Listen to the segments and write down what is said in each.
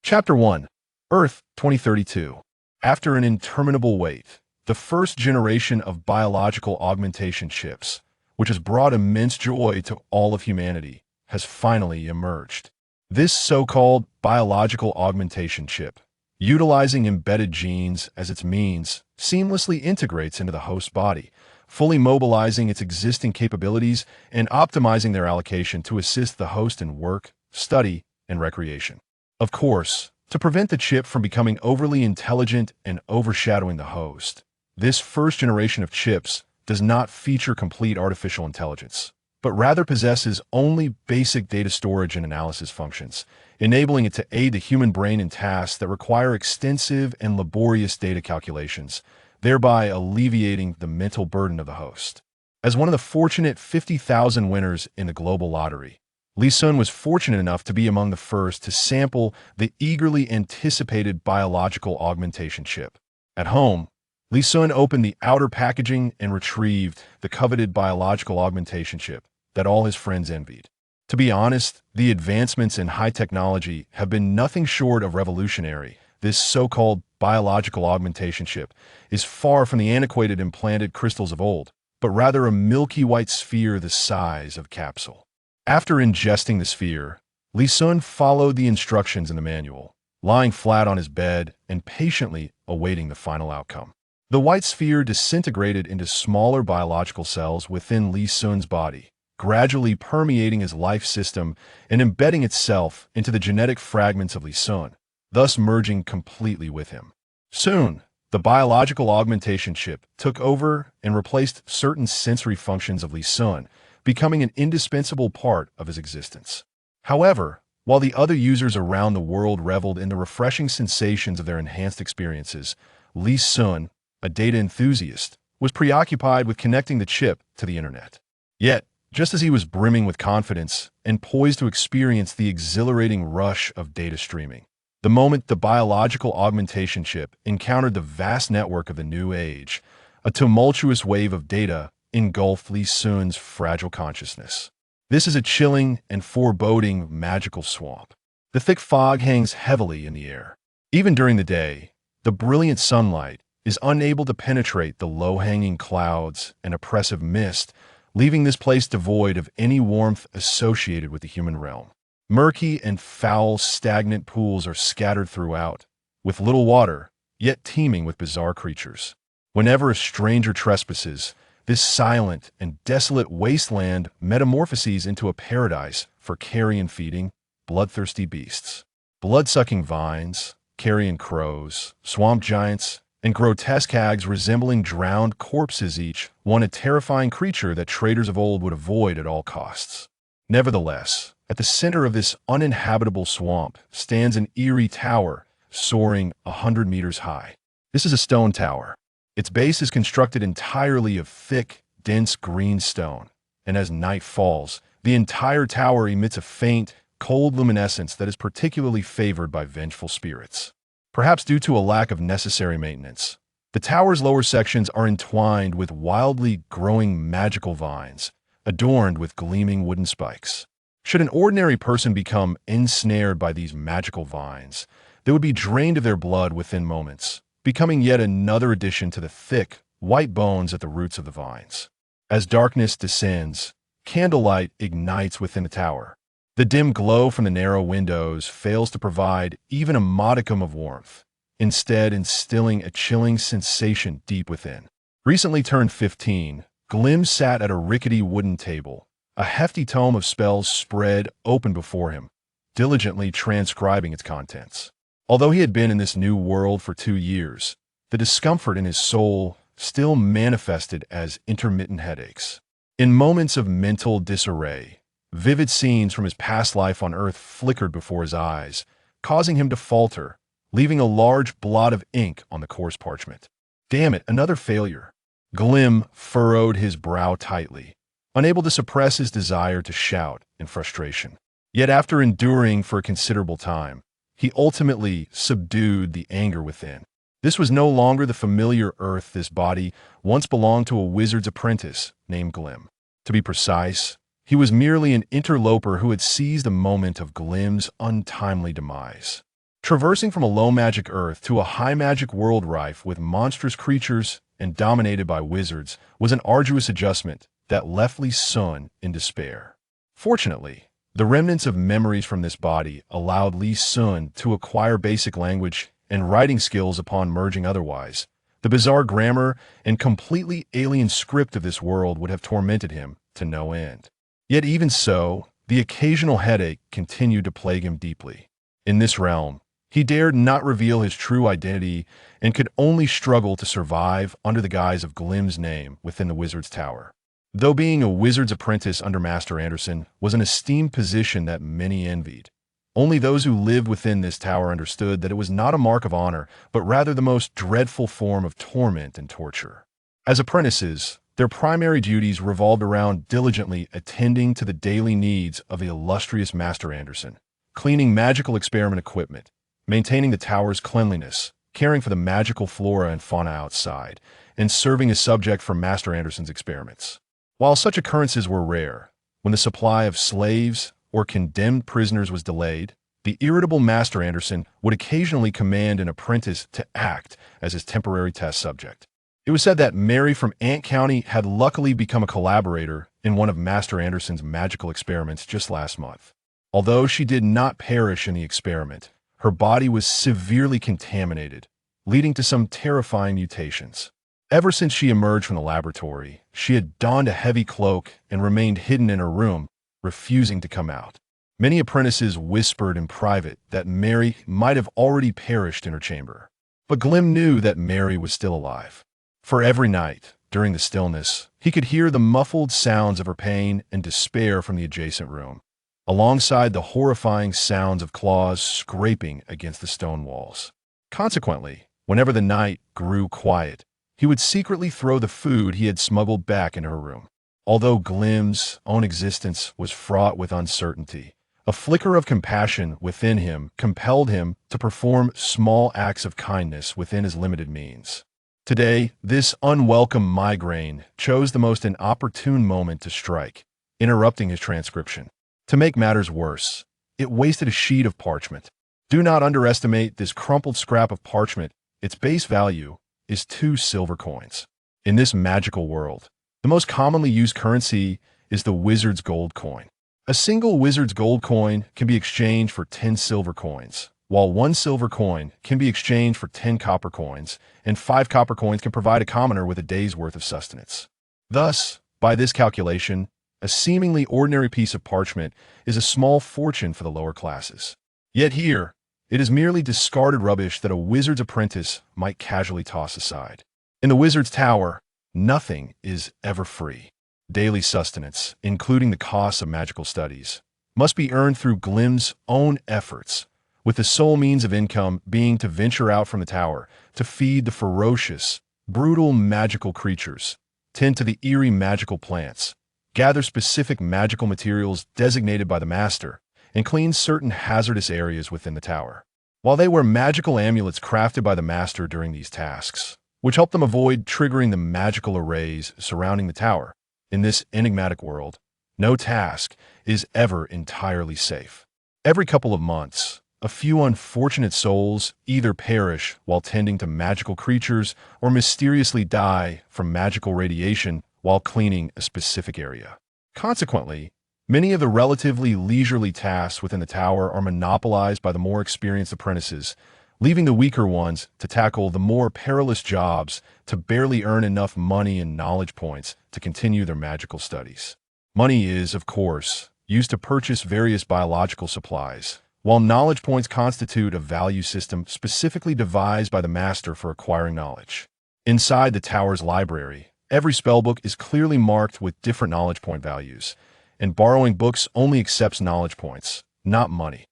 Chapter 1. Earth 2032. After an interminable wait, the first generation of biological augmentation chips, which has brought immense joy to all of humanity, has finally emerged. This so-called biological augmentation chip, utilizing embedded genes as its means, seamlessly integrates into the host body, fully mobilizing its existing capabilities and optimizing their allocation to assist the host in work, study, and recreation. Of course, to prevent the chip from becoming overly intelligent and overshadowing the host, this first generation of chips does not feature complete artificial intelligence, but rather possesses only basic data storage and analysis functions, enabling it to aid the human brain in tasks that require extensive and laborious data calculations, thereby alleviating the mental burden of the host. As one of the fortunate 50,000 winners in the global lottery, Lee Sun was fortunate enough to be among the first to sample the eagerly anticipated biological augmentation chip. At home, Lee Sun opened the outer packaging and retrieved the coveted biological augmentation chip that all his friends envied. To be honest, the advancements in high technology have been nothing short of revolutionary. This so-called biological augmentation chip is far from the antiquated implanted crystals of old, but rather a milky white sphere the size of a capsule. After ingesting the sphere, Lee Sun followed the instructions in the manual, lying flat on his bed and patiently awaiting the final outcome. The white sphere disintegrated into smaller biological cells within Lee Sun's body, gradually permeating his life system and embedding itself into the genetic fragments of Lee Sun, thus merging completely with him. Soon, the biological augmentation chip took over and replaced certain sensory functions of Lee Sun, becoming an indispensable part of his existence. However, while the other users around the world reveled in the refreshing sensations of their enhanced experiences, Lee Sun, a data enthusiast, was preoccupied with connecting the chip to the internet. Yet, just as he was brimming with confidence and poised to experience the exhilarating rush of data streaming, the moment the biological augmentation chip encountered the vast network of the new age, a tumultuous wave of data engulfed Lee Sun's fragile consciousness. This is a chilling and foreboding magical swamp. The thick fog hangs heavily in the air. Even during the day, the brilliant sunlight is unable to penetrate the low-hanging clouds and oppressive mist, leaving this place devoid of any warmth associated with the human realm. Murky and foul, stagnant pools are scattered throughout, with little water, yet teeming with bizarre creatures. Whenever a stranger trespasses, this silent and desolate wasteland metamorphoses into a paradise for carrion-feeding, bloodthirsty beasts. Blood-sucking vines, carrion crows, swamp giants, and grotesque hags resembling drowned corpses, each one a terrifying creature that traders of old would avoid at all costs. Nevertheless, at the center of this uninhabitable swamp stands an eerie tower soaring 100 meters high. This is a stone tower. Its base is constructed entirely of thick, dense green stone, and as night falls, the entire tower emits a faint, cold luminescence that is particularly favored by vengeful spirits. Perhaps due to a lack of necessary maintenance, the tower's lower sections are entwined with wildly growing magical vines, adorned with gleaming wooden spikes. Should an ordinary person become ensnared by these magical vines, they would be drained of their blood within moments, becoming yet another addition to the thick, white bones at the roots of the vines. As darkness descends, candlelight ignites within the tower. The dim glow from the narrow windows fails to provide even a modicum of warmth, instead instilling a chilling sensation deep within. Recently turned 15, Glim sat at a rickety wooden table, a hefty tome of spells spread open before him, diligently transcribing its contents. Although he had been in this new world for 2 years, the discomfort in his soul still manifested as intermittent headaches. In moments of mental disarray, vivid scenes from his past life on Earth flickered before his eyes, causing him to falter, leaving a large blot of ink on the coarse parchment. Damn it, another failure. Glim furrowed his brow tightly, unable to suppress his desire to shout in frustration. Yet after enduring for a considerable time, he ultimately subdued the anger within. This was no longer the familiar Earth this body once belonged to a wizard's apprentice named Glim. To be precise, he was merely an interloper who had seized a moment of Glim's untimely demise. Traversing from a low magic Earth to a high magic world rife with monstrous creatures and dominated by wizards was an arduous adjustment that left Li Sun in despair. Fortunately, the remnants of memories from this body allowed Li Sun to acquire basic language and writing skills upon merging otherwise. The bizarre grammar and completely alien script of this world would have tormented him to no end. Yet even so, the occasional headache continued to plague him deeply. In this realm, he dared not reveal his true identity and could only struggle to survive under the guise of Glim's name within the wizard's tower. Though being a wizard's apprentice under Master Anderson was an esteemed position that many envied, only those who lived within this tower understood that it was not a mark of honor, but rather the most dreadful form of torment and torture. As apprentices, their primary duties revolved around diligently attending to the daily needs of the illustrious Master Anderson, cleaning magical experiment equipment, maintaining the tower's cleanliness, caring for the magical flora and fauna outside, and serving as subject for Master Anderson's experiments. While such occurrences were rare, when the supply of slaves or condemned prisoners was delayed, the irritable Master Anderson would occasionally command an apprentice to act as his temporary test subject. It was said that Mary from Ant County had luckily become a collaborator in one of Master Anderson's magical experiments just last month. Although she did not perish in the experiment, her body was severely contaminated, leading to some terrifying mutations. Ever since she emerged from the laboratory, she had donned a heavy cloak and remained hidden in her room, refusing to come out. Many apprentices whispered in private that Mary might have already perished in her chamber. But Glim knew that Mary was still alive. For every night, during the stillness, he could hear the muffled sounds of her pain and despair from the adjacent room, alongside the horrifying sounds of claws scraping against the stone walls. Consequently, whenever the night grew quiet, he would secretly throw the food he had smuggled back into her room. Although Glim's own existence was fraught with uncertainty, a flicker of compassion within him compelled him to perform small acts of kindness within his limited means. Today, this unwelcome migraine chose the most inopportune moment to strike, interrupting his transcription. To make matters worse, it wasted a sheet of parchment. Do not underestimate this crumpled scrap of parchment. Its base value is 2 silver coins. In this magical world, the most commonly used currency is the wizard's gold coin. A single wizard's gold coin can be exchanged for 10 silver coins, while 1 silver coin can be exchanged for 10 copper coins, and 5 copper coins can provide a commoner with a day's worth of sustenance. Thus, by this calculation, a seemingly ordinary piece of parchment is a small fortune for the lower classes. Yet here, it is merely discarded rubbish that a wizard's apprentice might casually toss aside. In the wizard's tower, nothing is ever free. Daily sustenance, including the costs of magical studies, must be earned through Glim's own efforts, with the sole means of income being to venture out from the tower to feed the ferocious, brutal magical creatures, tend to the eerie magical plants, gather specific magical materials designated by the master, and clean certain hazardous areas within the tower. While they wear magical amulets crafted by the master during these tasks, which help them avoid triggering the magical arrays surrounding the tower, in this enigmatic world, no task is ever entirely safe. Every couple of months, a few unfortunate souls either perish while tending to magical creatures or mysteriously die from magical radiation while cleaning a specific area. Consequently, many of the relatively leisurely tasks within the tower are monopolized by the more experienced apprentices, leaving the weaker ones to tackle the more perilous jobs to barely earn enough money and knowledge points to continue their magical studies. Money is, of course, used to purchase various biological supplies, while knowledge points constitute a value system specifically devised by the master for acquiring knowledge. Inside the tower's library, every spellbook is clearly marked with different knowledge point values, and borrowing books only accepts knowledge points, not money.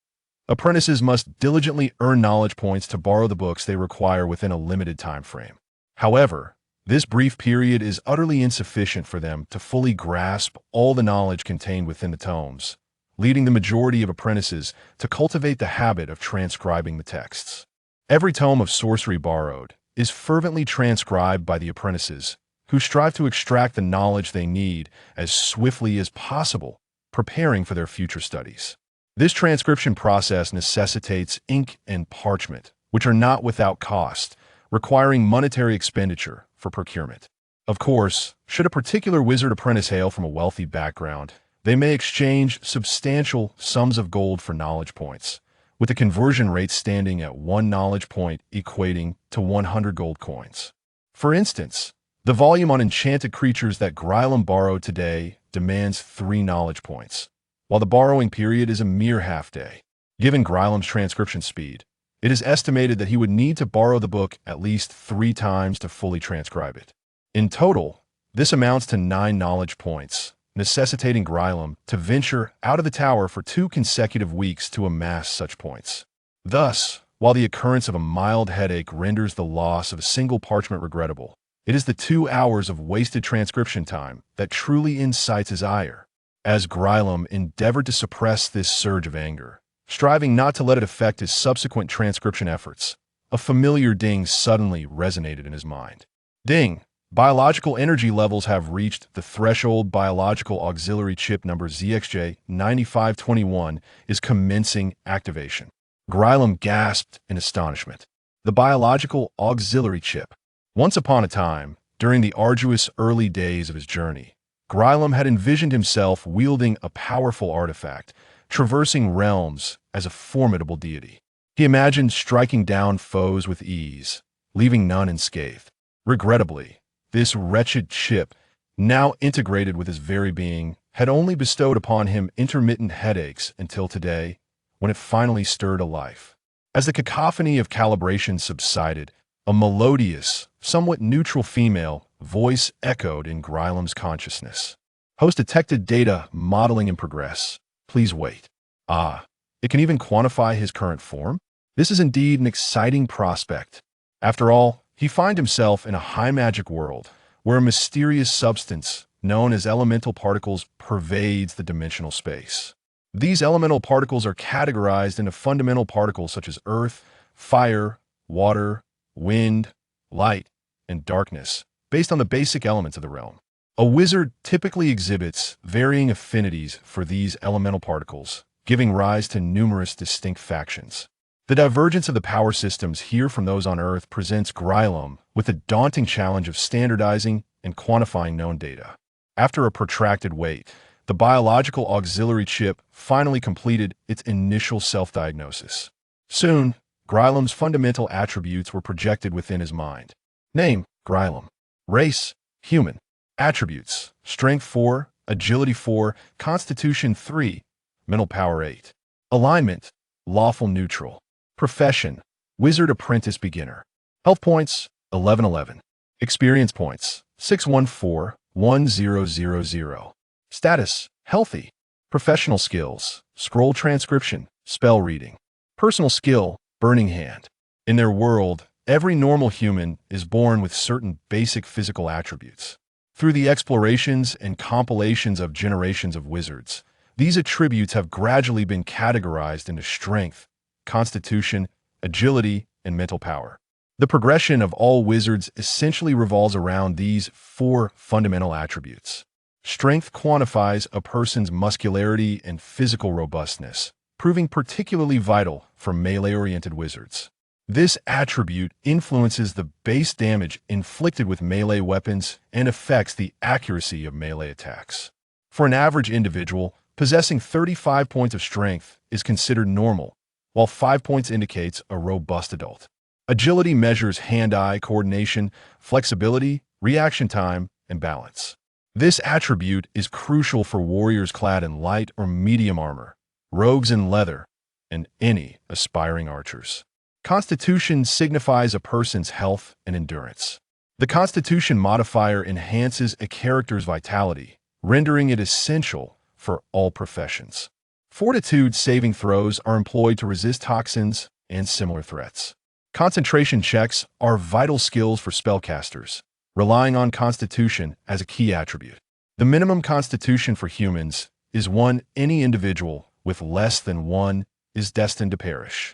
Apprentices must diligently earn knowledge points to borrow the books they require within a limited time frame. However, this brief period is utterly insufficient for them to fully grasp all the knowledge contained within the tomes, leading the majority of apprentices to cultivate the habit of transcribing the texts. Every tome of sorcery borrowed is fervently transcribed by the apprentices, who strive to extract the knowledge they need as swiftly as possible, preparing for their future studies. This transcription process necessitates ink and parchment, which are not without cost, requiring monetary expenditure for procurement. Of course, should a particular wizard apprentice hail from a wealthy background, they may exchange substantial sums of gold for knowledge points, with the conversion rate standing at 1 knowledge point equating to 100 gold coins. For instance, the volume on enchanted creatures that Grylam borrowed today demands 3 knowledge points, while the borrowing period is a mere half-day. Given Grylam's transcription speed, it is estimated that he would need to borrow the book at least 3 times to fully transcribe it. In total, this amounts to 9 knowledge points, necessitating Grylam to venture out of the tower for 2 consecutive weeks to amass such points. Thus, while the occurrence of a mild headache renders the loss of a single parchment regrettable, it is the 2 hours of wasted transcription time that truly incites his ire. As Grylam endeavored to suppress this surge of anger, striving not to let it affect his subsequent transcription efforts, a familiar ding suddenly resonated in his mind. Ding! Biological energy levels have reached the threshold. Biological auxiliary chip number ZXJ9521 is commencing activation. Grylam gasped in astonishment. The biological auxiliary chip. Once upon a time, during the arduous early days of his journey, Grylam had envisioned himself wielding a powerful artifact, traversing realms as a formidable deity. He imagined striking down foes with ease, leaving none unscathed. Regrettably, this wretched chip, now integrated with his very being, had only bestowed upon him intermittent headaches until today, when it finally stirred to life. As the cacophony of calibration subsided, a melodious, somewhat neutral female voice echoed in Grylam's consciousness. Host detected data modeling in progress. Please wait. Ah, it can even quantify his current form? This is indeed an exciting prospect. After all, he finds himself in a high magic world where a mysterious substance known as elemental particles pervades the dimensional space. These elemental particles are categorized into fundamental particles such as earth, fire, water, wind, light, and darkness, based on the basic elements of the realm. A wizard typically exhibits varying affinities for these elemental particles, giving rise to numerous distinct factions. The divergence of the power systems here from those on Earth presents Grylam with the daunting challenge of standardizing and quantifying known data. After a protracted wait, the biological auxiliary chip finally completed its initial self-diagnosis. Soon, Grylam's fundamental attributes were projected within his mind. Name, Grylam. Race, human. Attributes, strength 4, agility 4, constitution 3, mental power 8. Alignment, lawful neutral. Profession, wizard apprentice beginner. Health points, 1111. Experience points, 614-1000. Status, healthy. Professional skills, scroll transcription, spell reading. Personal skill, burning hand. In their world, every normal human is born with certain basic physical attributes. Through the explorations and compilations of generations of wizards, these attributes have gradually been categorized into strength, constitution, agility, and mental power. The progression of all wizards essentially revolves around these 4 fundamental attributes. Strength quantifies a person's muscularity and physical robustness, proving particularly vital for melee-oriented wizards. This attribute influences the base damage inflicted with melee weapons and affects the accuracy of melee attacks. For an average individual, possessing 35 points of strength is considered normal, while 5 points indicates a robust adult. Agility measures hand-eye coordination, flexibility, reaction time, and balance. This attribute is crucial for warriors clad in light or medium armor, rogues in leather, and any aspiring archers. Constitution signifies a person's health and endurance. The Constitution modifier enhances a character's vitality, rendering it essential for all professions. Fortitude saving throws are employed to resist toxins and similar threats. Concentration checks are vital skills for spellcasters, relying on Constitution as a key attribute. The minimum Constitution for humans is 1. Any individual with less than 1 is destined to perish.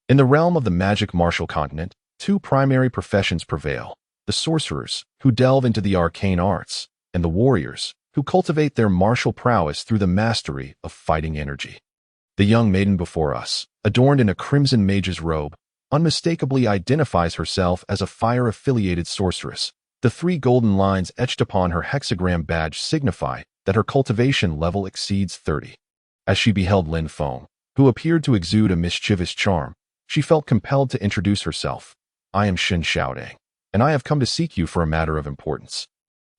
In the realm of the magic martial continent, 2 primary professions prevail: the sorcerers, who delve into the arcane arts, and the warriors, who cultivate their martial prowess through the mastery of fighting energy. The young maiden before us, adorned in a crimson mage's robe, unmistakably identifies herself as a fire-affiliated sorceress. The 3 golden lines etched upon her hexagram badge signify that her cultivation level exceeds 30. As she beheld Lin Feng, who appeared to exude a mischievous charm, she felt compelled to introduce herself. I am Xin Xiaodang, and I have come to seek you for a matter of importance.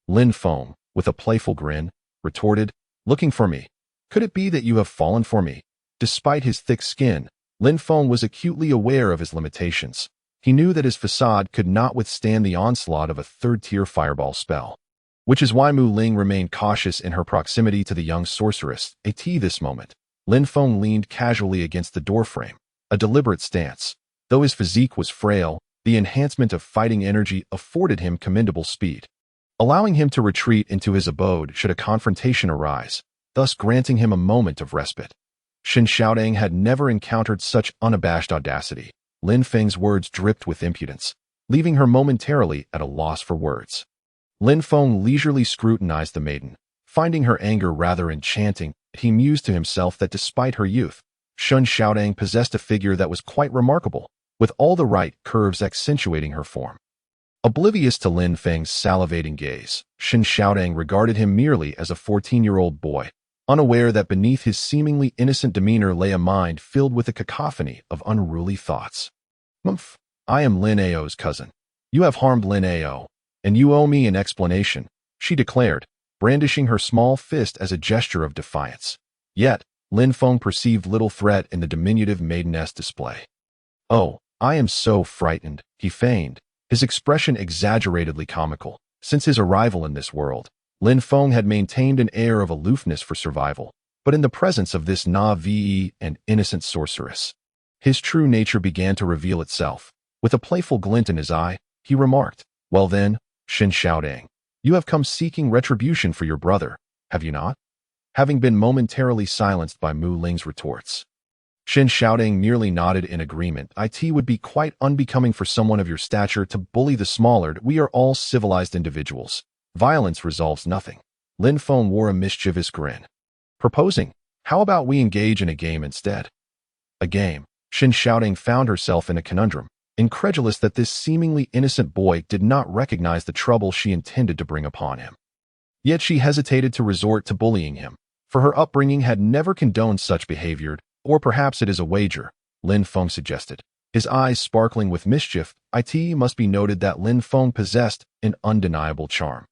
Lin Feng, with a playful grin, retorted, looking for me. Could it be that you have fallen for me? Despite his thick skin, Lin Feng was acutely aware of his limitations. He knew that his facade could not withstand the onslaught of a 3rd-tier fireball spell, which is why Mu Ling remained cautious in her proximity to the young sorceress. At this moment, Lin Feng leaned casually against the doorframe, a deliberate stance. Though his physique was frail, the enhancement of fighting energy afforded him commendable speed, allowing him to retreat into his abode should a confrontation arise, thus granting him a moment of respite. Xin Xiaodang had never encountered such unabashed audacity. Lin Feng's words dripped with impudence, leaving her momentarily at a loss for words. Lin Feng leisurely scrutinized the maiden. Finding her anger rather enchanting, he mused to himself that despite her youth, Xin Xiaodang possessed a figure that was quite remarkable, with all the right curves accentuating her form. Oblivious to Lin Feng's salivating gaze, Xin Xiaodang regarded him merely as a 14-year-old boy, unaware that beneath his seemingly innocent demeanor lay a mind filled with a cacophony of unruly thoughts. Humph, I am Lin Ao's cousin. You have harmed Lin Ao, and you owe me an explanation, she declared, brandishing her small fist as a gesture of defiance. Yet, Lin Feng perceived little threat in the diminutive maideness display. Oh, I am so frightened, he feigned, his expression exaggeratedly comical. Since his arrival in this world, Lin Feng had maintained an air of aloofness for survival, but in the presence of this naive and innocent sorceress, his true nature began to reveal itself. With a playful glint in his eye, he remarked, Well then, Xin Xiaodang, you have come seeking retribution for your brother, have you not? Having been momentarily silenced by Mu Ling's retorts, Xin Xiaodang merely nodded in agreement. It would be quite unbecoming for someone of your stature to bully the smaller. We are all civilized individuals. Violence resolves nothing. Lin Feng wore a mischievous grin, proposing, how about we engage in a game instead? A game. Xin Xiaodang found herself in a conundrum, incredulous that this seemingly innocent boy did not recognize the trouble she intended to bring upon him. Yet she hesitated to resort to bullying him, for her upbringing had never condoned such behavior. Or perhaps it is a wager, Lin Feng suggested, his eyes sparkling with mischief. It must be noted that Lin Feng possessed an undeniable charm.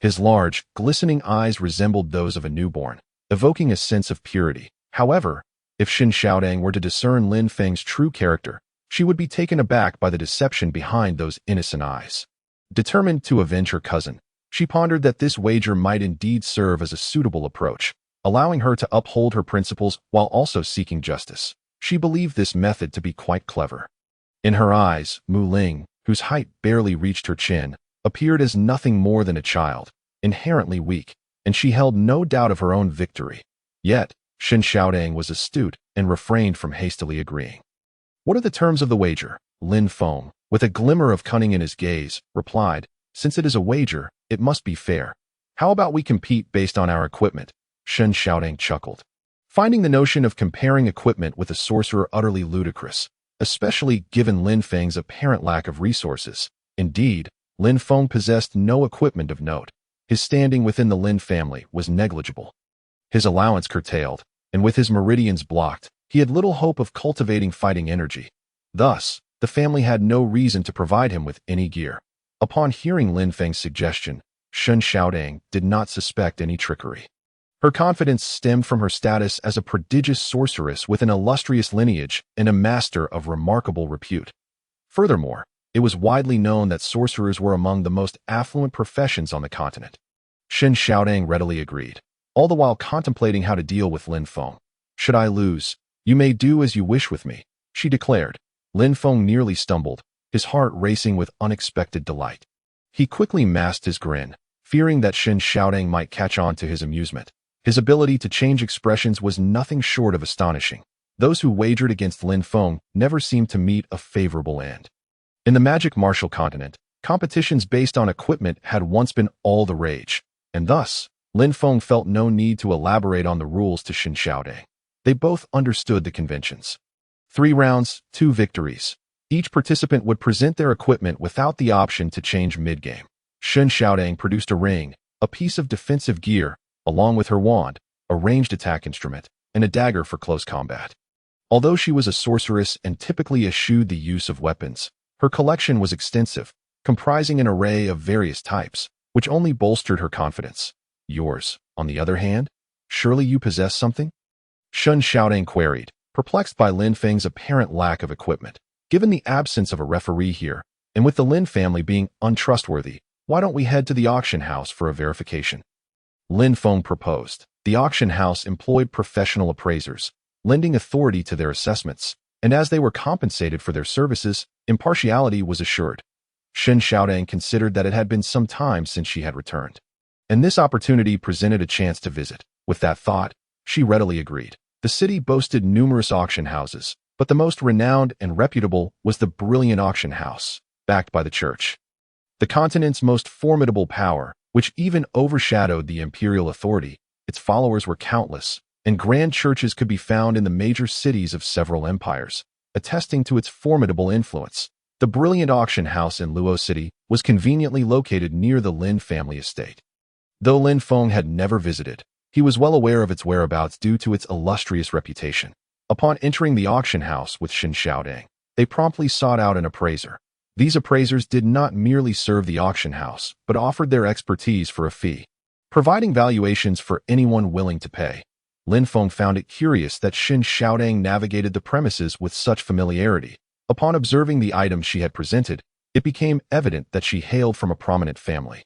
His large, glistening eyes resembled those of a newborn, evoking a sense of purity. However, if Xin Xiaodang were to discern Lin Feng's true character, she would be taken aback by the deception behind those innocent eyes. Determined to avenge her cousin, she pondered that this wager might indeed serve as a suitable approach, allowing her to uphold her principles while also seeking justice. She believed this method to be quite clever. In her eyes, Mu Ling, whose height barely reached her chin, appeared as nothing more than a child, inherently weak, and she held no doubt of her own victory. Yet, Xin Xiaodang was astute and refrained from hastily agreeing. What are the terms of the wager? Lin Feng, with a glimmer of cunning in his gaze, replied, Since it is a wager, it must be fair. How about we compete based on our equipment? Xin Xiaodang chuckled, finding the notion of comparing equipment with a sorcerer utterly ludicrous, especially given Lin Feng's apparent lack of resources. Indeed, Lin Feng possessed no equipment of note. His standing within the Lin family was negligible, his allowance curtailed, and with his meridians blocked, he had little hope of cultivating fighting energy. Thus, the family had no reason to provide him with any gear. Upon hearing Lin Feng's suggestion, Xin Xiaodang did not suspect any trickery. Her confidence stemmed from her status as a prodigious sorceress with an illustrious lineage and a master of remarkable repute. Furthermore, it was widely known that sorcerers were among the most affluent professions on the continent. Xin Xiaodang readily agreed, all the while contemplating how to deal with Lin Feng. Should I lose, you may do as you wish with me, she declared. Lin Feng nearly stumbled, his heart racing with unexpected delight. He quickly masked his grin, fearing that Xin Xiaodang might catch on to his amusement. His ability to change expressions was nothing short of astonishing. Those who wagered against Lin Feng never seemed to meet a favorable end. In the magic martial continent, competitions based on equipment had once been all the rage, and thus, Lin Feng felt no need to elaborate on the rules to Xin Xiaodang. They both understood the conventions. 3 rounds, 2 victories. Each participant would present their equipment without the option to change mid-game. Shen Xiaodang produced a ring, a piece of defensive gear, along with her wand, a ranged attack instrument, and a dagger for close combat. Although she was a sorceress and typically eschewed the use of weapons, her collection was extensive, comprising an array of various types, which only bolstered her confidence. Yours, on the other hand? Surely you possess something? Shen Xiaodang queried, perplexed by Lin Feng's apparent lack of equipment. Given the absence of a referee here, and with the Lin family being untrustworthy, why don't we head to the auction house for a verification? Lin Feng proposed. The auction house employed professional appraisers, lending authority to their assessments, and as they were compensated for their services, impartiality was assured. Shen Xiaodang considered that it had been some time since she had returned, and this opportunity presented a chance to visit. With that thought, she readily agreed. The city boasted numerous auction houses, but the most renowned and reputable was the brilliant auction house, backed by the church. The continent's most formidable power, which even overshadowed the imperial authority. Its followers were countless, and grand churches could be found in the major cities of several empires, attesting to its formidable influence. The brilliant auction house in Luo City was conveniently located near the Lin family estate. Though Lin Feng had never visited, he was well aware of its whereabouts due to its illustrious reputation. Upon entering the auction house with Shen Xiaodang, they promptly sought out an appraiser. These appraisers did not merely serve the auction house, but offered their expertise for a fee, providing valuations for anyone willing to pay. Lin Feng found it curious that Shen Xiaodang navigated the premises with such familiarity. Upon observing the items she had presented, it became evident that she hailed from a prominent family.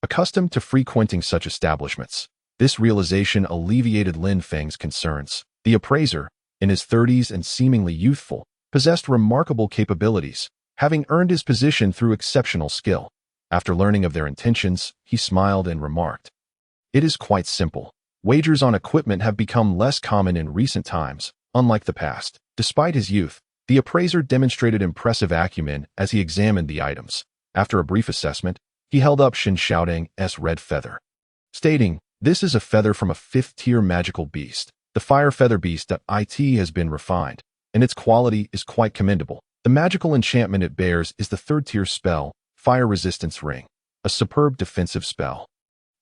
Accustomed to frequenting such establishments, this realization alleviated Lin Feng's concerns. The appraiser, in his 30s and seemingly youthful, possessed remarkable capabilities, having earned his position through exceptional skill. After learning of their intentions, he smiled and remarked, "It is quite simple. Wagers on equipment have become less common in recent times, unlike the past." Despite his youth, the appraiser demonstrated impressive acumen as he examined the items. After a brief assessment, he held up Shen Xiaodang's red feather, stating, "This is a feather from a 5th-tier magical beast. The fire feather beast IT has been refined, and its quality is quite commendable. The magical enchantment it bears is the 3rd-tier spell, Fire Resistance Ring, a superb defensive spell.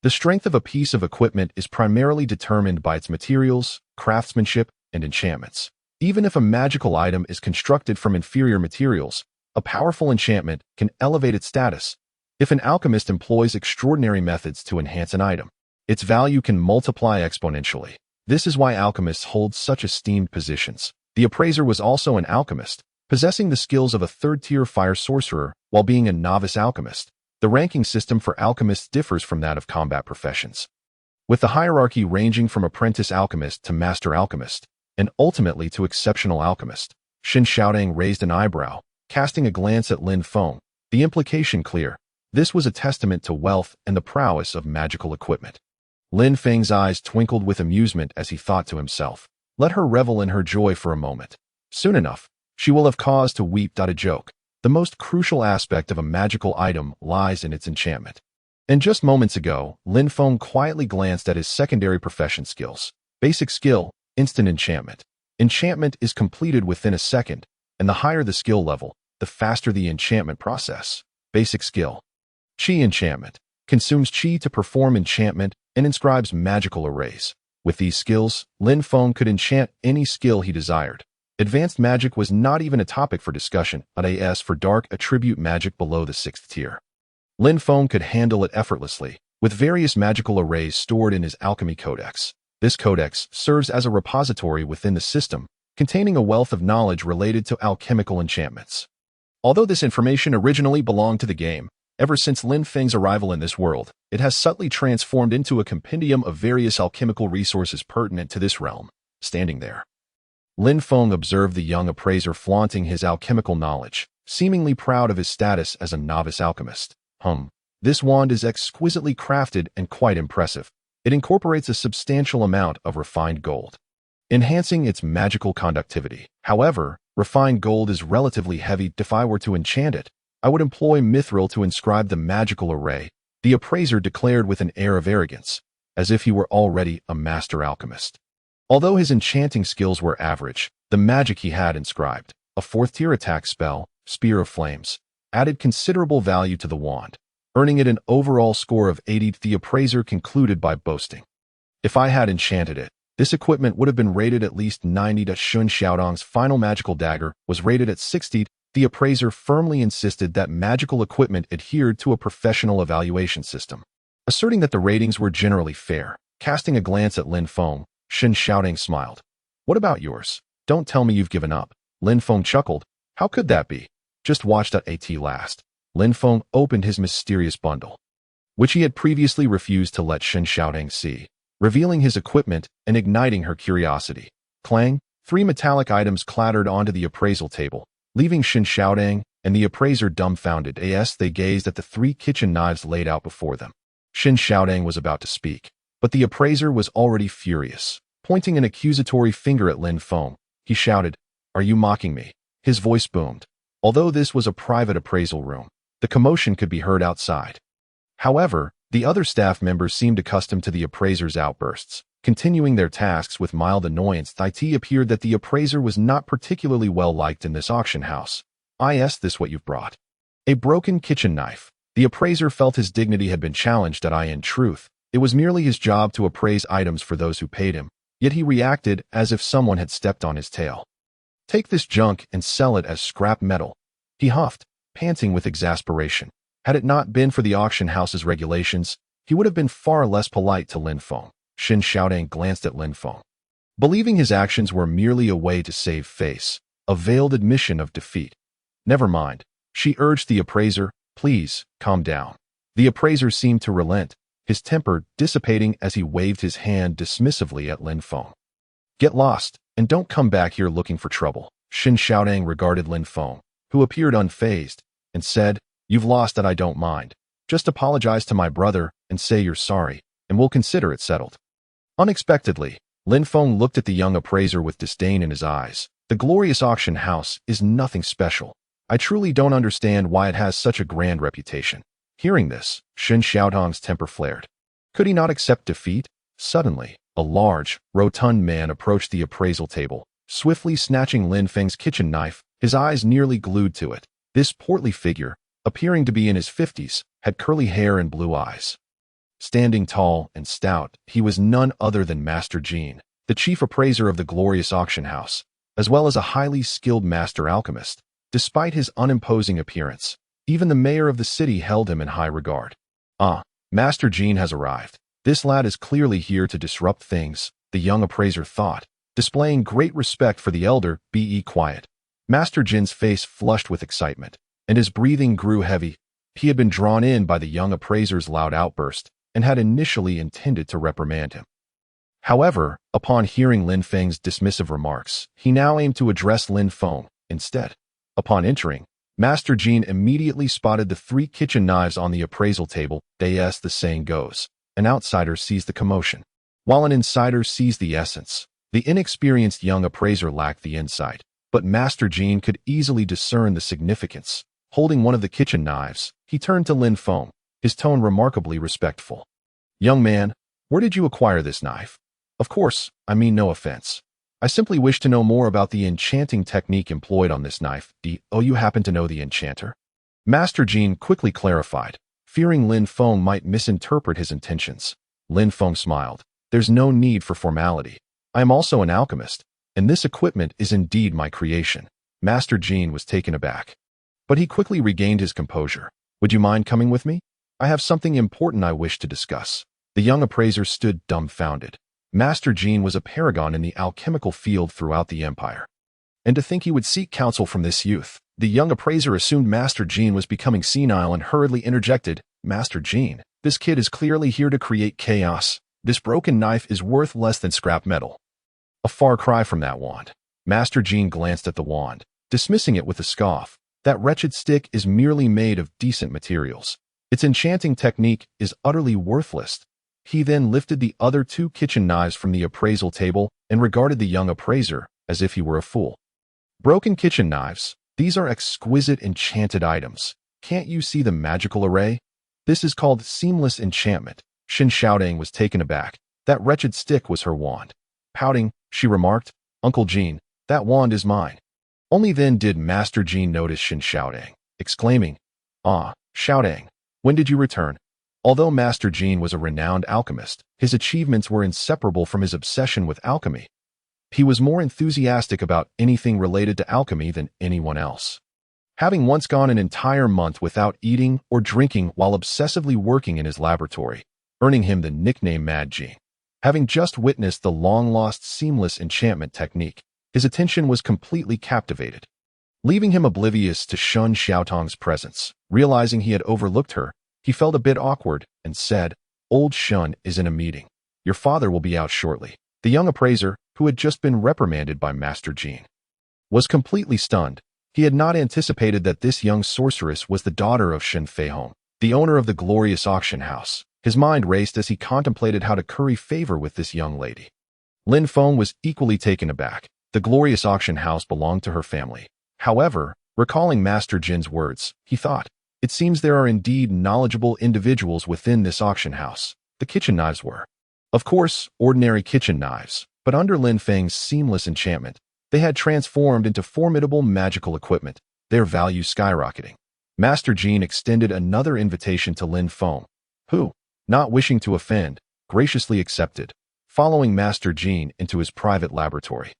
The strength of a piece of equipment is primarily determined by its materials, craftsmanship, and enchantments. Even if a magical item is constructed from inferior materials, a powerful enchantment can elevate its status. If an alchemist employs extraordinary methods to enhance an item, its value can multiply exponentially. This is why alchemists hold such esteemed positions." The appraiser was also an alchemist, possessing the skills of a 3rd-tier fire sorcerer while being a novice alchemist. The ranking system for alchemists differs from that of combat professions, with the hierarchy ranging from apprentice alchemist to master alchemist, and ultimately to exceptional alchemist. Shen Xiaodang raised an eyebrow, casting a glance at Lin Feng, the implication clear. This was a testament to wealth and the prowess of magical equipment. Lin Feng's eyes twinkled with amusement as he thought to himself, "Let her revel in her joy for a moment. Soon enough, she will have cause to weep." A joke. The most crucial aspect of a magical item lies in its enchantment. And just moments ago, Lin Feng quietly glanced at his secondary profession skills. Basic skill, instant enchantment. Enchantment is completed within a second, and the higher the skill level, the faster the enchantment process. Basic skill. Qi enchantment. Consumes qi to perform enchantment and inscribes magical arrays. With these skills, Lin Feng could enchant any skill he desired. Advanced magic was not even a topic for discussion, as for dark attribute magic below the 6th tier. Lin Feng could handle it effortlessly, with various magical arrays stored in his alchemy codex. This codex serves as a repository within the system, containing a wealth of knowledge related to alchemical enchantments. Although this information originally belonged to the game, ever since Lin Feng's arrival in this world, it has subtly transformed into a compendium of various alchemical resources pertinent to this realm. Standing there, Lin Feng observed the young appraiser flaunting his alchemical knowledge, seemingly proud of his status as a novice alchemist. This wand is exquisitely crafted and quite impressive. It incorporates a substantial amount of refined gold, enhancing its magical conductivity. However, refined gold is relatively heavy. If I were to enchant it, I would employ mithril to inscribe the magical array, the appraiser declared with an air of arrogance, as if he were already a master alchemist. Although his enchanting skills were average, the magic he had inscribed, a 4th-tier attack spell, Spear of Flames, added considerable value to the wand, earning it an overall score of 80. The appraiser concluded by boasting, "If I had enchanted it, this equipment would have been rated at least 90. Shun Xiaodong's final magical dagger was rated at 60. The appraiser firmly insisted that magical equipment adhered to a professional evaluation system, asserting that the ratings were generally fair. Casting a glance at Lin Feng, Shun Xiaodong smiled. "What about yours? Don't tell me you've given up." Lin Feng chuckled. "How could that be? Just watch at last." Lin Feng opened his mysterious bundle, which he had previously refused to let Shun Xiaodong see, revealing his equipment and igniting her curiosity. Clang! 3 metallic items clattered onto the appraisal table, leaving Shun Xiaodong and the appraiser dumbfounded as they gazed at the 3 kitchen knives laid out before them. Shun Xiaodong was about to speak, but the appraiser was already furious. Pointing an accusatory finger at Lin Feng, he shouted, "Are you mocking me?" His voice boomed. Although this was a private appraisal room, the commotion could be heard outside. However, the other staff members seemed accustomed to the appraiser's outbursts, continuing their tasks with mild annoyance. It appeared that the appraiser was not particularly well liked in this auction house. "Is this what you've brought?" A broken kitchen knife. The appraiser felt his dignity had been challenged. In truth, it was merely his job to appraise items for those who paid him, yet he reacted as if someone had stepped on his tail. "Take this junk and sell it as scrap metal," he huffed, panting with exasperation. Had it not been for the auction house's regulations, he would have been far less polite to Lin Feng. Shun Xiaodong glanced at Lin Feng, believing his actions were merely a way to save face, a veiled admission of defeat. "Never mind," she urged the appraiser. "Please, calm down." The appraiser seemed to relent, his temper dissipating as he waved his hand dismissively at Lin Feng. "Get lost, and don't come back here looking for trouble." Shun Xiaodong regarded Lin Feng, who appeared unfazed, and said, "You've lost that I don't mind. Just apologize to my brother and say you're sorry, and we'll consider it settled." Unexpectedly, Lin Feng looked at the young appraiser with disdain in his eyes. "The glorious auction house is nothing special. I truly don't understand why it has such a grand reputation." Hearing this, Shun Xiaodong's temper flared. Could he not accept defeat? Suddenly, a large, rotund man approached the appraisal table, swiftly snatching Lin Feng's kitchen knife, his eyes nearly glued to it. This portly figure, appearing to be in his 50s, had curly hair and blue eyes. Standing tall and stout, he was none other than Master Jean, the chief appraiser of the glorious auction house, as well as a highly skilled master alchemist. Despite his unimposing appearance, even the mayor of the city held him in high regard. "Ah, Master Jean has arrived. This lad is clearly here to disrupt things," the young appraiser thought, displaying great respect for the elder. "Be quiet." Master Jin's face flushed with excitement, and his breathing grew heavy. He had been drawn in by the young appraiser's loud outburst, and had initially intended to reprimand him. However, upon hearing Lin Feng's dismissive remarks, he now aimed to address Lin Feng instead. Upon entering, Master Jean immediately spotted the 3 kitchen knives on the appraisal table. As the saying goes, an outsider sees the commotion, while an insider sees the essence. The inexperienced young appraiser lacked the insight, but Master Jean could easily discern the significance. Holding one of the kitchen knives, he turned to Lin Feng, his tone remarkably respectful. "Young man, where did you acquire this knife? Of course, I mean no offense. I simply wish to know more about the enchanting technique employed on this knife. Oh, you happen to know the enchanter?" Master Jean quickly clarified, fearing Lin Feng might misinterpret his intentions. Lin Feng smiled. "There's no need for formality. I am also an alchemist, and this equipment is indeed my creation." Master Jean was taken aback, but he quickly regained his composure. "Would you mind coming with me? I have something important I wish to discuss." The young appraiser stood dumbfounded. Master Jean was a paragon in the alchemical field throughout the empire. And to think he would seek counsel from this youth. The young appraiser assumed Master Jean was becoming senile and hurriedly interjected, "Master Jean, this kid is clearly here to create chaos. This broken knife is worth less than scrap metal." A far cry from that wand. Master Jean glanced at the wand, dismissing it with a scoff. "That wretched stick is merely made of decent materials. Its enchanting technique is utterly worthless." He then lifted the other 2 kitchen knives from the appraisal table and regarded the young appraiser as if he were a fool. "Broken kitchen knives, these are exquisite enchanted items. Can't you see the magical array? This is called seamless enchantment." Shun Xiaodong was taken aback. That wretched stick was her wand. Pouting, she remarked. "Uncle Jean, that wand is mine." Only then did Master Jean notice Shin Xiaodang, exclaiming, "Ah, Xiaodang, when did you return?" Although Master Jean was a renowned alchemist, his achievements were inseparable from his obsession with alchemy. He was more enthusiastic about anything related to alchemy than anyone else. Having once gone an entire month without eating or drinking while obsessively working in his laboratory, earning him the nickname Mad Jean. Having just witnessed the long-lost seamless enchantment technique, his attention was completely captivated. Leaving him oblivious to Shun Xiaotong's presence, realizing he had overlooked her, he felt a bit awkward and said, "Old Shun is in a meeting. Your father will be out shortly." The young appraiser, who had just been reprimanded by Master Jean, was completely stunned. He had not anticipated that this young sorceress was the daughter of Shin Feihong, the owner of the glorious auction house. His mind raced as he contemplated how to curry favor with this young lady. Lin Feng was equally taken aback. The glorious auction house belonged to her family. However, recalling Master Jin's words, he thought, "It seems there are indeed knowledgeable individuals within this auction house." The kitchen knives were, of course, ordinary kitchen knives, but under Lin Feng's seamless enchantment, they had transformed into formidable magical equipment, their value skyrocketing. Master Jean extended another invitation to Lin Feng, who, not wishing to offend, graciously accepted, following Master Jean into his private laboratory,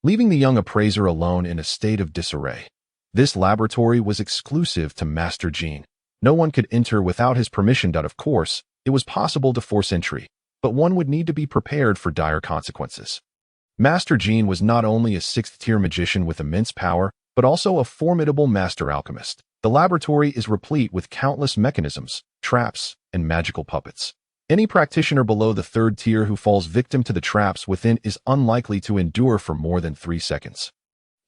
leaving the young appraiser alone in a state of disarray. This laboratory was exclusive to Master Jean. No one could enter without his permission. Of course, it was possible to force entry, but one would need to be prepared for dire consequences. Master Jean was not only a sixth-tier magician with immense power, but also a formidable master alchemist. The laboratory is replete with countless mechanisms, traps, and magical puppets. Any practitioner below the third tier who falls victim to the traps within is unlikely to endure for more than 3 seconds.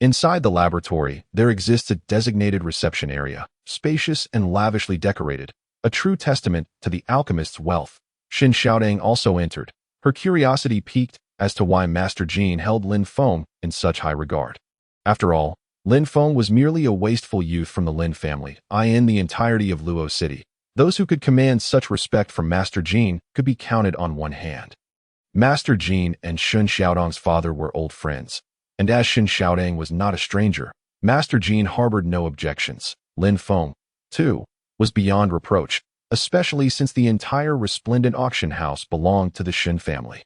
Inside the laboratory, there exists a designated reception area, spacious and lavishly decorated, a true testament to the alchemist's wealth. Shin Xiaodang also entered, her curiosity piqued as to why Master Jean held Lin Feng in such high regard. After all, Lin Feng was merely a wasteful youth from the Lin family, in the entirety of Luo City. Those who could command such respect from Master Jean could be counted on one hand. Master Jean and Shin Xiaodang's father were old friends, and as Shin Xiaodang was not a stranger, Master Jean harbored no objections. Lin Feng, too, was beyond reproach, especially since the entire resplendent auction house belonged to the Shin family.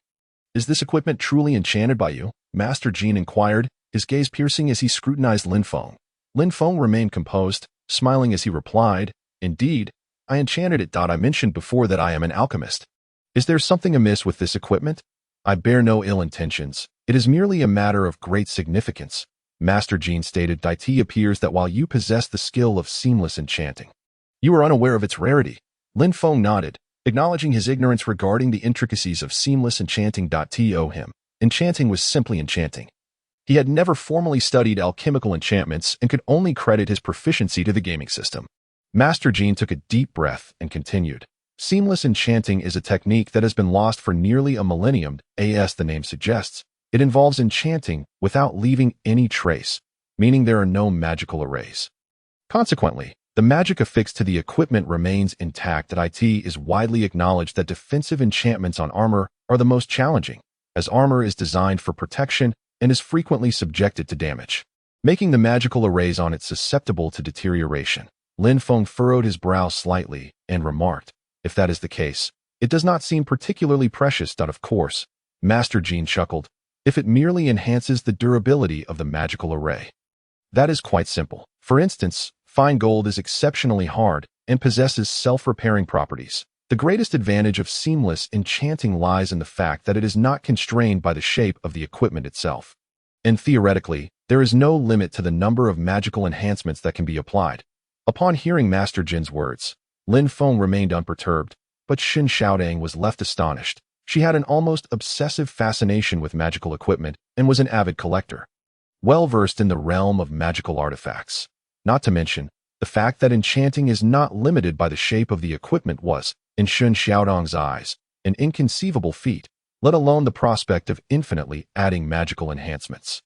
"Is this equipment truly enchanted by you?" Master Jean inquired, his gaze piercing as he scrutinized Lin Feng. Lin Feng remained composed, smiling as he replied, "Indeed, I enchanted it. I mentioned before that I am an alchemist. Is there something amiss with this equipment?" "I bear no ill intentions. It is merely a matter of great significance," Master Jean stated. "It appears that while you possess the skill of seamless enchanting, you are unaware of its rarity." Lin Feng nodded, acknowledging his ignorance regarding the intricacies of seamless enchanting. To him, enchanting was simply enchanting. He had never formally studied alchemical enchantments and could only credit his proficiency to the gaming system. Master Jean took a deep breath and continued. "Seamless enchanting is a technique that has been lost for nearly a millennium, as the name suggests. It involves enchanting without leaving any trace, meaning there are no magical arrays. Consequently, the magic affixed to the equipment remains intact. It is widely acknowledged that defensive enchantments on armor are the most challenging, as armor is designed for protection and is frequently subjected to damage, making the magical arrays on it susceptible to deterioration." Lin Feng furrowed his brow slightly and remarked, "If that is the case, it does not seem particularly precious." Of course, Master Jean chuckled, "if it merely enhances the durability of the magical array. That is quite simple. For instance, fine gold is exceptionally hard and possesses self-repairing properties. The greatest advantage of seamless enchanting lies in the fact that it is not constrained by the shape of the equipment itself. And theoretically, there is no limit to the number of magical enhancements that can be applied." Upon hearing Master Jin's words, Lin Feng remained unperturbed, but Shin Xiaodang was left astonished. She had an almost obsessive fascination with magical equipment and was an avid collector, well versed in the realm of magical artifacts. Not to mention, the fact that enchanting is not limited by the shape of the equipment was, in Shin Xiaodang's eyes, an inconceivable feat, let alone the prospect of infinitely adding magical enhancements.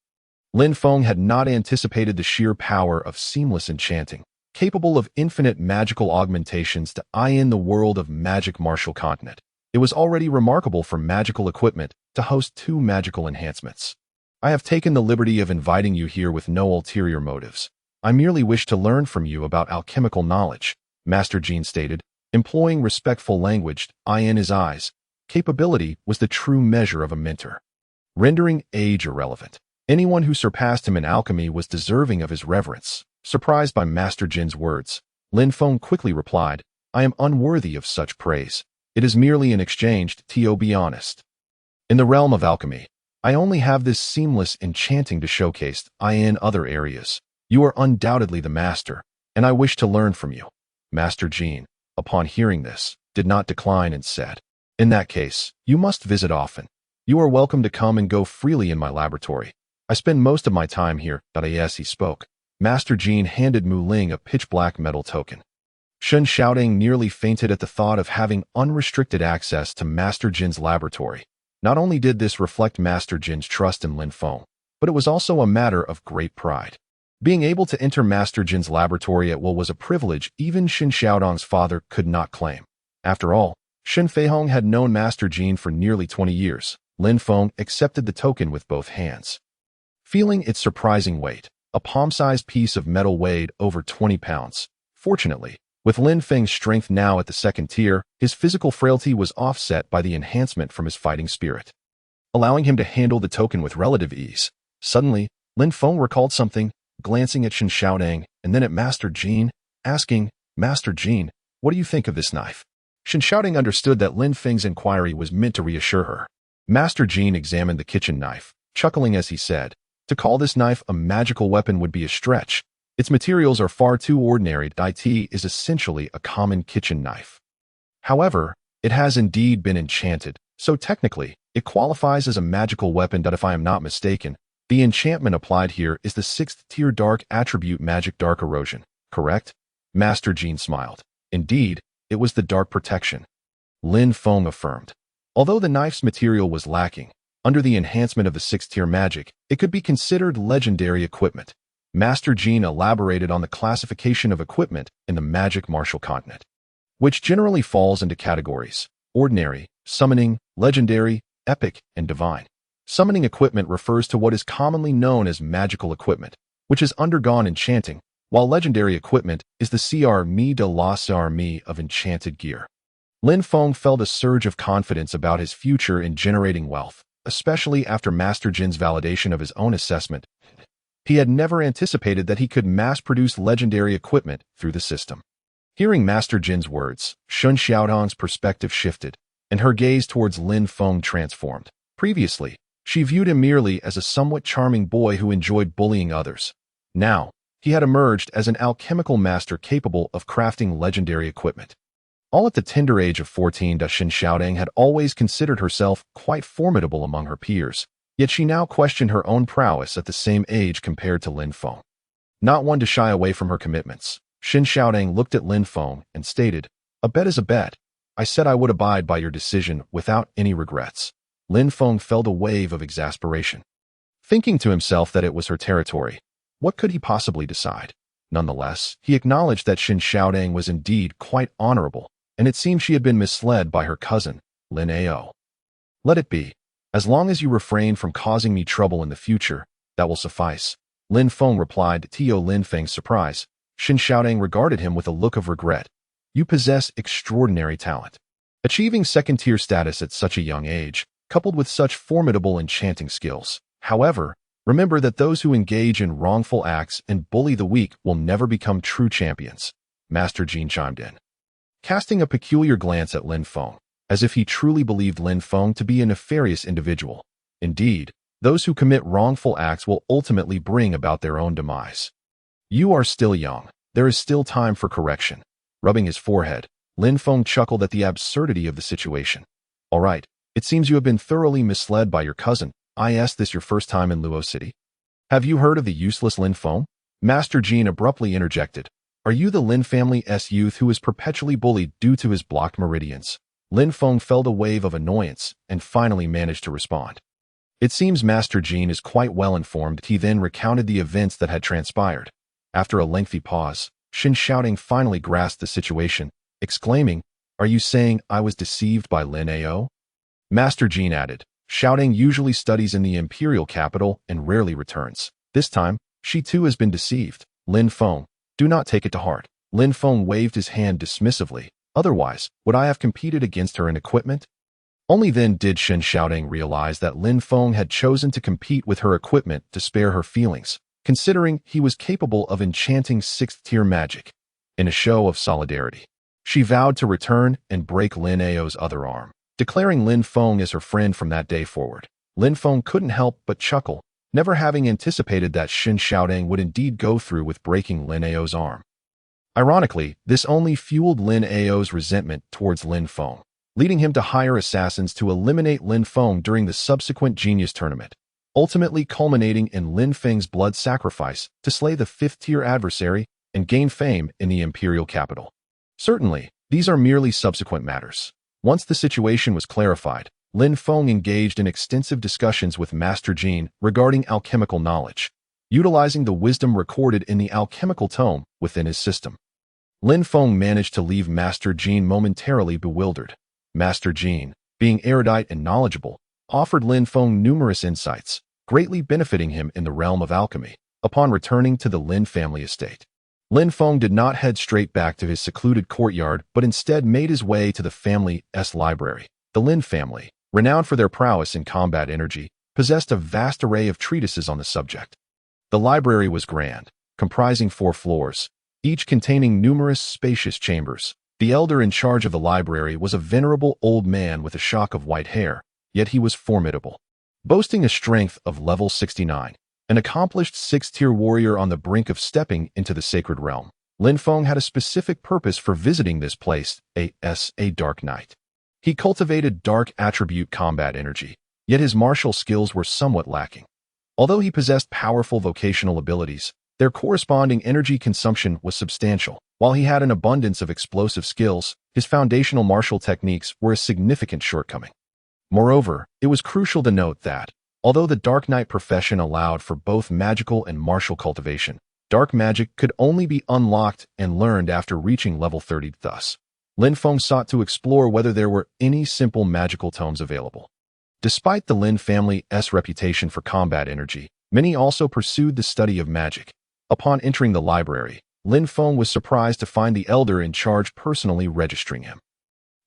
Lin Feng had not anticipated the sheer power of seamless enchanting, capable of infinite magical augmentations in the world of magic martial continent. It was already remarkable for magical equipment to host 2 magical enhancements. I have taken the liberty of inviting you here with no ulterior motives. I merely wish to learn from you about alchemical knowledge, Master Jean stated, employing respectful language. In his eyes, capability was the true measure of a mentor, rendering age irrelevant. Anyone who surpassed him in alchemy was deserving of his reverence. Surprised by Master Jin's words, Lin Feng quickly replied, I am unworthy of such praise. It is merely an exchange, to be honest. In the realm of alchemy, I only have this seamless enchanting to showcase. In other areas, you are undoubtedly the master, and I wish to learn from you. Master Jean, upon hearing this, did not decline and said, in that case, you must visit often. You are welcome to come and go freely in my laboratory. I spend most of my time here. As he spoke, Master Jean handed Mu Ling a pitch-black metal token. Shen Xiaodong nearly fainted at the thought of having unrestricted access to Master Jin's laboratory. Not only did this reflect Master Jin's trust in Lin Feng, but it was also a matter of great pride. Being able to enter Master Jin's laboratory at will was a privilege even Shen Xiaodong's father could not claim. After all, Shen Feihong had known Master Jin for nearly 20 years. Lin Feng accepted the token with both hands. Feeling its surprising weight, a palm-sized piece of metal weighed over 20 pounds. Fortunately, with Lin Feng's strength now at the second tier, his physical frailty was offset by the enhancement from his fighting spirit, allowing him to handle the token with relative ease. Suddenly, Lin Feng recalled something, glancing at Shen Xiaodong and then at Master Jin, asking, Master Jin, what do you think of this knife? Shen Xiaodong understood that Lin Feng's inquiry was meant to reassure her. Master Jin examined the kitchen knife, chuckling as he said, to call this knife a magical weapon would be a stretch. Its materials are far too ordinary. It is essentially a common kitchen knife. However, it has indeed been enchanted, so technically, it qualifies as a magical weapon. If I am not mistaken, the enchantment applied here is the 6th tier dark attribute magic dark erosion, correct? Master Jin smiled. Indeed, it was the dark protection. Lin Feng affirmed. Although the knife's material was lacking, under the enhancement of the 6th tier magic, it could be considered legendary equipment. Master Jin elaborated on the classification of equipment in the magic martial continent, which generally falls into categories: ordinary, summoning, legendary, epic, and divine. Summoning equipment refers to what is commonly known as magical equipment, which has undergone enchanting, while legendary equipment is the Army de la Army of enchanted gear. Lin Feng felt a surge of confidence about his future in generating wealth, especially after Master Jin's validation of his own assessment. He had never anticipated that he could mass-produce legendary equipment through the system. Hearing Master Jin's words, Shen Xiaodong's perspective shifted, and her gaze towards Lin Feng transformed. Previously, she viewed him merely as a somewhat charming boy who enjoyed bullying others. Now, he had emerged as an alchemical master capable of crafting legendary equipment. All at the tender age of 14, Shen Xiaodong had always considered herself quite formidable among her peers, yet she now questioned her own prowess at the same age compared to Lin Feng. Not one to shy away from her commitments, Shen Xiaodong looked at Lin Feng and stated, a bet is a bet. I said I would abide by your decision without any regrets. Lin Feng felt a wave of exasperation. Thinking to himself that it was her territory, what could he possibly decide? Nonetheless, he acknowledged that Shen Xiaodong was indeed quite honorable, and it seemed she had been misled by her cousin, Lin Ao. Let it be. As long as you refrain from causing me trouble in the future, that will suffice. Lin Feng replied to Lin Feng's surprise. Shen Xiaodong regarded him with a look of regret. You possess extraordinary talent. Achieving second-tier status at such a young age, coupled with such formidable enchanting skills. However, remember that those who engage in wrongful acts and bully the weak will never become true champions. Master Jin chimed in, casting a peculiar glance at Lin Feng, as if he truly believed Lin Feng to be a nefarious individual. Indeed, those who commit wrongful acts will ultimately bring about their own demise. You are still young. There is still time for correction. Rubbing his forehead, Lin Feng chuckled at the absurdity of the situation. All right, it seems you have been thoroughly misled by your cousin. Is this your first time in Luo City? Have you heard of the useless Lin Feng? Master Jin abruptly interjected. Are you the Lin family's youth who is perpetually bullied due to his blocked meridians? Lin Feng felt a wave of annoyance and finally managed to respond. It seems Master Jin is quite well informed. He then recounted the events that had transpired. After a lengthy pause, Shen Xiaodong finally grasped the situation, exclaiming, Are you saying I was deceived by Lin Ao? Master Jin added, Xiaodong usually studies in the imperial capital and rarely returns. This time, she too has been deceived. Lin Feng, do not take it to heart. Lin Feng waved his hand dismissively. Otherwise, would I have competed against her in equipment? Only then did Shen Xiaodong realize that Lin Feng had chosen to compete with her equipment to spare her feelings, considering he was capable of enchanting 6th-tier magic. In a show of solidarity, she vowed to return and break Lin Ao's other arm, declaring Lin Feng as her friend from that day forward. Lin Feng couldn't help but chuckle, never having anticipated that Shen Xiaodong would indeed go through with breaking Lin Ao's arm. Ironically, this only fueled Lin Ao's resentment towards Lin Feng, leading him to hire assassins to eliminate Lin Feng during the subsequent Genius Tournament, ultimately culminating in Lin Feng's blood sacrifice to slay the 5th-tier adversary and gain fame in the imperial capital. Certainly, these are merely subsequent matters. Once the situation was clarified, Lin Feng engaged in extensive discussions with Master Jin regarding alchemical knowledge, utilizing the wisdom recorded in the alchemical tome within his system. Lin Feng managed to leave Master Jin momentarily bewildered. Master Jin, being erudite and knowledgeable, offered Lin Feng numerous insights, greatly benefiting him in the realm of alchemy. Upon returning to the Lin family estate, Lin Feng did not head straight back to his secluded courtyard but instead made his way to the family's library. The Lin family, renowned for their prowess in combat energy, possessed a vast array of treatises on the subject. The library was grand, comprising 4 floors, each containing numerous spacious chambers. The elder in charge of the library was a venerable old man with a shock of white hair, yet he was formidable. Boasting a strength of level 69, an accomplished 6th-tier warrior on the brink of stepping into the sacred realm, Lin Feng had a specific purpose for visiting this place, a dark knight. He cultivated dark attribute combat energy, yet his martial skills were somewhat lacking. Although he possessed powerful vocational abilities, their corresponding energy consumption was substantial. While he had an abundance of explosive skills, his foundational martial techniques were a significant shortcoming. Moreover, it was crucial to note that, although the Dark Knight profession allowed for both magical and martial cultivation, dark magic could only be unlocked and learned after reaching level 30. Thus, Lin Feng sought to explore whether there were any simple magical tomes available. Despite the Lin family's reputation for combat energy, many also pursued the study of magic. Upon entering the library, Lin Feng was surprised to find the elder in charge personally registering him.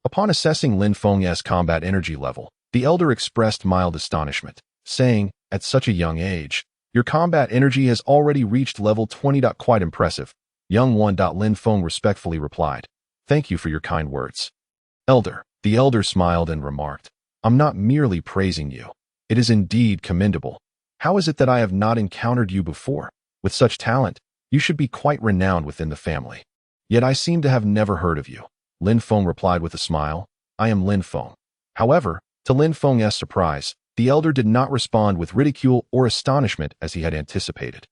Upon assessing Lin Feng's combat energy level, the elder expressed mild astonishment, saying, "At such a young age, your combat energy has already reached level 20. Quite impressive." Young one. Lin Feng respectfully replied, "Thank you for your kind words, Elder." The elder smiled and remarked, "I'm not merely praising you. It is indeed commendable. How is it that I have not encountered you before? With such talent, you should be quite renowned within the family. Yet I seem to have never heard of you." Lin Feng replied with a smile, "I am Lin Feng." However, to Lin Feng's surprise, the elder did not respond with ridicule or astonishment as he had anticipated.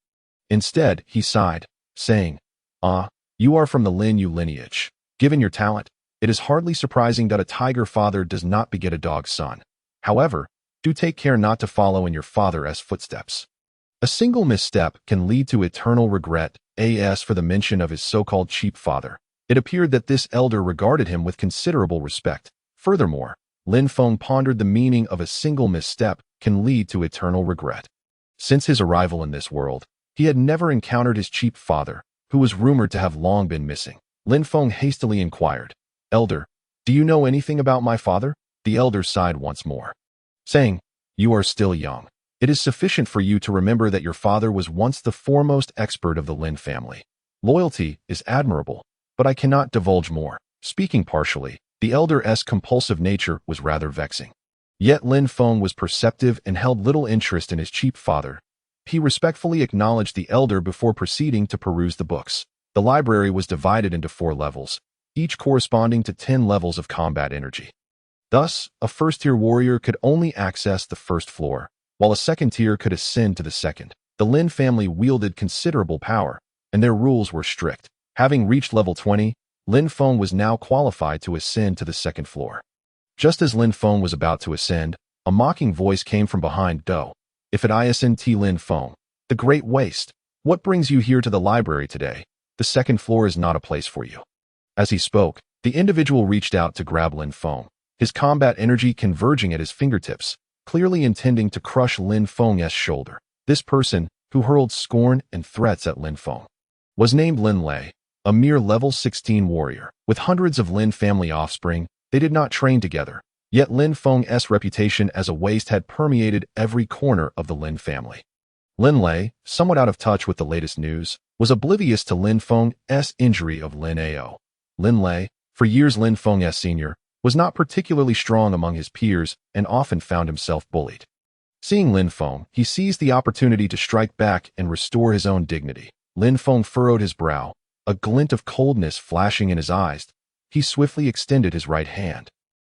Instead, he sighed, saying, "Ah, you are from the Lin Yu lineage. Given your talent, it is hardly surprising that a tiger father does not beget a dog son. However, do take care not to follow in your father's footsteps. A single misstep can lead to eternal regret." As for the mention of his so-called cheap father, it appeared that this elder regarded him with considerable respect. Furthermore, Lin Feng pondered the meaning of a single misstep can lead to eternal regret. Since his arrival in this world, he had never encountered his cheap father, who was rumored to have long been missing. Lin Feng hastily inquired, "Elder, do you know anything about my father?" The elder sighed once more, saying, "You are still young. It is sufficient for you to remember that your father was once the foremost expert of the Lin family. Loyalty is admirable, but I cannot divulge more." Speaking partially, the elder's compulsive nature was rather vexing. Yet Lin Feng was perceptive and held little interest in his cheap father. He respectfully acknowledged the elder before proceeding to peruse the books. The library was divided into 4 levels, each corresponding to 10 levels of combat energy. Thus, a first-tier warrior could only access the first floor, while a second tier could ascend to the second. The Lin family wielded considerable power, and their rules were strict. Having reached level 20, Lin Feng was now qualified to ascend to the second floor. Just as Lin Feng was about to ascend, a mocking voice came from behind. "Do, if it isn't Lin Feng, the Great Waste, what brings you here to the library today? The second floor is not a place for you." As he spoke, the individual reached out to grab Lin Feng, his combat energy converging at his fingertips. clearly intending to crush Lin Feng's shoulder. This person, who hurled scorn and threats at Lin Feng, was named Lin Lei, a mere level 16 warrior. With hundreds of Lin family offspring, they did not train together, yet Lin Feng's reputation as a waste had permeated every corner of the Lin family. Lin Lei, somewhat out of touch with the latest news, was oblivious to Lin Feng's injury of Lin Ao. Lin Lei, for years Lin Feng's senior, was not particularly strong among his peers and often found himself bullied. Seeing Lin Feng, he seized the opportunity to strike back and restore his own dignity. Lin Feng furrowed his brow, a glint of coldness flashing in his eyes. He swiftly extended his right hand,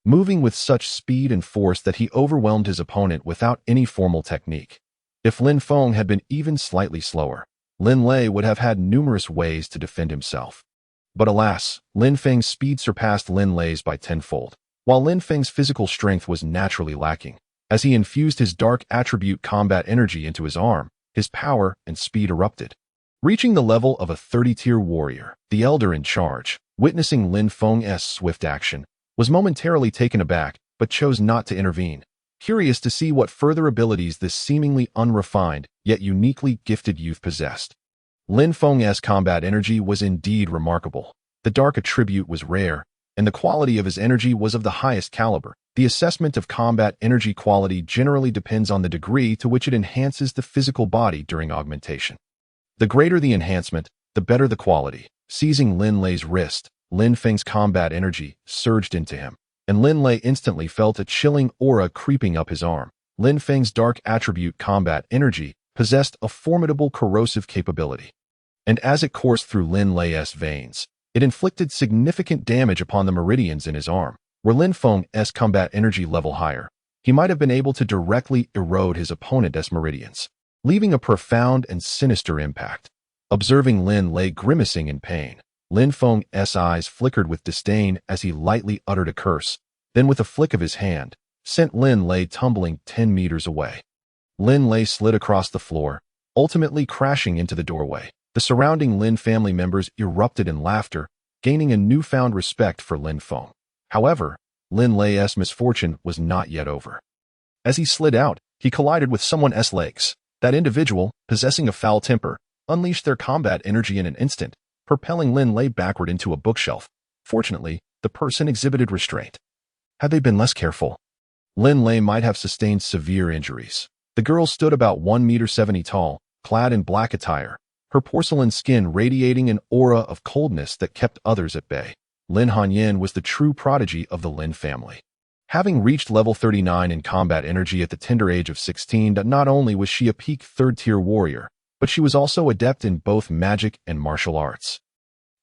moving with such speed and force that he overwhelmed his opponent without any formal technique. If Lin Feng had been even slightly slower, Lin Lei would have had numerous ways to defend himself. But alas, Lin Feng's speed surpassed Lin Lei's by tenfold, while Lin Feng's physical strength was naturally lacking. As he infused his dark attribute combat energy into his arm, his power and speed erupted. Reaching the level of a 30-tier warrior, the elder in charge, witnessing Lin Feng's swift action, was momentarily taken aback but chose not to intervene, curious to see what further abilities this seemingly unrefined yet uniquely gifted youth possessed. Lin Feng's combat energy was indeed remarkable. The dark attribute was rare, and the quality of his energy was of the highest caliber. The assessment of combat energy quality generally depends on the degree to which it enhances the physical body during augmentation. The greater the enhancement, the better the quality. Seizing Lin Lei's wrist, Lin Feng's combat energy surged into him, and Lin Lei instantly felt a chilling aura creeping up his arm. Lin Feng's dark attribute combat energy possessed a formidable corrosive capability, and as it coursed through Lin Lei's veins, it inflicted significant damage upon the meridians in his arm. Were Lin Feng's combat energy level higher, he might have been able to directly erode his opponent's meridians, leaving a profound and sinister impact. Observing Lin Lei grimacing in pain, Lin Feng's eyes flickered with disdain as he lightly uttered a curse, then with a flick of his hand, sent Lin Lei tumbling 10 meters away. Lin Lei slid across the floor, ultimately crashing into the doorway. The surrounding Lin family members erupted in laughter, gaining a newfound respect for Lin Feng. However, Lin Lei's misfortune was not yet over. As he slid out, he collided with someone's legs. That individual, possessing a foul temper, unleashed their combat energy in an instant, propelling Lin Lei backward into a bookshelf. Fortunately, the person exhibited restraint. Had they been less careful, Lin Lei might have sustained severe injuries. The girl stood about 1.70 meters tall, clad in black attire, her porcelain skin radiating an aura of coldness that kept others at bay. Lin Hanyan was the true prodigy of the Lin family. Having reached level 39 in combat energy at the tender age of 16, not only was she a peak third-tier warrior, but she was also adept in both magic and martial arts.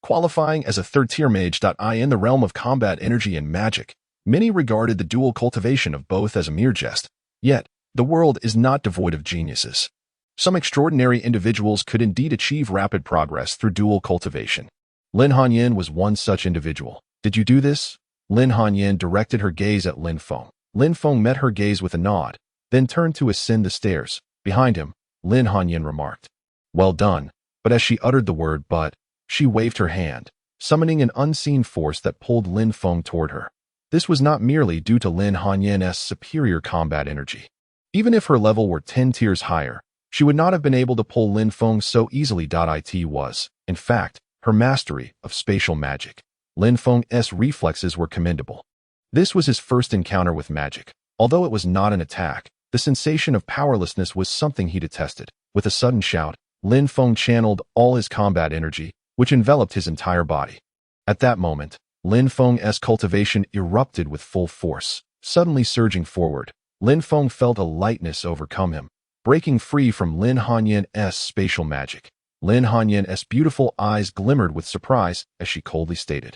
Qualifying as a third-tier mage. In the realm of combat energy and magic, many regarded the dual cultivation of both as a mere jest. Yet, the world is not devoid of geniuses. Some extraordinary individuals could indeed achieve rapid progress through dual cultivation. Lin Hanyan was one such individual. Did you do this? Lin Hanyan directed her gaze at Lin Feng. Lin Feng met her gaze with a nod, then turned to ascend the stairs. Behind him, Lin Hanyan remarked, "Well done," but as she uttered the word "but," she waved her hand, summoning an unseen force that pulled Lin Feng toward her. This was not merely due to Lin Hanyan's superior combat energy. Even if her level were 10 tiers higher, she would not have been able to pull Lin Feng so easily. It was, in fact, her mastery of spatial magic. Lin Feng's reflexes were commendable. This was his first encounter with magic. Although it was not an attack, the sensation of powerlessness was something he detested. With a sudden shout, Lin Feng channeled all his combat energy, which enveloped his entire body. At that moment, Lin Feng's cultivation erupted with full force. Suddenly surging forward, Lin Feng felt a lightness overcome him, breaking free from Lin Hanyan's spatial magic. Lin Hanyan's beautiful eyes glimmered with surprise as she coldly stated,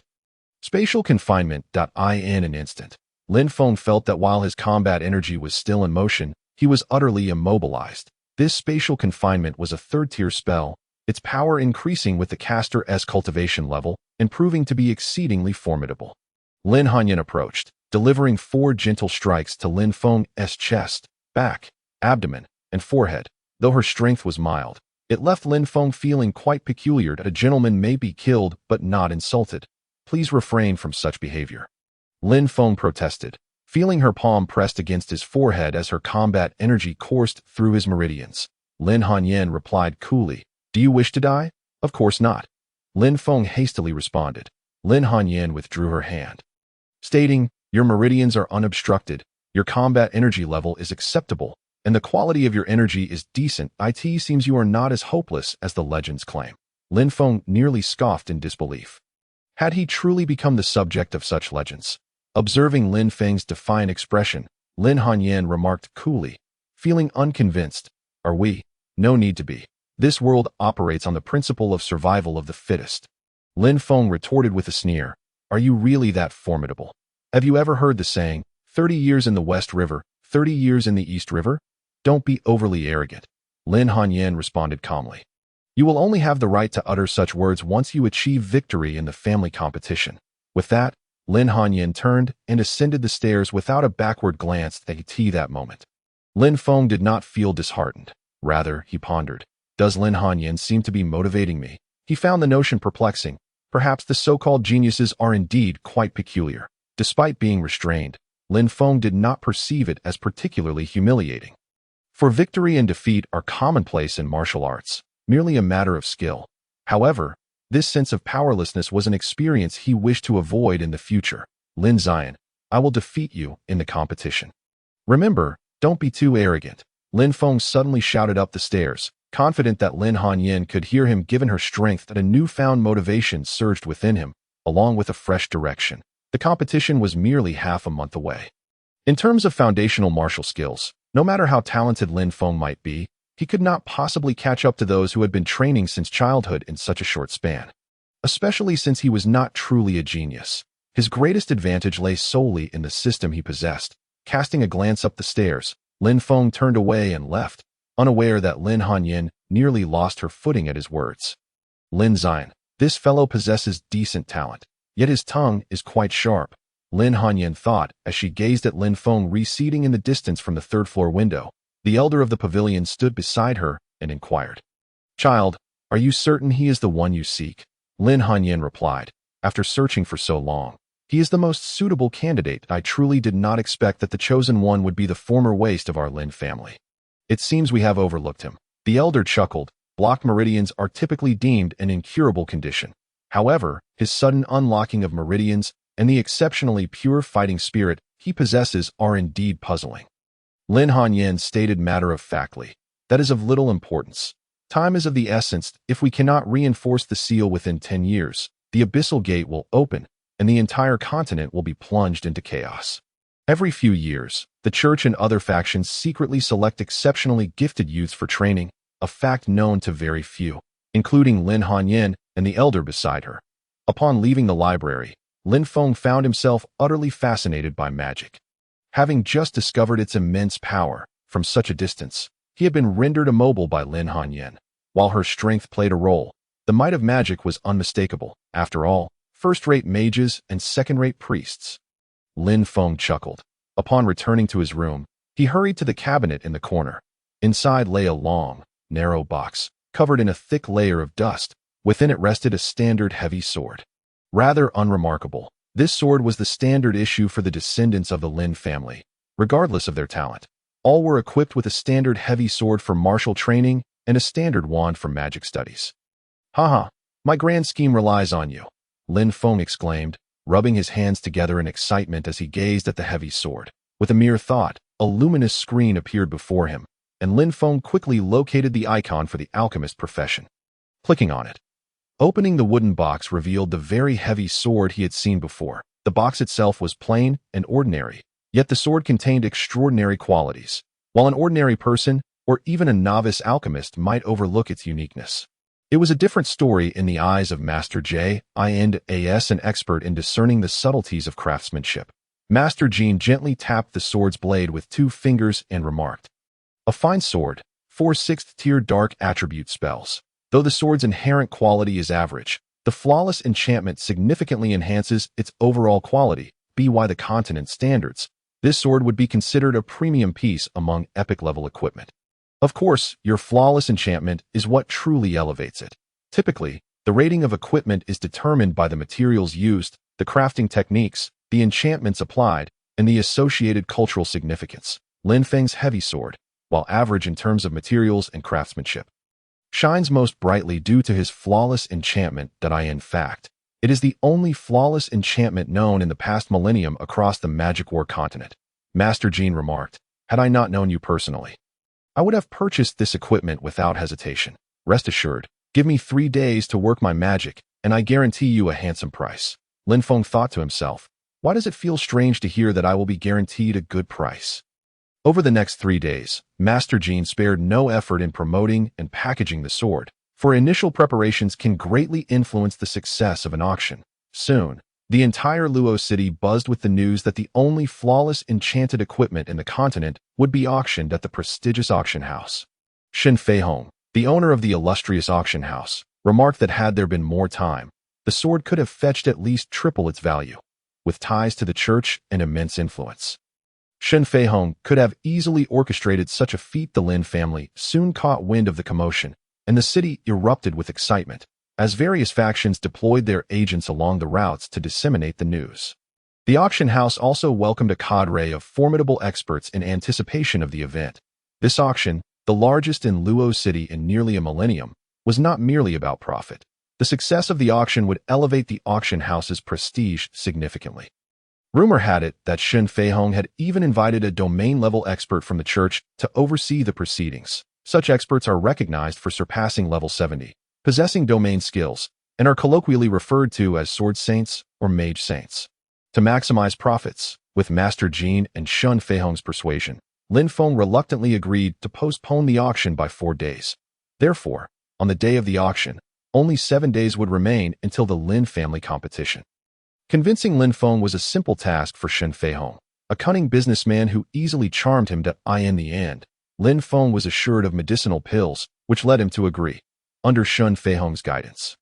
"Spatial confinement." In an instant, Lin Feng felt that while his combat energy was still in motion, he was utterly immobilized. This spatial confinement was a third-tier spell, its power increasing with the caster's cultivation level and proving to be exceedingly formidable. Lin Hanyan approached, delivering 4 gentle strikes to Lin Feng's chest, back, abdomen, and forehead. Though her strength was mild, it left Lin Feng feeling quite peculiar. That a gentleman may be killed but not insulted. Please refrain from such behavior. Lin Feng protested, feeling her palm pressed against his forehead as her combat energy coursed through his meridians. Lin Hanyan replied coolly, "Do you wish to die?" "Of course not." Lin Feng hastily responded. Lin Hanyan withdrew her hand, stating, "Your meridians are unobstructed, your combat energy level is acceptable, and the quality of your energy is decent. It seems you are not as hopeless as the legends claim." Lin Feng nearly scoffed in disbelief. Had he truly become the subject of such legends? Observing Lin Feng's defiant expression, Lin Hanyan remarked coolly, feeling unconvinced, "Are we? No need to be. This world operates on the principle of survival of the fittest." Lin Feng retorted with a sneer, "Are you really that formidable? Have you ever heard the saying, 30 years in the West River, 30 years in the East River? Don't be overly arrogant." Lin Hanyan responded calmly, "You will only have the right to utter such words once you achieve victory in the family competition." With that, Lin Hanyan turned and ascended the stairs without a backward glance at that moment. Lin Feng did not feel disheartened. Rather, he pondered, does Lin Hanyan seem to be motivating me? He found the notion perplexing. Perhaps the so-called geniuses are indeed quite peculiar. Despite being restrained, Lin Feng did not perceive it as particularly humiliating. For victory and defeat are commonplace in martial arts, merely a matter of skill. However, this sense of powerlessness was an experience he wished to avoid in the future. Lin Xian, I will defeat you in the competition. Remember, don't be too arrogant. Lin Feng suddenly shouted up the stairs, confident that Lin Hanyan could hear him given her strength that a newfound motivation surged within him, along with a fresh direction. The competition was merely half a month away. In terms of foundational martial skills, no matter how talented Lin Feng might be, he could not possibly catch up to those who had been training since childhood in such a short span. Especially since he was not truly a genius. His greatest advantage lay solely in the system he possessed. Casting a glance up the stairs, Lin Feng turned away and left, unaware that Lin Hanyan nearly lost her footing at his words. Lin Xian, this fellow possesses decent talent, yet his tongue is quite sharp, Lin Hanyan thought as she gazed at Lin Feng receding in the distance from the third-floor window. The elder of the pavilion stood beside her and inquired, "Child, are you certain he is the one you seek?" Lin Hanyan replied, "After searching for so long, he is the most suitable candidate. I truly did not expect that the chosen one would be the former waste of our Lin family. It seems we have overlooked him." The elder chuckled. Blocked meridians are typically deemed an incurable condition. However, his sudden unlocking of meridians and the exceptionally pure fighting spirit he possesses are indeed puzzling. Lin Hanyan stated matter-of-factly, "That is of little importance. Time is of the essence. If we cannot reinforce the seal within 10 years, the Abyssal Gate will open, and the entire continent will be plunged into chaos." Every few years, the church and other factions secretly select exceptionally gifted youths for training, a fact known to very few, including Lin Hanyan and the elder beside her. Upon leaving the library, Lin Feng found himself utterly fascinated by magic. Having just discovered its immense power, from such a distance, he had been rendered immobile by Lin Hanyan. While her strength played a role, the might of magic was unmistakable. After all, first-rate mages and second-rate priests. Lin Feng chuckled. Upon returning to his room, he hurried to the cabinet in the corner. Inside lay a long, narrow box, covered in a thick layer of dust. Within it rested a standard heavy sword. Rather unremarkable, this sword was the standard issue for the descendants of the Lin family, regardless of their talent. All were equipped with a standard heavy sword for martial training and a standard wand for magic studies. "Haha, my grand scheme relies on you," Lin Feng exclaimed, rubbing his hands together in excitement as he gazed at the heavy sword. With a mere thought, a luminous screen appeared before him, and Lin Feng quickly located the icon for the alchemist profession. Clicking on it, opening the wooden box revealed the very heavy sword he had seen before. The box itself was plain and ordinary, yet the sword contained extraordinary qualities, while an ordinary person, or even a novice alchemist, might overlook its uniqueness. It was a different story in the eyes of Master J. I&AS, an expert in discerning the subtleties of craftsmanship. Master Jean gently tapped the sword's blade with 2 fingers and remarked, "A fine sword, 4 6th-tier dark attribute spells. Though the sword's inherent quality is average, the flawless enchantment significantly enhances its overall quality. By the continent standards, this sword would be considered a premium piece among epic-level equipment. Of course, your flawless enchantment is what truly elevates it. Typically, the rating of equipment is determined by the materials used, the crafting techniques, the enchantments applied, and the associated cultural significance. Lin Feng's heavy sword, while average in terms of materials and craftsmanship, shines most brightly due to his flawless enchantment. In fact, it is the only flawless enchantment known in the past millennium across the Magic War continent. Master Jean remarked, "Had I not known you personally, I would have purchased this equipment without hesitation. Rest assured, give me 3 days to work my magic, and I guarantee you a handsome price." Lin Feng thought to himself, "Why does it feel strange to hear that I will be guaranteed a good price?" Over the next 3 days, Master Jean spared no effort in promoting and packaging the sword, for initial preparations can greatly influence the success of an auction. Soon, the entire Luo city buzzed with the news that the only flawless enchanted equipment in the continent would be auctioned at the prestigious auction house. Shen Feihong, the owner of the illustrious auction house, remarked that had there been more time, the sword could have fetched at least triple its value. With ties to the church and immense influence, Shen Feihong could have easily orchestrated such a feat. The Lin family soon caught wind of the commotion, and the city erupted with excitement, as various factions deployed their agents along the routes to disseminate the news. The auction house also welcomed a cadre of formidable experts in anticipation of the event. This auction, the largest in Luo City in nearly a millennium, was not merely about profit. The success of the auction would elevate the auction house's prestige significantly. Rumor had it that Shen Feihong had even invited a domain-level expert from the church to oversee the proceedings. Such experts are recognized for surpassing level 70, possessing domain skills, and are colloquially referred to as sword saints or mage saints. To maximize profits, with Master Jean and Shen Feihong's persuasion, Lin Feng reluctantly agreed to postpone the auction by 4 days. Therefore, on the day of the auction, only 7 days would remain until the Lin family competition. Convincing Lin Feng was a simple task for Shen Feihong, a cunning businessman who easily charmed him. In the end, Lin Feng was assured of medicinal pills, which led him to agree. Under Shen Feihong's guidance,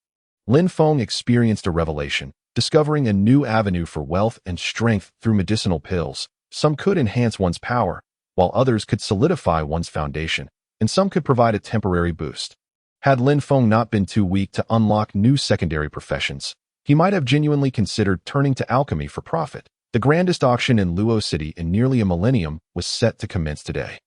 Lin Feng experienced a revelation, discovering a new avenue for wealth and strength through medicinal pills. Some could enhance one's power, while others could solidify one's foundation, and some could provide a temporary boost. Had Lin Feng not been too weak to unlock new secondary professions, he might have genuinely considered turning to alchemy for profit. The grandest auction in Luo City in nearly a millennium was set to commence today.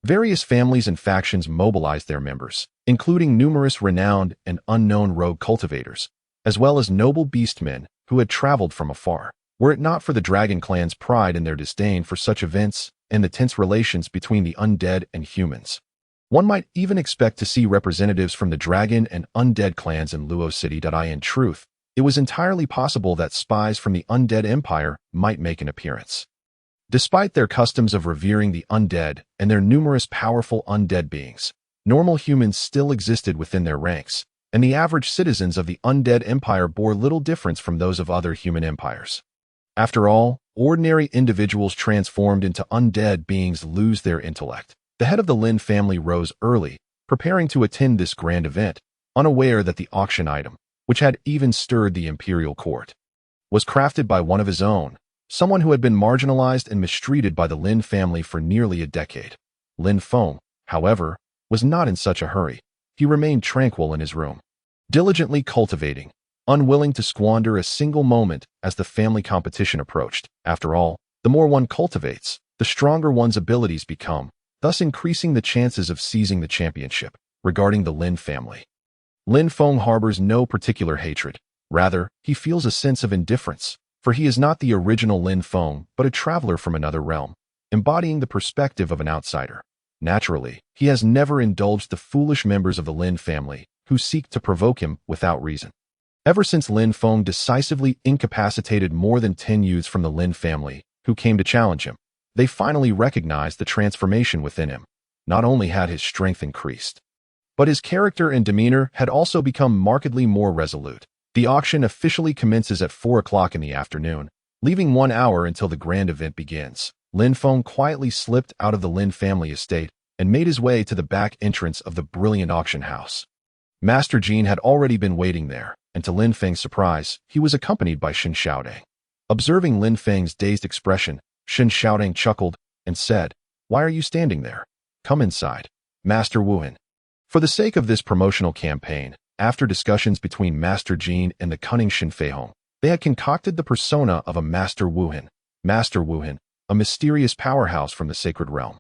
Various families and factions mobilized their members, including numerous renowned and unknown rogue cultivators, as well as noble beastmen who had traveled from afar. Were it not for the Dragon Clan's pride and their disdain for such events and the tense relations between the undead and humans, one might even expect to see representatives from the Dragon and Undead clans in Luo City. In truth, it was entirely possible that spies from the Undead Empire might make an appearance. Despite their customs of revering the undead and their numerous powerful undead beings, normal humans still existed within their ranks, and the average citizens of the Undead Empire bore little difference from those of other human empires. After all, ordinary individuals transformed into undead beings lose their intellect. The head of the Lin family rose early, preparing to attend this grand event, unaware that the auction item, which had even stirred the imperial court, was crafted by one of his own, someone who had been marginalized and mistreated by the Lin family for nearly a decade. Lin Feng, however, was not in such a hurry. He remained tranquil in his room, diligently cultivating, unwilling to squander a single moment as the family competition approached. After all, the more one cultivates, the stronger one's abilities become, thus increasing the chances of seizing the championship. Regarding the Lin family, Lin Feng harbors no particular hatred. Rather, he feels a sense of indifference, for he is not the original Lin Feng, but a traveler from another realm, embodying the perspective of an outsider. Naturally, he has never indulged the foolish members of the Lin family, who seek to provoke him without reason. Ever since Lin Feng decisively incapacitated more than 10 youths from the Lin family, who came to challenge him, they finally recognized the transformation within him. Not only had his strength increased, but his character and demeanor had also become markedly more resolute. The auction officially commences at 4 o'clock in the afternoon, leaving 1 hour until the grand event begins. Lin Feng quietly slipped out of the Lin family estate and made his way to the back entrance of the brilliant auction house. Master Jean had already been waiting there, and to Lin Feng's surprise, he was accompanied by Shen Xiaodang. Observing Lin Feng's dazed expression, Shen Xiaodang chuckled and said, "Why are you standing there? Come inside, Master Wuhan." For the sake of this promotional campaign, after discussions between Master Jean and the cunning Shen Feihong, they had concocted the persona of a Master Wuhan. Master Wuhan, a mysterious powerhouse from the sacred realm.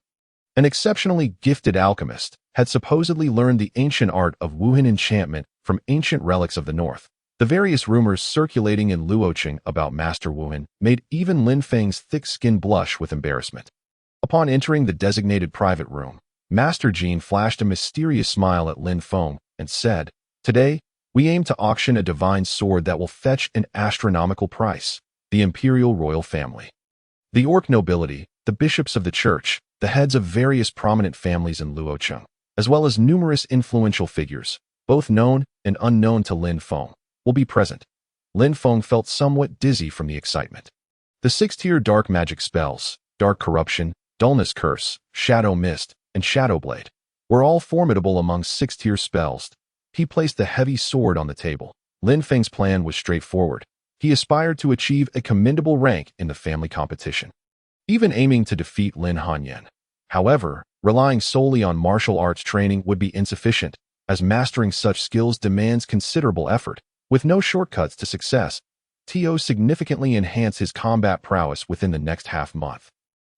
An exceptionally gifted alchemist had supposedly learned the ancient art of Wuhan enchantment from ancient relics of the north. The various rumors circulating in Luoqing about Master Wuhan made even Lin Feng's thick skin blush with embarrassment. Upon entering the designated private room, Master Jin flashed a mysterious smile at Lin Feng and said, "Today, we aim to auction a divine sword that will fetch an astronomical price, the Imperial Royal Family. The Orc nobility, the bishops of the church, the heads of various prominent families in Luocheng, as well as numerous influential figures, both known and unknown to Lin Feng, will be present." Lin Feng felt somewhat dizzy from the excitement. The 6-tier dark magic spells, Dark Corruption, Dullness Curse, Shadow Mist, and Shadow Blade, were all formidable among 6-tier spells. He placed the heavy sword on the table. Lin Feng's plan was straightforward. He aspired to achieve a commendable rank in the family competition, even aiming to defeat Lin Hanyan. However, relying solely on martial arts training would be insufficient, as mastering such skills demands considerable effort. With no shortcuts to success, Tio significantly enhanced his combat prowess within the next half-month.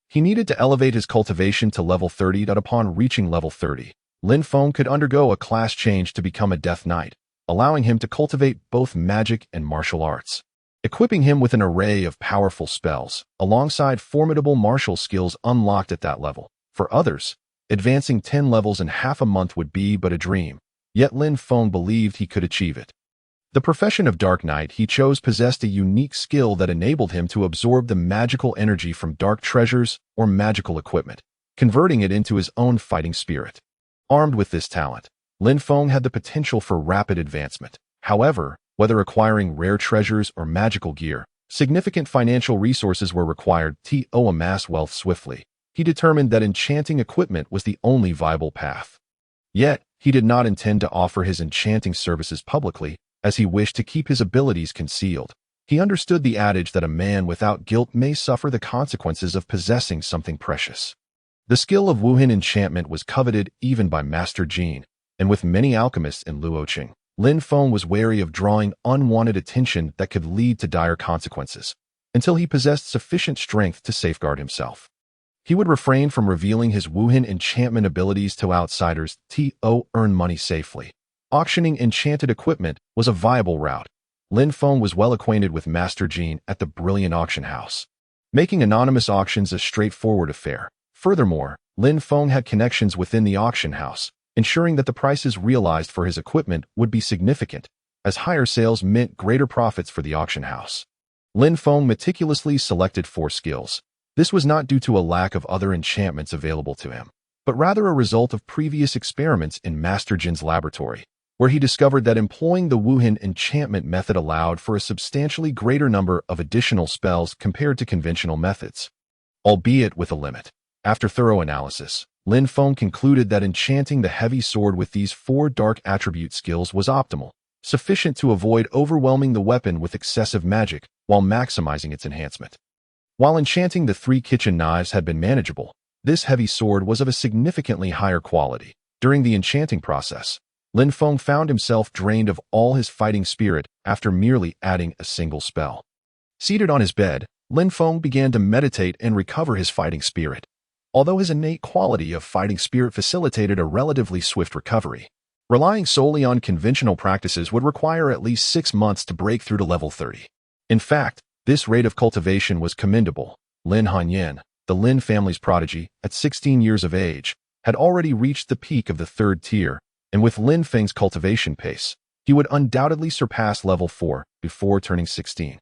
He needed to elevate his cultivation to level 30. Upon reaching level 30, Lin Feng could undergo a class change to become a Death Knight, allowing him to cultivate both magic and martial arts, equipping him with an array of powerful spells, alongside formidable martial skills unlocked at that level. For others, advancing 10 levels in half a month would be but a dream, yet Lin Feng believed he could achieve it. The profession of Dark Knight he chose possessed a unique skill that enabled him to absorb the magical energy from dark treasures or magical equipment, converting it into his own fighting spirit. Armed with this talent, Lin Feng had the potential for rapid advancement. However, whether acquiring rare treasures or magical gear, significant financial resources were required to amass wealth swiftly. He determined that enchanting equipment was the only viable path. Yet, he did not intend to offer his enchanting services publicly, as he wished to keep his abilities concealed. He understood the adage that a man without guilt may suffer the consequences of possessing something precious. The skill of Wuhan enchantment was coveted even by Master Jin, and with many alchemists in Luoqing, Lin Feng was wary of drawing unwanted attention that could lead to dire consequences, until he possessed sufficient strength to safeguard himself. He would refrain from revealing his Wuhan enchantment abilities to outsiders to earn money safely. Auctioning enchanted equipment was a viable route. Lin Feng was well acquainted with Master Jin at the Brilliant Auction House, making anonymous auctions a straightforward affair. Furthermore, Lin Feng had connections within the auction house, ensuring that the prices realized for his equipment would be significant, as higher sales meant greater profits for the auction house. Lin Feng meticulously selected 4 skills. This was not due to a lack of other enchantments available to him, but rather a result of previous experiments in Master Jin's laboratory, where he discovered that employing the Wuhan enchantment method allowed for a substantially greater number of additional spells compared to conventional methods, albeit with a limit. After thorough analysis, Lin Feng concluded that enchanting the heavy sword with these 4 dark attribute skills was optimal, sufficient to avoid overwhelming the weapon with excessive magic while maximizing its enhancement. While enchanting the 3 kitchen knives had been manageable, this heavy sword was of a significantly higher quality. During the enchanting process, Lin Feng found himself drained of all his fighting spirit after merely adding a single spell. Seated on his bed, Lin Feng began to meditate and recover his fighting spirit. Although his innate quality of fighting spirit facilitated a relatively swift recovery, relying solely on conventional practices would require at least 6 months to break through to level 30. In fact, this rate of cultivation was commendable. Lin Hanyan, the Lin family's prodigy, at 16 years of age, had already reached the peak of the 3rd tier, and with Lin Feng's cultivation pace, he would undoubtedly surpass level 4 before turning 16.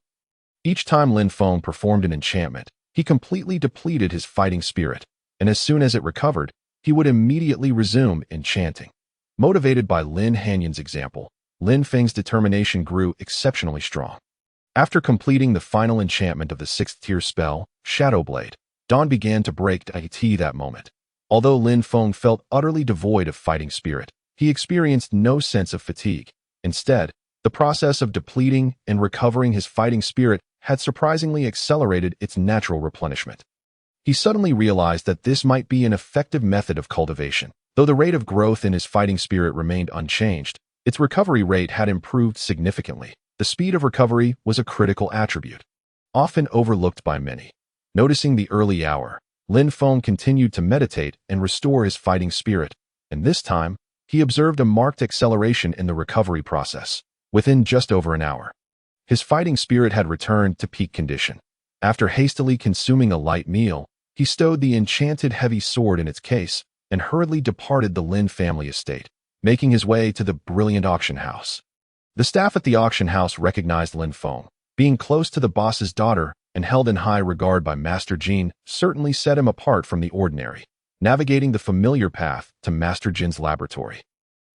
Each time Lin Feng performed an enchantment, he completely depleted his fighting spirit, and as soon as it recovered, he would immediately resume enchanting. Motivated by Lin Hanyan's example, Lin Feng's determination grew exceptionally strong. After completing the final enchantment of the 6th tier spell, Shadow Blade, dawn began to break at that moment. Although Lin Feng felt utterly devoid of fighting spirit, he experienced no sense of fatigue. Instead, the process of depleting and recovering his fighting spirit had surprisingly accelerated its natural replenishment. He suddenly realized that this might be an effective method of cultivation. Though the rate of growth in his fighting spirit remained unchanged, its recovery rate had improved significantly. The speed of recovery was a critical attribute, often overlooked by many. Noticing the early hour, Lin Feng continued to meditate and restore his fighting spirit, and this time, he observed a marked acceleration in the recovery process. Within just over an hour, his fighting spirit had returned to peak condition. After hastily consuming a light meal, he stowed the enchanted heavy sword in its case and hurriedly departed the Lin family estate, making his way to the brilliant auction house. The staff at the auction house recognized Lin Feng. Being close to the boss's daughter and held in high regard by Master Jin certainly set him apart from the ordinary, navigating the familiar path to Master Jin's laboratory.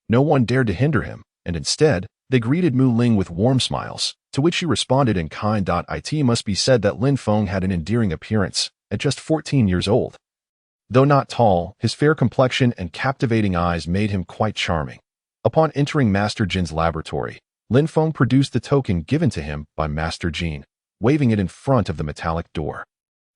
No one dared to hinder him, and instead, they greeted Mu Ling with warm smiles, to which she responded in kind. It must be said that Lin Feng had an endearing appearance at just 14 years old. Though not tall, his fair complexion and captivating eyes made him quite charming. Upon entering Master Jin's laboratory, Lin Feng produced the token given to him by Master Jin, waving it in front of the metallic door.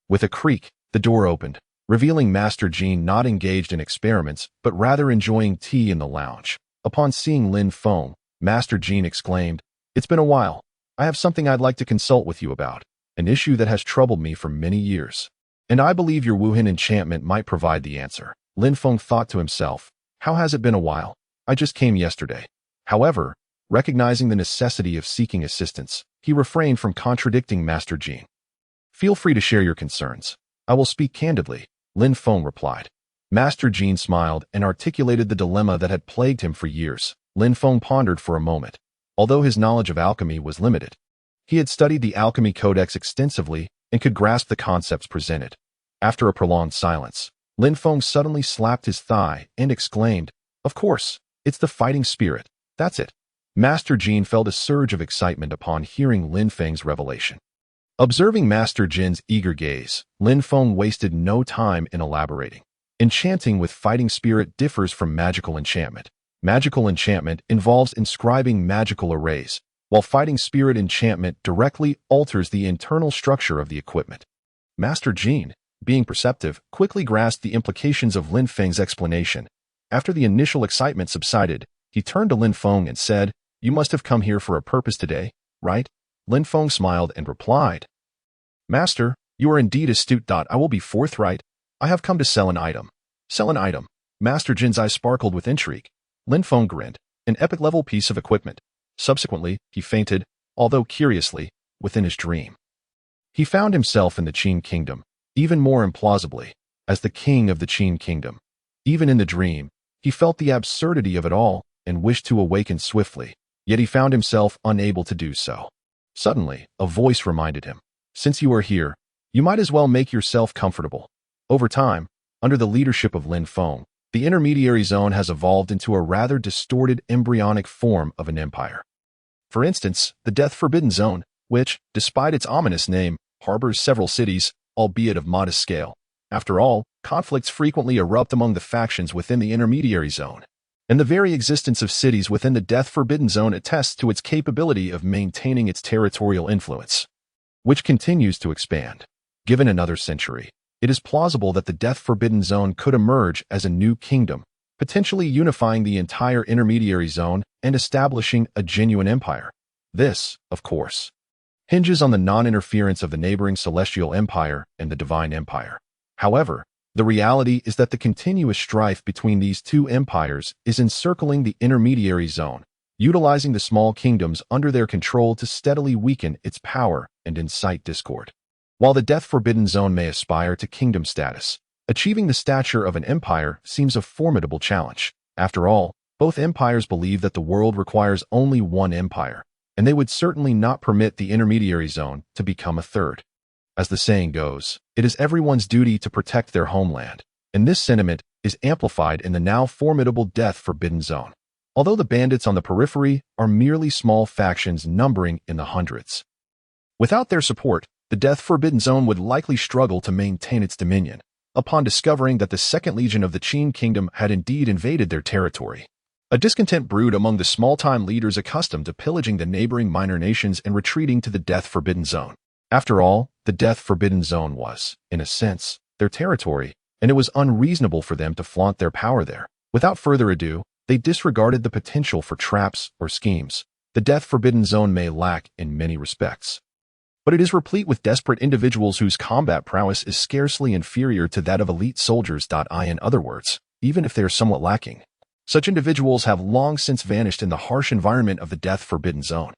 With a creak, the door opened, revealing Master Jin not engaged in experiments, but rather enjoying tea in the lounge. Upon seeing Lin Feng, Master Jin exclaimed, "It's been a while. I have something I'd like to consult with you about, an issue that has troubled me for many years. And I believe your Wuhan enchantment might provide the answer." Lin Feng thought to himself, "How has it been a while? I just came yesterday." However, recognizing the necessity of seeking assistance, he refrained from contradicting Master Jin. "Feel free to share your concerns. I will speak candidly," Lin Feng replied. Master Jin smiled and articulated the dilemma that had plagued him for years. Lin Feng pondered for a moment. Although his knowledge of alchemy was limited, he had studied the Alchemy Codex extensively and could grasp the concepts presented. After a prolonged silence, Lin Feng suddenly slapped his thigh and exclaimed, "Of course, it's the fighting spirit. That's it." Master Jin felt a surge of excitement upon hearing Lin Feng's revelation. Observing Master Jin's eager gaze, Lin Feng wasted no time in elaborating. Enchanting with fighting spirit differs from magical enchantment. Magical enchantment involves inscribing magical arrays, while fighting spirit enchantment directly alters the internal structure of the equipment. Master Jin, being perceptive, quickly grasped the implications of Lin Feng's explanation. After the initial excitement subsided, he turned to Lin Feng and said, "You must have come here for a purpose today, right?" Lin Feng smiled and replied, "Master, you are indeed astute. I will be forthright. I have come to sell an item." "Sell an item?" Master Jin's eyes sparkled with intrigue. Lin Feng grinned. "An epic-level piece of equipment." Subsequently, he fainted, although curiously, within his dream. He found himself in the Qin Kingdom, even more implausibly, as the king of the Qin Kingdom. Even in the dream, he felt the absurdity of it all and wished to awaken swiftly, yet he found himself unable to do so. Suddenly, a voice reminded him, "Since you are here, you might as well make yourself comfortable." Over time, under the leadership of Lin Feng, the intermediary zone has evolved into a rather distorted embryonic form of an empire. For instance, the Death Forbidden Zone, which, despite its ominous name, harbors several cities, albeit of modest scale. After all, conflicts frequently erupt among the factions within the intermediary zone, and the very existence of cities within the Death Forbidden Zone attests to its capability of maintaining its territorial influence, which continues to expand. Given another century, it is plausible that the Death Forbidden Zone could emerge as a new kingdom, potentially unifying the entire intermediary zone and establishing a genuine empire. This, of course, hinges on the non-interference of the neighboring Celestial Empire and the Divine Empire. However, the reality is that the continuous strife between these two empires is encircling the intermediary zone, utilizing the small kingdoms under their control to steadily weaken its power and incite discord. While the Death Forbidden Zone may aspire to kingdom status, achieving the stature of an empire seems a formidable challenge. After all, both empires believe that the world requires only one empire, and they would certainly not permit the intermediary zone to become a third. As the saying goes, it is everyone's duty to protect their homeland, and this sentiment is amplified in the now formidable Death Forbidden Zone, although the bandits on the periphery are merely small factions numbering in the hundreds. Without their support, the Death Forbidden Zone would likely struggle to maintain its dominion, upon discovering that the Second Legion of the Qin Kingdom had indeed invaded their territory. A discontent brewed among the small-time leaders accustomed to pillaging the neighboring minor nations and retreating to the Death Forbidden Zone. After all, the Death Forbidden Zone was, in a sense, their territory, and it was unreasonable for them to flaunt their power there. Without further ado, they disregarded the potential for traps or schemes the Death Forbidden Zone may lack in many respects. but it is replete with desperate individuals whose combat prowess is scarcely inferior to that of elite soldiers. In other words, even if they are somewhat lacking, such individuals have long since vanished in the harsh environment of the death-forbidden zone.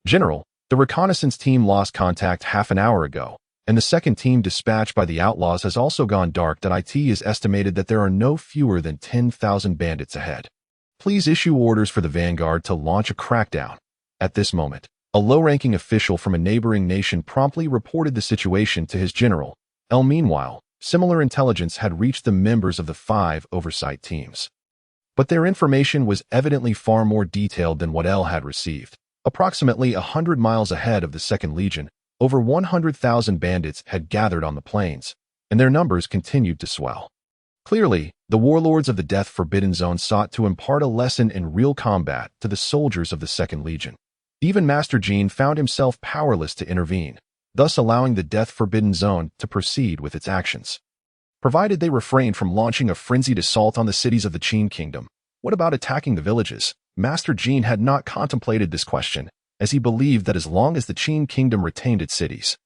General, the reconnaissance team lost contact half an hour ago, and the second team dispatched by the outlaws has also gone dark. It is estimated that there are no fewer than 10,000 bandits ahead. Please issue orders for the vanguard to launch a crackdown. At this moment, a low-ranking official from a neighboring nation promptly reported the situation to his general. Meanwhile, similar intelligence had reached the members of the 5 oversight teams. But their information was evidently far more detailed than what had received. Approximately 100 miles ahead of the 2nd Legion, over 100,000 bandits had gathered on the plains, and their numbers continued to swell. Clearly, the warlords of the death-forbidden zone sought to impart a lesson in real combat to the soldiers of the 2nd Legion. Even Master Jean found himself powerless to intervene, thus allowing the death-forbidden zone to proceed with its actions. Provided they refrained from launching a frenzied assault on the cities of the Qin Kingdom, what about attacking the villages? Master Jean had not contemplated this question, as he believed that as long as the Qin Kingdom retained its cities,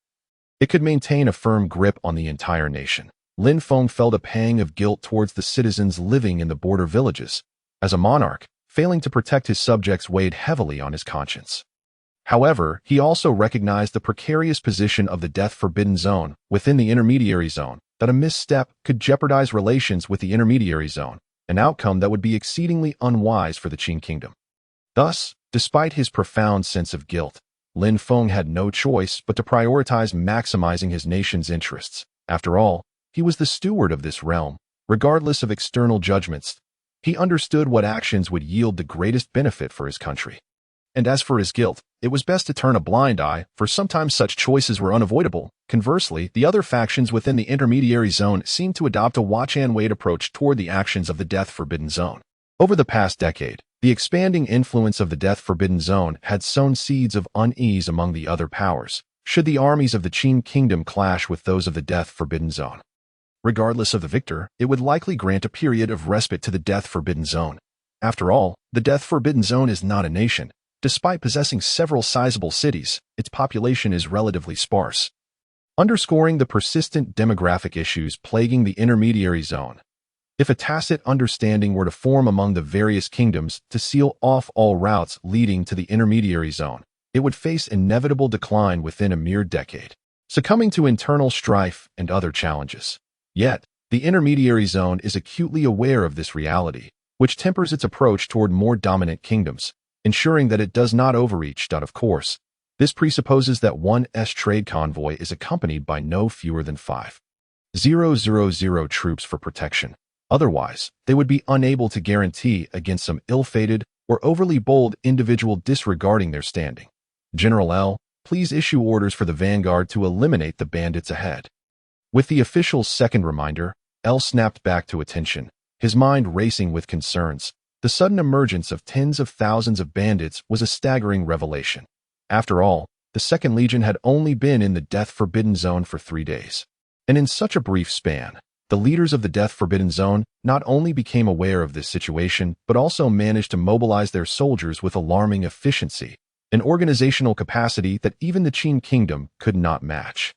it could maintain a firm grip on the entire nation. Lin Feng felt a pang of guilt towards the citizens living in the border villages. As a monarch, failing to protect his subjects weighed heavily on his conscience. However, he also recognized the precarious position of the death-forbidden zone within the intermediary zone, that a misstep could jeopardize relations with the intermediary zone, an outcome that would be exceedingly unwise for the Qin Kingdom. Thus, despite his profound sense of guilt, Lin Feng had no choice but to prioritize maximizing his nation's interests. After all, he was the steward of this realm, regardless of external judgments. He understood what actions would yield the greatest benefit for his country. And as for his guilt, it was best to turn a blind eye, for sometimes such choices were unavoidable. Conversely, the other factions within the intermediary zone seemed to adopt a watch-and-wait approach toward the actions of the death-forbidden zone. Over the past decade, the expanding influence of the death-forbidden zone had sown seeds of unease among the other powers, should the armies of the Qin Kingdom clash with those of the death-forbidden zone. Regardless of the victor, it would likely grant a period of respite to the death-forbidden zone. After all, the death-forbidden zone is not a nation. Despite possessing several sizable cities, its population is relatively sparse, underscoring the persistent demographic issues plaguing the intermediary zone. If a tacit understanding were to form among the various kingdoms to seal off all routes leading to the intermediary zone, it would face inevitable decline within a mere decade, succumbing to internal strife and other challenges. Yet, the intermediary zone is acutely aware of this reality, which tempers its approach toward more dominant kingdoms, ensuring that it does not overreach. Of course, this presupposes that one's trade convoy is accompanied by no fewer than 5,000 troops for protection. Otherwise, they would be unable to guarantee against some ill-fated or overly bold individual disregarding their standing. General L, please issue orders for the vanguard to eliminate the bandits ahead. With the official's second reminder, L snapped back to attention, his mind racing with concerns. The sudden emergence of tens of thousands of bandits was a staggering revelation. After all, the 2nd Legion had only been in the death-forbidden zone for 3 days. And in such a brief span, the leaders of the death-forbidden zone not only became aware of this situation, but also managed to mobilize their soldiers with alarming efficiency, an organizational capacity that even the Qin Kingdom could not match.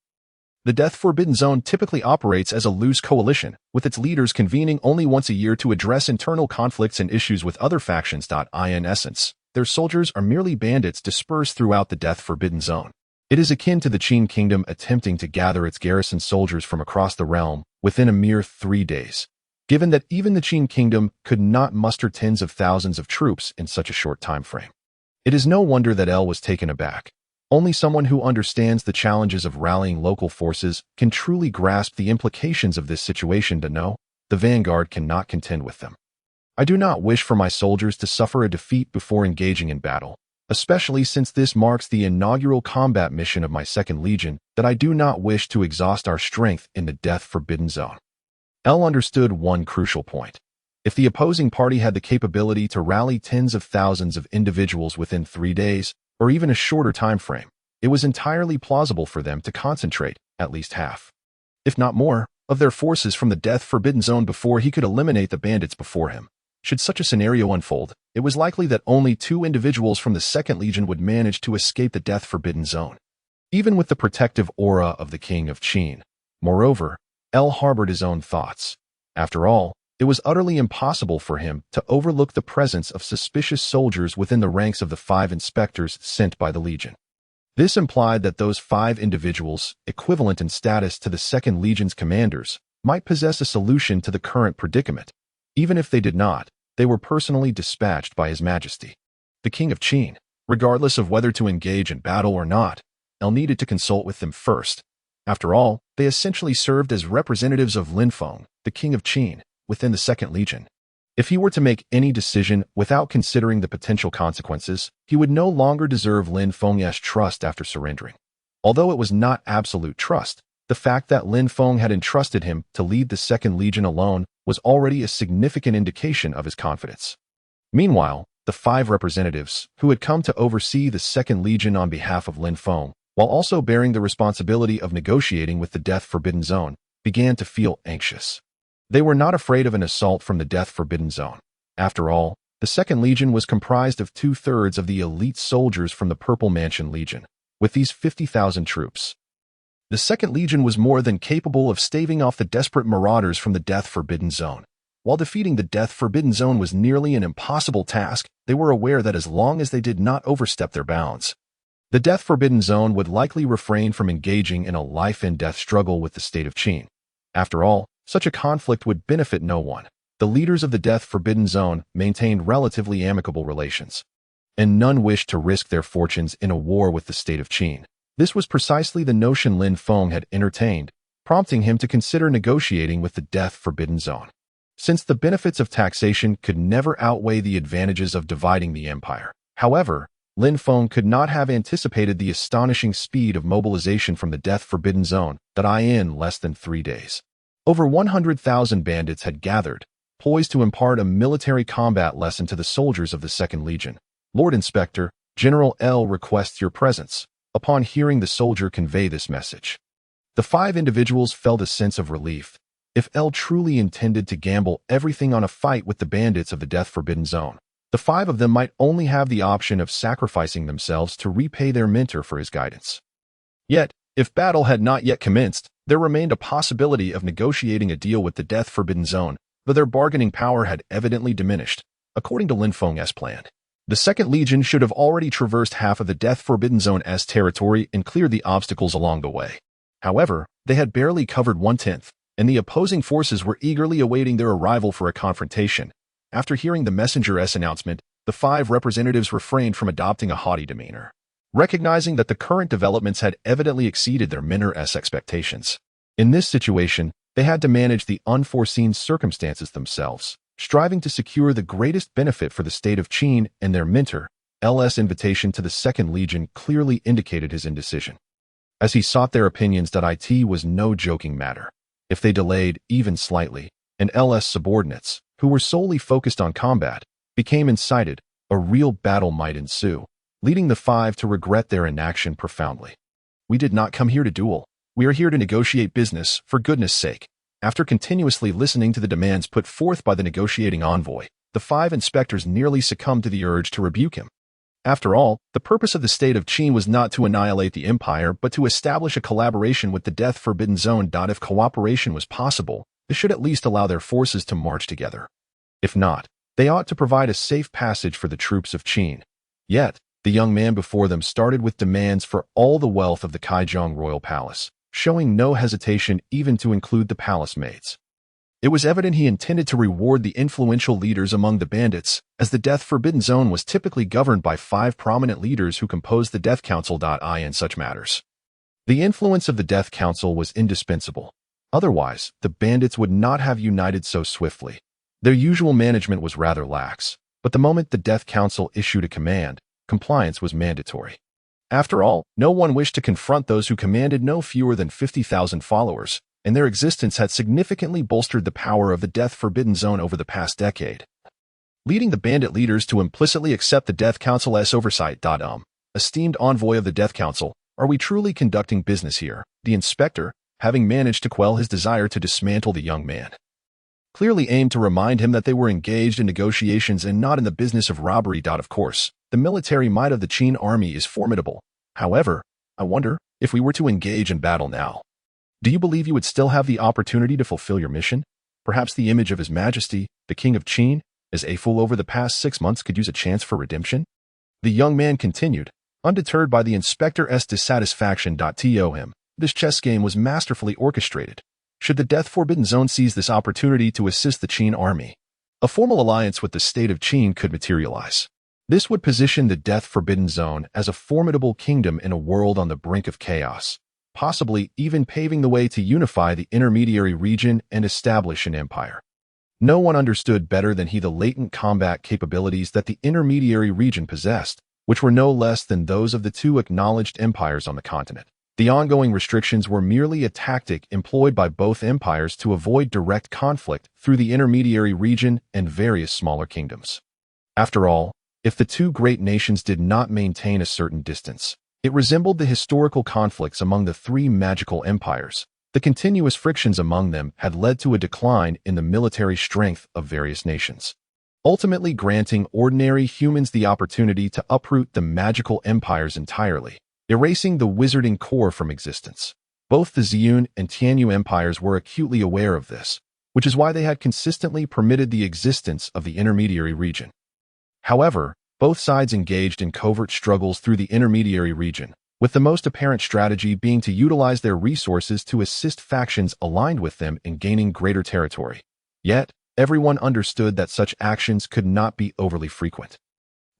The death-forbidden zone typically operates as a loose coalition, with its leaders convening only once a year to address internal conflicts and issues with other factions. In essence, their soldiers are merely bandits dispersed throughout the death-forbidden zone. It is akin to the Qin Kingdom attempting to gather its garrison soldiers from across the realm within a mere 3 days, given that even the Qin Kingdom could not muster tens of thousands of troops in such a short time frame. It is no wonder that L was taken aback. Only someone who understands the challenges of rallying local forces can truly grasp the implications of this situation. No, the vanguard cannot contend with them. I do not wish for my soldiers to suffer a defeat before engaging in battle, especially since this marks the inaugural combat mission of my 2nd Legion, that I do not wish to exhaust our strength in the death-forbidden zone. L understood one crucial point. If the opposing party had the capability to rally tens of thousands of individuals within 3 days, or even a shorter time frame, it was entirely plausible for them to concentrate at least half, if not more, of their forces from the death-forbidden zone before he could eliminate the bandits before him. Should such a scenario unfold, it was likely that only 2 individuals from the 2nd Legion would manage to escape the death-forbidden zone. even with the protective aura of the King of Qin. Moreover, El harbored his own thoughts. After all, it was utterly impossible for him to overlook the presence of suspicious soldiers within the ranks of the 5 inspectors sent by the Legion. This implied that those 5 individuals, equivalent in status to the 2nd Legion's commanders, might possess a solution to the current predicament. Even if they did not, they were personally dispatched by His Majesty, the King of Qin. Regardless of whether to engage in battle or not, El needed to consult with them first. After all, they essentially served as representatives of Lin Feng, the King of Qin, within the 2nd Legion. If he were to make any decision without considering the potential consequences, he would no longer deserve Lin Feng's trust after surrendering. Although it was not absolute trust, the fact that Lin Feng had entrusted him to lead the 2nd Legion alone was already a significant indication of his confidence. Meanwhile, the 5 representatives, who had come to oversee the 2nd Legion on behalf of Lin Feng, while also bearing the responsibility of negotiating with the Death Forbidden Zone, began to feel anxious. They were not afraid of an assault from the Death Forbidden Zone. After all, the 2nd Legion was comprised of 2/3 of the elite soldiers from the Purple Mansion Legion. With these 50,000 troops, the 2nd Legion was more than capable of staving off the desperate marauders from the Death Forbidden Zone. While defeating the Death Forbidden Zone was nearly an impossible task, they were aware that as long as they did not overstep their bounds, the Death Forbidden Zone would likely refrain from engaging in a life-and-death struggle with the state of Qin. After all, such a conflict would benefit no one. The leaders of the Death Forbidden Zone maintained relatively amicable relations, and none wished to risk their fortunes in a war with the state of Qin. This was precisely the notion Lin Feng had entertained, prompting him to consider negotiating with the Death Forbidden Zone. Since the benefits of taxation could never outweigh the advantages of dividing the empire. However, Lin Feng could not have anticipated the astonishing speed of mobilization from the Death Forbidden Zone that in less than 3 days. Over 100,000 bandits had gathered, poised to impart a military combat lesson to the soldiers of the 2nd Legion. Lord Inspector, General L requests your presence. Upon hearing the soldier convey this message, the 5 individuals felt a sense of relief. If L truly intended to gamble everything on a fight with the bandits of the Death Forbidden Zone, the 5 of them might only have the option of sacrificing themselves to repay their mentor for his guidance. Yet, if battle had not yet commenced, there remained a possibility of negotiating a deal with the Death Forbidden Zone, though their bargaining power had evidently diminished. According to Lin Feng's plan, the 2nd Legion should have already traversed half of the Death Forbidden Zone's territory and cleared the obstacles along the way. However, they had barely covered 1/10, and the opposing forces were eagerly awaiting their arrival for a confrontation. After hearing the messenger's announcement, the 5 representatives refrained from adopting a haughty demeanor, recognizing that the current developments had evidently exceeded their mentor's expectations. In this situation, they had to manage the unforeseen circumstances themselves, striving to secure the greatest benefit for the state of Qin, and their mentor, L's invitation to the 2nd Legion clearly indicated his indecision. As he sought their opinions, it was no joking matter. If they delayed, even slightly, and L's subordinates, who were solely focused on combat, became incited, a real battle might ensue, leading the 5 to regret their inaction profoundly. We did not come here to duel. We are here to negotiate business, for goodness sake. After continuously listening to the demands put forth by the negotiating envoy, the 5 inspectors nearly succumbed to the urge to rebuke him. After all, the purpose of the state of Qin was not to annihilate the empire, but to establish a collaboration with the Death Forbidden Zone. If cooperation was possible, this should at least allow their forces to march together. If not, they ought to provide a safe passage for the troops of Qin. Yet, the young man before them started with demands for all the wealth of the Kaijiang royal palace, showing no hesitation even to include the palace maids. It was evident he intended to reward the influential leaders among the bandits, as the Death Forbidden Zone was typically governed by 5 prominent leaders who composed the Death Council. In such matters, the influence of the Death Council was indispensable. Otherwise, the bandits would not have united so swiftly. Their usual management was rather lax, but the moment the Death Council issued a command, compliance was mandatory. After all, no one wished to confront those who commanded no fewer than 50,000 followers, and their existence had significantly bolstered the power of the Death Forbidden Zone over the past decade, leading the bandit leaders to implicitly accept the Death Council's oversight. Esteemed envoy of the Death Council, are we truly conducting business here? The inspector, having managed to quell his desire to dismantle the young man, clearly aimed to remind him that they were engaged in negotiations and not in the business of robbery. Of course, the military might of the Qin army is formidable. However, I wonder, If we were to engage in battle now, do you believe you would still have the opportunity to fulfill your mission? Perhaps the image of His Majesty, the King of Qin, as a fool over the past 6 months could use a chance for redemption? The young man continued, undeterred by the inspector's dissatisfaction. To him, this chess game was masterfully orchestrated. Should the Death Forbidden Zone seize this opportunity to assist the Qin army, a formal alliance with the state of Qin could materialize. This would position the Death Forbidden Zone as a formidable kingdom in a world on the brink of chaos, possibly even paving the way to unify the intermediary region and establish an empire. No one understood better than he the latent combat capabilities that the intermediary region possessed, which were no less than those of the two acknowledged empires on the continent. The ongoing restrictions were merely a tactic employed by both empires to avoid direct conflict through the intermediary region and various smaller kingdoms. After all, if the two great nations did not maintain a certain distance, it resembled the historical conflicts among the three magical empires. The continuous frictions among them had led to a decline in the military strength of various nations, ultimately granting ordinary humans the opportunity to uproot the magical empires entirely, erasing the wizarding core from existence. Both the Ziyun and Tianyu empires were acutely aware of this, which is why they had consistently permitted the existence of the intermediary region. However, both sides engaged in covert struggles through the intermediary region, with the most apparent strategy being to utilize their resources to assist factions aligned with them in gaining greater territory. Yet, everyone understood that such actions could not be overly frequent,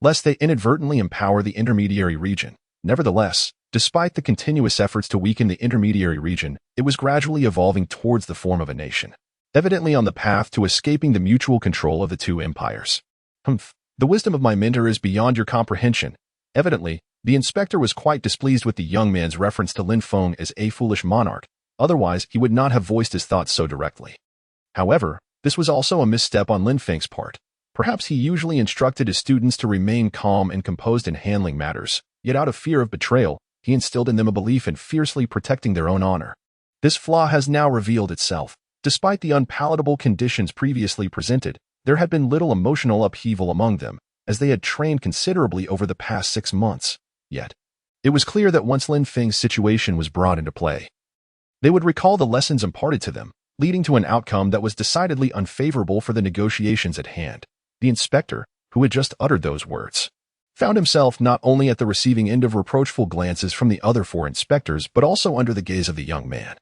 lest they inadvertently empower the intermediary region. Nevertheless, despite the continuous efforts to weaken the intermediary region, it was gradually evolving towards the form of a nation, evidently on the path to escaping the mutual control of the two empires. The wisdom of my mentor is beyond your comprehension. Evidently, the inspector was quite displeased with the young man's reference to Lin Feng as a foolish monarch, otherwise he would not have voiced his thoughts so directly. However, this was also a misstep on Lin Feng's part. Perhaps he usually instructed his students to remain calm and composed in handling matters, yet out of fear of betrayal, he instilled in them a belief in fiercely protecting their own honor. This flaw has now revealed itself. Despite the unpalatable conditions previously presented, there had been little emotional upheaval among them, as they had trained considerably over the past 6 months. Yet, it was clear that once Lin Feng's situation was brought into play, they would recall the lessons imparted to them, leading to an outcome that was decidedly unfavorable for the negotiations at hand. The inspector, who had just uttered those words, found himself not only at the receiving end of reproachful glances from the other 4 inspectors, but also under the gaze of the young man,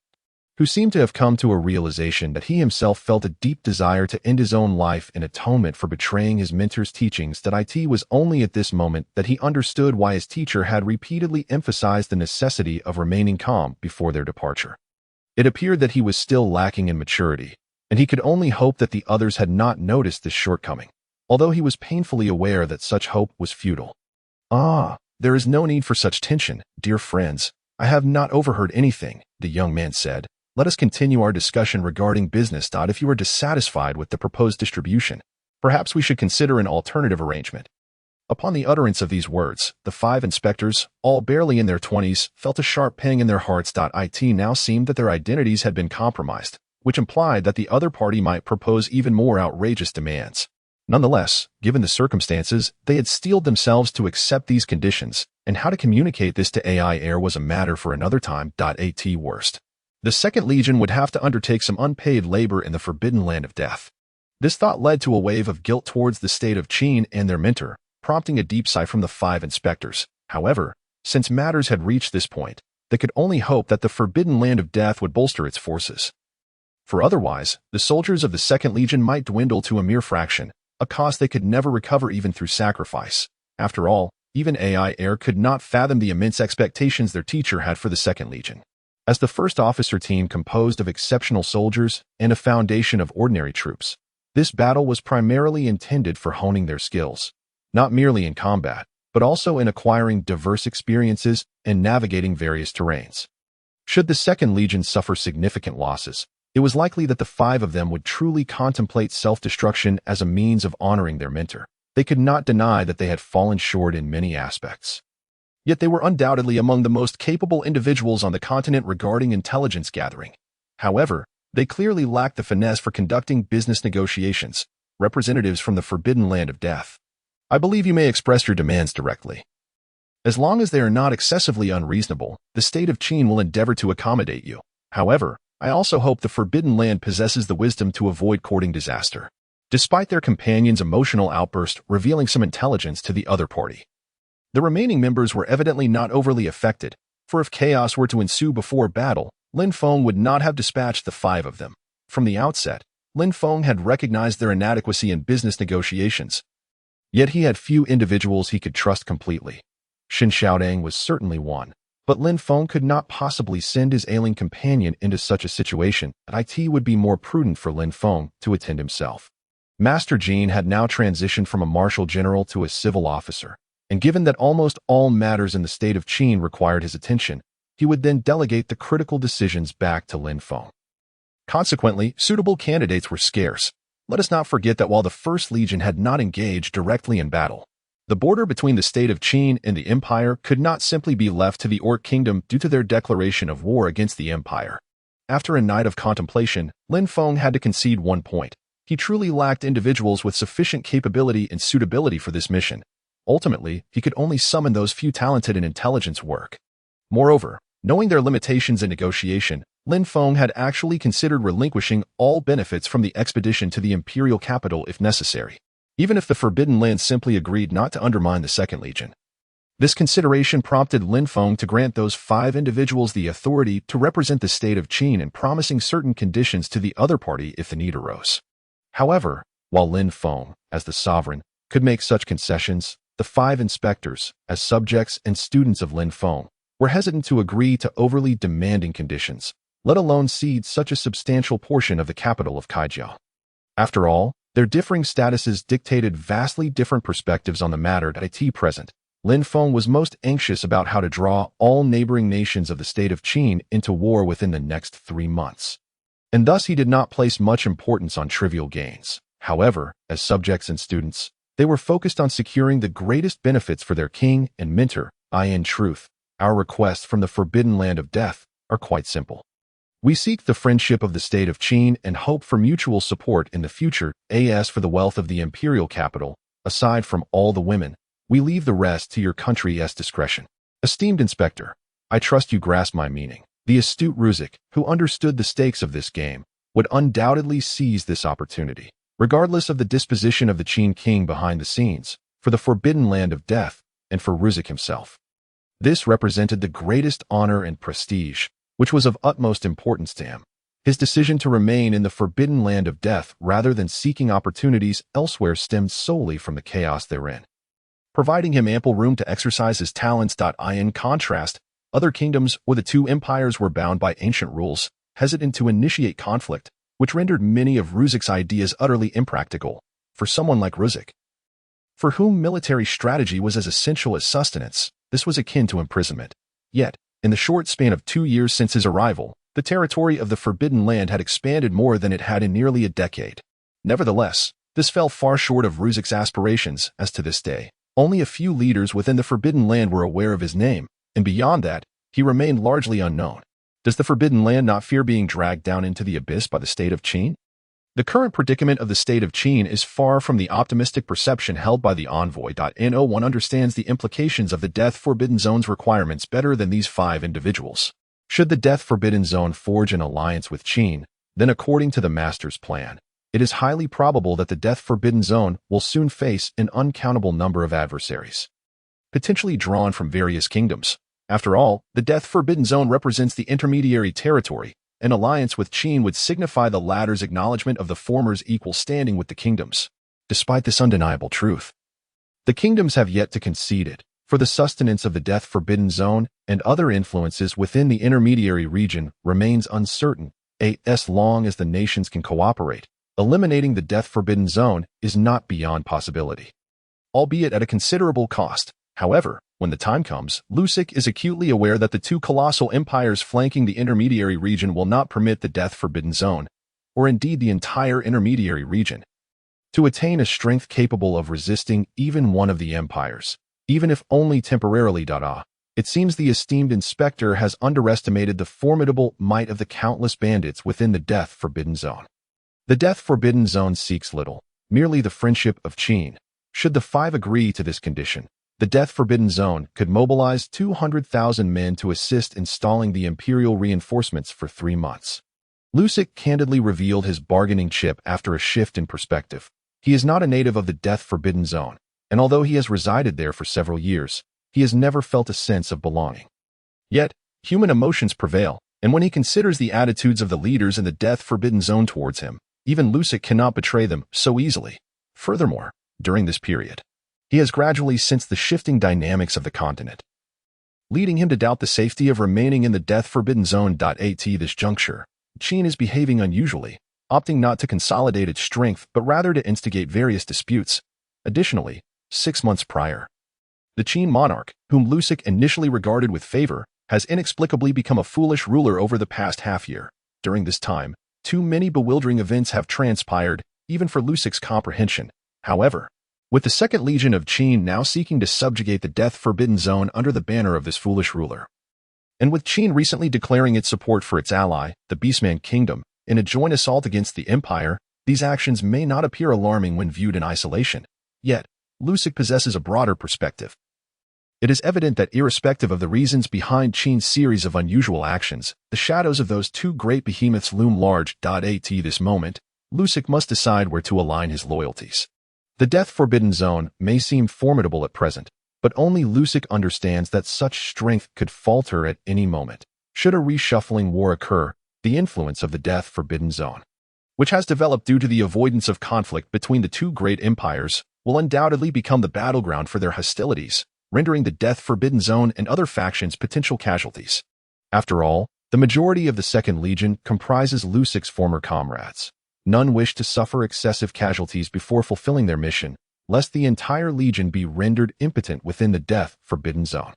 who seemed to have come to a realization that he himself felt a deep desire to end his own life in atonement for betraying his mentor's teachings. That it was only at this moment that he understood why his teacher had repeatedly emphasized the necessity of remaining calm before their departure. It appeared that he was still lacking in maturity, and he could only hope that the others had not noticed this shortcoming, although he was painfully aware that such hope was futile. There is no need for such tension, dear friends. I have not overheard anything, the young man said. Let us continue our discussion regarding business. If you are dissatisfied with the proposed distribution, perhaps we should consider an alternative arrangement. Upon the utterance of these words, the 5 inspectors, all barely in their 20s, felt a sharp pang in their hearts. It now seemed that their identities had been compromised, which implied that the other party might propose even more outrageous demands. Nonetheless, given the circumstances, they had steeled themselves to accept these conditions, and how to communicate this to AI Air was a matter for another time. At worst, the Second Legion would have to undertake some unpaid labor in the Forbidden Land of Death. This thought led to a wave of guilt towards the state of Qin and their mentor, prompting a deep sigh from the 5 inspectors. However, since matters had reached this point, they could only hope that the Forbidden Land of Death would bolster its forces. For otherwise, the soldiers of the Second Legion might dwindle to a mere fraction, a cost they could never recover even through sacrifice. After all, even AI Air could not fathom the immense expectations their teacher had for the Second Legion. As the first officer team composed of exceptional soldiers and a foundation of ordinary troops, this battle was primarily intended for honing their skills, not merely in combat, but also in acquiring diverse experiences and navigating various terrains. Should the Second Legion suffer significant losses, it was likely that the 5 of them would truly contemplate self-destruction as a means of honoring their mentor. They could not deny that they had fallen short in many aspects. Yet they were undoubtedly among the most capable individuals on the continent regarding intelligence gathering. However, they clearly lacked the finesse for conducting business negotiations. Representatives from the Forbidden Land of Death, I believe you may express your demands directly. As long as they are not excessively unreasonable, the state of Qin will endeavor to accommodate you. However, I also hope the Forbidden Land possesses the wisdom to avoid courting disaster, despite their companion's emotional outburst revealing some intelligence to the other party. The remaining members were evidently not overly affected, for if chaos were to ensue before battle, Lin Feng would not have dispatched the 5 of them. From the outset, Lin Feng had recognized their inadequacy in business negotiations. Yet he had few individuals he could trust completely. Xin Xiaodang was certainly one, but Lin Feng could not possibly send his ailing companion into such a situation, and it would be more prudent for Lin Feng to attend himself. Master Jean had now transitioned from a martial general to a civil officer, and given that almost all matters in the state of Qin required his attention, he would then delegate the critical decisions back to Lin Feng. Consequently, suitable candidates were scarce. Let us not forget that while the First Legion had not engaged directly in battle, the border between the state of Qin and the Empire could not simply be left to the Orc Kingdom due to their declaration of war against the Empire. After a night of contemplation, Lin Feng had to concede one point. He truly lacked individuals with sufficient capability and suitability for this mission. Ultimately, he could only summon those few talented in intelligence work. Moreover, knowing their limitations in negotiation, Lin Feng had actually considered relinquishing all benefits from the expedition to the imperial capital if necessary, even if the Forbidden Land simply agreed not to undermine the Second Legion. This consideration prompted Lin Feng to grant those 5 individuals the authority to represent the state of Qin and promising certain conditions to the other party if the need arose. However, while Lin Feng, as the sovereign, could make such concessions, the 5 inspectors, as subjects and students of Lin Feng, were hesitant to agree to overly demanding conditions, let alone cede such a substantial portion of the capital of Kaijiao. After all, their differing statuses dictated vastly different perspectives on the matter at present. Lin Feng was most anxious about how to draw all neighboring nations of the state of Qin into war within the next 3 months. And thus he did not place much importance on trivial gains. However, as subjects and students, they were focused on securing the greatest benefits for their king and mentor. In truth, our requests from the Forbidden Land of Death are quite simple. We seek the friendship of the state of Qin and hope for mutual support in the future. As for the wealth of the imperial capital, aside from all the women, we leave the rest to your country's discretion. Esteemed Inspector, I trust you grasp my meaning. The astute Ruzik, who understood the stakes of this game, would undoubtedly seize this opportunity, regardless of the disposition of the Qin king behind the scenes, for the Forbidden Land of Death, and for Ruzik himself. This represented the greatest honor and prestige, which was of utmost importance to him. His decision to remain in the Forbidden Land of Death rather than seeking opportunities elsewhere stemmed solely from the chaos therein, providing him ample room to exercise his talents. In contrast, other kingdoms or the 2 empires were bound by ancient rules, hesitant to initiate conflict, which rendered many of Ruzik's ideas utterly impractical. For someone like Ruzik, for whom military strategy was as essential as sustenance, this was akin to imprisonment. Yet, in the short span of 2 years since his arrival, the territory of the Forbidden Land had expanded more than it had in nearly a decade. Nevertheless, this fell far short of Ruzik's aspirations, as to this day, only a few leaders within the Forbidden Land were aware of his name, and beyond that, he remained largely unknown. Does the Forbidden Land not fear being dragged down into the abyss by the state of Qin? The current predicament of the state of Qin is far from the optimistic perception held by the envoy. No one understands the implications of the Death Forbidden Zone's requirements better than these 5 individuals. Should the Death Forbidden Zone forge an alliance with Qin, then according to the Master's plan, it is highly probable that the Death Forbidden Zone will soon face an uncountable number of adversaries, potentially drawn from various kingdoms. After all, the Death Forbidden Zone represents the intermediary territory. An alliance with Qin would signify the latter's acknowledgement of the former's equal standing with the kingdoms. Despite this undeniable truth, the kingdoms have yet to concede it, for the sustenance of the Death Forbidden Zone and other influences within the intermediary region remains uncertain. As long as the nations can cooperate, eliminating the Death Forbidden Zone is not beyond possibility, albeit at a considerable cost. However, when the time comes, Ruzik is acutely aware that the 2 colossal empires flanking the intermediary region will not permit the Death Forbidden Zone, or indeed the entire intermediary region, to attain a strength capable of resisting even one of the empires, even if only temporarily. It seems the esteemed inspector has underestimated the formidable might of the countless bandits within the Death Forbidden Zone. The Death Forbidden Zone seeks little, merely the friendship of Qin. Should the 5 agree to this condition, the Death Forbidden Zone could mobilize 200,000 men to assist installing the Imperial reinforcements for 3 months. Lusic candidly revealed his bargaining chip after a shift in perspective. He is not a native of the Death Forbidden Zone, and although he has resided there for several years, he has never felt a sense of belonging. Yet, human emotions prevail, and when he considers the attitudes of the leaders in the Death Forbidden Zone towards him, even Lusic cannot betray them so easily. Furthermore, during this period, he has gradually sensed the shifting dynamics of the continent, leading him to doubt the safety of remaining in the Death Forbidden Zone. At this juncture, Qin is behaving unusually, opting not to consolidate its strength but rather to instigate various disputes. Additionally, 6 months prior, the Qin monarch, whom Lusic initially regarded with favor, has inexplicably become a foolish ruler over the past half-year. During this time, too many bewildering events have transpired, even for Lusic's comprehension. However, with the Second Legion of Qin now seeking to subjugate the Death Forbidden Zone under the banner of this foolish ruler, and with Qin recently declaring its support for its ally, the Beastman Kingdom, in a joint assault against the Empire, these actions may not appear alarming when viewed in isolation. Yet, Lusic possesses a broader perspective. It is evident that irrespective of the reasons behind Qin's series of unusual actions, the shadows of those two great behemoths loom large. At this moment, Lusic must decide where to align his loyalties. The Death Forbidden Zone may seem formidable at present, but only Lusic understands that such strength could falter at any moment. Should a reshuffling war occur, the influence of the Death Forbidden Zone, which has developed due to the avoidance of conflict between the two great empires, will undoubtedly become the battleground for their hostilities, rendering the Death Forbidden Zone and other factions potential casualties. After all, the majority of the Second Legion comprises Lusic's former comrades. None wish to suffer excessive casualties before fulfilling their mission, lest the entire legion be rendered impotent within the Death Forbidden Zone.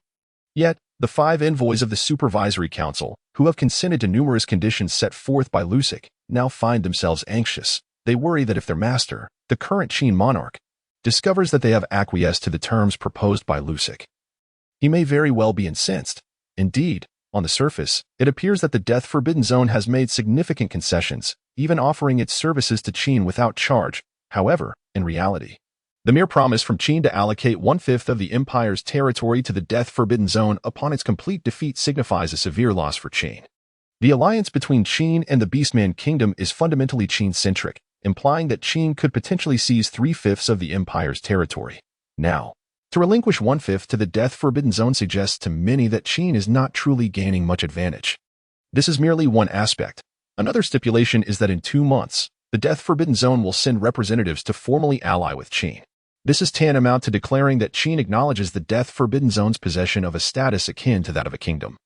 Yet, the 5 envoys of the Supervisory Council, who have consented to numerous conditions set forth by Lusic, now find themselves anxious. They worry that if their master, the current Qin monarch, discovers that they have acquiesced to the terms proposed by Lusic, he may very well be incensed. Indeed, on the surface, it appears that the Death Forbidden Zone has made significant concessions, even offering its services to Qin without charge. However, in reality, the mere promise from Qin to allocate 1/5 of the Empire's territory to the Death Forbidden Zone upon its complete defeat signifies a severe loss for Qin. The alliance between Qin and the Beastman Kingdom is fundamentally Qin-centric, implying that Qin could potentially seize 3/5 of the Empire's territory. Now, to relinquish 1/5 to the Death Forbidden Zone suggests to many that Qin is not truly gaining much advantage. This is merely one aspect. Another stipulation is that in 2 months, the Death Forbidden Zone will send representatives to formally ally with Qin. This is tantamount to declaring that Qin acknowledges the Death Forbidden Zone's possession of a status akin to that of a kingdom.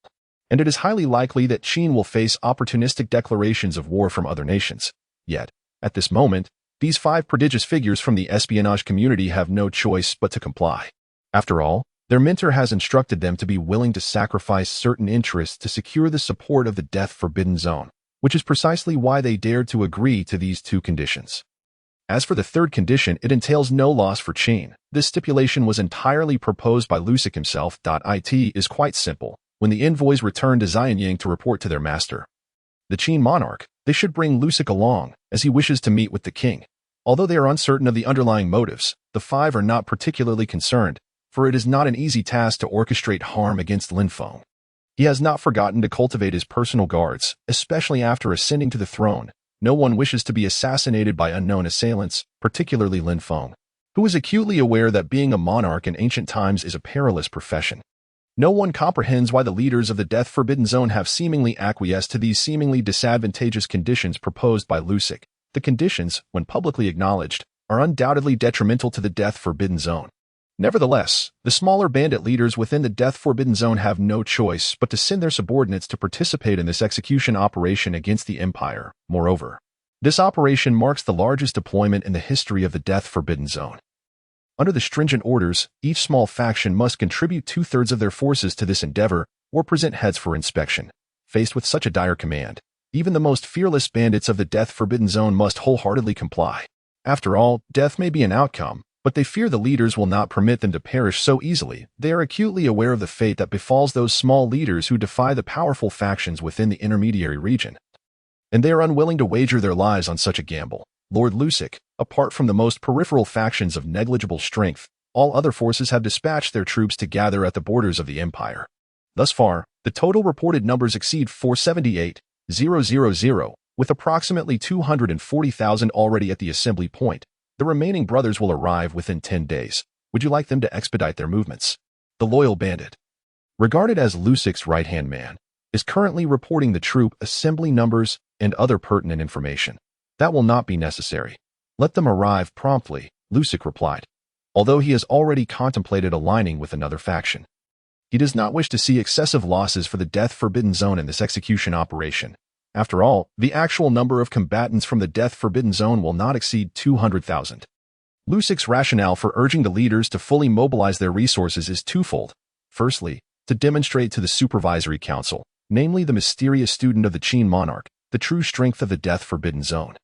And it is highly likely that Qin will face opportunistic declarations of war from other nations. Yet, at this moment, these 5 prodigious figures from the espionage community have no choice but to comply. After all, their mentor has instructed them to be willing to sacrifice certain interests to secure the support of the Death Forbidden Zone, which is precisely why they dared to agree to these 2 conditions. As for the third condition, it entails no loss for Qin. This stipulation was entirely proposed by Lusic himself. It is quite simple. When the envoys return to Xianyang to report to their master, the Qin monarch, they should bring Lusic along, as he wishes to meet with the king. Although they are uncertain of the underlying motives, the 5 are not particularly concerned, for it is not an easy task to orchestrate harm against Lin Feng. He has not forgotten to cultivate his personal guards, especially after ascending to the throne. No one wishes to be assassinated by unknown assailants, particularly Lin Feng, who is acutely aware that being a monarch in ancient times is a perilous profession. No one comprehends why the leaders of the Death Forbidden Zone have seemingly acquiesced to these seemingly disadvantageous conditions proposed by Lusic. The conditions, when publicly acknowledged, are undoubtedly detrimental to the Death Forbidden Zone. Nevertheless, the smaller bandit leaders within the Death Forbidden Zone have no choice but to send their subordinates to participate in this execution operation against the Empire. Moreover, this operation marks the largest deployment in the history of the Death Forbidden Zone. Under the stringent orders, each small faction must contribute 2/3 of their forces to this endeavor or present heads for inspection. Faced with such a dire command, even the most fearless bandits of the Death Forbidden Zone must wholeheartedly comply. After all, death may be an outcome, but they fear the leaders will not permit them to perish so easily. They are acutely aware of the fate that befalls those small leaders who defy the powerful factions within the intermediary region, and they are unwilling to wager their lives on such a gamble. Lord Lusic, apart from the most peripheral factions of negligible strength, all other forces have dispatched their troops to gather at the borders of the Empire. Thus far, the total reported numbers exceed 478,000, with approximately 240,000 already at the assembly point. The remaining brothers will arrive within 10 days. Would you like them to expedite their movements? The loyal bandit, regarded as Lusic's right-hand man, is currently reporting the troop assembly numbers and other pertinent information. That will not be necessary. Let them arrive promptly, Lucic replied, although he has already contemplated aligning with another faction. He does not wish to see excessive losses for the Death Forbidden Zone in this execution operation. After all, the actual number of combatants from the Death Forbidden Zone will not exceed 200,000. Lusic's rationale for urging the leaders to fully mobilize their resources is twofold. Firstly, to demonstrate to the Supervisory Council, namely the mysterious student of the Qin monarch, the true strength of the Death Forbidden Zone.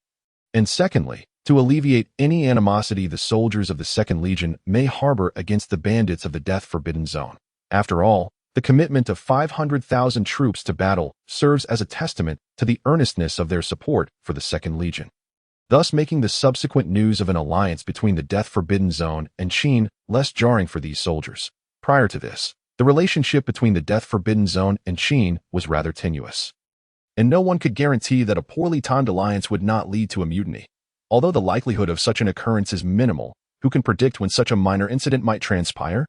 And secondly, to alleviate any animosity the soldiers of the Second Legion may harbor against the bandits of the Death Forbidden Zone. After all, the commitment of 500,000 troops to battle serves as a testament to the earnestness of their support for the Second Legion, thus making the subsequent news of an alliance between the Death Forbidden Zone and Qin less jarring for these soldiers. Prior to this, the relationship between the Death Forbidden Zone and Qin was rather tenuous, and no one could guarantee that a poorly timed alliance would not lead to a mutiny. Although the likelihood of such an occurrence is minimal, who can predict when such a minor incident might transpire?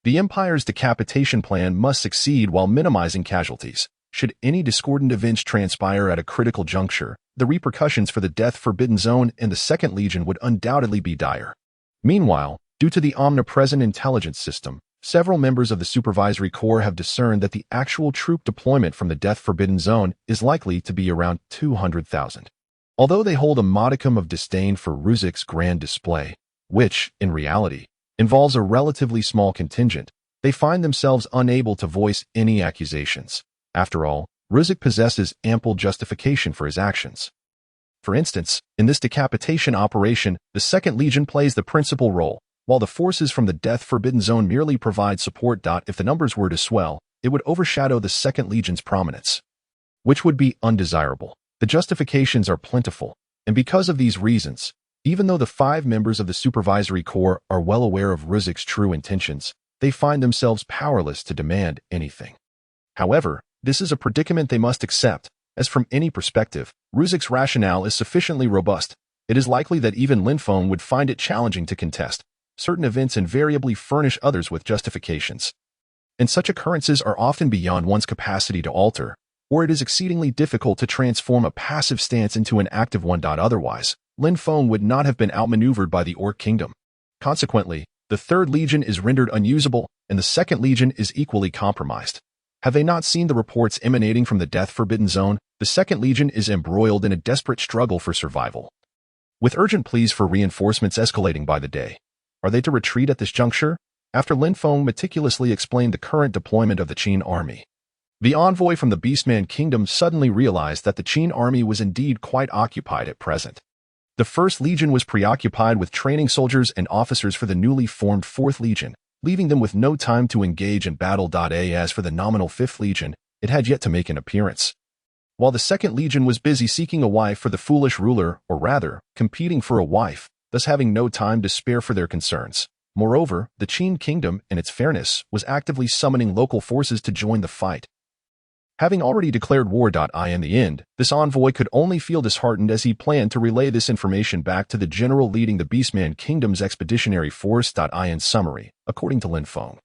The Empire's decapitation plan must succeed while minimizing casualties. Should any discordant events transpire at a critical juncture, the repercussions for the Death Forbidden Zone and the Second Legion would undoubtedly be dire. Meanwhile, due to the omnipresent intelligence system, several members of the Supervisory Corps have discerned that the actual troop deployment from the Death Forbidden Zone is likely to be around 200,000. Although they hold a modicum of disdain for Lusic's grand display, which, in reality, involves a relatively small contingent, they find themselves unable to voice any accusations. After all, Lusig possesses ample justification for his actions. For instance, in this decapitation operation, the Second Legion plays the principal role, while the forces from the Death Forbidden Zone merely provide support. If the numbers were to swell, it would overshadow the Second Legion's prominence, which would be undesirable. The justifications are plentiful, and because of these reasons, even though the 5 members of the Supervisory Corps are well aware of Lusic's true intentions, they find themselves powerless to demand anything. However, this is a predicament they must accept, as from any perspective, Lusic's rationale is sufficiently robust. It is likely that even Linfeng would find it challenging to contest. Certain events invariably furnish others with justifications, and such occurrences are often beyond one's capacity to alter, or it is exceedingly difficult to transform a passive stance into an active one. Otherwise, Linfeng would not have been outmaneuvered by the Orc Kingdom. Consequently, the Third Legion is rendered unusable, and the Second Legion is equally compromised. Have they not seen the reports emanating from the Death Forbidden Zone? The Second Legion is embroiled in a desperate struggle for survival, with urgent pleas for reinforcements escalating by the day. Are they to retreat at this juncture? After Linfeng meticulously explained the current deployment of the Qin army, the envoy from the Beastman Kingdom suddenly realized that the Qin army was indeed quite occupied at present. The First Legion was preoccupied with training soldiers and officers for the newly formed Fourth Legion, leaving them with no time to engage in battle. As for the nominal Fifth Legion, it had yet to make an appearance, while the Second Legion was busy seeking a wife for the foolish ruler, or rather, competing for a wife, thus having no time to spare for their concerns. Moreover, the Qin Kingdom, in its fairness, was actively summoning local forces to join the fight. Having already declared war. In the end, this envoy could only feel disheartened as he planned to relay this information back to the general leading the Beastman Kingdom's expeditionary force. In summary, according to Linfeng,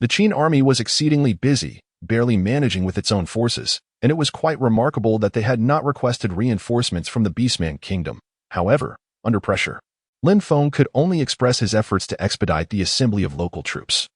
the Qin army was exceedingly busy, barely managing with its own forces, and it was quite remarkable that they had not requested reinforcements from the Beastman Kingdom. However, under pressure, Linfeng could only express his efforts to expedite the assembly of local troops,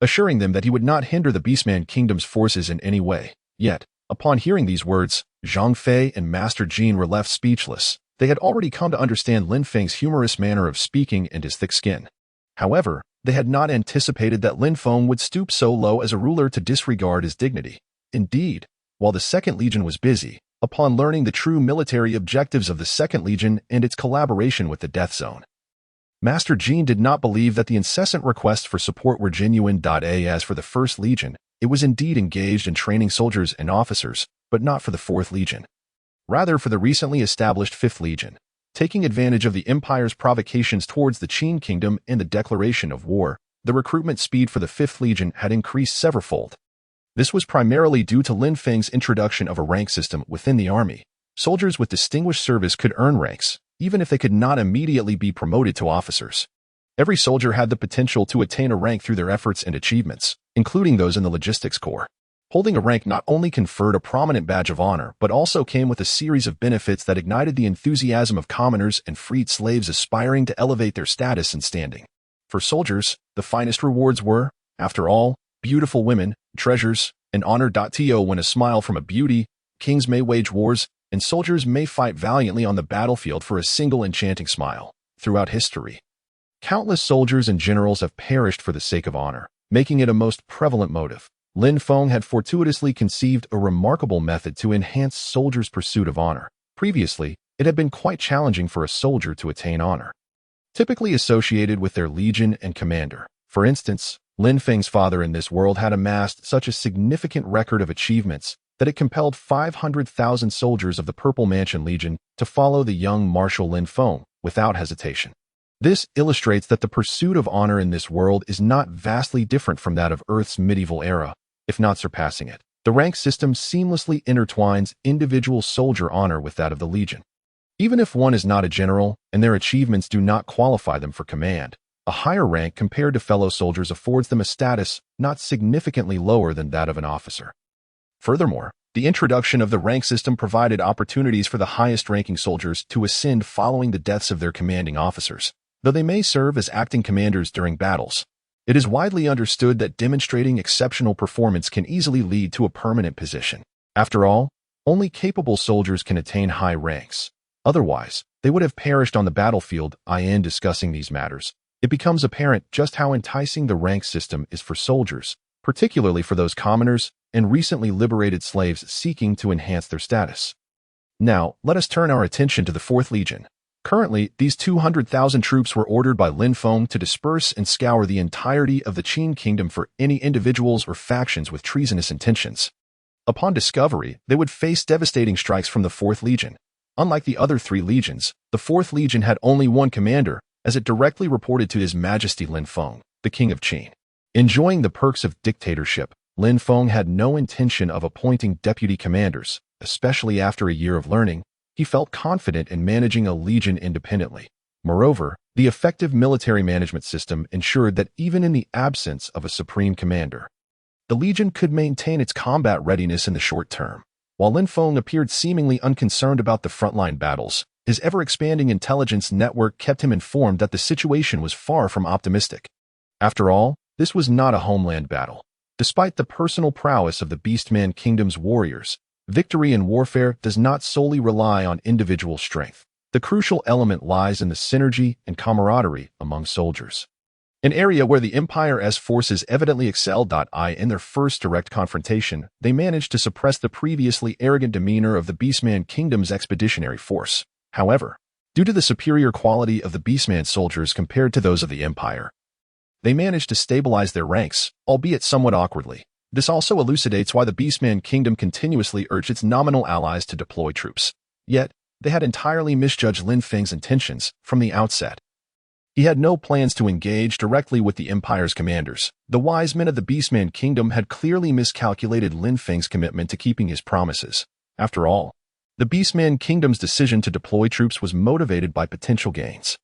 assuring them that he would not hinder the Beastman Kingdom's forces in any way. Yet, upon hearing these words, Zhang Fei and Master Jean were left speechless. They had already come to understand Linfeng's humorous manner of speaking and his thick skin. However, they had not anticipated that Linfeng would stoop so low as a ruler to disregard his dignity. Indeed, while the Second Legion was busy, upon learning the true military objectives of the Second Legion and its collaboration with the Death Zone, Master Jean did not believe that the incessant requests for support were genuine. As for the First Legion, it was indeed engaged in training soldiers and officers, but not for the Fourth Legion. Rather for the recently established Fifth Legion. Taking advantage of the Empire's provocations towards the Qin Kingdom and the declaration of war, the recruitment speed for the 5th Legion had increased severalfold. This was primarily due to Lin Feng's introduction of a rank system within the army. Soldiers with distinguished service could earn ranks, even if they could not immediately be promoted to officers. Every soldier had the potential to attain a rank through their efforts and achievements, including those in the logistics corps. Holding a rank not only conferred a prominent badge of honor, but also came with a series of benefits that ignited the enthusiasm of commoners and freed slaves aspiring to elevate their status and standing. For soldiers, the finest rewards were, after all, beautiful women, treasures, and honor. When a smile from a beauty, kings may wage wars, and soldiers may fight valiantly on the battlefield for a single enchanting smile. Throughout history, countless soldiers and generals have perished for the sake of honor, making it a most prevalent motive. Lin Feng had fortuitously conceived a remarkable method to enhance soldiers' pursuit of honor. Previously, it had been quite challenging for a soldier to attain honor, typically associated with their legion and commander. For instance, Lin Feng's father in this world had amassed such a significant record of achievements that it compelled 500,000 soldiers of the Purple Mansion Legion to follow the young Marshal Lin Feng without hesitation. This illustrates that the pursuit of honor in this world is not vastly different from that of Earth's medieval era, if not surpassing it. The rank system seamlessly intertwines individual soldier honor with that of the Legion. Even if one is not a general and their achievements do not qualify them for command, a higher rank compared to fellow soldiers affords them a status not significantly lower than that of an officer. Furthermore, the introduction of the rank system provided opportunities for the highest-ranking soldiers to ascend following the deaths of their commanding officers. Though they may serve as acting commanders during battles, it is widely understood that demonstrating exceptional performance can easily lead to a permanent position. After all, only capable soldiers can attain high ranks. Otherwise, they would have perished on the battlefield. In discussing these matters, it becomes apparent just how enticing the rank system is for soldiers, particularly for those commoners and recently liberated slaves seeking to enhance their status. Now, let us turn our attention to the 4th Legion. Currently, these 200,000 troops were ordered by Lin Feng to disperse and scour the entirety of the Qin Kingdom for any individuals or factions with treasonous intentions. Upon discovery, they would face devastating strikes from the 4th Legion. Unlike the other 3 legions, the 4th Legion had only one commander, as it directly reported to His Majesty Lin Feng, the King of Qin. Enjoying the perks of dictatorship, Lin Feng had no intention of appointing deputy commanders, especially after a year of learning. He felt confident in managing a legion independently. Moreover, the effective military management system ensured that even in the absence of a supreme commander, the legion could maintain its combat readiness in the short term. While Lin Feng appeared seemingly unconcerned about the frontline battles, his ever-expanding intelligence network kept him informed that the situation was far from optimistic. After all, this was not a homeland battle. Despite the personal prowess of the Beastman Kingdom's warriors, victory in warfare does not solely rely on individual strength. The crucial element lies in the synergy and camaraderie among soldiers, an area where the Empire's forces evidently excelled. In their first direct confrontation, they managed to suppress the previously arrogant demeanor of the Beastman Kingdom's expeditionary force. However, due to the superior quality of the Beastman soldiers compared to those of the Empire, they managed to stabilize their ranks, albeit somewhat awkwardly. This also elucidates why the Beastman Kingdom continuously urged its nominal allies to deploy troops. Yet, they had entirely misjudged Lin Feng's intentions from the outset. He had no plans to engage directly with the Empire's commanders. The wise men of the Beastman Kingdom had clearly miscalculated Lin Feng's commitment to keeping his promises. After all, the Beastman Kingdom's decision to deploy troops was motivated by potential gains.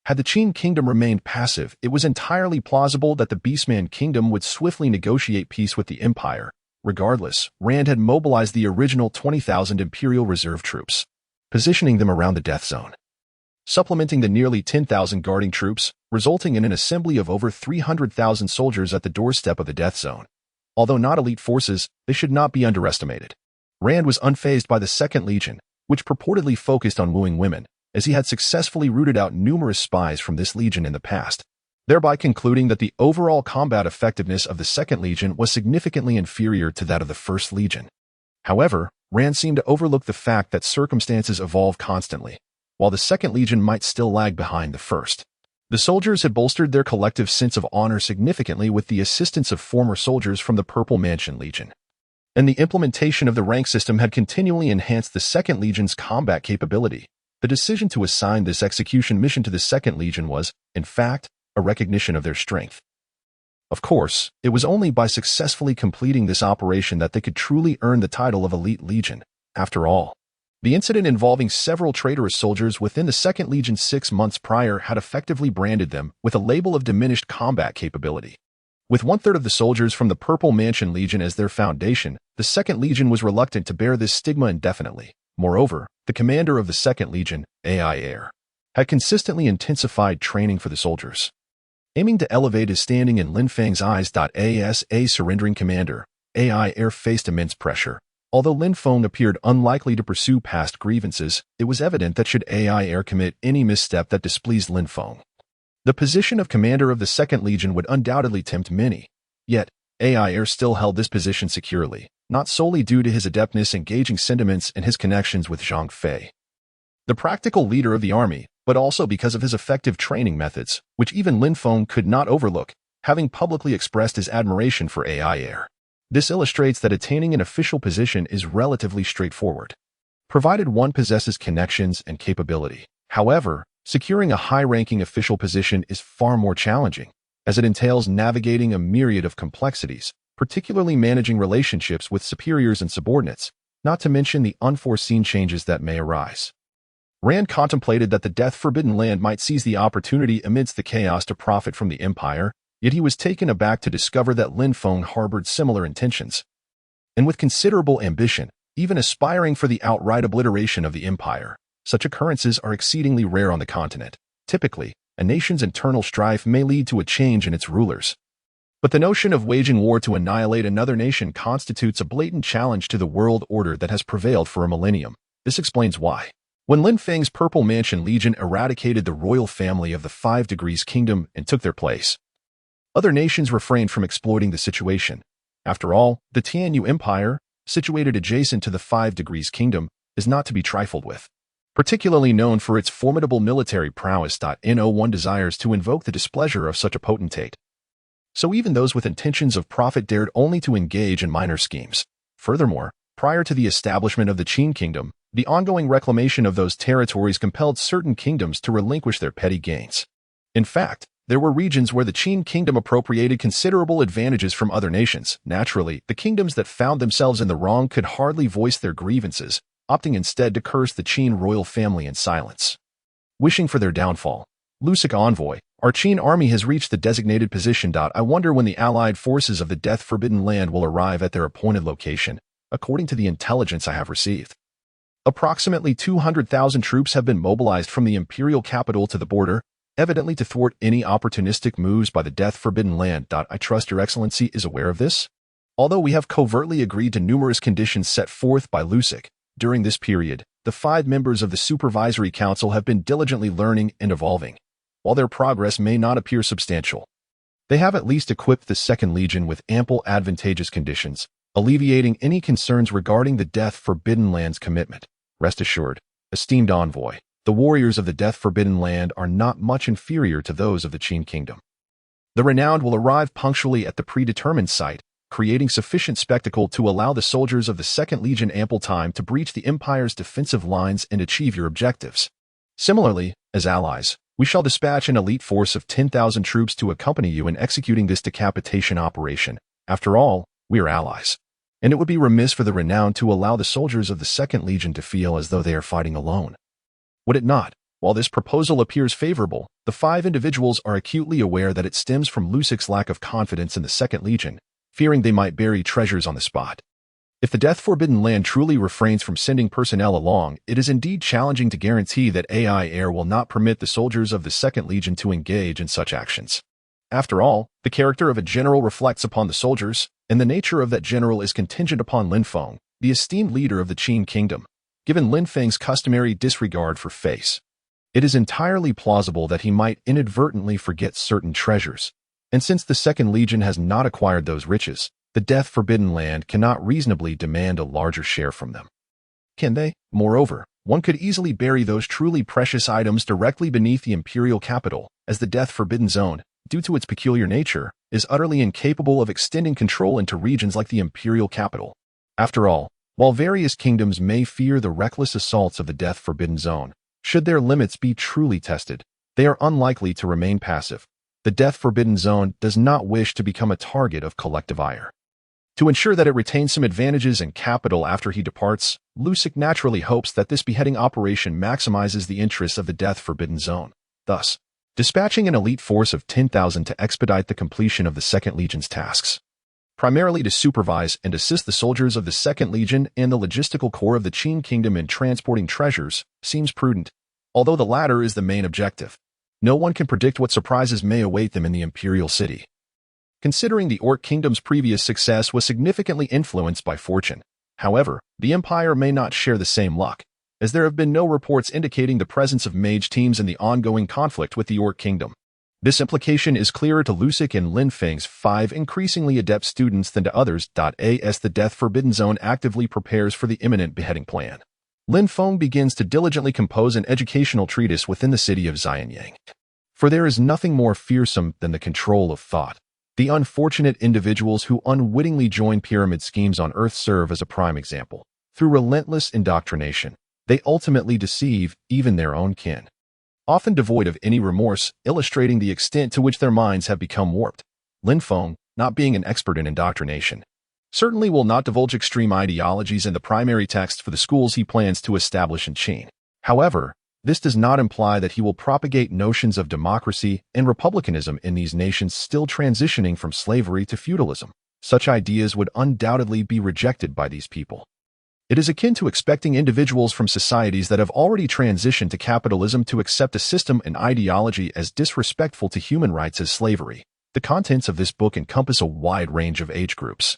Had the Qin Kingdom remained passive, it was entirely plausible that the Beastman Kingdom would swiftly negotiate peace with the Empire. Regardless, Rand had mobilized the original 20,000 Imperial Reserve troops, positioning them around the death zone, supplementing the nearly 10,000 guarding troops, resulting in an assembly of over 300,000 soldiers at the doorstep of the death zone. Although not elite forces, they should not be underestimated. Rand was unfazed by the 2nd Legion, which purportedly focused on wooing women, as he had successfully rooted out numerous spies from this legion in the past, thereby concluding that the overall combat effectiveness of the 2nd Legion was significantly inferior to that of the 1st Legion. However, Rand seemed to overlook the fact that circumstances evolve constantly. While the 2nd Legion might still lag behind the 1st, the soldiers had bolstered their collective sense of honor significantly with the assistance of former soldiers from the Purple Mansion Legion. And the implementation of the rank system had continually enhanced the 2nd Legion's combat capability. The decision to assign this execution mission to the Second Legion was, in fact, a recognition of their strength. Of course, it was only by successfully completing this operation that they could truly earn the title of Elite Legion. After all, the incident involving several traitorous soldiers within the Second Legion 6 months prior had effectively branded them with a label of diminished combat capability. With 1/3 of the soldiers from the Purple Mansion Legion as their foundation, the Second Legion was reluctant to bear this stigma indefinitely. Moreover, the commander of the Second Legion, AI Air, had consistently intensified training for the soldiers. Aiming to elevate his standing in Lin Feng's eyes. As a surrendering commander, AI Air faced immense pressure. Although Lin Feng appeared unlikely to pursue past grievances, it was evident that should AI Air commit any misstep that displeased Lin Feng, the position of commander of the Second Legion would undoubtedly tempt many. Yet, AI Air still held this position securely, not solely due to his adeptness in gauging sentiments and his connections with Zhang Fei, the practical leader of the army, but also because of his effective training methods, which even Lin Feng could not overlook, having publicly expressed his admiration for AI Air. This illustrates that attaining an official position is relatively straightforward, provided one possesses connections and capability. However, securing a high-ranking official position is far more challenging, as it entails navigating a myriad of complexities, particularly managing relationships with superiors and subordinates, not to mention the unforeseen changes that may arise. Rand contemplated that the Death-Forbidden Land might seize the opportunity amidst the chaos to profit from the Empire, yet he was taken aback to discover that Lin Feng harbored similar intentions. And with considerable ambition, even aspiring for the outright obliteration of the Empire, such occurrences are exceedingly rare on the continent. Typically, a nation's internal strife may lead to a change in its rulers. But the notion of waging war to annihilate another nation constitutes a blatant challenge to the world order that has prevailed for a millennium. This explains why, when Lin Feng's Purple Mansion Legion eradicated the royal family of the 5 Degrees Kingdom and took their place, other nations refrained from exploiting the situation. After all, the Tianyu Empire, situated adjacent to the 5 Degrees Kingdom, is not to be trifled with. Particularly known for its formidable military prowess. No one desires to invoke the displeasure of such a potentate. So even those with intentions of profit dared only to engage in minor schemes. Furthermore, prior to the establishment of the Qin Kingdom, the ongoing reclamation of those territories compelled certain kingdoms to relinquish their petty gains. In fact, there were regions where the Qin Kingdom appropriated considerable advantages from other nations. Naturally, the kingdoms that found themselves in the wrong could hardly voice their grievances, opting instead to curse the Qin royal family in silence. Wishing for their downfall, Lusik Envoy, our Qin army has reached the designated position. I wonder when the allied forces of the Death-Forbidden Land will arrive at their appointed location, according to the intelligence I have received. Approximately 200,000 troops have been mobilized from the imperial capital to the border, evidently to thwart any opportunistic moves by the Death-Forbidden Land. I trust Your Excellency is aware of this? Although we have covertly agreed to numerous conditions set forth by Lusik, during this period, the 5 members of the Supervisory Council have been diligently learning and evolving. While their progress may not appear substantial, they have at least equipped the Second Legion with ample advantageous conditions, alleviating any concerns regarding the Death-Forbidden Land's commitment. Rest assured, esteemed envoy, the warriors of the Death-Forbidden Land are not much inferior to those of the Qin Kingdom. The renowned will arrive punctually at the predetermined site, creating sufficient spectacle to allow the soldiers of the Second Legion ample time to breach the Empire's defensive lines and achieve your objectives. Similarly, as allies, we shall dispatch an elite force of 10,000 troops to accompany you in executing this decapitation operation. After all, we are allies, and it would be remiss for the renowned to allow the soldiers of the Second Legion to feel as though they are fighting alone. Would it not? While this proposal appears favorable, the 5 individuals are acutely aware that it stems from Lusik's lack of confidence in the Second Legion, fearing they might bury treasures on the spot. If the Death-Forbidden Land truly refrains from sending personnel along, it is indeed challenging to guarantee that AI Air will not permit the soldiers of the Second Legion to engage in such actions. After all, the character of a general reflects upon the soldiers, and the nature of that general is contingent upon Lin Feng, the esteemed leader of the Qin Kingdom. Given Lin Feng's customary disregard for face, it is entirely plausible that he might inadvertently forget certain treasures. And since the Second Legion has not acquired those riches, the Death-Forbidden Land cannot reasonably demand a larger share from them. Can they? Moreover, one could easily bury those truly precious items directly beneath the imperial capital, as the Death-Forbidden Zone, due to its peculiar nature, is utterly incapable of extending control into regions like the imperial capital. After all, while various kingdoms may fear the reckless assaults of the Death-Forbidden Zone, Should their limits be truly tested, they are unlikely to remain passive. The death-forbidden zone does not wish to become a target of collective ire. To ensure that it retains some advantages and capital after he departs, Lusic naturally hopes that this beheading operation maximizes the interests of the death-forbidden zone, thus dispatching an elite force of 10,000 to expedite the completion of the Second Legion's tasks. Primarily to supervise and assist the soldiers of the Second Legion and the logistical corps of the Qin Kingdom in transporting treasures seems prudent, although the latter is the main objective. No one can predict what surprises may await them in the Imperial City. Considering the Orc Kingdom's previous success was significantly influenced by fortune, however, the Empire may not share the same luck, as there have been no reports indicating the presence of mage teams in the ongoing conflict with the Orc Kingdom. This implication is clearer to Lusic and Lin Feng's 5 increasingly adept students than to others. As the Death Forbidden Zone actively prepares for the imminent beheading plan, Lin Feng begins to diligently compose an educational treatise within the city of Xianyang. For there is nothing more fearsome than the control of thought. The unfortunate individuals who unwittingly join pyramid schemes on Earth serve as a prime example. Through relentless indoctrination, they ultimately deceive even their own kin. Often devoid of any remorse, illustrating the extent to which their minds have become warped. Lin Feng, not being an expert in indoctrination, certainly will not divulge extreme ideologies in the primary text for the schools he plans to establish in Qin. However, this does not imply that he will propagate notions of democracy and republicanism in these nations still transitioning from slavery to feudalism. Such ideas would undoubtedly be rejected by these people. It is akin to expecting individuals from societies that have already transitioned to capitalism to accept a system and ideology as disrespectful to human rights as slavery. The contents of this book encompass a wide range of age groups,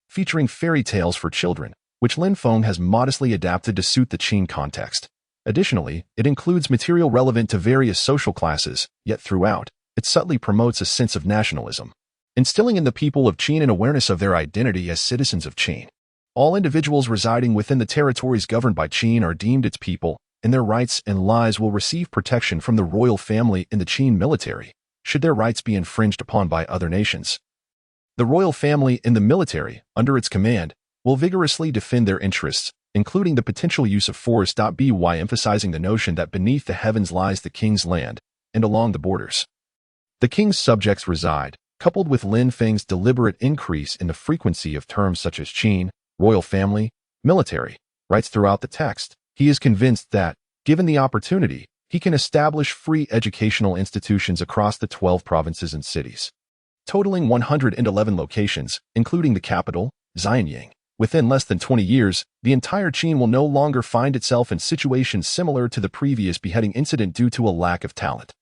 featuring fairy tales for children, which Lin Feng has modestly adapted to suit the Qin context. Additionally, it includes material relevant to various social classes, yet throughout, it subtly promotes a sense of nationalism, instilling in the people of Qin an awareness of their identity as citizens of Qin. All individuals residing within the territories governed by Qin are deemed its people, and their rights and lives will receive protection from the royal family and the Qin military, should their rights be infringed upon by other nations. The royal family and the military, under its command, will vigorously defend their interests, including the potential use of force. By emphasizing the notion that beneath the heavens lies the king's land, and along the borders, the king's subjects reside, coupled with Lin Feng's deliberate increase in the frequency of terms such as Qin, royal family, military, rights throughout the text, he is convinced that, given the opportunity, he can establish free educational institutions across the 12 provinces and cities, totaling 111 locations, including the capital, Xianyang. Within less than 20 years, the entire Qin will no longer find itself in situations similar to the previous beheading incident due to a lack of talent.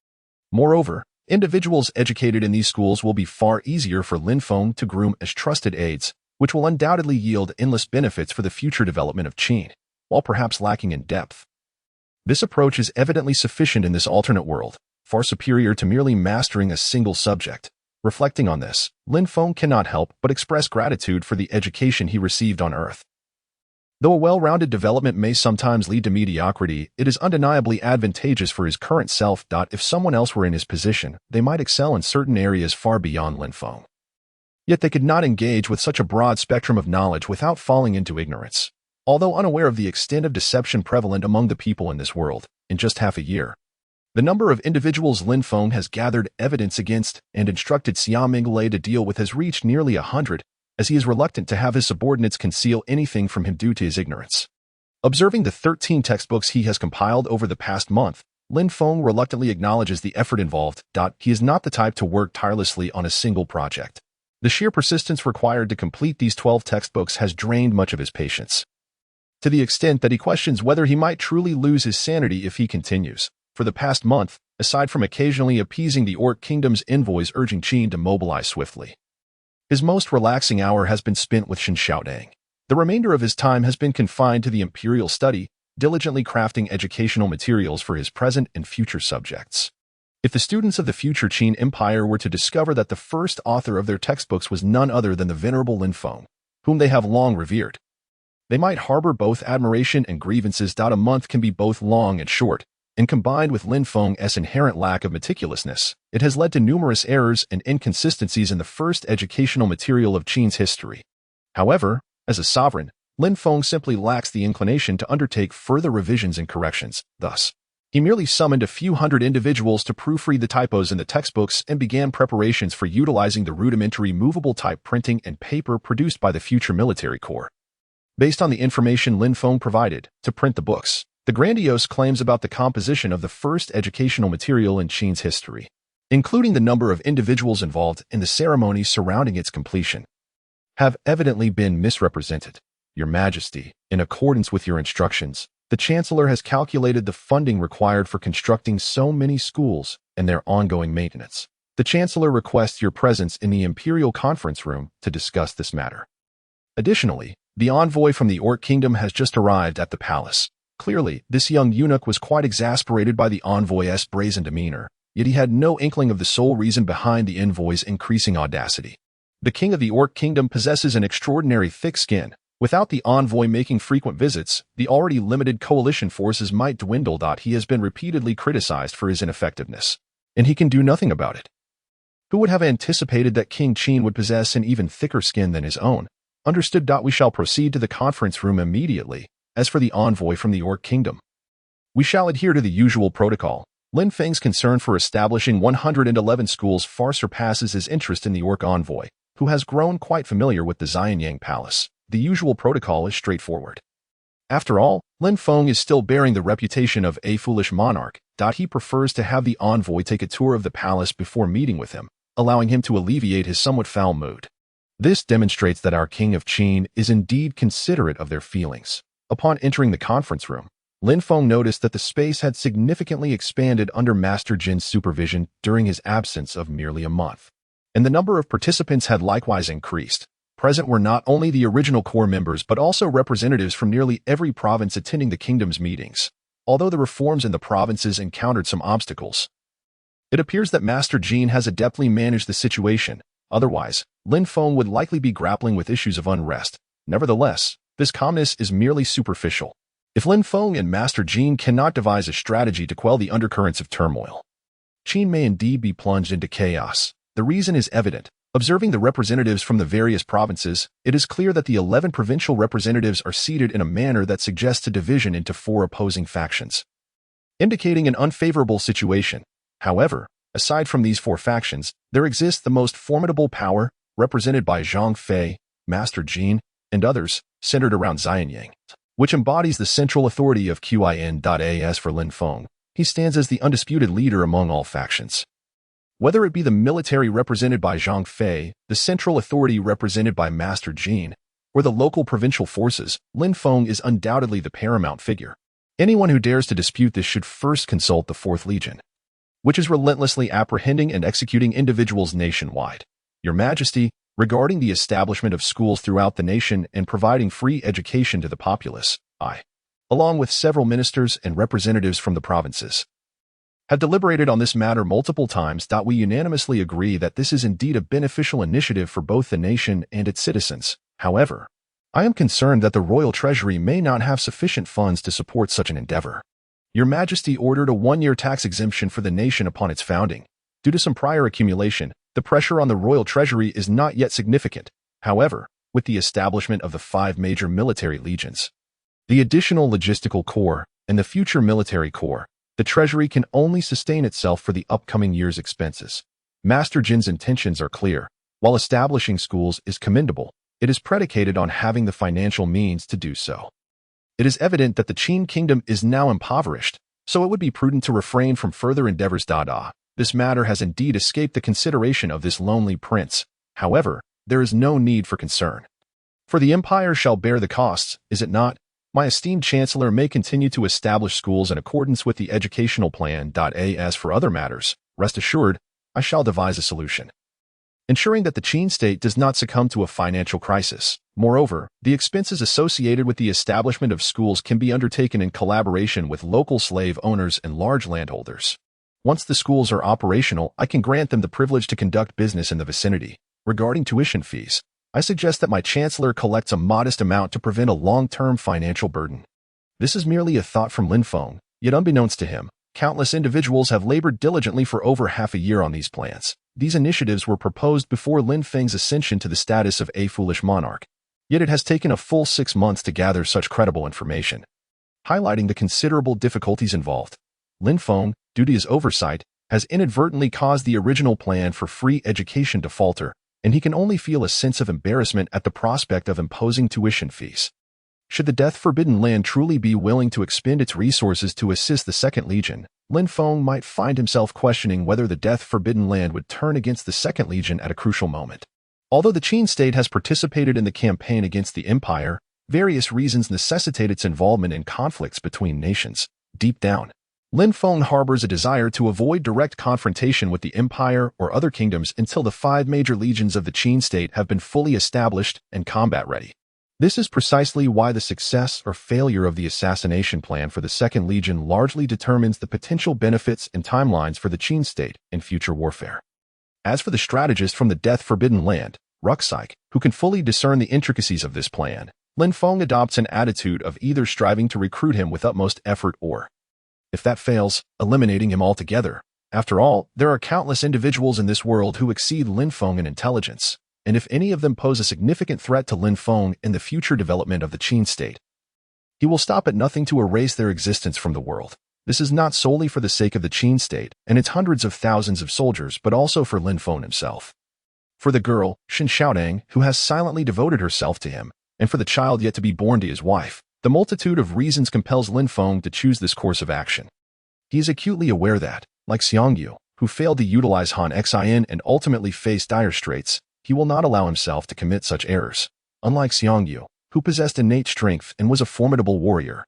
Moreover, individuals educated in these schools will be far easier for Lin Feng to groom as trusted aides, which will undoubtedly yield endless benefits for the future development of Qin, while perhaps lacking in depth. This approach is evidently sufficient in this alternate world, far superior to merely mastering a single subject. Reflecting on this, Lin Feng cannot help but express gratitude for the education he received on Earth. Though a well-rounded development may sometimes lead to mediocrity, it is undeniably advantageous for his current self. If someone else were in his position, they might excel in certain areas far beyond Lin Feng. Yet they could not engage with such a broad spectrum of knowledge without falling into ignorance. Although unaware of the extent of deception prevalent among the people in this world, in just half a year, the number of individuals Lin Feng has gathered evidence against and instructed Xia Minglei to deal with has reached nearly 100, as he is reluctant to have his subordinates conceal anything from him due to his ignorance. Observing the 13 textbooks he has compiled over the past month, Lin Feng reluctantly acknowledges the effort involved. He is not the type to work tirelessly on a single project. The sheer persistence required to complete these 12 textbooks has drained much of his patience, to the extent that he questions whether he might truly lose his sanity if he continues. For the past month, aside from occasionally appeasing the Orc Kingdom's envoys urging Qin to mobilize swiftly, his most relaxing hour has been spent with Shen Xiaodang. The remainder of his time has been confined to the imperial study, diligently crafting educational materials for his present and future subjects. If the students of the future Qin Empire were to discover that the first author of their textbooks was none other than the venerable Lin Feng, whom they have long revered, they might harbor both admiration and grievances. A month can be both long and short, and combined with Lin Feng's inherent lack of meticulousness, it has led to numerous errors and inconsistencies in the first educational material of Qin's history. However, as a sovereign, Lin Feng simply lacks the inclination to undertake further revisions and corrections. Thus, He merely summoned a few hundred individuals to proofread the typos in the textbooks and began preparations for utilizing the rudimentary movable type printing and paper produced by the future military corps. Based on the information Lin Feng provided to print the books, the grandiose claims about the composition of the first educational material in Qin's history, including the number of individuals involved in the ceremonies surrounding its completion, have evidently been misrepresented. Your Majesty, in accordance with your instructions, the Chancellor has calculated the funding required for constructing so many schools and their ongoing maintenance. The Chancellor requests your presence in the Imperial Conference Room to discuss this matter. Additionally, the envoy from the Orc Kingdom has just arrived at the palace. Clearly, this young eunuch was quite exasperated by the envoy's brazen demeanor, yet he had no inkling of the sole reason behind the envoy's increasing audacity. The king of the Orc Kingdom possesses an extraordinary thick skin. Without the envoy making frequent visits, the already limited coalition forces might dwindle. He has been repeatedly criticized for his ineffectiveness, and he can do nothing about it. Who would have anticipated that King Qin would possess an even thicker skin than his own? Understood. We shall proceed to the conference room immediately. As for the envoy from the Orc Kingdom, we shall adhere to the usual protocol. Lin Feng's concern for establishing 111 schools far surpasses his interest in the Orc envoy, who has grown quite familiar with the Xianyang Palace. The usual protocol is straightforward. After all, Lin Feng is still bearing the reputation of a foolish monarch. He prefers to have the envoy take a tour of the palace before meeting with him, allowing him to alleviate his somewhat foul mood. This demonstrates that our King of Qin is indeed considerate of their feelings. Upon entering the conference room, Lin Feng noticed that the space had significantly expanded under Master Jin's supervision during his absence of merely a month, and the number of participants had likewise increased. Present were not only the original core members but also representatives from nearly every province attending the kingdom's meetings. Although the reforms in the provinces encountered some obstacles, it appears that Master Jin has adeptly managed the situation. Otherwise, Lin Feng would likely be grappling with issues of unrest. Nevertheless, this calmness is merely superficial. If Lin Feng and Master Jin cannot devise a strategy to quell the undercurrents of turmoil, Qin may indeed be plunged into chaos. The reason is evident. Observing the representatives from the various provinces, it is clear that the 11 provincial representatives are seated in a manner that suggests a division into 4 opposing factions, indicating an unfavorable situation. However, aside from these 4 factions, there exists the most formidable power, represented by Zhang Fei, Master Jin, and others, centered around Xianyang, which embodies the central authority of Qin. As for Lin Feng, he stands as the undisputed leader among all factions. Whether it be the military represented by Zhang Fei, the central authority represented by Master Jin, or the local provincial forces, Lin Feng is undoubtedly the paramount figure. Anyone who dares to dispute this should first consult the 4th Legion, which is relentlessly apprehending and executing individuals nationwide. Your Majesty, regarding the establishment of schools throughout the nation and providing free education to the populace, I, along with several ministers and representatives from the provinces, have deliberated on this matter multiple times. We unanimously agree that this is indeed a beneficial initiative for both the nation and its citizens. However, I am concerned that the royal treasury may not have sufficient funds to support such an endeavor. Your Majesty ordered a 1-year tax exemption for the nation upon its founding. Due to some prior accumulation, the pressure on the royal treasury is not yet significant. However, with the establishment of the 5 major military legions, the additional logistical corps, and the future military corps, the treasury can only sustain itself for the upcoming year's expenses. Master Jin's intentions are clear. While establishing schools is commendable, it is predicated on having the financial means to do so. It is evident that the Qin kingdom is now impoverished, so it would be prudent to refrain from further endeavors. This matter has indeed escaped the consideration of this lonely prince. However, there is no need for concern. For the empire shall bear the costs, is it not? My esteemed Chancellor may continue to establish schools in accordance with the educational plan. As for other matters, rest assured, I shall devise a solution, ensuring that the Qin state does not succumb to a financial crisis. Moreover, the expenses associated with the establishment of schools can be undertaken in collaboration with local slave owners and large landholders. Once the schools are operational, I can grant them the privilege to conduct business in the vicinity. Regarding tuition fees, I suggest that my Chancellor collects a modest amount to prevent a long-term financial burden. This is merely a thought from Lin Feng, yet unbeknownst to him, countless individuals have labored diligently for over half a year on these plans. These initiatives were proposed before Lin Feng's ascension to the status of a foolish monarch, yet it has taken a full 6 months to gather such credible information, highlighting the considerable difficulties involved. Lin Feng, due to his oversight, has inadvertently caused the original plan for free education to falter, and he can only feel a sense of embarrassment at the prospect of imposing tuition fees. Should the death-forbidden land truly be willing to expend its resources to assist the Second Legion, Lin Feng might find himself questioning whether the death-forbidden land would turn against the Second Legion at a crucial moment. Although the Qin state has participated in the campaign against the Empire, various reasons necessitate its involvement in conflicts between nations. Deep down, Lin Feng harbors a desire to avoid direct confrontation with the Empire or other kingdoms until the 5 major legions of the Qin state have been fully established and combat-ready. This is precisely why the success or failure of the assassination plan for the Second Legion largely determines the potential benefits and timelines for the Qin state in future warfare. As for the strategist from the death-forbidden land, Rucksaik, who can fully discern the intricacies of this plan, Lin Feng adopts an attitude of either striving to recruit him with utmost effort or, if that fails, eliminating him altogether. After all, there are countless individuals in this world who exceed Lin Feng in intelligence, and if any of them pose a significant threat to Lin Feng in the future development of the Qin state, he will stop at nothing to erase their existence from the world. This is not solely for the sake of the Qin state and its hundreds of thousands of soldiers, but also for Lin Feng himself. For the girl, Xin Xiaodang, who has silently devoted herself to him, and for the child yet to be born to his wife, the multitude of reasons compels Lin Feng to choose this course of action. He is acutely aware that, like Xiangyu, who failed to utilize Han Xin and ultimately faced dire straits, he will not allow himself to commit such errors. Unlike Xiangyu, who possessed innate strength and was a formidable warrior,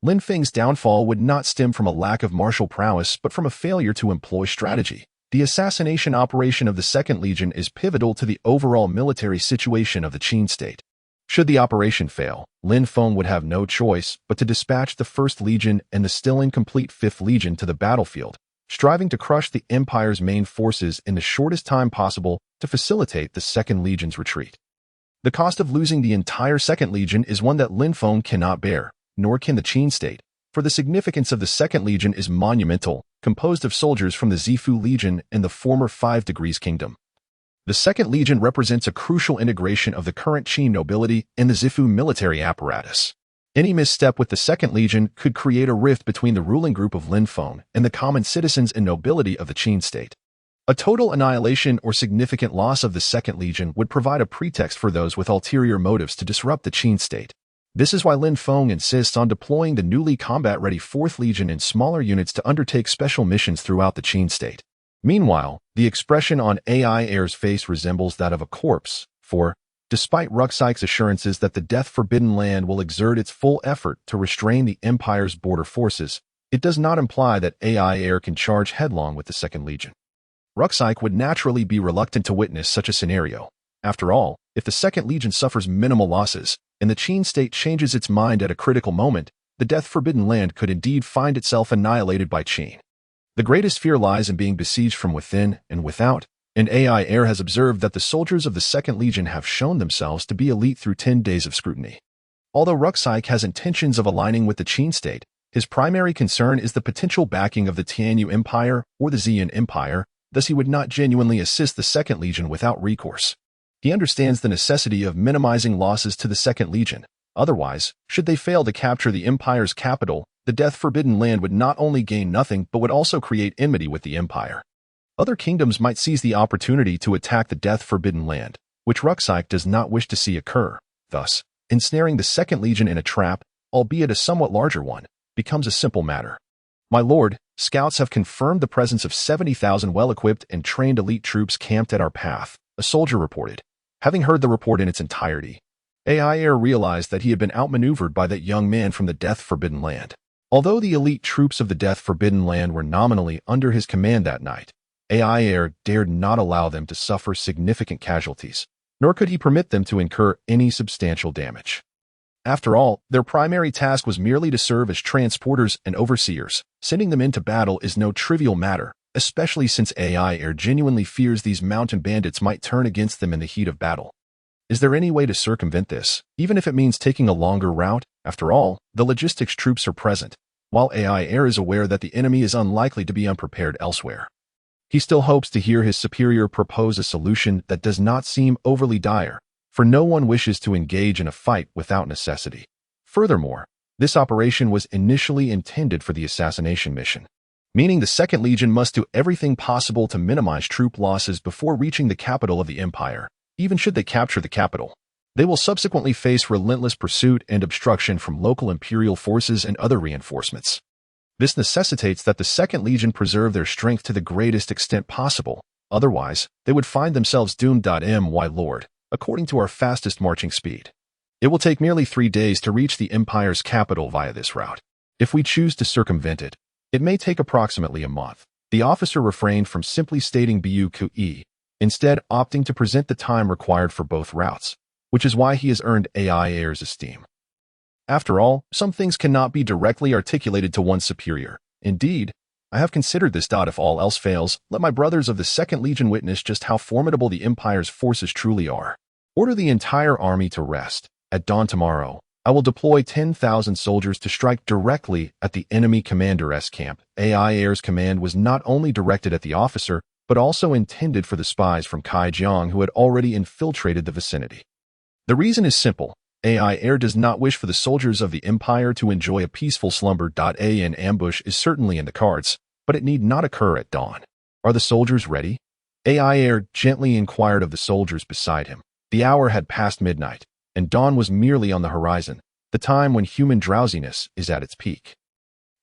Lin Feng's downfall would not stem from a lack of martial prowess but from a failure to employ strategy. The assassination operation of the Second Legion is pivotal to the overall military situation of the Qin state. Should the operation fail, Lin Feng would have no choice but to dispatch the First Legion and the still incomplete Fifth Legion to the battlefield, striving to crush the Empire's main forces in the shortest time possible to facilitate the Second Legion's retreat. The cost of losing the entire Second Legion is one that Lin Feng cannot bear, nor can the Qin state, for the significance of the Second Legion is monumental, composed of soldiers from the Zifu Legion and the former 5 Degrees Kingdom. The Second Legion represents a crucial integration of the current Qin nobility and the Zifu military apparatus. Any misstep with the Second Legion could create a rift between the ruling group of Lin Feng and the common citizens and nobility of the Qin state. A total annihilation or significant loss of the Second Legion would provide a pretext for those with ulterior motives to disrupt the Qin state. This is why Lin Feng insists on deploying the newly combat-ready 4th Legion in smaller units to undertake special missions throughout the Qin state. Meanwhile, the expression on AI Air's face resembles that of a corpse, for, despite Rucksaik's assurances that the death-forbidden land will exert its full effort to restrain the Empire's border forces, it does not imply that AI Air can charge headlong with the Second Legion. Rucksaik would naturally be reluctant to witness such a scenario. After all, if the Second Legion suffers minimal losses, and the Qin state changes its mind at a critical moment, the death-forbidden land could indeed find itself annihilated by Qin. The greatest fear lies in being besieged from within and without, and AI Air has observed that the soldiers of the Second Legion have shown themselves to be elite through 10 days of scrutiny. Although Rucksaik has intentions of aligning with the Qin state, his primary concern is the potential backing of the Tianyu Empire or the Xian Empire, thus he would not genuinely assist the Second Legion without recourse. He understands the necessity of minimizing losses to the Second Legion. Otherwise, should they fail to capture the Empire's capital, the death-forbidden land would not only gain nothing but would also create enmity with the Empire. Other kingdoms might seize the opportunity to attack the death-forbidden land, which Rucksaik does not wish to see occur. Thus, ensnaring the Second Legion in a trap, albeit a somewhat larger one, becomes a simple matter. My lord, scouts have confirmed the presence of 70,000 well-equipped and trained elite troops camped at our path, a soldier reported. Having heard the report in its entirety, AI Air realized that he had been outmaneuvered by that young man from the death-forbidden land. Although the elite troops of the death-forbidden land were nominally under his command that night, AI Air dared not allow them to suffer significant casualties, nor could he permit them to incur any substantial damage. After all, their primary task was merely to serve as transporters and overseers. Sending them into battle is no trivial matter, especially since AI Air genuinely fears these mountain bandits might turn against them in the heat of battle. Is there any way to circumvent this, even if it means taking a longer route? After all, the logistics troops are present, while AI Air is aware that the enemy is unlikely to be unprepared elsewhere. He still hopes to hear his superior propose a solution that does not seem overly dire, for no one wishes to engage in a fight without necessity. Furthermore, this operation was initially intended for the assassination mission. meaning the 2nd Legion must do everything possible to minimize troop losses before reaching the capital of the Empire, even should they capture the capital. They will subsequently face relentless pursuit and obstruction from local Imperial forces and other reinforcements. This necessitates that the 2nd Legion preserve their strength to the greatest extent possible, otherwise, they would find themselves doomed. My lord, according to our fastest marching speed, it will take nearly 3 days to reach the Empire's capital via this route. If we choose to circumvent it, it may take approximately a month. The officer refrained from simply stating BUQE, instead opting to present the time required for both routes, which is why he has earned AI Air's esteem. After all, some things cannot be directly articulated to one's superior. Indeed, I have considered this. If all else fails, let my brothers of the 2nd Legion witness just how formidable the Empire's forces truly are. Order the entire army to rest. At dawn tomorrow, I will deploy 10,000 soldiers to strike directly at the enemy commander's camp. AI Air's command was not only directed at the officer, but also intended for the spies from Kaijiang who had already infiltrated the vicinity. The reason is simple. AI Air does not wish for the soldiers of the Empire to enjoy a peaceful slumber. An ambush is certainly in the cards, but it need not occur at dawn. Are the soldiers ready? AI Air gently inquired of the soldiers beside him. The hour had passed midnight, and dawn was merely on the horizon, the time when human drowsiness is at its peak,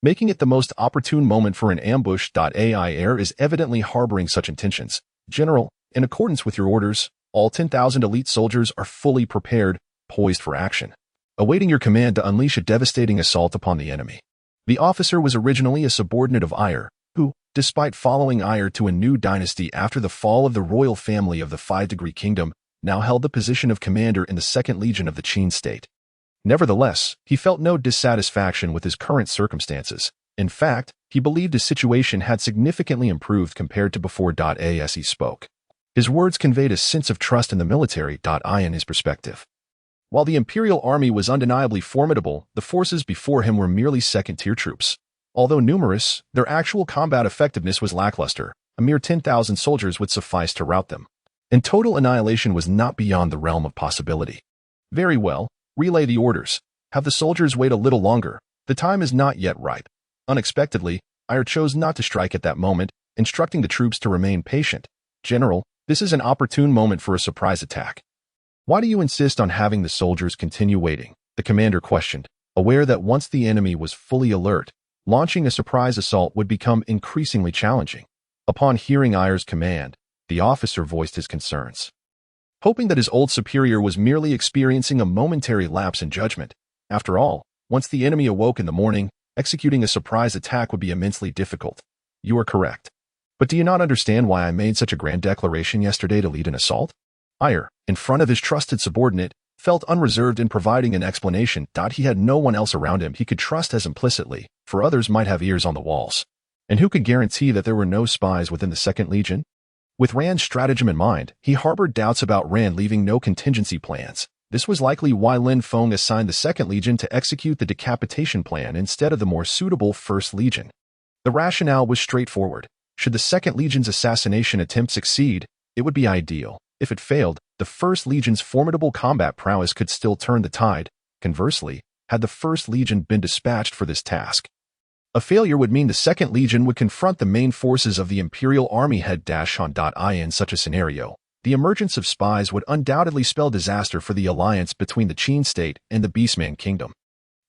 making it the most opportune moment for an ambush. AI Air is evidently harboring such intentions. General, in accordance with your orders, all 10,000 elite soldiers are fully prepared, poised for action, awaiting your command to unleash a devastating assault upon the enemy. The officer was originally a subordinate of Ayr, who, despite following Ayr to a new dynasty after the fall of the royal family of the 5-degree kingdom, now held the position of commander in the 2nd Legion of the Qin state. Nevertheless, he felt no dissatisfaction with his current circumstances. In fact, he believed his situation had significantly improved compared to before. As he spoke, his words conveyed a sense of trust in the military. In his perspective, while the Imperial Army was undeniably formidable, the forces before him were merely second-tier troops. Although numerous, their actual combat effectiveness was lackluster. A mere 10,000 soldiers would suffice to rout them, and total annihilation was not beyond the realm of possibility. Very well, relay the orders. Have the soldiers wait a little longer. The time is not yet ripe. Unexpectedly, Ayr chose not to strike at that moment, instructing the troops to remain patient. General, this is an opportune moment for a surprise attack. Why do you insist on having the soldiers continue waiting? The commander questioned, aware that once the enemy was fully alert, launching a surprise assault would become increasingly challenging. Upon hearing Ayr's command, the officer voiced his concerns, hoping that his old superior was merely experiencing a momentary lapse in judgment. After all, once the enemy awoke in the morning, executing a surprise attack would be immensely difficult. You are correct. But do you not understand why I made such a grand declaration yesterday to lead an assault? Ayr, in front of his trusted subordinate, felt unreserved in providing an explanation. He had no one else around him he could trust as implicitly, for others might have ears on the walls. And who could guarantee that there were no spies within the 2nd Legion? With Rand's stratagem in mind, he harbored doubts about Rand leaving no contingency plans. This was likely why Lin Feng assigned the 2nd Legion to execute the decapitation plan instead of the more suitable 1st Legion. The rationale was straightforward. Should the 2nd Legion's assassination attempt succeed, it would be ideal. If it failed, the 1st Legion's formidable combat prowess could still turn the tide. Conversely, had the 1st Legion been dispatched for this task, a failure would mean the 2nd Legion would confront the main forces of the Imperial Army head. In such a scenario, the emergence of spies would undoubtedly spell disaster for the alliance between the Qin state and the Beastman Kingdom.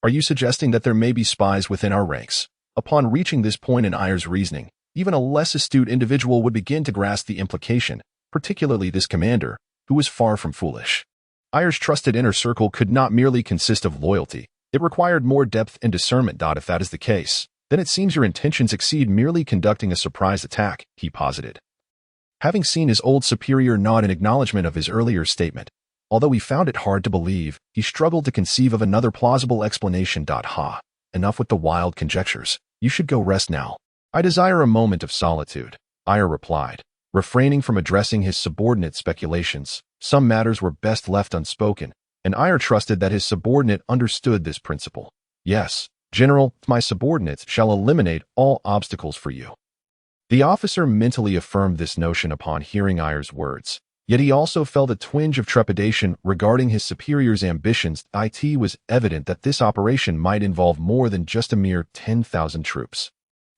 Are you suggesting that there may be spies within our ranks? Upon reaching this point in Ayr's reasoning, even a less astute individual would begin to grasp the implication, particularly this commander, who was far from foolish. Ayr's trusted inner circle could not merely consist of loyalty. It required more depth and discernment. If that is the case, then it seems your intentions exceed merely conducting a surprise attack, he posited. Having seen his old superior nod in acknowledgement of his earlier statement, although he found it hard to believe, he struggled to conceive of another plausible explanation. Enough with the wild conjectures. You should go rest now. I desire a moment of solitude, Ayr replied, refraining from addressing his subordinate's speculations. Some matters were best left unspoken, and Ayr trusted that his subordinate understood this principle. Yes, General, my subordinates shall eliminate all obstacles for you. The officer mentally affirmed this notion upon hearing Ayr's words, yet he also felt a twinge of trepidation regarding his superior's ambitions. It was evident that this operation might involve more than just a mere 10,000 troops.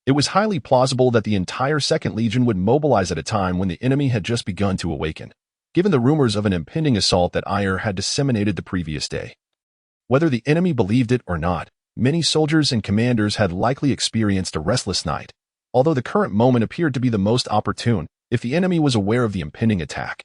It was highly plausible that the entire Second Legion would mobilize at a time when the enemy had just begun to awaken, given the rumors of an impending assault that Ayer had disseminated the previous day. Whether the enemy believed it or not, many soldiers and commanders had likely experienced a restless night, although the current moment appeared to be the most opportune if the enemy was aware of the impending attack.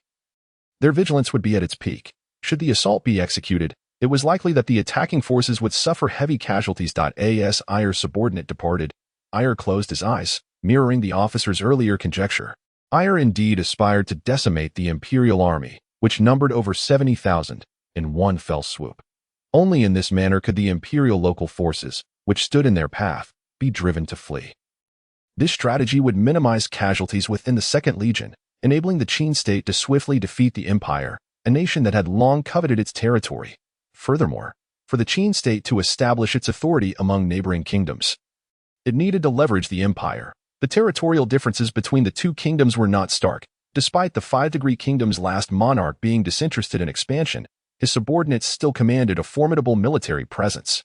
Their vigilance would be at its peak. Should the assault be executed, it was likely that the attacking forces would suffer heavy casualties. As Ayer's subordinate departed, Ayer closed his eyes, mirroring the officer's earlier conjecture. Ayer indeed aspired to decimate the Imperial Army, which numbered over 70,000, in one fell swoop. Only in this manner could the Imperial local forces, which stood in their path, be driven to flee. This strategy would minimize casualties within the Second Legion, enabling the Qin state to swiftly defeat the Empire, a nation that had long coveted its territory. Furthermore, for the Qin state to establish its authority among neighboring kingdoms, it needed to leverage the Empire. The territorial differences between the two kingdoms were not stark. Despite the Five-Degree Kingdom's last monarch being disinterested in expansion, his subordinates still commanded a formidable military presence,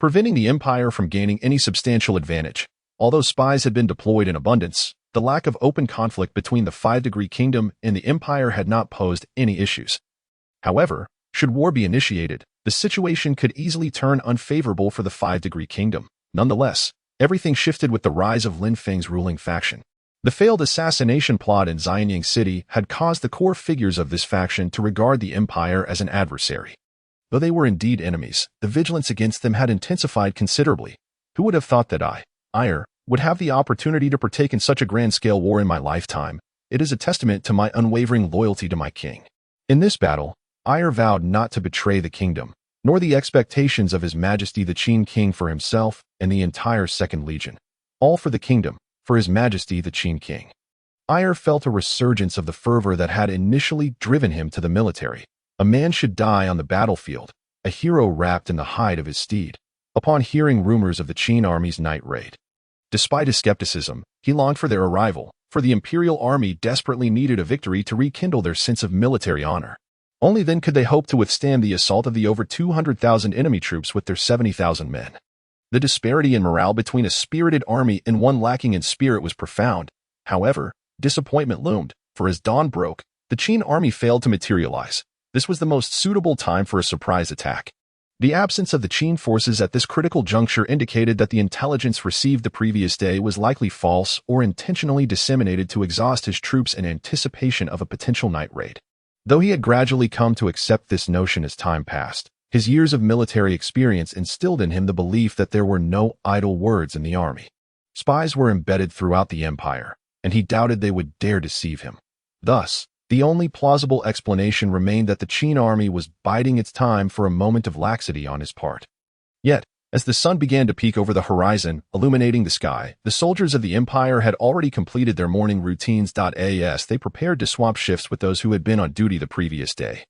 preventing the Empire from gaining any substantial advantage. Although spies had been deployed in abundance, the lack of open conflict between the Five-Degree Kingdom and the Empire had not posed any issues. However, should war be initiated, the situation could easily turn unfavorable for the Five-Degree Kingdom. Nonetheless, everything shifted with the rise of Lin Feng's ruling faction. The failed assassination plot in Xianying City had caused the core figures of this faction to regard the Empire as an adversary. Though they were indeed enemies, the vigilance against them had intensified considerably. Who would have thought that Ayer, would have the opportunity to partake in such a grand-scale war in my lifetime? It is a testament to my unwavering loyalty to my king. In this battle, Ayer vowed not to betray the kingdom, nor the expectations of His Majesty the Qin King for himself and the entire Second Legion. All for the kingdom, for His Majesty the Qin King. Ayer felt a resurgence of the fervor that had initially driven him to the military. A man should die on the battlefield, a hero wrapped in the hide of his steed. Upon hearing rumors of the Qin army's night raid, despite his skepticism, he longed for their arrival, for the Imperial Army desperately needed a victory to rekindle their sense of military honor. Only then could they hope to withstand the assault of the over 200,000 enemy troops with their 70,000 men. The disparity in morale between a spirited army and one lacking in spirit was profound. However, disappointment loomed, for as dawn broke, the Qin army failed to materialize. This was the most suitable time for a surprise attack. The absence of the Qin forces at this critical juncture indicated that the intelligence received the previous day was likely false or intentionally disseminated to exhaust his troops in anticipation of a potential night raid. Though he had gradually come to accept this notion as time passed, his years of military experience instilled in him the belief that there were no idle words in the army. Spies were embedded throughout the empire, and he doubted they would dare deceive him. Thus, the only plausible explanation remained that the Qin army was biding its time for a moment of laxity on his part. Yet, as the sun began to peek over the horizon, illuminating the sky, the soldiers of the Empire had already completed their morning routines. As they prepared to swap shifts with those who had been on duty the previous day.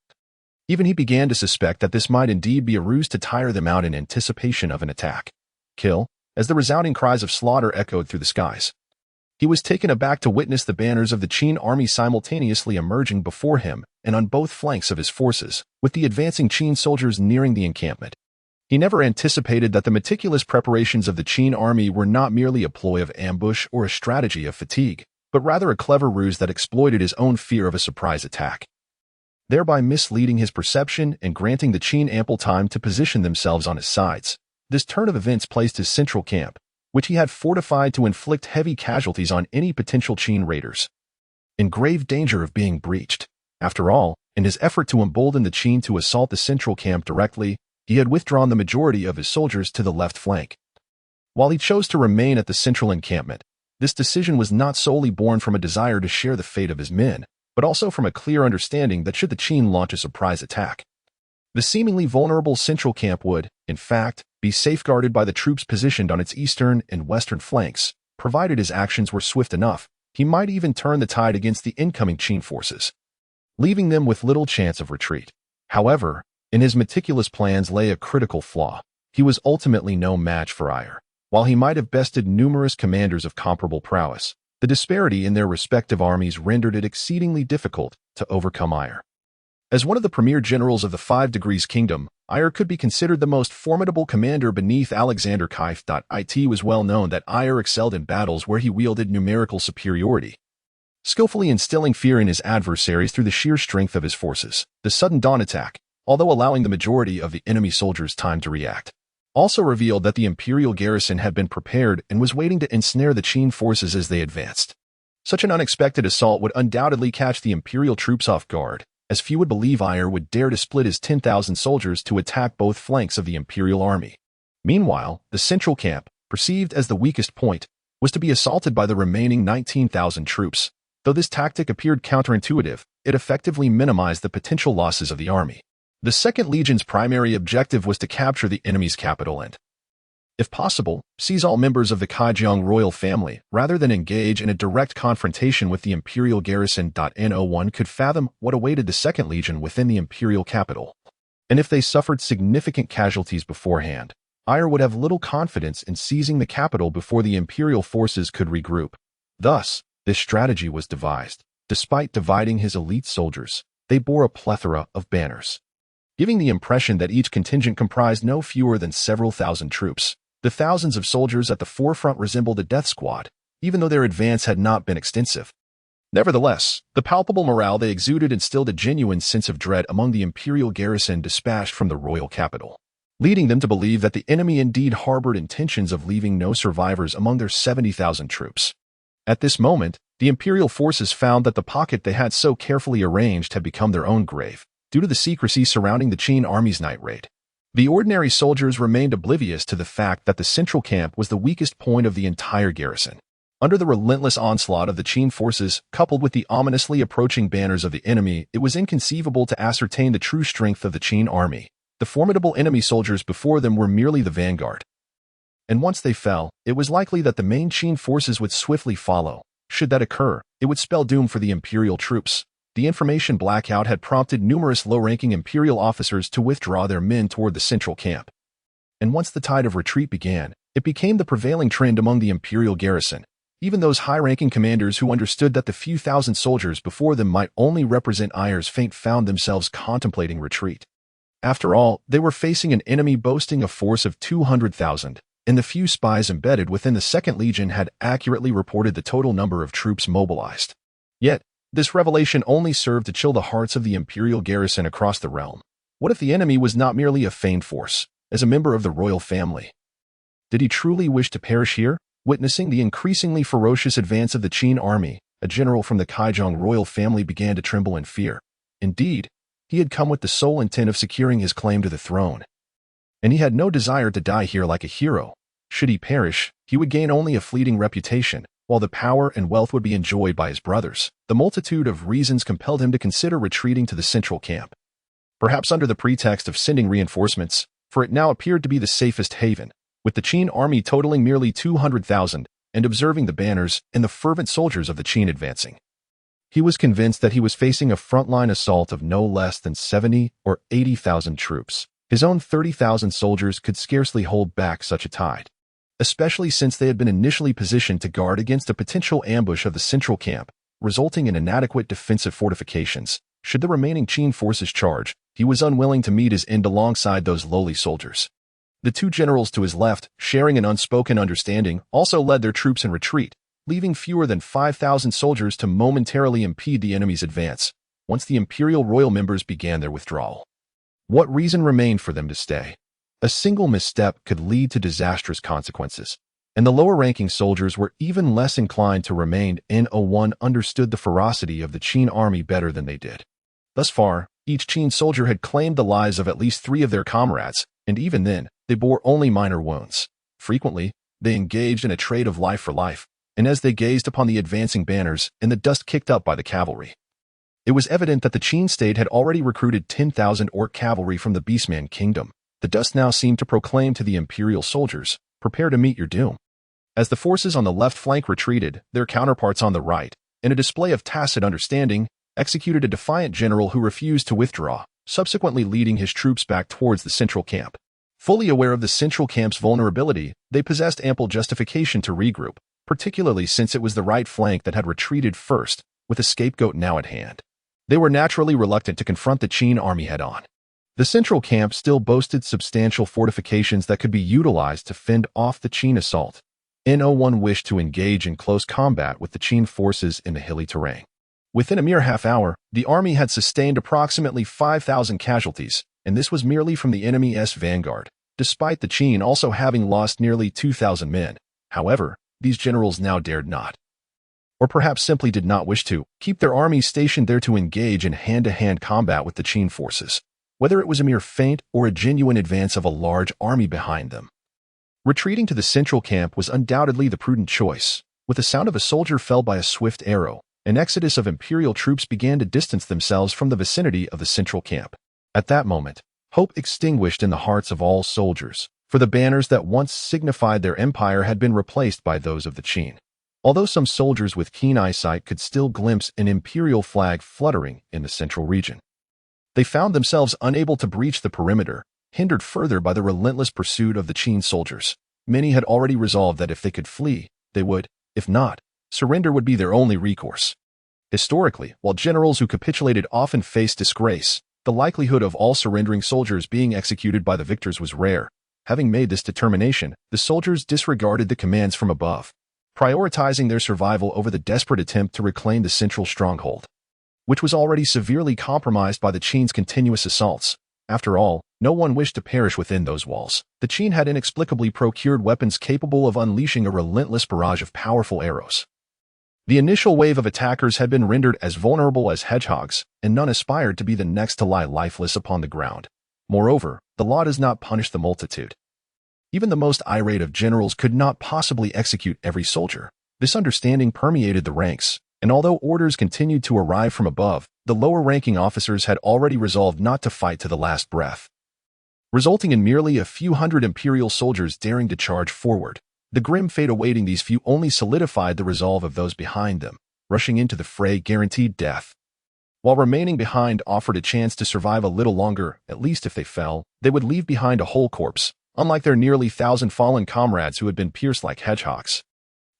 Even he began to suspect that this might indeed be a ruse to tire them out in anticipation of an attack. Kill, as the resounding cries of slaughter echoed through the skies. He was taken aback to witness the banners of the Qin army simultaneously emerging before him and on both flanks of his forces, with the advancing Qin soldiers nearing the encampment. He never anticipated that the meticulous preparations of the Qin army were not merely a ploy of ambush or a strategy of fatigue, but rather a clever ruse that exploited his own fear of a surprise attack, thereby misleading his perception and granting the Qin ample time to position themselves on his sides. This turn of events placed his central camp, which he had fortified to inflict heavy casualties on any potential Qin raiders, in grave danger of being breached. After all, in his effort to embolden the Qin to assault the central camp directly, he had withdrawn the majority of his soldiers to the left flank. While he chose to remain at the central encampment, this decision was not solely born from a desire to share the fate of his men, but also from a clear understanding that should the Qin launch a surprise attack, the seemingly vulnerable central camp would, in fact, be safeguarded by the troops positioned on its eastern and western flanks. Provided his actions were swift enough, he might even turn the tide against the incoming Qin forces, leaving them with little chance of retreat. However, in his meticulous plans lay a critical flaw. He was ultimately no match for Ayer. While he might have bested numerous commanders of comparable prowess, the disparity in their respective armies rendered it exceedingly difficult to overcome Ayer. As one of the premier generals of the Five Degrees Kingdom, Ayr could be considered the most formidable commander beneath Alexander Kaif. It was well known that Ayr excelled in battles where he wielded numerical superiority, skillfully instilling fear in his adversaries through the sheer strength of his forces. The sudden dawn attack, although allowing the majority of the enemy soldiers time to react, also revealed that the Imperial garrison had been prepared and was waiting to ensnare the Qin forces as they advanced. Such an unexpected assault would undoubtedly catch the Imperial troops off guard, as few would believe Ayr would dare to split his 10,000 soldiers to attack both flanks of the Imperial army. Meanwhile, the central camp, perceived as the weakest point, was to be assaulted by the remaining 19,000 troops. Though this tactic appeared counterintuitive, it effectively minimized the potential losses of the army. The 2nd Legion's primary objective was to capture the enemy's capital and, if possible, seize all members of the Kaijiang royal family, rather than engage in a direct confrontation with the Imperial garrison. No one could fathom what awaited the 2nd Legion within the Imperial capital. And if they suffered significant casualties beforehand, Ayr would have little confidence in seizing the capital before the Imperial forces could regroup. Thus, this strategy was devised. Despite dividing his elite soldiers, they bore a plethora of banners, giving the impression that each contingent comprised no fewer than several thousand troops. The thousands of soldiers at the forefront resembled a death squad, even though their advance had not been extensive. Nevertheless, the palpable morale they exuded instilled a genuine sense of dread among the Imperial garrison dispatched from the royal capital, leading them to believe that the enemy indeed harbored intentions of leaving no survivors among their 70,000 troops. At this moment, the Imperial forces found that the pocket they had so carefully arranged had become their own grave, due to the secrecy surrounding the Qin army's night raid. The ordinary soldiers remained oblivious to the fact that the central camp was the weakest point of the entire garrison. Under the relentless onslaught of the Qin forces, coupled with the ominously approaching banners of the enemy, it was inconceivable to ascertain the true strength of the Qin army. The formidable enemy soldiers before them were merely the vanguard. And once they fell, it was likely that the main Qin forces would swiftly follow. Should that occur, it would spell doom for the Imperial troops. The information blackout had prompted numerous low-ranking Imperial officers to withdraw their men toward the central camp. And once the tide of retreat began, it became the prevailing trend among the Imperial garrison. Even those high-ranking commanders who understood that the few thousand soldiers before them might only represent Ayr's fate found themselves contemplating retreat. After all, they were facing an enemy boasting a force of 200,000, and the few spies embedded within the 2nd Legion had accurately reported the total number of troops mobilized. Yet, this revelation only served to chill the hearts of the Imperial garrison across the realm. What if the enemy was not merely a feigned force, as a member of the royal family? Did he truly wish to perish here? Witnessing the increasingly ferocious advance of the Qin army, a general from the Kaijiang royal family began to tremble in fear. Indeed, he had come with the sole intent of securing his claim to the throne. And he had no desire to die here like a hero. Should he perish, he would gain only a fleeting reputation, while the power and wealth would be enjoyed by his brothers. The multitude of reasons compelled him to consider retreating to the central camp, perhaps under the pretext of sending reinforcements, for it now appeared to be the safest haven, with the Qin army totaling merely 200,000, and observing the banners and the fervent soldiers of the Qin advancing. He was convinced that he was facing a frontline assault of no less than 70 or 80,000 troops. His own 30,000 soldiers could scarcely hold back such a tide, especially since they had been initially positioned to guard against a potential ambush of the central camp, resulting in inadequate defensive fortifications. Should the remaining Qin forces charge, he was unwilling to meet his end alongside those lowly soldiers. The two generals to his left, sharing an unspoken understanding, also led their troops in retreat, leaving fewer than 5,000 soldiers to momentarily impede the enemy's advance, once the Imperial royal members began their withdrawal. What reason remained for them to stay? A single misstep could lead to disastrous consequences, and the lower-ranking soldiers were even less inclined to remain. No one understood the ferocity of the Qin army better than they did. Thus far, each Qin soldier had claimed the lives of at least 3 of their comrades, and even then, they bore only minor wounds. Frequently, they engaged in a trade of life for life, and as they gazed upon the advancing banners and the dust kicked up by the cavalry, it was evident that the Qin state had already recruited 10,000 orc cavalry from the Beastman Kingdom. The dust now seemed to proclaim to the Imperial soldiers, "Prepare to meet your doom." As the forces on the left flank retreated, their counterparts on the right, in a display of tacit understanding, executed a defiant general who refused to withdraw, subsequently leading his troops back towards the central camp. Fully aware of the central camp's vulnerability, they possessed ample justification to regroup, particularly since it was the right flank that had retreated first, with a scapegoat now at hand. They were naturally reluctant to confront the Qin army head-on. The central camp still boasted substantial fortifications that could be utilized to fend off the Qin assault. No one wished to engage in close combat with the Qin forces in the hilly terrain. Within a mere half-hour, the army had sustained approximately 5,000 casualties, and this was merely from the enemy's vanguard, despite the Qin also having lost nearly 2,000 men. However, these generals now dared not, or perhaps simply did not wish to, keep their armies stationed there to engage in hand-to-hand combat with the Qin forces, whether it was a mere feint or a genuine advance of a large army behind them. Retreating to the central camp was undoubtedly the prudent choice. With the sound of a soldier felled by a swift arrow, an exodus of imperial troops began to distance themselves from the vicinity of the central camp. At that moment, hope extinguished in the hearts of all soldiers, for the banners that once signified their empire had been replaced by those of the Qin. Although some soldiers with keen eyesight could still glimpse an imperial flag fluttering in the central region, they found themselves unable to breach the perimeter, hindered further by the relentless pursuit of the Qin soldiers. Many had already resolved that if they could flee, they would; if not, surrender would be their only recourse. Historically, while generals who capitulated often faced disgrace, the likelihood of all surrendering soldiers being executed by the victors was rare. Having made this determination, the soldiers disregarded the commands from above, prioritizing their survival over the desperate attempt to reclaim the central stronghold, which was already severely compromised by the Qin's continuous assaults. After all, no one wished to perish within those walls. The Qin had inexplicably procured weapons capable of unleashing a relentless barrage of powerful arrows. The initial wave of attackers had been rendered as vulnerable as hedgehogs, and none aspired to be the next to lie lifeless upon the ground. Moreover, the law does not punish the multitude. Even the most irate of generals could not possibly execute every soldier. This understanding permeated the ranks, and although orders continued to arrive from above, the lower-ranking officers had already resolved not to fight to the last breath, resulting in merely a few hundred imperial soldiers daring to charge forward. The grim fate awaiting these few only solidified the resolve of those behind them. Rushing into the fray guaranteed death, while remaining behind offered a chance to survive a little longer. At least if they fell, they would leave behind a whole corpse, unlike their nearly 1,000 fallen comrades who had been pierced like hedgehogs.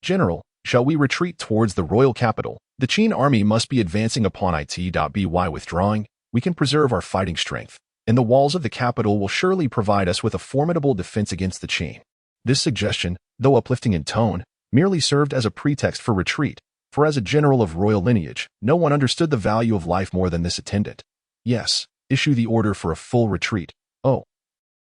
General, shall we retreat towards the royal capital? The Qin army must be advancing upon it. By withdrawing, we can preserve our fighting strength, and the walls of the capital will surely provide us with a formidable defense against the Qin. This suggestion, though uplifting in tone, merely served as a pretext for retreat, for as a general of royal lineage, no one understood the value of life more than this attendant. Yes, issue the order for a full retreat. Oh,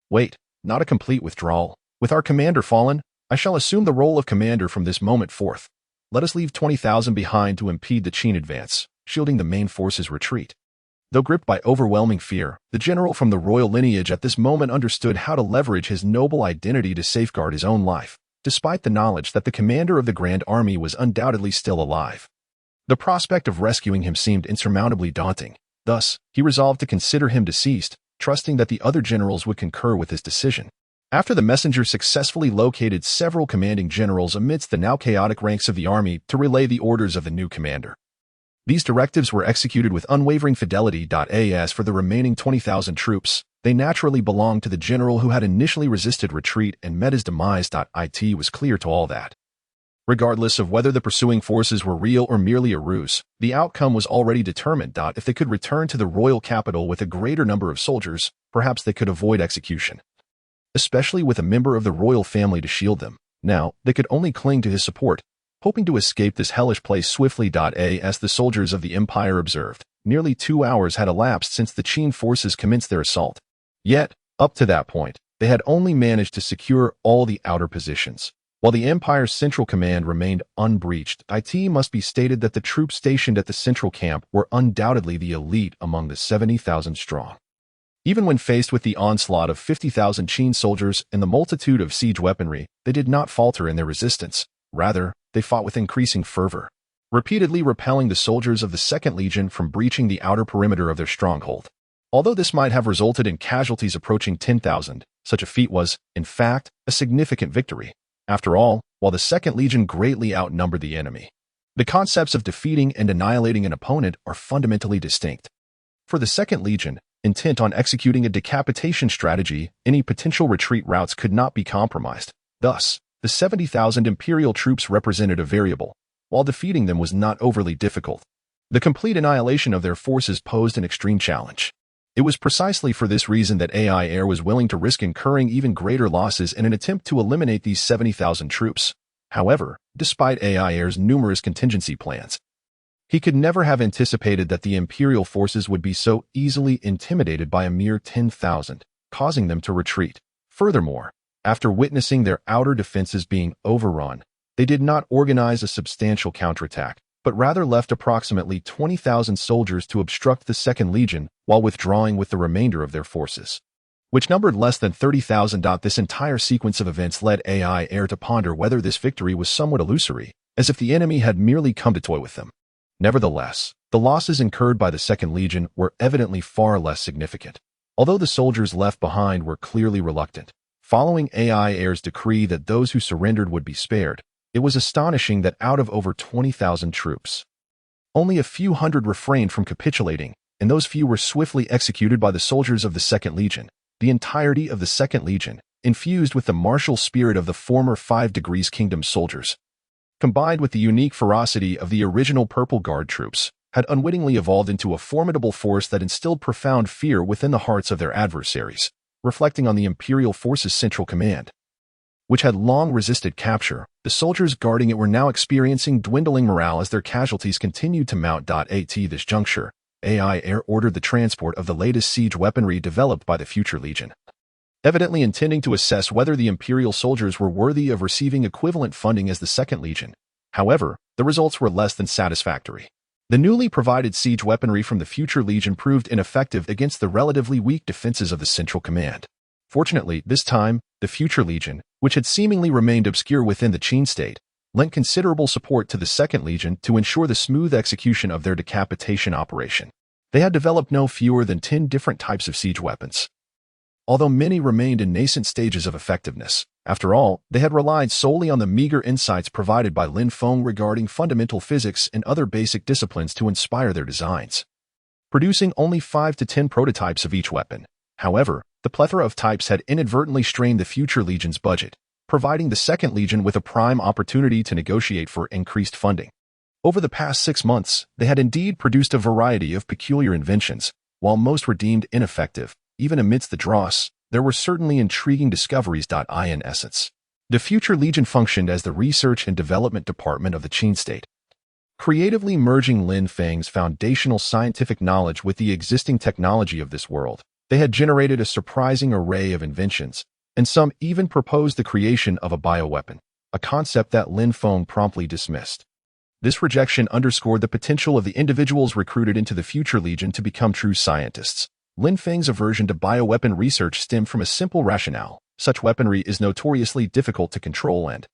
wait, not a complete withdrawal. With our commander fallen, I shall assume the role of commander from this moment forth. Let us leave 20,000 behind to impede the Qin advance, shielding the main force's retreat. Though gripped by overwhelming fear, the general from the royal lineage at this moment understood how to leverage his noble identity to safeguard his own life, despite the knowledge that the commander of the Grand Army was undoubtedly still alive. The prospect of rescuing him seemed insurmountably daunting. Thus, he resolved to consider him deceased, trusting that the other generals would concur with his decision. After the messenger successfully located several commanding generals amidst the now chaotic ranks of the army to relay the orders of the new commander, these directives were executed with unwavering fidelity. As for the remaining 20,000 troops, they naturally belonged to the general who had initially resisted retreat and met his demise. It was clear to all that, regardless of whether the pursuing forces were real or merely a ruse, the outcome was already determined. If they could return to the royal capital with a greater number of soldiers, perhaps they could avoid execution, especially with a member of the royal family to shield them. Now, they could only cling to his support, hoping to escape this hellish place swiftly. As the soldiers of the empire observed, nearly 2 hours had elapsed since the Qin forces commenced their assault. Yet, up to that point, they had only managed to secure all the outer positions, while the empire's central command remained unbreached. It must be stated that the troops stationed at the central camp were undoubtedly the elite among the 70,000 strong. Even when faced with the onslaught of 50,000 Qin soldiers and the multitude of siege weaponry, they did not falter in their resistance. Rather, they fought with increasing fervor, repeatedly repelling the soldiers of the 2nd Legion from breaching the outer perimeter of their stronghold. Although this might have resulted in casualties approaching 10,000, such a feat was, in fact, a significant victory. After all, while the 2nd Legion greatly outnumbered the enemy, the concepts of defeating and annihilating an opponent are fundamentally distinct. For the 2nd Legion, intent on executing a decapitation strategy, any potential retreat routes could not be compromised. Thus, the 70,000 imperial troops represented a variable, while defeating them was not overly difficult. The complete annihilation of their forces posed an extreme challenge. It was precisely for this reason that AI Air was willing to risk incurring even greater losses in an attempt to eliminate these 70,000 troops. However, despite AI Air's numerous contingency plans, he could never have anticipated that the Imperial forces would be so easily intimidated by a mere 10,000, causing them to retreat. Furthermore, after witnessing their outer defenses being overrun, they did not organize a substantial counterattack, but rather left approximately 20,000 soldiers to obstruct the Second Legion while withdrawing with the remainder of their forces, which numbered less than 30,000. This entire sequence of events led AI Air to ponder whether this victory was somewhat illusory, as if the enemy had merely come to toy with them. Nevertheless, the losses incurred by the Second Legion were evidently far less significant, although the soldiers left behind were clearly reluctant. Following AI Air's decree that those who surrendered would be spared, it was astonishing that out of over 20,000 troops, only a few hundred refrained from capitulating, and those few were swiftly executed by the soldiers of the Second Legion. The entirety of the Second Legion, infused with the martial spirit of the former 5 Degrees Kingdom soldiers, combined with the unique ferocity of the original Purple Guard troops, had unwittingly evolved into a formidable force that instilled profound fear within the hearts of their adversaries, reflecting on the Imperial Forces' central command, which had long resisted capture. The soldiers guarding it were now experiencing dwindling morale as their casualties continued to mount. At this juncture, AI Air ordered the transport of the latest siege weaponry developed by the Future Legion, evidently intending to assess whether the Imperial soldiers were worthy of receiving equivalent funding as the Second Legion. However, the results were less than satisfactory. The newly provided siege weaponry from the Future Legion proved ineffective against the relatively weak defenses of the Central Command. Fortunately, this time, the Future Legion, which had seemingly remained obscure within the Qin state, lent considerable support to the Second Legion to ensure the smooth execution of their decapitation operation. They had developed no fewer than 10 different types of siege weapons, although many remained in nascent stages of effectiveness. After all, they had relied solely on the meager insights provided by Lin Feng regarding fundamental physics and other basic disciplines to inspire their designs, producing only 5 to 10 prototypes of each weapon. However, the plethora of types had inadvertently strained the Future Legion's budget, providing the Second Legion with a prime opportunity to negotiate for increased funding. Over the past 6 months, they had indeed produced a variety of peculiar inventions. While most were deemed ineffective, even amidst the dross, there were certainly intriguing discoveries. In essence, the Future Legion functioned as the research and development department of the Qin state, creatively merging Lin Feng's foundational scientific knowledge with the existing technology of this world. They had generated a surprising array of inventions, and some even proposed the creation of a bioweapon, a concept that Lin Feng promptly dismissed. This rejection underscored the potential of the individuals recruited into the Future Legion to become true scientists. Lin Feng's aversion to bioweapon research stemmed from a simple rationale: such weaponry is notoriously difficult to control and,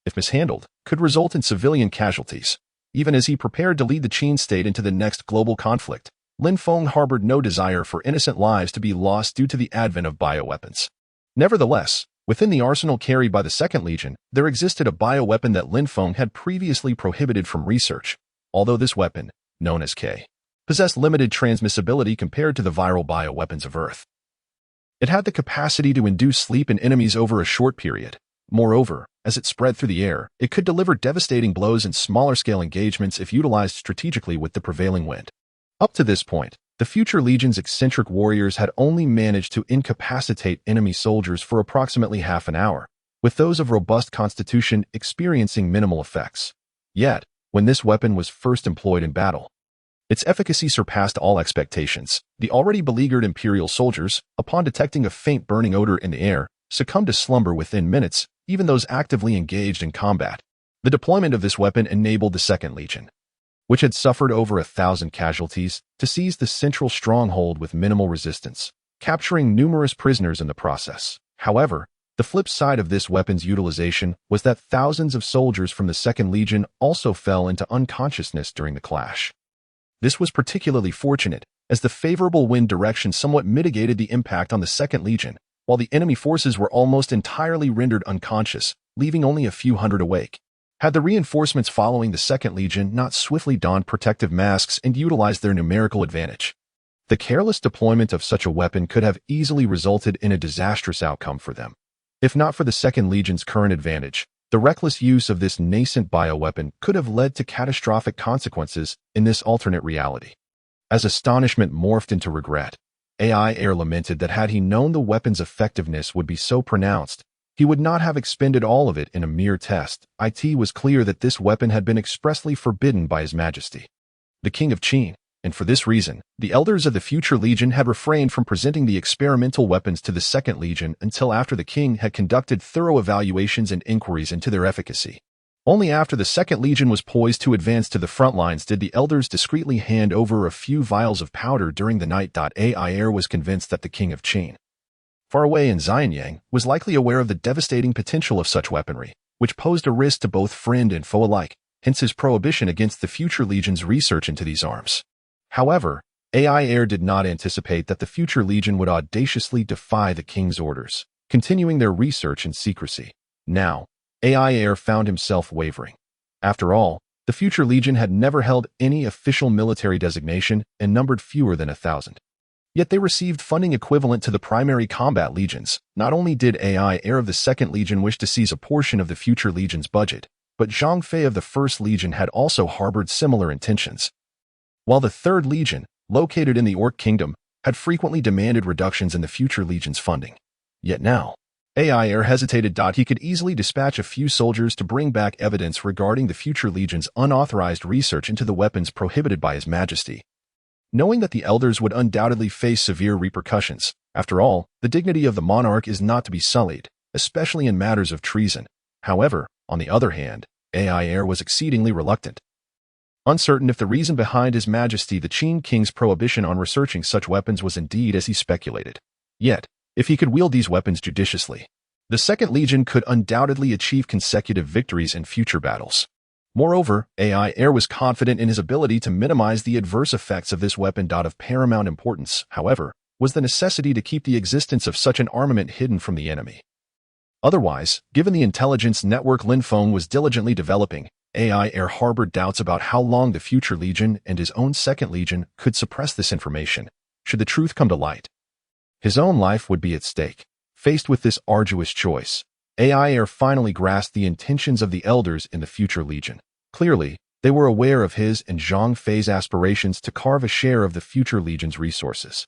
if mishandled, could result in civilian casualties. Even as he prepared to lead the Qin state into the next global conflict, Lin Feng harbored no desire for innocent lives to be lost due to the advent of bioweapons. Nevertheless, within the arsenal carried by the Second Legion, there existed a bioweapon that Lin Feng had previously prohibited from research. Although this weapon, known as K, possessed limited transmissibility compared to the viral bioweapons of Earth, it had the capacity to induce sleep in enemies over a short period. Moreover, as it spread through the air, it could deliver devastating blows in smaller-scale engagements if utilized strategically with the prevailing wind. Up to this point, the Future Legion's eccentric warriors had only managed to incapacitate enemy soldiers for approximately half an hour, with those of robust constitution experiencing minimal effects. Yet, when this weapon was first employed in battle, its efficacy surpassed all expectations. The already beleaguered Imperial soldiers, upon detecting a faint burning odor in the air, succumbed to slumber within minutes, even those actively engaged in combat. The deployment of this weapon enabled the Second Legion, which had suffered over 1,000 casualties, to seize the central stronghold with minimal resistance, capturing numerous prisoners in the process. However, the flip side of this weapon's utilization was that thousands of soldiers from the Second Legion also fell into unconsciousness during the clash. This was particularly fortunate, as the favorable wind direction somewhat mitigated the impact on the Second Legion, while the enemy forces were almost entirely rendered unconscious, leaving only a few hundred awake. Had the reinforcements following the Second Legion not swiftly donned protective masks and utilized their numerical advantage, the careless deployment of such a weapon could have easily resulted in a disastrous outcome for them. If not for the Second Legion's current advantage, the reckless use of this nascent bioweapon could have led to catastrophic consequences in this alternate reality. As astonishment morphed into regret, AI Air lamented that had he known the weapon's effectiveness would be so pronounced, he would not have expended all of it in a mere test. It was clear that this weapon had been expressly forbidden by His Majesty, the King of Qin, and for this reason, the elders of the future legion had refrained from presenting the experimental weapons to the Second Legion until after the king had conducted thorough evaluations and inquiries into their efficacy. Only after the Second Legion was poised to advance to the front lines did the elders discreetly hand over a few vials of powder during the night. AI Air was convinced that the King of Qin, far away in Xianyang, was likely aware of the devastating potential of such weaponry, which posed a risk to both friend and foe alike, hence his prohibition against the future legion's research into these arms. However, AI Air did not anticipate that the future legion would audaciously defy the king's orders, continuing their research in secrecy. Now, AI Air found himself wavering. After all, the future legion had never held any official military designation and numbered fewer than 1,000. Yet they received funding equivalent to the primary combat legions. Not only did AI Air of the Second Legion wish to seize a portion of the future legion's budget, but Zhang Fei of the First Legion had also harbored similar intentions. While the Third Legion, located in the Orc Kingdom, had frequently demanded reductions in the future legion's funding. Yet now, AI Air hesitated. He could easily dispatch a few soldiers to bring back evidence regarding the future legion's unauthorized research into the weapons prohibited by His Majesty. Knowing that the elders would undoubtedly face severe repercussions, after all, the dignity of the monarch is not to be sullied, especially in matters of treason. However, on the other hand, AI Air was exceedingly reluctant. Uncertain if the reason behind His Majesty the Qin King's prohibition on researching such weapons was indeed as he speculated. Yet, if he could wield these weapons judiciously, the Second Legion could undoubtedly achieve consecutive victories in future battles. Moreover, AI Air was confident in his ability to minimize the adverse effects of this weapon. Of paramount importance, however, was the necessity to keep the existence of such an armament hidden from the enemy. Otherwise, given the intelligence network Lin Feng was diligently developing, AI Air harbored doubts about how long the future legion and his own Second Legion could suppress this information, should the truth come to light. His own life would be at stake. Faced with this arduous choice, AI Air finally grasped the intentions of the elders in the future legion. Clearly, they were aware of his and Zhang Fei's aspirations to carve a share of the future legion's resources.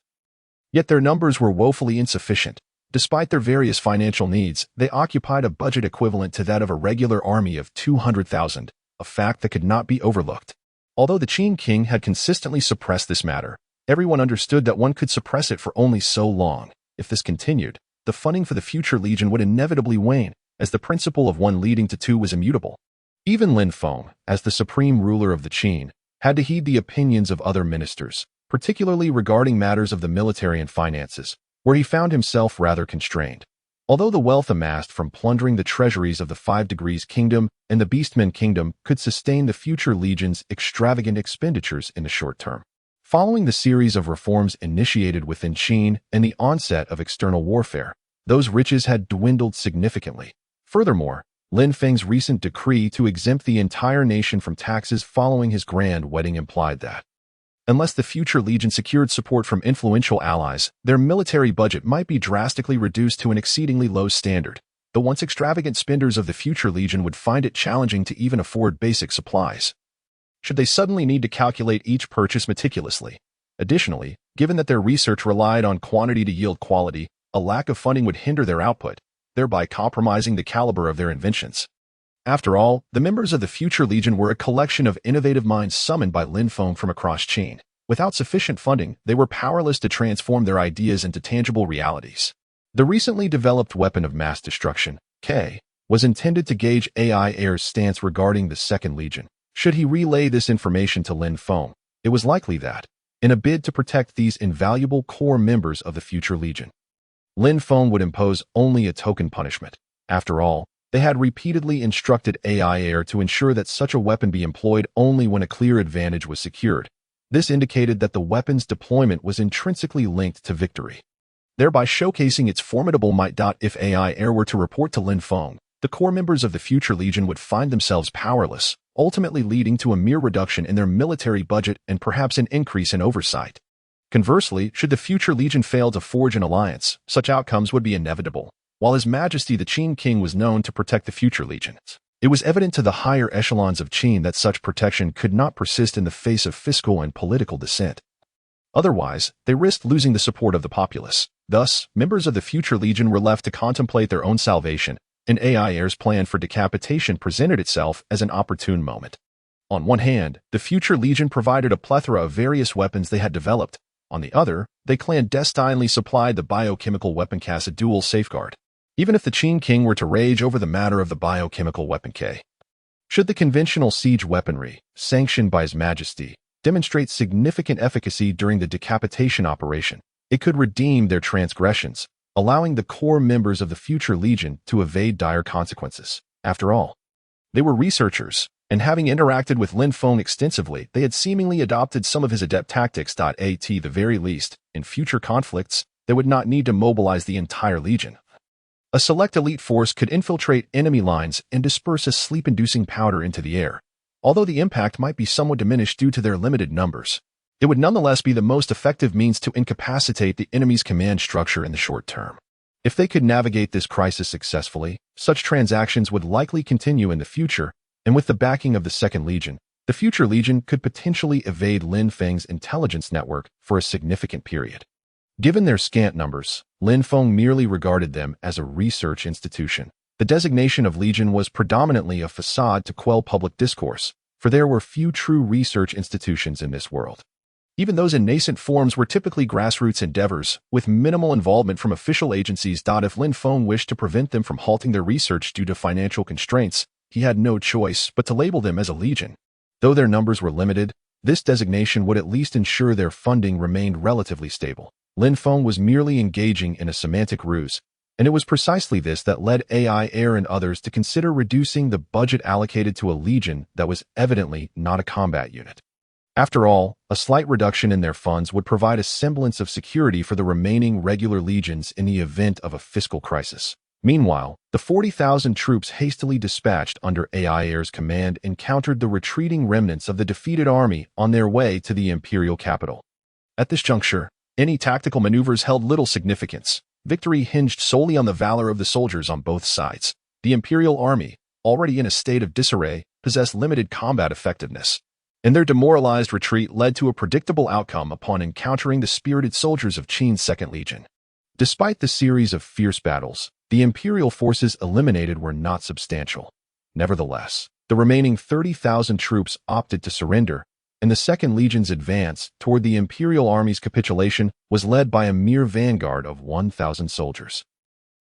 Yet their numbers were woefully insufficient. Despite their various financial needs, they occupied a budget equivalent to that of a regular army of 200,000, a fact that could not be overlooked. Although the Qin King had consistently suppressed this matter, everyone understood that one could suppress it for only so long. If this continued, the funding for the future legion would inevitably wane, as the principle of one leading to two was immutable. Even Lin Feng, as the supreme ruler of the Qin, had to heed the opinions of other ministers, particularly regarding matters of the military and finances, where he found himself rather constrained. Although the wealth amassed from plundering the treasuries of the Five Degrees Kingdom and the Beastmen Kingdom could sustain the future legion's extravagant expenditures in the short term. Following the series of reforms initiated within Qin and the onset of external warfare, those riches had dwindled significantly. Furthermore, Lin Feng's recent decree to exempt the entire nation from taxes following his grand wedding implied that, unless the future legion secured support from influential allies, their military budget might be drastically reduced to an exceedingly low standard. The once extravagant spenders of the future legion would find it challenging to even afford basic supplies, should they suddenly need to calculate each purchase meticulously. Additionally, given that their research relied on quantity to yield quality, a lack of funding would hinder their output, thereby compromising the caliber of their inventions. After all, the members of the future legion were a collection of innovative minds summoned by Lin Feng from across Qin. Without sufficient funding, they were powerless to transform their ideas into tangible realities. The recently developed weapon of mass destruction, K, was intended to gauge AI Air's stance regarding the Second Legion. Should he relay this information to Lin Feng, it was likely that, in a bid to protect these invaluable core members of the future legion, Lin Feng would impose only a token punishment. After all, they had repeatedly instructed AI Air to ensure that such a weapon be employed only when a clear advantage was secured. This indicated that the weapon's deployment was intrinsically linked to victory, thereby showcasing its formidable might. If AI Air were to report to Lin Feng, the core members of the future legion would find themselves powerless, ultimately leading to a mere reduction in their military budget and perhaps an increase in oversight. Conversely, should the future legion fail to forge an alliance, such outcomes would be inevitable. While His Majesty the Qin King was known to protect the future legion, it was evident to the higher echelons of Qin that such protection could not persist in the face of fiscal and political dissent. Otherwise, they risked losing the support of the populace. Thus, members of the future Legion were left to contemplate their own salvation, and AI Heir's plan for decapitation presented itself as an opportune moment. On one hand, the future Legion provided a plethora of various weapons they had developed. On the other, they clandestinely supplied the biochemical weapon K as a dual safeguard. Even if the Qin King were to rage over the matter of the biochemical weapon K, should the conventional siege weaponry, sanctioned by His Majesty, demonstrate significant efficacy during the decapitation operation, it could redeem their transgressions, allowing the core members of the future Legion to evade dire consequences. After all, they were researchers, and having interacted with Lin Feng extensively, they had seemingly adopted some of his adept tactics. At the very least, in future conflicts, they would not need to mobilize the entire Legion. A select elite force could infiltrate enemy lines and disperse a sleep-inducing powder into the air. Although the impact might be somewhat diminished due to their limited numbers, it would nonetheless be the most effective means to incapacitate the enemy's command structure in the short term. If they could navigate this crisis successfully, such transactions would likely continue in the future, and with the backing of the Second Legion, the future Legion could potentially evade Lin Feng's intelligence network for a significant period. Given their scant numbers, Lin Feng merely regarded them as a research institution. The designation of Legion was predominantly a facade to quell public discourse, for there were few true research institutions in this world. Even those in nascent forms were typically grassroots endeavors, with minimal involvement from official agencies. If Lin Feng wished to prevent them from halting their research due to financial constraints, he had no choice but to label them as a Legion. Though their numbers were limited, this designation would at least ensure their funding remained relatively stable. Lin Feng was merely engaging in a semantic ruse, and it was precisely this that led AI Heir and others to consider reducing the budget allocated to a Legion that was evidently not a combat unit. After all, a slight reduction in their funds would provide a semblance of security for the remaining regular legions in the event of a fiscal crisis. Meanwhile, the 40,000 troops hastily dispatched under AI Heir's command encountered the retreating remnants of the defeated army on their way to the imperial capital. At this juncture, any tactical maneuvers held little significance. Victory hinged solely on the valor of the soldiers on both sides. The imperial army, already in a state of disarray, possessed limited combat effectiveness, and their demoralized retreat led to a predictable outcome upon encountering the spirited soldiers of Qin's Second Legion. Despite the series of fierce battles, the imperial forces eliminated were not substantial. Nevertheless, the remaining 30,000 troops opted to surrender, and the Second Legion's advance toward the imperial army's capitulation was led by a mere vanguard of 1,000 soldiers.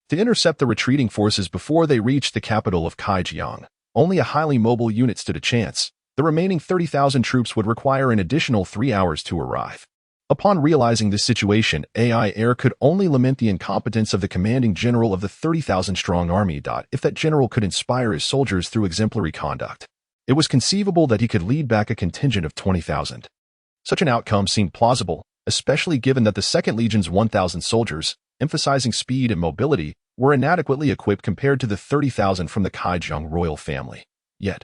To intercept the retreating forces before they reached the capital of Kaijiang, only a highly mobile unit stood a chance. The remaining 30,000 troops would require an additional 3 hours to arrive. Upon realizing this situation, AI Heir could only lament the incompetence of the commanding general of the 30,000-strong army. If that general could inspire his soldiers through exemplary conduct, it was conceivable that he could lead back a contingent of 20,000. Such an outcome seemed plausible, especially given that the Second Legion's 1,000 soldiers, emphasizing speed and mobility, were inadequately equipped compared to the 30,000 from the Kaijiang royal family. Yet,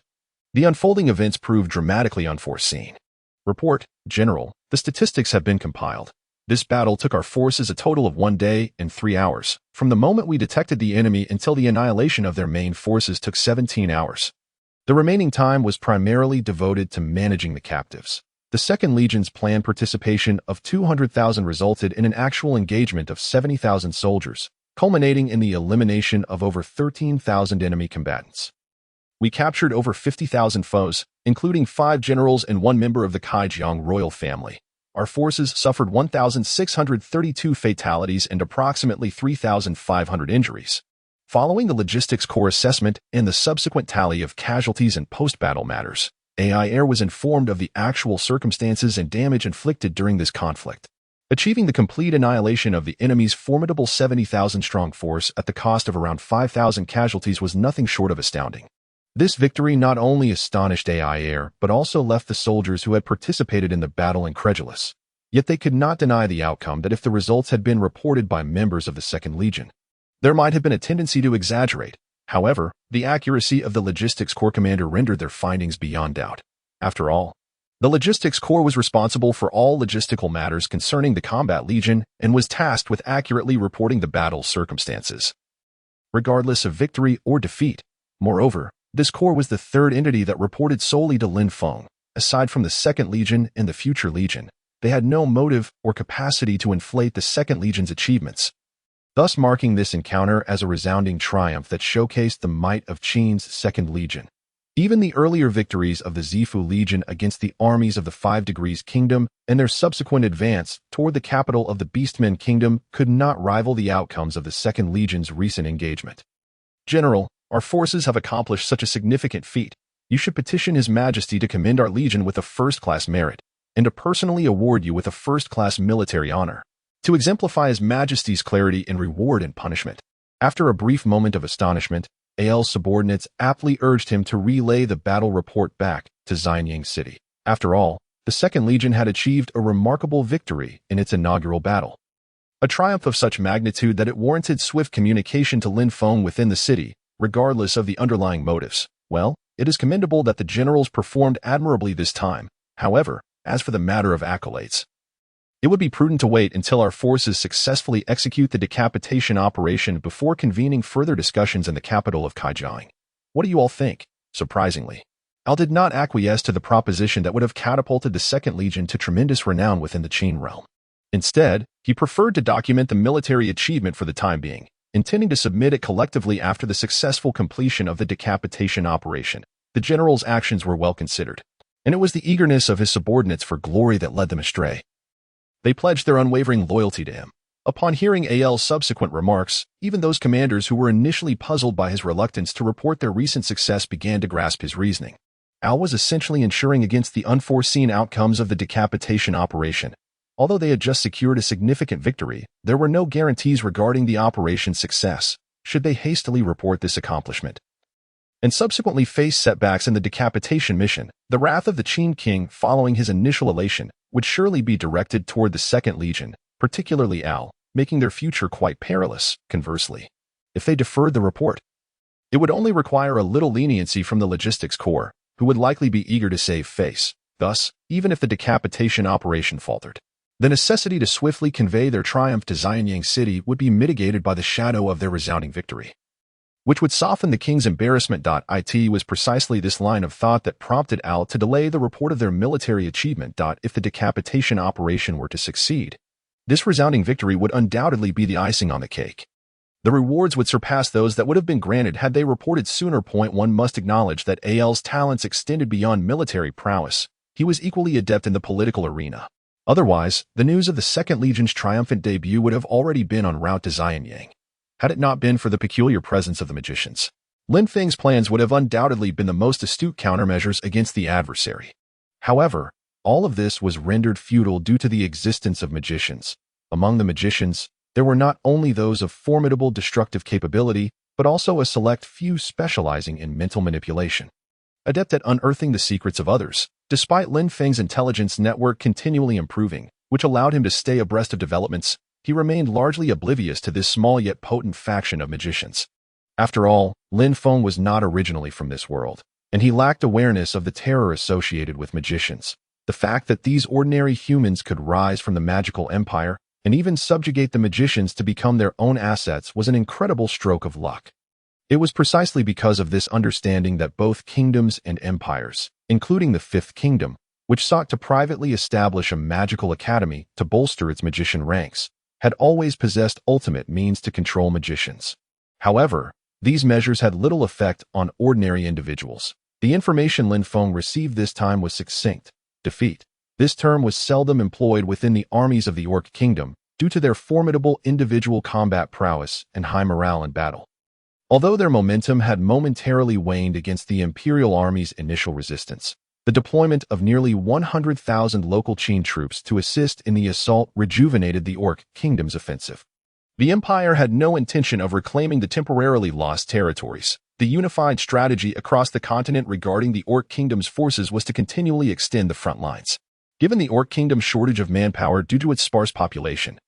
the unfolding events proved dramatically unforeseen. Report, General, the statistics have been compiled. This battle took our forces a total of 1 day and 3 hours. From the moment we detected the enemy until the annihilation of their main forces took 17 hours. The remaining time was primarily devoted to managing the captives. The Second Legion's planned participation of 200,000 resulted in an actual engagement of 70,000 soldiers, culminating in the elimination of over 13,000 enemy combatants. We captured over 50,000 foes, including 5 generals and 1 member of the Kaijiang royal family. Our forces suffered 1,632 fatalities and approximately 3,500 injuries. Following the Logistics Corps assessment and the subsequent tally of casualties and post-battle matters, AI Heir was informed of the actual circumstances and damage inflicted during this conflict. Achieving the complete annihilation of the enemy's formidable 70,000-strong force at the cost of around 5,000 casualties was nothing short of astounding. This victory not only astonished AI Heir, but also left the soldiers who had participated in the battle incredulous. Yet they could not deny the outcome that if the results had been reported by members of the Second Legion, there might have been a tendency to exaggerate. However, the accuracy of the Logistics Corps commander rendered their findings beyond doubt. After all, the Logistics Corps was responsible for all logistical matters concerning the combat legion and was tasked with accurately reporting the battle's circumstances, regardless of victory or defeat. Moreover, this corps was the third entity that reported solely to Lin Feng, aside from the Second Legion and the Future Legion. they had no motive or capacity to inflate the Second Legion's achievements, thus marking this encounter as a resounding triumph that showcased the might of Qin's Second Legion. Even the earlier victories of the Zifu Legion against the armies of the Five Degrees Kingdom and their subsequent advance toward the capital of the Beastmen Kingdom could not rival the outcomes of the Second Legion's recent engagement. General, our forces have accomplished such a significant feat. You should petition His Majesty to commend our legion with a first-class merit, and to personally award you with a first-class military honor, to exemplify His Majesty's clarity in reward and punishment. After a brief moment of astonishment, Ael's subordinates aptly urged him to relay the battle report back to Xianyang City. After all, the Second Legion had achieved a remarkable victory in its inaugural battle. A triumph of such magnitude that it warranted swift communication to Lin Feng within the city, regardless of the underlying motives. Well, it is commendable that the generals performed admirably this time. However, as for the matter of accolades, it would be prudent to wait until our forces successfully execute the decapitation operation before convening further discussions in the capital of Kaijiang. What do you all think? Surprisingly, Al did not acquiesce to the proposition that would have catapulted the Second Legion to tremendous renown within the Qin realm. Instead, he preferred to document the military achievement for the time being, intending to submit it collectively after the successful completion of the decapitation operation. The general's actions were well considered, and it was the eagerness of his subordinates for glory that led them astray. They pledged their unwavering loyalty to him. Upon hearing Ael's subsequent remarks, even those commanders who were initially puzzled by his reluctance to report their recent success began to grasp his reasoning. Al was essentially ensuring against the unforeseen outcomes of the decapitation operation. Although they had just secured a significant victory, there were no guarantees regarding the operation's success, should they hastily report this accomplishment, and subsequently face setbacks in the decapitation mission. The wrath of the Qin king following his initial elation would surely be directed toward the Second Legion, particularly Al, making their future quite perilous. Conversely, if they deferred the report, it would only require a little leniency from the logistics corps, who would likely be eager to save face. Thus, even if the decapitation operation faltered, the necessity to swiftly convey their triumph to Xianyang City would be mitigated by the shadow of their resounding victory, which would soften the king's embarrassment. It was precisely this line of thought that prompted Al to delay the report of their military achievement. If the decapitation operation were to succeed, this resounding victory would undoubtedly be the icing on the cake. The rewards would surpass those that would have been granted had they reported sooner. One must acknowledge that Ael's talents extended beyond military prowess. He was equally adept in the political arena. Otherwise, the news of the Second Legion's triumphant debut would have already been en route to Xianyang. Had it not been for the peculiar presence of the magicians, Lin Feng's plans would have undoubtedly been the most astute countermeasures against the adversary. However, all of this was rendered futile due to the existence of magicians. Among the magicians, there were not only those of formidable destructive capability, but also a select few specializing in mental manipulation, adept at unearthing the secrets of others. Despite Lin Feng's intelligence network continually improving, which allowed him to stay abreast of developments, he remained largely oblivious to this small yet potent faction of magicians. After all, Lin Feng was not originally from this world, and he lacked awareness of the terror associated with magicians. The fact that these ordinary humans could rise from the magical empire and even subjugate the magicians to become their own assets was an incredible stroke of luck. It was precisely because of this understanding that both kingdoms and empires, including the Fifth Kingdom, which sought to privately establish a magical academy to bolster its magician ranks, had always possessed ultimate means to control magicians. However, these measures had little effect on ordinary individuals. The information Lin Feng received this time was succinct: defeat. This term was seldom employed within the armies of the Orc Kingdom due to their formidable individual combat prowess and high morale in battle. Although their momentum had momentarily waned against the Imperial Army's initial resistance, the deployment of nearly 100,000 local Qin troops to assist in the assault rejuvenated the Orc Kingdom's offensive. The Empire had no intention of reclaiming the temporarily lost territories. The unified strategy across the continent regarding the Orc Kingdom's forces was to continually extend the front lines. Given the Orc Kingdom's shortage of manpower due to its sparse population,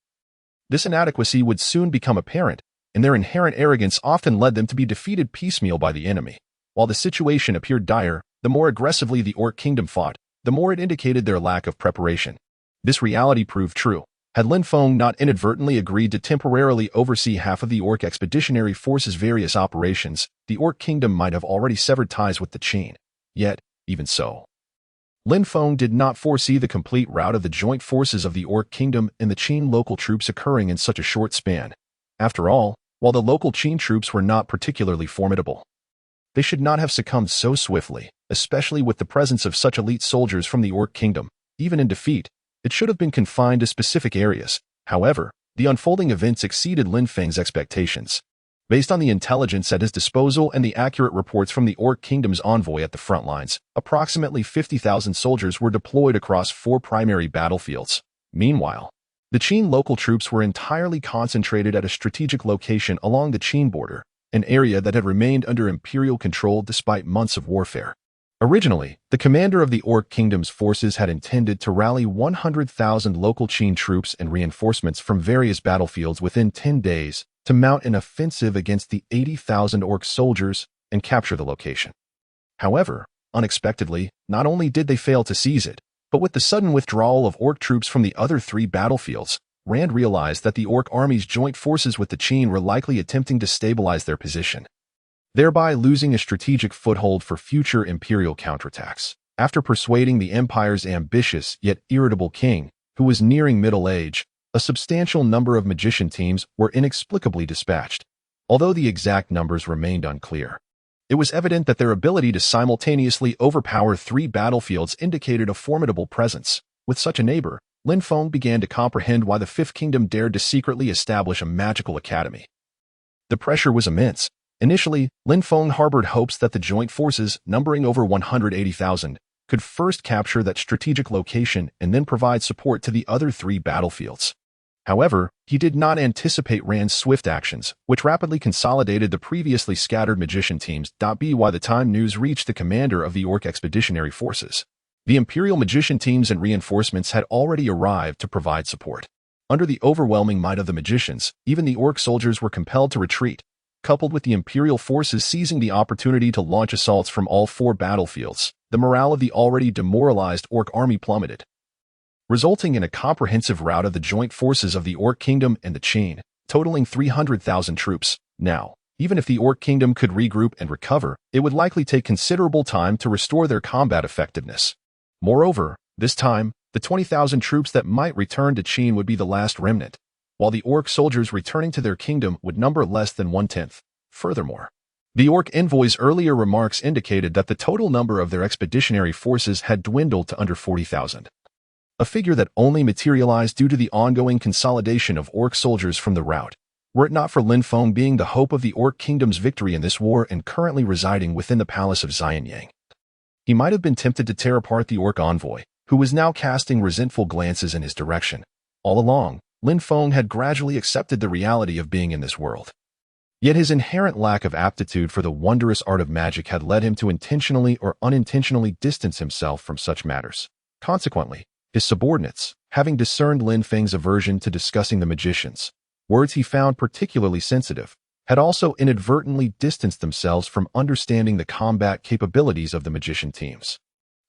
this inadequacy would soon become apparent, and their inherent arrogance often led them to be defeated piecemeal by the enemy. While the situation appeared dire, the more aggressively the Orc Kingdom fought, the more it indicated their lack of preparation. This reality proved true. Had Lin Feng not inadvertently agreed to temporarily oversee half of the Orc Expeditionary Force's various operations, the Orc Kingdom might have already severed ties with the Qin. Yet, even so, Lin Feng did not foresee the complete rout of the joint forces of the Orc Kingdom and the Qin local troops occurring in such a short span. After all, while the local Qin troops were not particularly formidable, they should not have succumbed so swiftly, especially with the presence of such elite soldiers from the Orc Kingdom. Even in defeat, it should have been confined to specific areas. However, the unfolding events exceeded Lin Feng's expectations. Based on the intelligence at his disposal and the accurate reports from the Orc Kingdom's envoy at the front lines, approximately 50,000 soldiers were deployed across 4 primary battlefields. Meanwhile, the Qin local troops were entirely concentrated at a strategic location along the Qin border, an area that had remained under imperial control despite months of warfare. Originally, the commander of the Orc Kingdom's forces had intended to rally 100,000 local Qin troops and reinforcements from various battlefields within 10 days to mount an offensive against the 80,000 Orc soldiers and capture the location. However, unexpectedly, not only did they fail to seize it, but with the sudden withdrawal of Orc troops from the other 3 battlefields, Rand realized that the Orc army's joint forces with the Qin were likely attempting to stabilize their position, thereby losing a strategic foothold for future imperial counterattacks. After persuading the empire's ambitious yet irritable king, who was nearing middle age, a substantial number of magician teams were inexplicably dispatched, although the exact numbers remained unclear. It was evident that their ability to simultaneously overpower 3 battlefields indicated a formidable presence. With such a neighbor, Lin Feng began to comprehend why the Fifth Kingdom dared to secretly establish a magical academy. The pressure was immense. Initially, Lin Feng harbored hopes that the joint forces, numbering over 180,000, could first capture that strategic location and then provide support to the other 3 battlefields. However, he did not anticipate Rand's swift actions, which rapidly consolidated the previously scattered magician teams. By the time news reached the commander of the Orc expeditionary forces, the Imperial magician teams and reinforcements had already arrived to provide support. Under the overwhelming might of the magicians, even the Orc soldiers were compelled to retreat, coupled with the Imperial forces seizing the opportunity to launch assaults from all 4 battlefields. The morale of the already demoralized Orc army plummeted, resulting in a comprehensive rout of the joint forces of the Orc Kingdom and the Qin, totaling 300,000 troops. Now, even if the Orc Kingdom could regroup and recover, it would likely take considerable time to restore their combat effectiveness. Moreover, this time, the 20,000 troops that might return to Qin would be the last remnant, while the Orc soldiers returning to their kingdom would number less than 1/10. Furthermore, the Orc envoy's earlier remarks indicated that the total number of their expeditionary forces had dwindled to under 40,000. A figure that only materialized due to the ongoing consolidation of Orc soldiers from the rout, were it not for Lin Feng being the hope of the Orc Kingdom's victory in this war and currently residing within the palace of Xianyang. He might have been tempted to tear apart the Orc envoy, who was now casting resentful glances in his direction. All along, Lin Feng had gradually accepted the reality of being in this world. Yet his inherent lack of aptitude for the wondrous art of magic had led him to intentionally or unintentionally distance himself from such matters. Consequently, his subordinates, having discerned Lin Feng's aversion to discussing the magicians, words he found particularly sensitive, had also inadvertently distanced themselves from understanding the combat capabilities of the magician teams.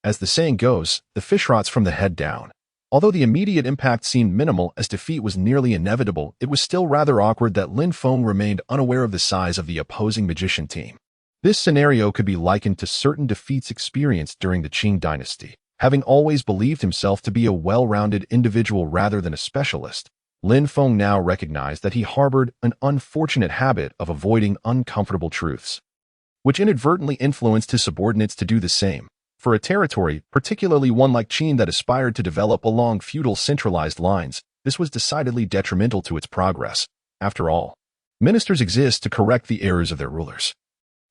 As the saying goes, the fish rots from the head down. Although the immediate impact seemed minimal as defeat was nearly inevitable, it was still rather awkward that Lin Feng remained unaware of the size of the opposing magician team. This scenario could be likened to certain defeats experienced during the Qing dynasty. Having always believed himself to be a well-rounded individual rather than a specialist, Lin Feng now recognized that he harbored an unfortunate habit of avoiding uncomfortable truths, which inadvertently influenced his subordinates to do the same. For a territory, particularly one like Qin that aspired to develop along feudal centralized lines, this was decidedly detrimental to its progress. After all, ministers exist to correct the errors of their rulers.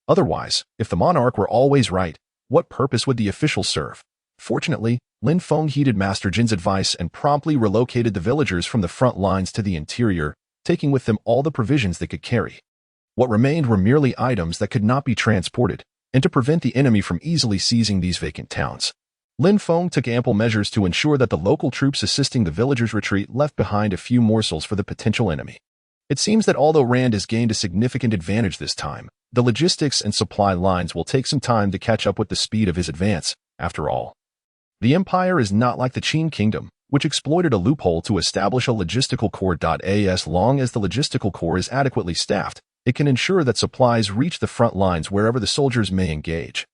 Otherwise, if the monarch were always right, what purpose would the officials serve? Fortunately, Lin Feng heeded Master Jin's advice and promptly relocated the villagers from the front lines to the interior, taking with them all the provisions they could carry. What remained were merely items that could not be transported, and to prevent the enemy from easily seizing these vacant towns, Lin Feng took ample measures to ensure that the local troops assisting the villagers' retreat left behind a few morsels for the potential enemy. It seems that although Rand has gained a significant advantage this time, the logistics and supply lines will take some time to catch up with the speed of his advance. After all, the Empire is not like the Qin Kingdom, which exploited a loophole to establish a logistical core. As long as the logistical core is adequately staffed, it can ensure that supplies reach the front lines wherever the soldiers may engage.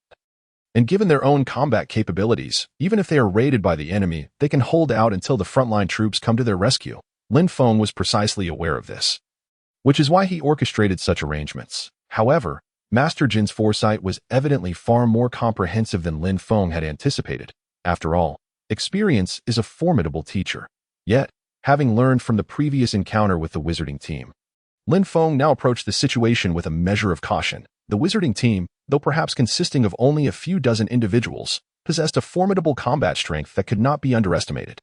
And given their own combat capabilities, even if they are raided by the enemy, they can hold out until the frontline troops come to their rescue. Lin Feng was precisely aware of this, which is why he orchestrated such arrangements. However, Master Jin's foresight was evidently far more comprehensive than Lin Feng had anticipated. After all, experience is a formidable teacher. Yet, having learned from the previous encounter with the wizarding team, Lin Feng now approached the situation with a measure of caution. The wizarding team, though perhaps consisting of only a few dozen individuals, possessed a formidable combat strength that could not be underestimated.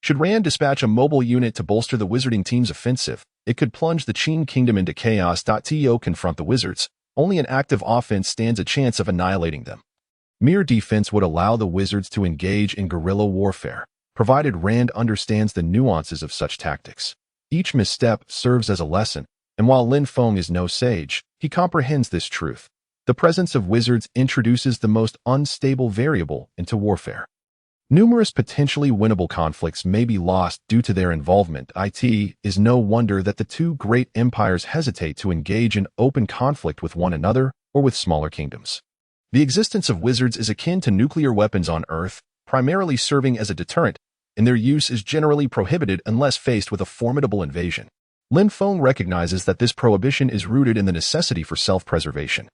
Should Rand dispatch a mobile unit to bolster the wizarding team's offensive, it could plunge the Qin Kingdom into chaos. To confront the wizards, only an active offense stands a chance of annihilating them. Mere defense would allow the wizards to engage in guerrilla warfare, provided Rand understands the nuances of such tactics. Each misstep serves as a lesson, and while Lin Feng is no sage, he comprehends this truth. The presence of wizards introduces the most unstable variable into warfare. Numerous potentially winnable conflicts may be lost due to their involvement. It is no wonder that the two great empires hesitate to engage in open conflict with one another or with smaller kingdoms. The existence of wizards is akin to nuclear weapons on Earth, primarily serving as a deterrent, and their use is generally prohibited unless faced with a formidable invasion. Lin Feng recognizes that this prohibition is rooted in the necessity for self-preservation,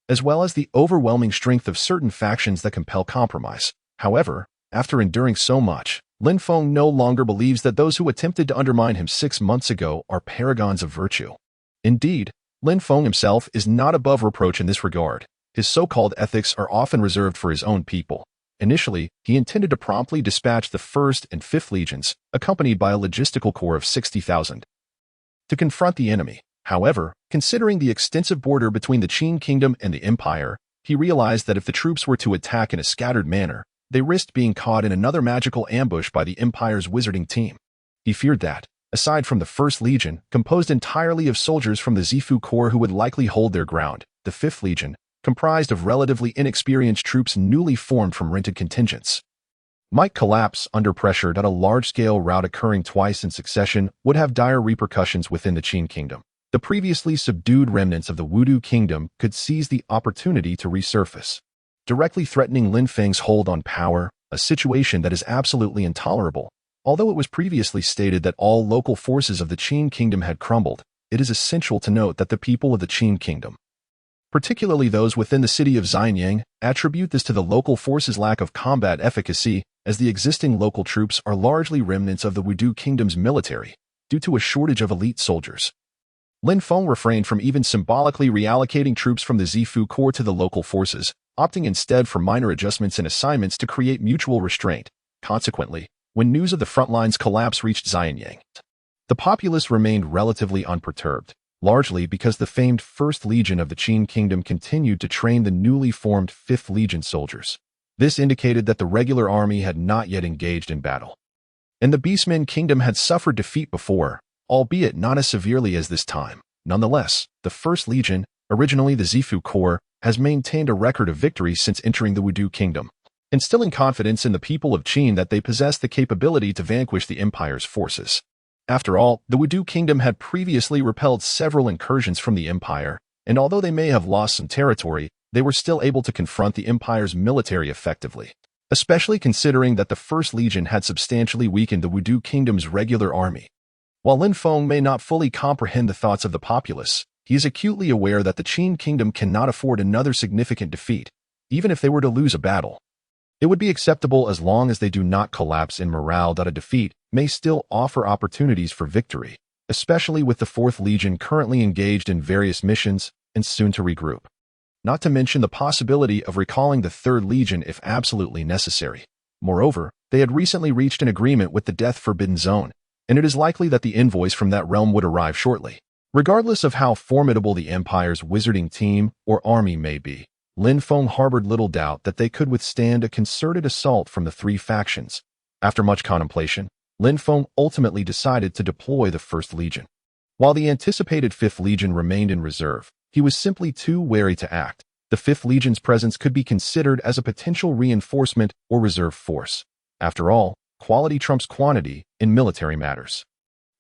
as well as the overwhelming strength of certain factions that compel compromise. However, after enduring so much, Lin Feng no longer believes that those who attempted to undermine him 6 months ago are paragons of virtue. Indeed, Lin Feng himself is not above reproach in this regard. His so-called ethics are often reserved for his own people. Initially, he intended to promptly dispatch the 1st and 5th Legions, accompanied by a logistical corps of 60,000, to confront the enemy. However, considering the extensive border between the Qin Kingdom and the Empire, he realized that if the troops were to attack in a scattered manner, they risked being caught in another magical ambush by the Empire's wizarding team. He feared that, aside from the 1st Legion, composed entirely of soldiers from the Zifu Corps who would likely hold their ground, the 5th Legion, comprised of relatively inexperienced troops newly formed from rented contingents, might collapse under pressure. That a large-scale rout occurring twice in succession would have dire repercussions within the Qin Kingdom. The previously subdued remnants of the Wudu Kingdom could seize the opportunity to resurface, directly threatening Lin Feng's hold on power, a situation that is absolutely intolerable. Although it was previously stated that all local forces of the Qin Kingdom had crumbled, it is essential to note that the people of the Qin Kingdom, particularly those within the city of Xianyang, attribute this to the local forces' lack of combat efficacy, as the existing local troops are largely remnants of the Wudu Kingdom's military, due to a shortage of elite soldiers. Lin Feng refrained from even symbolically reallocating troops from the Zifu Corps to the local forces, opting instead for minor adjustments and assignments to create mutual restraint. Consequently, when news of the front line's collapse reached Xianyang, the populace remained relatively unperturbed, largely because the famed 1st Legion of the Qin Kingdom continued to train the newly formed 5th Legion soldiers. This indicated that the regular army had not yet engaged in battle, and the Beastmen Kingdom had suffered defeat before, albeit not as severely as this time. Nonetheless, the 1st Legion, originally the Zifu Corps, has maintained a record of victories since entering the Wudu Kingdom, instilling confidence in the people of Qin that they possess the capability to vanquish the Empire's forces. After all, the Wudu Kingdom had previously repelled several incursions from the Empire, and although they may have lost some territory, they were still able to confront the Empire's military effectively, especially considering that the 1st Legion had substantially weakened the Wudu Kingdom's regular army. While Lin Feng may not fully comprehend the thoughts of the populace, he is acutely aware that the Qin Kingdom cannot afford another significant defeat, even if they were to lose a battle. It would be acceptable as long as they do not collapse in morale. That a defeat may still offer opportunities for victory, especially with the 4th Legion currently engaged in various missions and soon to regroup. Not to mention the possibility of recalling the 3rd Legion if absolutely necessary. Moreover, they had recently reached an agreement with the Death Forbidden Zone, and it is likely that the envoys from that realm would arrive shortly. Regardless of how formidable the Empire's wizarding team or army may be, Lin Feng harbored little doubt that they could withstand a concerted assault from the 3 factions. After much contemplation, Lin Feng ultimately decided to deploy the 1st Legion. While the anticipated 5th Legion remained in reserve, he was simply too wary to act. The 5th Legion's presence could be considered as a potential reinforcement or reserve force. After all, quality trumps quantity in military matters.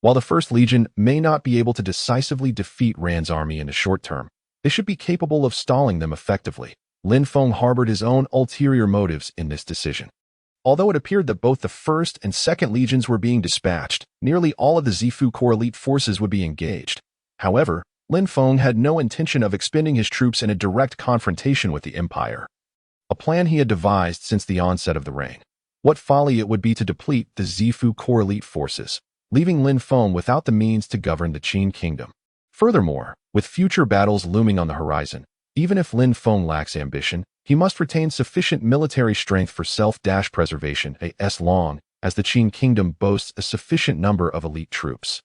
While the 1st Legion may not be able to decisively defeat Rand's army in the short term, they should be capable of stalling them effectively. Lin Feng harbored his own ulterior motives in this decision. Although it appeared that both the 1st and 2nd Legions were being dispatched, nearly all of the Zifu Corps elite forces would be engaged. However, Lin Feng had no intention of expending his troops in a direct confrontation with the Empire, a plan he had devised since the onset of the reign. What folly it would be to deplete the Zifu Corps elite forces, leaving Lin Feng without the means to govern the Qin kingdom. Furthermore, with future battles looming on the horizon, even if Lin Feng lacks ambition, he must retain sufficient military strength for self-preservation as long as the Qin kingdom boasts a sufficient number of elite troops.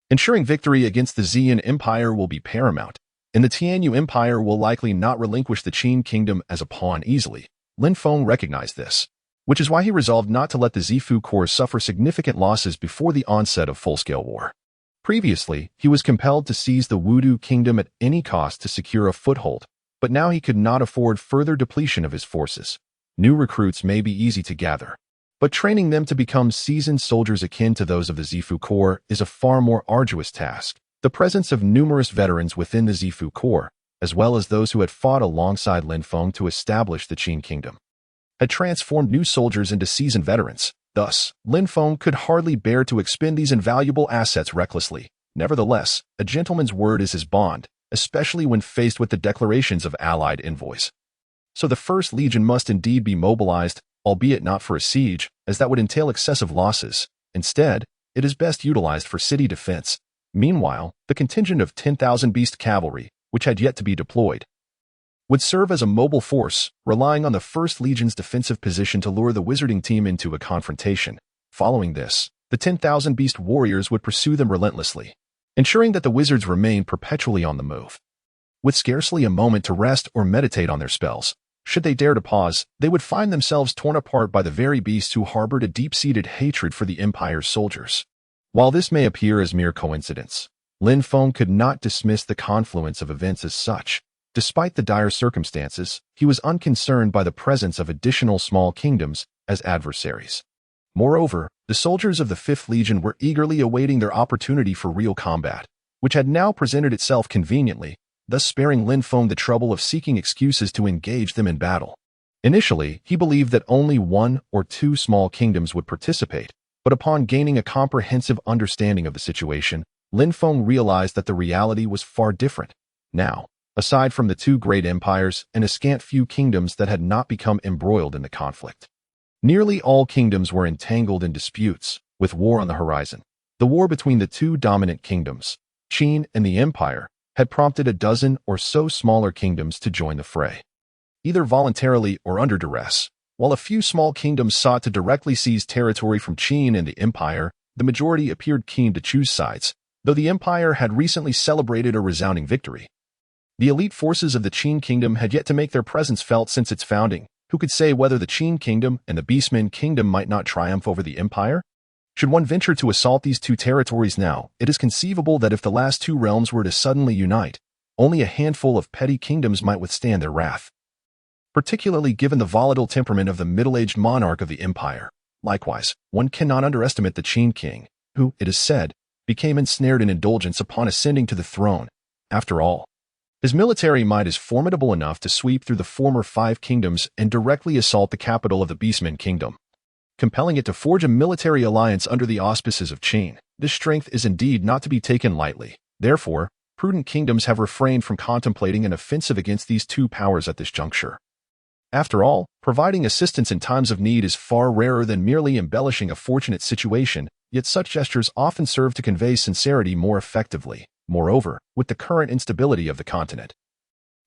Ensuring victory against the Xian Empire will be paramount, and the Tianyu Empire will likely not relinquish the Qin kingdom as a pawn easily. Lin Feng recognized this, which is why he resolved not to let the Zifu Corps suffer significant losses before the onset of full-scale war. Previously, he was compelled to seize the Wudu kingdom at any cost to secure a foothold, but now he could not afford further depletion of his forces. New recruits may be easy to gather, but training them to become seasoned soldiers akin to those of the Zifu Corps is a far more arduous task. The presence of numerous veterans within the Zifu Corps, as well as those who had fought alongside Lin Feng to establish the Qin kingdom, had transformed new soldiers into seasoned veterans. Thus, Lin Feng could hardly bear to expend these invaluable assets recklessly. Nevertheless, a gentleman's word is his bond, especially when faced with the declarations of allied envoys. So the 1st Legion must indeed be mobilized, albeit not for a siege, as that would entail excessive losses. Instead, it is best utilized for city defense. Meanwhile, the contingent of 10,000 beast cavalry, which had yet to be deployed, would serve as a mobile force, relying on the 1st Legion's defensive position to lure the wizarding team into a confrontation. Following this, the 10,000 beast warriors would pursue them relentlessly, ensuring that the wizards remain perpetually on the move. With scarcely a moment to rest or meditate on their spells, should they dare to pause, they would find themselves torn apart by the very beasts who harbored a deep-seated hatred for the Empire's soldiers. While this may appear as mere coincidence, Lin Feng could not dismiss the confluence of events as such. Despite the dire circumstances, he was unconcerned by the presence of additional small kingdoms as adversaries. Moreover, the soldiers of the 5th Legion were eagerly awaiting their opportunity for real combat, which had now presented itself conveniently, thus sparing Lin Feng the trouble of seeking excuses to engage them in battle. Initially, he believed that only 1 or 2 small kingdoms would participate, but upon gaining a comprehensive understanding of the situation, Lin Feng realized that the reality was far different. Now, aside from the 2 great empires and a scant few kingdoms that had not become embroiled in the conflict, nearly all kingdoms were entangled in disputes, with war on the horizon. The war between the 2 dominant kingdoms, Qin and the Empire, had prompted a dozen or so smaller kingdoms to join the fray, either voluntarily or under duress. While a few small kingdoms sought to directly seize territory from Qin and the Empire, the majority appeared keen to choose sides, though the Empire had recently celebrated a resounding victory. The elite forces of the Qin kingdom had yet to make their presence felt since its founding. Who could say whether the Qin kingdom and the Beastmen kingdom might not triumph over the Empire? Should one venture to assault these 2 territories now, it is conceivable that if the last 2 realms were to suddenly unite, only a handful of petty kingdoms might withstand their wrath, particularly given the volatile temperament of the middle-aged monarch of the Empire. Likewise, one cannot underestimate the Qin king, who, it is said, became ensnared in indulgence upon ascending to the throne. After all, his military might is formidable enough to sweep through the former 5 kingdoms and directly assault the capital of the Beastmen kingdom, compelling it to forge a military alliance under the auspices of Qin. This strength is indeed not to be taken lightly. Therefore, prudent kingdoms have refrained from contemplating an offensive against these 2 powers at this juncture. After all, providing assistance in times of need is far rarer than merely embellishing a fortunate situation, yet such gestures often serve to convey sincerity more effectively. Moreover, with the current instability of the continent,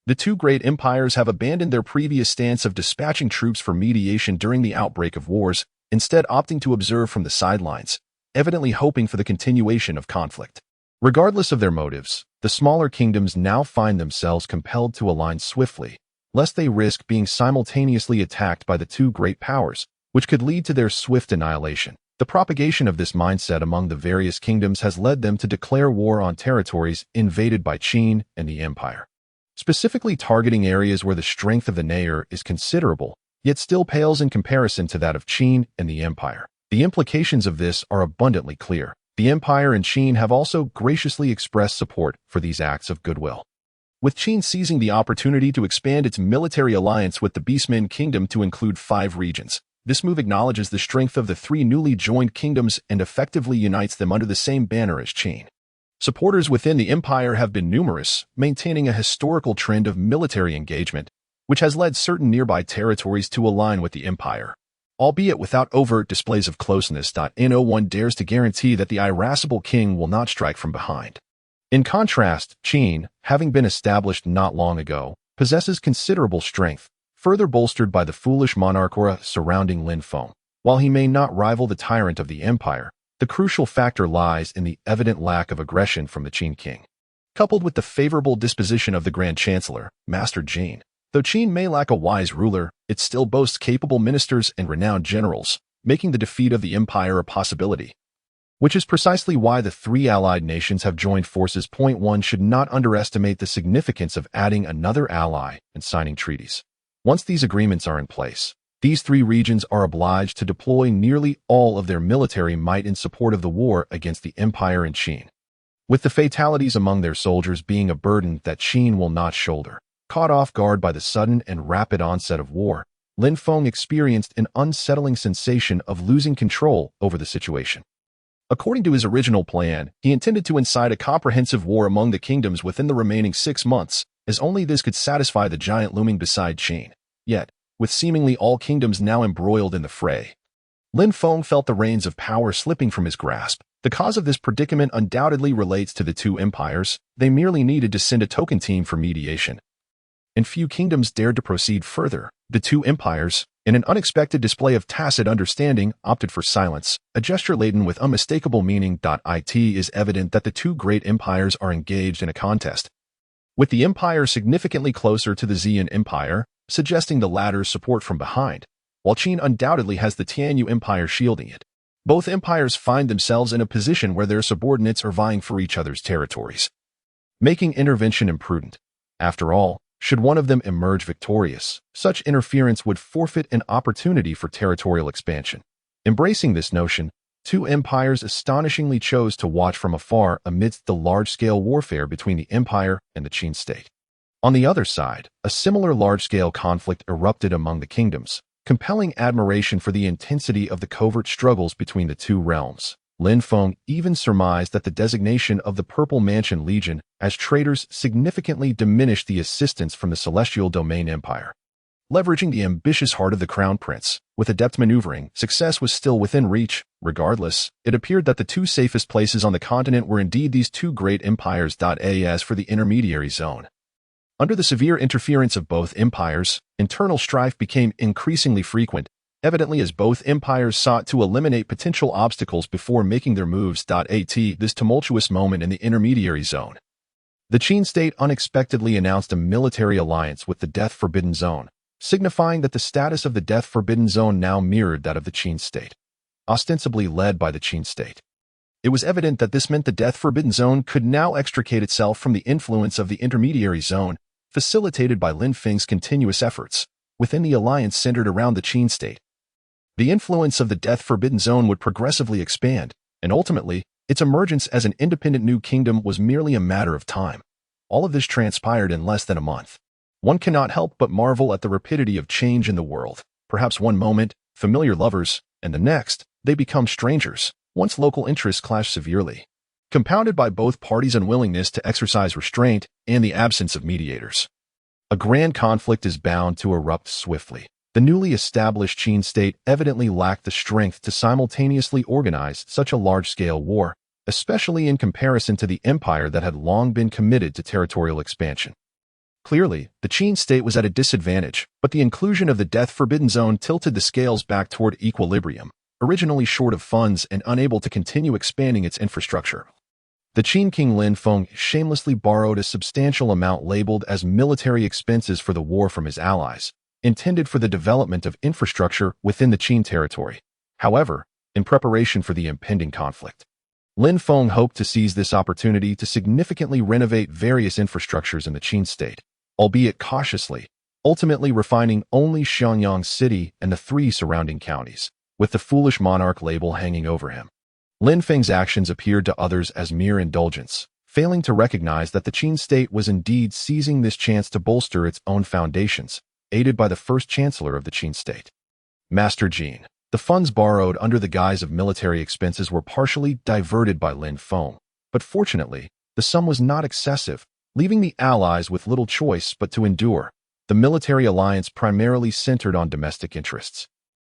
the 2 great empires have abandoned their previous stance of dispatching troops for mediation during the outbreak of wars, instead opting to observe from the sidelines, evidently hoping for the continuation of conflict. Regardless of their motives, the smaller kingdoms now find themselves compelled to align swiftly, lest they risk being simultaneously attacked by the 2 great powers, which could lead to their swift annihilation. The propagation of this mindset among the various kingdoms has led them to declare war on territories invaded by Qin and the Empire, specifically targeting areas where the strength of the Nair is considerable, yet still pales in comparison to that of Qin and the Empire. The implications of this are abundantly clear. The Empire and Qin have also graciously expressed support for these acts of goodwill, with Qin seizing the opportunity to expand its military alliance with the Beastmen Kingdom to include 5 regions. This move acknowledges the strength of the 3 newly joined kingdoms and effectively unites them under the same banner as Qin. Supporters within the empire have been numerous, maintaining a historical trend of military engagement, which has led certain nearby territories to align with the empire. Albeit without overt displays of closeness, no one dares to guarantee that the irascible king will not strike from behind. In contrast, Qin, having been established not long ago, possesses considerable strength, further bolstered by the foolish monarch aura surrounding Lin Feng. While he may not rival the tyrant of the empire, the crucial factor lies in the evident lack of aggression from the Qin king. Coupled with the favorable disposition of the Grand Chancellor, Master Jin. Though Qin may lack a wise ruler, it still boasts capable ministers and renowned generals, making the defeat of the empire a possibility. Which is precisely why the 3 allied nations have joined forces. Point 1 should not underestimate the significance of adding another ally and signing treaties. Once these agreements are in place, these 3 regions are obliged to deploy nearly all of their military might in support of the war against the empire and Qin. With the fatalities among their soldiers being a burden that Qin will not shoulder. Caught off guard by the sudden and rapid onset of war, Lin Feng experienced an unsettling sensation of losing control over the situation. According to his original plan, he intended to incite a comprehensive war among the kingdoms within the remaining 6 months, as only this could satisfy the giant looming beside Qin. Yet, with seemingly all kingdoms now embroiled in the fray, Lin Feng felt the reins of power slipping from his grasp. The cause of this predicament undoubtedly relates to the 2 empires. They merely needed to send a token team for mediation. And few kingdoms dared to proceed further. The 2 empires, in an unexpected display of tacit understanding, opted for silence, a gesture laden with unmistakable meaning. It is evident that the 2 great empires are engaged in a contest, with the empire significantly closer to the Xian Empire, suggesting the latter's support from behind, while Qin undoubtedly has the Tianyu Empire shielding it. Both empires find themselves in a position where their subordinates are vying for each other's territories, making intervention imprudent. After all, should one of them emerge victorious, such interference would forfeit an opportunity for territorial expansion. Embracing this notion, 2 empires astonishingly chose to watch from afar amidst the large-scale warfare between the empire and the Qin state. On the other side, a similar large-scale conflict erupted among the kingdoms, compelling admiration for the intensity of the covert struggles between the 2 realms. Lin Feng even surmised that the designation of the Purple Mansion Legion as traitors significantly diminished the assistance from the Celestial Domain Empire. Leveraging the ambitious heart of the Crown Prince, with adept maneuvering, success was still within reach. Regardless, it appeared that the 2 safest places on the continent were indeed these 2 great empires. As for the intermediary zone, under the severe interference of both empires, internal strife became increasingly frequent, evidently as both empires sought to eliminate potential obstacles before making their moves. This tumultuous moment in the intermediary zone, the Qin state unexpectedly announced a military alliance with the Death Forbidden Zone, signifying that the status of the Death Forbidden Zone now mirrored that of the Qin state, ostensibly led by the Qin state. It was evident that this meant the Death Forbidden Zone could now extricate itself from the influence of the intermediary zone, facilitated by Lin Feng's continuous efforts within the alliance centered around the Qin state. The influence of the Death Forbidden Zone would progressively expand, and ultimately, its emergence as an independent new kingdom was merely a matter of time. All of this transpired in less than a month. One cannot help but marvel at the rapidity of change in the world. Perhaps one moment, familiar lovers, and the next, they become strangers, once local interests clash severely, compounded by both parties' unwillingness to exercise restraint and the absence of mediators. A grand conflict is bound to erupt swiftly. The newly established Qin state evidently lacked the strength to simultaneously organize such a large-scale war, especially in comparison to the empire that had long been committed to territorial expansion. Clearly, the Qin state was at a disadvantage, but the inclusion of the Death Forbidden Zone tilted the scales back toward equilibrium, originally short of funds and unable to continue expanding its infrastructure. The Qin king Lin Feng shamelessly borrowed a substantial amount labeled as military expenses for the war from his allies, intended for the development of infrastructure within the Qin territory. However, in preparation for the impending conflict, Lin Feng hoped to seize this opportunity to significantly renovate various infrastructures in the Qin state, albeit cautiously, ultimately refining only Xiangyang City and the 3 surrounding counties, with the foolish monarch label hanging over him. Lin Feng's actions appeared to others as mere indulgence, failing to recognize that the Qin state was indeed seizing this chance to bolster its own foundations, aided by the first chancellor of the Qin state, Master Jin. The funds borrowed under the guise of military expenses were partially diverted by Lin Feng, but fortunately, the sum was not excessive, leaving the allies with little choice but to endure. The military alliance primarily centered on domestic interests.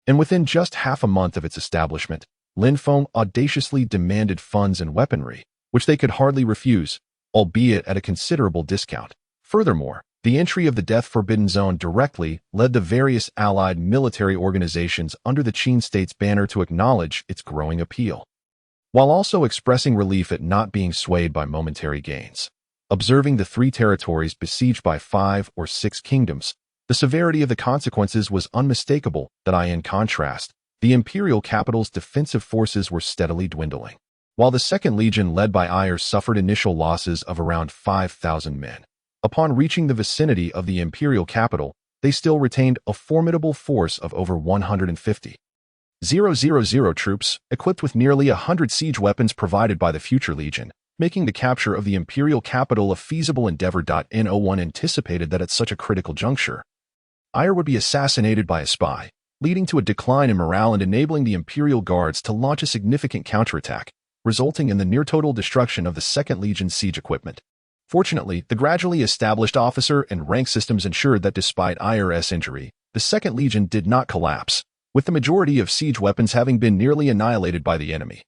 And within just half a month of its establishment, Lin Feng audaciously demanded funds and weaponry, which they could hardly refuse, albeit at a considerable discount. Furthermore, the entry of the Death Forbidden Zone directly led the various allied military organizations under the Qin state's banner to acknowledge its growing appeal, while also expressing relief at not being swayed by momentary gains. Observing the 3 territories besieged by 5 or 6 kingdoms, the severity of the consequences was unmistakable. In contrast, the imperial capital's defensive forces were steadily dwindling. While the Second Legion led by Ayers suffered initial losses of around 5,000 men, upon reaching the vicinity of the imperial capital, they still retained a formidable force of over 150,000 troops, equipped with nearly 100 siege weapons provided by the future Legion, making the capture of the imperial capital a feasible endeavor. No one anticipated that at such a critical juncture, Ayers would be assassinated by a spy, leading to a decline in morale and enabling the imperial guards to launch a significant counterattack, resulting in the near-total destruction of the Second Legion's siege equipment. Fortunately, the gradually established officer and rank systems ensured that despite Ayers' injury, the Second Legion did not collapse, with the majority of siege weapons having been nearly annihilated by the enemy.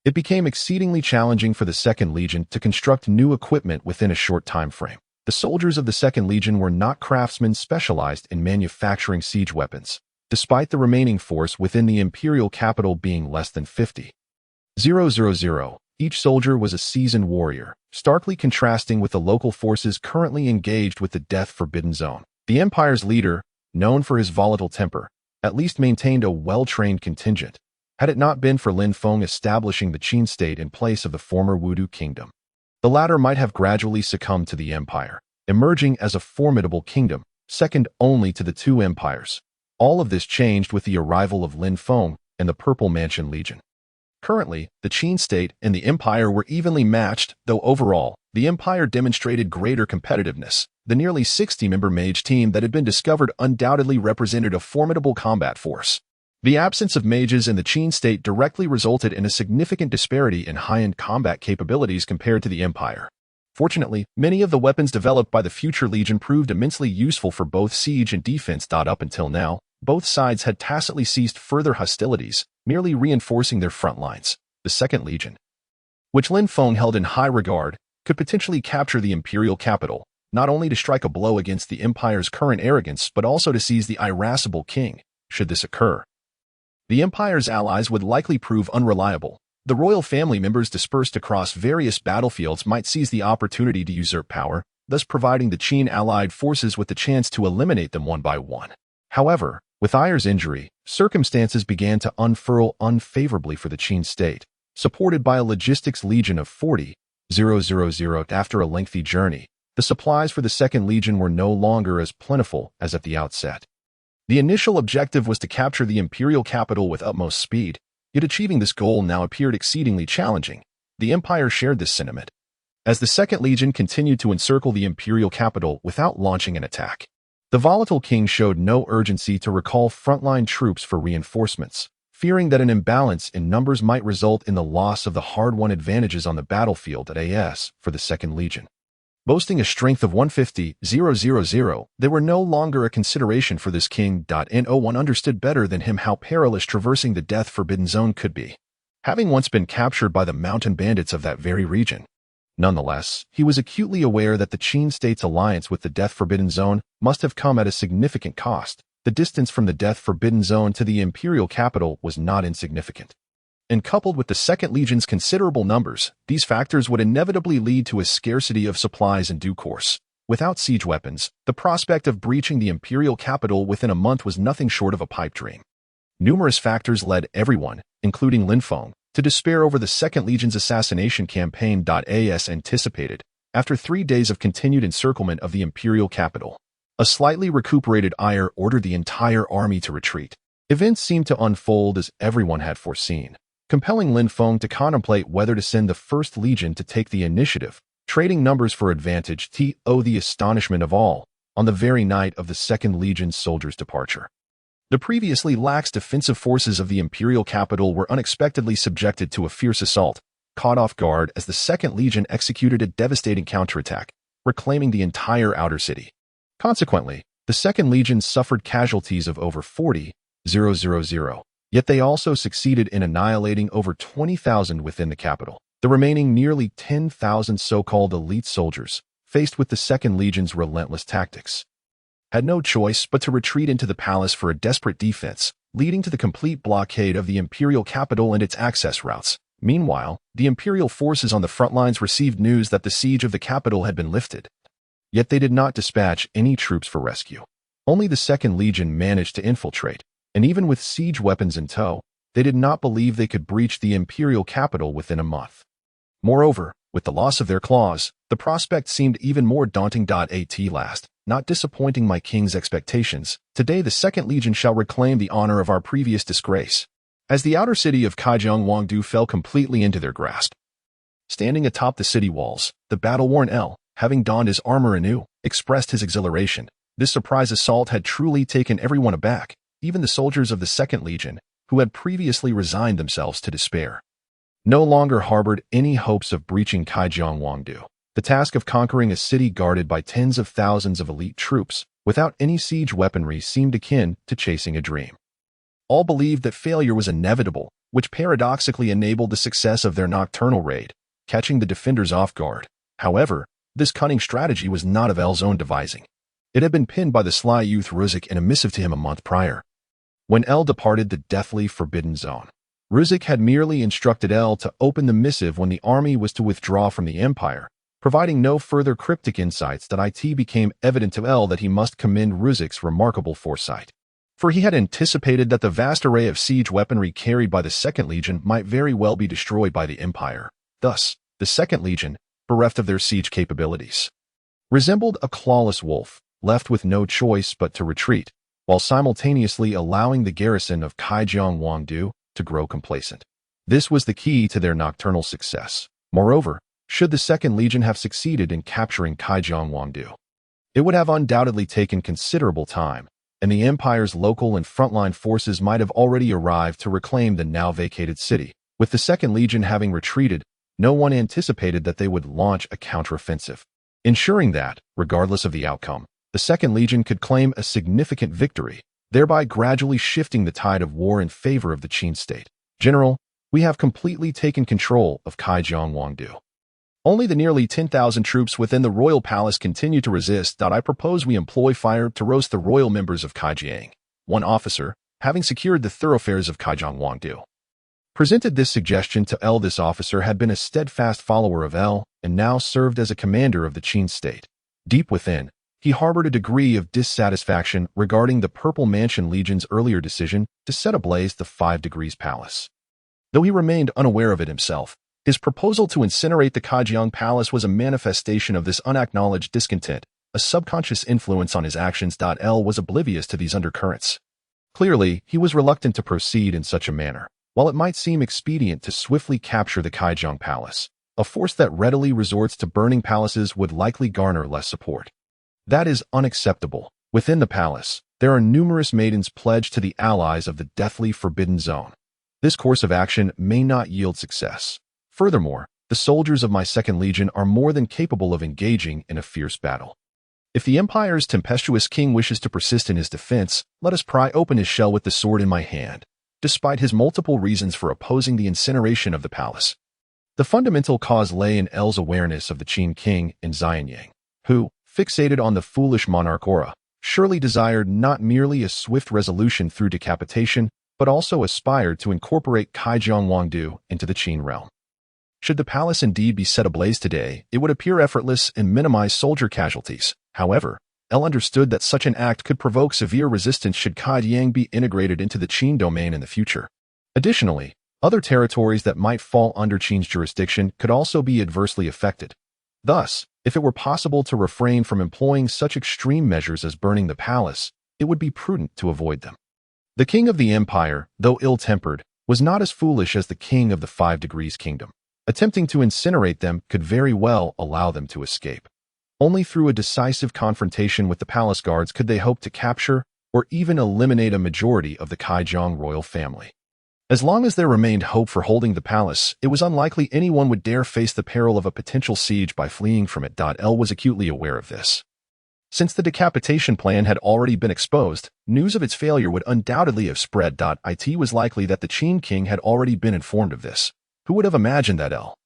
It became exceedingly challenging for the Second Legion to construct new equipment within a short time frame. The soldiers of the Second Legion were not craftsmen specialized in manufacturing siege weapons, despite the remaining force within the imperial capital being less than 50,000. Each soldier was a seasoned warrior, starkly contrasting with the local forces currently engaged with the Death Forbidden Zone. The Empire's leader, known for his volatile temper, at least maintained a well-trained contingent, had it not been for Lin Feng establishing the Qin state in place of the former Wudu kingdom. The latter might have gradually succumbed to the Empire, emerging as a formidable kingdom, second only to the 2 empires. All of this changed with the arrival of Lin Feng and the Purple Mansion Legion. Currently, the Qin state and the Empire were evenly matched, though overall, the Empire demonstrated greater competitiveness. The nearly 60-member mage team that had been discovered undoubtedly represented a formidable combat force. The absence of mages in the Qin state directly resulted in a significant disparity in high-end combat capabilities compared to the Empire. Fortunately, many of the weapons developed by the future Legion proved immensely useful for both siege and defense. Up until now, both sides had tacitly ceased further hostilities, merely reinforcing their front lines. The Second Legion, which Lin Feng held in high regard, could potentially capture the imperial capital, not only to strike a blow against the Empire's current arrogance but also to seize the irascible king, should this occur. The Empire's allies would likely prove unreliable. The royal family members dispersed across various battlefields might seize the opportunity to usurp power, thus providing the Qin allied forces with the chance to eliminate them one by one. However, with Ayers' injury, circumstances began to unfurl unfavorably for the Qin state. Supported by a logistics legion of 40,000 after a lengthy journey, the supplies for the Second Legion were no longer as plentiful as at the outset. The initial objective was to capture the imperial capital with utmost speed, yet achieving this goal now appeared exceedingly challenging. The Empire shared this sentiment, as the Second Legion continued to encircle the imperial capital without launching an attack. The volatile king showed no urgency to recall frontline troops for reinforcements, fearing that an imbalance in numbers might result in the loss of the hard-won advantages on the battlefield at AS for the Second Legion. Boasting a strength of 150,000, they were no longer a consideration for this king. No one understood better than him how perilous traversing the Death Forbidden Zone could be, having once been captured by the mountain bandits of that very region. Nonetheless, he was acutely aware that the Qin state's alliance with the Death Forbidden Zone must have come at a significant cost. The distance from the Death Forbidden Zone to the imperial capital was not insignificant. And coupled with the Second Legion's considerable numbers, these factors would inevitably lead to a scarcity of supplies in due course. Without siege weapons, the prospect of breaching the imperial capital within a month was nothing short of a pipe dream. Numerous factors led everyone, including Lin Feng, to despair over the Second Legion's assassination campaign. As anticipated, after 3 days of continued encirclement of the imperial capital, a slightly recuperated Ayers ordered the entire army to retreat. Events seemed to unfold as everyone had foreseen, compelling Lin Feng to contemplate whether to send the First Legion to take the initiative trading numbers for advantage. The astonishment of all, on the very night of the 2nd Legion's soldiers' departure. The previously lax defensive forces of the imperial capital were unexpectedly subjected to a fierce assault, caught off guard as the 2nd Legion executed a devastating counterattack, reclaiming the entire outer city. Consequently, the 2nd Legion suffered casualties of over 40,000, yet they also succeeded in annihilating over 20,000 within the capital. The remaining nearly 10,000 so-called elite soldiers, faced with the 2nd Legion's relentless tactics, had no choice but to retreat into the palace for a desperate defense, leading to the complete blockade of the imperial capital and its access routes. Meanwhile, the imperial forces on the front lines received news that the siege of the capital had been lifted. Yet they did not dispatch any troops for rescue. Only the 2nd Legion managed to infiltrate, and even with siege weapons in tow, they did not believe they could breach the imperial capital within a month. Moreover, with the loss of their claws, the prospect seemed even more daunting. At last, not disappointing my king's expectations, today the 2nd Legion shall reclaim the honor of our previous disgrace. As the outer city of Kaijiang fell completely into their grasp. Standing atop the city walls, the battle-worn L, having donned his armor anew, expressed his exhilaration. This surprise assault had truly taken everyone aback, even the soldiers of the 2nd Legion, who had previously resigned themselves to despair. No longer harbored any hopes of breaching Kaijiang. The task of conquering a city guarded by tens of thousands of elite troops, without any siege weaponry, seemed akin to chasing a dream. All believed that failure was inevitable, which paradoxically enabled the success of their nocturnal raid, catching the defenders off guard. However, this cunning strategy was not of L's own devising. It had been pinned by the sly youth Ruzik in a missive to him a month prior. When L departed the deathly forbidden zone, Ruzik had merely instructed L to open the missive when the army was to withdraw from the Empire, providing no further cryptic insights. It became evident to L that he must commend Ruzik's remarkable foresight. For he had anticipated that the vast array of siege weaponry carried by the 2nd Legion might very well be destroyed by the Empire. Thus, the 2nd Legion, bereft of their siege capabilities, resembled a clawless wolf, left with no choice but to retreat, while simultaneously allowing the garrison of Kaijiang to grow complacent. This was the key to their nocturnal success. Moreover, should the 2nd Legion have succeeded in capturing Kaijiang, it would have undoubtedly taken considerable time, and the Empire's local and frontline forces might have already arrived to reclaim the now vacated city. With the 2nd Legion having retreated, no one anticipated that they would launch a counteroffensive, ensuring that, regardless of the outcome, the 2nd Legion could claim a significant victory, thereby gradually shifting the tide of war in favor of the Qin state. General, we have completely taken control of Kaijiang. Only the nearly 10,000 troops within the royal palace continue to resist. I propose we employ fire to roast the royal members of Kaijiang. One officer, having secured the thoroughfares of Kaijiang, presented this suggestion to L. This officer had been a steadfast follower of L and now served as a commander of the Qin state. Deep within, he harbored a degree of dissatisfaction regarding the Purple Mansion Legion's earlier decision to set ablaze the 5 Degrees Palace. Though he remained unaware of it himself, his proposal to incinerate the Kaijiang Palace was a manifestation of this unacknowledged discontent, a subconscious influence on his actions. L was oblivious to these undercurrents. Clearly, he was reluctant to proceed in such a manner. While it might seem expedient to swiftly capture the Kaijiang Palace, a force that readily resorts to burning palaces would likely garner less support. That is unacceptable. Within the palace, there are numerous maidens pledged to the allies of the deathly forbidden zone. This course of action may not yield success. Furthermore, the soldiers of my 2nd Legion are more than capable of engaging in a fierce battle. If the Empire's tempestuous king wishes to persist in his defense, let us pry open his shell with the sword in my hand. Despite his multiple reasons for opposing the incineration of the palace, the fundamental cause lay in L's awareness of the Qin king in Xianyang, who, fixated on the foolish monarch aura, surely desired not merely a swift resolution through decapitation, but also aspired to incorporate Kaijiang into the Qin realm. Should the palace indeed be set ablaze today, it would appear effortless and minimize soldier casualties. However, L understood that such an act could provoke severe resistance should Kaijiang be integrated into the Qin domain in the future. Additionally, other territories that might fall under Qin's jurisdiction could also be adversely affected. Thus, if it were possible to refrain from employing such extreme measures as burning the palace, it would be prudent to avoid them. The king of the empire, though ill-tempered, was not as foolish as the king of the 5 Degrees Kingdom. Attempting to incinerate them could very well allow them to escape. Only through a decisive confrontation with the palace guards could they hope to capture or even eliminate a majority of the Kaijiang royal family. As long as there remained hope for holding the palace, it was unlikely anyone would dare face the peril of a potential siege by fleeing from it. L was acutely aware of this. Since the decapitation plan had already been exposed, news of its failure would undoubtedly have spread. It was likely that the Qin king had already been informed of this. Who would have imagined that L,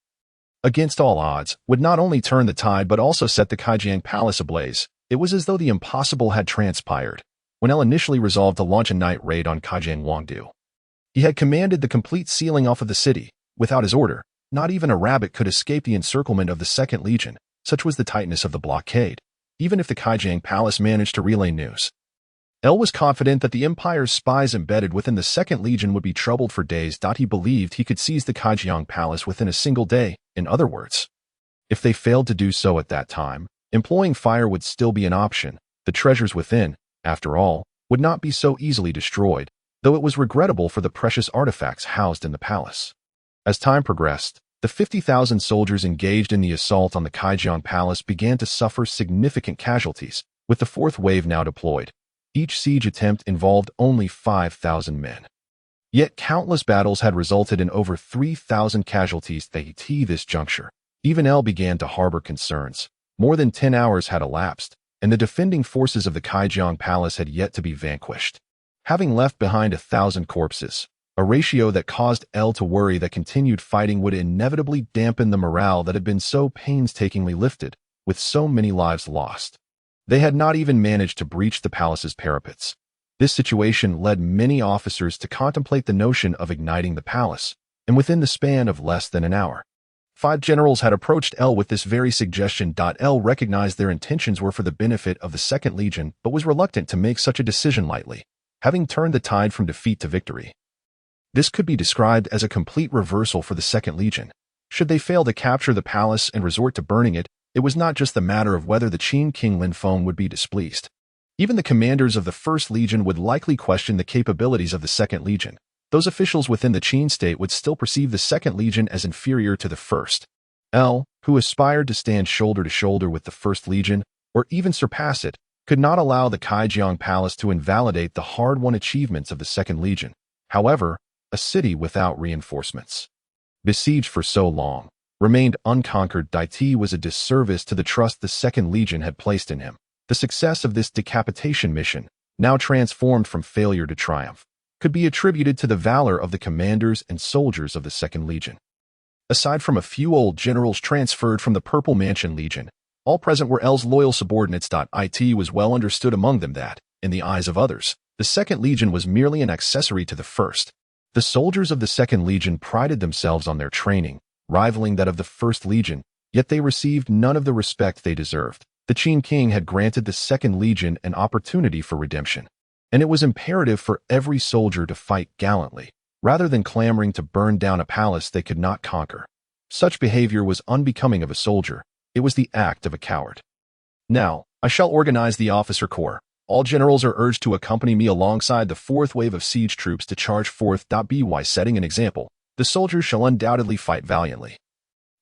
against all odds, would not only turn the tide but also set the Kaijiang palace ablaze? It was as though the impossible had transpired when L initially resolved to launch a night raid on Kaijiang Wangdu. He had commanded the complete sealing off of the city. Without his order, not even a rabbit could escape the encirclement of the Second Legion, such was the tightness of the blockade, even if the Kaijiang palace managed to relay news. L was confident that the Empire's spies embedded within the Second Legion would be troubled for days. He believed he could seize the Kaijiang palace within a single day. In other words, if they failed to do so at that time, employing fire would still be an option. The treasures within, after all, would not be so easily destroyed, though it was regrettable for the precious artifacts housed in the palace. As time progressed, the 50,000 soldiers engaged in the assault on the Kaijiang palace began to suffer significant casualties, with the fourth wave now deployed. Each siege attempt involved only 5,000 men. Yet countless battles had resulted in over 3,000 casualties at this juncture. Even L began to harbor concerns. More than 10 hours had elapsed, and the defending forces of the Kaijiang palace had yet to be vanquished. Having left behind 1,000 corpses, a ratio that caused L to worry that continued fighting would inevitably dampen the morale that had been so painstakingly lifted, with so many lives lost. They had not even managed to breach the palace's parapets. This situation led many officers to contemplate the notion of igniting the palace, and within the span of less than an hour, 5 generals had approached L with this very suggestion. L recognized their intentions were for the benefit of the Second Legion, but was reluctant to make such a decision lightly, having turned the tide from defeat to victory. This could be described as a complete reversal for the Second Legion. Should they fail to capture the palace and resort to burning it, it was not just the matter of whether the Qin king Linfeng would be displeased. Even the commanders of the First Legion would likely question the capabilities of the Second Legion. Those officials within the Qin state would still perceive the Second Legion as inferior to the First. L, who aspired to stand shoulder to shoulder with the First Legion, or even surpass it, could not allow the Kaijiang palace to invalidate the hard-won achievements of the Second Legion. However, a city without reinforcements, besieged for so long, remained unconquered. It was a disservice to the trust the Second Legion had placed in him. The success of this decapitation mission, now transformed from failure to triumph, could be attributed to the valor of the commanders and soldiers of the Second Legion. Aside from a few old generals transferred from the Purple Mansion Legion, all present were L's loyal subordinates. It was well understood among them that, in the eyes of others, the Second Legion was merely an accessory to the First. The soldiers of the Second Legion prided themselves on their training, rivaling that of the First Legion, yet they received none of the respect they deserved. The Qin king had granted the Second Legion an opportunity for redemption, and it was imperative for every soldier to fight gallantly, rather than clamoring to burn down a palace they could not conquer. Such behavior was unbecoming of a soldier. It was the act of a coward. Now, I shall organize the officer corps. All generals are urged to accompany me alongside the fourth wave of siege troops to charge forth. By setting an example, the soldiers shall undoubtedly fight valiantly,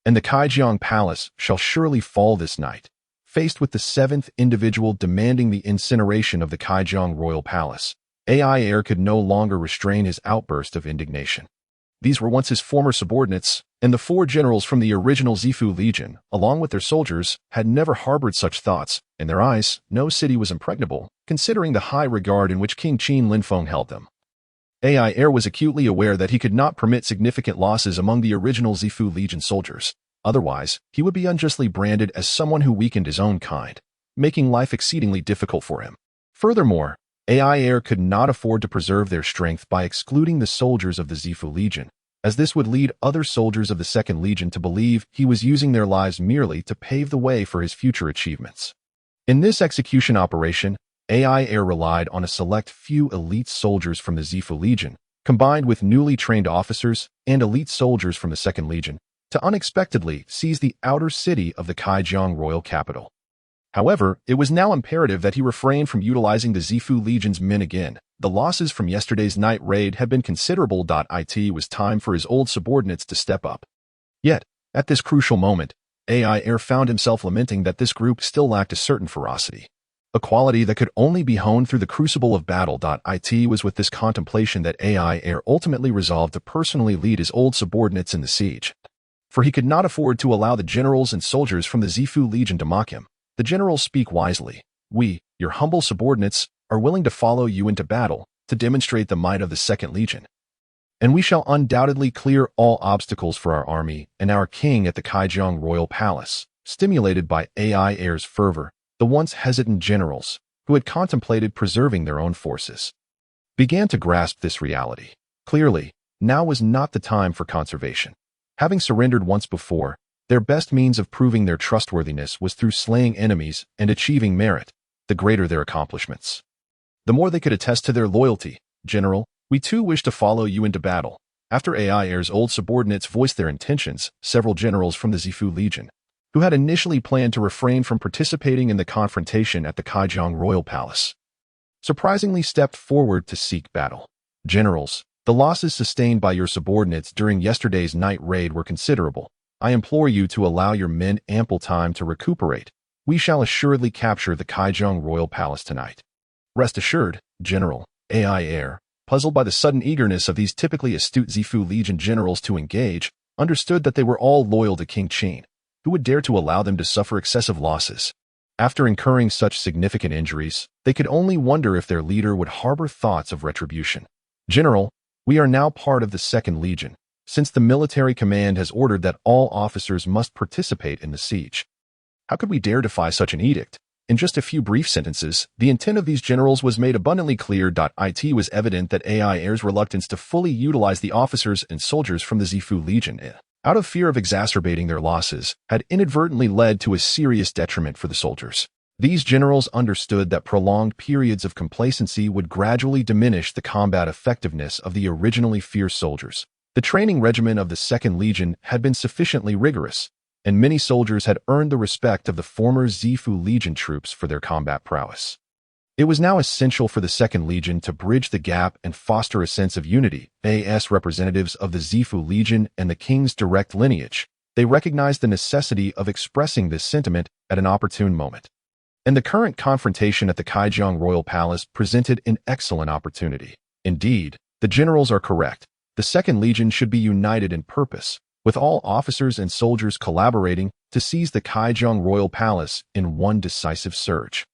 and the Kaijiang palace shall surely fall this night. Faced with the 7th individual demanding the incineration of the Kaijiang royal palace, AI Air could no longer restrain his outburst of indignation. These were once his former subordinates, and the 4 generals from the original Zifu Legion, along with their soldiers, had never harbored such thoughts. In their eyes, no city was impregnable, considering the high regard in which King Qin Linfeng held them. AI Air was acutely aware that he could not permit significant losses among the original Zifu Legion soldiers. Otherwise, he would be unjustly branded as someone who weakened his own kind, making life exceedingly difficult for him. Furthermore, AI Air could not afford to preserve their strength by excluding the soldiers of the Zifu Legion, as this would lead other soldiers of the Second Legion to believe he was using their lives merely to pave the way for his future achievements. In this execution operation, AI Air relied on a select few elite soldiers from the Zifu Legion, combined with newly trained officers and elite soldiers from the Second Legion, to unexpectedly seize the outer city of the Kaijiang royal capital. However, it was now imperative that he refrain from utilizing the Zifu Legion's men again. The losses from yesterday's night raid had been considerable. It was time for his old subordinates to step up. Yet, At this crucial moment, AI Air found himself lamenting that this group still lacked a certain ferocity, a quality that could only be honed through the crucible of battle. It was with this contemplation that AI Air ultimately resolved to personally lead his old subordinates in the siege. For he could not afford to allow the generals and soldiers from the Zifu Legion to mock him. The generals speak wisely. We, your humble subordinates, are willing to follow you into battle to demonstrate the might of the Second Legion. And we shall undoubtedly clear all obstacles for our army and our king at the Kaijiang Royal Palace. Stimulated by AI Air's fervor, the once hesitant generals, who had contemplated preserving their own forces, began to grasp this reality. Clearly, now was not the time for conservation. Having surrendered once before, their best means of proving their trustworthiness was through slaying enemies and achieving merit, the greater their accomplishments. The more they could attest to their loyalty. General, we too wish to follow you into battle. After AI Air's old subordinates voiced their intentions, several generals from the Zifu Legion, who had initially planned to refrain from participating in the confrontation at the Kaijiang Royal Palace, surprisingly stepped forward to seek battle. Generals, the losses sustained by your subordinates during yesterday's night raid were considerable. I implore you to allow your men ample time to recuperate. We shall assuredly capture the Kaijiang Royal Palace tonight. Rest assured, General. AI Air, puzzled by the sudden eagerness of these typically astute Zifu Legion generals to engage, understood that they were all loyal to King Qin, who would dare to allow them to suffer excessive losses. After incurring such significant injuries, they could only wonder if their leader would harbor thoughts of retribution. General, we are now part of the Second Legion, since the military command has ordered that all officers must participate in the siege. How could we dare defy such an edict? In just a few brief sentences, the intent of these generals was made abundantly clear. It was evident that AI Air's reluctance to fully utilize the officers and soldiers from the Zifu Legion, out of fear of exacerbating their losses, had inadvertently led to a serious detriment for the soldiers. These generals understood that prolonged periods of complacency would gradually diminish the combat effectiveness of the originally fierce soldiers. The training regimen of the Second Legion had been sufficiently rigorous, and many soldiers had earned the respect of the former Zifu Legion troops for their combat prowess. It was now essential for the Second Legion to bridge the gap and foster a sense of unity. As representatives of the Zifu Legion and the king's direct lineage, they recognized the necessity of expressing this sentiment at an opportune moment. And the current confrontation at the Kaijiang Royal Palace presented an excellent opportunity. Indeed, the generals are correct. The Second Legion should be united in purpose, with all officers and soldiers collaborating to seize the Kaijiang Royal Palace in one decisive surge.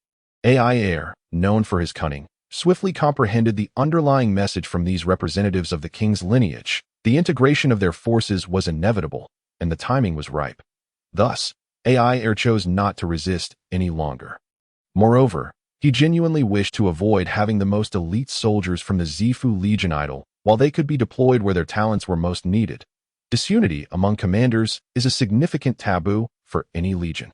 AI Air, known for his cunning, swiftly comprehended the underlying message from these representatives of the king's lineage. The integration of their forces was inevitable, and the timing was ripe. Thus, AI Air chose not to resist any longer. Moreover, he genuinely wished to avoid having the most elite soldiers from the Zifu Legion idle, while they could be deployed where their talents were most needed. Disunity among commanders is a significant taboo for any legion.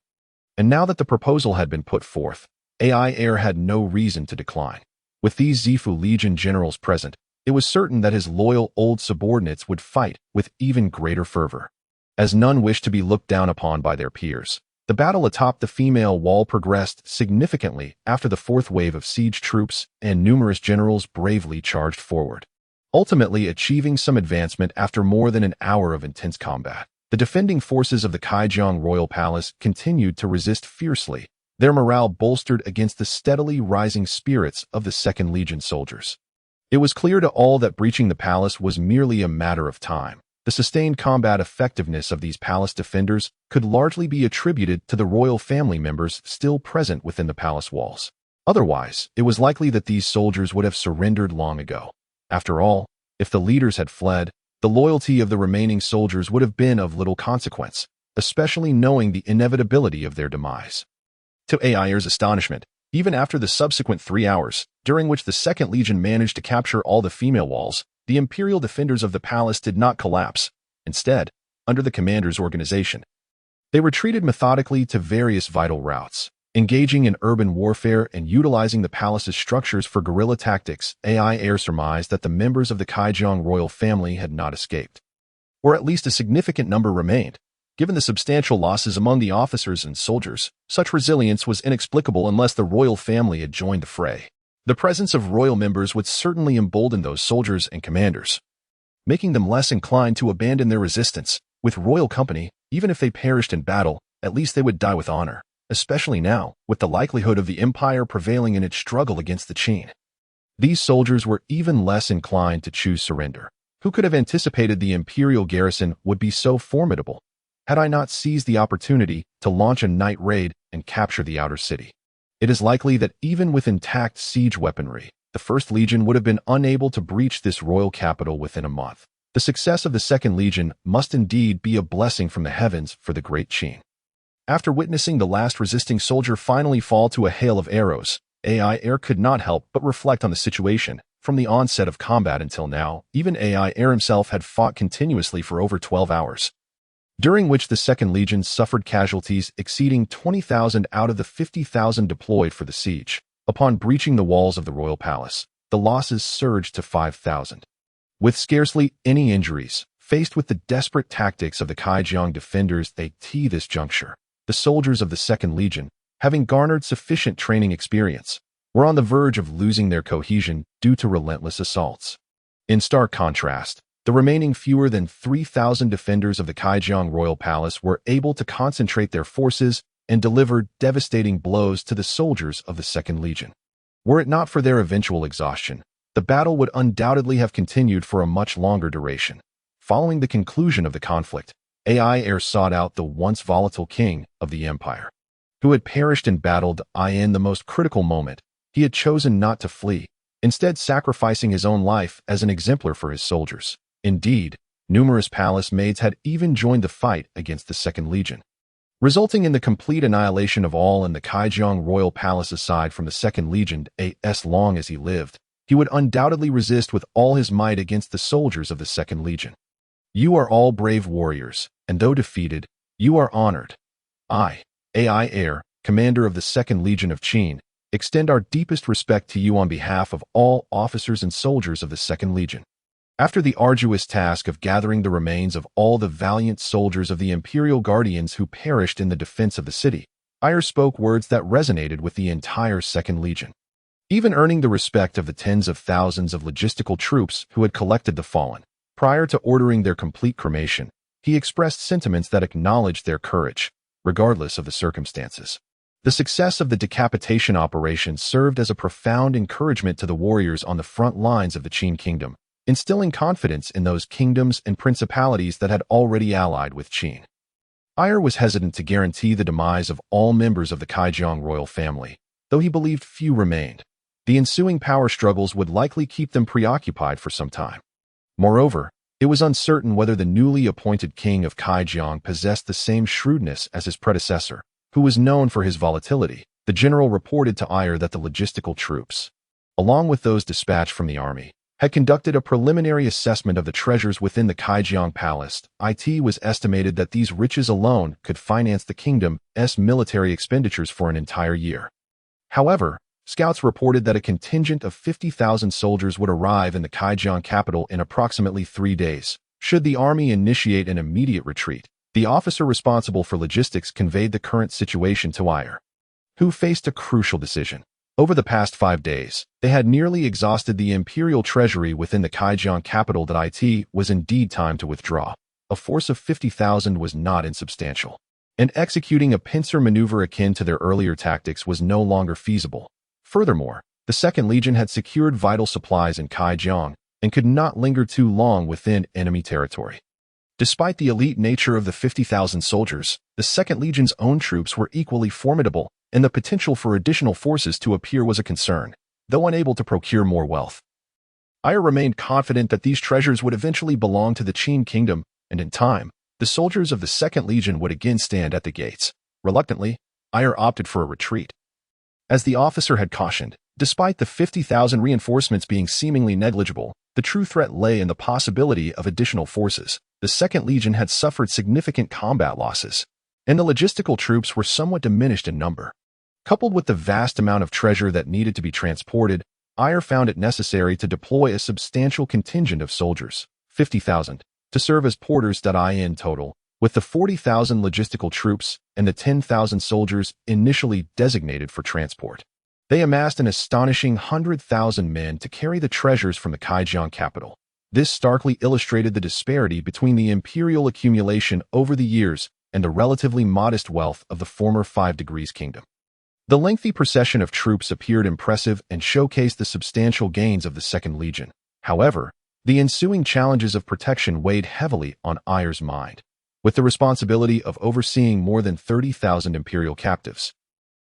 And now that the proposal had been put forth, AI Air had no reason to decline. With these Zifu Legion generals present, it was certain that his loyal old subordinates would fight with even greater fervor. As none wished to be looked down upon by their peers, the battle atop the female wall progressed significantly after the fourth wave of siege troops and numerous generals bravely charged forward, ultimately achieving some advancement after more than an hour of intense combat. The defending forces of the Kaijiang Royal Palace continued to resist fiercely, their morale bolstered against the steadily rising spirits of the Second Legion soldiers. It was clear to all that breaching the palace was merely a matter of time. The sustained combat effectiveness of these palace defenders could largely be attributed to the royal family members still present within the palace walls. Otherwise, it was likely that these soldiers would have surrendered long ago. After all, if the leaders had fled, the loyalty of the remaining soldiers would have been of little consequence, especially knowing the inevitability of their demise. To Air's astonishment, even after the subsequent 3 hours, during which the Second Legion managed to capture all the female walls, the imperial defenders of the palace did not collapse. Instead, under the commander's organization, they retreated methodically to various vital routes, engaging in urban warfare and utilizing the palace's structures for guerrilla tactics. AI Air surmised that the members of the Kaijiang royal family had not escaped, or at least a significant number remained. Given the substantial losses among the officers and soldiers, such resilience was inexplicable unless the royal family had joined the fray. The presence of royal members would certainly embolden those soldiers and commanders, making them less inclined to abandon their resistance. With royal company, Even if they perished in battle, at least they would die with honor, especially now, with the likelihood of the Empire prevailing in its struggle against the Qin. These soldiers were even less inclined to choose surrender. Who could have anticipated the Imperial garrison would be so formidable? Had I not seized the opportunity to launch a night raid and capture the outer city? It is likely that even with intact siege weaponry, the First Legion would have been unable to breach this royal capital within a month. The success of the Second Legion must indeed be a blessing from the heavens for the Great Qin. After witnessing the last resisting soldier finally fall to a hail of arrows, AI Air could not help but reflect on the situation. From the onset of combat until now, even AI Air himself had fought continuously for over 12 hours, during which the Second Legion suffered casualties exceeding 20,000 out of the 50,000 deployed for the siege. Upon breaching the walls of the royal palace, the losses surged to 5,000. With scarcely any injuries, faced with the desperate tactics of the Kaijiang defenders at this juncture, the soldiers of the Second Legion, having garnered sufficient training experience, were on the verge of losing their cohesion due to relentless assaults. In stark contrast, the remaining fewer than 3,000 defenders of the Kaijiang royal palace were able to concentrate their forces and deliver devastating blows to the soldiers of the Second Legion. Were it not for their eventual exhaustion, the battle would undoubtedly have continued for a much longer duration. Following the conclusion of the conflict, AI Air sought out the once volatile king of the empire, who had perished in battle. In the most critical moment, he had chosen not to flee, instead sacrificing his own life as an exemplar for his soldiers. Indeed, numerous palace maids had even joined the fight against the Second Legion, resulting in the complete annihilation of all in the Kaijiang royal palace. Aside from the Second Legion, as long as he lived, he would undoubtedly resist with all his might against the soldiers of the Second Legion. You are all brave warriors, and though defeated, you are honored. I, AI Air, commander of the Second Legion of Qin, extend our deepest respect to you on behalf of all officers and soldiers of the Second Legion. After the arduous task of gathering the remains of all the valiant soldiers of the Imperial Guardians who perished in the defense of the city, Ayer spoke words that resonated with the entire Second Legion, even earning the respect of the tens of thousands of logistical troops who had collected the fallen. Prior to ordering their complete cremation, he expressed sentiments that acknowledged their courage, regardless of the circumstances. The success of the decapitation operation served as a profound encouragement to the warriors on the front lines of the Qin Kingdom, instilling confidence in those kingdoms and principalities that had already allied with Qin. Ayer was hesitant to guarantee the demise of all members of the Kaijiang royal family, though he believed few remained. The ensuing power struggles would likely keep them preoccupied for some time. Moreover, it was uncertain whether the newly appointed king of Kaijiang possessed the same shrewdness as his predecessor, who was known for his volatility. The general reported to Ayer that the logistical troops, along with those dispatched from the army, had conducted a preliminary assessment of the treasures within the Kaijiang palace. It was estimated that these riches alone could finance the kingdom's military expenditures for an entire year. However, scouts reported that a contingent of 50,000 soldiers would arrive in the Kaijiang capital in approximately 3 days. Should the army initiate an immediate retreat, the officer responsible for logistics conveyed the current situation to Ayer, who faced a crucial decision. Over the past 5 days, they had nearly exhausted the imperial treasury within the Kaijiang capital. It was indeed time to withdraw. A force of 50,000 was not insubstantial, and executing a pincer maneuver akin to their earlier tactics was no longer feasible. Furthermore, the Second Legion had secured vital supplies in Kaijiang and could not linger too long within enemy territory. Despite the elite nature of the 50,000 soldiers, the Second Legion's own troops were equally formidable, and the potential for additional forces to appear was a concern, though unable to procure more wealth. Ayer remained confident that these treasures would eventually belong to the Qin Kingdom, and in time, the soldiers of the Second Legion would again stand at the gates. Reluctantly, Ayer opted for a retreat. As the officer had cautioned, despite the 50,000 reinforcements being seemingly negligible, the true threat lay in the possibility of additional forces. The Second Legion had suffered significant combat losses, and the logistical troops were somewhat diminished in number. Coupled with the vast amount of treasure that needed to be transported, Ayer found it necessary to deploy a substantial contingent of soldiers, 50,000, to serve as porters. In total, with the 40,000 logistical troops and the 10,000 soldiers initially designated for transport, they amassed an astonishing 100,000 men to carry the treasures from the Kaijiang capital. This starkly illustrated the disparity between the imperial accumulation over the years and the relatively modest wealth of the former 5 Degrees Kingdom. The lengthy procession of troops appeared impressive and showcased the substantial gains of the Second Legion. However, the ensuing challenges of protection weighed heavily on Ayer's mind, with the responsibility of overseeing more than 30,000 Imperial captives.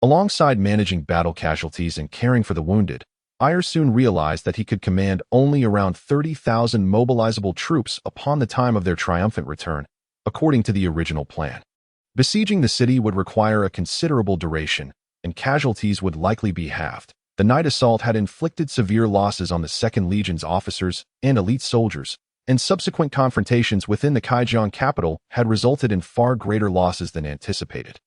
Alongside managing battle casualties and caring for the wounded, Ayer soon realized that he could command only around 30,000 mobilizable troops upon the time of their triumphant return, according to the original plan. Besieging the city would require a considerable duration, and casualties would likely be halved. The night assault had inflicted severe losses on the Second Legion's officers and elite soldiers, and subsequent confrontations within the Kaijiang capital had resulted in far greater losses than anticipated.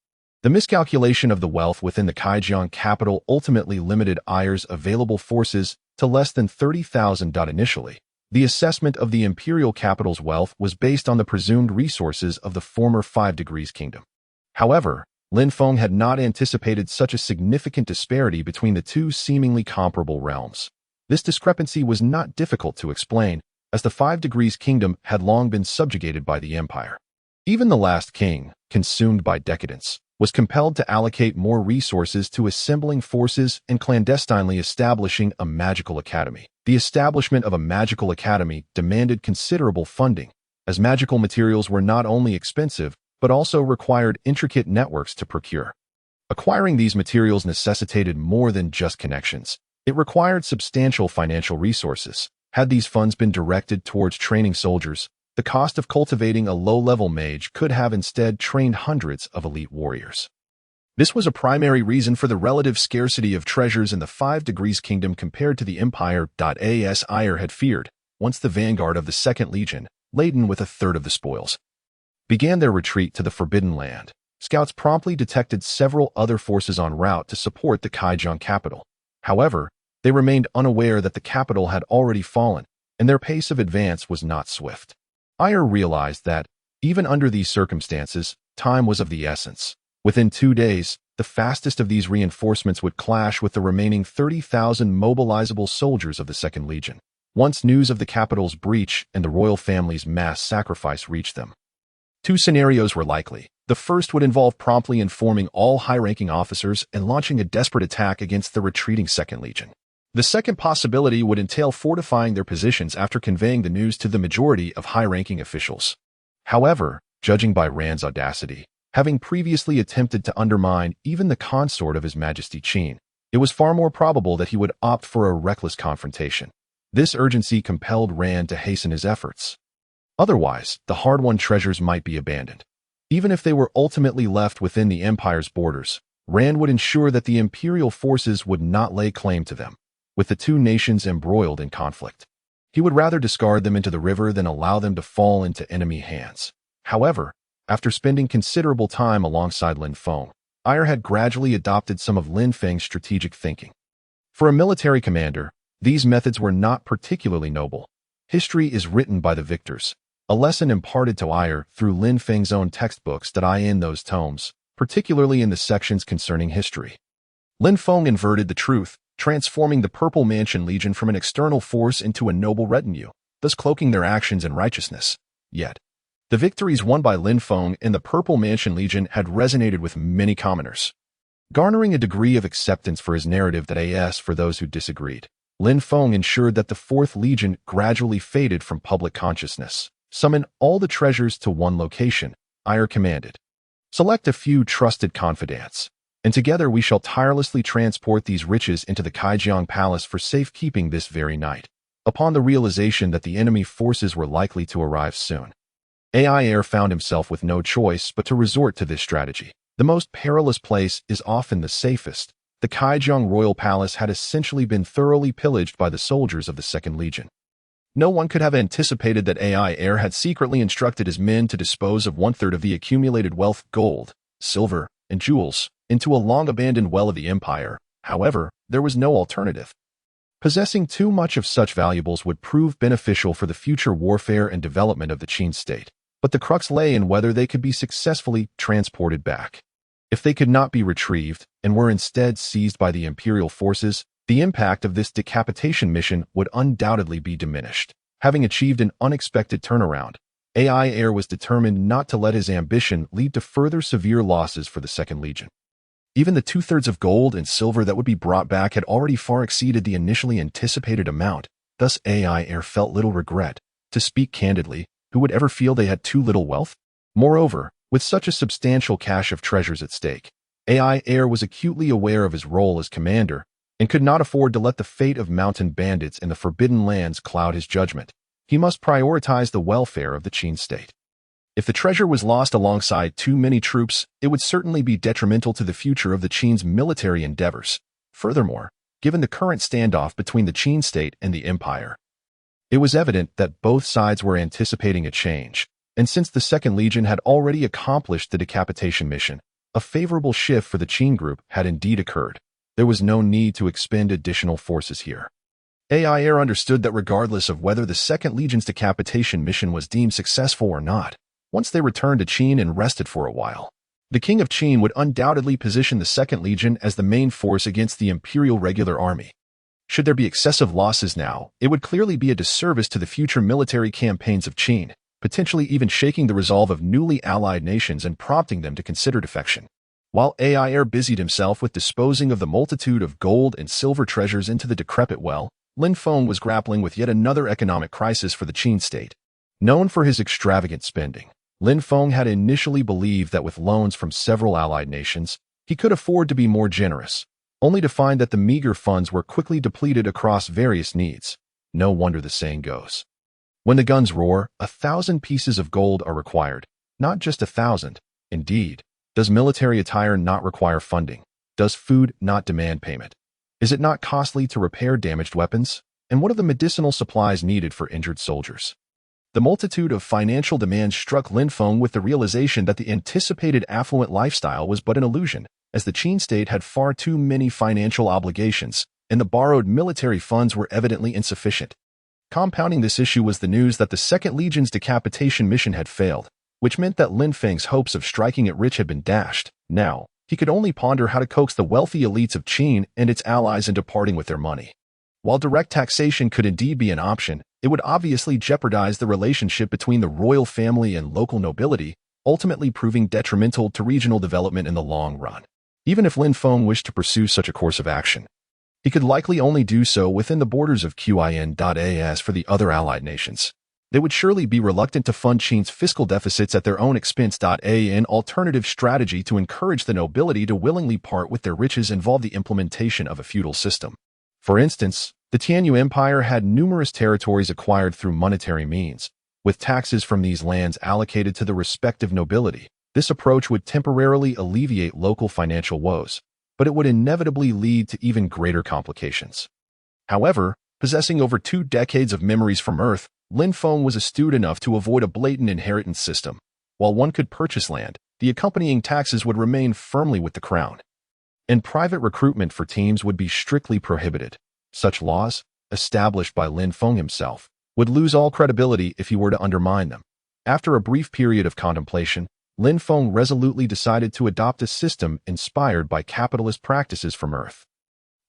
The miscalculation of the wealth within the Kaijiang capital ultimately limited Ayer's available forces to less than 30,000. Initially, the assessment of the imperial capital's wealth was based on the presumed resources of the former 5 Degrees Kingdom. However, Lin Feng had not anticipated such a significant disparity between the two seemingly comparable realms. This discrepancy was not difficult to explain, as the 5 Degrees Kingdom had long been subjugated by the empire. Even the last king, consumed by decadence, was compelled to allocate more resources to assembling forces and clandestinely establishing a magical academy. The establishment of a magical academy demanded considerable funding, as magical materials were not only expensive, but also required intricate networks to procure. Acquiring these materials necessitated more than just connections. It required substantial financial resources. Had these funds been directed towards training soldiers, the cost of cultivating a low-level mage could have instead trained hundreds of elite warriors. This was a primary reason for the relative scarcity of treasures in the 5 Degrees Kingdom compared to the Empire. As Ayer had feared, once the vanguard of the Second Legion, laden with a third of the spoils, began their retreat to the Forbidden Land, scouts promptly detected several other forces en route to support the Kaijiang capital. However, they remained unaware that the capital had already fallen, and their pace of advance was not swift. Ayer realized that, even under these circumstances, time was of the essence. Within 2 days, the fastest of these reinforcements would clash with the remaining 30,000 mobilizable soldiers of the Second Legion. Once news of the capital's breach and the royal family's mass sacrifice reached them, 2 scenarios were likely. The first would involve promptly informing all high-ranking officers and launching a desperate attack against the retreating Second Legion. The second possibility would entail fortifying their positions after conveying the news to the majority of high-ranking officials. However, judging by Rand's audacity, having previously attempted to undermine even the consort of His Majesty Qin, it was far more probable that he would opt for a reckless confrontation. This urgency compelled Rand to hasten his efforts. Otherwise, the hard-won treasures might be abandoned. Even if they were ultimately left within the Empire's borders, Rand would ensure that the imperial forces would not lay claim to them, with the two nations embroiled in conflict. He would rather discard them into the river than allow them to fall into enemy hands. However, after spending considerable time alongside Lin Feng, Ayer had gradually adopted some of Lin Feng's strategic thinking. For a military commander, these methods were not particularly noble. History is written by the victors, a lesson imparted to Ayer through Lin Feng's own textbooks that in those tomes, particularly in the sections concerning history. Lin Feng inverted the truth, transforming the Purple Mansion Legion from an external force into a noble retinue, thus cloaking their actions in righteousness. Yet, the victories won by Lin Feng and the Purple Mansion Legion had resonated with many commoners, garnering a degree of acceptance for his narrative for those who disagreed. Lin Feng ensured that the 4th Legion gradually faded from public consciousness. Summon all the treasures to one location, Ayer commanded. Select a few trusted confidants, and together we shall tirelessly transport these riches into the Kaijiang Palace for safekeeping this very night. Upon the realization that the enemy forces were likely to arrive soon, Ayer found himself with no choice but to resort to this strategy. The most perilous place is often the safest. The Kaijiang Royal Palace had essentially been thoroughly pillaged by the soldiers of the Second Legion. No one could have anticipated that Ayer had secretly instructed his men to dispose of 1/3 of the accumulated wealth, gold, silver, and jewels, into a long-abandoned well of the Empire. However, there was no alternative. Possessing too much of such valuables would prove beneficial for the future warfare and development of the Qin state, but the crux lay in whether they could be successfully transported back. If they could not be retrieved and were instead seized by the imperial forces, the impact of this decapitation mission would undoubtedly be diminished. Having achieved an unexpected turnaround, AI heir was determined not to let his ambition lead to further severe losses for the Second Legion. Even the two-thirds of gold and silver that would be brought back had already far exceeded the initially anticipated amount, thus AI heir felt little regret. To speak candidly, who would ever feel they had too little wealth? Moreover, with such a substantial cache of treasures at stake, AI heir was acutely aware of his role as commander and could not afford to let the fate of mountain bandits in the Forbidden Lands cloud his judgment. He must prioritize the welfare of the Qin state. If the treasure was lost alongside too many troops, it would certainly be detrimental to the future of the Qin's military endeavors. Furthermore, given the current standoff between the Qin state and the empire, it was evident that both sides were anticipating a change, and since the Second Legion had already accomplished the decapitation mission, a favorable shift for the Qin group had indeed occurred. There was no need to expend additional forces here. AI heir understood that regardless of whether the Second Legion's decapitation mission was deemed successful or not, once they returned to Qin and rested for a while, the King of Qin would undoubtedly position the Second Legion as the main force against the Imperial Regular Army. Should there be excessive losses now, it would clearly be a disservice to the future military campaigns of Qin, potentially even shaking the resolve of newly allied nations and prompting them to consider defection. While AI heir busied himself with disposing of the multitude of gold and silver treasures into the decrepit well, Lin Feng was grappling with yet another economic crisis for the Qin state. Known for his extravagant spending, Lin Feng had initially believed that with loans from several allied nations, he could afford to be more generous, only to find that the meager funds were quickly depleted across various needs. No wonder the saying goes, when the guns roar, 1,000 pieces of gold are required, not just 1,000. Indeed, does military attire not require funding? Does food not demand payment? Is it not costly to repair damaged weapons? And what of the medicinal supplies needed for injured soldiers? The multitude of financial demands struck Lin Feng with the realization that the anticipated affluent lifestyle was but an illusion, as the Qin state had far too many financial obligations, and the borrowed military funds were evidently insufficient. Compounding this issue was the news that the Second Legion's decapitation mission had failed, which meant that Lin Feng's hopes of striking it rich had been dashed. Now, he could only ponder how to coax the wealthy elites of Qin and its allies into parting with their money. While direct taxation could indeed be an option, it would obviously jeopardize the relationship between the royal family and local nobility, ultimately proving detrimental to regional development in the long run. Even if Lin Feng wished to pursue such a course of action, he could likely only do so within the borders of Qin.as for the other allied nations. They would surely be reluctant to fund Qin's fiscal deficits at their own expense. An alternative strategy to encourage the nobility to willingly part with their riches involved the implementation of a feudal system. For instance, the Tianyu Empire had numerous territories acquired through monetary means, with taxes from these lands allocated to the respective nobility. This approach would temporarily alleviate local financial woes, but it would inevitably lead to even greater complications. However, possessing over 2 decades of memories from Earth, Lin Feng was astute enough to avoid a blatant inheritance system. While one could purchase land, the accompanying taxes would remain firmly with the crown, and private recruitment for teams would be strictly prohibited. Such laws, established by Lin Feng himself, would lose all credibility if he were to undermine them. After a brief period of contemplation, Lin Feng resolutely decided to adopt a system inspired by capitalist practices from Earth.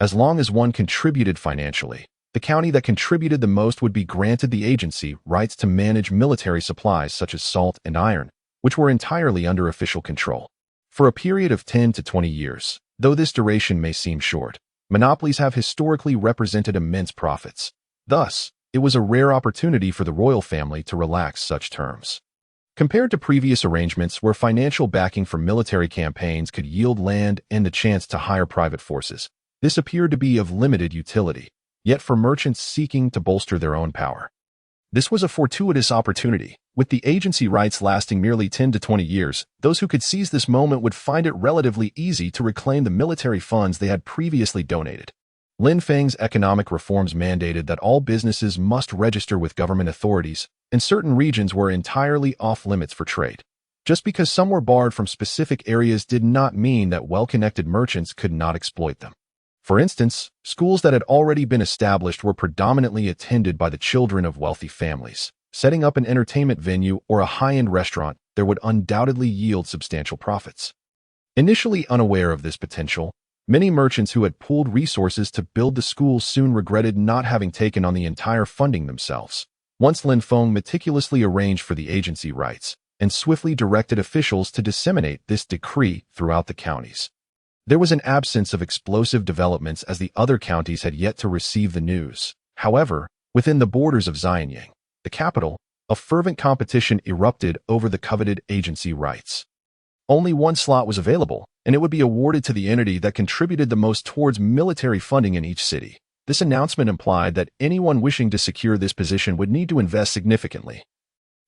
As long as one contributed financially, the county that contributed the most would be granted the agency rights to manage military supplies such as salt and iron, which were entirely under official control. For a period of 10 to 20 years, though this duration may seem short, monopolies have historically represented immense profits. Thus, it was a rare opportunity for the royal family to relax such terms. Compared to previous arrangements where financial backing for military campaigns could yield land and the chance to hire private forces, this appeared to be of limited utility, yet for merchants seeking to bolster their own power, this was a fortuitous opportunity. With the agency rights lasting merely 10 to 20 years, those who could seize this moment would find it relatively easy to reclaim the military funds they had previously donated. Lin Feng's economic reforms mandated that all businesses must register with government authorities, and certain regions were entirely off-limits for trade. Just because some were barred from specific areas did not mean that well-connected merchants could not exploit them. For instance, schools that had already been established were predominantly attended by the children of wealthy families. Setting up an entertainment venue or a high-end restaurant there would undoubtedly yield substantial profits. Initially unaware of this potential, many merchants who had pooled resources to build the schools soon regretted not having taken on the entire funding themselves. Once Lin Feng meticulously arranged for the agency rights and swiftly directed officials to disseminate this decree throughout the counties. There was an absence of explosive developments as the other counties had yet to receive the news. However, within the borders of Xianyang, the capital, a fervent competition erupted over the coveted agency rights. Only one slot was available, and it would be awarded to the entity that contributed the most towards military funding in each city. This announcement implied that anyone wishing to secure this position would need to invest significantly.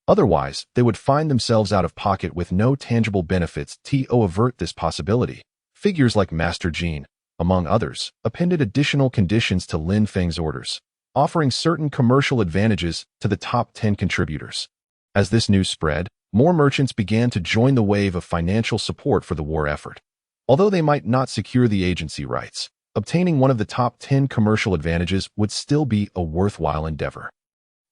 Otherwise, they would find themselves out of pocket with no tangible benefits to avert this possibility. Figures like Master Jin, among others, appended additional conditions to Lin Feng's orders, offering certain commercial advantages to the top 10 contributors. As this news spread, more merchants began to join the wave of financial support for the war effort. Although they might not secure the agency rights, obtaining one of the top 10 commercial advantages would still be a worthwhile endeavor.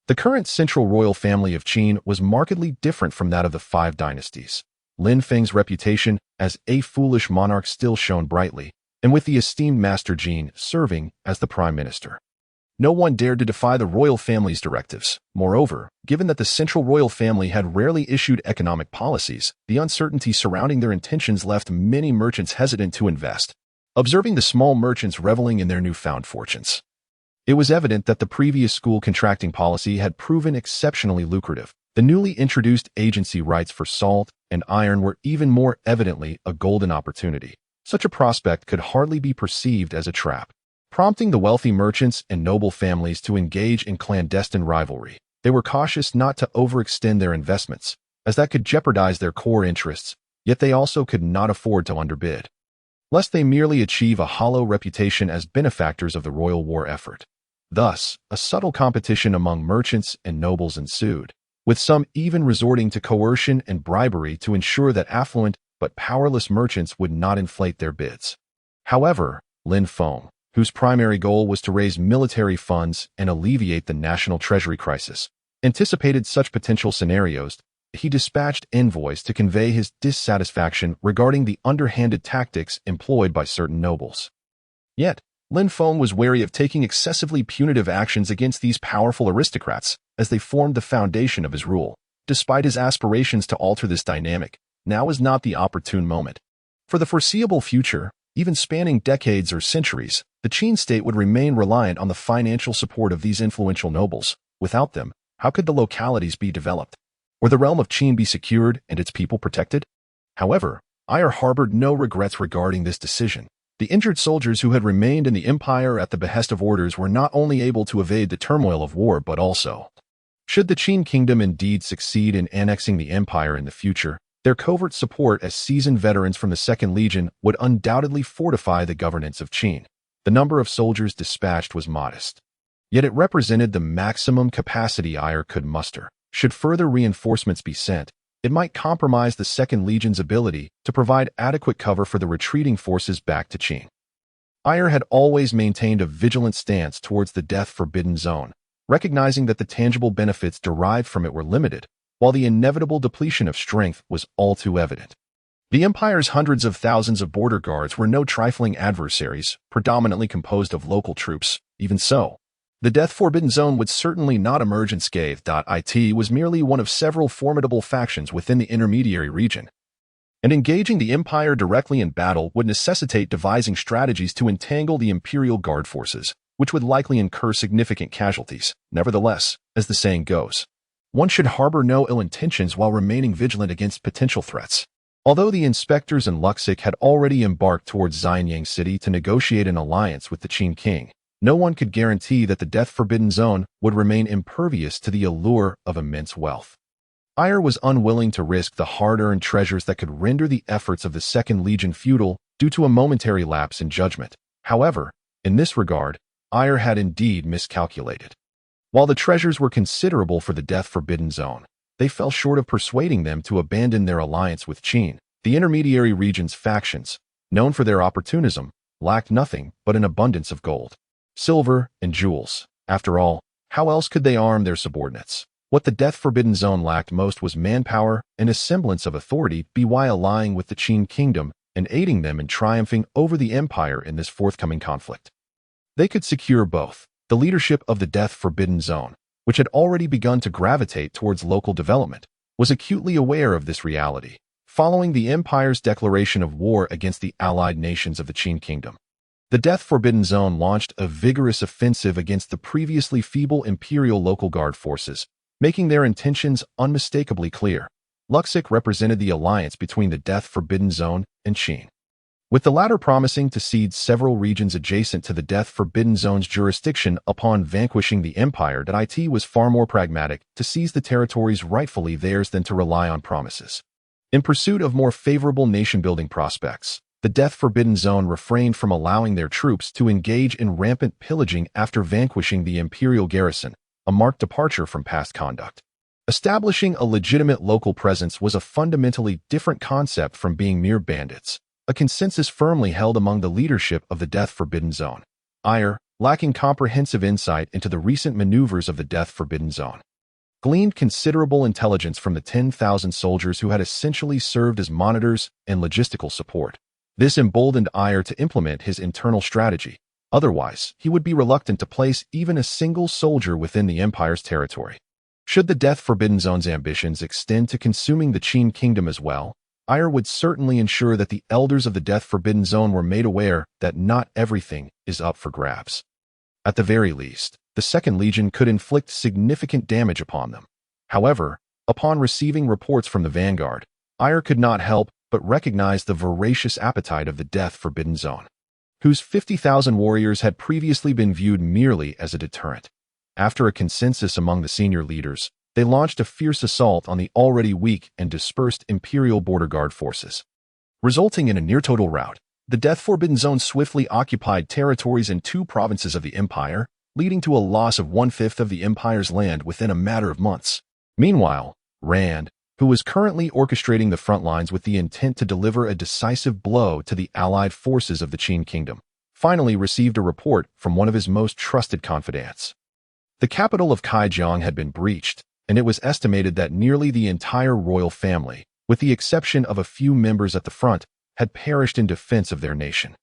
The current central royal family of Qin was markedly different from that of the five dynasties. Lin Feng's reputation as a foolish monarch still shone brightly, and with the esteemed Master Jin serving as the prime minister. No one dared to defy the royal family's directives. Moreover, given that the central royal family had rarely issued economic policies, the uncertainty surrounding their intentions left many merchants hesitant to invest, observing the small merchants reveling in their newfound fortunes. It was evident that the previous school contracting policy had proven exceptionally lucrative. The newly introduced agency rights for salt and iron were even more evidently a golden opportunity. Such a prospect could hardly be perceived as a trap. Prompting the wealthy merchants and noble families to engage in clandestine rivalry, they were cautious not to overextend their investments, as that could jeopardize their core interests, yet they also could not afford to underbid, lest they merely achieve a hollow reputation as benefactors of the royal war effort. Thus, a subtle competition among merchants and nobles ensued, with some even resorting to coercion and bribery to ensure that affluent but powerless merchants would not inflate their bids. However, Lin Feng, whose primary goal was to raise military funds and alleviate the national treasury crisis, anticipated such potential scenarios. He dispatched envoys to convey his dissatisfaction regarding the underhanded tactics employed by certain nobles. Yet, Lin Feng was wary of taking excessively punitive actions against these powerful aristocrats, as they formed the foundation of his rule. Despite his aspirations to alter this dynamic, now is not the opportune moment. For the foreseeable future, even spanning decades or centuries, the Qin state would remain reliant on the financial support of these influential nobles. Without them, how could the localities be developed? Or the realm of Qin be secured and its people protected? However, Ayr harbored no regrets regarding this decision. The injured soldiers who had remained in the empire at the behest of orders were not only able to evade the turmoil of war but also, should the Qin kingdom indeed succeed in annexing the empire in the future, their covert support as seasoned veterans from the Second Legion would undoubtedly fortify the governance of Qin. The number of soldiers dispatched was modest, yet it represented the maximum capacity Ayr could muster. Should further reinforcements be sent, it might compromise the Second Legion's ability to provide adequate cover for the retreating forces back to Qin. Ayr had always maintained a vigilant stance towards the death-forbidden zone, recognizing that the tangible benefits derived from it were limited, while the inevitable depletion of strength was all too evident. The Empire's hundreds of thousands of border guards were no trifling adversaries, predominantly composed of local troops. Even so, the death-forbidden zone would certainly not emerge unscathed. It was merely one of several formidable factions within the intermediary region, and engaging the Empire directly in battle would necessitate devising strategies to entangle the Imperial Guard forces, which would likely incur significant casualties. Nevertheless, as the saying goes, one should harbor no ill intentions while remaining vigilant against potential threats. Although the inspectors and Luxic had already embarked towards Xianyang City to negotiate an alliance with the Qin king, no one could guarantee that the death-forbidden zone would remain impervious to the allure of immense wealth. Ayr was unwilling to risk the hard-earned treasures that could render the efforts of the Second Legion futile due to a momentary lapse in judgment. However, in this regard, Ayr had indeed miscalculated. While the treasures were considerable for the death-forbidden zone, they fell short of persuading them to abandon their alliance with Qin. The intermediary region's factions, known for their opportunism, lacked nothing but an abundance of gold, silver, and jewels. After all, how else could they arm their subordinates? What the death-forbidden zone lacked most was manpower and a semblance of authority by allying with the Qin kingdom and aiding them in triumphing over the empire in this forthcoming conflict. They could secure both the leadership of the death-forbidden zone which had already begun to gravitate towards local development, was acutely aware of this reality, following the Empire's declaration of war against the allied nations of the Qin Kingdom. The Death Forbidden Zone launched a vigorous offensive against the previously feeble Imperial Local Guard forces, making their intentions unmistakably clear. Luxic represented the alliance between the Death Forbidden Zone and Qin, with the latter promising to cede several regions adjacent to the Death Forbidden Zone's jurisdiction upon vanquishing the Empire. It was far more pragmatic to seize the territories rightfully theirs than to rely on promises. In pursuit of more favorable nation-building prospects, the Death Forbidden Zone refrained from allowing their troops to engage in rampant pillaging after vanquishing the Imperial garrison, a marked departure from past conduct. Establishing a legitimate local presence was a fundamentally different concept from being mere bandits, a consensus firmly held among the leadership of the Death Forbidden Zone. Ire, lacking comprehensive insight into the recent maneuvers of the Death Forbidden Zone, gleaned considerable intelligence from the 10,000 soldiers who had essentially served as monitors and logistical support. This emboldened Ire to implement his internal strategy. Otherwise, he would be reluctant to place even a single soldier within the Empire's territory. Should the Death Forbidden Zone's ambitions extend to consuming the Qin Kingdom as well, Ire would certainly ensure that the elders of the Death Forbidden Zone were made aware that not everything is up for grabs. At the very least, the Second Legion could inflict significant damage upon them. However, upon receiving reports from the Vanguard, Ire could not help but recognize the voracious appetite of the Death Forbidden Zone, whose 50,000 warriors had previously been viewed merely as a deterrent. After a consensus among the senior leaders, they launched a fierce assault on the already weak and dispersed Imperial Border Guard forces. Resulting in a near-total rout, the Death Forbidden Zone swiftly occupied territories in 2 provinces of the Empire, leading to a loss of 1/5 of the Empire's land within a matter of months. Meanwhile, Rand, who was currently orchestrating the front lines with the intent to deliver a decisive blow to the allied forces of the Qin Kingdom, finally received a report from one of his most trusted confidants. The capital of Kaijiang had been breached, and it was estimated that nearly the entire royal family, with the exception of a few members at the front, had perished in defense of their nation.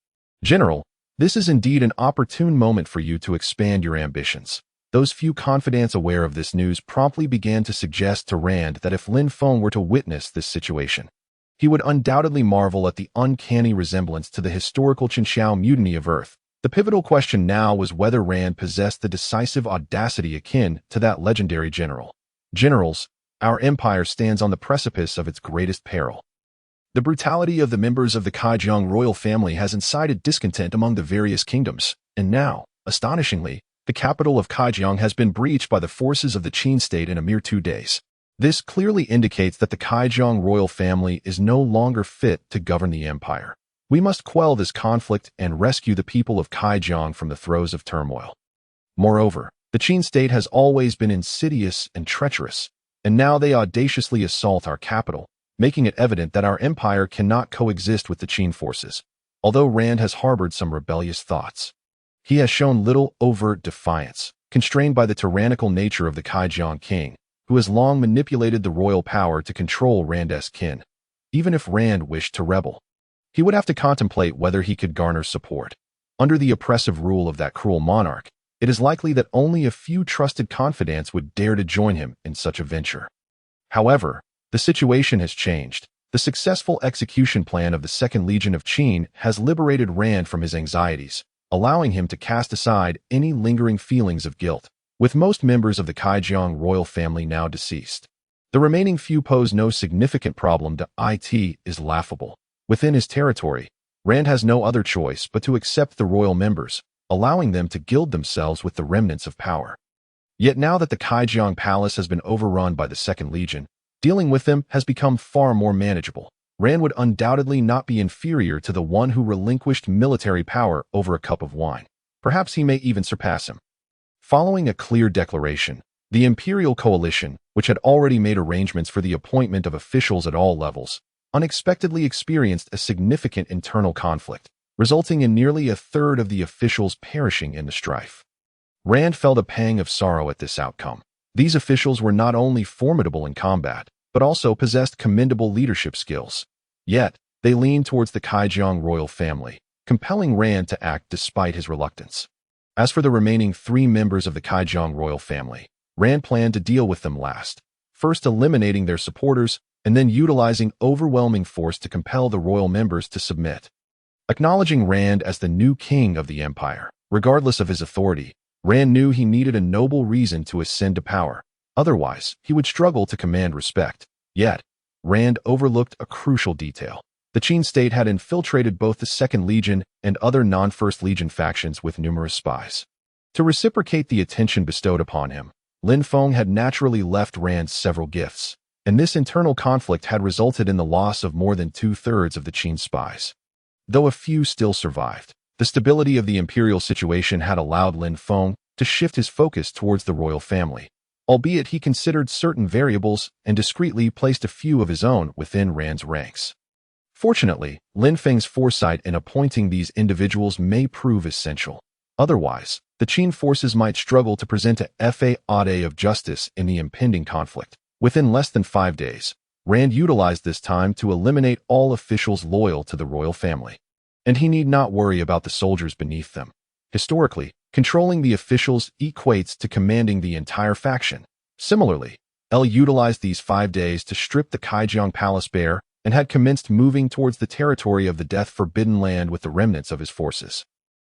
General, this is indeed an opportune moment for you to expand your ambitions. Those few confidants aware of this news promptly began to suggest to Rand that if Lin Feng were to witness this situation, he would undoubtedly marvel at the uncanny resemblance to the historical Qinshao mutiny of Earth. The pivotal question now was whether Rand possessed the decisive audacity akin to that legendary general. Generals, our empire stands on the precipice of its greatest peril. The brutality of the members of the Kaijiang royal family has incited discontent among the various kingdoms, and now, astonishingly, the capital of Kaijiang has been breached by the forces of the Qin state in a mere 2 days. This clearly indicates that the Kaijiang royal family is no longer fit to govern the empire. We must quell this conflict and rescue the people of Kaijiang from the throes of turmoil. Moreover, the Qin state has always been insidious and treacherous, and now they audaciously assault our capital, making it evident that our empire cannot coexist with the Qin forces. Although Rand has harbored some rebellious thoughts, he has shown little overt defiance, constrained by the tyrannical nature of the Kaijiang king, who has long manipulated the royal power to control Rand's kin. Even if Rand wished to rebel, he would have to contemplate whether he could garner support. Under the oppressive rule of that cruel monarch, it is likely that only a few trusted confidants would dare to join him in such a venture. However, the situation has changed. The successful execution plan of the Second Legion of Qin has liberated Rand from his anxieties, allowing him to cast aside any lingering feelings of guilt. With most members of the Kaijiang royal family now deceased, the remaining few pose no significant problem to it is laughable. Within his territory, Rand has no other choice but to accept the royal members, allowing them to gild themselves with the remnants of power. Yet now that the Kaijiang palace has been overrun by the Second Legion, dealing with them has become far more manageable. Rand would undoubtedly not be inferior to the one who relinquished military power over a cup of wine. Perhaps he may even surpass him. Following a clear declaration, the Imperial Coalition, which had already made arrangements for the appointment of officials at all levels, unexpectedly experienced a significant internal conflict, resulting in nearly a third of the officials perishing in the strife. Rand felt a pang of sorrow at this outcome. These officials were not only formidable in combat, but also possessed commendable leadership skills. Yet, they leaned towards the Kaijiang royal family, compelling Rand to act despite his reluctance. As for the remaining 3 members of the Kaijiang royal family, Rand planned to deal with them last, first eliminating their supporters and then utilizing overwhelming force to compel the royal members to submit. Acknowledging Rand as the new king of the empire, regardless of his authority, Rand knew he needed a noble reason to ascend to power. Otherwise, he would struggle to command respect. Yet, Rand overlooked a crucial detail. The Qin state had infiltrated both the Second Legion and other non-First Legion factions with numerous spies. To reciprocate the attention bestowed upon him, Lin Feng had naturally left Rand several gifts, and this internal conflict had resulted in the loss of more than two-thirds of the Qin spies. Though a few still survived, the stability of the imperial situation had allowed Lin Feng to shift his focus towards the royal family, albeit he considered certain variables and discreetly placed a few of his own within Rand's ranks. Fortunately, Lin Feng's foresight in appointing these individuals may prove essential. Otherwise, the Qin forces might struggle to present a faade of justice in the impending conflict. Within less than 5 days, Rand utilized this time to eliminate all officials loyal to the royal family. And he need not worry about the soldiers beneath them. Historically, controlling the officials equates to commanding the entire faction. Similarly, El utilized these 5 days to strip the Kaijiang Palace bare and had commenced moving towards the territory of the death-forbidden land with the remnants of his forces.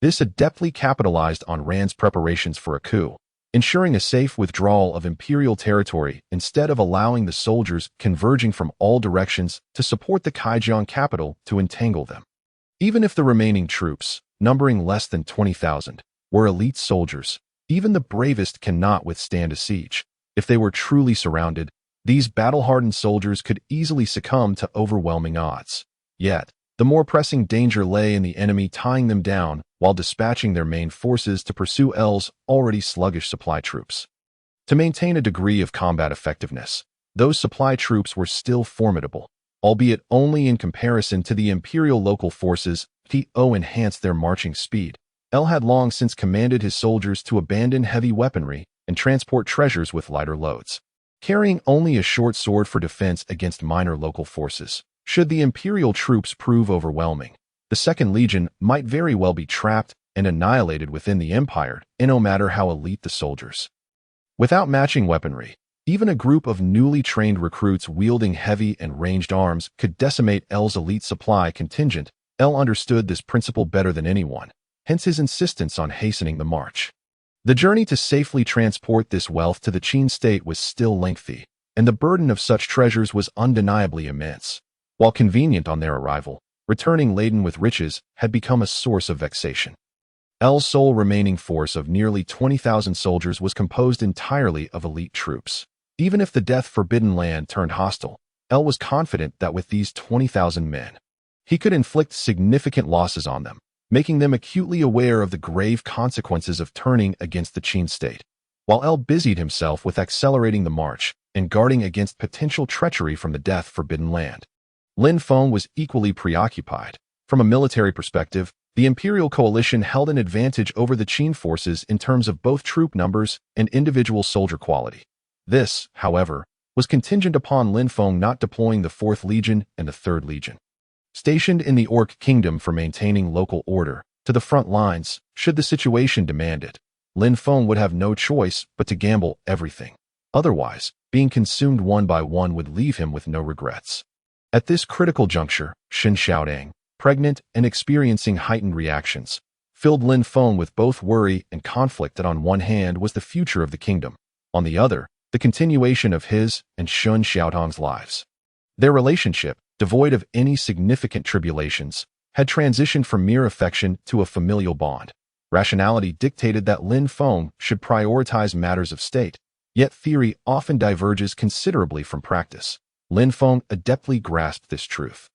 This adeptly capitalized on Rand's preparations for a coup, ensuring a safe withdrawal of imperial territory instead of allowing the soldiers converging from all directions to support the Kaijiang capital to entangle them. Even if the remaining troops, numbering less than 20,000, were elite soldiers, even the bravest cannot withstand a siege. If they were truly surrounded, these battle-hardened soldiers could easily succumb to overwhelming odds. Yet, the more pressing danger lay in the enemy tying them down while dispatching their main forces to pursue El's already sluggish supply troops. To maintain a degree of combat effectiveness, those supply troops were still formidable, albeit only in comparison to the imperial local forces. To enhance their marching speed, El had long since commanded his soldiers to abandon heavy weaponry and transport treasures with lighter loads, carrying only a short sword for defense against minor local forces. Should the imperial troops prove overwhelming, the Second Legion might very well be trapped and annihilated within the empire, no matter how elite the soldiers. Without matching weaponry, even a group of newly trained recruits wielding heavy and ranged arms could decimate El's elite supply contingent. El understood this principle better than anyone, hence his insistence on hastening the march. The journey to safely transport this wealth to the Qin state was still lengthy, and the burden of such treasures was undeniably immense. While convenient on their arrival, returning laden with riches had become a source of vexation. El's sole remaining force of nearly 20,000 soldiers was composed entirely of elite troops. Even if the death-forbidden land turned hostile, El was confident that with these 20,000 men, he could inflict significant losses on them, making them acutely aware of the grave consequences of turning against the Qin state. While El busied himself with accelerating the march and guarding against potential treachery from the death-forbidden land, Lin Feng was equally preoccupied. From a military perspective, the imperial coalition held an advantage over the Qin forces in terms of both troop numbers and individual soldier quality. This, however, was contingent upon Lin Feng not deploying the 4th Legion and the 3rd Legion, stationed in the Orc Kingdom for maintaining local order, to the front lines, should the situation demand it. Lin Feng would have no choice but to gamble everything. Otherwise, being consumed one by one would leave him with no regrets. At this critical juncture, Shen Xiaodang, pregnant and experiencing heightened reactions, filled Lin Feng with both worry and conflict that on one hand was the future of the kingdom, on the other, the continuation of his and Shen Xiaodang's lives. Their relationship, devoid of any significant tribulations, had transitioned from mere affection to a familial bond. Rationality dictated that Lin Feng should prioritize matters of state, yet theory often diverges considerably from practice. Lin Feng adeptly grasped this truth.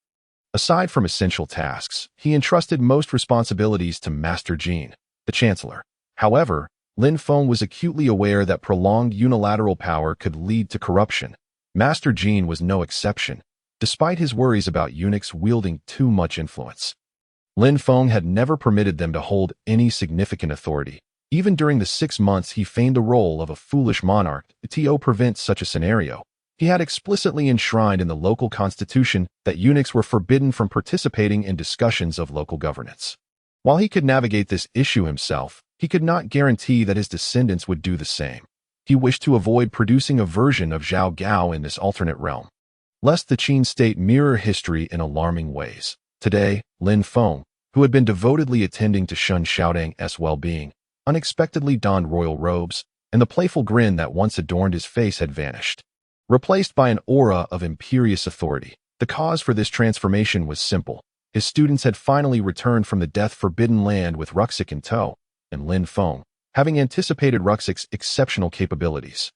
Aside from essential tasks, he entrusted most responsibilities to Master Jean, the Chancellor. However, Lin Feng was acutely aware that prolonged unilateral power could lead to corruption. Master Jean was no exception, despite his worries about eunuchs wielding too much influence. Lin Feng had never permitted them to hold any significant authority. Even during the 6 months he feigned the role of a foolish monarch to prevent such a scenario, he had explicitly enshrined in the local constitution that eunuchs were forbidden from participating in discussions of local governance. While he could navigate this issue himself, he could not guarantee that his descendants would do the same. He wished to avoid producing a version of Zhao Gao in this alternate realm, lest the Qin state mirror history in alarming ways. Today, Lin Feng, who had been devotedly attending to Shun Xiaodang's well-being, unexpectedly donned royal robes, and the playful grin that once adorned his face had vanished, replaced by an aura of imperious authority. The cause for this transformation was simple. His students had finally returned from the death-forbidden land with Ruxic in tow, and Lin Feng, having anticipated Ruxic's exceptional capabilities,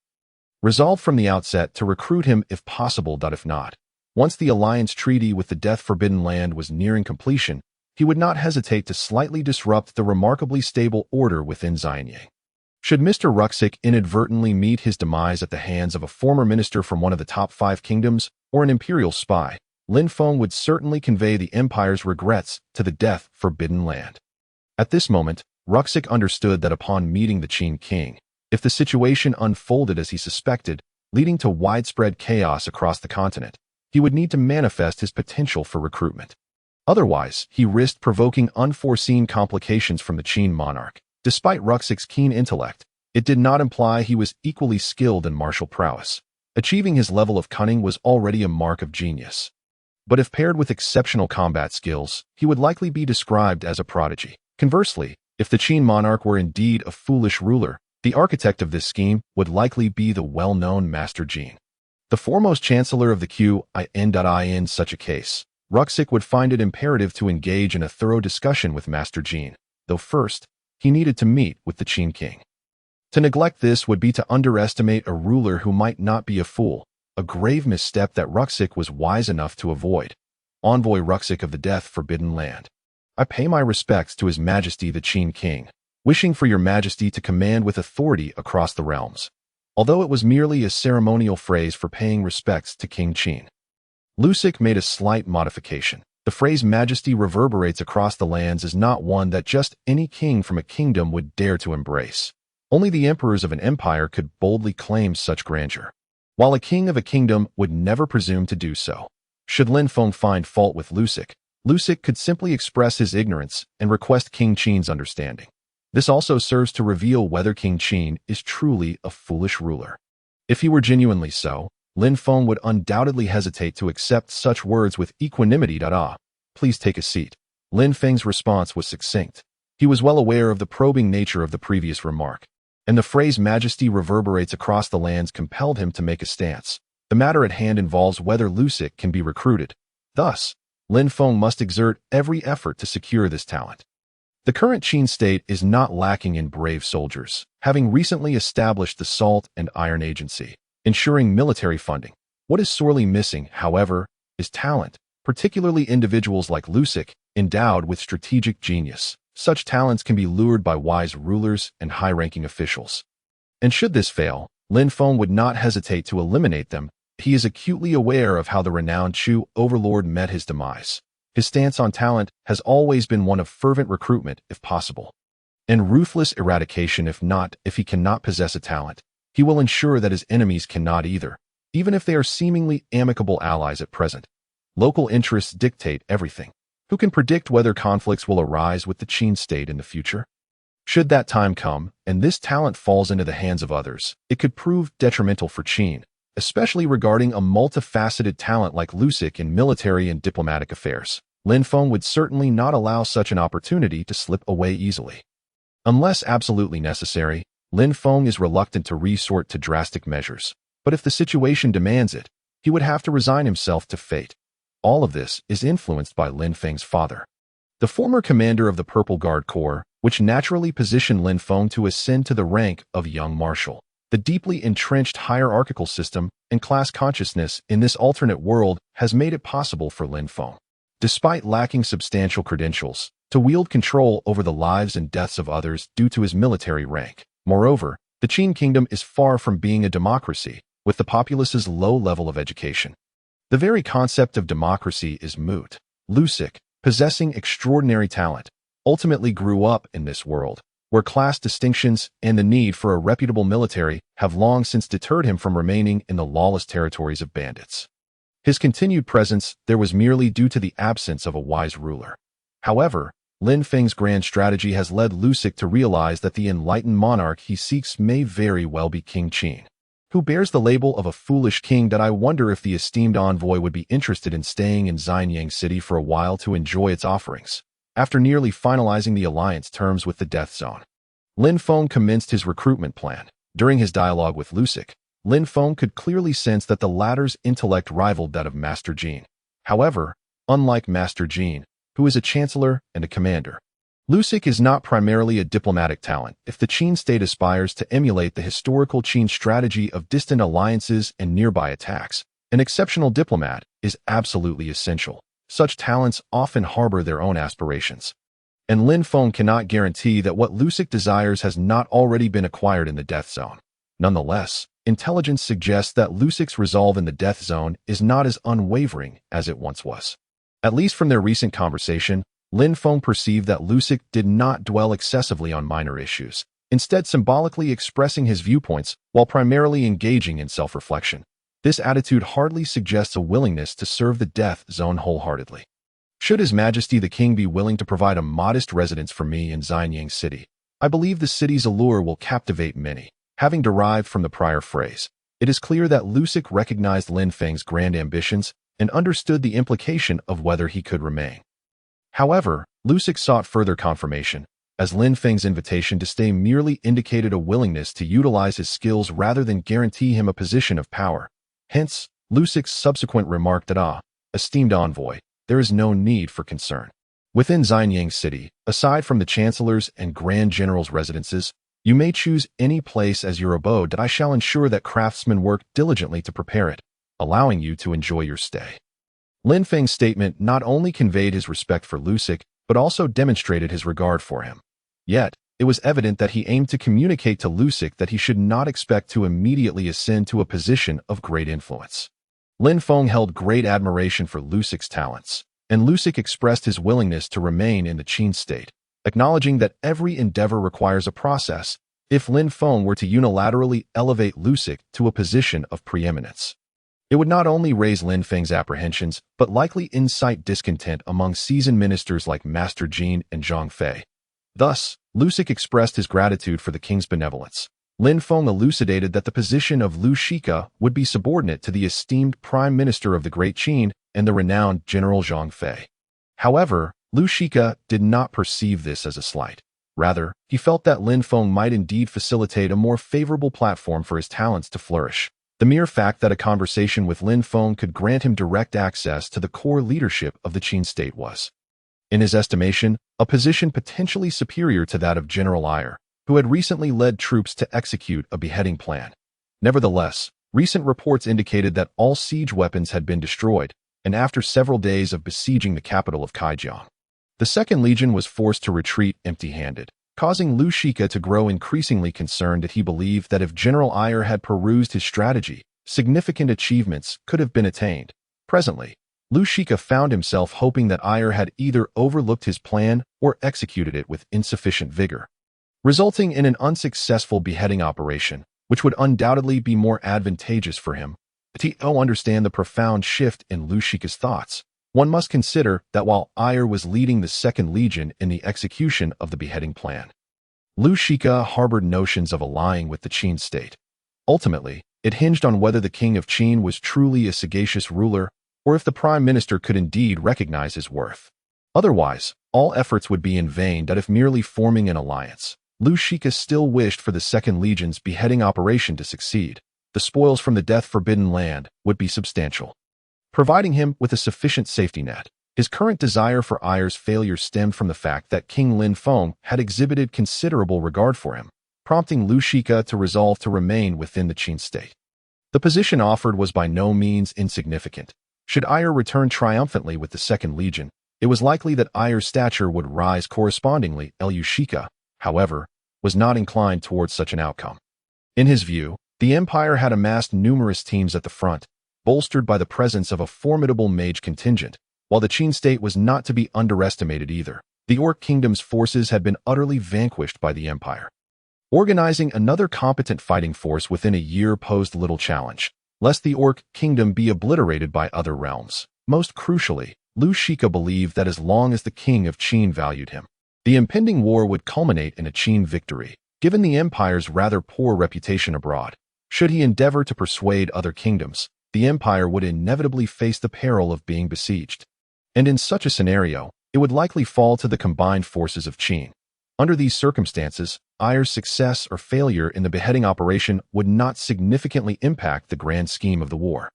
resolved from the outset to recruit him if possible. If not, once the alliance treaty with the death-forbidden land was nearing completion, he would not hesitate to slightly disrupt the remarkably stable order within Xianyang. Should Mr. Ruxic inadvertently meet his demise at the hands of a former minister from one of the top 5 kingdoms or an imperial spy, Lin Feng would certainly convey the empire's regrets to the death-forbidden land. At this moment, Ruxic understood that upon meeting the Qin king, if the situation unfolded as he suspected, leading to widespread chaos across the continent, he would need to manifest his potential for recruitment. Otherwise, he risked provoking unforeseen complications from the Qin monarch. Despite Ruxic's keen intellect, it did not imply he was equally skilled in martial prowess. Achieving his level of cunning was already a mark of genius. But if paired with exceptional combat skills, he would likely be described as a prodigy. Conversely, if the Qin monarch were indeed a foolish ruler, the architect of this scheme would likely be the well-known Master Jin, the foremost chancellor of the Qin. In such a case, Ruxic would find it imperative to engage in a thorough discussion with Master Jin, though first, he needed to meet with the Qin king. To neglect this would be to underestimate a ruler who might not be a fool, a grave misstep that Ruxic was wise enough to avoid. Envoy Ruxic of the death-forbidden land. I pay my respects to His Majesty the Qin king, wishing for your Majesty to command with authority across the realms. Although it was merely a ceremonial phrase for paying respects to King Qin, Ruxic made a slight modification. The phrase Majesty reverberates across the lands is not one that just any king from a kingdom would dare to embrace. Only the emperors of an empire could boldly claim such grandeur, while a king of a kingdom would never presume to do so. Should Lin Feng find fault with Ruxic could simply express his ignorance and request King Qin's understanding. This also serves to reveal whether King Qin is truly a foolish ruler. If he were genuinely so, Lin Feng would undoubtedly hesitate to accept such words with equanimity. Please take a seat. Lin Feng's response was succinct. He was well aware of the probing nature of the previous remark, and the phrase Majesty reverberates across the lands compelled him to make a stance. The matter at hand involves whether Ruxic can be recruited. Thus, Lin Feng must exert every effort to secure this talent. The current Qin state is not lacking in brave soldiers, having recently established the Salt and Iron Agency, ensuring military funding. What is sorely missing, however, is talent, particularly individuals like Ruxic, endowed with strategic genius. Such talents can be lured by wise rulers and high-ranking officials. And should this fail, Lin Feng would not hesitate to eliminate them. He is acutely aware of how the renowned Chu overlord met his demise. His stance on talent has always been one of fervent recruitment if possible, and ruthless eradication if he cannot possess a talent. He will ensure that his enemies cannot either, even if they are seemingly amicable allies at present. Local interests dictate everything. Who can predict whether conflicts will arise with the Qin state in the future? Should that time come, and this talent falls into the hands of others, it could prove detrimental for Qin, especially regarding a multifaceted talent like Ruxic in military and diplomatic affairs. Lin Feng would certainly not allow such an opportunity to slip away easily. Unless absolutely necessary, Lin Feng is reluctant to resort to drastic measures, but if the situation demands it, he would have to resign himself to fate. All of this is influenced by Lin Feng's father, the former commander of the Purple Guard Corps, which naturally positioned Lin Feng to ascend to the rank of young marshal. The deeply entrenched hierarchical system and class consciousness in this alternate world has made it possible for Lin Feng, despite lacking substantial credentials, to wield control over the lives and deaths of others due to his military rank. Moreover, the Qin kingdom is far from being a democracy, with the populace's low level of education. The very concept of democracy is moot. Ruxic, possessing extraordinary talent, ultimately grew up in this world, where class distinctions and the need for a reputable military have long since deterred him from remaining in the lawless territories of bandits. His continued presence there was merely due to the absence of a wise ruler. However, Lin Feng's grand strategy has led Lusik to realize that the enlightened monarch he seeks may very well be King Qin, who bears the label of a foolish king. That I wonder if the esteemed envoy would be interested in staying in Xianyang City for a while to enjoy its offerings. After nearly finalizing the alliance terms with the Death Zone, Lin Feng commenced his recruitment plan. During his dialogue with Lusik, Lin Feng could clearly sense that the latter's intellect rivaled that of Master Jin. However, unlike Master Jin, who is a chancellor and a commander, Lusik is not primarily a diplomatic talent. If the Qin state aspires to emulate the historical Qin strategy of distant alliances and nearby attacks, an exceptional diplomat is absolutely essential. Such talents often harbor their own aspirations, and Lin Feng cannot guarantee that what Lusik desires has not already been acquired in the Death Zone. Nonetheless, intelligence suggests that Lusik's resolve in the Death Zone is not as unwavering as it once was. At least from their recent conversation, Lin Feng perceived that Lusik did not dwell excessively on minor issues, instead symbolically expressing his viewpoints while primarily engaging in self-reflection. This attitude hardly suggests a willingness to serve the Death Zone wholeheartedly. Should His Majesty the King be willing to provide a modest residence for me in Xianyang City, I believe the city's allure will captivate many. Having derived from the prior phrase, it is clear that Lusik recognized Lin Feng's grand ambitions and understood the implication of whether he could remain. However, Lusik sought further confirmation, as Lin Feng's invitation to stay merely indicated a willingness to utilize his skills rather than guarantee him a position of power. Hence, Lusik's subsequent remark that, esteemed envoy, there is no need for concern. Within Xianyang City, aside from the Chancellor's and Grand General's residences, you may choose any place as your abode. That I shall ensure that craftsmen work diligently to prepare it, allowing you to enjoy your stay. Lin Feng's statement not only conveyed his respect for Lusik, but also demonstrated his regard for him. Yet, it was evident that he aimed to communicate to Lusik that he should not expect to immediately ascend to a position of great influence. Lin Feng held great admiration for Lusik's talents, and Lusik expressed his willingness to remain in the Qin state, acknowledging that every endeavor requires a process. If Lin Feng were to unilaterally elevate Lusik to a position of preeminence, it would not only raise Lin Feng's apprehensions, but likely incite discontent among seasoned ministers like Master Jin and Zhang Fei. Thus, Lusik expressed his gratitude for the king's benevolence. Lin Feng elucidated that the position of Lu Shika would be subordinate to the esteemed Prime Minister of the Great Qin and the renowned General Zhang Fei. However, Lu Shika did not perceive this as a slight. Rather, he felt that Lin Feng might indeed facilitate a more favorable platform for his talents to flourish. The mere fact that a conversation with Lin Feng could grant him direct access to the core leadership of the Qin state was, in his estimation, a position potentially superior to that of General Ayer, who had recently led troops to execute a beheading plan. Nevertheless, recent reports indicated that all siege weapons had been destroyed, and after several days of besieging the capital of Kaijiang, the Second Legion was forced to retreat empty-handed, causing Lu Shika to grow increasingly concerned that he believed that if General Ayer had perused his strategy, significant achievements could have been attained. Presently, Lu Shika found himself hoping that Ayer had either overlooked his plan or executed it with insufficient vigor, resulting in an unsuccessful beheading operation, which would undoubtedly be more advantageous for him. To understand the profound shift in Lu Shika's thoughts, one must consider that while Ayer was leading the Second Legion in the execution of the beheading plan, Lu Shika harbored notions of allying with the Qin state. Ultimately, it hinged on whether the king of Qin was truly a sagacious ruler or if the prime minister could indeed recognize his worth. Otherwise, all efforts would be in vain. That if merely forming an alliance, Lu Shika still wished for the Second Legion's beheading operation to succeed, the spoils from the death-forbidden land would be substantial, providing him with a sufficient safety net. His current desire for Ayer's failure stemmed from the fact that King Lin Feng had exhibited considerable regard for him, prompting Lu Shika to resolve to remain within the Qin state. The position offered was by no means insignificant. Should Ayer return triumphantly with the Second Legion, it was likely that Ayer's stature would rise correspondingly. Lu Shika, however, was not inclined towards such an outcome. In his view, the Empire had amassed numerous teams at the front, bolstered by the presence of a formidable mage contingent, while the Qin state was not to be underestimated either. The Orc Kingdom's forces had been utterly vanquished by the Empire. Organizing another competent fighting force within a year posed little challenge, lest the Orc Kingdom be obliterated by other realms. Most crucially, Lu Shika believed that as long as the king of Qin valued him, the impending war would culminate in a Qin victory. Given the empire's rather poor reputation abroad, should he endeavor to persuade other kingdoms, the empire would inevitably face the peril of being besieged. And in such a scenario, it would likely fall to the combined forces of Qin. Under these circumstances, Ayer's success or failure in the beheading operation would not significantly impact the grand scheme of the war.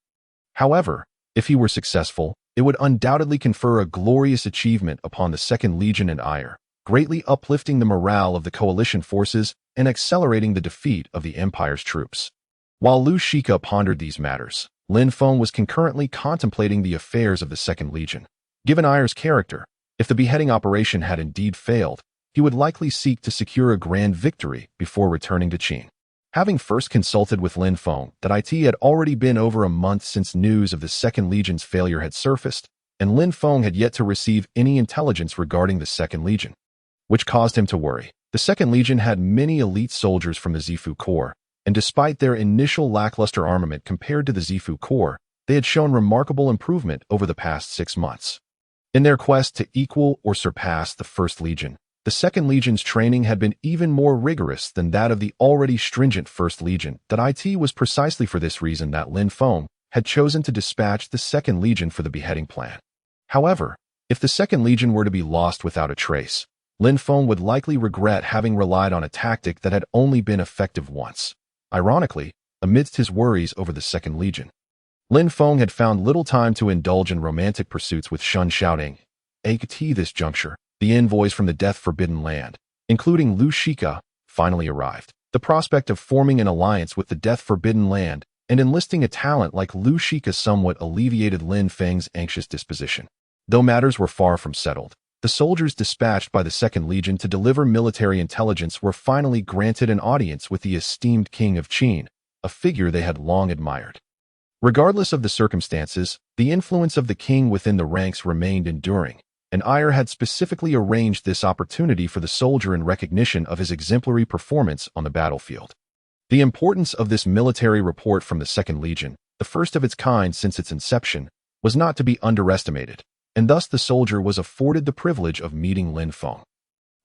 However, if he were successful, it would undoubtedly confer a glorious achievement upon the Second Legion and Ayer, greatly uplifting the morale of the coalition forces and accelerating the defeat of the Empire's troops. While Lu Shika pondered these matters, Lin Feng was concurrently contemplating the affairs of the Second Legion. Given Ayer's character, if the beheading operation had indeed failed, he would likely seek to secure a grand victory before returning to Qin. Having first consulted with Lin Feng that it had already been over a month since news of the Second Legion's failure had surfaced, and Lin Feng had yet to receive any intelligence regarding the Second Legion, which caused him to worry. The Second Legion had many elite soldiers from the Zifu Corps, and despite their initial lackluster armament compared to the Zifu Corps, they had shown remarkable improvement over the past 6 months. In their quest to equal or surpass the First Legion, the Second Legion's training had been even more rigorous than that of the already stringent First Legion. It was precisely for this reason that Lin Feng had chosen to dispatch the Second Legion for the beheading plan. However, if the Second Legion were to be lost without a trace, Lin Feng would likely regret having relied on a tactic that had only been effective once. Ironically, amidst his worries over the Second Legion, Lin Feng had found little time to indulge in romantic pursuits with Shun Xiaoding. At this juncture, the envoys from the death-forbidden land, including Lu Shika, finally arrived. The prospect of forming an alliance with the death-forbidden land and enlisting a talent like Lu Shika somewhat alleviated Lin Feng's anxious disposition. Though matters were far from settled, the soldiers dispatched by the Second Legion to deliver military intelligence were finally granted an audience with the esteemed king of Qin, a figure they had long admired. Regardless of the circumstances, the influence of the king within the ranks remained enduring, and Ayer had specifically arranged this opportunity for the soldier in recognition of his exemplary performance on the battlefield. The importance of this military report from the Second Legion, the first of its kind since its inception, was not to be underestimated, and thus the soldier was afforded the privilege of meeting Lin Feng.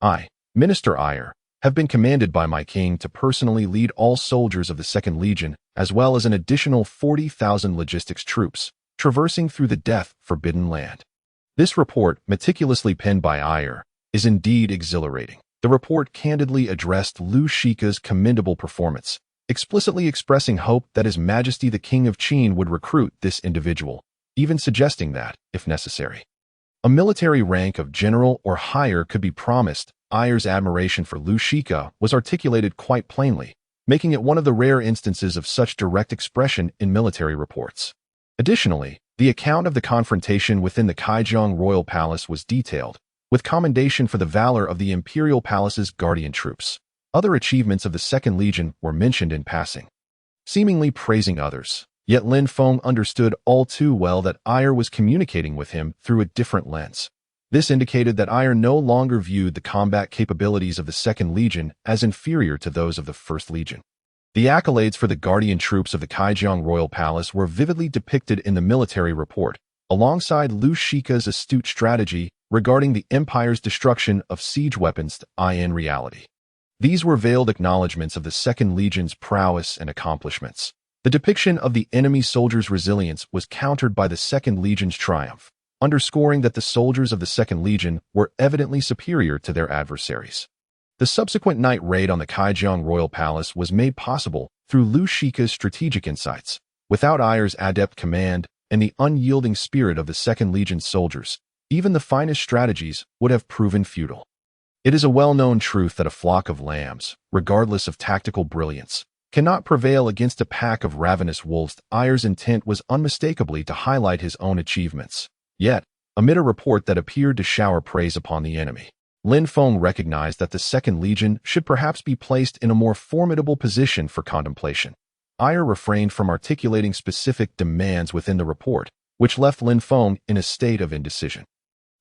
I, Minister Ayer, have been commanded by my king to personally lead all soldiers of the Second Legion, as well as an additional 40,000 logistics troops, traversing through the death-forbidden land. This report, meticulously penned by Ayer, is indeed exhilarating. The report candidly addressed Lu Shika's commendable performance, explicitly expressing hope that His Majesty the King of Qin would recruit this individual, even suggesting that, if necessary, a military rank of general or higher could be promised. Ayer's admiration for Lu Shika was articulated quite plainly, making it one of the rare instances of such direct expression in military reports. Additionally, the account of the confrontation within the Kaijiang royal palace was detailed, with commendation for the valor of the imperial palace's guardian troops. Other achievements of the Second Legion were mentioned in passing, seemingly praising others. Yet Lin Feng understood all too well that Ayer was communicating with him through a different lens. This indicated that Ayer no longer viewed the combat capabilities of the Second Legion as inferior to those of the First Legion. The accolades for the guardian troops of the Kaijiang royal palace were vividly depicted in the military report, alongside Lu Shika's astute strategy regarding the Empire's destruction of siege weapons in reality. These were veiled acknowledgments of the Second Legion's prowess and accomplishments. The depiction of the enemy soldiers' resilience was countered by the Second Legion's triumph, underscoring that the soldiers of the Second Legion were evidently superior to their adversaries. The subsequent night raid on the Kaijiang royal palace was made possible through Lu Shika's strategic insights. Without Ayer's adept command and the unyielding spirit of the Second Legion's soldiers, even the finest strategies would have proven futile. It is a well-known truth that a flock of lambs, regardless of tactical brilliance, cannot prevail against a pack of ravenous wolves. Ayer's intent was unmistakably to highlight his own achievements. Yet, amid a report that appeared to shower praise upon the enemy, Lin Feng recognized that the Second Legion should perhaps be placed in a more formidable position for contemplation. Ayer refrained from articulating specific demands within the report, which left Lin Feng in a state of indecision.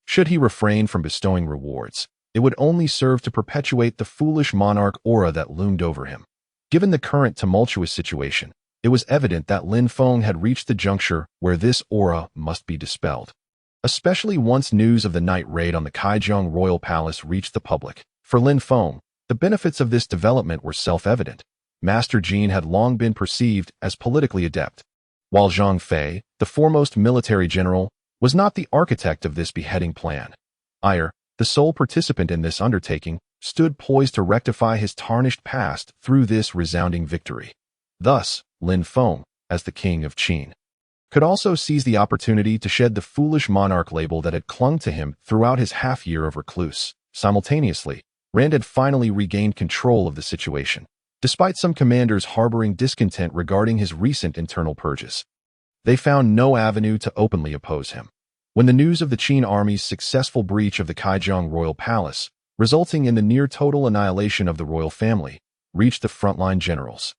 Should he refrain from bestowing rewards, it would only serve to perpetuate the foolish monarch aura that loomed over him. Given the current tumultuous situation, it was evident that Lin Feng had reached the juncture where this aura must be dispelled. especially once news of the night raid on the Kaijiang royal palace reached the public. For Lin Feng, the benefits of this development were self-evident. Master Jin had long been perceived as politically adept, while Zhang Fei, the foremost military general, was not the architect of this beheading plan. Ire, the sole participant in this undertaking, stood poised to rectify his tarnished past through this resounding victory. Thus, Lin Feng, as the king of Qin, could also seize the opportunity to shed the foolish monarch label that had clung to him throughout his half-year of recluse. Simultaneously, Rand had finally regained control of the situation, despite some commanders harboring discontent regarding his recent internal purges. They found no avenue to openly oppose him. When the news of the Qin army's successful breach of the Kaijiang royal palace, resulting in the near-total annihilation of the royal family, reached the frontline generals,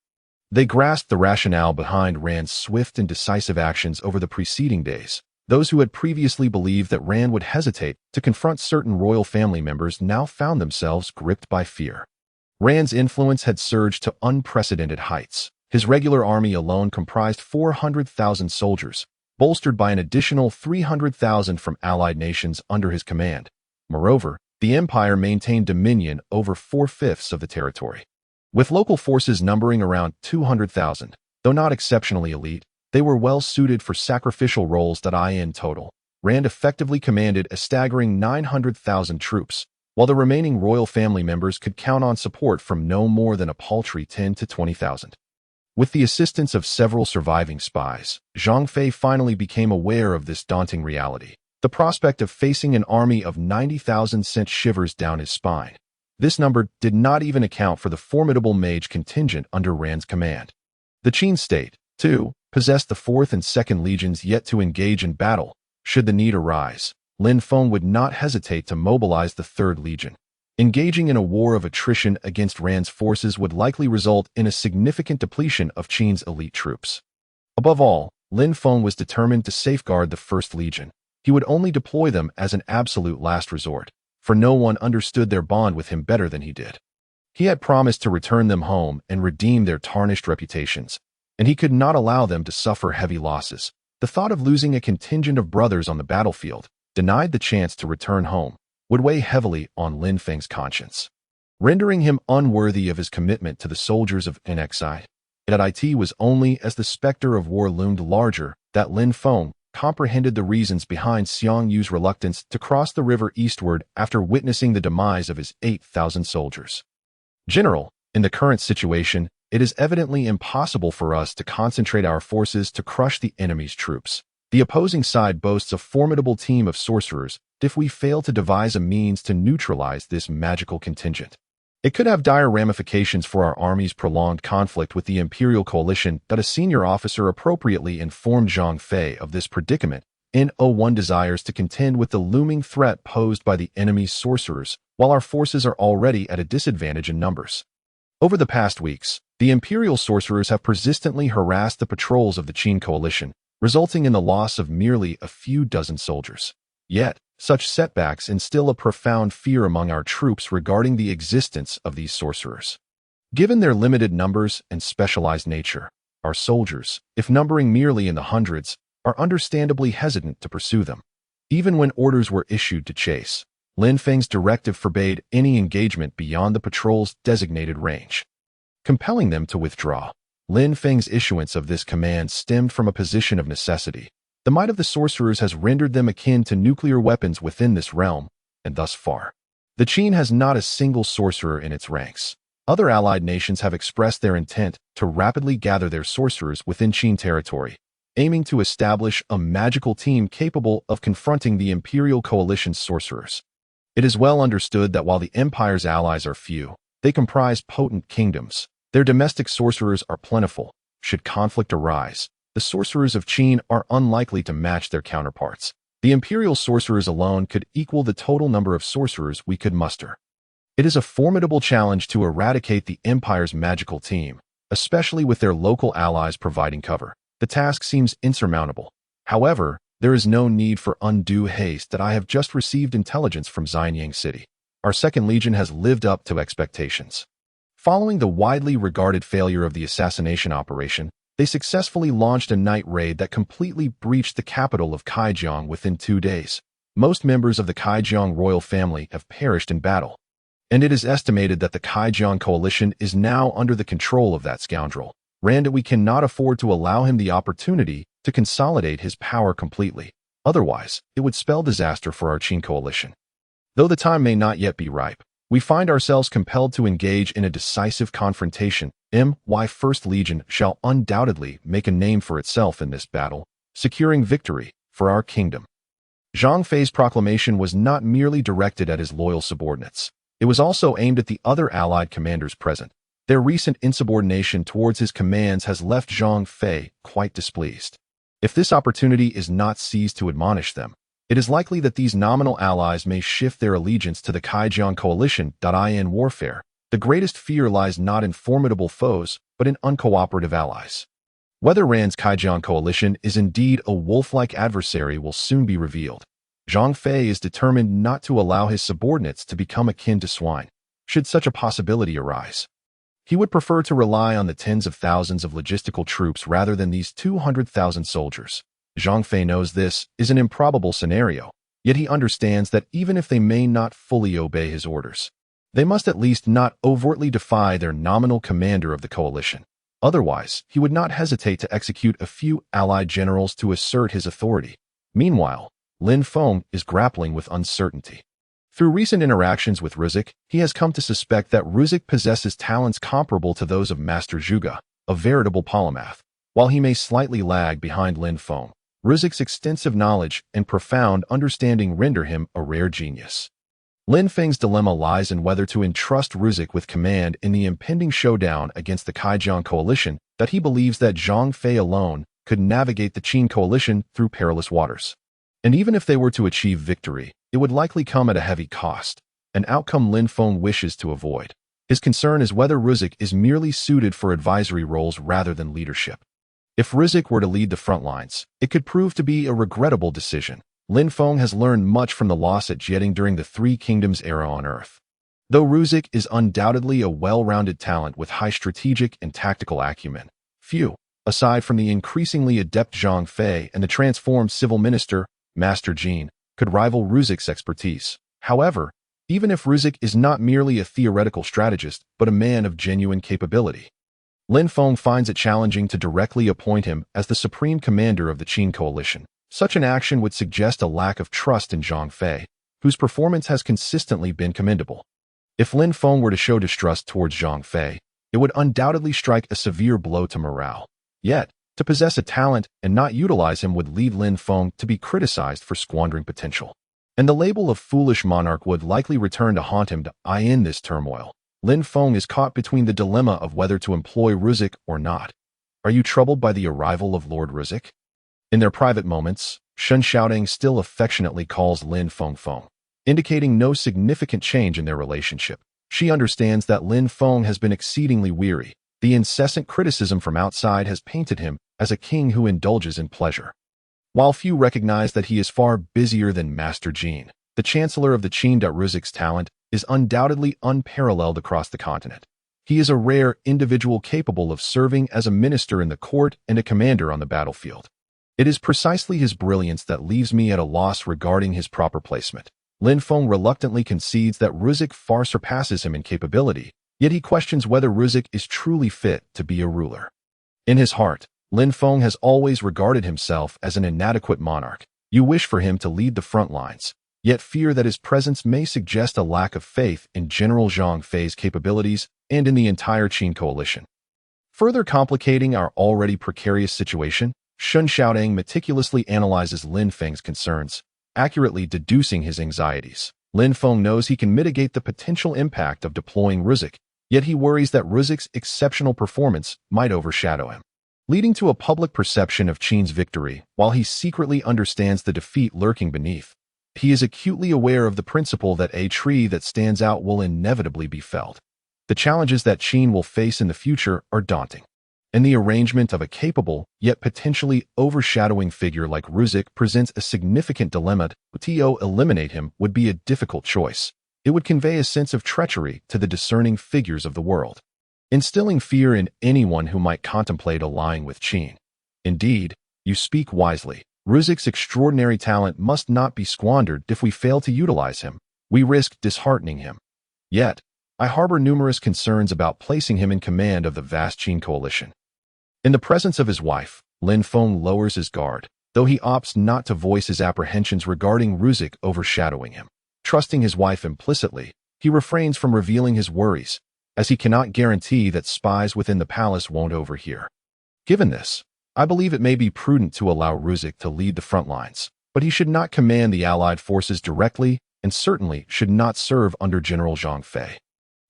they grasped the rationale behind Rand's swift and decisive actions over the preceding days. Those who had previously believed that Rand would hesitate to confront certain royal family members now found themselves gripped by fear. Rand's influence had surged to unprecedented heights. His regular army alone comprised 400,000 soldiers, bolstered by an additional 300,000 from allied nations under his command. Moreover, the empire maintained dominion over 4/5 of the territory. With local forces numbering around 200,000, though not exceptionally elite, they were well suited for sacrificial roles that in total. Rand effectively commanded a staggering 900,000 troops, while the remaining royal family members could count on support from no more than a paltry 10 to 20,000. With the assistance of several surviving spies, Zhang Fei finally became aware of this daunting reality. The prospect of facing an army of 90,000 sent shivers down his spine. This number did not even account for the formidable mage contingent under Rand's command. The Qin state, too, possessed the 4th and 2nd legions yet to engage in battle. Should the need arise, Lin Feng would not hesitate to mobilize the 3rd legion. Engaging in a war of attrition against Rand's forces would likely result in a significant depletion of Qin's elite troops. Above all, Lin Feng was determined to safeguard the 1st legion. He would only deploy them as an absolute last resort, for no one understood their bond with him better than he did. He had promised to return them home and redeem their tarnished reputations, and he could not allow them to suffer heavy losses. The thought of losing a contingent of brothers on the battlefield, denied the chance to return home, would weigh heavily on Lin Feng's conscience, rendering him unworthy of his commitment to the soldiers of NXI. It was only as the specter of war loomed larger that Lin Feng comprehended the reasons behind Xiang Yu's reluctance to cross the river eastward after witnessing the demise of his 8,000 soldiers. General, in the current situation, it is evidently impossible for us to concentrate our forces to crush the enemy's troops. The opposing side boasts a formidable team of sorcerers. If we fail to devise a means to neutralize this magical contingent, it could have dire ramifications for our army's prolonged conflict with the Imperial Coalition. That a senior officer appropriately informed Zhang Fei of this predicament. N01 desires to contend with the looming threat posed by the enemy's sorcerers, while our forces are already at a disadvantage in numbers. Over the past weeks, the Imperial sorcerers have persistently harassed the patrols of the Qin Coalition, resulting in the loss of merely a few dozen soldiers. Yet, such setbacks instill a profound fear among our troops regarding the existence of these sorcerers. Given their limited numbers and specialized nature, our soldiers, if numbering merely in the hundreds, are understandably hesitant to pursue them. Even when orders were issued to chase, Lin Feng's directive forbade any engagement beyond the patrol's designated range, compelling them to withdraw. Lin Feng's issuance of this command stemmed from a position of necessity. The might of the sorcerers has rendered them akin to nuclear weapons within this realm, and thus far, the Qin has not a single sorcerer in its ranks. Other allied nations have expressed their intent to rapidly gather their sorcerers within Qin territory, aiming to establish a magical team capable of confronting the Imperial Coalition's sorcerers. It is well understood that while the Empire's allies are few, they comprise potent kingdoms. Their domestic sorcerers are plentiful. Should conflict arise, the sorcerers of Qin are unlikely to match their counterparts. The Imperial sorcerers alone could equal the total number of sorcerers we could muster. It is a formidable challenge to eradicate the Empire's magical team, especially with their local allies providing cover. The task seems insurmountable. However, there is no need for undue haste. That I have just received intelligence from Xianyang City. Our 2nd Legion has lived up to expectations. Following the widely regarded failure of the assassination operation, They successfully launched a night raid that completely breached the capital of Kaijiang within 2 days. Most members of the Kaijiang royal family have perished in battle, and it is estimated that the Kaijiang coalition is now under the control of that scoundrel. We cannot afford to allow him the opportunity to consolidate his power completely. Otherwise, it would spell disaster for our Qin coalition. Though the time may not yet be ripe, we find ourselves compelled to engage in a decisive confrontation. My First Legion shall undoubtedly make a name for itself in this battle, securing victory for our kingdom. Zhang Fei's proclamation was not merely directed at his loyal subordinates. It was also aimed at the other allied commanders present. Their recent insubordination towards his commands has left Zhang Fei quite displeased. If this opportunity is not seized to admonish them, it is likely that these nominal allies may shift their allegiance to the Kaijiang coalition. In warfare, the greatest fear lies not in formidable foes, but in uncooperative allies. Whether Rand's Kaijiang coalition is indeed a wolf-like adversary will soon be revealed. Zhang Fei is determined not to allow his subordinates to become akin to swine, should such a possibility arise. He would prefer to rely on the tens of thousands of logistical troops rather than these 200,000 soldiers. Zhang Fei knows this is an improbable scenario, yet he understands that even if they may not fully obey his orders, they must at least not overtly defy their nominal commander of the coalition. Otherwise, he would not hesitate to execute a few allied generals to assert his authority. Meanwhile, Lin Feng is grappling with uncertainty. Through recent interactions with Ruzek, he has come to suspect that Ruzek possesses talents comparable to those of Master Zhuge, a veritable polymath. While he may slightly lag behind Lin Feng, Ruzek's extensive knowledge and profound understanding render him a rare genius. Lin Feng's dilemma lies in whether to entrust Ruzek with command in the impending showdown against the Kaijiang coalition that he believes that Zhang Fei alone could navigate the Qin coalition through perilous waters. And even if they were to achieve victory, it would likely come at a heavy cost, an outcome Lin Feng wishes to avoid. His concern is whether Ruzek is merely suited for advisory roles rather than leadership. If Ruzek were to lead the front lines, it could prove to be a regrettable decision. Lin Feng has learned much from the loss at Jieting during the Three Kingdoms era on Earth. Though Ruzek is undoubtedly a well-rounded talent with high strategic and tactical acumen, few, aside from the increasingly adept Zhang Fei and the transformed civil minister, Master Jean, could rival Ruzek's expertise. However, even if Ruzek is not merely a theoretical strategist, but a man of genuine capability, Lin Feng finds it challenging to directly appoint him as the supreme commander of the Qin coalition. Such an action would suggest a lack of trust in Zhang Fei, whose performance has consistently been commendable. If Lin Feng were to show distrust towards Zhang Fei, it would undoubtedly strike a severe blow to morale. Yet, to possess a talent and not utilize him would lead Lin Feng to be criticized for squandering potential. And the label of foolish monarch would likely return to haunt him. In this turmoil, Lin Feng is caught between the dilemma of whether to employ Ruzek or not. Are you troubled by the arrival of Lord Ruzek? In their private moments, Shen Xiaodong still affectionately calls Lin Feng Feng, indicating no significant change in their relationship. She understands that Lin Feng has been exceedingly weary. The incessant criticism from outside has painted him as a king who indulges in pleasure. While few recognize that he is far busier than Master Jean, the Chancellor of the Qin. Ruzek's talent is undoubtedly unparalleled across the continent. He is a rare individual capable of serving as a minister in the court and a commander on the battlefield. It is precisely his brilliance that leaves me at a loss regarding his proper placement. Lin Feng reluctantly concedes that Ruzek far surpasses him in capability, yet he questions whether Ruzek is truly fit to be a ruler. In his heart, Lin Feng has always regarded himself as an inadequate monarch. You wish for him to lead the front lines, yet fear that his presence may suggest a lack of faith in General Zhang Fei's capabilities and in the entire Qin coalition. Further complicating our already precarious situation, Shen Xiaodong meticulously analyzes Lin Feng's concerns, accurately deducing his anxieties. Lin Feng knows he can mitigate the potential impact of deploying Ruzek, yet he worries that Ruzek's exceptional performance might overshadow him, leading to a public perception of Qin's victory while he secretly understands the defeat lurking beneath. He is acutely aware of the principle that a tree that stands out will inevitably be felled. The challenges that Qin will face in the future are daunting, and the arrangement of a capable, yet potentially overshadowing figure like Ruzek presents a significant dilemma. To eliminate him would be a difficult choice. It would convey a sense of treachery to the discerning figures of the world. instilling fear in anyone who might contemplate allying with Qin. Indeed, you speak wisely. Ruzik's extraordinary talent must not be squandered. If we fail to utilize him, we risk disheartening him. Yet, I harbor numerous concerns about placing him in command of the vast Qin coalition. In the presence of his wife, Lin Feng lowers his guard, though he opts not to voice his apprehensions regarding Ruzik overshadowing him. Trusting his wife implicitly, he refrains from revealing his worries, as he cannot guarantee that spies within the palace won't overhear. Given this, I believe it may be prudent to allow Ruzik to lead the front lines, but he should not command the allied forces directly and certainly should not serve under General Zhang Fei.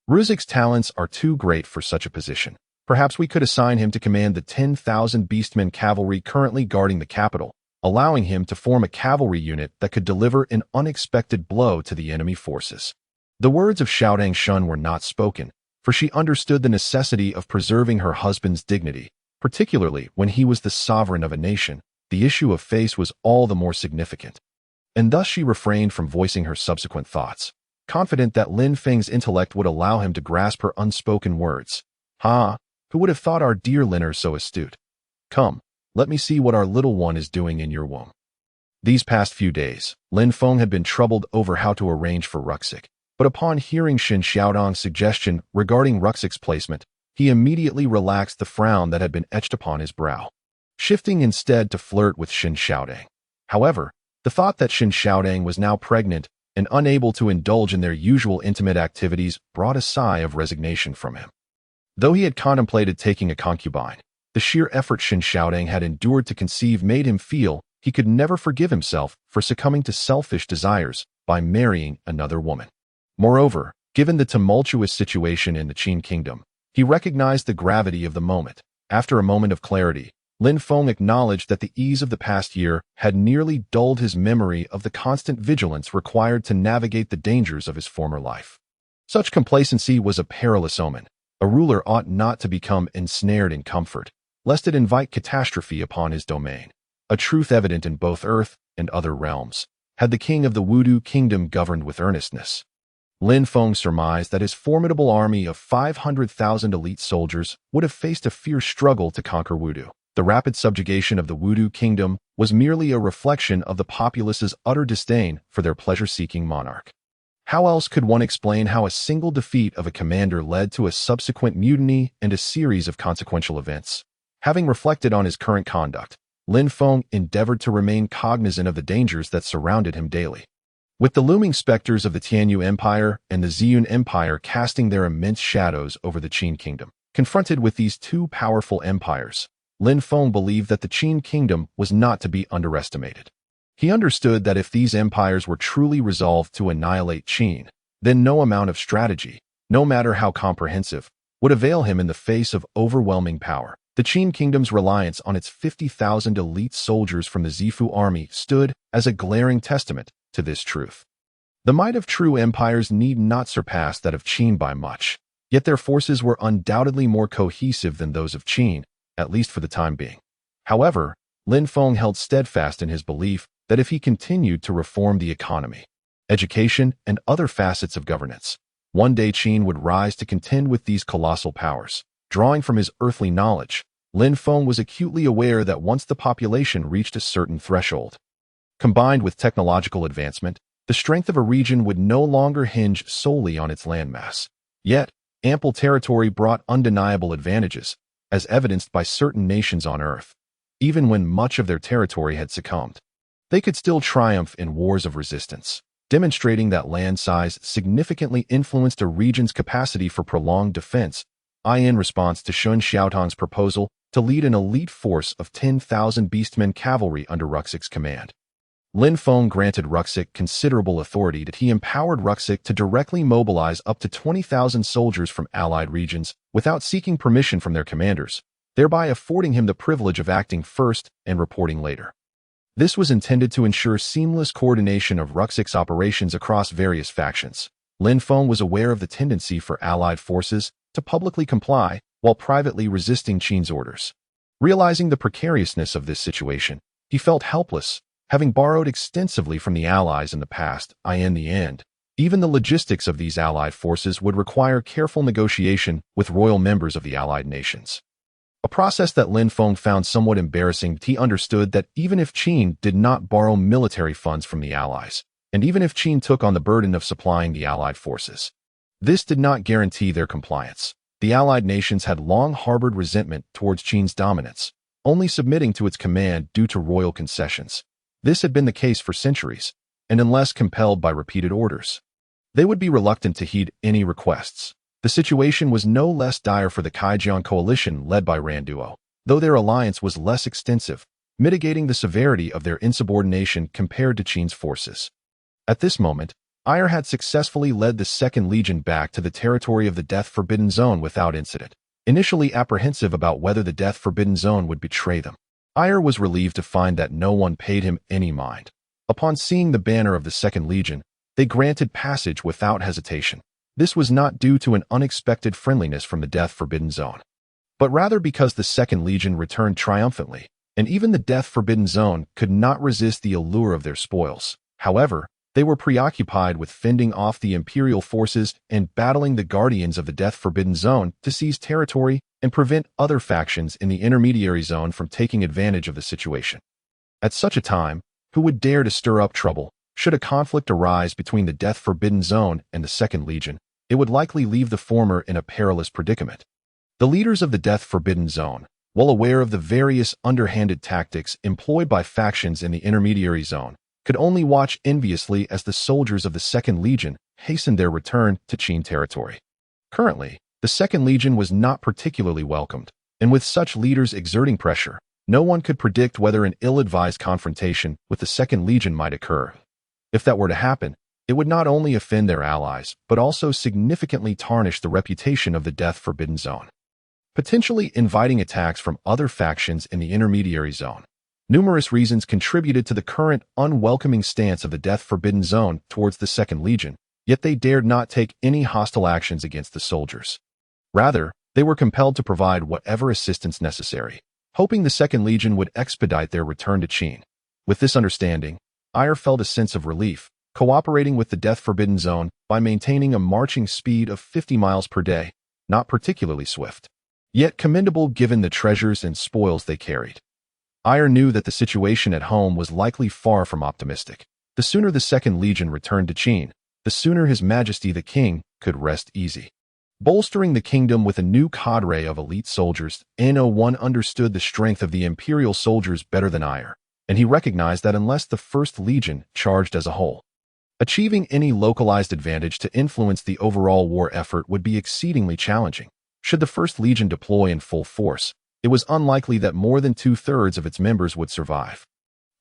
Ruzik's talents are too great for such a position. Perhaps we could assign him to command the 10,000 beastmen cavalry currently guarding the capital, allowing him to form a cavalry unit that could deliver an unexpected blow to the enemy forces. The words of Xiaodang Shun were not spoken, for she understood the necessity of preserving her husband's dignity, particularly when he was the sovereign of a nation. The issue of face was all the more significant, and thus she refrained from voicing her subsequent thoughts, confident that Lin Feng's intellect would allow him to grasp her unspoken words. Who would have thought our dear Liner so astute? Come, let me see what our little one is doing in your womb. These past few days, Lin Feng had been troubled over how to arrange for Ruxik, but upon hearing Xin Xiaodong's suggestion regarding Ruxik's placement, he immediately relaxed the frown that had been etched upon his brow, shifting instead to flirt with Xin Xiaodong. However, the thought that Xin Xiaodong was now pregnant and unable to indulge in their usual intimate activities brought a sigh of resignation from him. Though he had contemplated taking a concubine, the sheer effort Xin Xiaodong had endured to conceive made him feel he could never forgive himself for succumbing to selfish desires by marrying another woman. Moreover, given the tumultuous situation in the Qin kingdom, he recognized the gravity of the moment. After a moment of clarity, Lin Feng acknowledged that the ease of the past year had nearly dulled his memory of the constant vigilance required to navigate the dangers of his former life. Such complacency was a perilous omen. A ruler ought not to become ensnared in comfort, lest it invite catastrophe upon his domain, a truth evident in both earth and other realms, had the king of the Wudu kingdom governed with earnestness. Lin Feng surmised that his formidable army of 500,000 elite soldiers would have faced a fierce struggle to conquer Wudu. The rapid subjugation of the Wudu kingdom was merely a reflection of the populace's utter disdain for their pleasure-seeking monarch. How else could one explain how a single defeat of a commander led to a subsequent mutiny and a series of consequential events? Having reflected on his current conduct, Lin Feng endeavored to remain cognizant of the dangers that surrounded him daily. With the looming specters of the Tianyu Empire and the Ziyun Empire casting their immense shadows over the Qin kingdom, confronted with these two powerful empires, Lin Feng believed that the Qin kingdom was not to be underestimated. He understood that if these empires were truly resolved to annihilate Qin, then no amount of strategy, no matter how comprehensive, would avail him in the face of overwhelming power. The Qin kingdom's reliance on its 50,000 elite soldiers from the Zifu army stood as a glaring testament to this truth. The might of true empires need not surpass that of Qin by much, yet their forces were undoubtedly more cohesive than those of Qin, at least for the time being. However, Lin Feng held steadfast in his belief that if he continued to reform the economy, education, and other facets of governance, one day Qin would rise to contend with these colossal powers. Drawing from his earthly knowledge, Lin Feng was acutely aware that once the population reached a certain threshold, combined with technological advancement, the strength of a region would no longer hinge solely on its landmass. Yet, ample territory brought undeniable advantages, as evidenced by certain nations on Earth. Even when much of their territory had succumbed, they could still triumph in wars of resistance, demonstrating that land size significantly influenced a region's capacity for prolonged defense. In response to Xin Xiaodong's proposal to lead an elite force of 10,000 beastmen cavalry under Ruxik's command, Lin Feng granted Ruxik considerable authority that he empowered Ruxik to directly mobilize up to 20,000 soldiers from allied regions without seeking permission from their commanders, thereby affording him the privilege of acting first and reporting later. This was intended to ensure seamless coordination of Ruxik's operations across various factions. Lin Feng was aware of the tendency for allied forces to publicly comply while privately resisting Qin's orders. Realizing the precariousness of this situation, he felt helpless, having borrowed extensively from the allies in the past. In the end, Even the logistics of these allied forces would require careful negotiation with royal members of the allied nations. A process that Lin Feng found somewhat embarrassing. He understood that even if Qin did not borrow military funds from the allies, and even if Qin took on the burden of supplying the allied forces, this did not guarantee their compliance. The allied nations had long harbored resentment towards Qin's dominance, only submitting to its command due to royal concessions. This had been the case for centuries, and unless compelled by repeated orders, they would be reluctant to heed any requests. The situation was no less dire for the Kaijian coalition led by Randuo, though their alliance was less extensive, mitigating the severity of their insubordination compared to Qin's forces. At this moment, Ayr had successfully led the Second Legion back to the territory of the Death Forbidden Zone without incident. Initially apprehensive about whether the Death Forbidden Zone would betray them, Ayr was relieved to find that no one paid him any mind. Upon seeing the banner of the Second Legion, they granted passage without hesitation. This was not due to an unexpected friendliness from the Death Forbidden Zone, but rather because the Second Legion returned triumphantly, and even the Death Forbidden Zone could not resist the allure of their spoils. However, they were preoccupied with fending off the Imperial forces and battling the Guardians of the Death Forbidden Zone to seize territory and prevent other factions in the Intermediary Zone from taking advantage of the situation. At such a time, who would dare to stir up trouble? Should a conflict arise between the Death Forbidden Zone and the Second Legion, it would likely leave the former in a perilous predicament. The leaders of the Death Forbidden Zone, well aware of the various underhanded tactics employed by factions in the Intermediary Zone, could only watch enviously as the soldiers of the Second Legion hastened their return to Qin territory. Currently, the Second Legion was not particularly welcomed, and with such leaders exerting pressure, no one could predict whether an ill-advised confrontation with the Second Legion might occur. If that were to happen, it would not only offend their allies, but also significantly tarnish the reputation of the Death Forbidden Zone, potentially inviting attacks from other factions in the Intermediary Zone. Numerous reasons contributed to the current unwelcoming stance of the Death Forbidden Zone towards the Second Legion, yet they dared not take any hostile actions against the soldiers. Rather, they were compelled to provide whatever assistance necessary, hoping the Second Legion would expedite their return to Qin. With this understanding, Ayr felt a sense of relief, cooperating with the Death Forbidden Zone by maintaining a marching speed of 50 miles per day, not particularly swift, yet commendable given the treasures and spoils they carried. Ayr knew that the situation at home was likely far from optimistic. The sooner the Second Legion returned to Qin, the sooner His Majesty the King could rest easy. Bolstering the kingdom with a new cadre of elite soldiers, No1 understood the strength of the Imperial soldiers better than Ayr, and he recognized that unless the First Legion charged as a whole, achieving any localized advantage to influence the overall war effort would be exceedingly challenging. Should the First Legion deploy in full force, it was unlikely that more than 2/3 of its members would survive.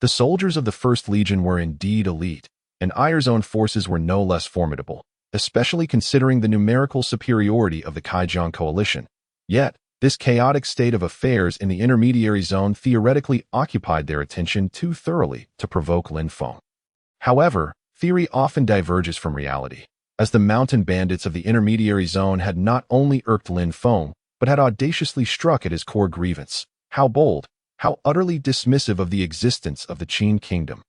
The soldiers of the First Legion were indeed elite, and Ayr's own forces were no less formidable, especially considering the numerical superiority of the Kaijian coalition. Yet, this chaotic state of affairs in the Intermediary Zone theoretically occupied their attention too thoroughly to provoke Lin Feng. However, theory often diverges from reality, as the mountain bandits of the Intermediary Zone had not only irked Lin Feng, but had audaciously struck at his core grievance. How bold, how utterly dismissive of the existence of the Qin kingdom.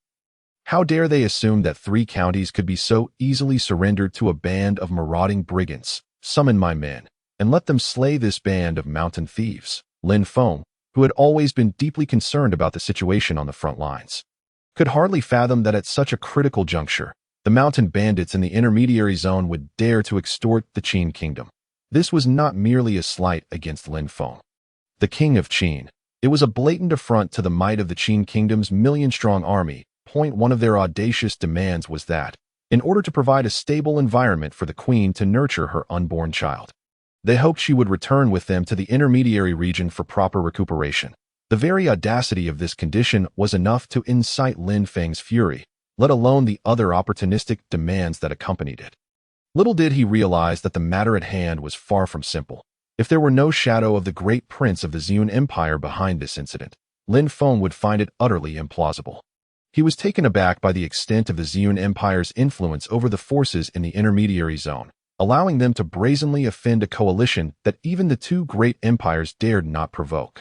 How dare they assume that 3 counties could be so easily surrendered to a band of marauding brigands? Summon my men, and let them slay this band of mountain thieves. Lin Feng, who had always been deeply concerned about the situation on the front lines, could hardly fathom that at such a critical juncture, the mountain bandits in the Intermediary Zone would dare to extort the Qin kingdom. This was not merely a slight against Lin Feng, the king of Qin. It was a blatant affront to the might of the Qin kingdom's million-strong army. One of their audacious demands was that, in order to provide a stable environment for the queen to nurture her unborn child, they hoped she would return with them to the intermediary region for proper recuperation. The very audacity of this condition was enough to incite Lin Feng's fury, let alone the other opportunistic demands that accompanied it. Little did he realize that the matter at hand was far from simple. If there were no shadow of the great prince of the Zhun Empire behind this incident, Lin Feng would find it utterly implausible. He was taken aback by the extent of the Zhun Empire's influence over the forces in the intermediary zone, allowing them to brazenly offend a coalition that even the 2 great empires dared not provoke.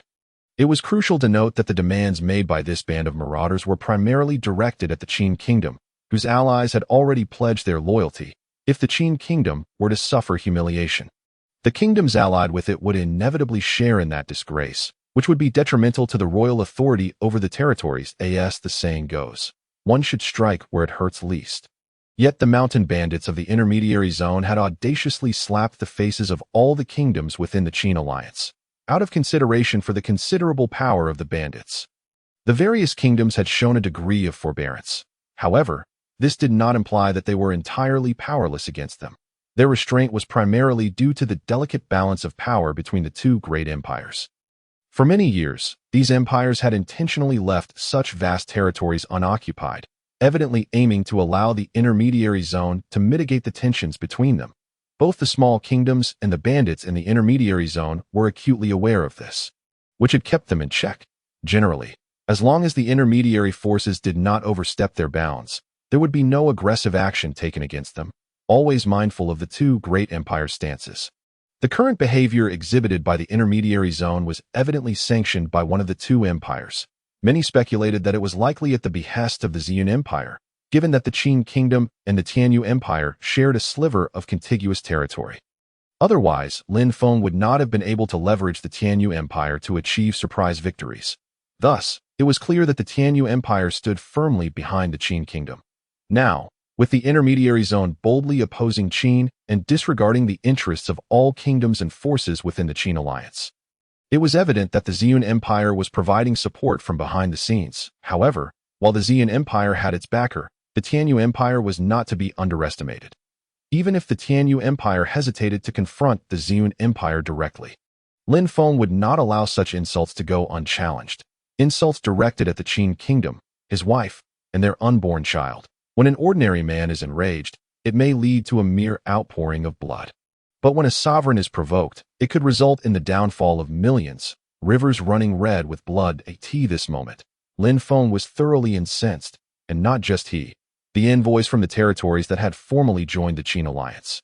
It was crucial to note that the demands made by this band of marauders were primarily directed at the Qin kingdom, whose allies had already pledged their loyalty if the Qin kingdom were to suffer humiliation. The kingdoms allied with it would inevitably share in that disgrace, which would be detrimental to the royal authority over the territories. As the saying goes, one should strike where it hurts least. Yet the mountain bandits of the intermediary zone had audaciously slapped the faces of all the kingdoms within the Qin alliance, out of consideration for the considerable power of the bandits. The various kingdoms had shown a degree of forbearance. However, this did not imply that they were entirely powerless against them. Their restraint was primarily due to the delicate balance of power between the two great empires. For many years, these empires had intentionally left such vast territories unoccupied, evidently aiming to allow the intermediary zone to mitigate the tensions between them. Both the small kingdoms and the bandits in the intermediary zone were acutely aware of this, which had kept them in check. Generally, as long as the intermediary forces did not overstep their bounds, there would be no aggressive action taken against them, always mindful of the two great empires' stances. The current behavior exhibited by the intermediary zone was evidently sanctioned by one of the two empires. Many speculated that it was likely at the behest of the Ziyun Empire, given that the Qin kingdom and the Tianyu Empire shared a sliver of contiguous territory. Otherwise, Lin Feng would not have been able to leverage the Tianyu Empire to achieve surprise victories. Thus, it was clear that the Tianyu Empire stood firmly behind the Qin kingdom. Now, with the intermediary zone boldly opposing Qin and disregarding the interests of all kingdoms and forces within the Qin alliance, it was evident that the Ziyun Empire was providing support from behind the scenes. However, while the Ziyun Empire had its backer, the Tianyu Empire was not to be underestimated. Even if the Tianyu Empire hesitated to confront the Ziyun Empire directly, Lin Feng would not allow such insults to go unchallenged. Insults directed at the Qin kingdom, his wife, and their unborn child. When an ordinary man is enraged, it may lead to a mere outpouring of blood. But when a sovereign is provoked, it could result in the downfall of millions, rivers running red with blood. At this moment, Lin Feng was thoroughly incensed, and not just he. The envoys from the territories that had formerly joined the Qin alliance,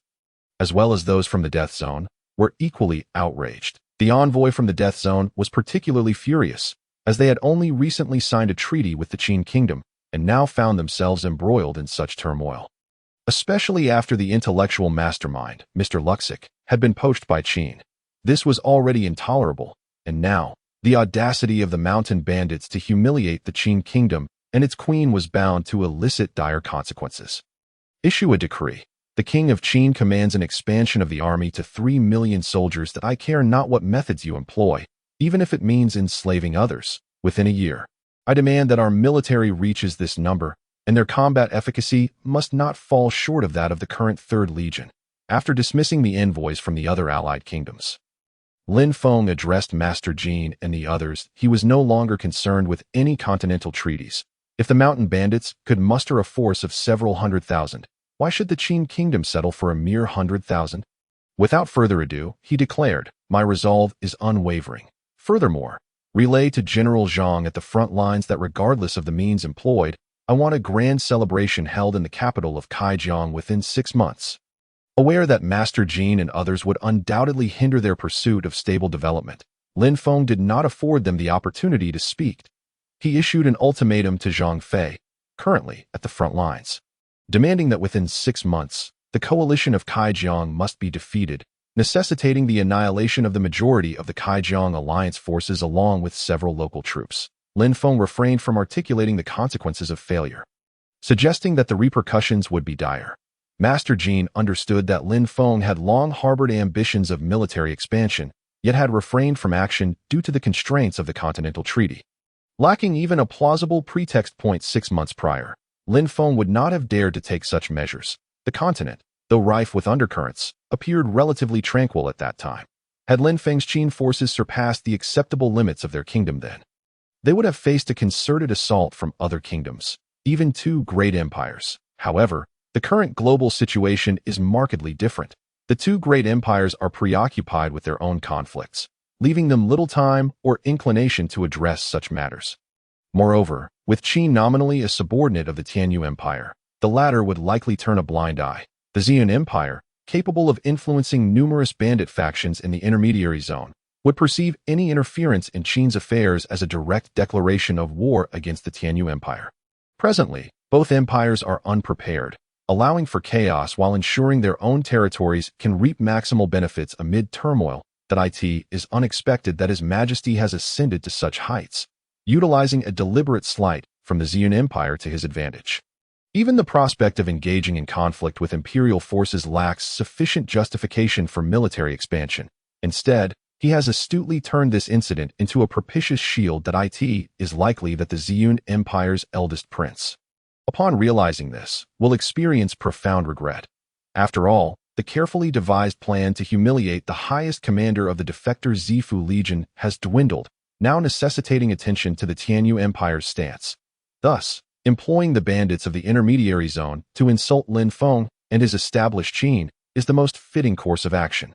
as well as those from the Death Zone, were equally outraged. The envoy from the Death Zone was particularly furious, as they had only recently signed a treaty with the Qin kingdom, and now found themselves embroiled in such turmoil. Especially after the intellectual mastermind, Mr. Luxic, had been poached by Qin. This was already intolerable, and now, the audacity of the mountain bandits to humiliate the Qin kingdom and its queen was bound to elicit dire consequences. Issue a decree. The king of Qin commands an expansion of the army to 3 million soldiers that I care not what methods you employ, even if it means enslaving others, within a year. I demand that our military reaches this number, and their combat efficacy must not fall short of that of the current 3rd Legion. After dismissing the envoys from the other allied kingdoms, Lin Feng addressed Master Jin and the others. He was no longer concerned with any continental treaties. If the mountain bandits could muster a force of several 100,000, why should the Qin kingdom settle for a mere 100,000? Without further ado, he declared, "My resolve is unwavering. Furthermore, relay to General Zhang at the front lines that regardless of the means employed, I want a grand celebration held in the capital of Kaijiang within 6 months." Aware that Master Jin and others would undoubtedly hinder their pursuit of stable development, Lin Feng did not afford them the opportunity to speak. He issued an ultimatum to Zhang Fei, currently at the front lines, demanding that within 6 months, the coalition of Kaijiang must be defeated, necessitating the annihilation of the majority of the Kaijiang alliance forces along with several local troops. Lin Feng refrained from articulating the consequences of failure, suggesting that the repercussions would be dire. Master Jin understood that Lin Feng had long harbored ambitions of military expansion, yet had refrained from action due to the constraints of the Continental Treaty. Lacking even a plausible pretext. 6 months prior, Lin Feng would not have dared to take such measures. The continent, though rife with undercurrents, appeared relatively tranquil at that time. Had Lin Feng's Qin forces surpassed the acceptable limits of their kingdom then, they would have faced a concerted assault from other kingdoms, even 2 great empires. However, the current global situation is markedly different. The 2 great empires are preoccupied with their own conflicts, leaving them little time or inclination to address such matters. Moreover, with Qin nominally a subordinate of the Tianyu Empire, the latter would likely turn a blind eye. The Ziyun Empire, capable of influencing numerous bandit factions in the intermediary zone, would perceive any interference in Qin's affairs as a direct declaration of war against the Tianyu Empire. Presently, both empires are unprepared, allowing for chaos while ensuring their own territories can reap maximal benefits amid turmoil. That it is unexpected that His Majesty has ascended to such heights, utilizing a deliberate slight from the Ziyun Empire to his advantage. Even the prospect of engaging in conflict with imperial forces lacks sufficient justification for military expansion. Instead, he has astutely turned this incident into a propitious shield that it is likely that the Ziyun Empire's eldest prince, upon realizing this, will experience profound regret. After all, the carefully devised plan to humiliate the highest commander of the defector Zifu Legion has dwindled, now necessitating attention to the Tianyu Empire's stance. Thus, employing the bandits of the intermediary zone to insult Lin Feng and his established Qin is the most fitting course of action.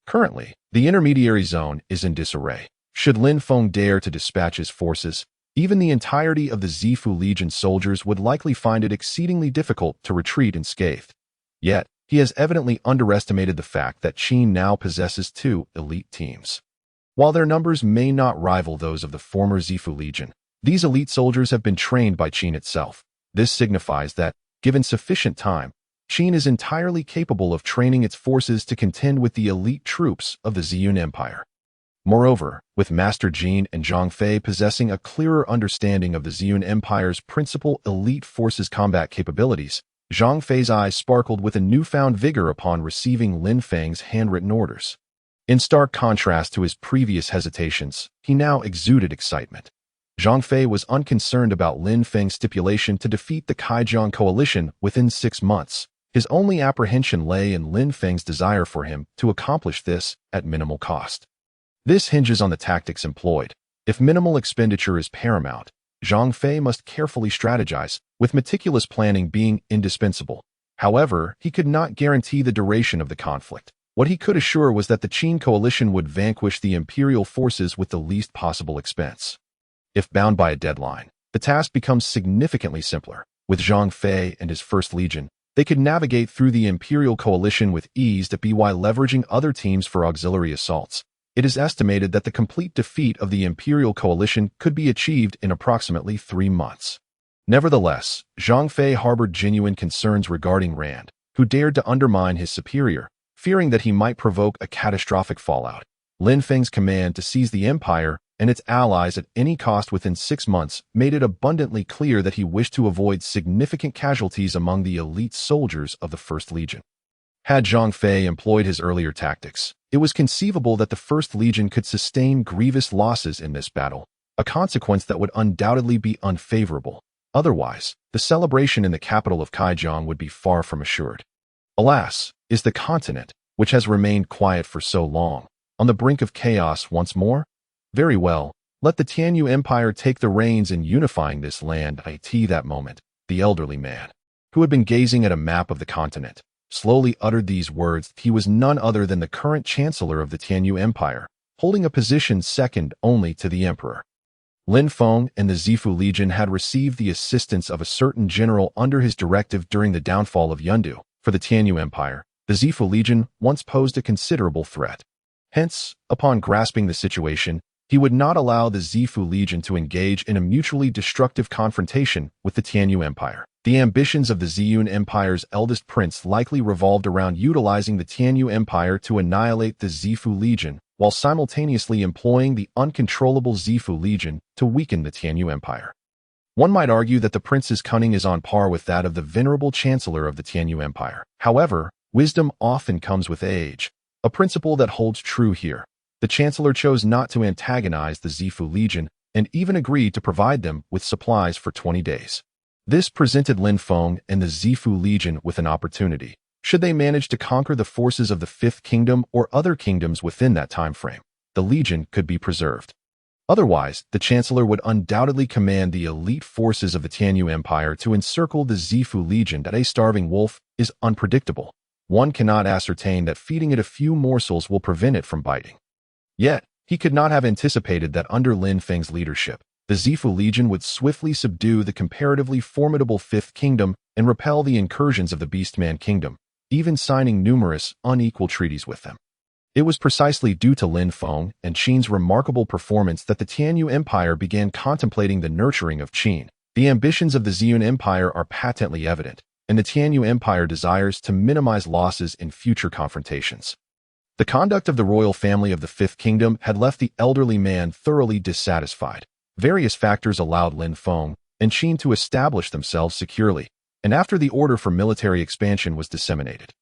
Currently, the intermediary zone is in disarray. Should Lin Feng dare to dispatch his forces, even the entirety of the Zifu Legion soldiers would likely find it exceedingly difficult to retreat unscathed. Yet, he has evidently underestimated the fact that Qin now possesses two elite teams. While their numbers may not rival those of the former Zifu Legion, these elite soldiers have been trained by Qin itself. This signifies that, given sufficient time, Qin is entirely capable of training its forces to contend with the elite troops of the Ziyun Empire. Moreover, with Master Jin and Zhang Fei possessing a clearer understanding of the Ziyun Empire's principal elite forces' combat capabilities, Zhang Fei's eyes sparkled with a newfound vigor upon receiving Lin Feng's handwritten orders. In stark contrast to his previous hesitations, he now exuded excitement. Zhang Fei was unconcerned about Lin Feng's stipulation to defeat the Kaijiang coalition within 6 months. His only apprehension lay in Lin Feng's desire for him to accomplish this at minimal cost. This hinges on the tactics employed. If minimal expenditure is paramount, Zhang Fei must carefully strategize, with meticulous planning being indispensable. However, he could not guarantee the duration of the conflict. What he could assure was that the Qin coalition would vanquish the imperial forces with the least possible expense. If bound by a deadline, the task becomes significantly simpler. With Zhang Fei and his First Legion, they could navigate through the imperial coalition with ease while leveraging other teams for auxiliary assaults. It is estimated that the complete defeat of the imperial coalition could be achieved in approximately 3 months. Nevertheless, Zhang Fei harbored genuine concerns regarding Rand, who dared to undermine his superior, fearing that he might provoke a catastrophic fallout. Lin Feng's command to seize the empire and its allies at any cost within 6 months made it abundantly clear that he wished to avoid significant casualties among the elite soldiers of the First Legion. Had Zhang Fei employed his earlier tactics, it was conceivable that the First Legion could sustain grievous losses in this battle, a consequence that would undoubtedly be unfavorable. Otherwise, the celebration in the capital of Kaijiang would be far from assured. Alas, is the continent, which has remained quiet for so long, on the brink of chaos once more? Very well, let the Tianyu Empire take the reins in unifying this land. That moment, the elderly man, who had been gazing at a map of the continent, slowly uttered these words. He was none other than the current chancellor of the Tianyu Empire, holding a position second only to the emperor. Lin Feng and the Zifu Legion had received the assistance of a certain general under his directive during the downfall of Yundu. For the Tianyu Empire, the Zifu Legion once posed a considerable threat. Hence, upon grasping the situation, he would not allow the Zifu Legion to engage in a mutually destructive confrontation with the Tianyu Empire. The ambitions of the Ziyun Empire's eldest prince likely revolved around utilizing the Tianyu Empire to annihilate the Zifu Legion, while simultaneously employing the uncontrollable Zifu Legion to weaken the Tianyu Empire. One might argue that the prince's cunning is on par with that of the venerable chancellor of the Tianyu Empire. However, wisdom often comes with age, a principle that holds true here. The chancellor chose not to antagonize the Zifu Legion and even agreed to provide them with supplies for 20 days. This presented Lin Feng and the Zifu Legion with an opportunity. Should they manage to conquer the forces of the Fifth Kingdom or other kingdoms within that time frame, the Legion could be preserved. Otherwise, the chancellor would undoubtedly command the elite forces of the Tianyu Empire to encircle the Zifu Legion. That a starving wolf is unpredictable. One cannot ascertain that feeding it a few morsels will prevent it from biting. Yet, he could not have anticipated that under Lin Feng's leadership, the Zifu Legion would swiftly subdue the comparatively formidable Fifth Kingdom and repel the incursions of the Beastman Kingdom, even signing numerous unequal treaties with them. It was precisely due to Lin Feng and Qin's remarkable performance that the Tianyu Empire began contemplating the nurturing of Qin. The ambitions of the Ziyun Empire are patently evident, and the Tianyu Empire desires to minimize losses in future confrontations. The conduct of the royal family of the Fifth Kingdom had left the elderly man thoroughly dissatisfied. Various factors allowed Lin Feng and Qin to establish themselves securely, and after the order for military expansion was disseminated.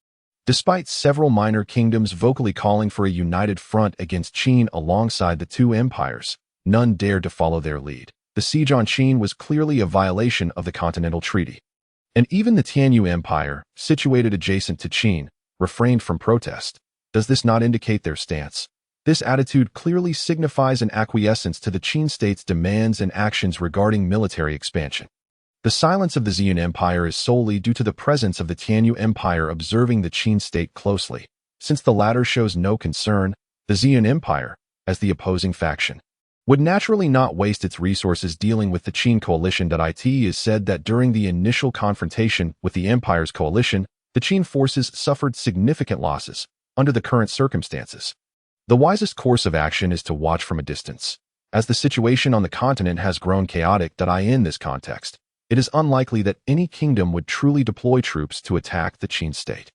Despite several minor kingdoms vocally calling for a united front against Qin alongside the two empires, none dared to follow their lead. The siege on Qin was clearly a violation of the Continental Treaty. And even the Tianyu Empire, situated adjacent to Qin, refrained from protest. Does this not indicate their stance? This attitude clearly signifies an acquiescence to the Qin state's demands and actions regarding military expansion. The silence of the Ziyun Empire is solely due to the presence of the Tianyu Empire observing the Qin state closely. Since the latter shows no concern, the Ziyun Empire, as the opposing faction, would naturally not waste its resources dealing with the Qin coalition. It is said that during the initial confrontation with the Empire's coalition, the Qin forces suffered significant losses. Under the current circumstances, the wisest course of action is to watch from a distance. As the situation on the continent has grown chaotic. In this context, it is unlikely that any kingdom would truly deploy troops to attack the Qin state.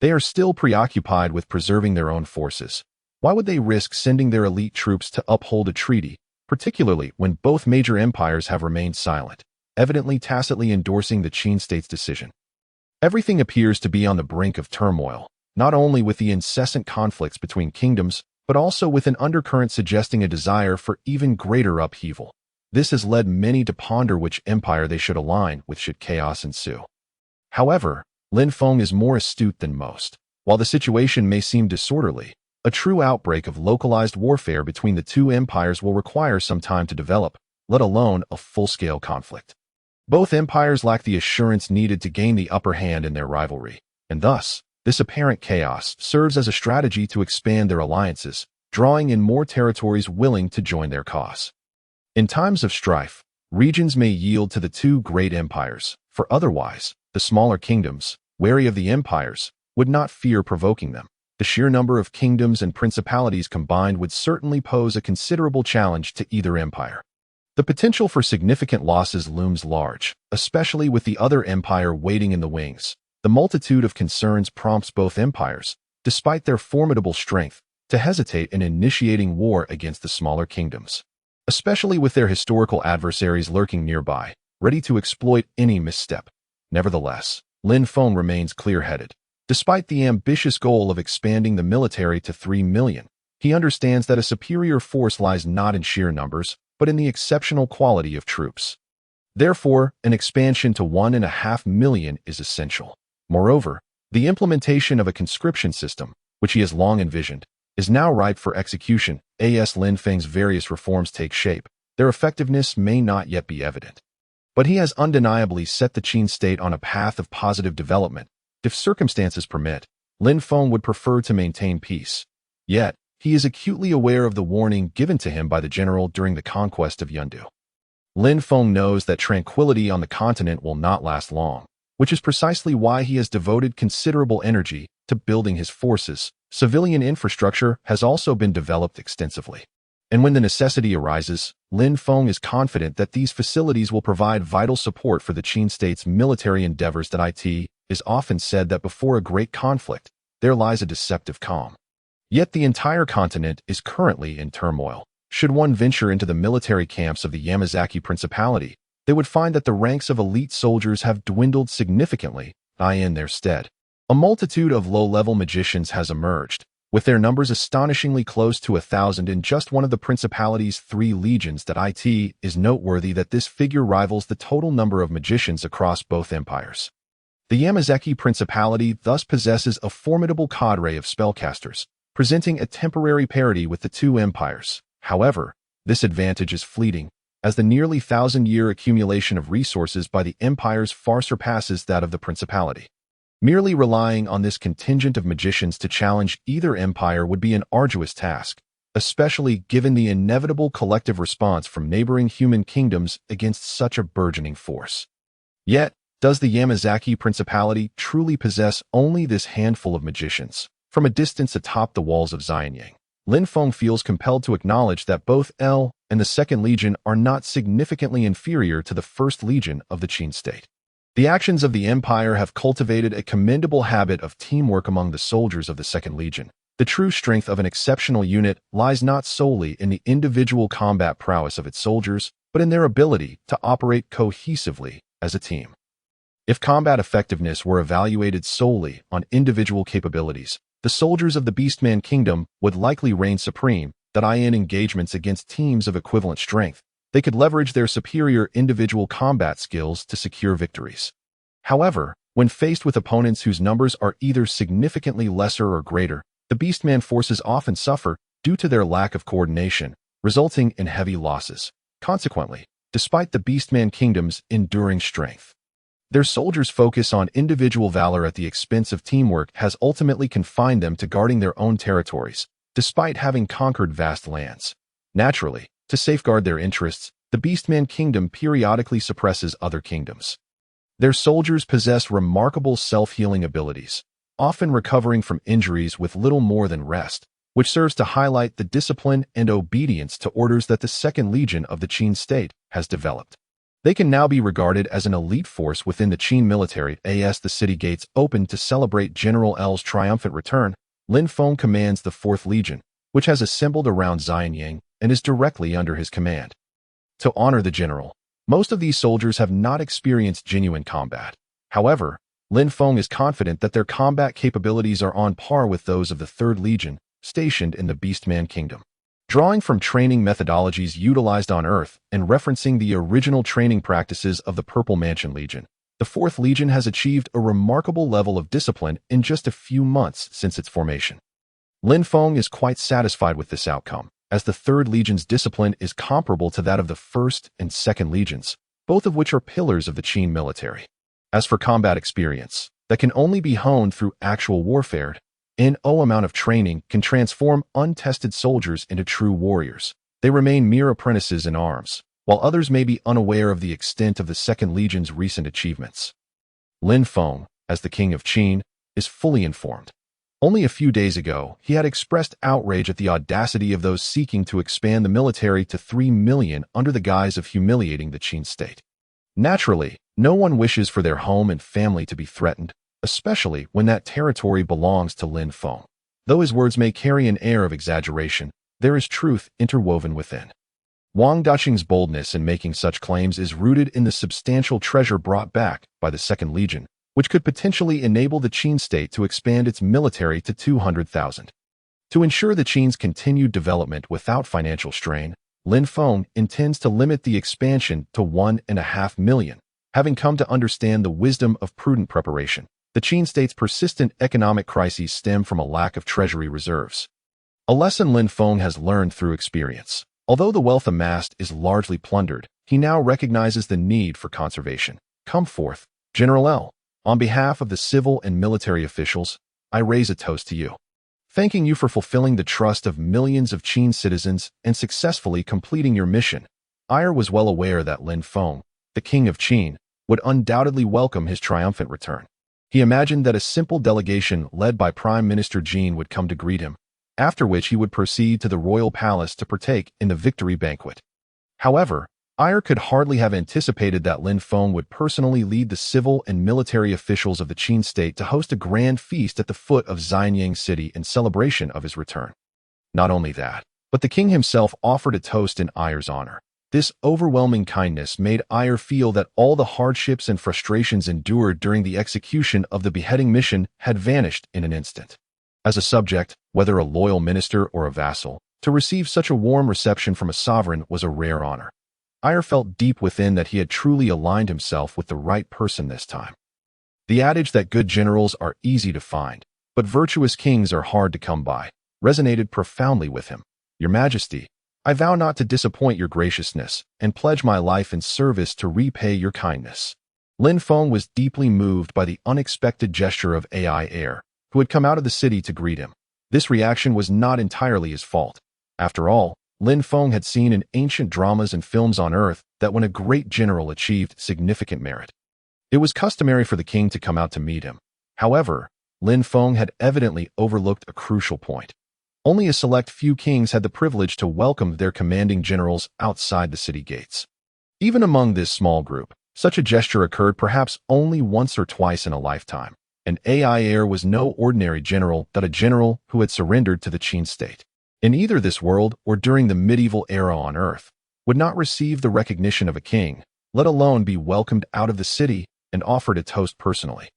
They are still preoccupied with preserving their own forces. Why would they risk sending their elite troops to uphold a treaty, particularly when both major empires have remained silent, evidently tacitly endorsing the Qin state's decision? Everything appears to be on the brink of turmoil, not only with the incessant conflicts between kingdoms, but also with an undercurrent suggesting a desire for even greater upheaval. This has led many to ponder which empire they should align with should chaos ensue. However, Lin Feng is more astute than most. While the situation may seem disorderly, a true outbreak of localized warfare between the two empires will require some time to develop, let alone a full-scale conflict. Both empires lack the assurance needed to gain the upper hand in their rivalry, and thus, this apparent chaos serves as a strategy to expand their alliances, drawing in more territories willing to join their cause. In times of strife, regions may yield to the two great empires, for otherwise, the smaller kingdoms, wary of the empires, would not fear provoking them. The sheer number of kingdoms and principalities combined would certainly pose a considerable challenge to either empire. The potential for significant losses looms large, especially with the other empire waiting in the wings. The multitude of concerns prompts both empires, despite their formidable strength, to hesitate in initiating war against the smaller kingdoms, especially with their historical adversaries lurking nearby, ready to exploit any misstep. Nevertheless, Lin Feng remains clear-headed. Despite the ambitious goal of expanding the military to 3 million, he understands that a superior force lies not in sheer numbers, but in the exceptional quality of troops. Therefore, an expansion to 1.5 million is essential. Moreover, the implementation of a conscription system, which he has long envisioned, is now ripe for execution. As Lin Feng's various reforms take shape, their effectiveness may not yet be evident. But he has undeniably set the Qin state on a path of positive development. If circumstances permit, Lin Feng would prefer to maintain peace. Yet, he is acutely aware of the warning given to him by the general during the conquest of Yundu. Lin Feng knows that tranquility on the continent will not last long, which is precisely why he has devoted considerable energy to building his forces. Civilian infrastructure has also been developed extensively. And when the necessity arises, Lin Feng is confident that these facilities will provide vital support for the Qin state's military endeavors. It is often said that before a great conflict, there lies a deceptive calm. Yet the entire continent is currently in turmoil. Should one venture into the military camps of the Yamazaki Principality, they would find that the ranks of elite soldiers have dwindled significantly. In their stead, a multitude of low-level magicians has emerged, with their numbers astonishingly close to 1,000 in just one of the principality's 3 legions. It is noteworthy that this figure rivals the total number of magicians across both empires. The Yamazaki Principality thus possesses a formidable cadre of spellcasters, presenting a temporary parity with the two empires. However, this advantage is fleeting, as the nearly 1,000-year accumulation of resources by the empires far surpasses that of the principality. Merely relying on this contingent of magicians to challenge either empire would be an arduous task, especially given the inevitable collective response from neighboring human kingdoms against such a burgeoning force. Yet, does the Yamazaki Principality truly possess only this handful of magicians? From a distance atop the walls of Xianyang, Lin Feng feels compelled to acknowledge that both L and the Second Legion are not significantly inferior to the First Legion of the Qin state. The actions of the Empire have cultivated a commendable habit of teamwork among the soldiers of the Second Legion. The true strength of an exceptional unit lies not solely in the individual combat prowess of its soldiers, but in their ability to operate cohesively as a team. If combat effectiveness were evaluated solely on individual capabilities, the soldiers of the Beastman Kingdom would likely reign supreme, that in engagements against teams of equivalent strength, they could leverage their superior individual combat skills to secure victories. However, when faced with opponents whose numbers are either significantly lesser or greater, the Beastman forces often suffer due to their lack of coordination, resulting in heavy losses. Consequently, despite the Beastman Kingdom's enduring strength, their soldiers' focus on individual valor at the expense of teamwork has ultimately confined them to guarding their own territories, despite having conquered vast lands. Naturally, to safeguard their interests, the Beastman Kingdom periodically suppresses other kingdoms. Their soldiers possess remarkable self-healing abilities, often recovering from injuries with little more than rest, which serves to highlight the discipline and obedience to orders that the Second Legion of the Qin state has developed. They can now be regarded as an elite force within the Qin military. As the city gates open to celebrate General L's triumphant return, Lin Feng commands the 4th Legion, which has assembled around Xianyang and is directly under his command. To honor the general, most of these soldiers have not experienced genuine combat. However, Lin Feng is confident that their combat capabilities are on par with those of the 3rd Legion, stationed in the Beastman Kingdom. Drawing from training methodologies utilized on Earth and referencing the original training practices of the Purple Mansion Legion, the 4th Legion has achieved a remarkable level of discipline in just a few months since its formation. Lin Feng is quite satisfied with this outcome, as the 3rd Legion's discipline is comparable to that of the 1st and 2nd Legions, both of which are pillars of the Qin military. As for combat experience, that can only be honed through actual warfare, an amount of training can transform untested soldiers into true warriors. They remain mere apprentices in arms, while others may be unaware of the extent of the 2nd Legion's recent achievements. Lin Feng, as the King of Qin, is fully informed. Only a few days ago, he had expressed outrage at the audacity of those seeking to expand the military to 3 million under the guise of humiliating the Qin state. Naturally, no one wishes for their home and family to be threatened, especially when that territory belongs to Lin Feng. Though his words may carry an air of exaggeration, there is truth interwoven within. Wang Daxing's boldness in making such claims is rooted in the substantial treasure brought back by the 2nd Legion, which could potentially enable the Qin state to expand its military to 200,000. To ensure the Qin's continued development without financial strain, Lin Feng intends to limit the expansion to 1.5 million, having come to understand the wisdom of prudent preparation. The Qin state's persistent economic crises stem from a lack of treasury reserves. A lesson Lin Feng has learned through experience. Although the wealth amassed is largely plundered, he now recognizes the need for conservation. Come forth, General L. On behalf of the civil and military officials, I raise a toast to you, thanking you for fulfilling the trust of millions of Qin citizens and successfully completing your mission. Ayr was well aware that Lin Feng, the King of Qin, would undoubtedly welcome his triumphant return. He imagined that a simple delegation led by Prime Minister Jin would come to greet him, after which he would proceed to the royal palace to partake in the victory banquet. However, Ayr could hardly have anticipated that Lin Feng would personally lead the civil and military officials of the Qin state to host a grand feast at the foot of Xianyang City in celebration of his return. Not only that, but the king himself offered a toast in Ayr's honor. This overwhelming kindness made Ayr feel that all the hardships and frustrations endured during the execution of the beheading mission had vanished in an instant. As a subject, whether a loyal minister or a vassal, to receive such a warm reception from a sovereign was a rare honor. Ayr felt deep within that he had truly aligned himself with the right person this time. The adage that good generals are easy to find, but virtuous kings are hard to come by, resonated profoundly with him. Your Majesty, I vow not to disappoint your graciousness and pledge my life in service to repay your kindness. Lin Feng was deeply moved by the unexpected gesture of Ayr, who had come out of the city to greet him. This reaction was not entirely his fault. After all, Lin Feng had seen in ancient dramas and films on Earth that when a great general achieved significant merit, it was customary for the king to come out to meet him. However, Lin Feng had evidently overlooked a crucial point. Only a select few kings had the privilege to welcome their commanding generals outside the city gates. Even among this small group, such a gesture occurred perhaps only once or twice in a lifetime, and AI heir was no ordinary general but a general who had surrendered to the Qin state. In either this world or during the medieval era on Earth, would not receive the recognition of a king, let alone be welcomed out of the city and offered a toast personally.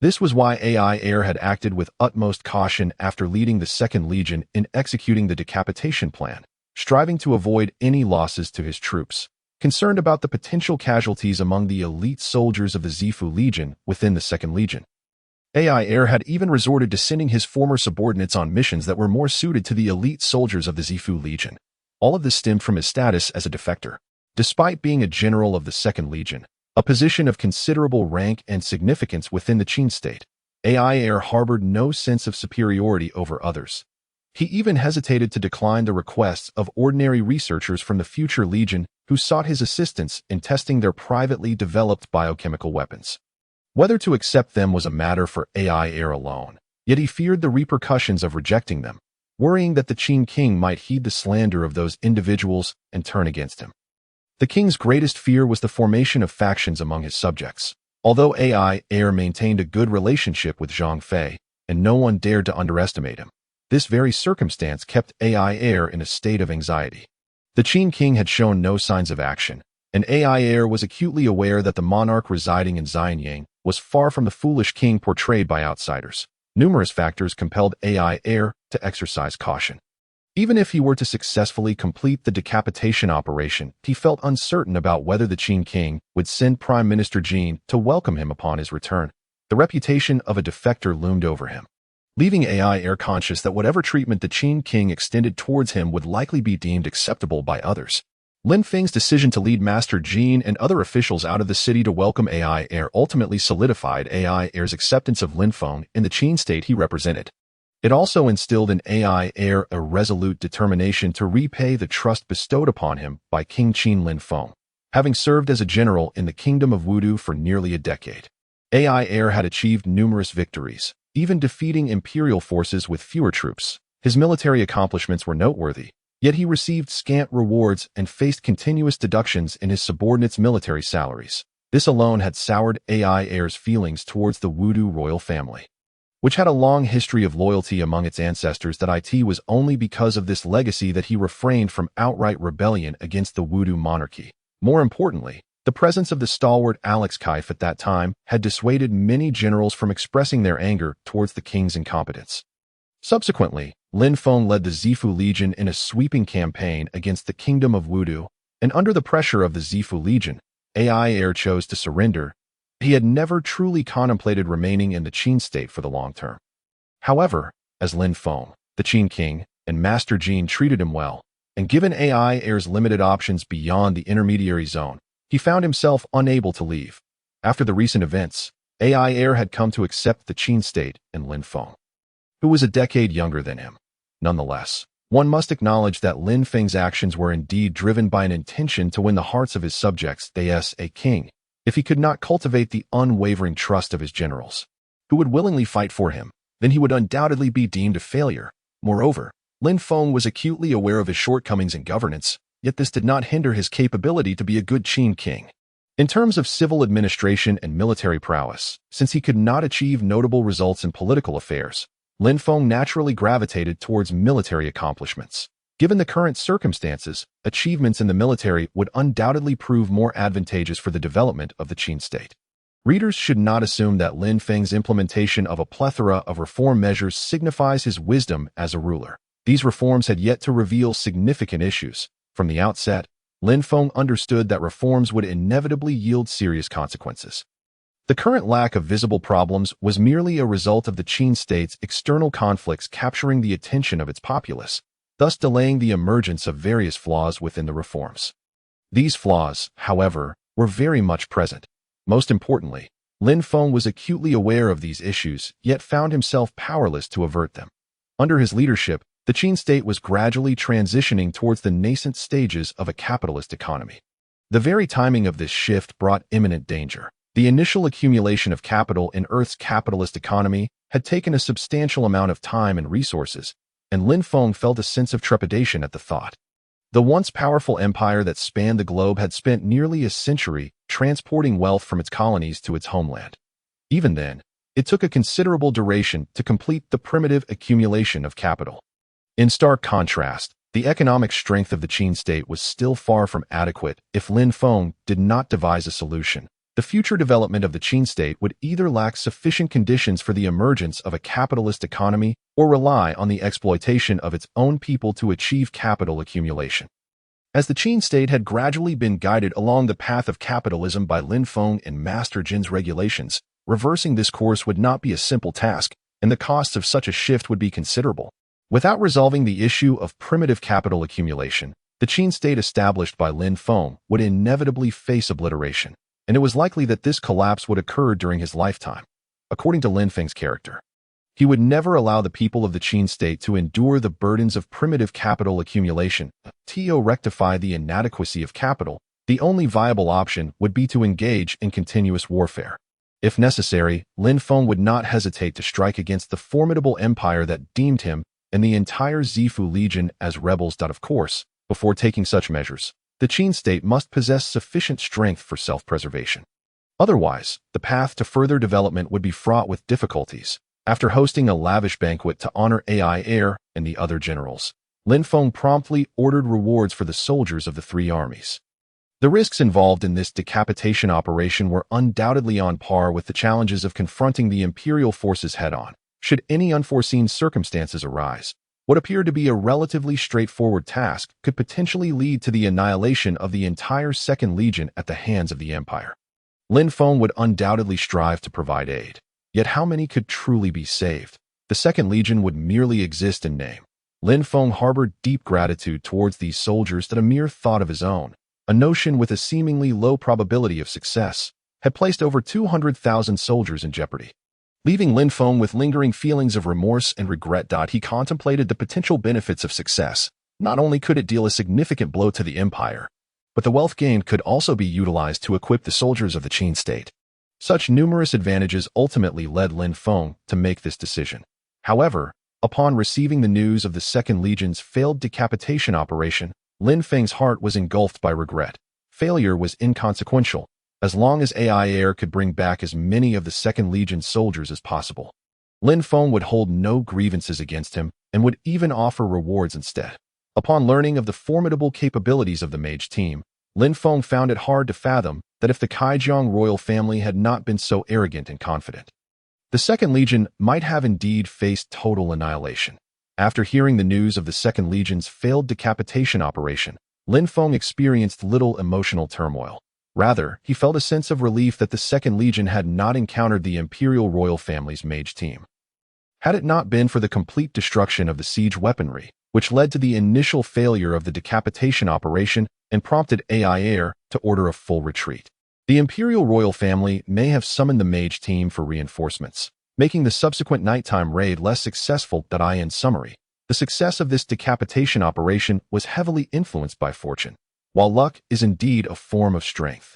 This was why AI heir had acted with utmost caution after leading the Second Legion in executing the decapitation plan, striving to avoid any losses to his troops, concerned about the potential casualties among the elite soldiers of the Zifu Legion within the Second Legion. AI heir had even resorted to sending his former subordinates on missions that were more suited to the elite soldiers of the Zifu Legion. All of this stemmed from his status as a defector. Despite being a general of the Second Legion, a position of considerable rank and significance within the Qin state, AI heir harbored no sense of superiority over others. He even hesitated to decline the requests of ordinary researchers from the future Legion who sought his assistance in testing their privately developed biochemical weapons. Whether to accept them was a matter for AI heir alone, yet he feared the repercussions of rejecting them, worrying that the Qin king might heed the slander of those individuals and turn against him. The king's greatest fear was the formation of factions among his subjects. Although AI heir maintained a good relationship with Zhang Fei, and no one dared to underestimate him, this very circumstance kept AI heir in a state of anxiety. The Qin king had shown no signs of action, and AI heir was acutely aware that the monarch residing in Xianyang was far from the foolish king portrayed by outsiders. Numerous factors compelled AI heir to exercise caution. Even if he were to successfully complete the decapitation operation, he felt uncertain about whether the Qin king would send Prime Minister Jin to welcome him upon his return. The reputation of a defector loomed over him, leaving AI heir conscious that whatever treatment the Qin king extended towards him would likely be deemed acceptable by others. Lin Feng's decision to lead Master Jin and other officials out of the city to welcome AI heir ultimately solidified AI heir's acceptance of Lin Feng in the Qin state he represented. It also instilled in AI heir a resolute determination to repay the trust bestowed upon him by King Qin Lin Feng, having served as a general in the Kingdom of Wudu for nearly a decade. AI heir had achieved numerous victories, even defeating imperial forces with fewer troops. His military accomplishments were noteworthy, yet he received scant rewards and faced continuous deductions in his subordinates' military salaries. This alone had soured AI heir's feelings towards the Wudu royal family, which had a long history of loyalty among its ancestors. That it was only because of this legacy that he refrained from outright rebellion against the Wudu monarchy. More importantly, the presence of the stalwart Alex Kaif at that time had dissuaded many generals from expressing their anger towards the king's incompetence. Subsequently, Lin Feng led the Zifu Legion in a sweeping campaign against the Kingdom of Wudu, and under the pressure of the Zifu Legion, AI heir chose to surrender. He had never truly contemplated remaining in the Qin state for the long term. However, as Lin Feng, the Qin king, and Master Jin treated him well, and given AI heir's limited options beyond the intermediary zone, he found himself unable to leave. After the recent events, AI heir had come to accept the Qin state and Lin Feng, who was a decade younger than him. Nonetheless, one must acknowledge that Lin Feng's actions were indeed driven by an intention to win the hearts of his subjects. As a king, if he could not cultivate the unwavering trust of his generals, who would willingly fight for him, then he would undoubtedly be deemed a failure. Moreover, Lin Feng was acutely aware of his shortcomings in governance, yet this did not hinder his capability to be a good Qin king. In terms of civil administration and military prowess, since he could not achieve notable results in political affairs, Lin Feng naturally gravitated towards military accomplishments. Given the current circumstances, achievements in the military would undoubtedly prove more advantageous for the development of the Qin state. Readers should not assume that Lin Feng's implementation of a plethora of reform measures signifies his wisdom as a ruler. These reforms had yet to reveal significant issues. From the outset, Lin Feng understood that reforms would inevitably yield serious consequences. The current lack of visible problems was merely a result of the Qin state's external conflicts capturing the attention of its populace, thus delaying the emergence of various flaws within the reforms. These flaws, however, were very much present. Most importantly, Lin Feng was acutely aware of these issues, yet found himself powerless to avert them. Under his leadership, the Qin state was gradually transitioning towards the nascent stages of a capitalist economy. The very timing of this shift brought imminent danger. The initial accumulation of capital in Earth's capitalist economy had taken a substantial amount of time and resources, and Lin Feng felt a sense of trepidation at the thought. The once powerful empire that spanned the globe had spent nearly a century transporting wealth from its colonies to its homeland. Even then, it took a considerable duration to complete the primitive accumulation of capital. In stark contrast, the economic strength of the Qin state was still far from adequate if Lin Feng did not devise a solution. The future development of the Qin state would either lack sufficient conditions for the emergence of a capitalist economy or rely on the exploitation of its own people to achieve capital accumulation. As the Qin state had gradually been guided along the path of capitalism by Lin Feng and Master Jin's regulations, reversing this course would not be a simple task, and the costs of such a shift would be considerable. Without resolving the issue of primitive capital accumulation, the Qin state established by Lin Feng would inevitably face obliteration, and it was likely that this collapse would occur during his lifetime. According to Lin Feng's character, he would never allow the people of the Qin state to endure the burdens of primitive capital accumulation. To rectify the inadequacy of capital, the only viable option would be to engage in continuous warfare. If necessary, Lin Feng would not hesitate to strike against the formidable empire that deemed him and the entire Zifu Legion as rebels. Of course, before taking such measures, the Qin state must possess sufficient strength for self-preservation. Otherwise, the path to further development would be fraught with difficulties. After hosting a lavish banquet to honor AI Heir and the other generals, Lin Feng promptly ordered rewards for the soldiers of the three armies. The risks involved in this decapitation operation were undoubtedly on par with the challenges of confronting the imperial forces head-on. Should any unforeseen circumstances arise, what appeared to be a relatively straightforward task could potentially lead to the annihilation of the entire Second Legion at the hands of the Empire. Lin Feng would undoubtedly strive to provide aid. Yet how many could truly be saved? The Second Legion would merely exist in name. Lin Feng harbored deep gratitude towards these soldiers that a mere thought of his own, a notion with a seemingly low probability of success, had placed over 200,000 soldiers in jeopardy. Leaving Lin Feng with lingering feelings of remorse and regret. He contemplated the potential benefits of success. Not only could it deal a significant blow to the empire, but the wealth gained could also be utilized to equip the soldiers of the Qin state. Such numerous advantages ultimately led Lin Feng to make this decision. However, upon receiving the news of the Second Legion's failed decapitation operation, Lin Feng's heart was engulfed by regret. Failure was inconsequential, as long as AI Heir could bring back as many of the Second Legion soldiers as possible. Lin Feng would hold no grievances against him and would even offer rewards instead. Upon learning of the formidable capabilities of the mage team, Lin Feng found it hard to fathom that if the Kaijiang royal family had not been so arrogant and confident, the Second Legion might have indeed faced total annihilation. After hearing the news of the Second Legion's failed decapitation operation, Lin Feng experienced little emotional turmoil. Rather, he felt a sense of relief that the Second Legion had not encountered the Imperial royal family's mage team. Had it not been for the complete destruction of the siege weaponry, which led to the initial failure of the decapitation operation and prompted AI Heir to order a full retreat, the Imperial royal family may have summoned the mage team for reinforcements, making the subsequent nighttime raid less successful. In summary, the success of this decapitation operation was heavily influenced by fortune, while luck is indeed a form of strength.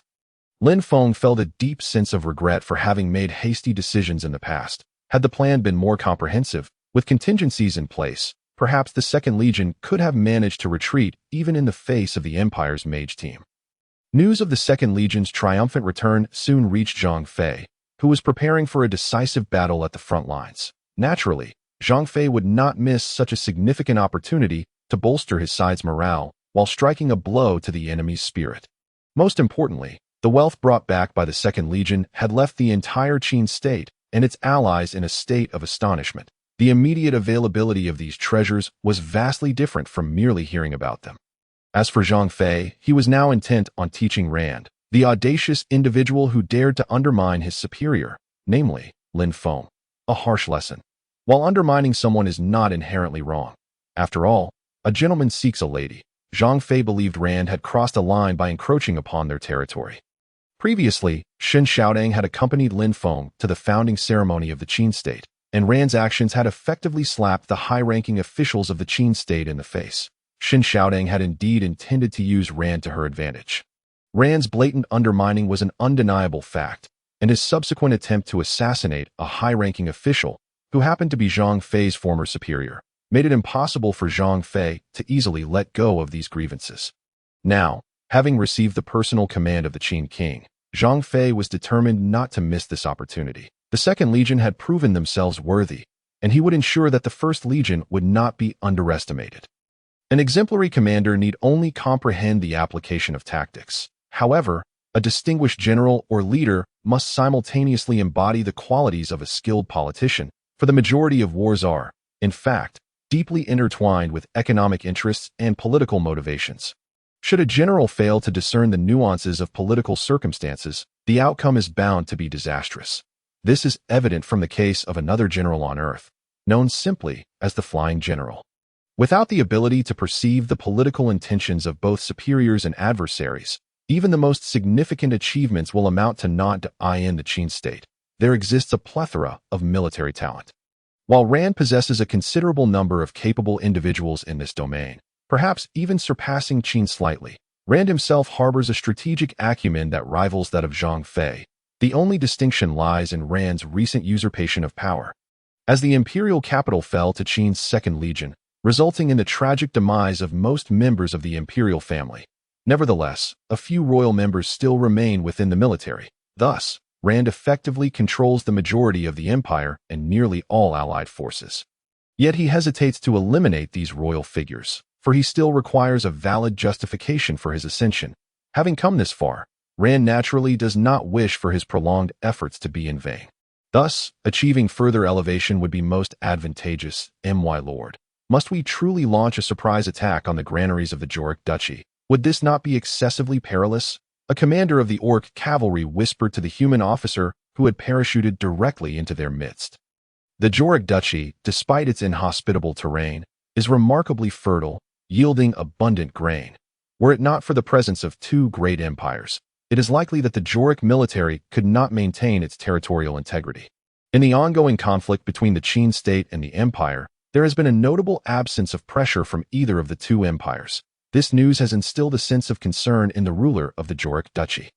Lin Feng felt a deep sense of regret for having made hasty decisions in the past. Had the plan been more comprehensive, with contingencies in place, perhaps the Second Legion could have managed to retreat even in the face of the Empire's mage team. News of the Second Legion's triumphant return soon reached Zhang Fei, who was preparing for a decisive battle at the front lines. Naturally, Zhang Fei would not miss such a significant opportunity to bolster his side's morale while striking a blow to the enemy's spirit. Most importantly, the wealth brought back by the Second Legion had left the entire Qin state and its allies in a state of astonishment. The immediate availability of these treasures was vastly different from merely hearing about them. As for Zhang Fei, he was now intent on teaching Rand, the audacious individual who dared to undermine his superior, namely, Lin Feng, a harsh lesson. While undermining someone is not inherently wrong. After all, a gentleman seeks a lady. Zhang Fei believed Rand had crossed a line by encroaching upon their territory. Previously, Shen Xiaodang had accompanied Lin Feng to the founding ceremony of the Qin state, and Rand's actions had effectively slapped the high-ranking officials of the Qin state in the face. Shen Xiaodang had indeed intended to use Rand to her advantage. Rand's blatant undermining was an undeniable fact, and his subsequent attempt to assassinate a high-ranking official, who happened to be Zhang Fei's former superior, made it impossible for Zhang Fei to easily let go of these grievances. Now, having received the personal command of the Qin king, Zhang Fei was determined not to miss this opportunity. The Second Legion had proven themselves worthy, and he would ensure that the First Legion would not be underestimated. An exemplary commander need only comprehend the application of tactics. However, a distinguished general or leader must simultaneously embody the qualities of a skilled politician, for the majority of wars are, in fact, deeply intertwined with economic interests and political motivations. Should a general fail to discern the nuances of political circumstances, the outcome is bound to be disastrous. This is evident from the case of another general on Earth, known simply as the Flying General. Without the ability to perceive the political intentions of both superiors and adversaries, even the most significant achievements will amount to naught in the Qin state. There exists a plethora of military talent. While Rand possesses a considerable number of capable individuals in this domain, perhaps even surpassing Qin slightly, Rand himself harbors a strategic acumen that rivals that of Zhang Fei. The only distinction lies in Rand's recent usurpation of power. As the imperial capital fell to Qin's Second Legion, resulting in the tragic demise of most members of the imperial family. Nevertheless, a few royal members still remain within the military. Thus, Rand effectively controls the majority of the empire and nearly all allied forces. Yet he hesitates to eliminate these royal figures, for he still requires a valid justification for his ascension. Having come this far, Rand naturally does not wish for his prolonged efforts to be in vain. Thus, achieving further elevation would be most advantageous. My lord, must we truly launch a surprise attack on the granaries of the Joric Duchy? Would this not be excessively perilous? A commander of the Orc cavalry whispered to the human officer who had parachuted directly into their midst. The Joric Duchy, despite its inhospitable terrain, is remarkably fertile, yielding abundant grain. Were it not for the presence of two great empires, it is likely that the Joric military could not maintain its territorial integrity. In the ongoing conflict between the Qin state and the empire, there has been a notable absence of pressure from either of the two empires. This news has instilled a sense of concern in the ruler of the Joric Duchy.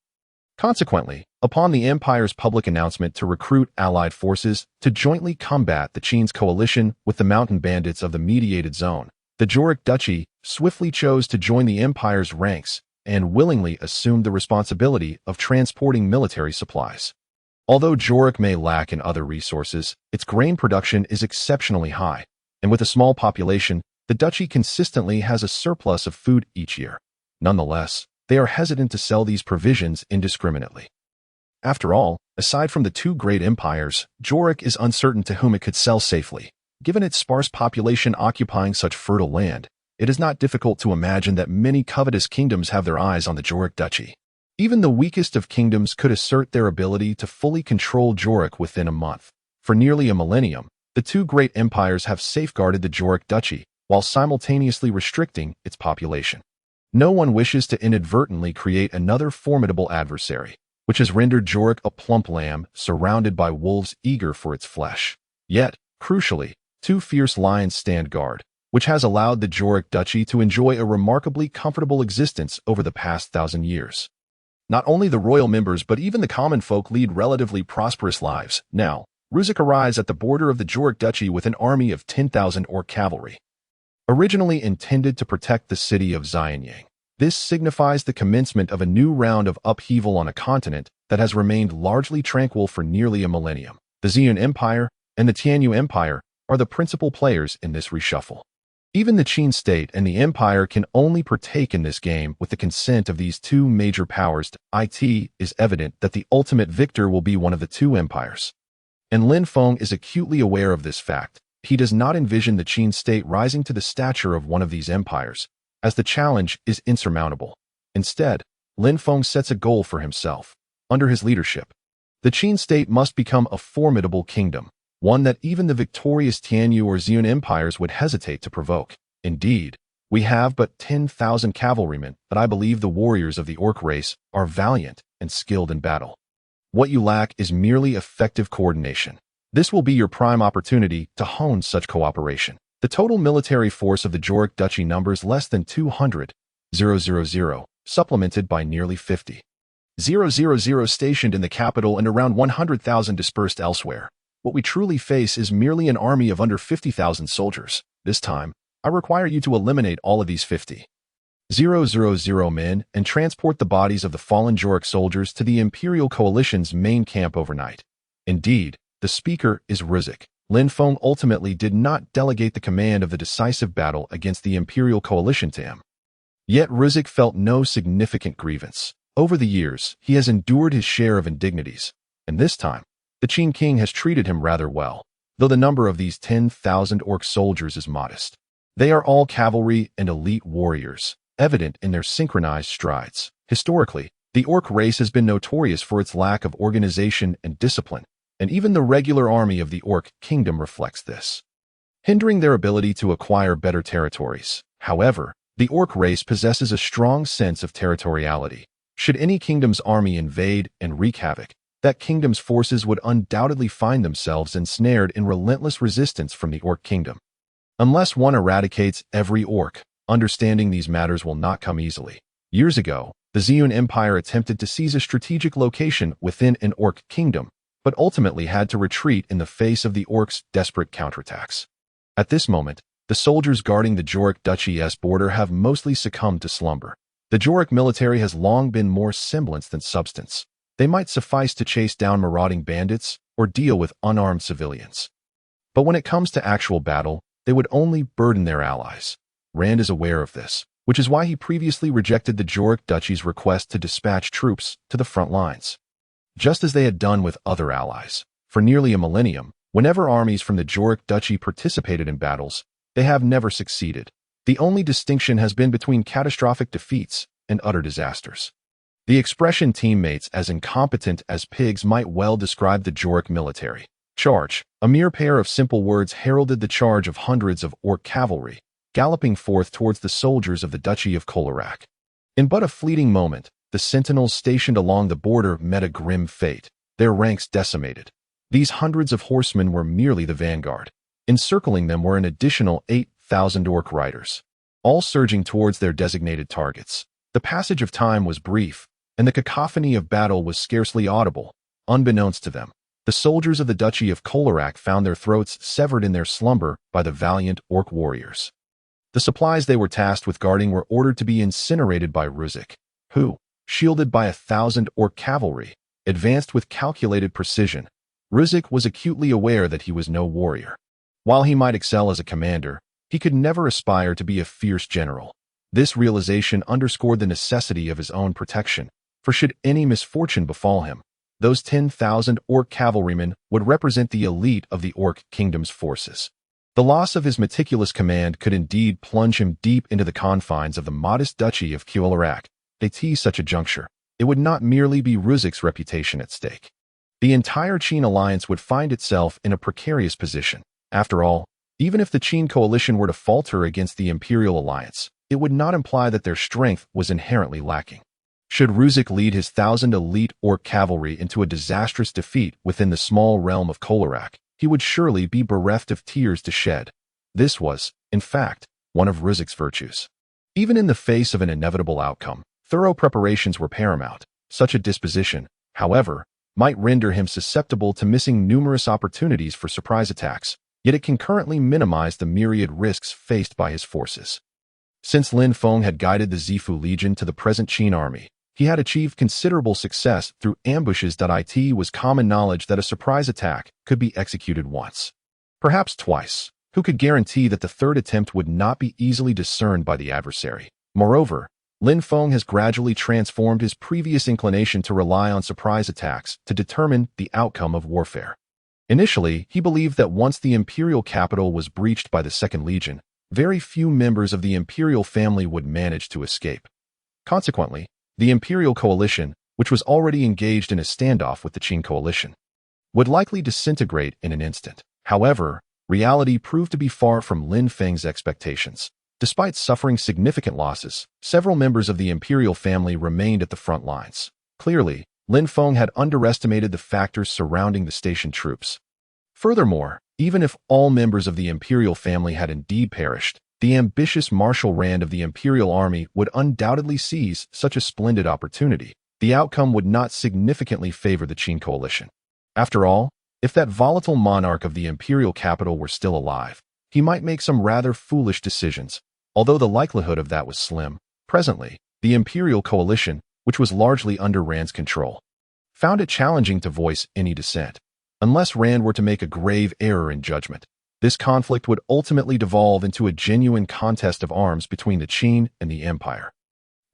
Consequently, upon the empire's public announcement to recruit allied forces to jointly combat the Qin's coalition with the mountain bandits of the mediated zone, the Joric Duchy swiftly chose to join the empire's ranks and willingly assumed the responsibility of transporting military supplies. Although Joric may lack in other resources, its grain production is exceptionally high, and with a small population, the duchy consistently has a surplus of food each year. Nonetheless, they are hesitant to sell these provisions indiscriminately. After all, aside from the two great empires, Joric is uncertain to whom it could sell safely. Given its sparse population occupying such fertile land, it is not difficult to imagine that many covetous kingdoms have their eyes on the Joric Duchy. Even the weakest of kingdoms could assert their ability to fully control Joric within a month. For nearly a millennium, the two great empires have safeguarded the Joric Duchy, while simultaneously restricting its population. No one wishes to inadvertently create another formidable adversary, which has rendered Joric a plump lamb surrounded by wolves eager for its flesh. Yet, crucially, two fierce lions stand guard, which has allowed the Joric Duchy to enjoy a remarkably comfortable existence over the past 1,000 years. Not only the royal members but even the common folk lead relatively prosperous lives. Now, Ruzek arrives at the border of the Joric Duchy with an army of 10,000 Orc cavalry. Originally intended to protect the city of Xianyang, this signifies the commencement of a new round of upheaval on a continent that has remained largely tranquil for nearly a millennium. The Xian Empire and the Tianyu Empire are the principal players in this reshuffle. Even the Qin state and the empire can only partake in this game with the consent of these two major powers. It is evident that the ultimate victor will be one of the two empires. And Lin Feng is acutely aware of this fact. He does not envision the Qin state rising to the stature of one of these empires, as the challenge is insurmountable. Instead, Lin Feng sets a goal for himself. Under his leadership, the Qin state must become a formidable kingdom, one that even the victorious Tianyu or Xian empires would hesitate to provoke. Indeed, we have but 10,000 cavalrymen, but I believe the warriors of the Orc race are valiant and skilled in battle. What you lack is merely effective coordination. This will be your prime opportunity to hone such cooperation. The total military force of the Joric Duchy numbers less than 200,000, supplemented by nearly 50,000 stationed in the capital and around 100,000 dispersed elsewhere. What we truly face is merely an army of under 50,000 soldiers. This time, I require you to eliminate all of these 50,000 men and transport the bodies of the fallen Joric soldiers to the Imperial Coalition's main camp overnight. Indeed, the speaker is Ruzek. Lin Feng ultimately did not delegate the command of the decisive battle against the Imperial Coalition to him. Yet Ruzek felt no significant grievance. Over the years, he has endured his share of indignities, and this time, the Qin king has treated him rather well, though the number of these 10,000 orc soldiers is modest. They are all cavalry and elite warriors, evident in their synchronized strides. Historically, the orc race has been notorious for its lack of organization and discipline, and even the regular army of the orc kingdom reflects this, hindering their ability to acquire better territories. However, the orc race possesses a strong sense of territoriality. Should any kingdom's army invade and wreak havoc, that kingdom's forces would undoubtedly find themselves ensnared in relentless resistance from the orc kingdom. Unless one eradicates every orc, understanding these matters will not come easily. Years ago, the Ziyun Empire attempted to seize a strategic location within an orc kingdom, but ultimately had to retreat in the face of the orcs' desperate counterattacks. At this moment, the soldiers guarding the Joric Duchy's border have mostly succumbed to slumber. The Joric military has long been more semblance than substance. They might suffice to chase down marauding bandits or deal with unarmed civilians. But when it comes to actual battle, they would only burden their allies. Rand is aware of this, which is why he previously rejected the Joric Duchy's request to dispatch troops to the front lines. Just as they had done with other allies. For nearly a millennium, whenever armies from the Joric Duchy participated in battles, they have never succeeded. The only distinction has been between catastrophic defeats and utter disasters. The expression teammates as incompetent as pigs might well describe the Joric military. Charge, a mere pair of simple words heralded the charge of hundreds of orc cavalry, galloping forth towards the soldiers of the Duchy of Kolarak. In but a fleeting moment, the sentinels stationed along the border met a grim fate, their ranks decimated. These hundreds of horsemen were merely the vanguard. Encircling them were an additional 8,000 orc riders, all surging towards their designated targets. The passage of time was brief, and the cacophony of battle was scarcely audible. Unbeknownst to them, the soldiers of the Duchy of Kolarak found their throats severed in their slumber by the valiant orc warriors. The supplies they were tasked with guarding were ordered to be incinerated by Ruzek, who, shielded by 1,000 orc cavalry, advanced with calculated precision. Ruzek was acutely aware that he was no warrior. While he might excel as a commander, he could never aspire to be a fierce general. This realization underscored the necessity of his own protection, for should any misfortune befall him, those 10,000 orc cavalrymen would represent the elite of the orc kingdom's forces. The loss of his meticulous command could indeed plunge him deep into the confines of the modest Duchy of Kolarak. At such a juncture, it would not merely be Ruzek's reputation at stake. The entire Qin alliance would find itself in a precarious position. After all, even if the Qin coalition were to falter against the Imperial alliance, it would not imply that their strength was inherently lacking. Should Ruzek lead his 1,000 elite orc cavalry into a disastrous defeat within the small realm of Kolarak, he would surely be bereft of tears to shed. This was, in fact, one of Ruzek's virtues. Even in the face of an inevitable outcome, thorough preparations were paramount. Such a disposition, however, might render him susceptible to missing numerous opportunities for surprise attacks, yet it can currently minimize the myriad risks faced by his forces. Since Lin Feng had guided the Zifu Legion to the present Qin army, he had achieved considerable success through ambushes. It was common knowledge that a surprise attack could be executed once, perhaps twice. Who could guarantee that the third attempt would not be easily discerned by the adversary? Moreover, Lin Feng has gradually transformed his previous inclination to rely on surprise attacks to determine the outcome of warfare. Initially, he believed that once the imperial capital was breached by the Second Legion, very few members of the imperial family would manage to escape. Consequently, the imperial coalition, which was already engaged in a standoff with the Qin coalition, would likely disintegrate in an instant. However, reality proved to be far from Lin Feng's expectations. Despite suffering significant losses, several members of the imperial family remained at the front lines. Clearly, Lin Feng had underestimated the factors surrounding the stationed troops. Furthermore, even if all members of the imperial family had indeed perished, the ambitious Marshal Rand of the Imperial Army would undoubtedly seize such a splendid opportunity. The outcome would not significantly favor the Qin coalition. After all, if that volatile monarch of the imperial capital were still alive, he might make some rather foolish decisions, although the likelihood of that was slim. Presently, the Imperial coalition, which was largely under Rand's control, found it challenging to voice any dissent. Unless Rand were to make a grave error in judgment, this conflict would ultimately devolve into a genuine contest of arms between the Qin and the Empire.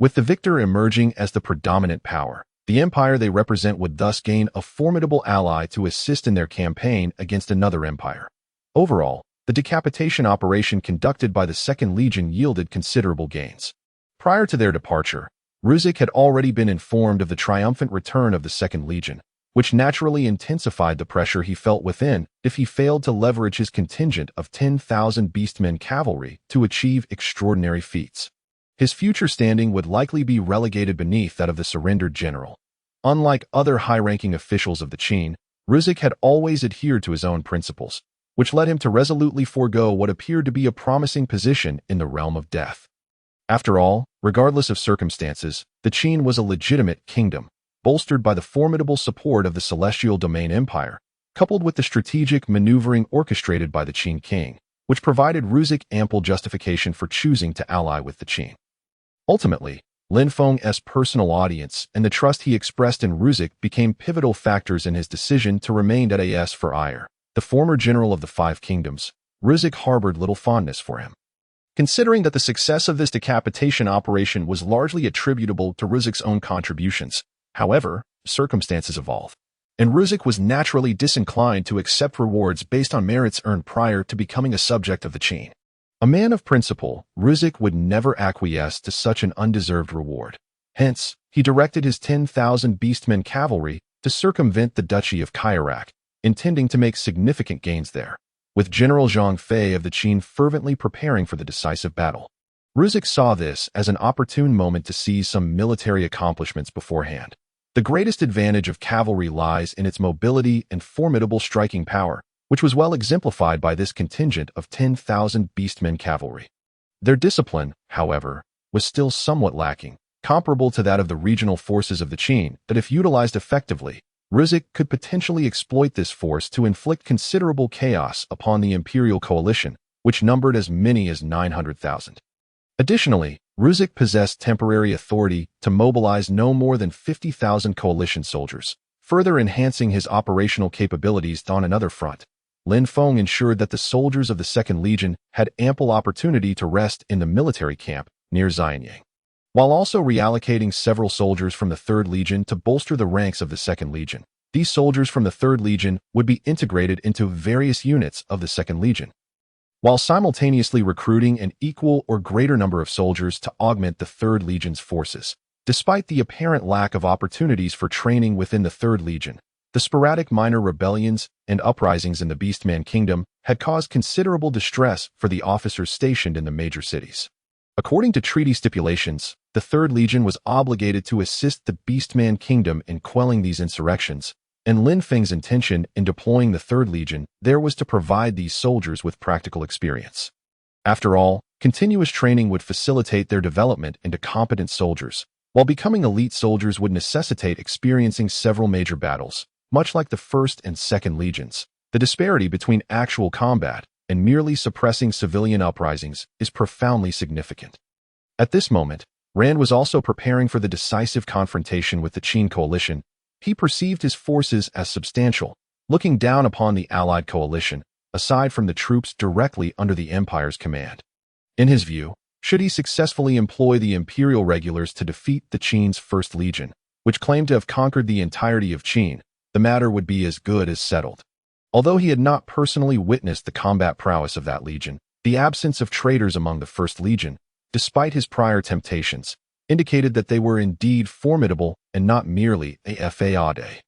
With the victor emerging as the predominant power, the empire they represent would thus gain a formidable ally to assist in their campaign against another empire. Overall, the decapitation operation conducted by the Second Legion yielded considerable gains. Prior to their departure, Ruzek had already been informed of the triumphant return of the Second Legion, which naturally intensified the pressure he felt within if he failed to leverage his contingent of 10,000 beastmen cavalry to achieve extraordinary feats. His future standing would likely be relegated beneath that of the surrendered general. Unlike other high-ranking officials of the Qin, Ruzek had always adhered to his own principles, which led him to resolutely forego what appeared to be a promising position in the realm of death. After all, regardless of circumstances, the Qin was a legitimate kingdom, bolstered by the formidable support of the Celestial Domain Empire, coupled with the strategic maneuvering orchestrated by the Qin king, which provided Ruzek ample justification for choosing to ally with the Qin. Ultimately, Lin Feng's personal audience and the trust he expressed in Ruzek became pivotal factors in his decision to remain at As for ire. The former general of the Five Kingdoms, Ruzek harbored little fondness for him. Considering that the success of this decapitation operation was largely attributable to Ruzek's own contributions, however, circumstances evolved, and Ruzek was naturally disinclined to accept rewards based on merits earned prior to becoming a subject of the Qin. A man of principle, Ruzek would never acquiesce to such an undeserved reward. Hence, he directed his 10,000 beastmen cavalry to circumvent the Duchy of Kairak, intending to make significant gains there, with General Zhang Fei of the Qin fervently preparing for the decisive battle. Ruzek saw this as an opportune moment to seize some military accomplishments beforehand. The greatest advantage of cavalry lies in its mobility and formidable striking power, which was well exemplified by this contingent of 10,000 beastmen cavalry. Their discipline, however, was still somewhat lacking, comparable to that of the regional forces of the Qin, that if utilized effectively, Ruzek could potentially exploit this force to inflict considerable chaos upon the Imperial coalition, which numbered as many as 900,000. Additionally, Ruzek possessed temporary authority to mobilize no more than 50,000 coalition soldiers, further enhancing his operational capabilities on another front. Lin Feng ensured that the soldiers of the Second Legion had ample opportunity to rest in the military camp near Xianyang, while also reallocating several soldiers from the Third Legion to bolster the ranks of the Second Legion. These soldiers from the Third Legion would be integrated into various units of the Second Legion, while simultaneously recruiting an equal or greater number of soldiers to augment the Third Legion's forces. Despite the apparent lack of opportunities for training within the Third Legion, the sporadic minor rebellions and uprisings in the Beastman Kingdom had caused considerable distress for the officers stationed in the major cities. According to treaty stipulations, the Third Legion was obligated to assist the Beastman Kingdom in quelling these insurrections, and Lin Feng's intention in deploying the Third Legion there was to provide these soldiers with practical experience. After all, continuous training would facilitate their development into competent soldiers, while becoming elite soldiers would necessitate experiencing several major battles. Much like the First and Second Legions, the disparity between actual combat and merely suppressing civilian uprisings is profoundly significant. At this moment, Rand was also preparing for the decisive confrontation with the Qin coalition. He perceived his forces as substantial, looking down upon the allied coalition, aside from the troops directly under the Empire's command. In his view, should he successfully employ the Imperial regulars to defeat the Qin's First Legion, which claimed to have conquered the entirety of Qin, the matter would be as good as settled. Although he had not personally witnessed the combat prowess of that legion, the absence of traitors among the First Legion, despite his prior temptations, indicated that they were indeed formidable and not merely a fade.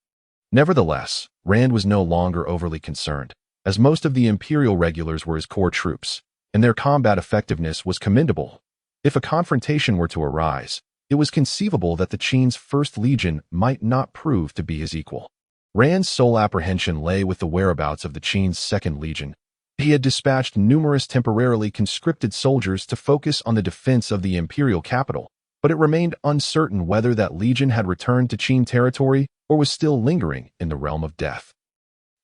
Nevertheless, Rand was no longer overly concerned, as most of the Imperial regulars were his core troops, and their combat effectiveness was commendable. If a confrontation were to arise, it was conceivable that the Qin's First Legion might not prove to be his equal. Rand's sole apprehension lay with the whereabouts of the Qin's Second Legion. He had dispatched numerous temporarily conscripted soldiers to focus on the defense of the imperial capital, but it remained uncertain whether that legion had returned to Qin territory or was still lingering in the realm of death.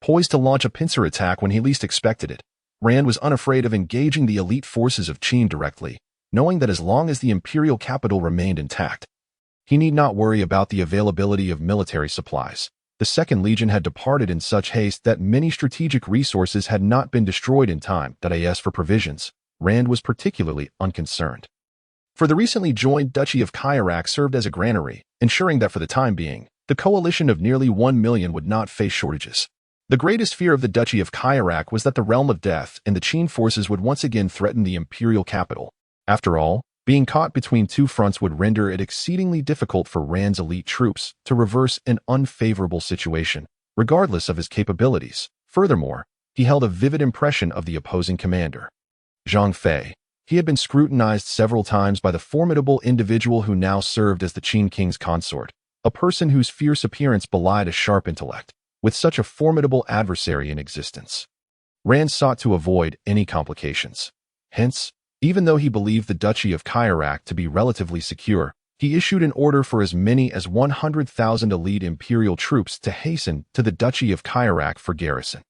Poised to launch a pincer attack when he least expected it, Rand was unafraid of engaging the elite forces of Qin directly, knowing that as long as the imperial capital remained intact, he need not worry about the availability of military supplies. The Second Legion had departed in such haste that many strategic resources had not been destroyed in time. As for provisions, Rand was particularly unconcerned. For the recently joined Duchy of Kyarak served as a granary, ensuring that for the time being, the coalition of nearly 1 million would not face shortages. The greatest fear of the Duchy of Kyarak was that the Realm of Death and the Qin forces would once again threaten the imperial capital. After all, being caught between two fronts would render it exceedingly difficult for Rand's elite troops to reverse an unfavorable situation, regardless of his capabilities. Furthermore, he held a vivid impression of the opposing commander, Zhang Fei. He had been scrutinized several times by the formidable individual who now served as the Qin king's consort, a person whose fierce appearance belied a sharp intellect. With such a formidable adversary in existence, Rand sought to avoid any complications. Hence, even though he believed the Duchy of Kyarak to be relatively secure, he issued an order for as many as 100,000 elite imperial troops to hasten to the Duchy of Kyarak for garrison.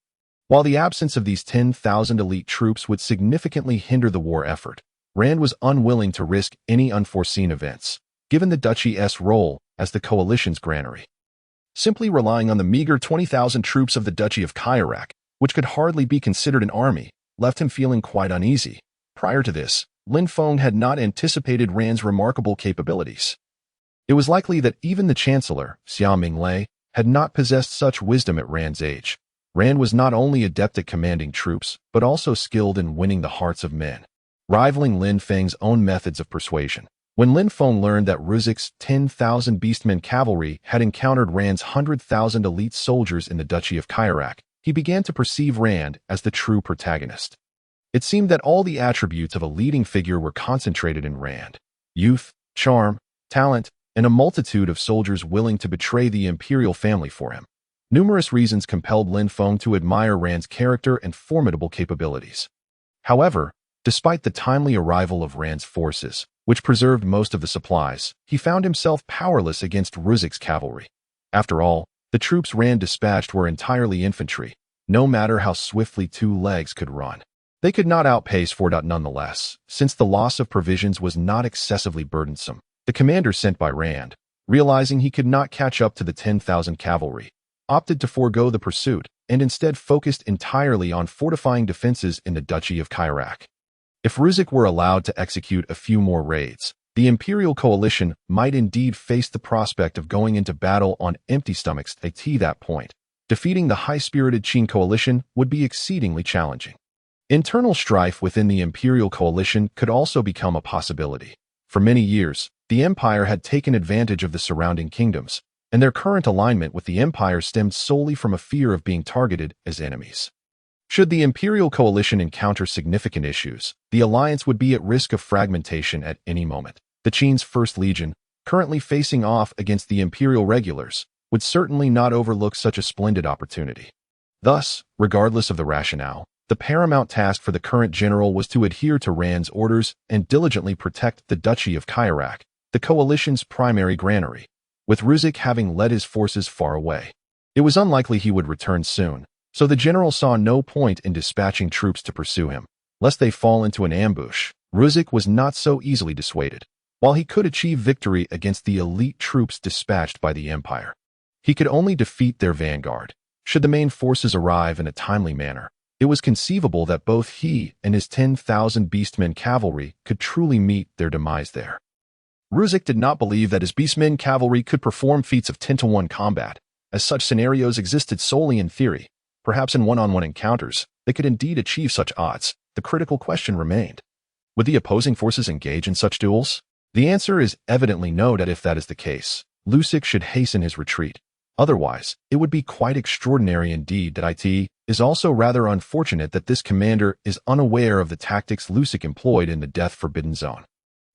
While the absence of these 10,000 elite troops would significantly hinder the war effort, Rand was unwilling to risk any unforeseen events, given the Duchy's role as the coalition's granary. Simply relying on the meager 20,000 troops of the Duchy of Kyarak, which could hardly be considered an army, left him feeling quite uneasy. Prior to this, Lin Feng had not anticipated Rand's remarkable capabilities. It was likely that even the Chancellor, Xia Minglei, had not possessed such wisdom at Rand's age. Rand was not only adept at commanding troops, but also skilled in winning the hearts of men, rivaling Lin Feng's own methods of persuasion. When Lin Feng learned that Ruzik's 10,000 beastmen cavalry had encountered Rand's 100,000 elite soldiers in the Duchy of Kyarak, he began to perceive Rand as the true protagonist. It seemed that all the attributes of a leading figure were concentrated in Rand: youth, charm, talent, and a multitude of soldiers willing to betray the imperial family for him. Numerous reasons compelled Lin Feng to admire Rand's character and formidable capabilities. However, despite the timely arrival of Rand's forces, which preserved most of the supplies, he found himself powerless against Ruzik's cavalry. After all, the troops Rand dispatched were entirely infantry. No matter how swiftly two legs could run, they could not outpace Fordot nonetheless. Since the loss of provisions was not excessively burdensome, the commander sent by Rand, realizing he could not catch up to the 10,000 cavalry, opted to forego the pursuit and instead focused entirely on fortifying defenses in the Duchy of Kyarak. If Ruzik were allowed to execute a few more raids, the imperial coalition might indeed face the prospect of going into battle on empty stomachs. At that point, defeating the high-spirited Qin coalition would be exceedingly challenging. Internal strife within the imperial coalition could also become a possibility. For many years, the empire had taken advantage of the surrounding kingdoms, and their current alignment with the empire stemmed solely from a fear of being targeted as enemies. Should the imperial coalition encounter significant issues, the alliance would be at risk of fragmentation at any moment. The Qin's First Legion, currently facing off against the imperial regulars, would certainly not overlook such a splendid opportunity. Thus, regardless of the rationale, the paramount task for the current general was to adhere to Rand's orders and diligently protect the Duchy of Kyarak, the coalition's primary granary, with Ruzik having led his forces far away. It was unlikely he would return soon, so the general saw no point in dispatching troops to pursue him, lest they fall into an ambush. Ruzik was not so easily dissuaded. While he could achieve victory against the elite troops dispatched by the Empire, he could only defeat their vanguard. Should the main forces arrive in a timely manner, it was conceivable that both he and his 10,000 beastmen cavalry could truly meet their demise there. Ruzik did not believe that his beastmen cavalry could perform feats of 10-to-1 combat, as such scenarios existed solely in theory. Perhaps in one-on-one encounters, they could indeed achieve such odds. The critical question remained: would the opposing forces engage in such duels? The answer is evidently no. That if that is the case, Lusic should hasten his retreat. Otherwise, it would be quite extraordinary indeed. That it is also rather unfortunate that this commander is unaware of the tactics Lusic employed in the Death Forbidden Zone.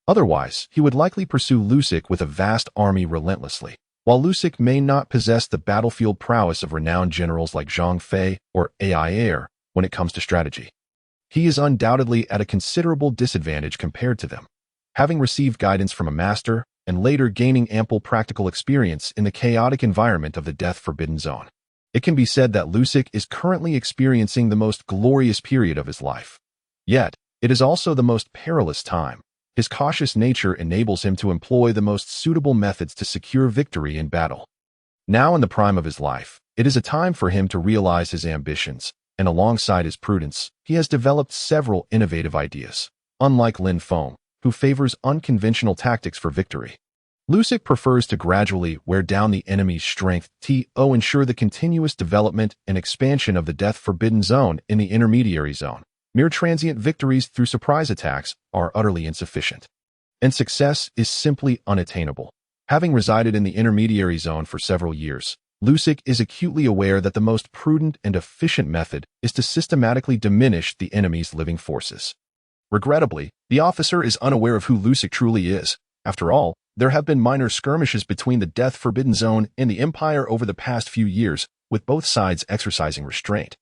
Otherwise, he would likely pursue Lusic with a vast army relentlessly. While Lusic may not possess the battlefield prowess of renowned generals like Zhang Fei or Ai Air when it comes to strategy, he is undoubtedly at a considerable disadvantage compared to them. Having received guidance from a master, and later gaining ample practical experience in the chaotic environment of the Death Forbidden Zone, It can be said that Lusik is currently experiencing the most glorious period of his life. Yet, it is also the most perilous time. His cautious nature enables him to employ the most suitable methods to secure victory in battle. Now in the prime of his life, it is a time for him to realize his ambitions, and alongside his prudence, he has developed several innovative ideas. Unlike Lin Feng, who favors unconventional tactics for victory, Lusik prefers to gradually wear down the enemy's strength to ensure the continuous development and expansion of the death-forbidden zone in the intermediary zone. Mere transient victories through surprise attacks are utterly insufficient, and success is simply unattainable. Having resided in the intermediary zone for several years, Lusik is acutely aware that the most prudent and efficient method is to systematically diminish the enemy's living forces. Regrettably, the officer is unaware of who Lusik truly is. After all, there have been minor skirmishes between the Death-Forbidden Zone and the Empire over the past few years, with both sides exercising restraint,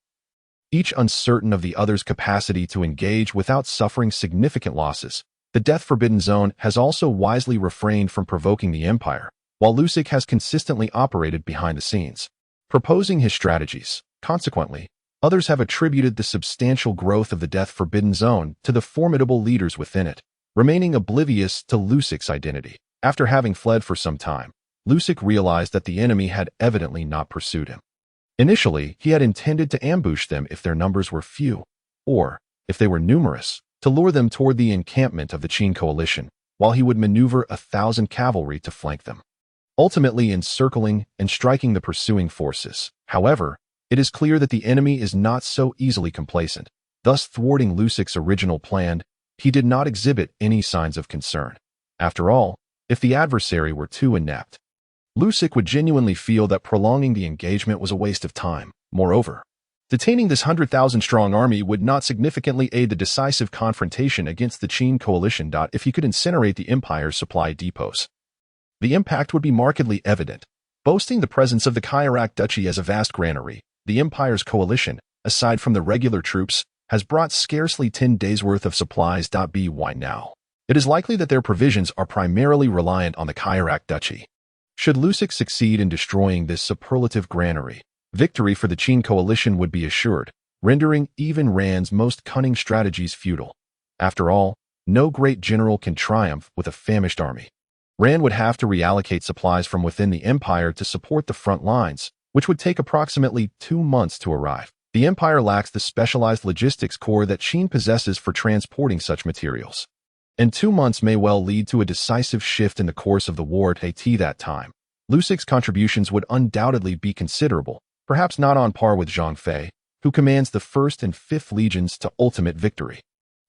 each uncertain of the other's capacity to engage without suffering significant losses. The Death-Forbidden Zone has also wisely refrained from provoking the Empire, while Lusik has consistently operated behind the scenes, proposing his strategies. Consequently, others have attributed the substantial growth of the Death-Forbidden Zone to the formidable leaders within it, remaining oblivious to Lusik's identity. After having fled for some time, Lusik realized that the enemy had evidently not pursued him. Initially, he had intended to ambush them if their numbers were few, or, if they were numerous, to lure them toward the encampment of the Qin coalition, while he would maneuver 1,000 cavalry to flank them, ultimately encircling and striking the pursuing forces. However, it is clear that the enemy is not so easily complacent, thus thwarting Lusik's original plan. He did not exhibit any signs of concern. After all, if the adversary were too inept, Lusik would genuinely feel that prolonging the engagement was a waste of time. Moreover, detaining this 100,000-strong army would not significantly aid the decisive confrontation against the Qin coalition. If he could incinerate the Empire's supply depots, the impact would be markedly evident. Boasting the presence of the Kyarak Duchy as a vast granary, the Empire's coalition, aside from the regular troops, has brought scarcely 10 days' worth of supplies. By now, it is likely that their provisions are primarily reliant on the Kyarak Duchy. Should Lusik succeed in destroying this superlative granary, victory for the Qin coalition would be assured, rendering even Rand's most cunning strategies futile. After all, no great general can triumph with a famished army. Rand would have to reallocate supplies from within the Empire to support the front lines, which would take approximately 2 months to arrive. The Empire lacks the specialized logistics core that Qin possesses for transporting such materials, and 2 months may well lead to a decisive shift in the course of the war. At that time, Lusik's contributions would undoubtedly be considerable, perhaps not on par with Zhang Fei, who commands the 1st and 5th legions to ultimate victory,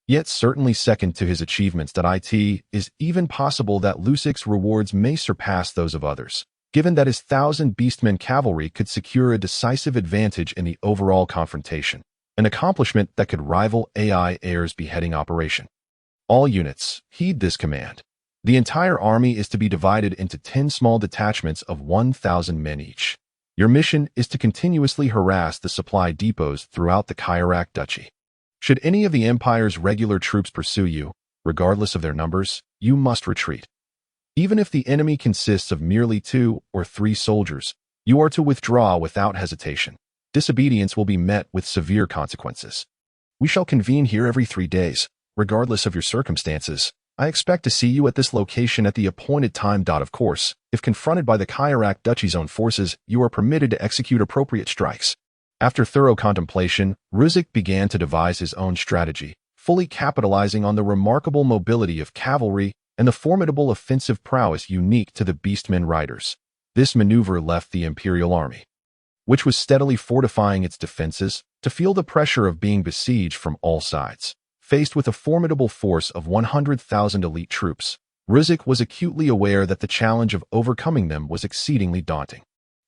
yet certainly second to his achievements. It is even possible that Lusik's rewards may surpass those of others, given that his 1,000 beastmen cavalry could secure a decisive advantage in the overall confrontation, an accomplishment that could rival AI Air's beheading operation. All units, heed this command. The entire army is to be divided into 10 small detachments of 1,000 men each. Your mission is to continuously harass the supply depots throughout the Kyarak Duchy. Should any of the Empire's regular troops pursue you, regardless of their numbers, you must retreat. Even if the enemy consists of merely 2 or 3 soldiers, you are to withdraw without hesitation. Disobedience will be met with severe consequences. We shall convene here every 3 days. Regardless of your circumstances, I expect to see you at this location at the appointed time. Of course, if confronted by the Kyarak Duchy's own forces, you are permitted to execute appropriate strikes. After thorough contemplation, Lusik began to devise his own strategy, fully capitalizing on the remarkable mobility of cavalry and the formidable offensive prowess unique to the beastmen riders. This maneuver left the Imperial Army, which was steadily fortifying its defenses, to feel the pressure of being besieged from all sides. Faced with a formidable force of 100,000 elite troops, Lusik was acutely aware that the challenge of overcoming them was exceedingly daunting.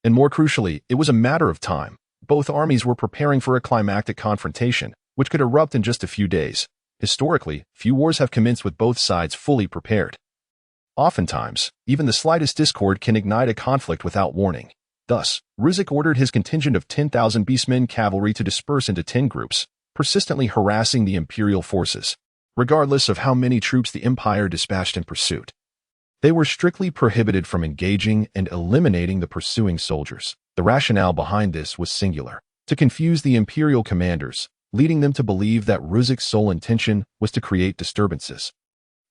And more crucially, it was a matter of time. Both armies were preparing for a climactic confrontation, which could erupt in just a few days. Historically, few wars have commenced with both sides fully prepared. Oftentimes, even the slightest discord can ignite a conflict without warning. Thus, Lusik ordered his contingent of 10,000 beastmen cavalry to disperse into 10 groups, persistently harassing the imperial forces, regardless of how many troops the Empire dispatched in pursuit. They were strictly prohibited from engaging and eliminating the pursuing soldiers. The rationale behind this was singular: to confuse the Imperial commanders, leading them to believe that Ruzik's sole intention was to create disturbances.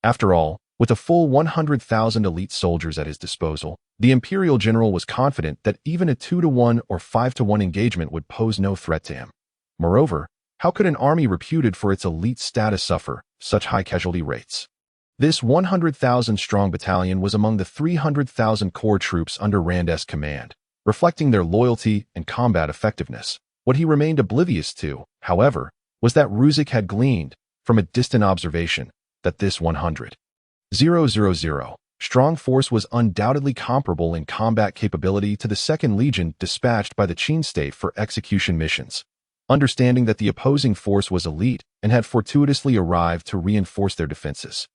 After all, with a full 100,000 elite soldiers at his disposal, the Imperial general was confident that even a 2-to-1 or 5-to-1 engagement would pose no threat to him. Moreover, how could an army reputed for its elite status suffer such high casualty rates? This 100,000-strong battalion was among the 300,000 core troops under Rand's command, reflecting their loyalty and combat effectiveness. What he remained oblivious to, however, was that Ruzik had gleaned, from a distant observation, that this 100,000 strong force was undoubtedly comparable in combat capability to the 2nd Legion dispatched by the Qin state for execution missions. Understanding that the opposing force was elite and had fortuitously arrived to reinforce their defenses,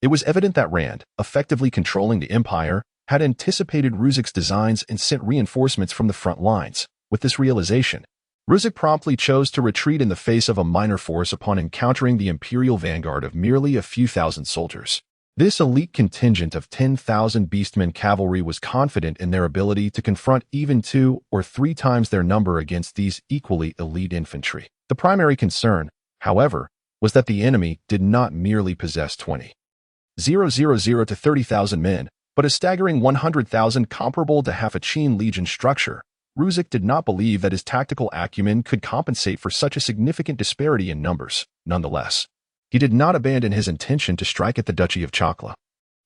it was evident that Rand, effectively controlling the Empire, had anticipated Ruzik's designs and sent reinforcements from the front lines. With this realization, Ruzik promptly chose to retreat in the face of a minor force upon encountering the Imperial vanguard of merely a few thousand soldiers. This elite contingent of 10,000 Beastmen cavalry was confident in their ability to confront even 2 or 3 times their number against these equally elite infantry. The primary concern, however, was that the enemy did not merely possess 20,000 to 30,000 men, but a staggering 100,000 comparable to half a Qin legion structure. Ruzik did not believe that his tactical acumen could compensate for such a significant disparity in numbers. Nonetheless, he did not abandon his intention to strike at the Duchy of Chakla.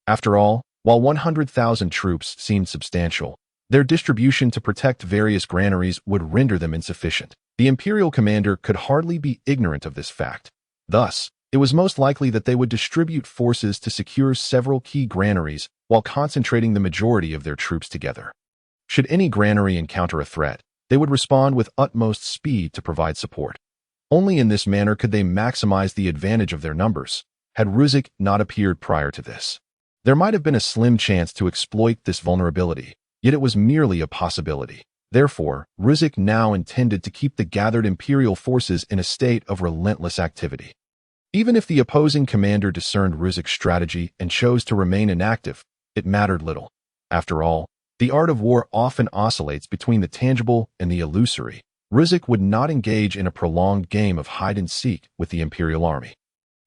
After all, while 100,000 troops seemed substantial, their distribution to protect various granaries would render them insufficient. The Imperial commander could hardly be ignorant of this fact. Thus, it was most likely that they would distribute forces to secure several key granaries while concentrating the majority of their troops together. Should any granary encounter a threat, they would respond with utmost speed to provide support. Only in this manner could they maximize the advantage of their numbers. Had Ruzik not appeared prior to this, there might have been a slim chance to exploit this vulnerability, yet it was merely a possibility. Therefore, Ruzik now intended to keep the gathered Imperial forces in a state of relentless activity. Even if the opposing commander discerned Ruzik's strategy and chose to remain inactive, it mattered little. After all, the art of war often oscillates between the tangible and the illusory. Ruzik would not engage in a prolonged game of hide-and-seek with the Imperial army.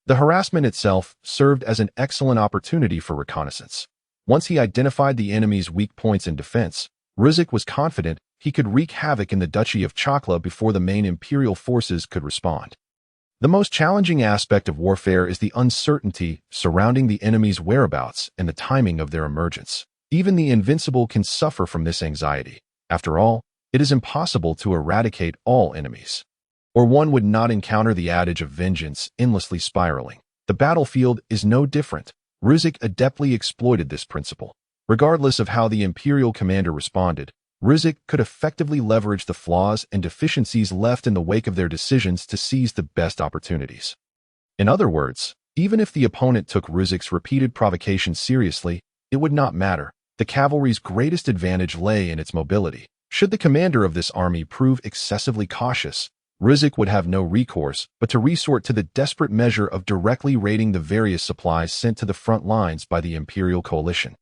The harassment itself served as an excellent opportunity for reconnaissance. Once he identified the enemy's weak points in defense, Ruzik was confident he could wreak havoc in the Duchy of Chakla before the main Imperial forces could respond. The most challenging aspect of warfare is the uncertainty surrounding the enemy's whereabouts and the timing of their emergence. Even the invincible can suffer from this anxiety. After all, it is impossible to eradicate all enemies, or one would not encounter the adage of vengeance endlessly spiraling. The battlefield is no different. Ruzik adeptly exploited this principle. Regardless of how the Imperial commander responded, Ruzik could effectively leverage the flaws and deficiencies left in the wake of their decisions to seize the best opportunities. In other words, even if the opponent took Ruzik's repeated provocations seriously, it would not matter. The cavalry's greatest advantage lay in its mobility. Should the commander of this army prove excessively cautious, Ruzik would have no recourse but to resort to the desperate measure of directly raiding the various supplies sent to the front lines by the Imperial coalition.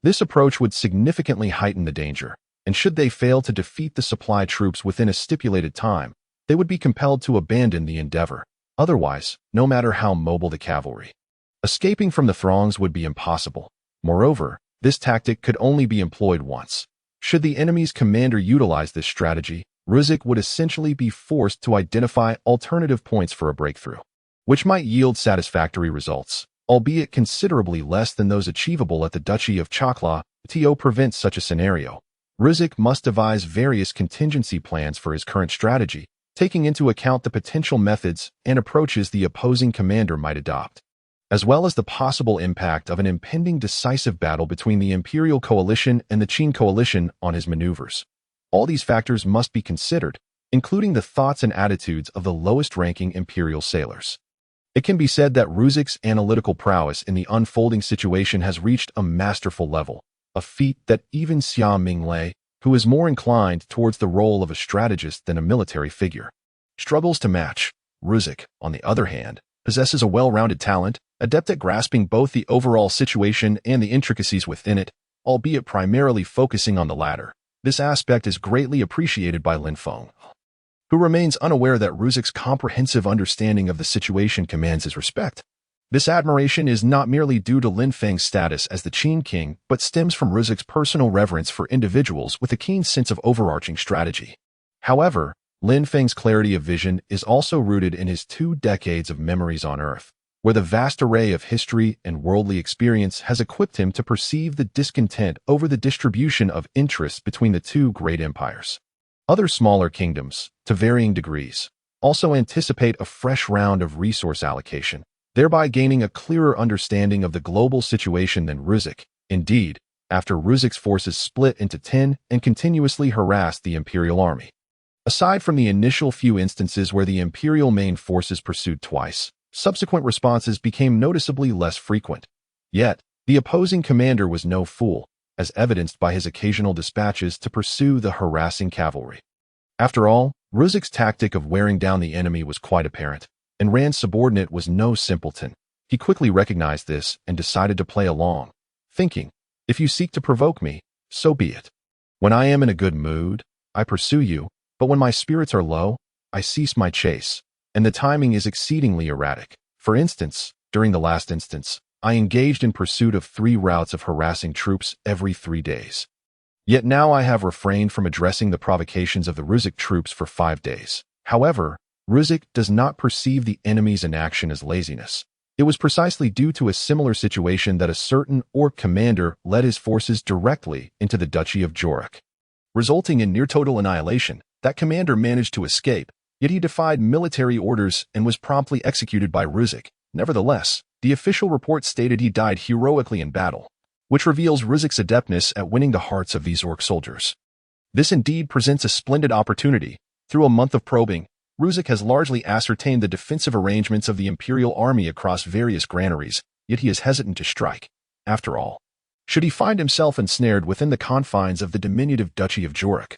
This approach would significantly heighten the danger, and should they fail to defeat the supply troops within a stipulated time, they would be compelled to abandon the endeavor. Otherwise, no matter how mobile the cavalry, escaping from the throngs would be impossible. Moreover, this tactic could only be employed once. Should the enemy's commander utilize this strategy, Ruzik would essentially be forced to identify alternative points for a breakthrough, which might yield satisfactory results, albeit considerably less than those achievable at the Duchy of Chakla. To prevent such a scenario, Ruzik must devise various contingency plans for his current strategy, taking into account the potential methods and approaches the opposing commander might adopt, as well as the possible impact of an impending decisive battle between the Imperial coalition and the Qin coalition on his maneuvers. All these factors must be considered, including the thoughts and attitudes of the lowest-ranking Imperial sailors. It can be said that Ruzik's analytical prowess in the unfolding situation has reached a masterful level, a feat that even Xia Minglei, who is more inclined towards the role of a strategist than a military figure, struggles to match. Ruzik, on the other hand, possesses a well-rounded talent, adept at grasping both the overall situation and the intricacies within it, albeit primarily focusing on the latter. This aspect is greatly appreciated by Lin Feng, who remains unaware that Ruzik's comprehensive understanding of the situation commands his respect. This admiration is not merely due to Lin Feng's status as the Qin King, but stems from Ruzik's personal reverence for individuals with a keen sense of overarching strategy. However, Lin Feng's clarity of vision is also rooted in his 2 decades of memories on Earth, where the vast array of history and worldly experience has equipped him to perceive the discontent over the distribution of interests between the 2 great empires. Other smaller kingdoms, to varying degrees, also anticipate a fresh round of resource allocation, thereby gaining a clearer understanding of the global situation than Ruzik. Indeed, after Ruzik's forces split into 10 and continuously harassed the Imperial Army. Aside from the initial few instances where the Imperial main forces pursued twice, subsequent responses became noticeably less frequent. Yet, the opposing commander was no fool, as evidenced by his occasional dispatches to pursue the harassing cavalry. After all, Ruzik's tactic of wearing down the enemy was quite apparent, and Rand's subordinate was no simpleton. He quickly recognized this and decided to play along, thinking, "If you seek to provoke me, so be it. When I am in a good mood, I pursue you, but when my spirits are low, I cease my chase, and the timing is exceedingly erratic. For instance, during the last instance, I engaged in pursuit of 3 routes of harassing troops every 3 days. Yet now I have refrained from addressing the provocations of the Ruzik troops for 5 days. However, Ruzik does not perceive the enemy's inaction as laziness. It was precisely due to a similar situation that a certain Orc commander led his forces directly into the Duchy of Jorik, resulting in near-total annihilation. That commander managed to escape, yet he defied military orders and was promptly executed by Ruzik. Nevertheless, the official report stated he died heroically in battle, which reveals Ruzik's adeptness at winning the hearts of these Orc soldiers. This indeed presents a splendid opportunity. Through a month of probing, Ruzik has largely ascertained the defensive arrangements of the Imperial Army across various granaries, yet he is hesitant to strike. After all, should he find himself ensnared within the confines of the diminutive Duchy of Jorik,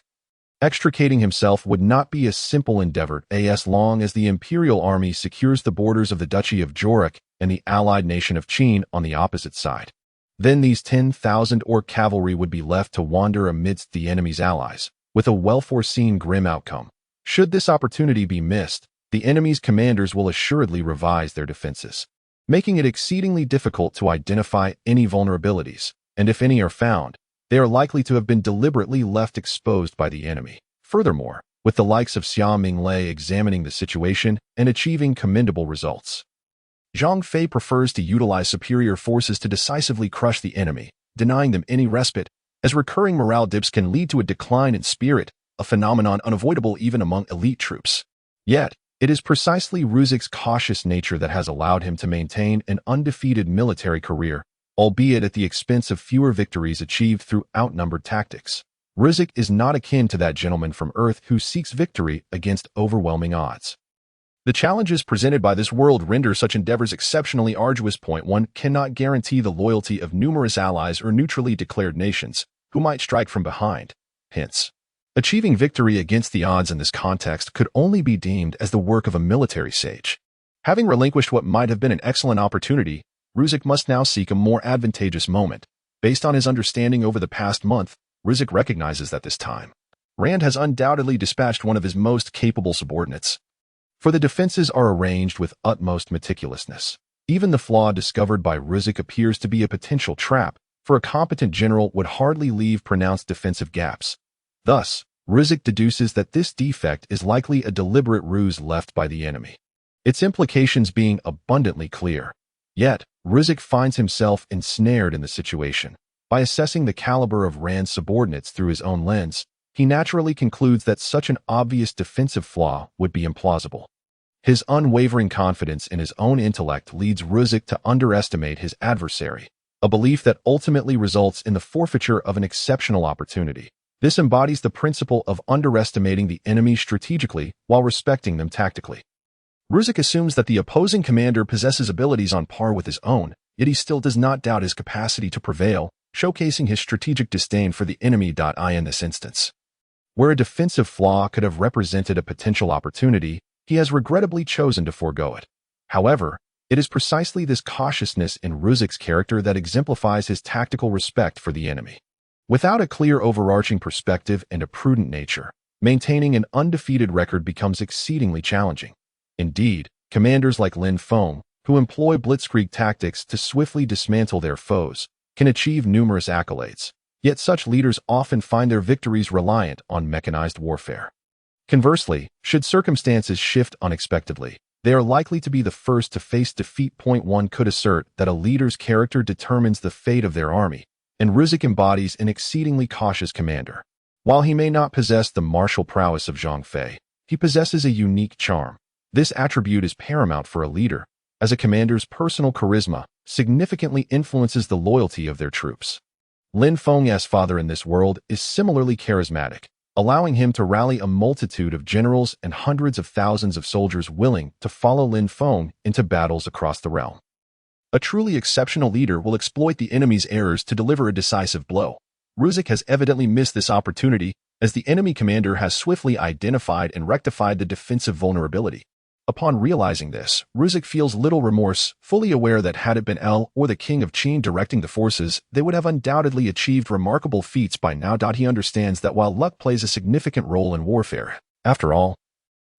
extricating himself would not be a simple endeavor as long as the Imperial Army secures the borders of the Duchy of Jorik and the allied nation of Qin on the opposite side. Then these 10,000 Orc cavalry would be left to wander amidst the enemy's allies, with a well-foreseen grim outcome. Should this opportunity be missed, the enemy's commanders will assuredly revise their defenses, making it exceedingly difficult to identify any vulnerabilities, and if any are found, they are likely to have been deliberately left exposed by the enemy. Furthermore, with the likes of Xia Minglei examining the situation and achieving commendable results, Zhang Fei prefers to utilize superior forces to decisively crush the enemy, denying them any respite, as recurring morale dips can lead to a decline in spirit, a phenomenon unavoidable even among elite troops. Yet, it is precisely Ruzik's cautious nature that has allowed him to maintain an undefeated military career, albeit at the expense of fewer victories achieved through outnumbered tactics. Ruzik is not akin to that gentleman from Earth who seeks victory against overwhelming odds. The challenges presented by this world render such endeavors exceptionally arduous. One cannot guarantee the loyalty of numerous allies or neutrally declared nations, who might strike from behind. Hence, achieving victory against the odds in this context could only be deemed as the work of a military sage. Having relinquished what might have been an excellent opportunity, Ruzik must now seek a more advantageous moment. Based on his understanding over the past month, Ruzik recognizes that this time, Rand has undoubtedly dispatched one of his most capable subordinates. For the defenses are arranged with utmost meticulousness. Even the flaw discovered by Ruzik appears to be a potential trap, for a competent general would hardly leave pronounced defensive gaps. Thus, Ruzik deduces that this defect is likely a deliberate ruse left by the enemy, its implications being abundantly clear. Yet, Ruzik finds himself ensnared in the situation. By assessing the caliber of Rand's subordinates through his own lens, he naturally concludes that such an obvious defensive flaw would be implausible. His unwavering confidence in his own intellect leads Ruzik to underestimate his adversary, a belief that ultimately results in the forfeiture of an exceptional opportunity. This embodies the principle of underestimating the enemy strategically while respecting them tactically. Ruzik assumes that the opposing commander possesses abilities on par with his own, yet he still does not doubt his capacity to prevail, showcasing his strategic disdain for the enemy. In this instance, where a defensive flaw could have represented a potential opportunity, he has regrettably chosen to forego it. However, it is precisely this cautiousness in Ruzik's character that exemplifies his tactical respect for the enemy. Without a clear overarching perspective and a prudent nature, maintaining an undefeated record becomes exceedingly challenging. Indeed, commanders like Lin Feng, who employ blitzkrieg tactics to swiftly dismantle their foes, can achieve numerous accolades. Yet such leaders often find their victories reliant on mechanized warfare. Conversely, should circumstances shift unexpectedly, they are likely to be the first to face defeat. One could assert that a leader's character determines the fate of their army, and Ruzek embodies an exceedingly cautious commander. While he may not possess the martial prowess of Zhang Fei, he possesses a unique charm. This attribute is paramount for a leader, as a commander's personal charisma significantly influences the loyalty of their troops. Lin Feng's father in this world is similarly charismatic, allowing him to rally a multitude of generals and hundreds of thousands of soldiers willing to follow Lin Feng into battles across the realm. A truly exceptional leader will exploit the enemy's errors to deliver a decisive blow. Ruzek has evidently missed this opportunity, as the enemy commander has swiftly identified and rectified the defensive vulnerability. Upon realizing this, Ruzek feels little remorse, fully aware that had it been El or the King of Qin directing the forces, they would have undoubtedly achieved remarkable feats by now. He understands that while luck plays a significant role in warfare, after all,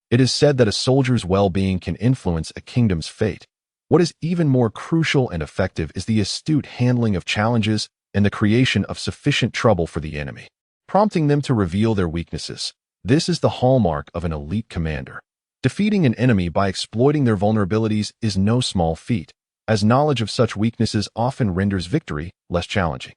it is said that a soldier's well-being can influence a kingdom's fate. What is even more crucial and effective is the astute handling of challenges and the creation of sufficient trouble for the enemy, prompting them to reveal their weaknesses. This is the hallmark of an elite commander. Defeating an enemy by exploiting their vulnerabilities is no small feat, as knowledge of such weaknesses often renders victory less challenging.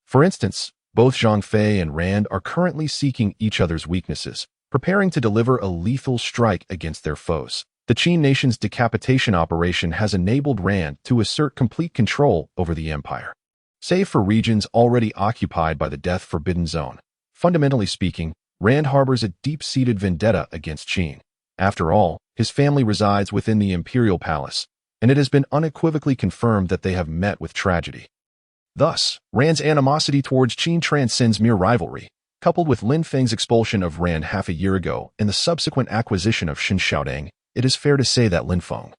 For instance, both Zhang Fei and Rand are currently seeking each other's weaknesses, preparing to deliver a lethal strike against their foes. The Qin nation's decapitation operation has enabled Rand to assert complete control over the empire, save for regions already occupied by the death-forbidden zone. Fundamentally speaking, Rand harbors a deep-seated vendetta against Qin. After all, his family resides within the imperial palace, and it has been unequivocally confirmed that they have met with tragedy. Thus, Rand's animosity towards Qin transcends mere rivalry. Coupled with Lin Feng's expulsion of Rand half a year ago and the subsequent acquisition of Xiaodong, it is fair to say that Lin Feng,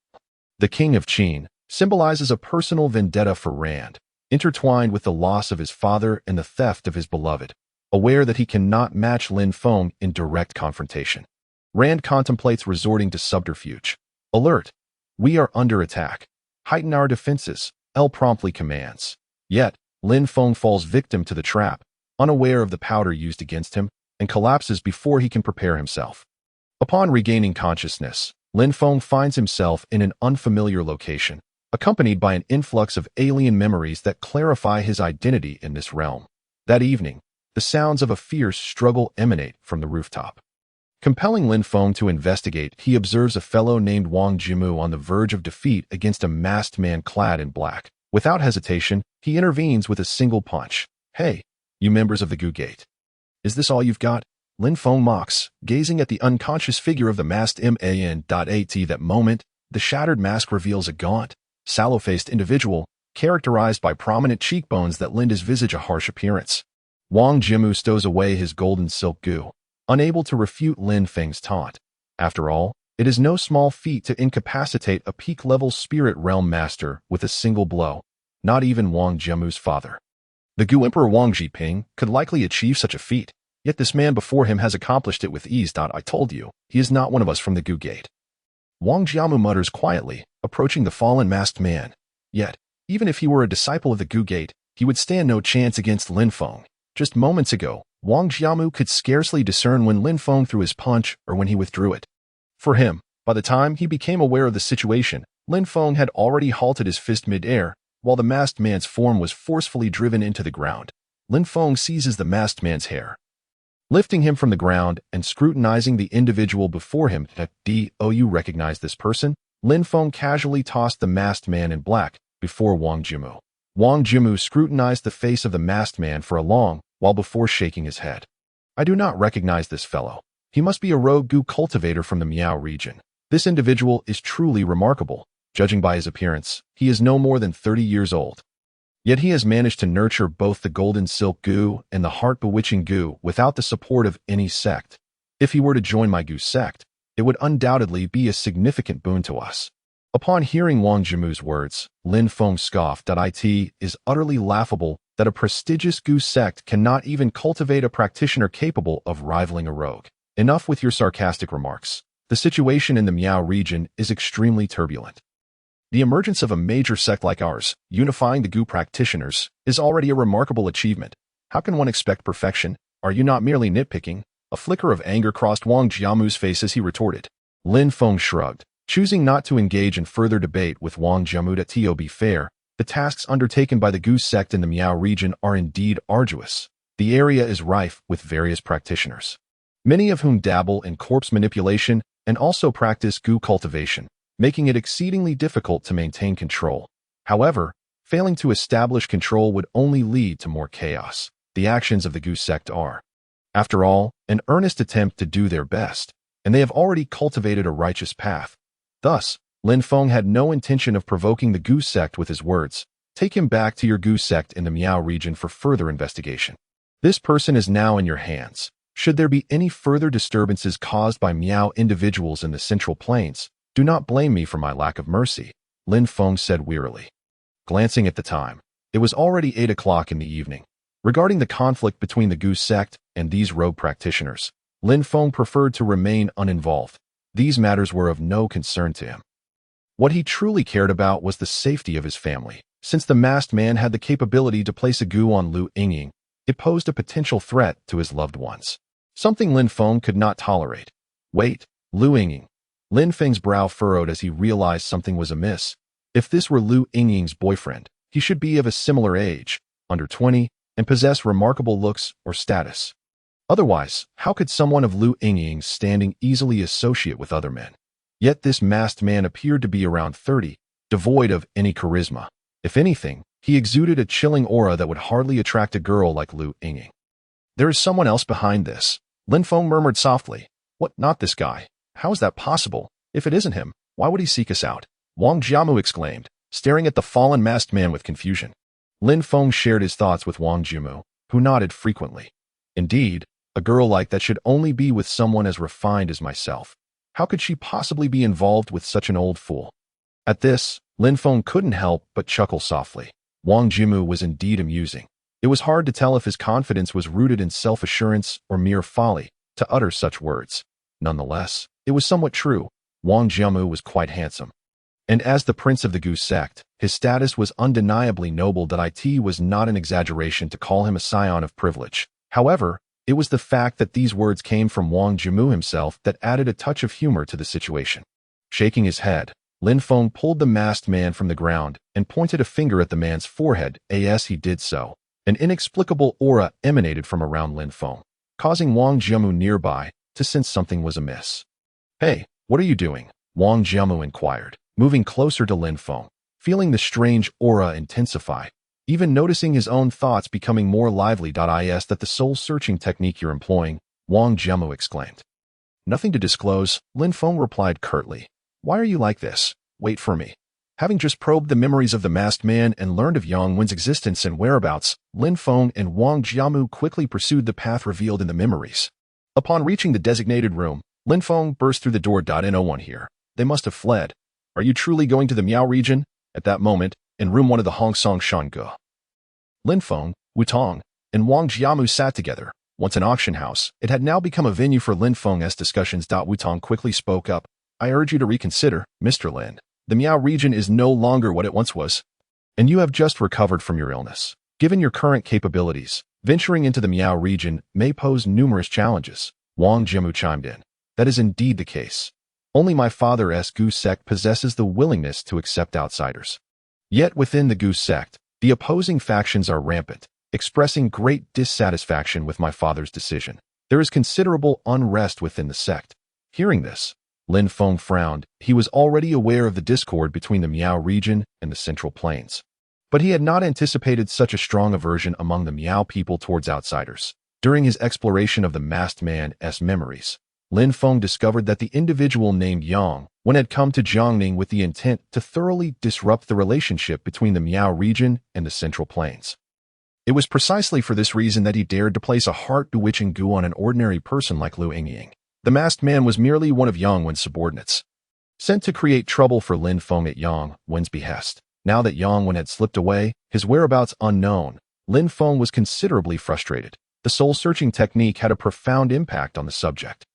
the king of Qin, symbolizes a personal vendetta for Rand, intertwined with the loss of his father and the theft of his beloved. Aware that he cannot match Lin Feng in direct confrontation, Rand contemplates resorting to subterfuge. Alert! We are under attack. Heighten our defenses, El promptly commands. Yet, Lin Feng falls victim to the trap, unaware of the powder used against him, and collapses before he can prepare himself. Upon regaining consciousness, Lin Feng finds himself in an unfamiliar location, accompanied by an influx of alien memories that clarify his identity in this realm. That evening, the sounds of a fierce struggle emanate from the rooftop. Compelling Lin Feng to investigate, he observes a fellow named Wang Jimu on the verge of defeat against a masked man clad in black. Without hesitation, he intervenes with a single punch. "Hey, you members of the Gu Gate. Is this all you've got?" Lin Feng mocks, gazing at the unconscious figure of the masked man. At that moment, the shattered mask reveals a gaunt, sallow-faced individual, characterized by prominent cheekbones that lend his visage a harsh appearance. Wang Jimu stows away his golden silk gu, unable to refute Lin Feng's taunt. After all, it is no small feat to incapacitate a peak-level spirit realm master with a single blow, not even Wang Jimu's father. The Gu Emperor Wang Jiping could likely achieve such a feat, yet this man before him has accomplished it with ease. I told you, he is not one of us from the Gu Gate. Wang Jiamu mutters quietly, approaching the fallen masked man. Yet, even if he were a disciple of the Gu Gate, he would stand no chance against Lin Feng. Just moments ago, Wang Jiamu could scarcely discern when Lin Feng threw his punch or when he withdrew it. For him, by the time he became aware of the situation, Lin Feng had already halted his fist mid-air, while the masked man's form was forcefully driven into the ground. Lin Feng seizes the masked man's hair, lifting him from the ground and scrutinizing the individual before him. "Do you recognize this person?" Lin Feng casually tossed the masked man in black before Wang Jimu. Wang Jimu scrutinized the face of the masked man for a long while before shaking his head. "I do not recognize this fellow. He must be a rogue Gu cultivator from the Miao region. This individual is truly remarkable. Judging by his appearance, he is no more than 30 years old. Yet he has managed to nurture both the golden silk Gu and the heart-bewitching Gu without the support of any sect. If he were to join my Gu sect, it would undoubtedly be a significant boon to us." Upon hearing Wang Jimu's words, Lin Feng scoffed. "It is utterly laughable that a prestigious Gu sect cannot even cultivate a practitioner capable of rivaling a rogue. Enough with your sarcastic remarks. The situation in the Miao region is extremely turbulent. The emergence of a major sect like ours, unifying the Gu practitioners, is already a remarkable achievement. How can one expect perfection? Are you not merely nitpicking? A flicker of anger crossed Wang Jiamu's face as he retorted. Lin Feng shrugged, choosing not to engage in further debate with Wang Jiamu. To be fair, the tasks undertaken by the Gu sect in the Miao region are indeed arduous. The area is rife with various practitioners, many of whom dabble in corpse manipulation and also practice Gu cultivation, making it exceedingly difficult to maintain control. However, failing to establish control would only lead to more chaos. The actions of the Gu sect are, after all, an earnest attempt to do their best, and they have already cultivated a righteous path. Thus, Lin Feng had no intention of provoking the Gu sect with his words. Take him back to your Gu sect in the Miao region for further investigation. This person is now in your hands. Should there be any further disturbances caused by Miao individuals in the Central Plains, do not blame me for my lack of mercy, Lin Feng said wearily. Glancing at the time, it was already 8 o'clock in the evening. Regarding the conflict between the Gu sect and these rogue practitioners, Lin Feng preferred to remain uninvolved. These matters were of no concern to him. What he truly cared about was the safety of his family. Since the masked man had the capability to place a Gu on Lu Yingying, it posed a potential threat to his loved ones. Something Lin Feng could not tolerate. Wait, Lu Yingying. Lin Feng's brow furrowed as he realized something was amiss. If this were Lu Yingying's boyfriend, he should be of a similar age, under 20, and possess remarkable looks or status. Otherwise, how could someone of Lu Yingying's standing easily associate with other men? Yet this masked man appeared to be around 30, devoid of any charisma. If anything, he exuded a chilling aura that would hardly attract a girl like Lu Yingying. There is someone else behind this, Lin Feng murmured softly. What, not this guy? How is that possible? If it isn't him, why would he seek us out? Wang Jiamu exclaimed, staring at the fallen masked man with confusion. Lin Feng shared his thoughts with Wang Jiamu, who nodded frequently. Indeed, a girl like that should only be with someone as refined as myself. How could she possibly be involved with such an old fool? At this, Lin Feng couldn't help but chuckle softly. Wang Jiamu was indeed amusing. It was hard to tell if his confidence was rooted in self-assurance or mere folly to utter such words. Nonetheless, it was somewhat true. Wang Jiamu was quite handsome. And as the prince of the Gu sect, his status was undeniably noble. It was not an exaggeration to call him a scion of privilege. However, it was the fact that these words came from Wang Jiamu himself that added a touch of humor to the situation. Shaking his head, Lin Feng pulled the masked man from the ground and pointed a finger at the man's forehead. As he did so, an inexplicable aura emanated from around Lin Feng, causing Wang Jiamu nearby to sense something was amiss. Hey, what are you doing? Wang Jiamu inquired, moving closer to Lin Feng, feeling the strange aura intensify, even noticing his own thoughts becoming more lively. Is that the soul-searching technique you're employing? Wang Jiamu exclaimed. Nothing to disclose, Lin Feng replied curtly. Why are you like this? Wait for me. Having just probed the memories of the masked man and learned of Yang Wen's existence and whereabouts, Lin Feng and Wang Jiamu quickly pursued the path revealed in the memories. Upon reaching the designated room, Lin Feng burst through the door. No one here. They must have fled. Are you truly going to the Miao region? At that moment, in room 1 of the Hongsong Shange, Lin Feng, Wu Tong, and Wang Jiamu sat together. Once an auction house, it had now become a venue for Lin Feng's discussions. Wu Tong quickly spoke up. I urge you to reconsider, Mr. Lin. The Miao region is no longer what it once was, and you have just recovered from your illness. Given your current capabilities, venturing into the Miao region may pose numerous challenges. Wang Jiamu chimed in. That is indeed the case. Only my father's Gu sect possesses the willingness to accept outsiders. Yet within the Gu sect, the opposing factions are rampant, expressing great dissatisfaction with my father's decision. There is considerable unrest within the sect. Hearing this, Lin Feng frowned. He was already aware of the discord between the Miao region and the Central Plains, but he had not anticipated such a strong aversion among the Miao people towards outsiders. During his exploration of the masked man's memories, Lin Feng discovered that the individual named Yang Wen had come to Jiangning with the intent to thoroughly disrupt the relationship between the Miao region and the Central Plains. It was precisely for this reason that he dared to place a heart-bewitching Gu on an ordinary person like Lu Yingying. The masked man was merely one of Yang Wen's subordinates, sent to create trouble for Lin Feng at Yang Wen's behest. Now that Yang Wen had slipped away, his whereabouts unknown, Lin Feng was considerably frustrated. The soul-searching technique had a profound impact on the subject.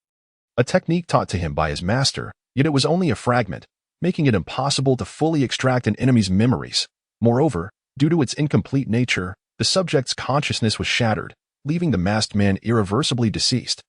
A technique taught to him by his master, yet it was only a fragment, making it impossible to fully extract an enemy's memories. Moreover, due to its incomplete nature, the subject's consciousness was shattered, leaving the masked man irreversibly deceased.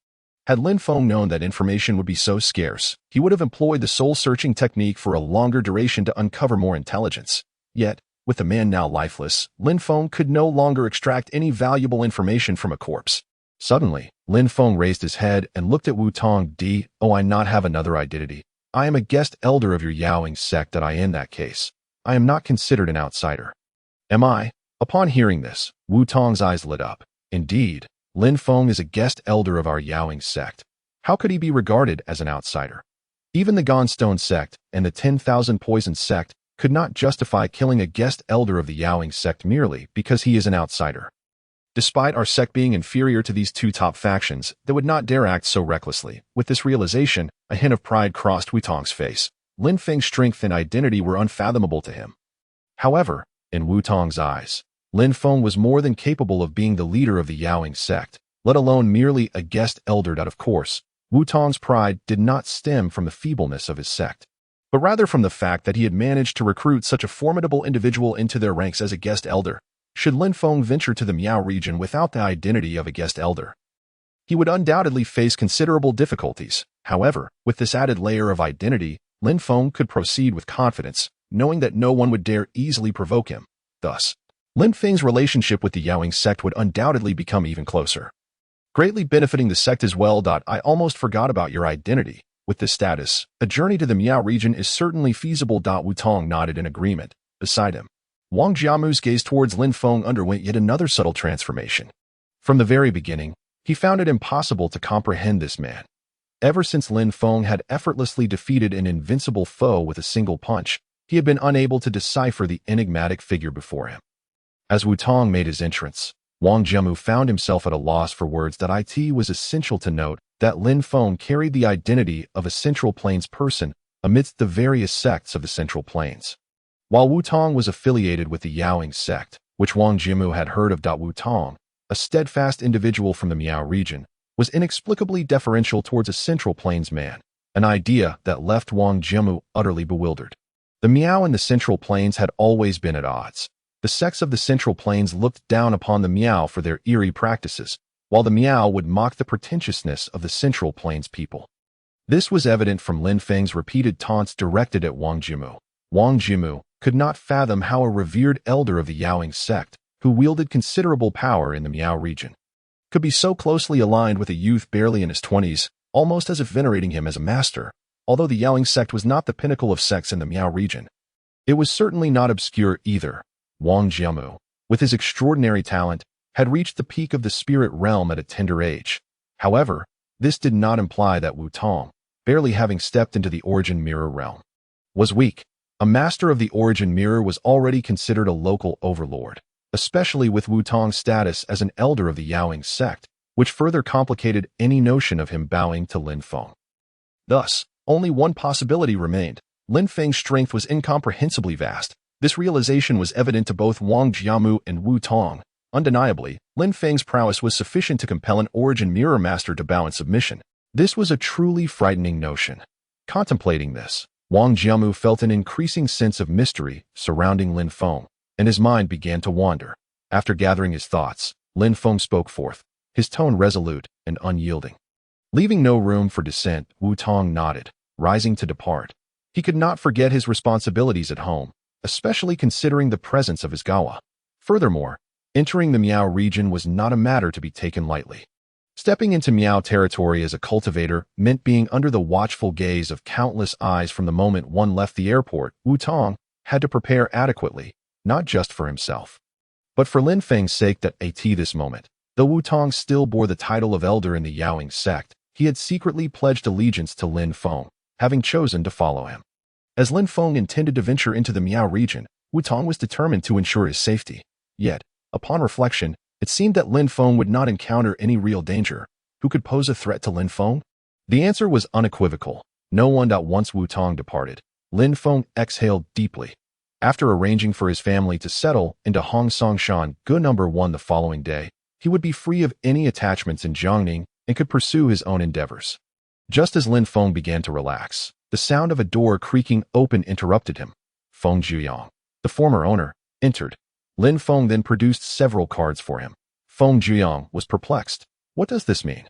Had Lin Feng known that information would be so scarce, he would have employed the soul-searching technique for a longer duration to uncover more intelligence. Yet, with the man now lifeless, Lin Feng could no longer extract any valuable information from a corpse. Suddenly, Lin Feng raised his head and looked at Wu Tong. "Oh, I not have another identity. I am a guest elder of your Yaoing sect that I in that case. I am not considered an outsider." "Am I?" Upon hearing this, Wu Tong's eyes lit up. Indeed, Lin Feng is a guest elder of our Yaoing sect. How could he be regarded as an outsider? Even the Gonstone sect and the 10,000 Poison sect could not justify killing a guest elder of the Yaoing sect merely because he is an outsider. Despite our sect being inferior to these two top factions, they would not dare act so recklessly. With this realization, a hint of pride crossed Wu Tong's face. Lin Feng's strength and identity were unfathomable to him. However, in Wu Tong's eyes, Lin Feng was more than capable of being the leader of the Yaoing sect, let alone merely a guest elder. That, of course, Wu Tong's pride did not stem from the feebleness of his sect, but rather from the fact that he had managed to recruit such a formidable individual into their ranks as a guest elder. Should Lin Feng venture to the Miao region without the identity of a guest elder, he would undoubtedly face considerable difficulties. However, with this added layer of identity, Lin Feng could proceed with confidence, knowing that no one would dare easily provoke him. Thus, Lin Feng's relationship with the Yaoing sect would undoubtedly become even closer, greatly benefiting the sect as well. "I almost forgot about your identity. With this status, a journey to the Miao region is certainly feasible." Wu Tong nodded in agreement. Beside him, Wang Jiamu's gaze towards Lin Feng underwent yet another subtle transformation. From the very beginning, he found it impossible to comprehend this man. Ever since Lin Feng had effortlessly defeated an invincible foe with a single punch, he had been unable to decipher the enigmatic figure before him. As Wu Tong made his entrance, Wang Jiamu found himself at a loss for words. It was essential to note that Lin Feng carried the identity of a Central Plains person amidst the various sects of the Central Plains. While Wu Tong was affiliated with the Yaoing sect, which Wang Jiamu had heard of, Wu Tong, a steadfast individual from the Miao region, was inexplicably deferential towards a Central Plains man, an idea that left Wang Jiamu utterly bewildered. The Miao and the Central Plains had always been at odds. The sects of the Central Plains looked down upon the Miao for their eerie practices, while the Miao would mock the pretentiousness of the Central Plains people. This was evident from Lin Feng's repeated taunts directed at Wang Jiamu. Wang Jiamu could not fathom how a revered elder of the Yaoing sect, who wielded considerable power in the Miao region, could be so closely aligned with a youth barely in his 20s, almost as if venerating him as a master. Although the Yaoing sect was not the pinnacle of sects in the Miao region, it was certainly not obscure either. Wang Jiamu, with his extraordinary talent, had reached the peak of the spirit realm at a tender age. However, this did not imply that Wu Tong, barely having stepped into the Origin Mirror realm, was weak. A master of the Origin Mirror was already considered a local overlord, especially with Wu Tong's status as an elder of the Yaoing sect, which further complicated any notion of him bowing to Lin Feng. Thus, only one possibility remained. Lin Feng's strength was incomprehensibly vast. This realization was evident to both Wang Jiamu and Wu Tong. Undeniably, Lin Feng's prowess was sufficient to compel an Origin Mirror master to bow in submission. This was a truly frightening notion. Contemplating this, Wang Jiamu felt an increasing sense of mystery surrounding Lin Feng, and his mind began to wander. After gathering his thoughts, Lin Feng spoke forth, his tone resolute and unyielding. Leaving no room for dissent, Wu Tong nodded, rising to depart. He could not forget his responsibilities at home, especially considering the presence of his Gawa. Furthermore, entering the Miao region was not a matter to be taken lightly. Stepping into Miao territory as a cultivator meant being under the watchful gaze of countless eyes from the moment one left the airport. Wu Tong had to prepare adequately, not just for himself, but for Lin Feng's sake. At this moment, though Wu Tong still bore the title of elder in the Yaoing sect, he had secretly pledged allegiance to Lin Feng, having chosen to follow him. As Lin Feng intended to venture into the Miao region, Wu Tong was determined to ensure his safety. Yet, upon reflection, it seemed that Lin Feng would not encounter any real danger. Who could pose a threat to Lin Feng? The answer was unequivocal. No one. Once Wu Tong departed, Lin Feng exhaled deeply. After arranging for his family to settle into Hongsongshan Gu No. 1 the following day, he would be free of any attachments in Jiangning and could pursue his own endeavors. Just as Lin Feng began to relax, the sound of a door creaking open interrupted him. Feng Juyang, the former owner, entered. Lin Feng then produced several cards for him. Feng Juyang was perplexed. What does this mean?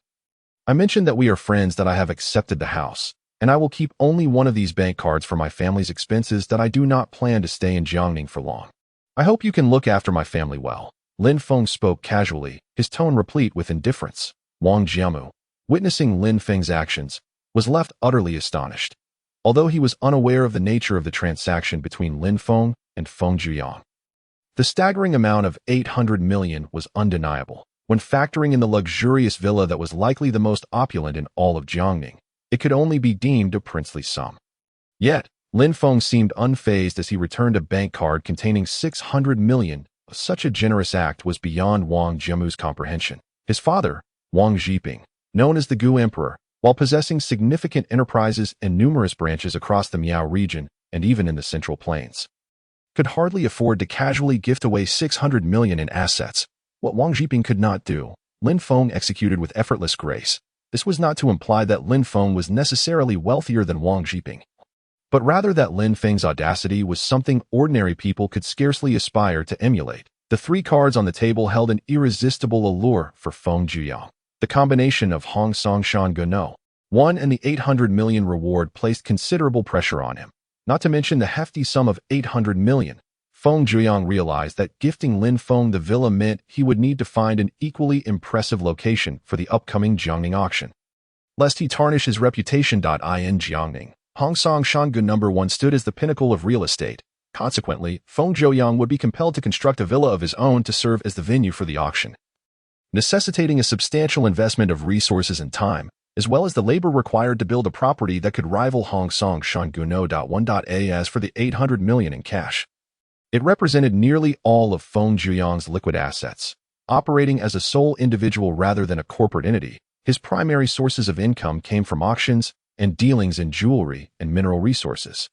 I mentioned that we are friends, that I have accepted the house, and I will keep only one of these bank cards for my family's expenses, that I do not plan to stay in Jiangning for long. I hope you can look after my family well. Lin Feng spoke casually, his tone replete with indifference. Wang Jiamu, witnessing Lin Feng's actions, was left utterly astonished, although he was unaware of the nature of the transaction between Lin Feng and Feng Juyang. The staggering amount of 800 million was undeniable. When factoring in the luxurious villa that was likely the most opulent in all of Jiangning, it could only be deemed a princely sum. Yet, Lin Feng seemed unfazed as he returned a bank card containing 600 million. Such a generous act was beyond Wang Jiamu's comprehension. His father, Wang Zhiping, known as the Gu Emperor, while possessing significant enterprises and numerous branches across the Miao region and even in the Central Plains, could hardly afford to casually gift away 600 million in assets. What Wang Zhiping could not do, Lin Feng executed with effortless grace. This was not to imply that Lin Feng was necessarily wealthier than Wang Zhiping, but rather that Lin Feng's audacity was something ordinary people could scarcely aspire to emulate. The three cards on the table held an irresistible allure for Feng Juyang. The combination of Hongsongshan Gu No. 1 and the 800 million reward placed considerable pressure on him. Not to mention the hefty sum of 800 million. Feng Juyang realized that gifting Lin Feng the villa meant he would need to find an equally impressive location for the upcoming Jiangning auction, lest he tarnish his reputation. In Jiangning, Hongsongshan Gu No. 1 stood as the pinnacle of real estate. Consequently, Feng Juyang would be compelled to construct a villa of his own to serve as the venue for the auction, necessitating a substantial investment of resources and time, as well as the labor required to build a property that could rival Hongsongshan Gu No. 1. As for the 800 million in cash, it represented nearly all of Feng Juyang's liquid assets. Operating as a sole individual rather than a corporate entity, his primary sources of income came from auctions and dealings in jewelry and mineral resources,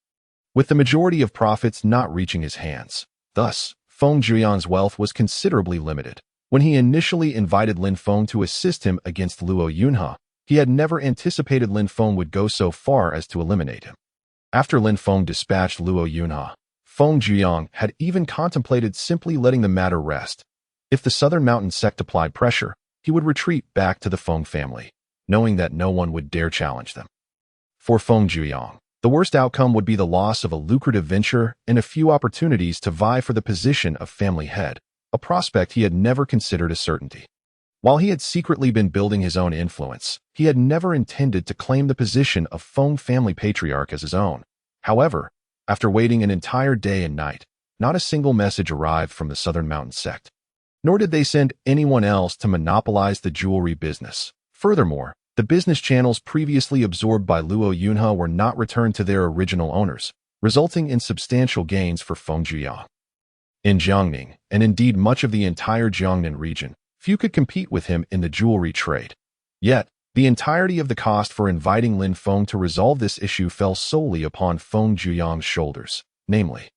with the majority of profits not reaching his hands. Thus, Feng Juyang's wealth was considerably limited. When he initially invited Lin Feng to assist him against Luo Yunhe, he had never anticipated Lin Feng would go so far as to eliminate him. After Lin Feng dispatched Luo Yunhe, Feng Juyang had even contemplated simply letting the matter rest. If the Southern Mountain sect applied pressure, he would retreat back to the Feng family, knowing that no one would dare challenge them. For Feng Juyang, the worst outcome would be the loss of a lucrative venture and a few opportunities to vie for the position of family head, a prospect he had never considered a certainty. While he had secretly been building his own influence, he had never intended to claim the position of Feng family patriarch as his own. However, after waiting an entire day and night, not a single message arrived from the Southern Mountain sect, nor did they send anyone else to monopolize the jewelry business. Furthermore, the business channels previously absorbed by Luo Yunhe were not returned to their original owners, resulting in substantial gains for Feng Juyang. In Jiangning, and indeed much of the entire Jiangnan region, few could compete with him in the jewelry trade. Yet, the entirety of the cost for inviting Lin Feng to resolve this issue fell solely upon Feng Juyang's shoulders, namely,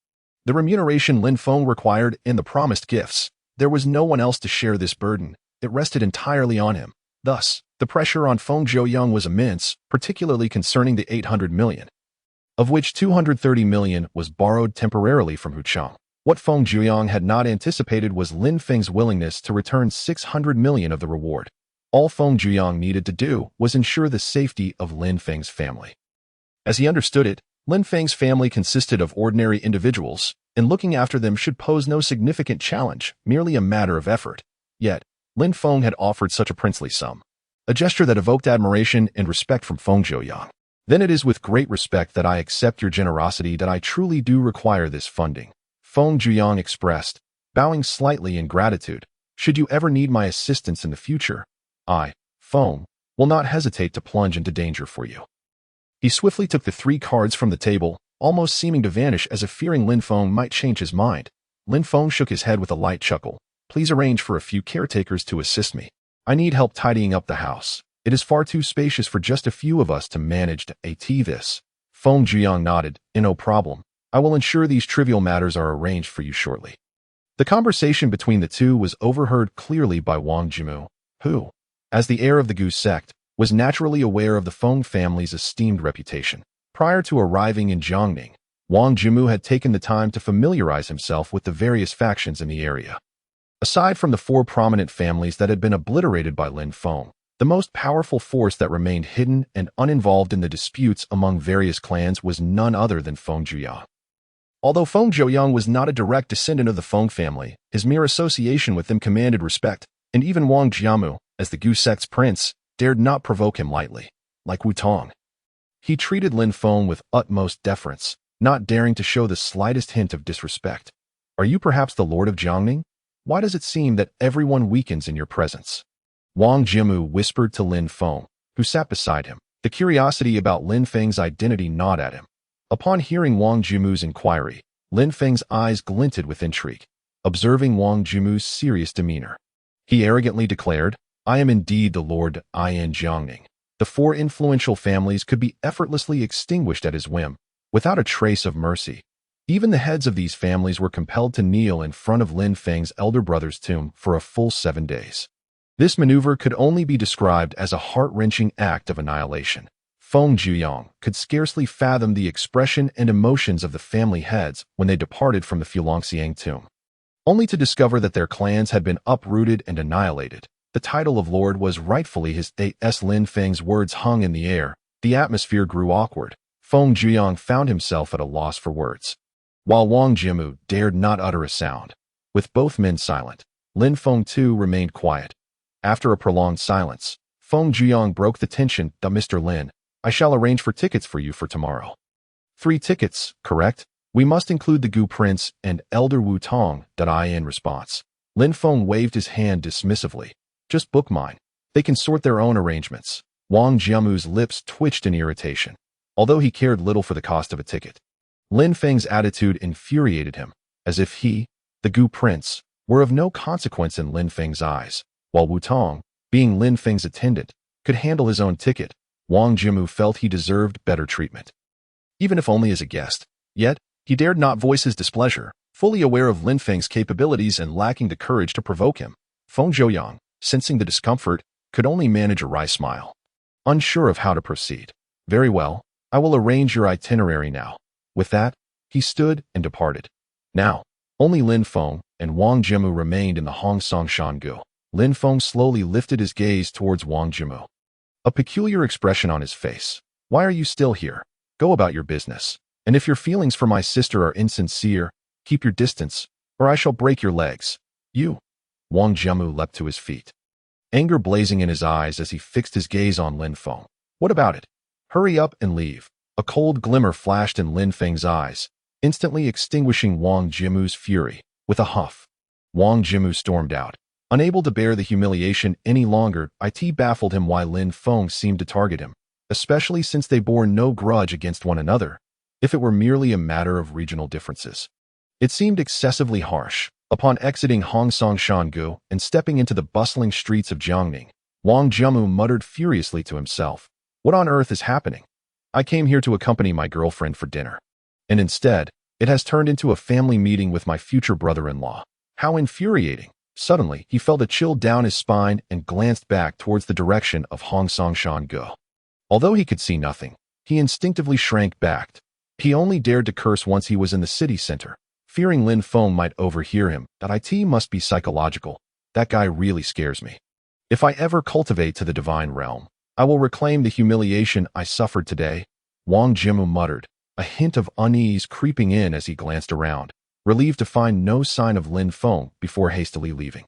the remuneration Lin Feng required and the promised gifts. There was no one else to share this burden. It rested entirely on him. Thus, the pressure on Feng Juyang was immense, particularly concerning the 800 million, of which 230 million was borrowed temporarily from Hucheng. What Feng Juyang had not anticipated was Lin Feng's willingness to return 600 million of the reward. All Feng Juyang needed to do was ensure the safety of Lin Feng's family. As he understood it, Lin Feng's family consisted of ordinary individuals, and looking after them should pose no significant challenge, merely a matter of effort. Yet, Lin Feng had offered such a princely sum, a gesture that evoked admiration and respect from Feng Juyang. Then it is with great respect that I accept your generosity, that I truly do require this funding, Feng Juyang expressed, bowing slightly in gratitude. Should you ever need my assistance in the future, I, Feng, will not hesitate to plunge into danger for you. He swiftly took the three cards from the table, almost seeming to vanish as if fearing Lin Feng might change his mind. Lin Feng shook his head with a light chuckle. Please arrange for a few caretakers to assist me. I need help tidying up the house. It is far too spacious for just a few of us to manage to this. Feng Juyang nodded. No problem. I will ensure these trivial matters are arranged for you shortly. The conversation between the two was overheard clearly by Wang Jimu, who, as the heir of the Gu sect, was naturally aware of the Feng family's esteemed reputation. Prior to arriving in Jiangning, Wang Jimu had taken the time to familiarize himself with the various factions in the area. Aside from the four prominent families that had been obliterated by Lin Feng, the most powerful force that remained hidden and uninvolved in the disputes among various clans was none other than Feng Zhuyang. Although Feng Zhuyang was not a direct descendant of the Feng family, his mere association with them commanded respect, and even Wang Jiamu, as the Gu sect's prince, dared not provoke him lightly. Like Wu Tong, he treated Lin Feng with utmost deference, not daring to show the slightest hint of disrespect. Are you perhaps the Lord of Jiangning? Why does it seem that everyone weakens in your presence? Wang Jimu whispered to Lin Feng, who sat beside him. The curiosity about Lin Feng's identity gnawed at him. Upon hearing Wang Jimu's inquiry, Lin Feng's eyes glinted with intrigue, observing Wang Jimu's serious demeanor. He arrogantly declared, I am indeed the Lord in Jiangning. The four influential families could be effortlessly extinguished at his whim, without a trace of mercy. Even the heads of these families were compelled to kneel in front of Lin Feng's elder brother's tomb for a full 7 days. This maneuver could only be described as a heart-wrenching act of annihilation. Feng Zhuyang could scarcely fathom the expression and emotions of the family heads when they departed from the Fulongxiang tomb. Only to discover that their clans had been uprooted and annihilated. The title of Lord was rightfully his. As Lin Feng's words hung in the air, the atmosphere grew awkward. Feng Zhuyang found himself at a loss for words, while Wang Jimu dared not utter a sound. With both men silent, Lin Feng too remained quiet. After a prolonged silence, Feng Zhuyang broke the tension. Mr. Lin, I shall arrange for tickets for you for tomorrow. 3 tickets, correct? We must include the Gu Prince and Elder Wu Tong. In response, Lin Feng waved his hand dismissively. Just book mine. They can sort their own arrangements. Wang Jiamu's lips twitched in irritation, although he cared little for the cost of a ticket. Lin Feng's attitude infuriated him, as if he, the Gu Prince, were of no consequence in Lin Feng's eyes, while Wu Tong, being Lin Feng's attendant, could handle his own ticket. Wang Jimu felt he deserved better treatment, even if only as a guest. Yet, he dared not voice his displeasure, fully aware of Lin Feng's capabilities and lacking the courage to provoke him. Feng Zhuyang, sensing the discomfort, could only manage a wry smile, unsure of how to proceed. Very well, I will arrange your itinerary now. With that, he stood and departed. Now, only Lin Feng and Wang Jimu remained in the Hongsong Shangu. Lin Feng slowly lifted his gaze towards Wang Jimu, a peculiar expression on his face. Why are you still here? Go about your business. And if your feelings for my sister are insincere, keep your distance, or I shall break your legs. You. Wang Jimu leapt to his feet, anger blazing in his eyes as he fixed his gaze on Lin Feng. What about it? Hurry up and leave. A cold glimmer flashed in Lin Feng's eyes, instantly extinguishing Wang Jimu's fury. With a huff, Wang Jimu stormed out. Unable to bear the humiliation any longer, it baffled him why Lin Feng seemed to target him, especially since they bore no grudge against one another, if it were merely a matter of regional differences. It seemed excessively harsh. Upon exiting Hongsong Shangu and stepping into the bustling streets of Jiangning, Wang Jimu muttered furiously to himself, what on earth is happening? I came here to accompany my girlfriend for dinner, and instead, it has turned into a family meeting with my future brother-in-law. How infuriating! Suddenly, he felt a chill down his spine and glanced back towards the direction of Hongsong Shangu. Although he could see nothing, he instinctively shrank back. He only dared to curse once he was in the city center, fearing Lin Feng might overhear him. It must be psychological. That guy really scares me. If I ever cultivate to the divine realm, I will reclaim the humiliation I suffered today. Wang Jimu muttered, a hint of unease creeping in as he glanced around, relieved to find no sign of Lin Feng before hastily leaving.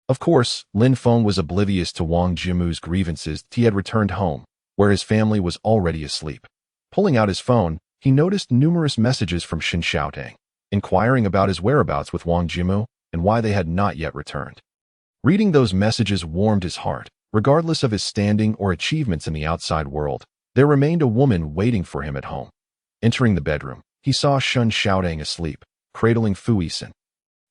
Of course, Lin Feng was oblivious to Wang Jimu's grievances. He had returned home, where his family was already asleep. Pulling out his phone, he noticed numerous messages from Xin Xiaotang, inquiring about his whereabouts with Wang Jimu and why they had not yet returned. Reading those messages warmed his heart. Regardless of his standing or achievements in the outside world, there remained a woman waiting for him at home. Entering the bedroom, he saw Xin Xiaotang asleep, cradling Fu Yisan.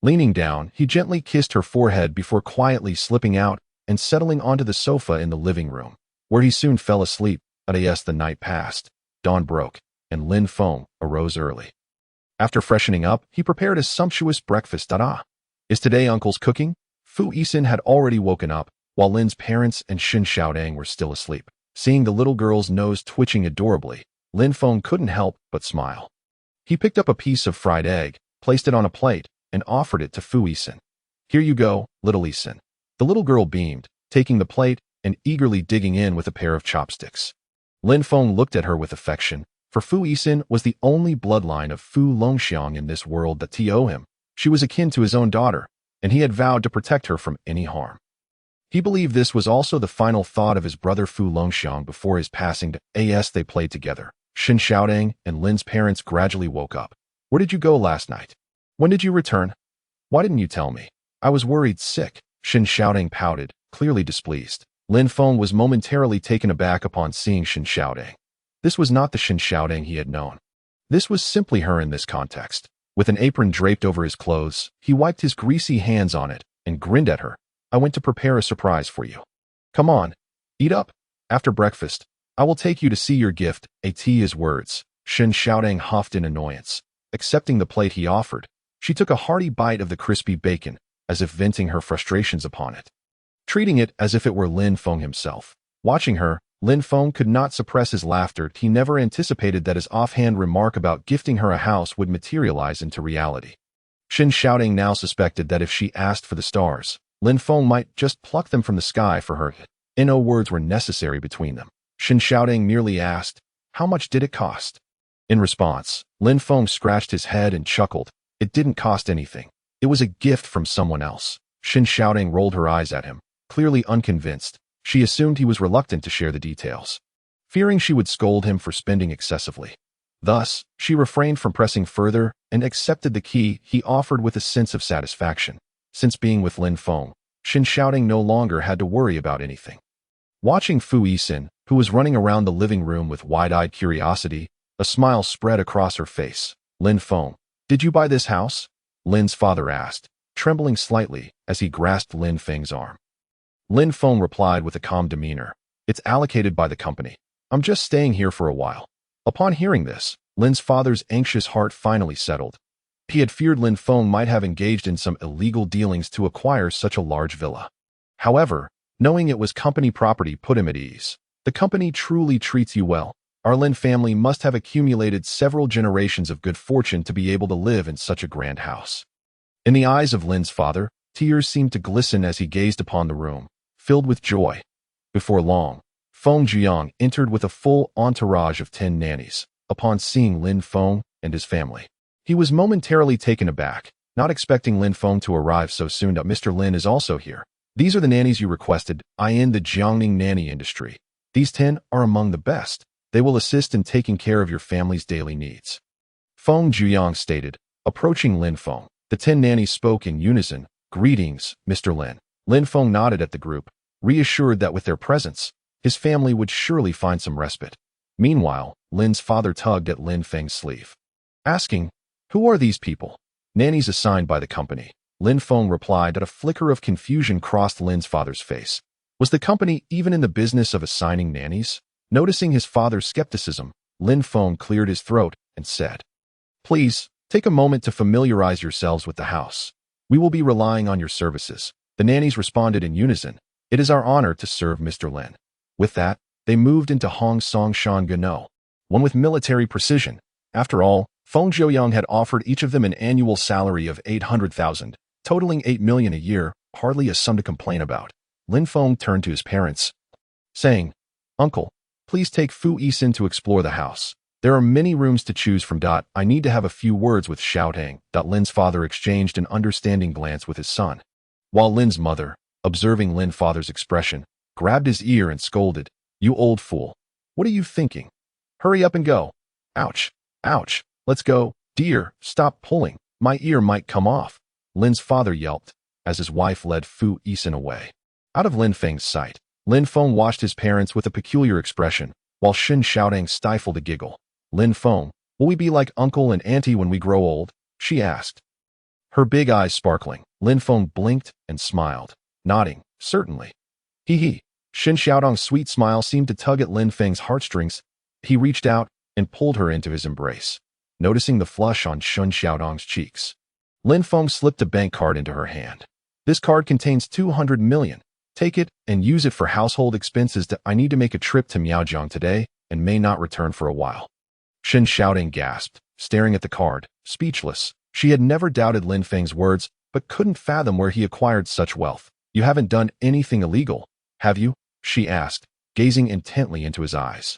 Leaning down, he gently kissed her forehead before quietly slipping out and settling onto the sofa in the living room, where he soon fell asleep. As the night passed, dawn broke, and Lin Feng arose early. After freshening up, he prepared a sumptuous breakfast. Is today Uncle's cooking? Fu Yisin had already woken up, while Lin's parents and Xin Xiaodang were still asleep. Seeing the little girl's nose twitching adorably, Lin Feng couldn't help but smile. He picked up a piece of fried egg, placed it on a plate, and offered it to Fu Yisin. Here you go, little Yisin. The little girl beamed, taking the plate and eagerly digging in with a pair of chopsticks. Lin Feng looked at her with affection, for Fu Yisin was the only bloodline of Fu Longxiang in this world that to owe him. She was akin to his own daughter, and he had vowed to protect her from any harm. He believed this was also the final thought of his brother Fu Longxiang before his passing. They played together. Xin Xiaodang and Lin's parents gradually woke up. Where did you go last night? When did you return? Why didn't you tell me? I was worried sick. Xin Xiaodang pouted, clearly displeased. Lin Feng was momentarily taken aback upon seeing Xin Xiaodang. This was not the Xin Xiaodang he had known. This was simply her in this context. With an apron draped over his clothes, he wiped his greasy hands on it and grinned at her. I went to prepare a surprise for you. Come on, eat up. After breakfast, I will take you to see your gift. His words. Xin Xiaodang huffed in annoyance. Accepting the plate he offered, she took a hearty bite of the crispy bacon, as if venting her frustrations upon it. Treating it as if it were Lin Feng himself. Watching her, Lin Feng could not suppress his laughter. He never anticipated that his offhand remark about gifting her a house would materialize into reality. Xin Xiaodang now suspected that if she asked for the stars, Lin Feng might just pluck them from the sky for her. No words were necessary between them. Xin Xiaodang merely asked, how much did it cost? In response, Lin Feng scratched his head and chuckled. It didn't cost anything. It was a gift from someone else. Xin Xiaodang rolled her eyes at him, clearly unconvinced. She assumed he was reluctant to share the details, fearing she would scold him for spending excessively. Thus, she refrained from pressing further and accepted the key he offered with a sense of satisfaction. Since being with Lin Feng, Xin Xiaodang no longer had to worry about anything. Watching Fu Yisin, who was running around the living room with wide-eyed curiosity, a smile spread across her face. Lin Feng, did you buy this house? Lin's father asked, trembling slightly as he grasped Lin Feng's arm. Lin Feng replied with a calm demeanor. It's allocated by the company. I'm just staying here for a while. Upon hearing this, Lin's father's anxious heart finally settled. He had feared Lin Feng might have engaged in some illegal dealings to acquire such a large villa. However, knowing it was company property put him at ease. The company truly treats you well. Our Lin family must have accumulated several generations of good fortune to be able to live in such a grand house. In the eyes of Lin's father, tears seemed to glisten as he gazed upon the room, filled with joy. Before long, Feng Jiang entered with a full entourage of 10 nannies. Upon seeing Lin Feng and his family, he was momentarily taken aback, not expecting Lin Feng to arrive so soon. Mr. Lin is also here. These are the nannies you requested. In the Jiangning nanny industry. These 10 are among the best. They will assist in taking care of your family's daily needs. Feng Jiang stated, approaching Lin Feng. The 10 nannies spoke in unison. Greetings, Mr. Lin. Lin Feng nodded at the group, reassured that with their presence, his family would surely find some respite. Meanwhile, Lin's father tugged at Lin Feng's sleeve, asking, who are these people? Nannies assigned by the company. Lin Feng replied that a flicker of confusion crossed Lin's father's face. Was the company even in the business of assigning nannies? Noticing his father's skepticism, Lin Feng cleared his throat and said, please, take a moment to familiarize yourselves with the house. We will be relying on your services. The nannies responded in unison. It is our honor to serve Mr. Lin. With that, they moved into Hong Song Shan Gano, one with military precision. After all, Feng Zhouyang had offered each of them an annual salary of 800,000, totaling 8 million a year, hardly a sum to complain about. Lin Feng turned to his parents, saying, Uncle, please take Fu Yisin to explore the house. There are many rooms to choose from. I need to have a few words with Xiaodang. Lin's father exchanged an understanding glance with his son, while Lin's mother, observing Lin's father's expression, grabbed his ear and scolded, you old fool. What are you thinking? Hurry up and go. Ouch. Ouch. Let's go. Dear, stop pulling. My ear might come off. Lin's father yelped, as his wife led Fu Yisin away. Out of Lin Feng's sight, Lin Feng watched his parents with a peculiar expression, while Xin Xiaodang stifled a giggle. Lin Feng, will we be like uncle and auntie when we grow old? She asked. Her big eyes sparkling, Lin Feng blinked and smiled, nodding, certainly. Hee. Xin Xiaodang's sweet smile seemed to tug at Lin Feng's heartstrings. He reached out and pulled her into his embrace. noticing the flush on Shun Xiaodong's cheeks. Lin Feng slipped a bank card into her hand. This card contains 200 million. Take it and use it for household expenses. I need to make a trip to Miaojiang today and may not return for a while. Shen Xiaodong gasped, staring at the card, speechless. She had never doubted Lin Feng's words, but couldn't fathom where he acquired such wealth. You haven't done anything illegal, have you? She asked, gazing intently into his eyes.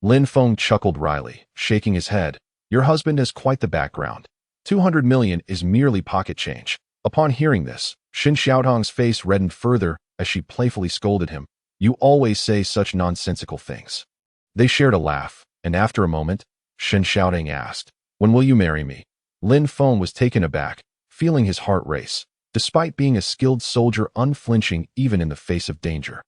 Lin Feng chuckled wryly, shaking his head. Your husband has quite the background. 200 million is merely pocket change. Upon hearing this, Shen Xiaodong's face reddened further as she playfully scolded him. You always say such nonsensical things. They shared a laugh, and after a moment, Shen Xiaodong asked, when will you marry me? Lin Feng was taken aback, feeling his heart race, despite being a skilled soldier unflinching even in the face of danger.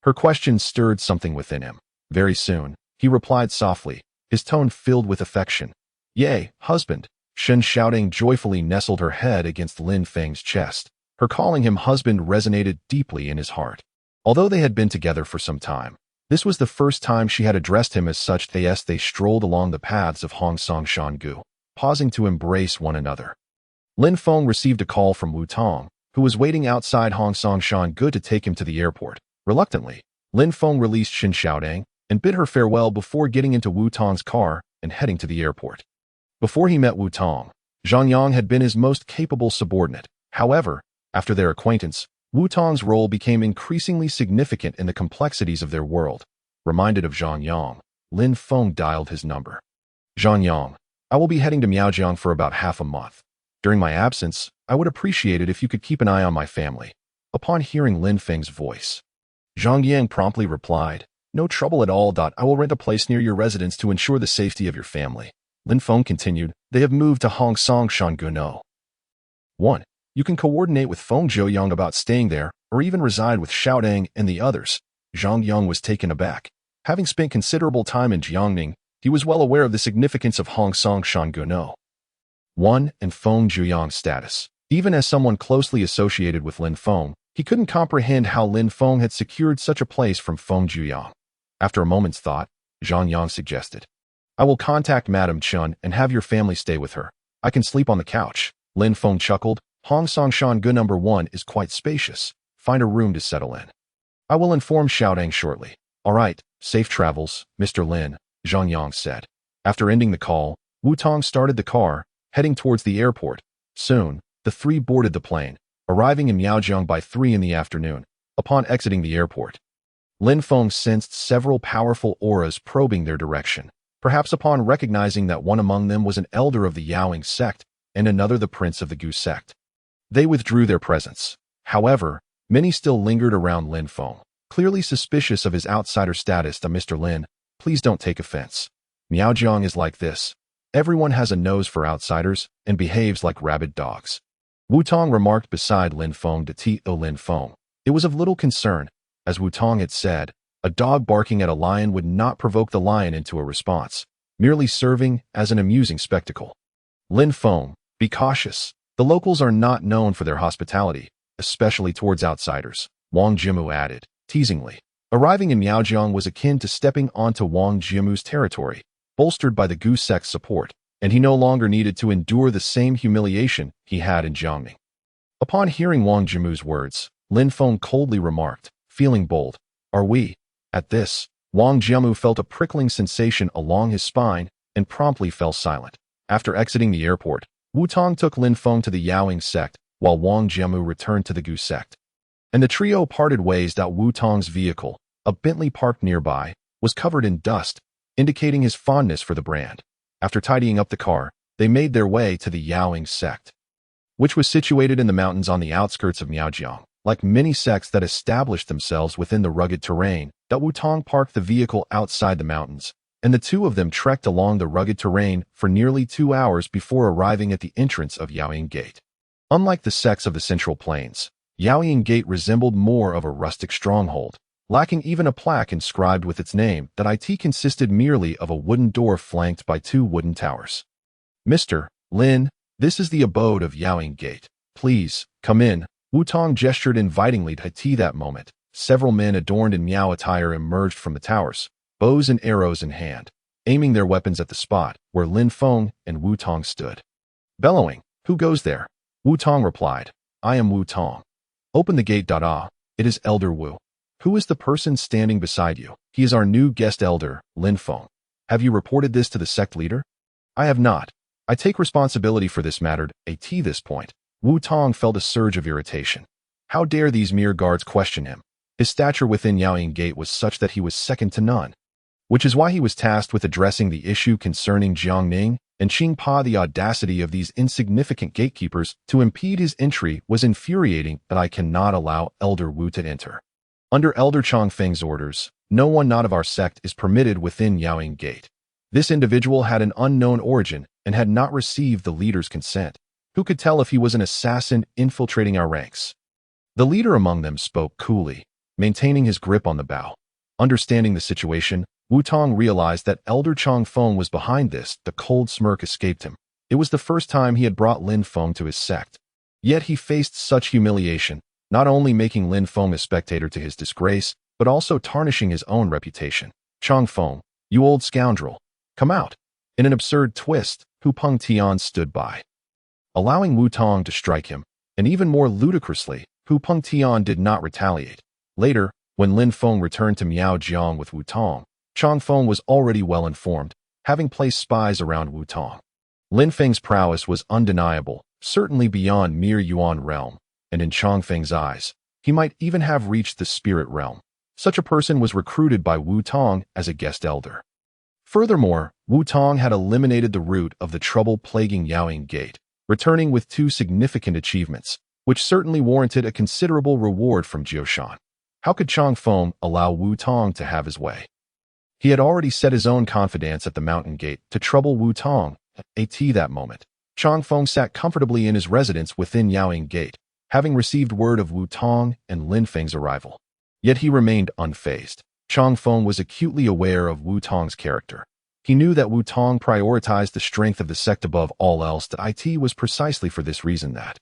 Her question stirred something within him. Very soon, he replied softly, his tone filled with affection. Yea, husband. Shen Xiaodong joyfully nestled her head against Lin Feng's chest. Her calling him husband resonated deeply in his heart. Although they had been together for some time, this was the first time she had addressed him as such. They strolled along the paths of Hongsong Shangu, pausing to embrace one another. Lin Feng received a call from Wu Tong, who was waiting outside Hongsong Shangu to take him to the airport. Reluctantly, Lin Feng released Shen Xiaodong and bid her farewell before getting into Wu Tong's car and heading to the airport. Before he met Wu Tong, Zhang Yang had been his most capable subordinate. However, after their acquaintance, Wu Tong's role became increasingly significant in the complexities of their world. Reminded of Zhang Yang, Lin Feng dialed his number. Zhang Yang, I will be heading to Miaojiang for about half a month. During my absence, I would appreciate it if you could keep an eye on my family. Upon hearing Lin Feng's voice, Zhang Yang promptly replied, no trouble at all. I will rent a place near your residence to ensure the safety of your family. Lin Feng continued, they have moved to Hongsong Shangu. 1. You can coordinate with Feng Zhouyang about staying there, or even reside with Xiaodong and the others. Zhang Yang was taken aback. Having spent considerable time in Jiangning, he was well aware of the significance of Hongsong Shangu. 1. And Feng Zhouyang's status. Even as someone closely associated with Lin Feng, he couldn't comprehend how Lin Feng had secured such a place from Feng Zhouyang. After a moment's thought, Zhang Yang suggested, I will contact Madame Chun and have your family stay with her. I can sleep on the couch. Lin Feng chuckled. Hongsong Shangu No. 1 is quite spacious. Find a room to settle in. I will inform Xiaodong shortly. All right, safe travels, Mr. Lin, Zhang Yang said. After ending the call, Wu Tong started the car, heading towards the airport. Soon, the three boarded the plane, arriving in Miaojiang by 3 in the afternoon. Upon exiting the airport, Lin Feng sensed several powerful auras probing their direction. Perhaps upon recognizing that one among them was an elder of the Yaoing sect and another the prince of the Gu sect. They withdrew their presence. However, many still lingered around Lin Feng, clearly suspicious of his outsider status. Mr. Lin, please don't take offense. Miaojiang is like this. Everyone has a nose for outsiders and behaves like rabid dogs. Wu Tong remarked beside Lin Feng to T.O. Lin Feng. It was of little concern. As Wu Tong had said, a dog barking at a lion would not provoke the lion into a response, merely serving as an amusing spectacle. Lin Feng, be cautious. The locals are not known for their hospitality, especially towards outsiders, Wang Jimu added, teasingly. Arriving in Miaojiang was akin to stepping onto Wang Jimu's territory, bolstered by the Gu sect's support, and he no longer needed to endure the same humiliation he had in Jiangning. Upon hearing Wang Jimu's words, Lin Feng coldly remarked, feeling bold, are we? At this, Wang Jimu felt a prickling sensation along his spine and promptly fell silent. After exiting the airport, Wu Tong took Lin Feng to the Yaoing sect, while Wang Jimu returned to the Gu sect. And the trio parted ways. Wu Tong's vehicle, a Bentley parked nearby, was covered in dust, indicating his fondness for the brand. After tidying up the car, they made their way to the Yaoing sect, which was situated in the mountains on the outskirts of Miaojiang. Like many sects that established themselves within the rugged terrain, Wu Tong parked the vehicle outside the mountains, and the two of them trekked along the rugged terrain for nearly 2 hours before arriving at the entrance of Abyssal Gate. Unlike the sects of the Central Plains, Abyssal Gate resembled more of a rustic stronghold, lacking even a plaque inscribed with its name. It consisted merely of a wooden door flanked by 2 wooden towers. Mr. Lin, this is the abode of Abyssal Gate. Please, come in. Wu Tong gestured invitingly to T. That moment, several men adorned in Miao attire emerged from the towers, bows and arrows in hand. aiming their weapons at the spot where Lin Feng and Wu Tong stood. Bellowing, "Who goes there?" Wu Tong replied, "I am Wu Tong. Open the gate. It is Elder Wu. Who is the person standing beside you?" "He is our new guest elder, Lin Feng. Have you reported this to the sect leader?" "I have not. I take responsibility for this matter." At this point, Wu Tong felt a surge of irritation. How dare these mere guards question him? His stature within Yaoying Gate was such that he was second to none. Which is why he was tasked with addressing the issue concerning Jiangning and Qingpa. The audacity of these insignificant gatekeepers to impede his entry was infuriating. "But I cannot allow Elder Wu to enter. Under Elder Chongfeng's orders, no one not of our sect is permitted within Yaoying Gate. This individual had an unknown origin and had not received the leader's consent. Who could tell if he was an assassin infiltrating our ranks?" The leader among them spoke coolly, maintaining his grip on the bow. Understanding the situation, Wu Tong realized that Elder Chongfeng was behind this. The cold smirk escaped him. It was the first time he had brought Lin Feng to his sect. Yet he faced such humiliation, not only making Lin Feng a spectator to his disgrace, but also tarnishing his own reputation. "Chongfeng, you old scoundrel, come out." In an absurd twist, Hu Peng Tian stood by, allowing Wu Tong to strike him, and even more ludicrously, Hu Peng Tian did not retaliate. Later, when Lin Feng returned to Miaojiang with Wu Tong, Chongfeng was already well informed, having placed spies around Wu Tong. Lin Feng's prowess was undeniable, certainly beyond mere Yuan realm, and in Chongfeng's eyes, he might even have reached the spirit realm. Such a person was recruited by Wu Tong as a guest elder. Furthermore, Wu Tong had eliminated the root of the trouble plaguing Yaoying Gate, returning with 2 significant achievements, which certainly warranted a considerable reward from Jioshan. How could Chongfeng allow Wu Tong to have his way? He had already set his own confidence at the mountain gate to trouble Wu Tong. At that moment, Chongfeng sat comfortably in his residence within Yaoying Gate, having received word of Wu Tong and Lin Feng's arrival. Yet he remained unfazed. Chongfeng was acutely aware of Wu Tong's character. He knew that Wu Tong prioritized the strength of the sect above all else. It was precisely for this reason that,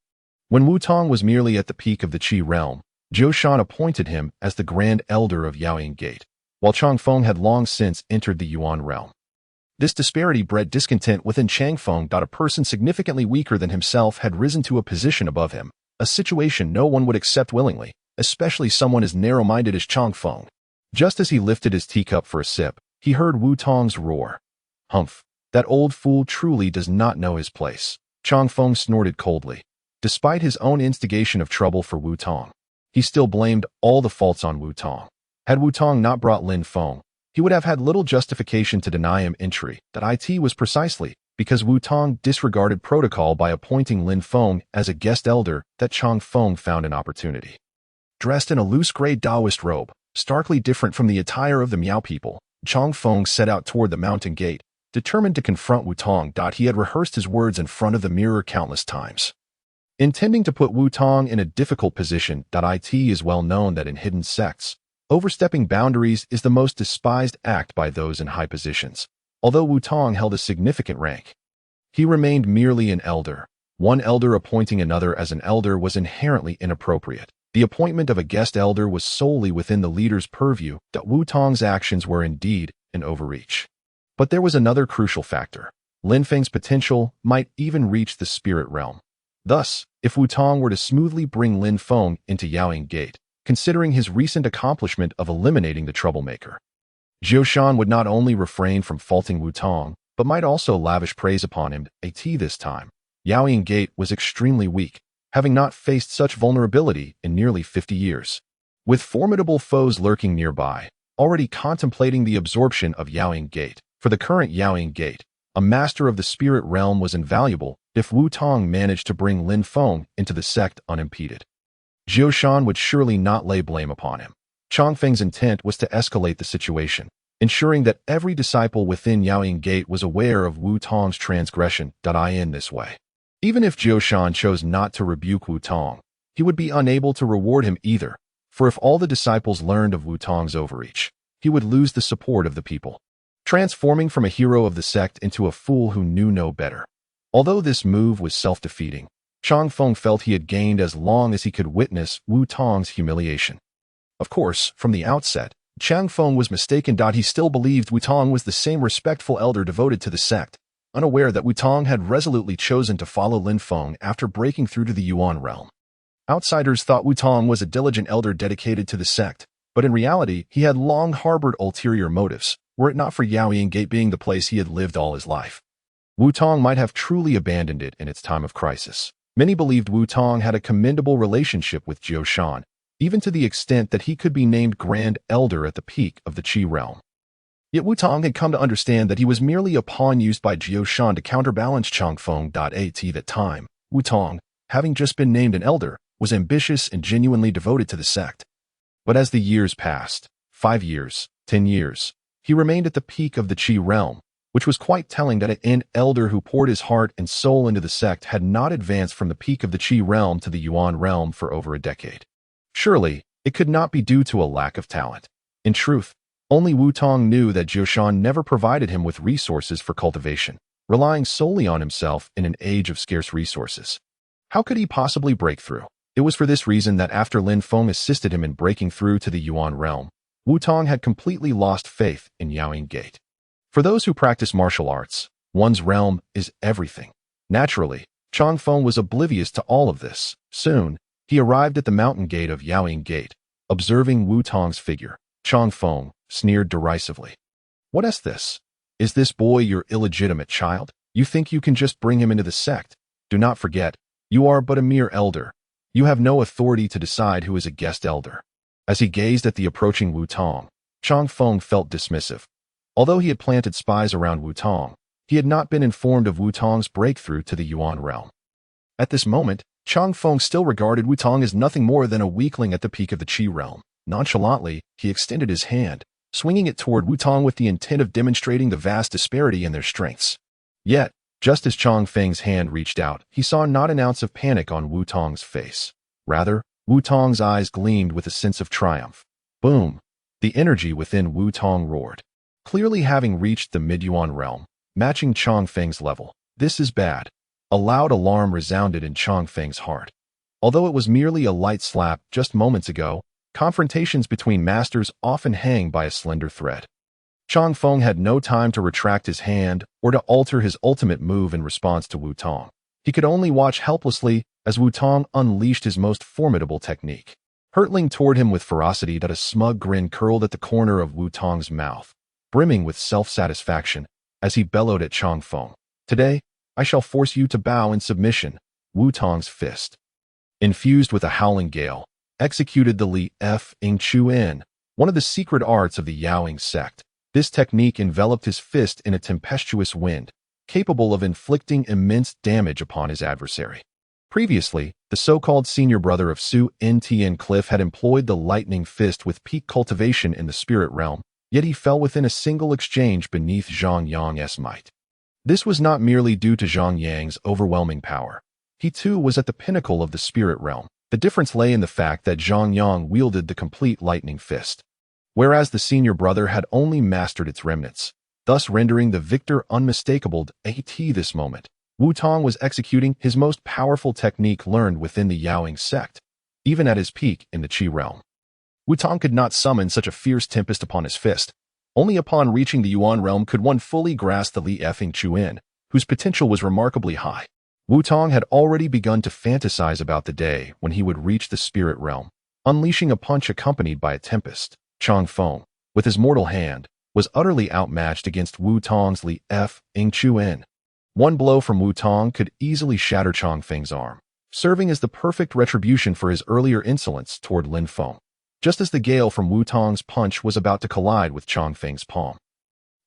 when Wu Tong was merely at the peak of the Qi realm, Jioshan appointed him as the Grand Elder of Yaoying Gate, while Chongfeng had long since entered the Yuan realm. This disparity bred discontent within Changfeng. A person significantly weaker than himself had risen to a position above him, a situation no one would accept willingly, especially someone as narrow-minded as Chongfeng. Just as he lifted his teacup for a sip, he heard Wu Tong's roar. "Humph, that old fool truly does not know his place." Chongfeng snorted coldly. Despite his own instigation of trouble for Wu Tong, he still blamed all the faults on Wu Tong. Had Wu Tong not brought Lin Feng, he would have had little justification to deny him entry. It was precisely because Wu Tong disregarded protocol by appointing Lin Feng as a guest elder that Chongfeng found an opportunity. Dressed in a loose gray Taoist robe, starkly different from the attire of the Miao people, Chongfeng set out toward the mountain gate, determined to confront Wu Tong. He had rehearsed his words in front of the mirror countless times, intending to put Wu Tong in a difficult position. It is well known that in hidden sects, overstepping boundaries is the most despised act by those in high positions. Although Wu Tong held a significant rank, he remained merely an elder. One elder appointing another as an elder was inherently inappropriate. The appointment of a guest elder was solely within the leader's purview. Wu Tong's actions were indeed an overreach. But there was another crucial factor. Lin Feng's potential might even reach the spirit realm. Thus, if Wu Tong were to smoothly bring Lin Feng into Yaoying Gate, considering his recent accomplishment of eliminating the troublemaker, Jioshan would not only refrain from faulting Wu Tong, but might also lavish praise upon him. This time, Yaoying Gate was extremely weak, having not faced such vulnerability in nearly 50 years. With formidable foes lurking nearby, already contemplating the absorption of Yaoying Gate. For the current Yaoying Gate, a master of the spirit realm was invaluable if Wu Tong managed to bring Lin Feng into the sect unimpeded. Jioshan would surely not lay blame upon him. Chongfeng's intent was to escalate the situation, ensuring that every disciple within Yaoying Gate was aware of Wu Tong's transgression. In this way, even if Jioshan chose not to rebuke Wu Tong, he would be unable to reward him either, for if all the disciples learned of Wu Tong's overreach, he would lose the support of the people, transforming from a hero of the sect into a fool who knew no better. Although this move was self-defeating, Chongfeng felt he had gained as long as he could witness Wu Tong's humiliation. Of course, from the outset, Chang Feng was mistaken. He still believed Wu Tong was the same respectful elder devoted to the sect, unaware that Wu Tong had resolutely chosen to follow Lin Feng after breaking through to the Yuan realm. Outsiders thought Wu Tong was a diligent elder dedicated to the sect, but in reality, he had long harbored ulterior motives, were it not for Yaoying Gate being the place he had lived all his life. Wu Tong might have truly abandoned it in its time of crisis. Many believed Wu Tong had a commendable relationship with Jiao Shan, even to the extent that he could be named Grand Elder at the peak of the Qi realm. Yet Wu Tong had come to understand that he was merely a pawn used by Jiao Shan to counterbalance Chang Feng. At that time, Wu Tong, having just been named an elder, was ambitious and genuinely devoted to the sect. But as the years passed, 5 years, 10 years, he remained at the peak of the Qi realm, which was quite telling that an elder who poured his heart and soul into the sect had not advanced from the peak of the Qi realm to the Yuan realm for over a decade. Surely, it could not be due to a lack of talent. In truth, only Wu Tong knew that Jiao Shan never provided him with resources for cultivation, relying solely on himself in an age of scarce resources. How could he possibly break through? It was for this reason that after Lin Feng assisted him in breaking through to the Yuan realm, Wu Tong had completely lost faith in Yaoying Gate. For those who practice martial arts, one's realm is everything. Naturally, Chang Feng was oblivious to all of this. Soon, he arrived at the mountain gate of Yaoying Gate. Observing Wu Tong's figure, Chang Feng sneered derisively. "What is this? Is this boy your illegitimate child? You think you can just bring him into the sect? Do not forget, you are but a mere elder. You have no authority to decide who is a guest elder." As he gazed at the approaching Wu Tong, Chang Feng felt dismissive. Although he had planted spies around Wu Tong, he had not been informed of Wu Tong's breakthrough to the Yuan realm. At this moment, Chang Feng still regarded Wu Tong as nothing more than a weakling at the peak of the Qi realm. Nonchalantly, he extended his hand, swinging it toward Wu Tong with the intent of demonstrating the vast disparity in their strengths. Yet, just as Chang Feng's hand reached out, he saw not an ounce of panic on Wu Tong's face. Rather, Wu Tong's eyes gleamed with a sense of triumph. Boom! The energy within Wu Tong roared. Clearly having reached the mid-Yuan realm, matching Chang Feng's level. This is bad. A loud alarm resounded in Chang Feng's heart. Although it was merely a light slap just moments ago, confrontations between masters often hang by a slender thread. Chang Feng had no time to retract his hand or to alter his ultimate move in response to Wu Tong. He could only watch helplessly as Wu Tong unleashed his most formidable technique. Hurtling toward him with ferocity, a smug grin curled at the corner of Wu Tong's mouth, brimming with self-satisfaction as he bellowed at Chang Feng. "Today, I shall force you to bow in submission." Wu Tong's fist, infused with a howling gale, executed the Li F Ing Chu In, one of the secret arts of the Yaoying sect. This technique enveloped his fist in a tempestuous wind, capable of inflicting immense damage upon his adversary. Previously, the so-called senior brother of Su Ntien Cliff had employed the lightning fist with peak cultivation in the spirit realm, yet he fell within a single exchange beneath Zhang Yang's might. This was not merely due to Zhang Yang's overwhelming power. He too was at the pinnacle of the spirit realm. The difference lay in the fact that Zhang Yang wielded the complete lightning fist, whereas the senior brother had only mastered its remnants, thus rendering the victor unmistakable. At this moment, Wu Tong was executing his most powerful technique learned within the Yaoying sect, even at his peak in the Qi realm. Wu Tong could not summon such a fierce tempest upon his fist. Only upon reaching the Yuan realm could one fully grasp the Li Fing Chu In, whose potential was remarkably high. Wu Tong had already begun to fantasize about the day when he would reach the spirit realm, unleashing a punch accompanied by a tempest. Chang Feng, with his mortal hand, was utterly outmatched against Wu Tong's Li Fing Chu In. One blow from Wu Tong could easily shatter Chang Feng's arm, serving as the perfect retribution for his earlier insolence toward Lin Feng. Just as the gale from Wu Tong's punch was about to collide with Chang Feng's palm,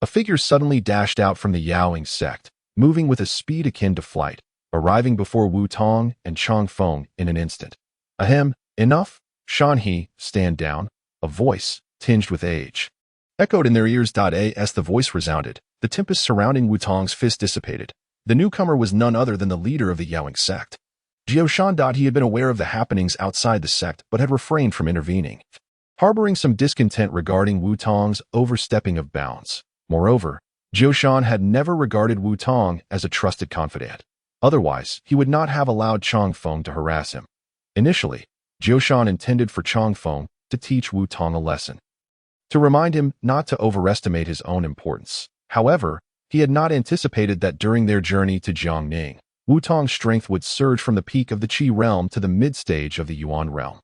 a figure suddenly dashed out from the Yaoying sect, moving with a speed akin to flight, arriving before Wu Tong and Chang Feng in an instant. "Ahem, enough? Shan He, stand down." A voice, tinged with age, echoed in their ears. As the voice resounded, the tempest surrounding Wu Tong's fist dissipated. The newcomer was none other than the leader of the Yaoying sect. Jiao Shan. He had been aware of the happenings outside the sect but had refrained from intervening, harboring some discontent regarding Wu Tong's overstepping of bounds. Moreover, Jiao Shan had never regarded Wu Tong as a trusted confidant. Otherwise, he would not have allowed Chang Feng to harass him. Initially, Jiao Shan intended for Chang Feng to teach Wu Tong a lesson. to remind him not to overestimate his own importance. However, he had not anticipated that during their journey to Jiangning, Wu Tong's strength would surge from the peak of the Qi realm to the mid-stage of the Yuan realm.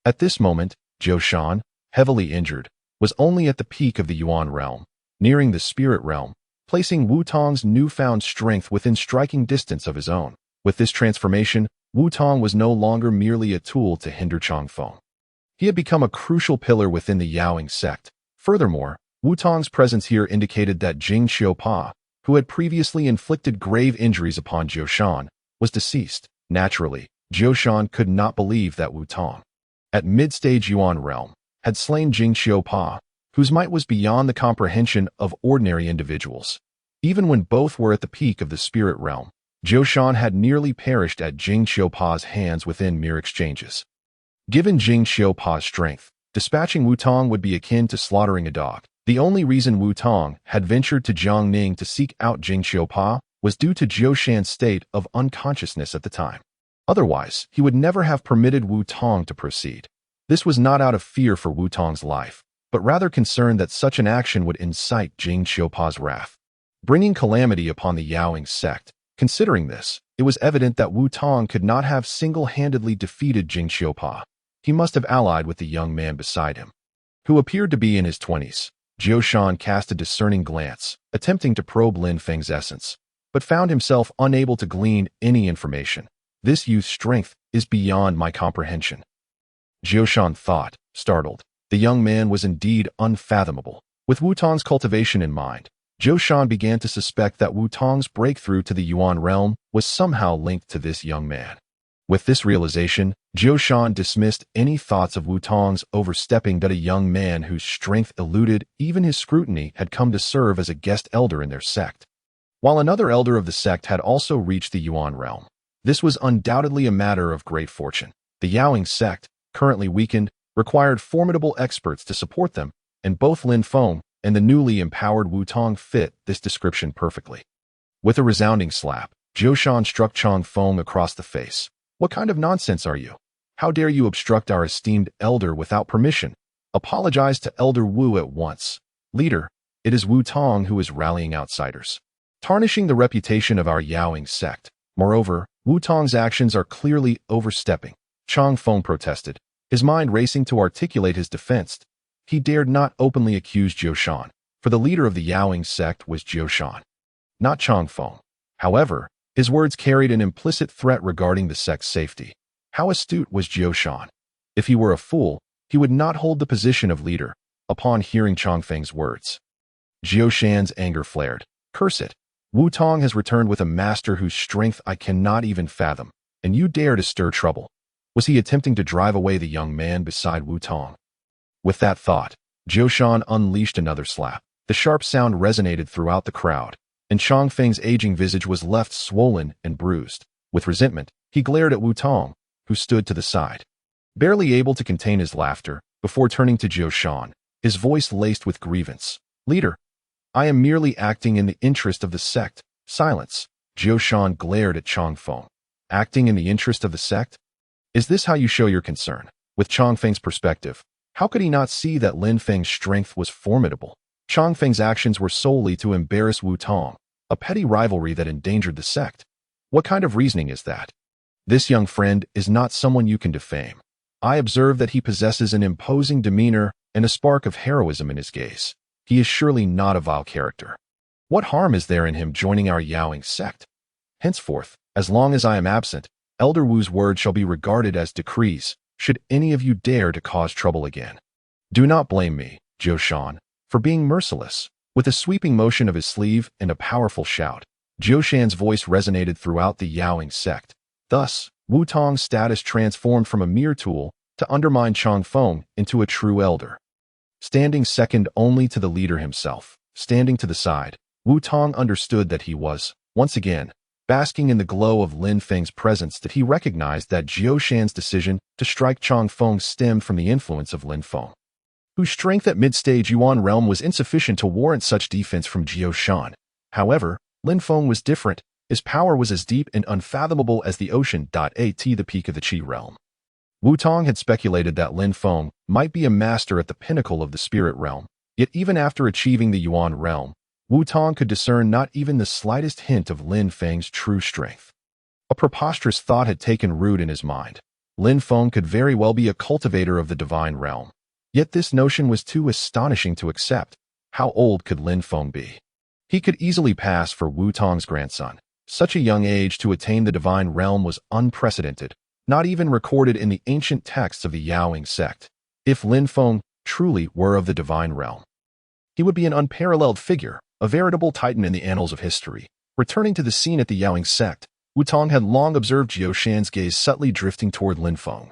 At this moment, Zhou Shan, heavily injured, was only at the peak of the Yuan realm, nearing the spirit realm, placing Wu Tong's newfound strength within striking distance of his own. With this transformation, Wu Tong was no longer merely a tool to hinder Changfeng. He had become a crucial pillar within the Yaoing sect. Furthermore, Wu Tong's presence here indicated that Jing Xiupa, who had previously inflicted grave injuries upon Zhou Shan, was deceased. Naturally, Zhou Shan could not believe that Wu Tong, at mid-stage Yuan realm, had slain Jing Xiupa, whose might was beyond the comprehension of ordinary individuals. Even when both were at the peak of the spirit realm, Zhou Shan had nearly perished at Jing Xiupa's hands within mere exchanges. Given Jing Xiupa's strength, dispatching Wu Tong would be akin to slaughtering a dog. The only reason Wu Tong had ventured to Jiangning to seek out Jing Xiupa was due to Zhou Shan's state of unconsciousness at the time. Otherwise, he would never have permitted Wu Tong to proceed. This was not out of fear for Wu Tong's life, but rather concerned that such an action would incite Jing Xiupa's wrath, bringing calamity upon the Yaoing sect. Considering this, it was evident that Wu Tong could not have single-handedly defeated Jing Xiupa. He must have allied with the young man beside him, who appeared to be in his 20s. Zhou Shan cast a discerning glance, attempting to probe Lin Feng's essence, but found himself unable to glean any information. This youth's strength is beyond my comprehension. Zhou Shan thought, startled. The young man was indeed unfathomable. With Wu Tong's cultivation in mind, Zhou Shan began to suspect that Wu Tong's breakthrough to the Yuan realm was somehow linked to this young man. With this realization, Zhou Shan dismissed any thoughts of Wu Tong's overstepping that a young man whose strength eluded even his scrutiny had come to serve as a guest elder in their sect. While another elder of the sect had also reached the Yuan realm, this was undoubtedly a matter of great fortune. The Yaoing sect, currently weakened, required formidable experts to support them, and both Lin Feng and the newly empowered Wu Tong fit this description perfectly. With a resounding slap, Zhou Shan struck Changfeng across the face. What kind of nonsense are you? How dare you obstruct our esteemed elder without permission? Apologize to Elder Wu at once. Leader, it is Wu Tong who is rallying outsiders, tarnishing the reputation of our Yaoing sect. Moreover, Wu Tong's actions are clearly overstepping. Changfeng protested, his mind racing to articulate his defense. He dared not openly accuse Zhou Shan, for the leader of the Yaoing sect was Zhou Shan, not Changfeng. However, his words carried an implicit threat regarding the sect's safety. How astute was Zhou Shan? If he were a fool, he would not hold the position of leader. Upon hearing Changfeng's words, Zhou Shan's anger flared. Curse it! Wu Tong has returned with a master whose strength I cannot even fathom, and you dare to stir trouble. Was he attempting to drive away the young man beside Wu Tong? With that thought, Zhou Shan unleashed another slap. The sharp sound resonated throughout the crowd, and Changfeng's aging visage was left swollen and bruised. With resentment, he glared at Wu Tong, who stood to the side, barely able to contain his laughter, before turning to Zhou Shan, his voice laced with grievance. Leader, I am merely acting in the interest of the sect. Silence. Zhou Shan glared at Changfeng. Acting in the interest of the sect? Is this how you show your concern? With Changfeng's perspective, how could he not see that Lin Feng's strength was formidable? Changfeng's actions were solely to embarrass Wu Tong, a petty rivalry that endangered the sect. What kind of reasoning is that? This young friend is not someone you can defame. I observe that he possesses an imposing demeanor and a spark of heroism in his gaze. He is surely not a vile character. What harm is there in him joining our Yaoing sect? Henceforth, as long as I am absent, Elder Wu's word shall be regarded as decrees, should any of you dare to cause trouble again. Do not blame me, Zhou Shan, for being merciless. With a sweeping motion of his sleeve and a powerful shout, Zhou Shan's voice resonated throughout the Yaoing sect. Thus, Wu Tong's status transformed from a mere tool to undermine Changfeng into a true elder. Standing second only to the leader himself, standing to the side, Wu Tong understood that he was, once again, basking in the glow of Lin Feng's presence. That he recognized that Zhou Shan's decision to strike Changfeng stemmed from the influence of Lin Feng, whose strength at mid-stage Yuan realm was insufficient to warrant such defense from Zhou Shan. However, Lin Feng was different. His power was as deep and unfathomable as the ocean. At the peak of the Qi realm, Wu Tong had speculated that Lin Feng might be a master at the pinnacle of the spirit realm, yet even after achieving the Yuan realm, Wu Tong could discern not even the slightest hint of Lin Feng's true strength. A preposterous thought had taken root in his mind. Lin Feng could very well be a cultivator of the divine realm. Yet this notion was too astonishing to accept. How old could Lin Feng be? He could easily pass for Wu Tong's grandson. Such a young age to attain the divine realm was unprecedented, not even recorded in the ancient texts of the Yaoing sect. If Lin Feng truly were of the divine realm, he would be an unparalleled figure, a veritable titan in the annals of history. Returning to the scene at the Yaoing sect, Wu Tong had long observed Jiu Shan's gaze subtly drifting toward Lin Feng,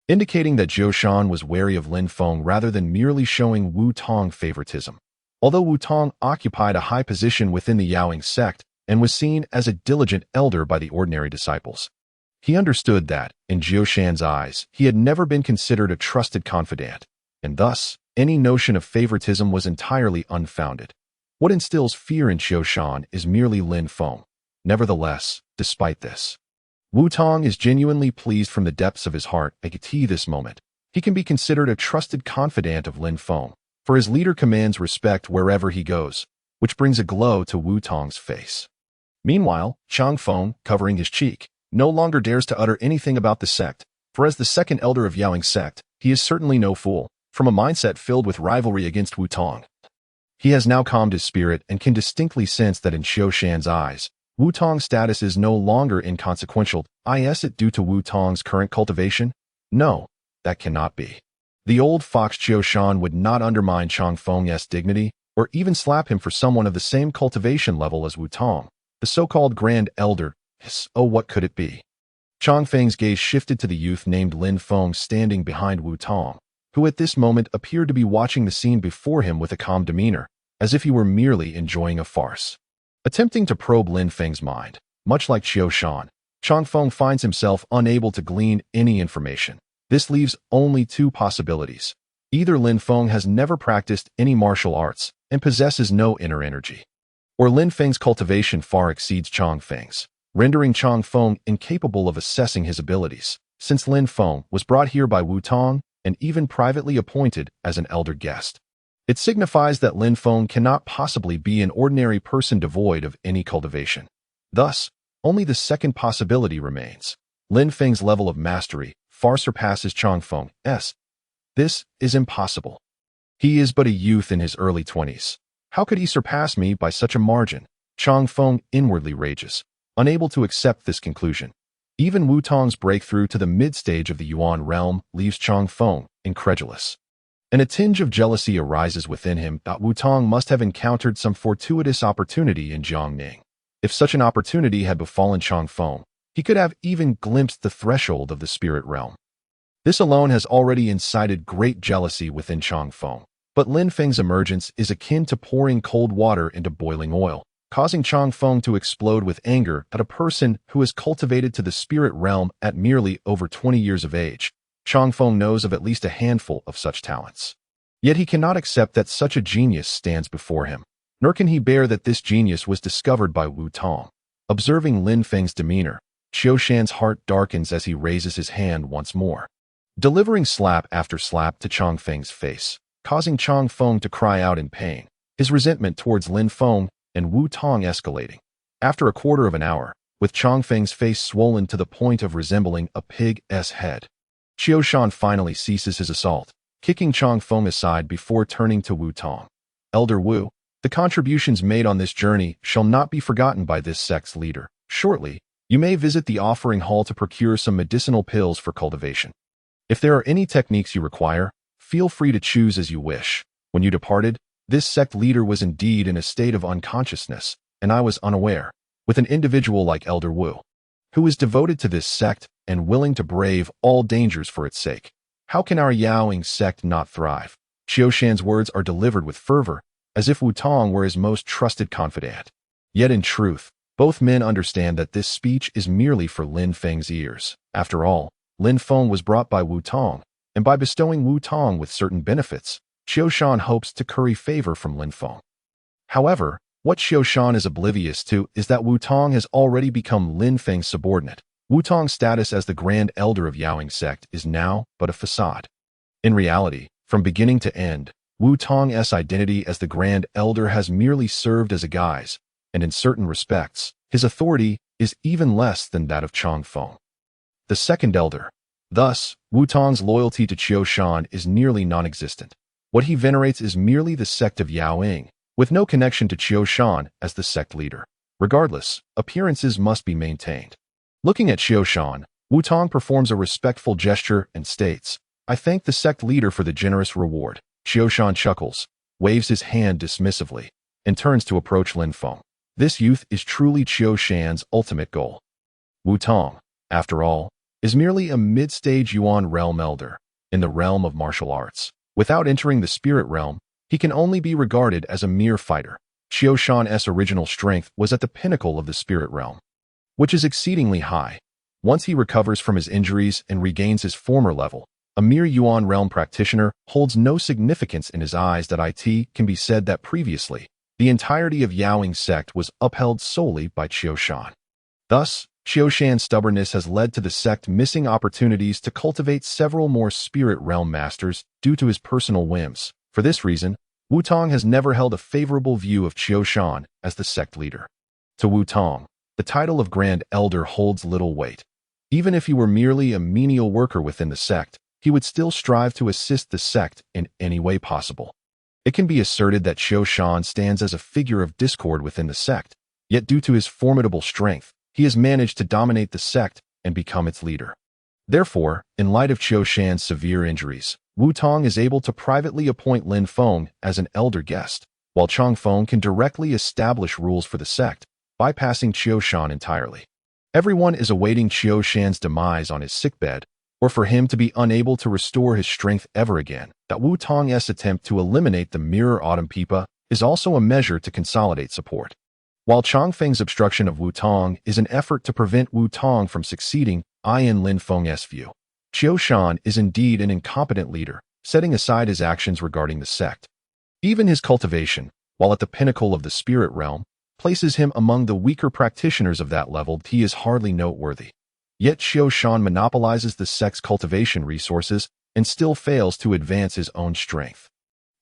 indicating that Jiu Shan was wary of Lin Feng rather than merely showing Wu Tong favoritism. Although Wu Tong occupied a high position within the Yaoing sect and was seen as a diligent elder by the ordinary disciples, he understood that, in Jiu Shan's eyes, he had never been considered a trusted confidant, and thus, any notion of favoritism was entirely unfounded. What instills fear in Jiu Shan is merely Lin Feng. Nevertheless, despite this, Wu Tong is genuinely pleased from the depths of his heart at this moment. He can be considered a trusted confidant of Lin Feng, for his leader commands respect wherever he goes, which brings a glow to Wu Tong's face. Meanwhile, Chang Feng, covering his cheek, no longer dares to utter anything about the sect, for as the second elder of Yaoing sect, he is certainly no fool, from a mindset filled with rivalry against Wu Tong. He has now calmed his spirit and can distinctly sense that in Xiu Shan's eyes, Wu Tong's status is no longer inconsequential. Is it due to Wu Tong's current cultivation? No, that cannot be. The old fox Xiu Shan would not undermine Chang Feng's dignity, or even slap him for someone of the same cultivation level as Wu Tong, the so-called Grand Elder. Oh, what could it be? Chang Feng's gaze shifted to the youth named Lin Feng standing behind Wu Tong, who at this moment appeared to be watching the scene before him with a calm demeanor, as if he were merely enjoying a farce. Attempting to probe Lin Feng's mind, much like Xiu Shan, Chang Feng finds himself unable to glean any information. This leaves only two possibilities. Either Lin Feng has never practiced any martial arts and possesses no inner energy, or Lin Feng's cultivation far exceeds Chang Feng's, rendering Chang Feng incapable of assessing his abilities, since Lin Feng was brought here by Wu Tong and even privately appointed as an elder guest. It signifies that Lin Feng cannot possibly be an ordinary person devoid of any cultivation. Thus, only the second possibility remains. Lin Feng's level of mastery far surpasses Chang Feng's. This is impossible. He is but a youth in his early 20s. How could he surpass me by such a margin? Chang Feng inwardly rages, unable to accept this conclusion. Even Wu Tong's breakthrough to the mid-stage of the Yuan realm leaves Chang Feng incredulous. And a tinge of jealousy arises within him that Wu Tong must have encountered some fortuitous opportunity in Jiangning. If such an opportunity had befallen Chang Feng, he could have even glimpsed the threshold of the spirit realm. This alone has already incited great jealousy within Chang Feng. But Lin Feng's emergence is akin to pouring cold water into boiling oil, causing Chang Feng to explode with anger at a person who is cultivated to the spirit realm at merely over 20 years of age. Chang Feng knows of at least a handful of such talents. Yet he cannot accept that such a genius stands before him, nor can he bear that this genius was discovered by Wu Tong. Observing Lin Feng's demeanor, Xiu Shan's heart darkens as he raises his hand once more, delivering slap after slap to Chang Feng's face, causing Chang Feng to cry out in pain, his resentment towards Lin Feng and Wu Tong escalating. After a quarter of an hour, with Chang Feng's face swollen to the point of resembling a pig's head, Xiu Shan finally ceases his assault, kicking Chang Feng aside before turning to Wu Tong. Elder Wu, the contributions made on this journey shall not be forgotten by this sect's leader. Shortly, you may visit the offering hall to procure some medicinal pills for cultivation. If there are any techniques you require, feel free to choose as you wish. When you departed, this sect leader was indeed in a state of unconsciousness, and I was unaware. With an individual like Elder Wu, who is devoted to this sect and willing to brave all dangers for its sake, how can our Yaoing sect not thrive? Xiu Shan's words are delivered with fervor, as if Wu Tong were his most trusted confidant. Yet in truth, both men understand that this speech is merely for Lin Feng's ears. After all, Lin Feng was brought by Wu Tong, and by bestowing Wu Tong with certain benefits, Xiu Shan hopes to curry favor from Lin Feng. However, what Xiu Shan is oblivious to is that Wu Tong has already become Lin Feng's subordinate, Wu Tong's status as the Grand Elder of Yaoing sect is now but a facade. In reality, from beginning to end, Wu Tong's identity as the Grand Elder has merely served as a guise, and in certain respects, his authority is even less than that of Changfeng, the Second Elder. Thus, Wu Tong's loyalty to Qiu Shan is nearly non-existent. What he venerates is merely the sect of Yaoing, with no connection to Qiu Shan as the sect leader. Regardless, appearances must be maintained. Looking at Qiu Shan, Wu Tong performs a respectful gesture and states, "I thank the sect leader for the generous reward." Qiu Shan chuckles, waves his hand dismissively, and turns to approach Lin Feng. This youth is truly Qiu Shan's ultimate goal. Wu Tong, after all, is merely a mid-stage Yuan realm elder, in the realm of martial arts. Without entering the spirit realm, he can only be regarded as a mere fighter. Qiu Shan's original strength was at the pinnacle of the spirit realm, which is exceedingly high. Once he recovers from his injuries and regains his former level, a mere Yuan realm practitioner holds no significance in his eyes. It can be said that previously, the entirety of Yaoing sect was upheld solely by Qiu Shan. Thus, Qiu Shan's stubbornness has led to the sect missing opportunities to cultivate several more spirit realm masters due to his personal whims. For this reason, Wu Tong has never held a favorable view of Qiu Shan as the sect leader. To Wu Tong, the title of Grand Elder holds little weight. Even if he were merely a menial worker within the sect, he would still strive to assist the sect in any way possible. It can be asserted that Qiu Shan stands as a figure of discord within the sect, yet due to his formidable strength, he has managed to dominate the sect and become its leader. Therefore, in light of Qiu Shan's severe injuries, Wu Tong is able to privately appoint Lin Feng as an elder guest, while Changfeng can directly establish rules for the sect, bypassing Qiu Shan entirely. Everyone is awaiting Qiu Shan's demise on his sickbed, or for him to be unable to restore his strength ever again. That Wu Tong's attempt to eliminate the Mirror Autumn Pipa is also a measure to consolidate support. While Changfeng's obstruction of Wu Tong is an effort to prevent Wu Tong from succeeding in Lin Feng's view, Qiu Shan is indeed an incompetent leader, setting aside his actions regarding the sect. Even his cultivation, while at the pinnacle of the spirit realm, places him among the weaker practitioners of that level. He is hardly noteworthy. Yet Qiu Shan monopolizes the sect's cultivation resources and still fails to advance his own strength,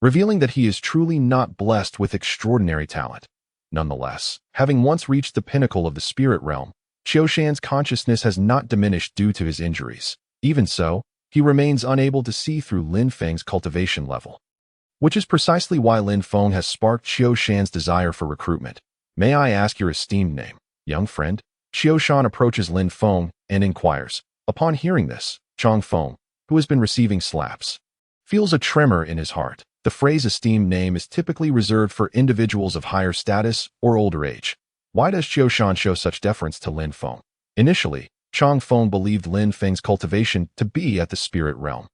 revealing that he is truly not blessed with extraordinary talent. Nonetheless, having once reached the pinnacle of the spirit realm, Qiu Shan's consciousness has not diminished due to his injuries. Even so, he remains unable to see through Lin Feng's cultivation level, which is precisely why Lin Feng has sparked Qiu Shan's desire for recruitment. "May I ask your esteemed name, young friend?" Qiu Shan approaches Lin Feng and inquires. Upon hearing this, Changfeng, who has been receiving slaps, feels a tremor in his heart. The phrase esteemed name is typically reserved for individuals of higher status or older age. Why does Qiu Shan show such deference to Lin Feng? Initially, Changfeng believed Lin Feng's cultivation to be at the spirit realm,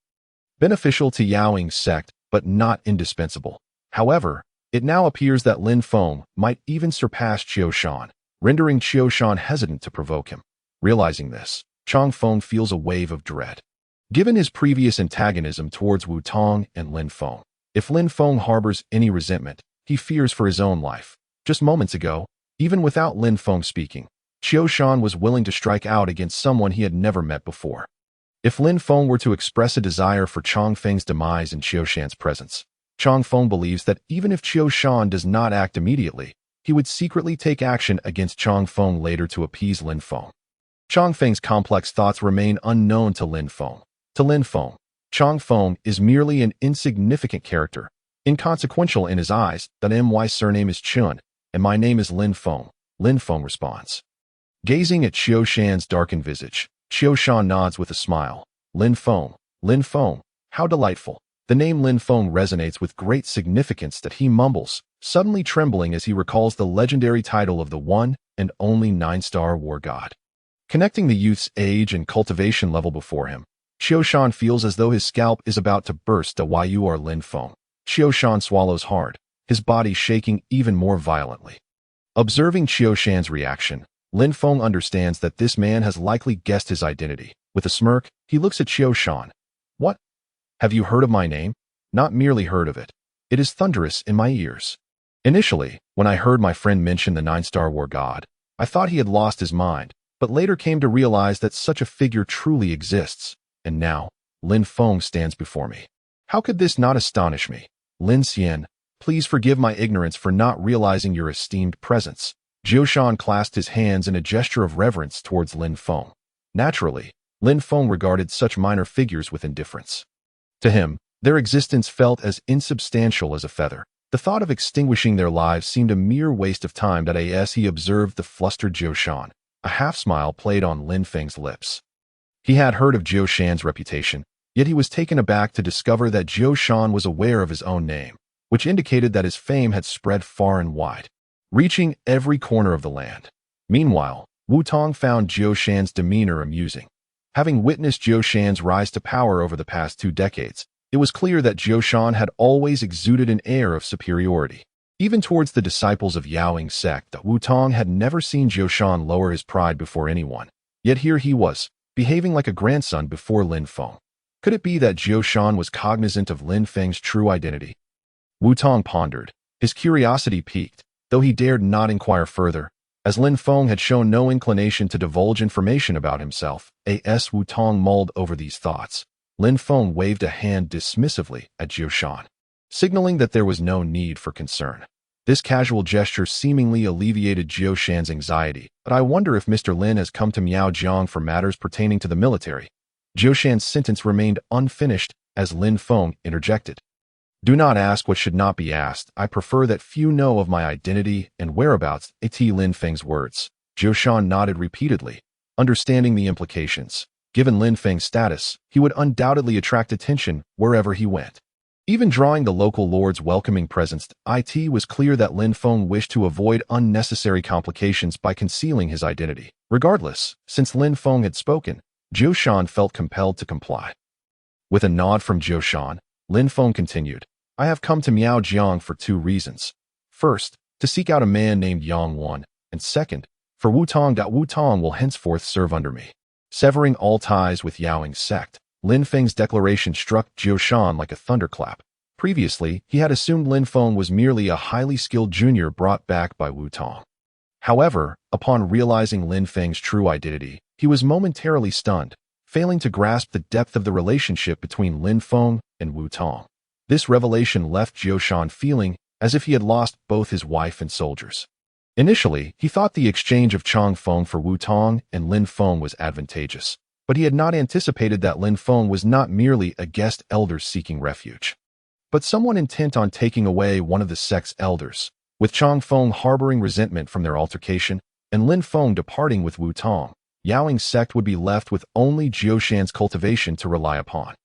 beneficial to Yaoing sect, but not indispensable. However, it now appears that Lin Feng might even surpass Qiu Shan, rendering Qiu Shan hesitant to provoke him. Realizing this, Changfeng feels a wave of dread. Given his previous antagonism towards Wu Tong and Lin Feng, if Lin Feng harbors any resentment, he fears for his own life. Just moments ago, even without Lin Feng speaking, Qiu Shan was willing to strike out against someone he had never met before. If Lin Feng were to express a desire for Changfeng's demise in Qiu Shan's presence, Changfeng believes that even if Qiu Shan does not act immediately, he would secretly take action against Changfeng later to appease Lin Feng. Changfeng's complex thoughts remain unknown to Lin Feng. To Lin Feng, Changfeng is merely an insignificant character, inconsequential in his eyes. My surname is Chun, and my name is Lin Feng, Lin Feng responds. Gazing at Qiu Shan's darkened visage, Qiu Shan nods with a smile. Lin Feng, how delightful. The name Lin Feng resonates with great significance that he mumbles, suddenly trembling as he recalls the legendary title of the one and only 9-star war god. Connecting the youth's age and cultivation level before him, Qiu Shan feels as though his scalp is about to burst. Why you are Lin Feng? Qiu Shan swallows hard, his body shaking even more violently. Observing Qiu Shan's reaction, Lin Feng understands that this man has likely guessed his identity. With a smirk, he looks at Qiu Shan. What? Have you heard of my name? Not merely heard of it. It is thunderous in my ears. Initially, when I heard my friend mention the 9-star war god, I thought he had lost his mind, but later came to realize that such a figure truly exists. And now, Lin Feng stands before me. How could this not astonish me? Lin Xian, please forgive my ignorance for not realizing your esteemed presence. Jiu Shan clasped his hands in a gesture of reverence towards Lin Feng. Naturally, Lin Feng regarded such minor figures with indifference. To him, their existence felt as insubstantial as a feather. The thought of extinguishing their lives seemed a mere waste of time. As he observed the flustered Jiu Shan, a half-smile played on Lin Feng's lips. He had heard of Jiu Shan's reputation, yet he was taken aback to discover that Jiu Shan was aware of his own name, which indicated that his fame had spread far and wide, reaching every corner of the land. Meanwhile, Wu Tong found Jiu Shan's demeanor amusing. Having witnessed Jiu Shan's rise to power over the past 2 decades, it was clear that Jiu Shan had always exuded an air of superiority. Even towards the disciples of Yaoying sect, Wu Tong had never seen Jiu Shan lower his pride before anyone. Yet here he was, behaving like a grandson before Lin Feng. Could it be that Jiu Shan was cognizant of Lin Feng's true identity? Wu Tong pondered. His curiosity piqued, though he dared not inquire further, as Lin Feng had shown no inclination to divulge information about himself. As Wu Tong mulled over these thoughts, Lin Feng waved a hand dismissively at Jiu Shan, signaling that there was no need for concern. This casual gesture seemingly alleviated Jiu Shan's anxiety, but I wonder if Mr. Lin has come to Miaojiang for matters pertaining to the military. Jiu Shan's sentence remained unfinished as Lin Feng interjected. Do not ask what should not be asked. I prefer that few know of my identity and whereabouts. Lin Feng's words. Jiu Shan nodded repeatedly, understanding the implications. Given Lin Feng's status, he would undoubtedly attract attention wherever he went. Even drawing the local lord's welcoming presence, it was clear that Lin Feng wished to avoid unnecessary complications by concealing his identity. Regardless, since Lin Feng had spoken, Jiu Shan felt compelled to comply. With a nod from Jiu Shan, Lin Feng continued, I have come to Miaojiang for 2 reasons. First, to seek out a man named Yang Wan, and second, for Wu Tong. Wu Tong will henceforth serve under me. Severing all ties with Yaoying sect, Lin Feng's declaration struck Jiu Shan like a thunderclap. Previously, he had assumed Lin Feng was merely a highly skilled junior brought back by Wu Tong. However, upon realizing Lin Feng's true identity, he was momentarily stunned, failing to grasp the depth of the relationship between Lin Feng and Wu Tong. This revelation left Jiu Shan feeling as if he had lost both his wife and soldiers. Initially, he thought the exchange of Chang Feng for Wu Tong and Lin Feng was advantageous, but he had not anticipated that Lin Feng was not merely a guest elder seeking refuge, but someone intent on taking away one of the sect's elders. With Chang Feng harboring resentment from their altercation and Lin Feng departing with Wu Tong, Yaoying sect would be left with only Jiu Shan's cultivation to rely upon.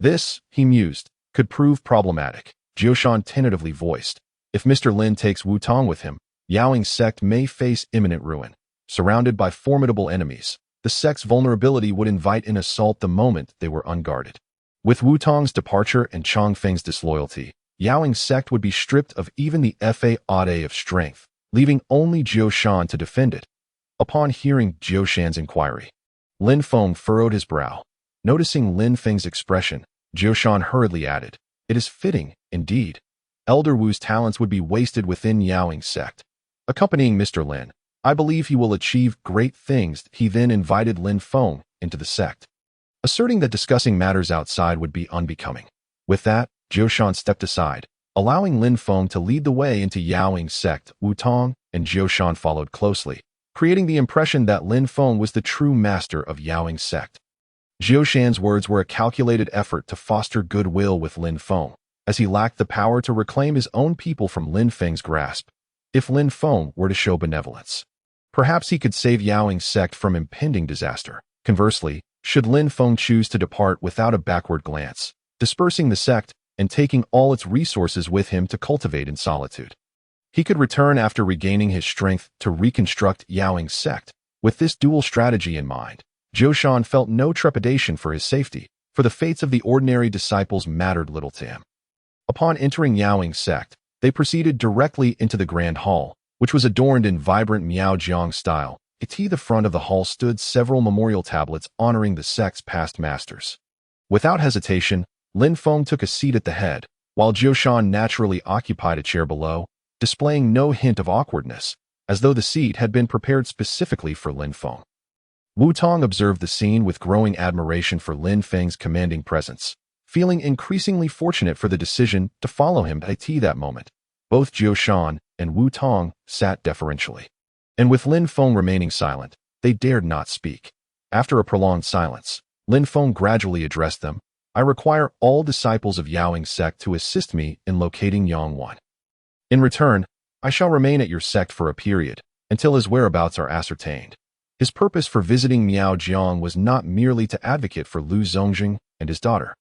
This, he mused, could prove problematic. Jiu Shan tentatively voiced, if Mr. Lin takes Wu Tong with him, Yaoying sect may face imminent ruin. Surrounded by formidable enemies, the sect's vulnerability would invite an assault the moment they were unguarded. With Wu Tong's departure and Chang Feng's disloyalty, Yaoying sect would be stripped of even the fa of strength, leaving only Jiu Shan to defend it. Upon hearing Jiu Shan's inquiry, Lin Feng furrowed his brow. Noticing Lin Feng's expression, Jiu Shan hurriedly added, it is fitting, indeed. Elder Wu's talents would be wasted within Yaoying sect. Accompanying Mr. Lin, I believe he will achieve great things. He then invited Lin Feng into the sect, asserting that discussing matters outside would be unbecoming. With that, Jiu Shan stepped aside, allowing Lin Feng to lead the way into Yaoying sect. Wu Tong and Jiu Shan followed closely, creating the impression that Lin Feng was the true master of Yaoying sect. Jiu Shan's words were a calculated effort to foster goodwill with Lin Feng, as he lacked the power to reclaim his own people from Lin Feng's grasp. If Lin Feng were to show benevolence, perhaps he could save Yaoying sect from impending disaster. Conversely, should Lin Feng choose to depart without a backward glance, dispersing the sect and taking all its resources with him to cultivate in solitude, he could return after regaining his strength to reconstruct Yaoying sect. With this dual strategy in mind, Jiu Shan felt no trepidation for his safety, for the fates of the ordinary disciples mattered little to him. Upon entering Yaoying sect, they proceeded directly into the grand hall, which was adorned in vibrant Miaojiang style. At the front of the hall stood several memorial tablets honoring the sect's past masters. Without hesitation, Lin Feng took a seat at the head, while Jiu Shan naturally occupied a chair below, displaying no hint of awkwardness, as though the seat had been prepared specifically for Lin Feng. Wu Tong observed the scene with growing admiration for Lin Feng's commanding presence, feeling increasingly fortunate for the decision to follow him at that moment. Both Jiu Shan and Wu Tong sat deferentially. And with Lin Feng remaining silent, they dared not speak. After a prolonged silence, Lin Feng gradually addressed them. I require all disciples of Yaoying's sect to assist me in locating Yangwan. In return, I shall remain at your sect for a period, until his whereabouts are ascertained. His purpose for visiting Miao Jiang was not merely to advocate for Lu Zongjing and his daughter,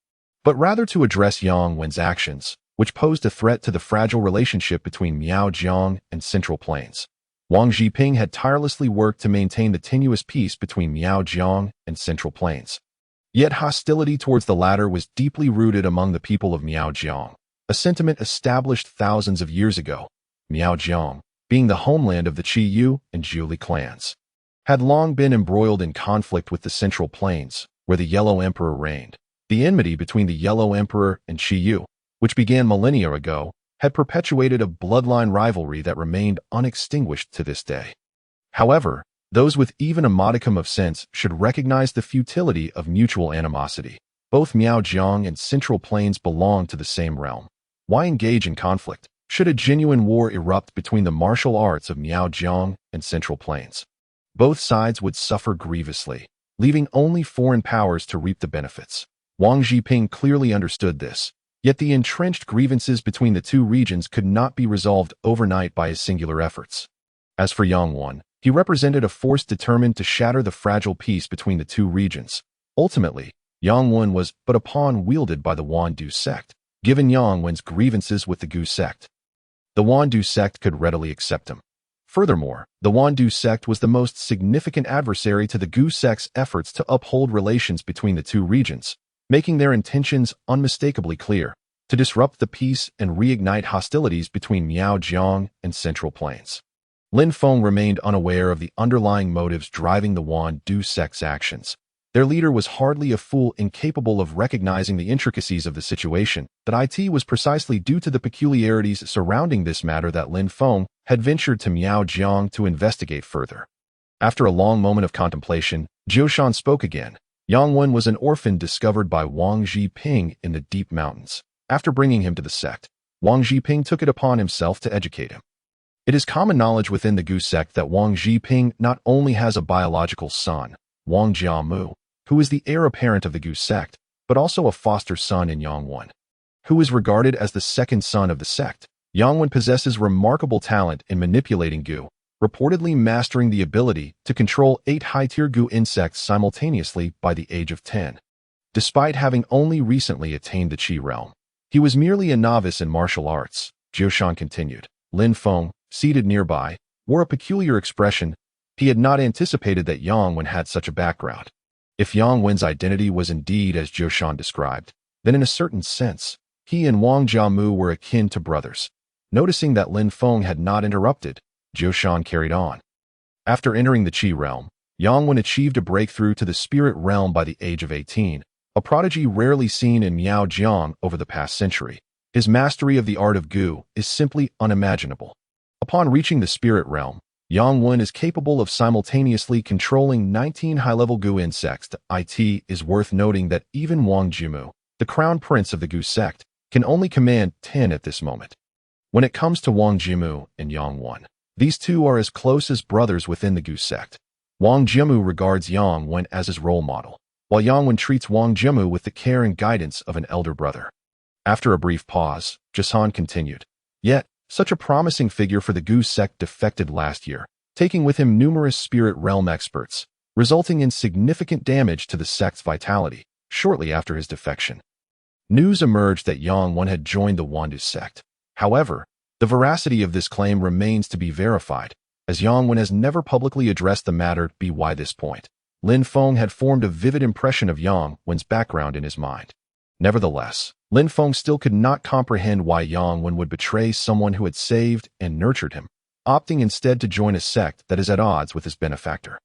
but rather to address Yang Wen's actions, which posed a threat to the fragile relationship between Miao Jiang and Central Plains. Wang Zhiping had tirelessly worked to maintain the tenuous peace between Miao Jiang and Central Plains. Yet hostility towards the latter was deeply rooted among the people of Miao Jiang, a sentiment established thousands of years ago. Miao Jiang, being the homeland of the Qi Yu and Jiuli clans, had long been embroiled in conflict with the Central Plains, where the Yellow Emperor reigned. The enmity between the Yellow Emperor and Qi Yu, which began millennia ago, had perpetuated a bloodline rivalry that remained unextinguished to this day. However, those with even a modicum of sense should recognize the futility of mutual animosity. Both Miao Jiang and Central Plains belong to the same realm. Why engage in conflict? Should a genuine war erupt between the martial arts of Miao Jiang and Central Plains, both sides would suffer grievously, leaving only foreign powers to reap the benefits. Wang Zhiping clearly understood this, yet the entrenched grievances between the two regions could not be resolved overnight by his singular efforts. As for Yangwan, he represented a force determined to shatter the fragile peace between the two regions. Ultimately, Yangwan was but a pawn wielded by the Wandu sect, given Yangwan's grievances with the Gu sect. The Wandu sect could readily accept him. Furthermore, the Wandu sect was the most significant adversary to the Gu sect's efforts to uphold relations between the two regions, making their intentions unmistakably clear: to disrupt the peace and reignite hostilities between Miao Jiang and Central Plains. Lin Feng remained unaware of the underlying motives driving the Wandu sect's actions. Their leader was hardly a fool incapable of recognizing the intricacies of the situation. That it was precisely due to the peculiarities surrounding this matter that Lin Feng had ventured to Miao Jiang to investigate further. After a long moment of contemplation, Jiu Shan spoke again. Yangwan was an orphan discovered by Wang Zhiping in the deep mountains. After bringing him to the sect, Wang Zhiping took it upon himself to educate him. It is common knowledge within the Gu sect that Wang Zhiping not only has a biological son, Wang Jiamu, who is the heir apparent of the Gu sect, but also a foster son in Yangwan, who is regarded as the second son of the sect. Yangwan possesses remarkable talent in manipulating Gu, reportedly mastering the ability to control 8 high-tier Gu insects simultaneously by the age of 10. Despite having only recently attained the Qi realm, he was merely a novice in martial arts. Jiu Shan continued. Lin Feng, seated nearby, wore a peculiar expression. He had not anticipated that Yangwan had such a background. If Yangwan's identity was indeed as Jiu Shan described, then in a certain sense, he and Wang Jiamu were akin to brothers. Noticing that Lin Feng had not interrupted, Jiu Shan carried on. After entering the Qi realm, Yangwan achieved a breakthrough to the spirit realm by the age of 18, a prodigy rarely seen in Miao Jiang over the past century. His mastery of the art of Gu is simply unimaginable. Upon reaching the spirit realm, Yangwan is capable of simultaneously controlling 19 high-level Gu insects. It is worth noting that even Wang Jimu, the crown prince of the Gu sect, can only command 10 at this moment. When it comes to Wang Jimu and Yangwan, these two are as close as brothers within the Gu sect. Wang Jimu regards Yangwan as his role model, while Yangwan treats Wang Jimu with the care and guidance of an elder brother. After a brief pause, Jisan continued. Yet, such a promising figure for the Gu sect defected last year, taking with him numerous spirit realm experts, resulting in significant damage to the sect's vitality shortly after his defection. News emerged that Yangwan had joined the Wandu sect. However, the veracity of this claim remains to be verified, as Yangwan has never publicly addressed the matter by this point. Lin Feng had formed a vivid impression of Yangwan's background in his mind. Nevertheless, Lin Feng still could not comprehend why Yangwan would betray someone who had saved and nurtured him, opting instead to join a sect that is at odds with his benefactor.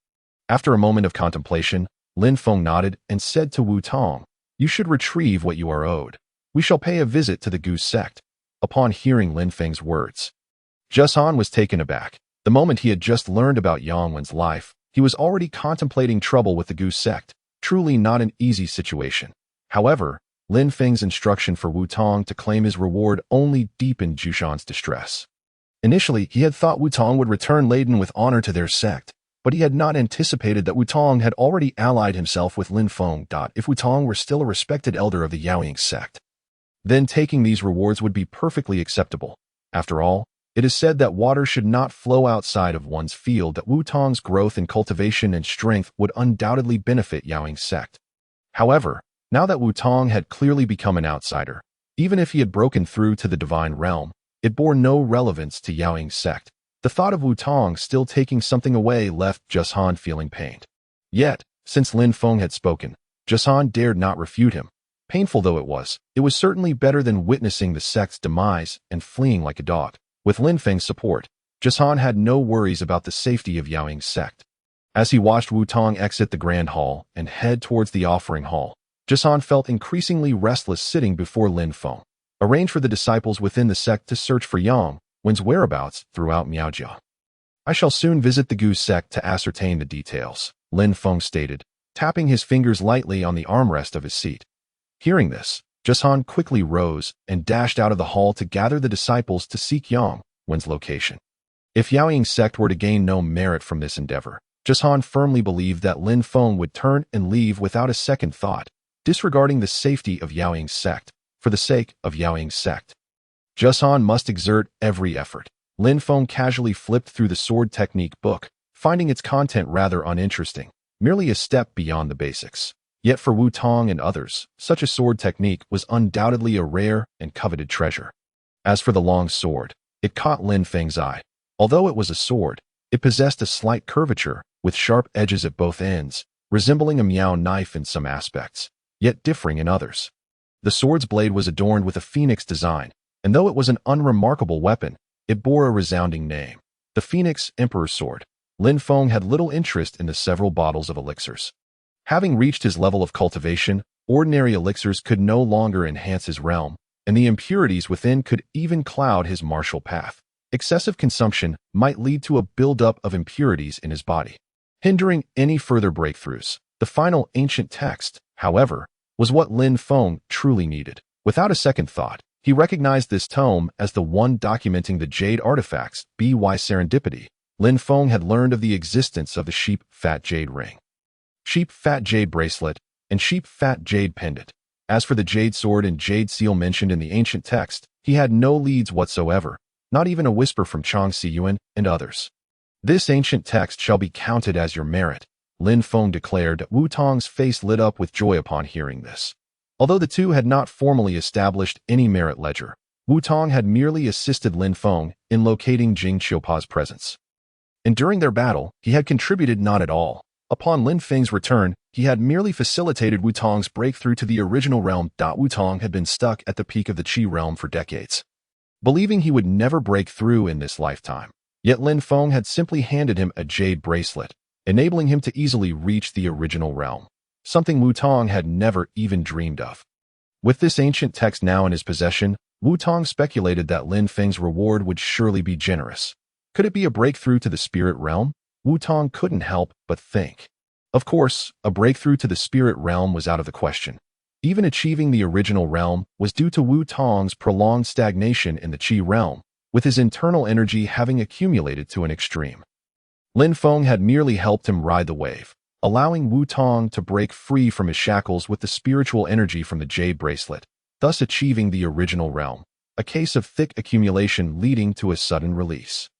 After a moment of contemplation, Lin Feng nodded and said to Wu Tong, "You should retrieve what you are owed. We shall pay a visit to the Gu sect." Upon hearing Lin Feng's words, Jisan was taken aback. The moment he had just learned about Yangwan's life, He was already contemplating trouble with the Gu sect, truly not an easy situation. However, Lin Feng's instruction for Wu Tong to claim his reward only deepened Jushan's distress. Initially, he had thought Wu Tong would return laden with honor to their sect, but he had not anticipated that Wu Tong had already allied himself with Lin Feng. If Wu Tong were still a respected elder of the Yaoying sect, then taking these rewards would be perfectly acceptable. After all, it is said that water should not flow outside of one's field. That Wu Tong's growth in cultivation and strength would undoubtedly benefit Yaoying's sect. However, now that Wu Tong had clearly become an outsider, even if he had broken through to the divine realm, it bore no relevance to Yaoying's sect. The thought of Wu Tong still taking something away left Jushan feeling pained. Yet, since Lin Feng had spoken, Jushan dared not refute him. Painful though it was certainly better than witnessing the sect's demise and fleeing like a dog. With Lin Feng's support, Jushan had no worries about the safety of Yaoying's sect. As he watched Wu Tong exit the Grand Hall and head towards the offering hall, Jushan felt increasingly restless sitting before Lin Feng. Arrange for the disciples within the sect to search for Yang Wen's whereabouts throughout Miaojia. I shall soon visit the Gu sect to ascertain the details, Lin Feng stated, tapping his fingers lightly on the armrest of his seat. Hearing this, Jushan quickly rose and dashed out of the hall to gather the disciples to seek Yang Wen's location. If Yaoying's sect were to gain no merit from this endeavor, Jushan firmly believed that Lin Feng would turn and leave without a second thought, disregarding the safety of Yaoying's sect, for the sake of Yaoying's sect. Jushan must exert every effort. Lin Feng casually flipped through the sword technique book, finding its content rather uninteresting, merely a step beyond the basics. Yet for Wu Tong and others, such a sword technique was undoubtedly a rare and coveted treasure. As for the long sword, it caught Lin Feng's eye. Although it was a sword, it possessed a slight curvature, with sharp edges at both ends, resembling a Miao knife in some aspects, yet differing in others. The sword's blade was adorned with a phoenix design, and though it was an unremarkable weapon, it bore a resounding name, the Phoenix Emperor's Sword. Lin Feng had little interest in the several bottles of elixirs. Having reached his level of cultivation, ordinary elixirs could no longer enhance his realm, and the impurities within could even cloud his martial path. Excessive consumption might lead to a buildup of impurities in his body, hindering any further breakthroughs. The final ancient text, however, was what Lin Feng truly needed. Without a second thought, he recognized this tome as the one documenting the jade artifacts. By serendipity, Lin Feng had learned of the existence of the sheep fat jade ring, sheep fat jade bracelet, and sheep fat jade pendant. As for the jade sword and jade seal mentioned in the ancient text, he had no leads whatsoever, not even a whisper from Chang Siyuan and others. This ancient text shall be counted as your merit, Lin Feng declared. Wu Tong's face lit up with joy upon hearing this. Although the two had not formally established any merit ledger, Wu Tong had merely assisted Lin Feng in locating Jing Qiupa's presence. And during their battle, he had contributed not at all. Upon Lin Feng's return, he had merely facilitated Wu Tong's breakthrough to the original realm. Wu Tong had been stuck at the peak of the Qi realm for decades, believing he would never break through in this lifetime. Yet Lin Feng had simply handed him a jade bracelet, enabling him to easily reach the original realm, something Wu Tong had never even dreamed of. With this ancient text now in his possession, Wu Tong speculated that Lin Feng's reward would surely be generous. Could it be a breakthrough to the spirit realm? Wu Tong couldn't help but think. Of course, a breakthrough to the spirit realm was out of the question. Even achieving the original realm was due to Wu Tong's prolonged stagnation in the Qi realm, with his internal energy having accumulated to an extreme. Lin Feng had merely helped him ride the wave, allowing Wu Tong to break free from his shackles with the spiritual energy from the jade bracelet, thus achieving the original realm, a case of thick accumulation leading to a sudden release.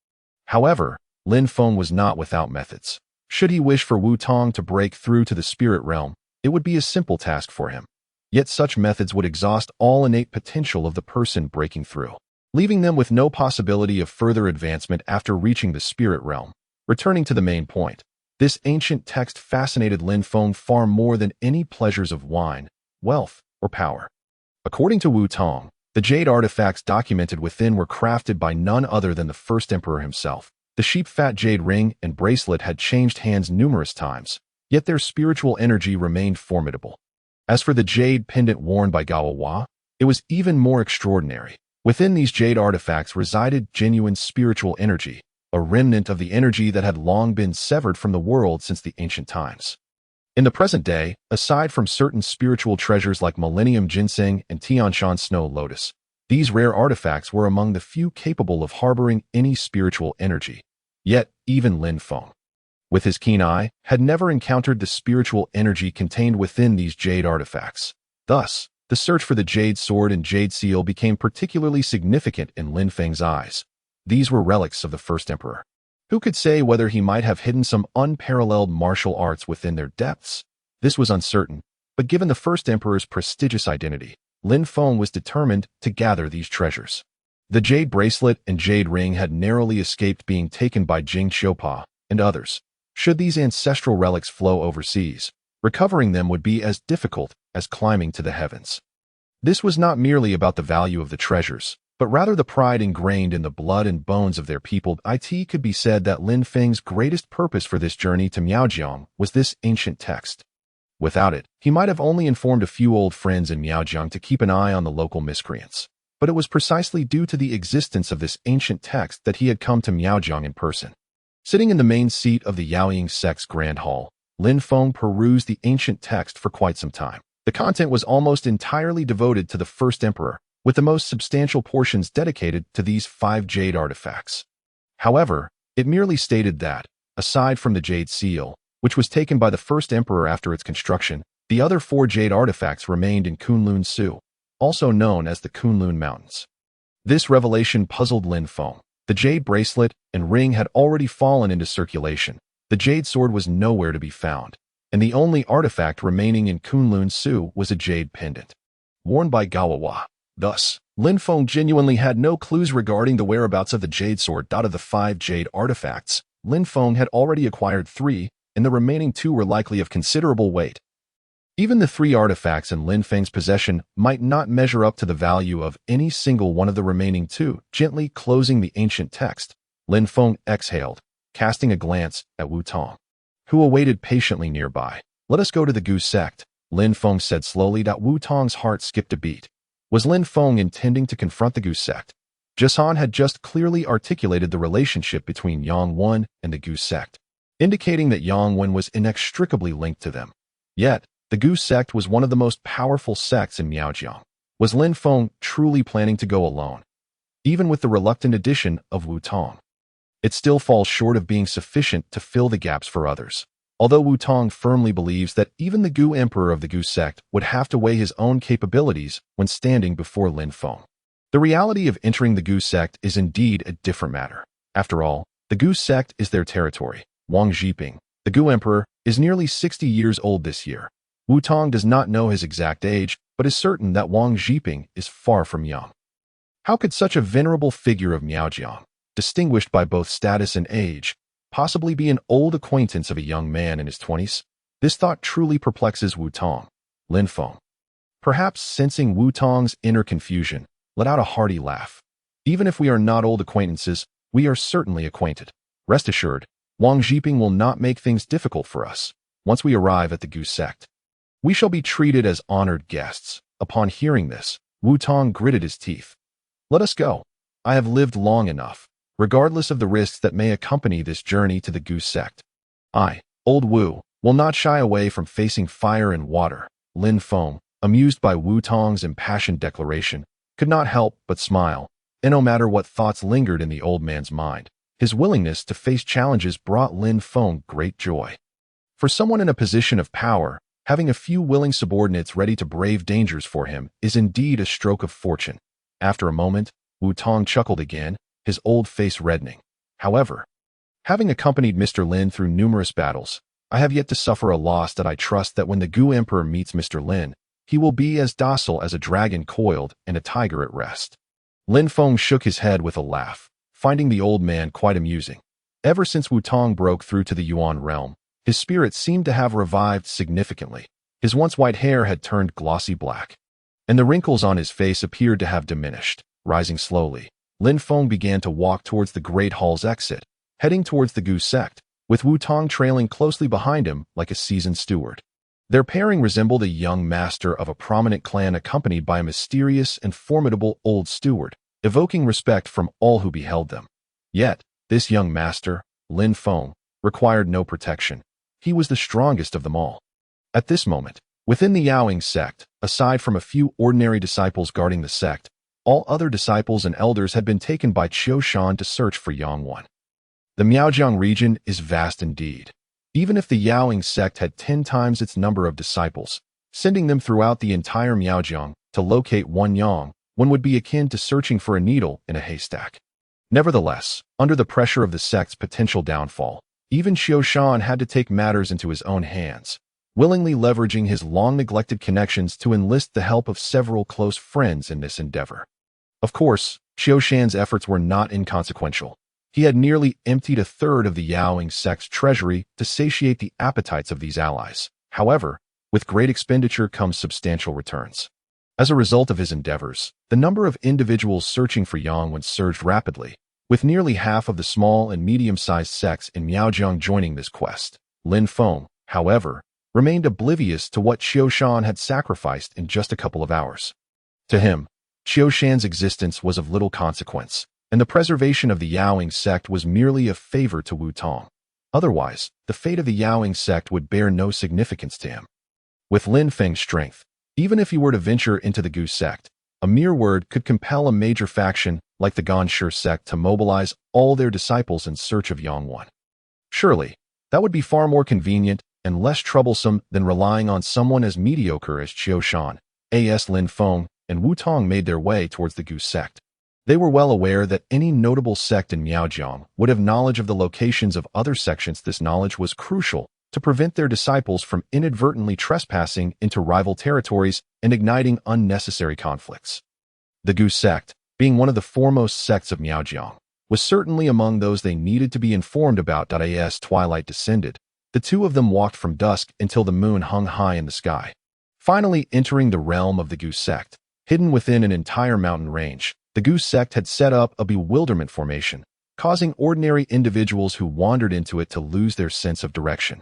However, Lin Feng was not without methods. Should he wish for Wu Tong to break through to the spirit realm, it would be a simple task for him. Yet such methods would exhaust all innate potential of the person breaking through, leaving them with no possibility of further advancement after reaching the spirit realm. Returning to the main point, this ancient text fascinated Lin Feng far more than any pleasures of wine, wealth, or power. According to Wu Tong, the jade artifacts documented within were crafted by none other than the first emperor himself. The sheep fat jade ring and bracelet had changed hands numerous times, yet their spiritual energy remained formidable. As for the jade pendant worn by Gao Hua, it was even more extraordinary. Within these jade artifacts resided genuine spiritual energy, a remnant of the energy that had long been severed from the world since the ancient times. In the present day, aside from certain spiritual treasures like Millennium Ginseng and Tianshan Snow Lotus, these rare artifacts were among the few capable of harboring any spiritual energy. Yet, even Lin Feng, with his keen eye, had never encountered the spiritual energy contained within these jade artifacts. Thus, the search for the jade sword and jade seal became particularly significant in Lin Feng's eyes. These were relics of the first emperor. Who could say whether he might have hidden some unparalleled martial arts within their depths? This was uncertain, but given the first emperor's prestigious identity, Lin Feng was determined to gather these treasures. The jade bracelet and jade ring had narrowly escaped being taken by Jing Qiupa and others. Should these ancestral relics flow overseas, recovering them would be as difficult as climbing to the heavens. This was not merely about the value of the treasures, but rather the pride ingrained in the blood and bones of their people. It could be said that Lin Feng's greatest purpose for this journey to Miaojiang was this ancient text. Without it, he might have only informed a few old friends in Miaojiang to keep an eye on the local miscreants. But it was precisely due to the existence of this ancient text that he had come to Miaojiang in person. Sitting in the main seat of the Yaoying sect's Grand Hall, Lin Feng perused the ancient text for quite some time. The content was almost entirely devoted to the first emperor, with the most substantial portions dedicated to these 5 jade artifacts. However, it merely stated that, aside from the jade seal, which was taken by the first emperor after its construction, the other 4 jade artifacts remained in Kunlun Su, also known as the Kunlun Mountains. This revelation puzzled Lin Feng. The jade bracelet and ring had already fallen into circulation. The jade sword was nowhere to be found, and the only artifact remaining in Kunlun Su was a jade pendant, worn by Gawawa. Thus, Lin Feng genuinely had no clues regarding the whereabouts of the jade sword. Out of the 5 jade artifacts, Lin Feng had already acquired 3, and the remaining 2 were likely of considerable weight. Even the 3 artifacts in Lin Feng's possession might not measure up to the value of any single one of the remaining 2. Gently closing the ancient text, Lin Feng exhaled, casting a glance at Wu Tong, who awaited patiently nearby. "Let us go to the Gu sect," Lin Feng said slowly. Wu Tong's heart skipped a beat. Was Lin Feng intending to confront the Gu sect? Jason had just clearly articulated the relationship between Yang Wen and the Gu sect, indicating that Yang Wen was inextricably linked to them. Yet, the Gu sect was one of the most powerful sects in Miaojiang. Was Lin Feng truly planning to go alone? Even with the reluctant addition of Wu Tong, it still falls short of being sufficient to fill the gaps for others. Although Wu Tong firmly believes that even the Gu emperor of the Gu sect would have to weigh his own capabilities when standing before Lin Feng. The reality of entering the Gu sect is indeed a different matter. After all, the Gu sect is their territory. Wang Zhiping, the Gu emperor, is nearly 60 years old this year. Wu Tong does not know his exact age, but is certain that Wang Zhiping is far from young. How could such a venerable figure of Miaojiang, distinguished by both status and age, possibly be an old acquaintance of a young man in his 20s? This thought truly perplexes Wu Tong. Lin Feng, perhaps sensing Wu Tong's inner confusion, let out a hearty laugh. "Even if we are not old acquaintances, we are certainly acquainted. Rest assured, Wang Zhiping will not make things difficult for us. Once we arrive at the Gu sect, we shall be treated as honored guests." Upon hearing this, Wu Tong gritted his teeth. "Let us go. I have lived long enough, regardless of the risks that may accompany this journey to the Gu sect. I, old Wu, will not shy away from facing fire and water." Lin Feng, amused by Wu Tong's impassioned declaration, could not help but smile, and no matter what thoughts lingered in the old man's mind, his willingness to face challenges brought Lin Feng great joy. For someone in a position of power, having a few willing subordinates ready to brave dangers for him is indeed a stroke of fortune. After a moment, Wu Tong chuckled again, his old face reddening. "However, having accompanied Mr. Lin through numerous battles, I have yet to suffer a loss that I trust that when the Gu Emperor meets Mr. Lin, he will be as docile as a dragon coiled and a tiger at rest." Lin Feng shook his head with a laugh, finding the old man quite amusing. Ever since Wu Tong broke through to the Yuan realm, his spirit seemed to have revived significantly. His once white hair had turned glossy black, and the wrinkles on his face appeared to have diminished. Rising slowly, Lin Feng began to walk towards the Great Hall's exit, heading towards the Gu sect, with Wu Tong trailing closely behind him like a seasoned steward. Their pairing resembled a young master of a prominent clan accompanied by a mysterious and formidable old steward, evoking respect from all who beheld them. Yet, This young master, Lin Feng, required no protection. He was the strongest of them all. At this moment, within the Yaoing sect, aside from a few ordinary disciples guarding the sect, all other disciples and elders had been taken by Qiu Shan to search for Yangwan. The Miaojiang region is vast indeed. Even if the Yaoing sect had 10 times its number of disciples, sending them throughout the entire Miaojiang to locate one Yang, one would be akin to searching for a needle in a haystack. Nevertheless, under the pressure of the sect's potential downfall, even Qiu Shan had to take matters into his own hands, willingly leveraging his long-neglected connections to enlist the help of several close friends in this endeavor. Of course, Qiu Shan's efforts were not inconsequential. He had nearly emptied a third of the Yaoing sect's treasury to satiate the appetites of these allies. However, with great expenditure comes substantial returns. As a result of his endeavors, the number of individuals searching for Yangwan surged rapidly, with nearly half of the small and medium-sized sects in Miaojiang joining this quest. Lin Feng, however, remained oblivious to what Qiu Shan had sacrificed in just a couple of hours. To him, Qiu Shan's existence was of little consequence, and the preservation of the Yaoing sect was merely a favor to Wu Tong. Otherwise, the fate of the Yaoing sect would bear no significance to him. With Lin Feng's strength, even if he were to venture into the Gu sect, a mere word could compel a major faction like the Ganshi sect to mobilize all their disciples in search of Yangwan. Surely, that would be far more convenient and less troublesome than relying on someone as mediocre as Qiu Shan. As Lin Feng and Wu Tong made their way towards the Gu sect. They were well aware that any notable sect in Miaojiang would have knowledge of the locations of other sections. This knowledge was crucial to prevent their disciples from inadvertently trespassing into rival territories and igniting unnecessary conflicts. The Gu sect, being one of the foremost sects of Miaojiang, was certainly among those they needed to be informed about. As twilight descended, the two of them walked from dusk until the moon hung high in the sky. Finally entering the realm of the Gu sect, hidden within an entire mountain range, the Gu sect had set up a bewilderment formation, causing ordinary individuals who wandered into it to lose their sense of direction,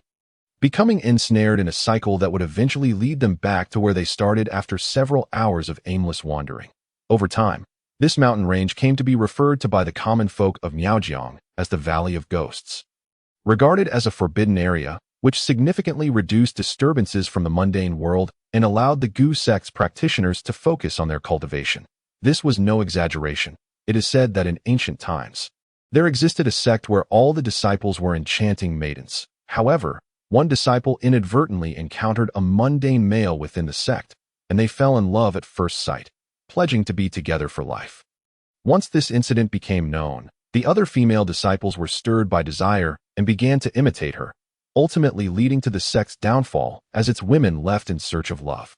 becoming ensnared in a cycle that would eventually lead them back to where they started after several hours of aimless wandering. Over time, this mountain range came to be referred to by the common folk of Miaojiang as the Valley of Ghosts. Regarded as a forbidden area, which significantly reduced disturbances from the mundane world and allowed the Gu sect's practitioners to focus on their cultivation. This was no exaggeration. It is said that in ancient times, there existed a sect where all the disciples were enchanting maidens. However, one disciple inadvertently encountered a mundane male within the sect, and they fell in love at first sight, pledging to be together for life. Once this incident became known, the other female disciples were stirred by desire and began to imitate her, ultimately leading to the sect's downfall as its women left in search of love.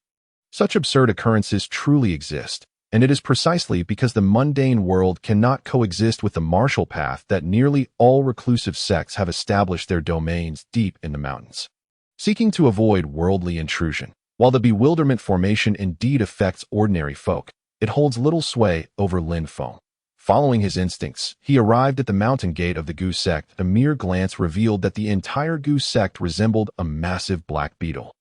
Such absurd occurrences truly exist, and it is precisely because the mundane world cannot coexist with the martial path that nearly all reclusive sects have established their domains deep in the mountains, seeking to avoid worldly intrusion. While the bewilderment formation indeed affects ordinary folk, it holds little sway over Lin Feng. Following his instincts, he arrived at the mountain gate of the Gu sect. A mere glance revealed that the entire Gu sect resembled a massive black beetle,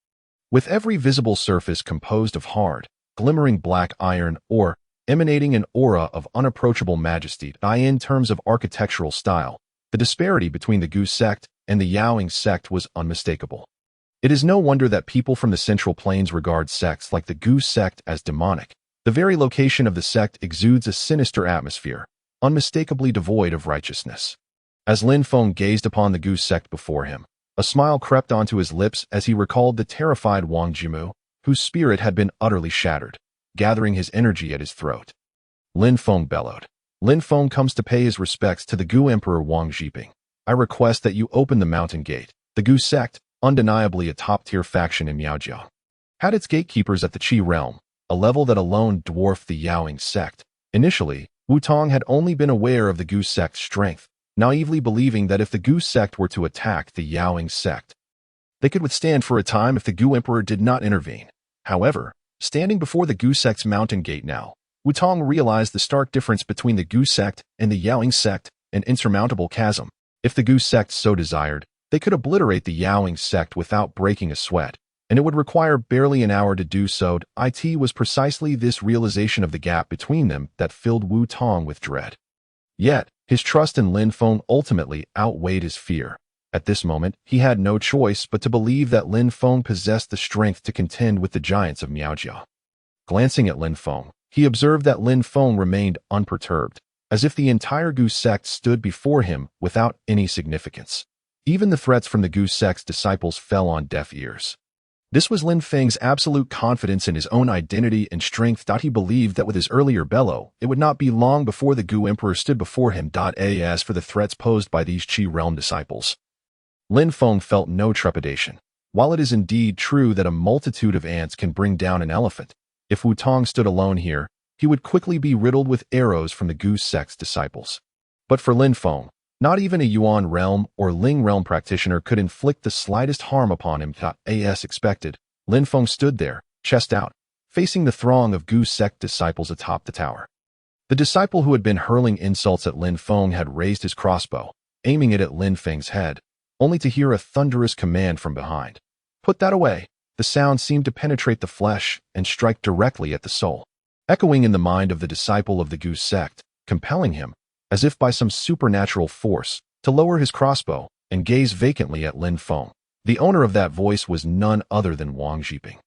with every visible surface composed of hard, glimmering black iron ore, emanating an aura of unapproachable majesty. In terms of architectural style, the disparity between the Gu sect and the Yaoing sect was unmistakable. It is no wonder that people from the Central Plains regard sects like the Gu sect as demonic. The very location of the sect exudes a sinister atmosphere, unmistakably devoid of righteousness. As Lin Feng gazed upon the Gu sect before him, a smile crept onto his lips as he recalled the terrified Wang Jimu, whose spirit had been utterly shattered, gathering his energy at his throat. Lin Feng bellowed. Lin Feng comes to pay his respects to the Gu Emperor Wang Jiping. I request that you open the mountain gate. The Gu sect, undeniably a top-tier faction in Miaojiang, had its gatekeepers at the Qi realm, a level that alone dwarfed the Yaoing sect. Initially, Wu Tong had only been aware of the Gu sect's strength, naively believing that if the Gu sect were to attack the Yaoing sect, they could withstand for a time if the Gu Emperor did not intervene. However, standing before the Gu sect's mountain gate now, Wu Tong realized the stark difference between the Gu sect and the Yaoing sect, an insurmountable chasm. If the Gu sect so desired, they could obliterate the Yaoing sect without breaking a sweat, and it would require barely an hour to do so. It was precisely this realization of the gap between them that filled Wu Tong with dread. Yet, His trust in Lin Feng ultimately outweighed his fear. At this moment, he had no choice but to believe that Lin Feng possessed the strength to contend with the giants of Miaojia. Glancing at Lin Feng, he observed that Lin Feng remained unperturbed, as if the entire Gu sect stood before him without any significance. Even the threats from the Gu sect's disciples fell on deaf ears. This was Lin Feng's absolute confidence in his own identity and strength. He believed that with his earlier bellow, it would not be long before the Gu Emperor stood before him. As for the threats posed by these Qi realm disciples, Lin Feng felt no trepidation. While it is indeed true that a multitude of ants can bring down an elephant, if Wu Tong stood alone here, he would quickly be riddled with arrows from the Gu sect's disciples. But for Lin Feng, not even a Yuan realm or Ling realm practitioner could inflict the slightest harm upon him. As expected, Lin Feng stood there, chest out, facing the throng of Gu sect disciples atop the tower. The disciple who had been hurling insults at Lin Feng had raised his crossbow, aiming it at Lin Feng's head, only to hear a thunderous command from behind. "Put that away." The sound seemed to penetrate the flesh and strike directly at the soul, echoing in the mind of the disciple of the Gu sect, compelling him, as if by some supernatural force, to lower his crossbow and gaze vacantly at Lin Feng. The owner of that voice was none other than Wang Zhiping,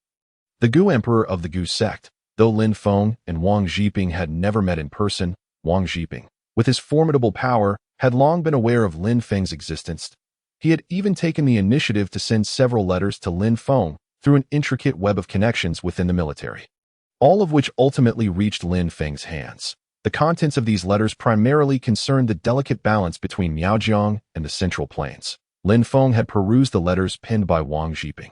the Gu Emperor of the Gu sect. Though Lin Feng and Wang Zhiping had never met in person, Wang Zhiping, with his formidable power, had long been aware of Lin Feng's existence. He had even taken the initiative to send several letters to Lin Feng through an intricate web of connections within the military, all of which ultimately reached Lin Feng's hands. The contents of these letters primarily concerned the delicate balance between Miaojiang and the Central Plains. Lin Feng had perused the letters penned by Wang Zhiping,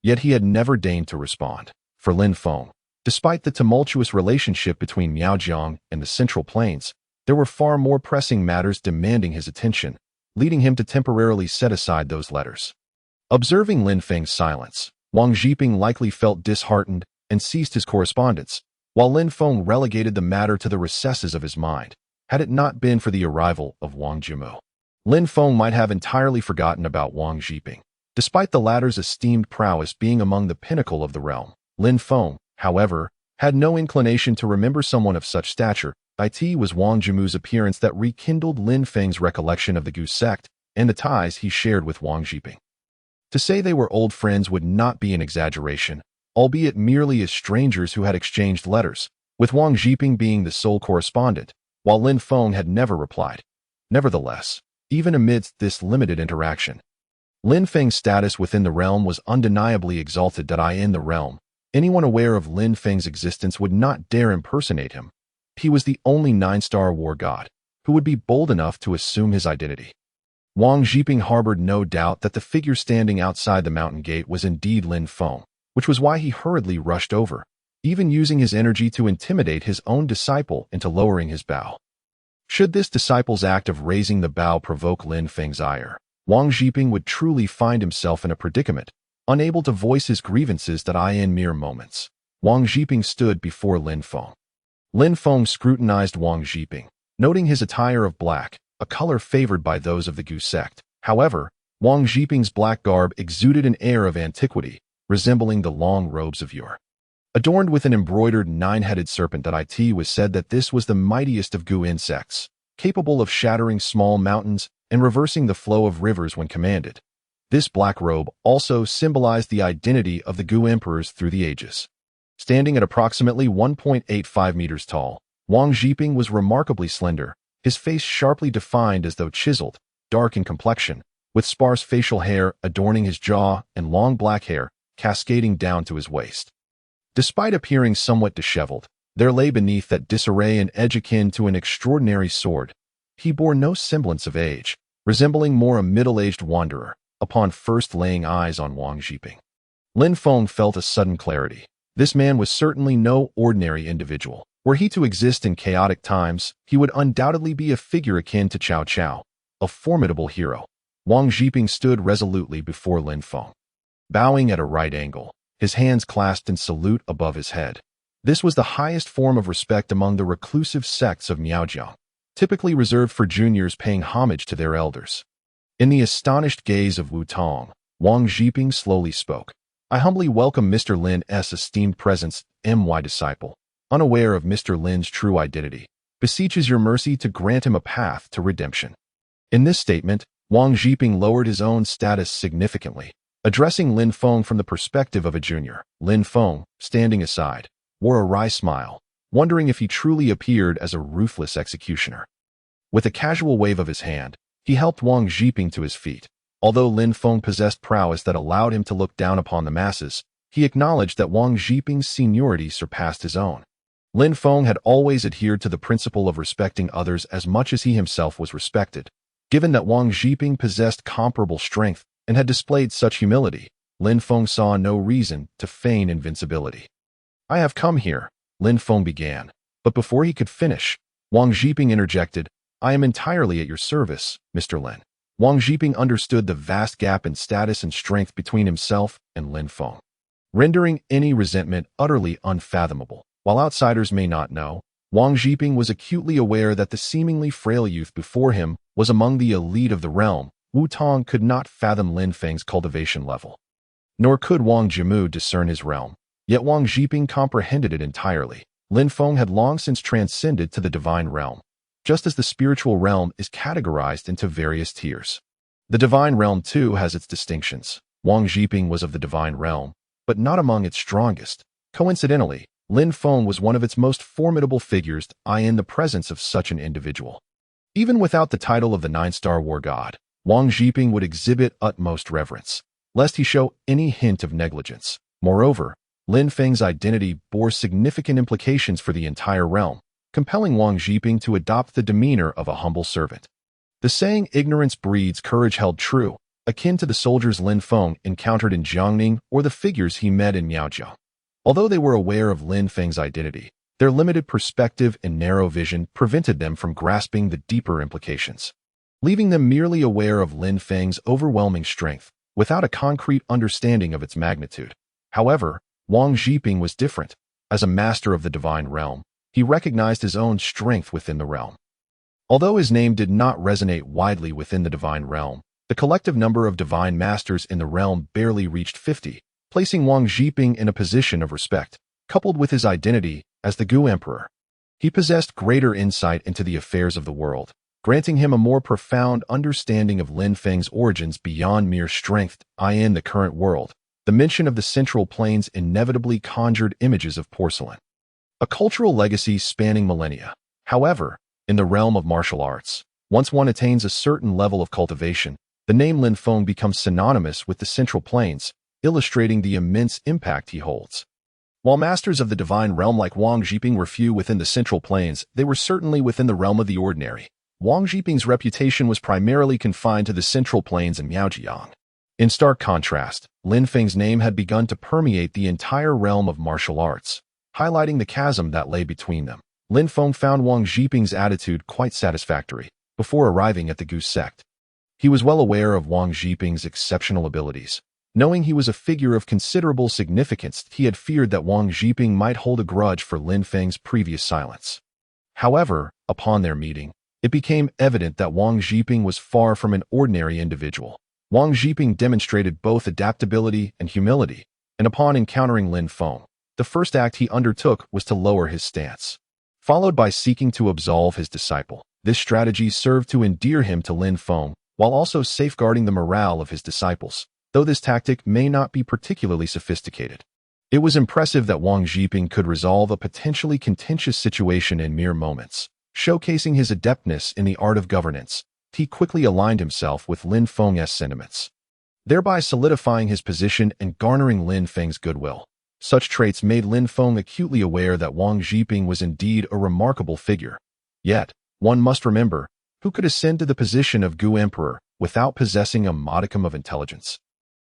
yet he had never deigned to respond. For Lin Feng, despite the tumultuous relationship between Miaojiang and the Central Plains, there were far more pressing matters demanding his attention, leading him to temporarily set aside those letters. Observing Lin Feng's silence, Wang Zhiping likely felt disheartened and ceased his correspondence, while Lin Feng relegated the matter to the recesses of his mind. Had it not been for the arrival of Wang Jimu, Lin Feng might have entirely forgotten about Wang Zhiping. Despite the latter's esteemed prowess being among the pinnacle of the realm, Lin Feng, however, had no inclination to remember someone of such stature. It was Wang Jimu's appearance that rekindled Lin Feng's recollection of the Gu sect and the ties he shared with Wang Zhiping. To say they were old friends would not be an exaggeration, albeit merely as strangers who had exchanged letters, with Wang Zhiping being the sole correspondent, while Lin Feng had never replied. Nevertheless, even amidst this limited interaction, Lin Feng's status within the realm was undeniably exalted. In the realm, anyone aware of Lin Feng's existence would not dare impersonate him. He was the only 9-star war god who would be bold enough to assume his identity. Wang Zhiping harbored no doubt that the figure standing outside the mountain gate was indeed Lin Feng, which was why he hurriedly rushed over, even using his energy to intimidate his own disciple into lowering his bow. Should this disciple's act of raising the bow provoke Lin Feng's ire, Wang Zhiping would truly find himself in a predicament, unable to voice his grievances. In mere moments, Wang Zhiping stood before Lin Feng. Lin Feng scrutinized Wang Zhiping, noting his attire of black, a color favored by those of the Gu sect. However, Wang Zhiping's black garb exuded an air of antiquity, resembling the long robes of yore. Adorned with an embroidered 9-headed serpent. It was said that this was the mightiest of Gu insects, capable of shattering small mountains and reversing the flow of rivers when commanded. This black robe also symbolized the identity of the Gu emperors through the ages. Standing at approximately 1.85 meters tall, Wang Zhiping was remarkably slender, his face sharply defined as though chiseled, dark in complexion, with sparse facial hair adorning his jaw and long black hair cascading down to his waist. Despite appearing somewhat disheveled, there lay beneath that disarray an edge akin to an extraordinary sword. He bore no semblance of age, resembling more a middle-aged wanderer, upon first laying eyes on Wang Zhiping. Lin Feng felt a sudden clarity. This man was certainly no ordinary individual. Were he to exist in chaotic times, he would undoubtedly be a figure akin to Cao Cao, a formidable hero. Wang Zhiping stood resolutely before Lin Feng, bowing at a right angle, his hands clasped in salute above his head. This was the highest form of respect among the reclusive sects of Miaojiang, typically reserved for juniors paying homage to their elders. In the astonished gaze of Wu Tong, Wang Zhiping slowly spoke. "I humbly welcome Mr. Lin's esteemed presence, my disciple." Unaware of Mr. Lin's true identity, beseeches your mercy to grant him a path to redemption. In this statement, Wang Zhiping lowered his own status significantly, addressing Lin Feng from the perspective of a junior. Lin Feng, standing aside, wore a wry smile, wondering if he truly appeared as a ruthless executioner. With a casual wave of his hand, he helped Wang Zhiping to his feet. Although Lin Feng possessed prowess that allowed him to look down upon the masses, he acknowledged that Wang Zhiping's seniority surpassed his own. Lin Feng had always adhered to the principle of respecting others as much as he himself was respected. Given that Wang Zhiping possessed comparable strength and had displayed such humility, Lin Feng saw no reason to feign invincibility. "I have come here," Lin Feng began, but before he could finish, Wang Zhiping interjected, "I am entirely at your service, Mr. Lin." Wang Zhiping understood the vast gap in status and strength between himself and Lin Feng, rendering any resentment utterly unfathomable. While outsiders may not know, Wang Zhiping was acutely aware that the seemingly frail youth before him was among the elite of the realm. Wu Tong could not fathom Lin Feng's cultivation level, nor could Wang Jimu discern his realm, yet Wang Zhiping comprehended it entirely. Lin Feng had long since transcended to the divine realm, just as the spiritual realm is categorized into various tiers. The divine realm, too, has its distinctions. Wang Zhiping was of the divine realm, but not among its strongest. Coincidentally, Lin Feng was one of its most formidable figures in the presence of such an individual. Even without the title of the nine-star war god, Wang Zhiping would exhibit utmost reverence, lest he show any hint of negligence. Moreover, Lin Feng's identity bore significant implications for the entire realm, compelling Wang Zhiping to adopt the demeanor of a humble servant. The saying "ignorance breeds courage" held true, akin to the soldiers Lin Feng encountered in Jiangning or the figures he met in Miaojiang. Although they were aware of Lin Feng's identity, their limited perspective and narrow vision prevented them from grasping the deeper implications, leaving them merely aware of Lin Feng's overwhelming strength, without a concrete understanding of its magnitude. However, Wang Zhiping was different. As a master of the divine realm, he recognized his own strength within the realm. Although his name did not resonate widely within the divine realm, the collective number of divine masters in the realm barely reached 50, placing Wang Zhiping in a position of respect. Coupled with his identity as the Gu Emperor, he possessed greater insight into the affairs of the world, granting him a more profound understanding of Lin Feng's origins beyond mere strength. In the current world, the mention of the Central Plains inevitably conjured images of porcelain, a cultural legacy spanning millennia. However, in the realm of martial arts, once one attains a certain level of cultivation, the name Lin Feng becomes synonymous with the Central Plains, illustrating the immense impact he holds. While masters of the divine realm like Wang Zhiping were few within the Central Plains, they were certainly within the realm of the ordinary. Wang Zhiping's reputation was primarily confined to the Central Plains and Miaojiang. In stark contrast, Lin Feng's name had begun to permeate the entire realm of martial arts, highlighting the chasm that lay between them. Lin Feng found Wang Zhiping's attitude quite satisfactory before arriving at the Gu sect. He was well aware of Wang Zhiping's exceptional abilities. Knowing he was a figure of considerable significance, he had feared that Wang Zhiping might hold a grudge for Lin Feng's previous silence. However, upon their meeting, it became evident that Wang Zhiping was far from an ordinary individual. Wang Zhiping demonstrated both adaptability and humility, and upon encountering Lin Feng, the first act he undertook was to lower his stance, followed by seeking to absolve his disciple. This strategy served to endear him to Lin Feng, while also safeguarding the morale of his disciples. Though this tactic may not be particularly sophisticated, it was impressive that Wang Zhiping could resolve a potentially contentious situation in mere moments. Showcasing his adeptness in the art of governance, he quickly aligned himself with Lin Feng's sentiments, thereby solidifying his position and garnering Lin Feng's goodwill. Such traits made Lin Feng acutely aware that Wang Zhiping was indeed a remarkable figure. Yet, one must remember, who could ascend to the position of Gu Emperor without possessing a modicum of intelligence?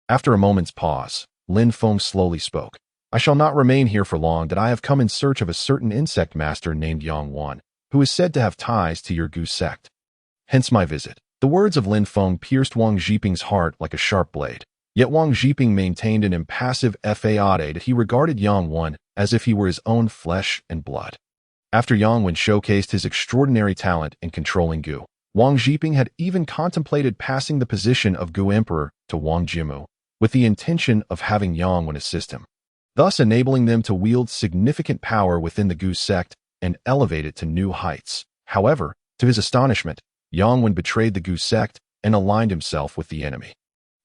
After a moment's pause, Lin Feng slowly spoke. "I shall not remain here for long, that I have come in search of a certain insect master named Yang Wan, who is said to have ties to your Gu sect. Hence my visit." The words of Lin Feng pierced Wang Zhiping's heart like a sharp blade. Yet Wang Zhiping maintained an impassive faade that he regarded Yang Wan as if he were his own flesh and blood. After Yang Wan showcased his extraordinary talent in controlling Gu, Wang Zhiping had even contemplated passing the position of Gu Emperor to Wang Jimu, with the intention of having Yang Wan assist him, thus enabling them to wield significant power within the Gu sect and elevate it to new heights. However, to his astonishment, Yang Wen betrayed the Gu sect and aligned himself with the enemy.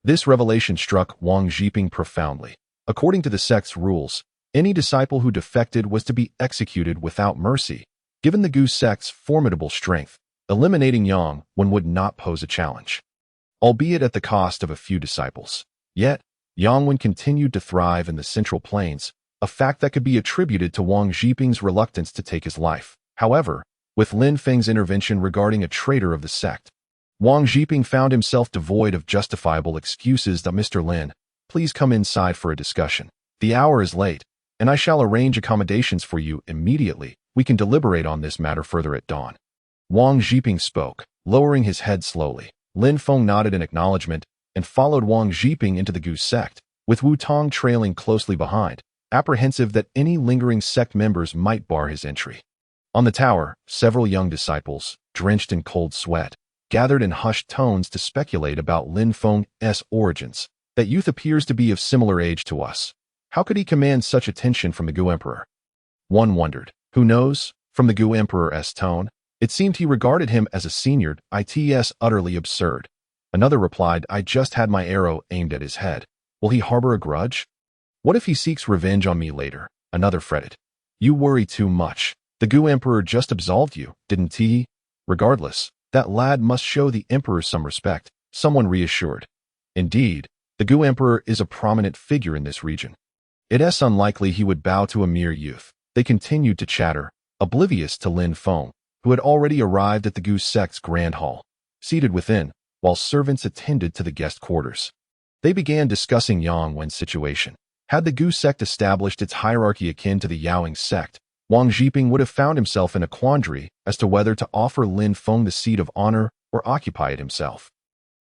This revelation struck Wang Zhiping profoundly. According to the sect's rules, any disciple who defected was to be executed without mercy. Given the Gu sect's formidable strength, eliminating Yang Wen would not pose a challenge, albeit at the cost of a few disciples. Yet, Yang Wen continued to thrive in the Central Plains, a fact that could be attributed to Wang Zhiping's reluctance to take his life. However, with Lin Feng's intervention regarding a traitor of the sect, Wang Zhiping found himself devoid of justifiable excuses. Mr. Lin, please come inside for a discussion. The hour is late, and I shall arrange accommodations for you immediately. We can deliberate on this matter further at dawn. Wang Zhiping spoke, lowering his head slowly. Lin Feng nodded in acknowledgement and followed Wang Zhiping into the Gu sect, with Wu Tong trailing closely behind, apprehensive that any lingering sect members might bar his entry. On the tower, several young disciples, drenched in cold sweat, gathered in hushed tones to speculate about Lin Feng's origins. That youth appears to be of similar age to us. How could he command such attention from the Gu Emperor? One wondered. Who knows? From the Gu Emperor's tone, it seemed he regarded him as a senior. It's utterly absurd. Another replied, I just had my arrow aimed at his head. Will he harbor a grudge? What if he seeks revenge on me later? Another fretted. You worry too much. The Gu Emperor just absolved you, didn't he? Regardless, that lad must show the Emperor some respect, someone reassured. Indeed, the Gu Emperor is a prominent figure in this region. It's unlikely he would bow to a mere youth. They continued to chatter, oblivious to Lin Feng, who had already arrived at the Gu sect's grand hall, seated within, while servants attended to the guest quarters. They began discussing Yang Wen's situation. Had the Gu sect established its hierarchy akin to the Yaoing sect, Wang Zhiping would have found himself in a quandary as to whether to offer Lin Feng the seat of honor or occupy it himself.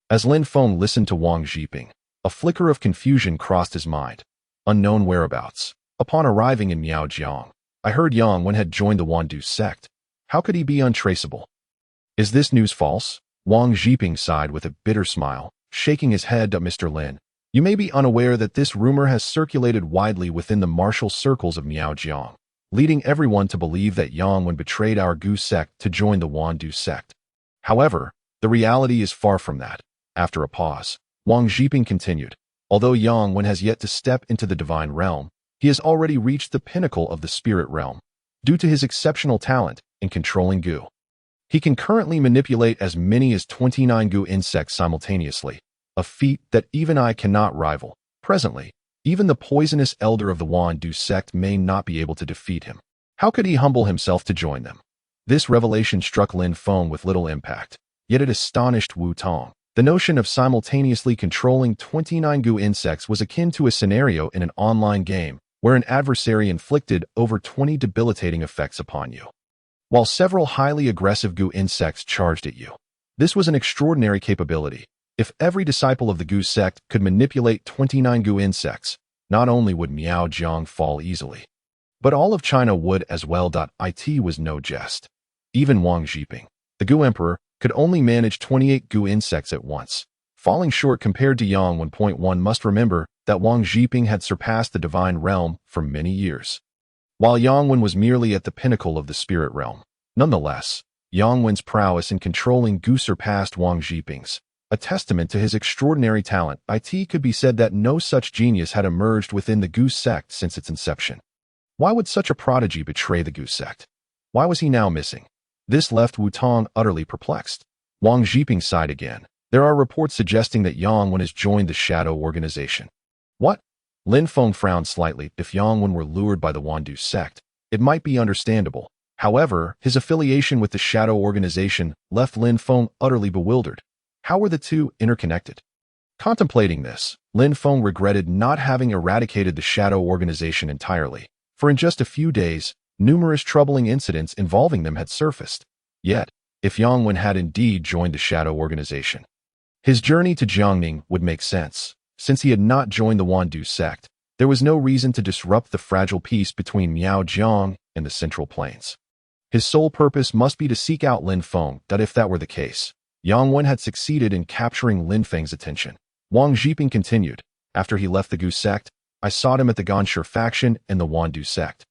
As Lin Feng listened to Wang Zhiping, a flicker of confusion crossed his mind. Unknown whereabouts. Upon arriving in Miaojiang, I heard Yang Wen had joined the Wandu sect. How could he be untraceable? Is this news false? Wang Zhiping sighed with a bitter smile, shaking his head. Mr. Lin, you may be unaware that this rumor has circulated widely within the martial circles of Miaojiang, leading everyone to believe that Yang Wen betrayed our Gu sect to join the Wandu sect. However, the reality is far from that. After a pause, Wang Zhiping continued, although Yang Wen has yet to step into the divine realm, he has already reached the pinnacle of the spirit realm, due to his exceptional talent in controlling Gu. He can currently manipulate as many as 29 Gu insects simultaneously, a feat that even I cannot rival. Presently, even the poisonous elder of the Wandu sect may not be able to defeat him. How could he humble himself to join them? This revelation struck Lin Feng with little impact, yet it astonished Wu Tong. The notion of simultaneously controlling 29 Gu insects was akin to a scenario in an online game where an adversary inflicted over 20 debilitating effects upon you, while several highly aggressive Gu insects charged at you. This was an extraordinary capability. If every disciple of the Gu sect could manipulate 29 Gu insects, not only would Miaojiang fall easily, but all of China would as well. It was no jest. Even Wang Zhiping, the Gu Emperor, could only manage 28 Gu insects at once, falling short compared to Yang Wen. One must remember that Wang Zhiping had surpassed the divine realm for many years, while Yang Wen was merely at the pinnacle of the spirit realm. Nonetheless, Yang Wen's prowess in controlling Gu surpassed Wang Zhiping's, a testament to his extraordinary talent. It could be said that no such genius had emerged within the Gu sect since its inception. Why would such a prodigy betray the Gu sect? Why was he now missing? This left Wu Tong utterly perplexed. Wang Zhiping sighed again. There are reports suggesting that Yang Wen has joined the Shadow Organization. What? Lin Feng frowned slightly. If Yang Wen were lured by the Wandu sect, it might be understandable. However, his affiliation with the Shadow Organization left Lin Feng utterly bewildered. How were the two interconnected? Contemplating this, Lin Feng regretted not having eradicated the Shadow Organization entirely, for in just a few days, numerous troubling incidents involving them had surfaced. Yet, if Yang Wen had indeed joined the Shadow Organization, his journey to Jiangning would make sense. Since he had not joined the Wandu sect, there was no reason to disrupt the fragile peace between Miaojiang and the Central Plains. His sole purpose must be to seek out Lin Feng. If that were the case, Yang Wen had succeeded in capturing Lin Feng's attention. Wang Zhiping continued, after he left the Gu sect, I sought him at the Ganshi faction and the Wandu sect.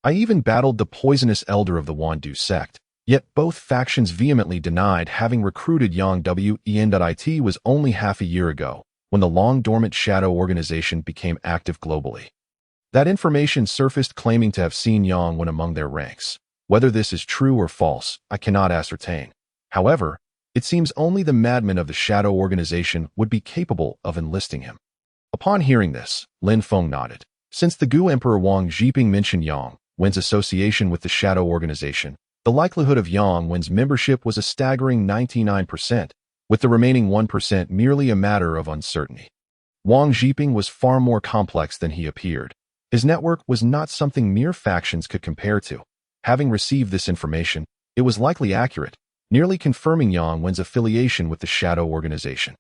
I even battled the poisonous elder of the Wandu sect, Yet both factions vehemently denied having recruited Yang Wen. It was only half a year ago when the long-dormant shadow organization became active globally. That information surfaced claiming to have seen Yang Wen among their ranks. Whether this is true or false, I cannot ascertain. However, it seems only the madmen of the shadow organization would be capable of enlisting him. Upon hearing this, Lin Feng nodded. Since the Gu Emperor Wang Zhiping mentioned Yang Wen's association with the shadow organization, the likelihood of Yang Wen's membership was a staggering 99%, with the remaining 1% merely a matter of uncertainty. Wang Zhiping was far more complex than he appeared. His network was not something mere factions could compare to. Having received this information, it was likely accurate, nearly confirming Yang Wen's affiliation with the shadow organization.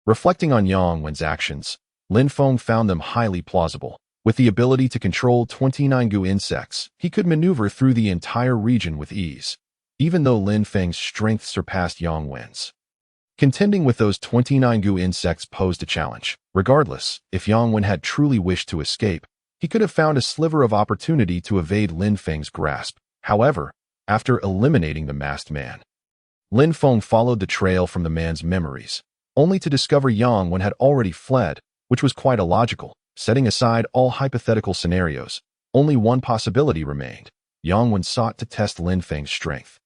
Reflecting on Yang Wen's actions, Lin Feng found them highly plausible. With the ability to control 29 Gu insects, he could maneuver through the entire region with ease, even though Lin Feng's strength surpassed Yang Wen's. Contending with those 29 Gu insects posed a challenge. Regardless, if Yang Wen had truly wished to escape, he could have found a sliver of opportunity to evade Lin Feng's grasp. However, after eliminating the masked man, Lin Feng followed the trail from the man's memories, only to discover Yang Wen had already fled, which was quite illogical. Setting aside all hypothetical scenarios, only one possibility remained. Yang Wen sought to test Lin Feng's strength,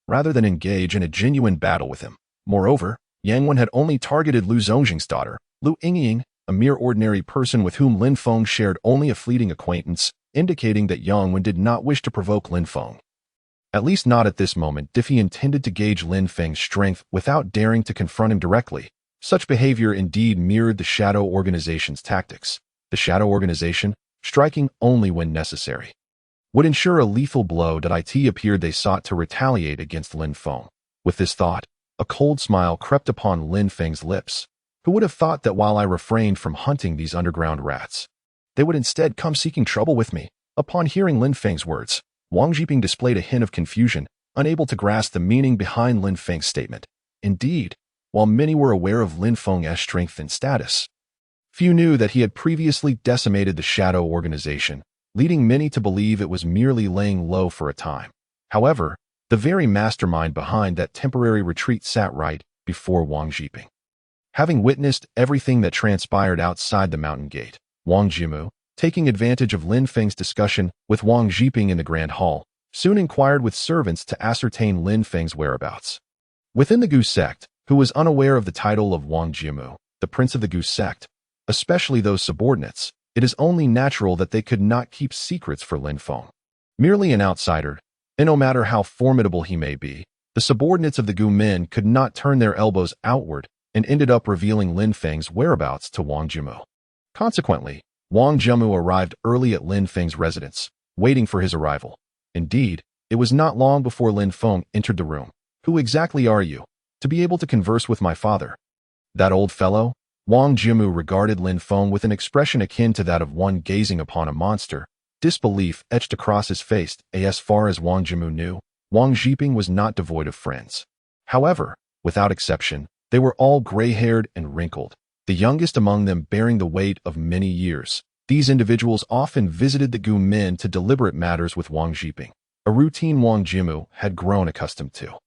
rather than engage in a genuine battle with him. Moreover, Yang Wen had only targeted Lu Zongjing's daughter, Lu Yingying, a mere ordinary person with whom Lin Feng shared only a fleeting acquaintance, indicating that Yang Wen did not wish to provoke Lin Feng. At least not at this moment if he intended to gauge Lin Feng's strength without daring to confront him directly. Such behavior indeed mirrored the Shadow Organization's tactics. The Shadow Organization, striking only when necessary, would ensure a lethal blow. It appeared they sought to retaliate against Lin Feng. With this thought, a cold smile crept upon Lin Feng's lips. Who would have thought that while I refrained from hunting these underground rats, they would instead come seeking trouble with me? Upon hearing Lin Feng's words, Wang Zhiping displayed a hint of confusion, unable to grasp the meaning behind Lin Feng's statement. Indeed, while many were aware of Lin Feng's strength and status, few knew that he had previously decimated the Shadow Organization, leading many to believe it was merely laying low for a time. However, the very mastermind behind that temporary retreat sat right before Wang Zhiping. Having witnessed everything that transpired outside the mountain gate, Wang Jimu, taking advantage of Lin Feng's discussion with Wang Zhiping in the Grand Hall, soon inquired with servants to ascertain Lin Feng's whereabouts. Within the Gu sect, who was unaware of the title of Wang Jimu, the prince of the Gu sect, especially those subordinates, it is only natural that they could not keep secrets for Lin Feng. Merely an outsider, and no matter how formidable he may be, the subordinates of the Gu men could not turn their elbows outward and ended up revealing Lin Feng's whereabouts to Wang Jimu. Consequently, Wang Jimu arrived early at Lin Feng's residence, waiting for his arrival. Indeed, it was not long before Lin Feng entered the room. Who exactly are you? To be able to converse with my father. That old fellow? Wang Jimu regarded Lin Feng with an expression akin to that of one gazing upon a monster. Disbelief etched across his face. As far as Wang Jimu knew, Wang Zhiping was not devoid of friends. However, without exception, they were all gray-haired and wrinkled, the youngest among them bearing the weight of many years. These individuals often visited the Gu men to deliberate matters with Wang Zhiping, a routine Wang Jimu had grown accustomed to.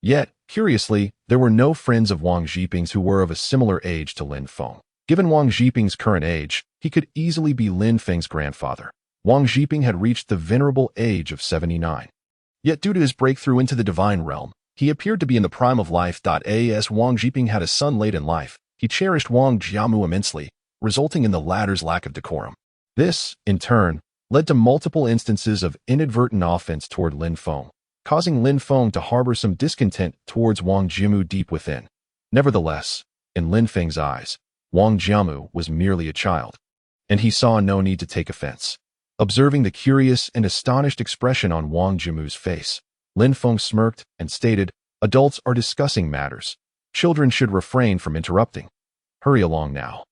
Yet, curiously, there were no friends of Wang Zhiping's who were of a similar age to Lin Feng. Given Wang Zhiping's current age, he could easily be Lin Feng's grandfather. Wang Zhiping had reached the venerable age of 79. Yet due to his breakthrough into the divine realm, he appeared to be in the prime of life. As Wang Zhiping had a son late in life, he cherished Wang Jiamu immensely, resulting in the latter's lack of decorum. This, in turn, led to multiple instances of inadvertent offense toward Lin Feng, causing Lin Feng to harbor some discontent towards Wang Jimu deep within. Nevertheless, in Lin Feng's eyes, Wang Jiamu was merely a child, and he saw no need to take offense. Observing the curious and astonished expression on Wang Jimu's face, Lin Feng smirked and stated, "Adults are discussing matters. Children should refrain from interrupting. Hurry along now.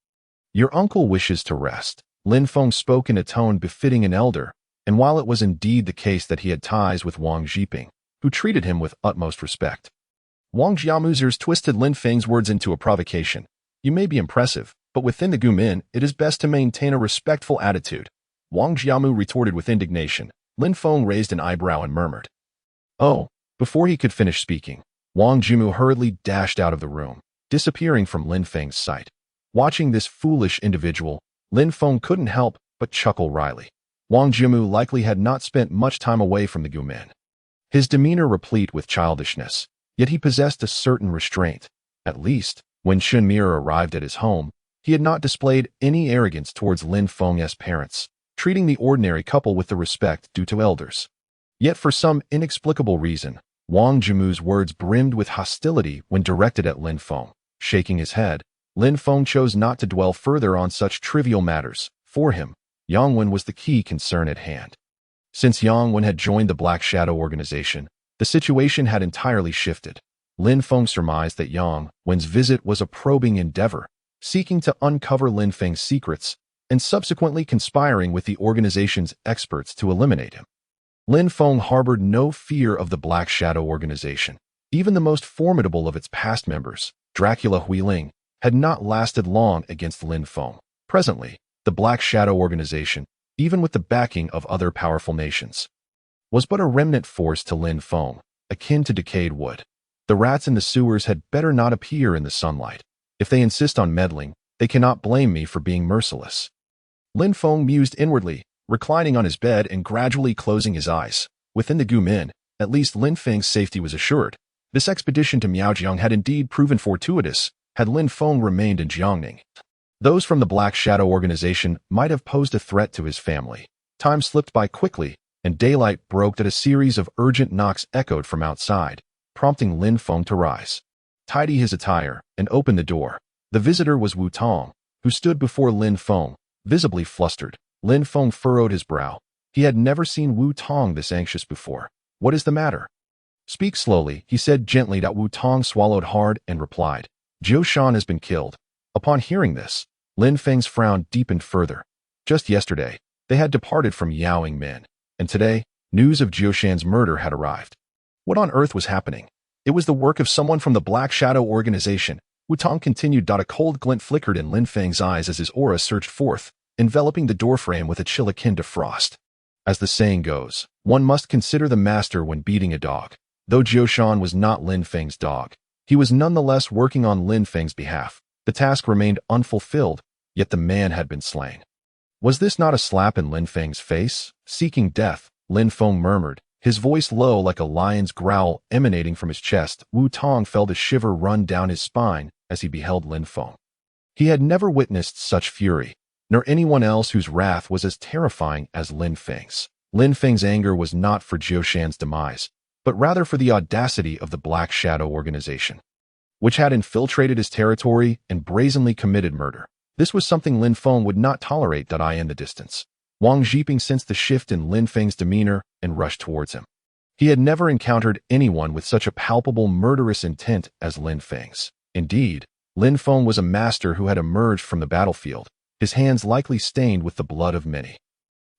Your uncle wishes to rest." Lin Feng spoke in a tone befitting an elder, and while it was indeed the case that he had ties with Wang Zhiping, who treated him with utmost respect, Wang Jiamu's ears twisted Lin Feng's words into a provocation. "You may be impressive, but within the Gu men, it is best to maintain a respectful attitude." Wang Jiamu retorted with indignation. Lin Feng raised an eyebrow and murmured, "Oh, Before he could finish speaking, Wang Jimu hurriedly dashed out of the room, disappearing from Lin Feng's sight. Watching this foolish individual, Lin Feng couldn't help but chuckle wryly. Wang Jimu likely had not spent much time away from the Gumen. His demeanor replete with childishness, yet he possessed a certain restraint. At least, when Xun Mir arrived at his home, he had not displayed any arrogance towards Lin Feng's parents, treating the ordinary couple with the respect due to elders. Yet for some inexplicable reason, Wang Jimu's words brimmed with hostility when directed at Lin Feng. Shaking his head, Lin Feng chose not to dwell further on such trivial matters. For him, Yang Wen was the key concern at hand. Since Yang Wen had joined the Black Shadow organization, the situation had entirely shifted. Lin Feng surmised that Yang Wen's visit was a probing endeavor, seeking to uncover Lin Feng's secrets and subsequently conspiring with the organization's experts to eliminate him. Lin Feng harbored no fear of the Black Shadow organization. Even the most formidable of its past members, Dracula Huiling, had not lasted long against Lin Feng. Presently, the Black Shadow organization, even with the backing of other powerful nations, was but a remnant force to Lin Feng, akin to decayed wood. The rats in the sewers had better not appear in the sunlight. If they insist on meddling, they cannot blame me for being merciless. Lin Feng mused inwardly, reclining on his bed and gradually closing his eyes. Within the Gumin, at least Lin Feng's safety was assured. This expedition to Miaojiang had indeed proven fortuitous, had Lin Feng remained in Jiangning. Those from the Black Shadow organization might have posed a threat to his family. Time slipped by quickly, and daylight broke at a series of urgent knocks echoed from outside, prompting Lin Feng to rise, tidy his attire, and open the door. The visitor was Wu Tong, who stood before Lin Feng, visibly flustered. Lin Feng furrowed his brow. He had never seen Wu Tong this anxious before. What is the matter? Speak slowly, he said gently. Wu Tong swallowed hard and replied, Jiu Shan has been killed. Upon hearing this, Lin Feng's frown deepened further. Just yesterday, they had departed from Yaoing Min, and today, news of Jiu Shan's murder had arrived. What on earth was happening? It was the work of someone from the Black Shadow organization. Wu Tong continued. A cold glint flickered in Lin Feng's eyes as his aura surged forth, enveloping the doorframe with a chill akin to frost. As the saying goes, one must consider the master when beating a dog. Though Jiu Shan was not Lin Feng's dog, he was nonetheless working on Lin Feng's behalf. The task remained unfulfilled, yet the man had been slain. Was this not a slap in Lin Feng's face? Seeking death, Lin Feng murmured, his voice low like a lion's growl emanating from his chest. Wu Tong felt a shiver run down his spine as he beheld Lin Feng. He had never witnessed such fury, nor anyone else whose wrath was as terrifying as Lin Feng's. Lin Feng's anger was not for Jiu Shan's demise, but rather for the audacity of the Black Shadow organization, which had infiltrated his territory and brazenly committed murder. This was something Lin Feng would not tolerate. In the distance, Wang Jiping sensed the shift in Lin Feng's demeanor and rushed towards him. He had never encountered anyone with such a palpable murderous intent as Lin Feng's. Indeed, Lin Feng was a master who had emerged from the battlefield, his hands likely stained with the blood of many.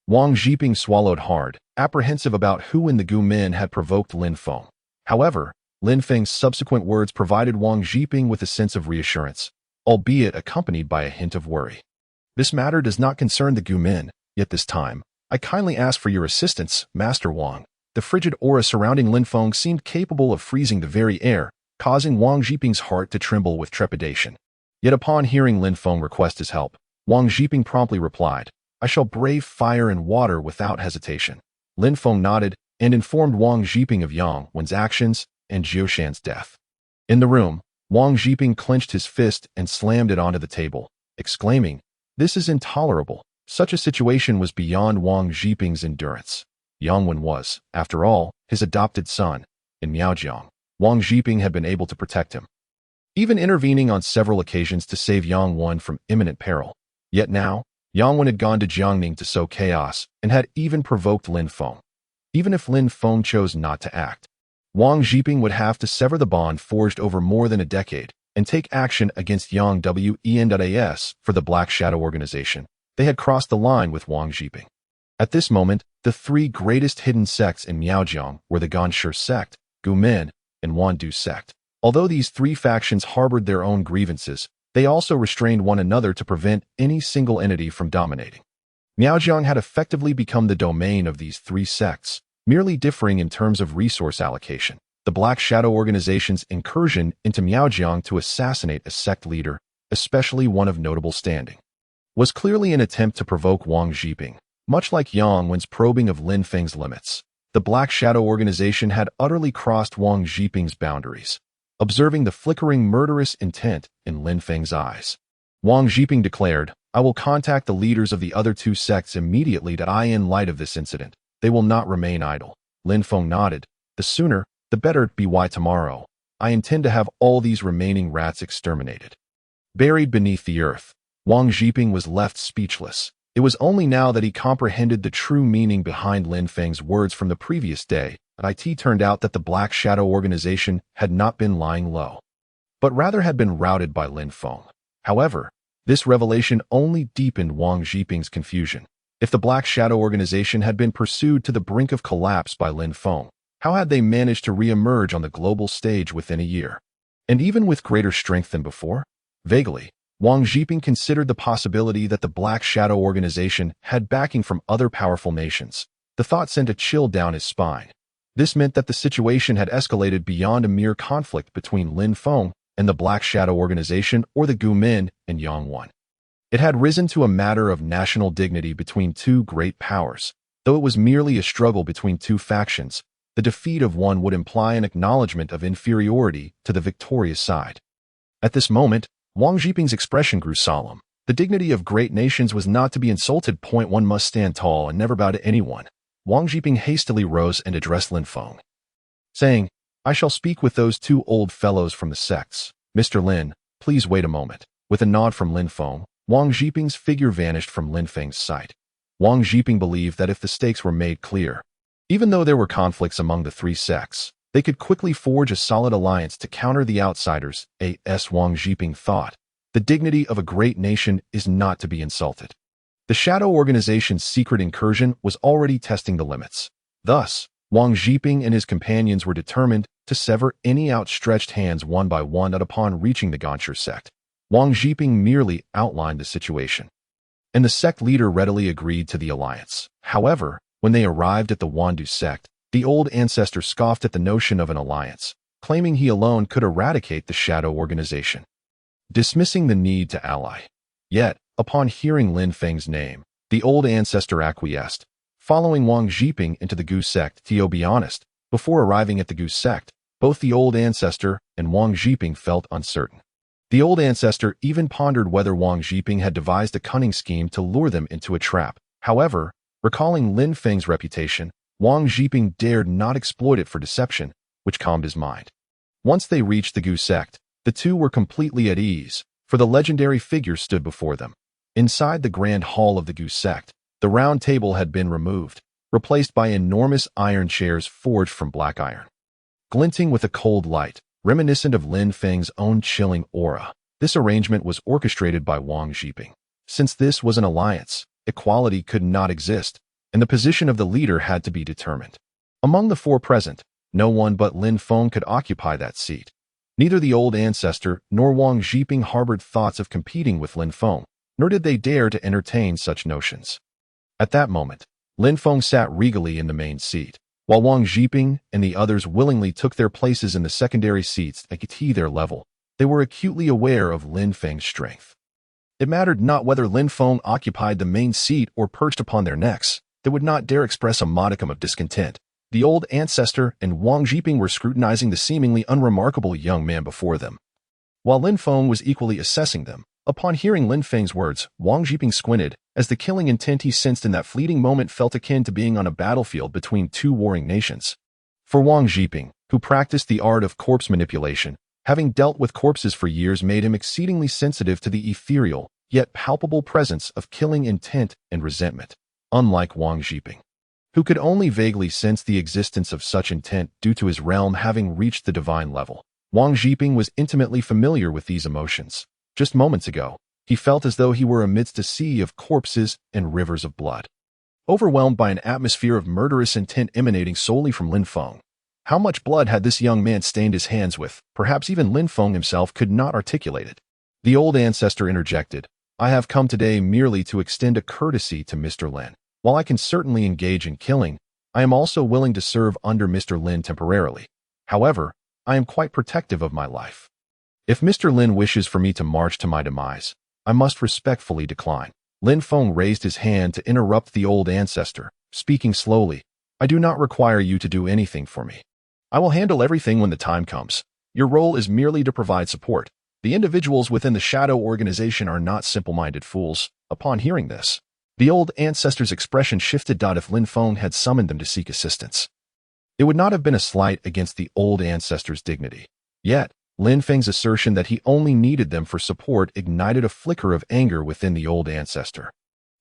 Wang Jiping swallowed hard, apprehensive about who in the Gumin had provoked Lin Feng. However, Lin Feng's subsequent words provided Wang Jiping with a sense of reassurance, albeit accompanied by a hint of worry. This matter does not concern the Gumin, yet this time, I kindly ask for your assistance, Master Wang. The frigid aura surrounding Lin Feng seemed capable of freezing the very air, causing Wang Jiping's heart to tremble with trepidation. Yet upon hearing Lin Feng request his help, Wang Jiping promptly replied, I shall brave fire and water without hesitation. Lin Feng nodded and informed Wang Jiping of Yang Wen's actions and Jiu Shan's death. In the room, Wang Jiping clenched his fist and slammed it onto the table, exclaiming, This is intolerable. Such a situation was beyond Wang Jiping's endurance. Yang Wen was, after all, his adopted son. In Miaojiang, Wang Jiping had been able to protect him, even intervening on several occasions to save Yang Wen from imminent peril. Yet now, Yang Wen had gone to Jiangning to sow chaos and had even provoked Lin Feng. Even if Lin Feng chose not to act, Wang Jiping would have to sever the bond forged over more than a decade and take action against Yang Wen. For the Black Shadow organization, they had crossed the line with Wang Jiping. At this moment, the three greatest hidden sects in Miaojiang were the Ganshi sect, Gumin, and Wandu sect. Although these three factions harbored their own grievances, they also restrained one another to prevent any single entity from dominating. Miaojiang had effectively become the domain of these three sects, merely differing in terms of resource allocation. The Black Shadow Organization's incursion into Miaojiang to assassinate a sect leader, especially one of notable standing, was clearly an attempt to provoke Wang Zhiping. Much like Yang Wen's probing of Lin Feng's limits, the Black Shadow Organization had utterly crossed Wang Zhiping's boundaries. Observing the flickering murderous intent in Lin Feng's eyes, Wang Zhiping declared, "I will contact the leaders of the other two sects immediately in light of this incident. They will not remain idle." Lin Feng nodded. "The sooner, the better. By tomorrow, I intend to have all these remaining rats exterminated." Buried beneath the earth, Wang Zhiping was left speechless. It was only now that he comprehended the true meaning behind Lin Feng's words from the previous day. It turned out that the Black Shadow Organization had not been lying low, but rather had been routed by Lin Feng. However, this revelation only deepened Wang Zhiping's confusion. If the Black Shadow Organization had been pursued to the brink of collapse by Lin Feng, how had they managed to re-emerge on the global stage within a year? And even with greater strength than before? Vaguely, Wang Zhiping considered the possibility that the Black Shadow Organization had backing from other powerful nations. The thought sent a chill down his spine. This meant that the situation had escalated beyond a mere conflict between Lin Feng and the Black Shadow Organization or the Gumin and Yang Wen. It had risen to a matter of national dignity between two great powers. Though it was merely a struggle between two factions, the defeat of one would imply an acknowledgement of inferiority to the victorious side. At this moment, Wang Zhiping's expression grew solemn. The dignity of great nations was not to be insulted. One must stand tall and never bow to anyone. Wang Zhiping hastily rose and addressed Lin Feng, saying, "I shall speak with those two old fellows from the sects. Mr. Lin, please wait a moment." With a nod from Lin Feng, Wang Zhiping's figure vanished from Lin Feng's sight. Wang Zhiping believed that if the stakes were made clear, even though there were conflicts among the three sects, they could quickly forge a solid alliance to counter the outsiders. Wang Zhiping thought, the dignity of a great nation is not to be insulted. The Shadow Organization's secret incursion was already testing the limits. Thus, Wang Zhiping and his companions were determined to sever any outstretched hands one by one. Upon reaching the Gonsher sect, Wang Zhiping merely outlined the situation, and the sect leader readily agreed to the alliance. However, when they arrived at the Wandu sect, the old ancestor scoffed at the notion of an alliance, claiming he alone could eradicate the Shadow Organization, dismissing the need to ally. Yet, upon hearing Lin Feng's name, the old ancestor acquiesced, following Wang Zhiping into the Gu sect. To be honest, before arriving at the Gu sect, both the old ancestor and Wang Zhiping felt uncertain. The old ancestor even pondered whether Wang Zhiping had devised a cunning scheme to lure them into a trap. However, recalling Lin Feng's reputation, Wang Zhiping dared not exploit it for deception, which calmed his mind. Once they reached the Gu sect, the two were completely at ease, for the legendary figure stood before them. Inside the grand hall of the Gu sect, the round table had been removed, replaced by enormous iron chairs forged from black iron. Glinting with a cold light, reminiscent of Lin Feng's own chilling aura, this arrangement was orchestrated by Wang Zhiping. Since this was an alliance, equality could not exist, and the position of the leader had to be determined. Among the four present, no one but Lin Feng could occupy that seat. Neither the old ancestor nor Wang Zhiping harbored thoughts of competing with Lin Feng, nor did they dare to entertain such notions. At that moment, Lin Feng sat regally in the main seat, while Wang Zhiping and the others willingly took their places in the secondary seats at their level. They were acutely aware of Lin Feng's strength. It mattered not whether Lin Feng occupied the main seat or perched upon their necks. They would not dare express a modicum of discontent. The old ancestor and Wang Zhiping were scrutinizing the seemingly unremarkable young man before them, while Lin Feng was equally assessing them. Upon hearing Lin Feng's words, Wang Zhiping squinted, as the killing intent he sensed in that fleeting moment felt akin to being on a battlefield between two warring nations. For Wang Zhiping, who practiced the art of corpse manipulation, having dealt with corpses for years made him exceedingly sensitive to the ethereal, yet palpable presence of killing intent and resentment. Unlike Wang Zhiping, who could only vaguely sense the existence of such intent due to his realm having reached the divine level, Wang Zhiping was intimately familiar with these emotions. Just moments ago, he felt as though he were amidst a sea of corpses and rivers of blood, overwhelmed by an atmosphere of murderous intent emanating solely from Lin Feng. How much blood had this young man stained his hands with? Perhaps even Lin Feng himself could not articulate it. The old ancestor interjected, "I have come today merely to extend a courtesy to Mr. Lin. While I can certainly engage in killing, I am also willing to serve under Mr. Lin temporarily." However, I am quite protective of my life. If Mr. Lin wishes for me to march to my demise, I must respectfully decline. Lin Feng raised his hand to interrupt the old ancestor, speaking slowly. I do not require you to do anything for me. I will handle everything when the time comes. Your role is merely to provide support. The individuals within the Shadow Organization are not simple-minded fools. Upon hearing this, the old ancestor's expression shifted. If Lin Feng had summoned them to seek assistance, it would not have been a slight against the old ancestor's dignity. Yet, Lin Feng's assertion that he only needed them for support ignited a flicker of anger within the old ancestor.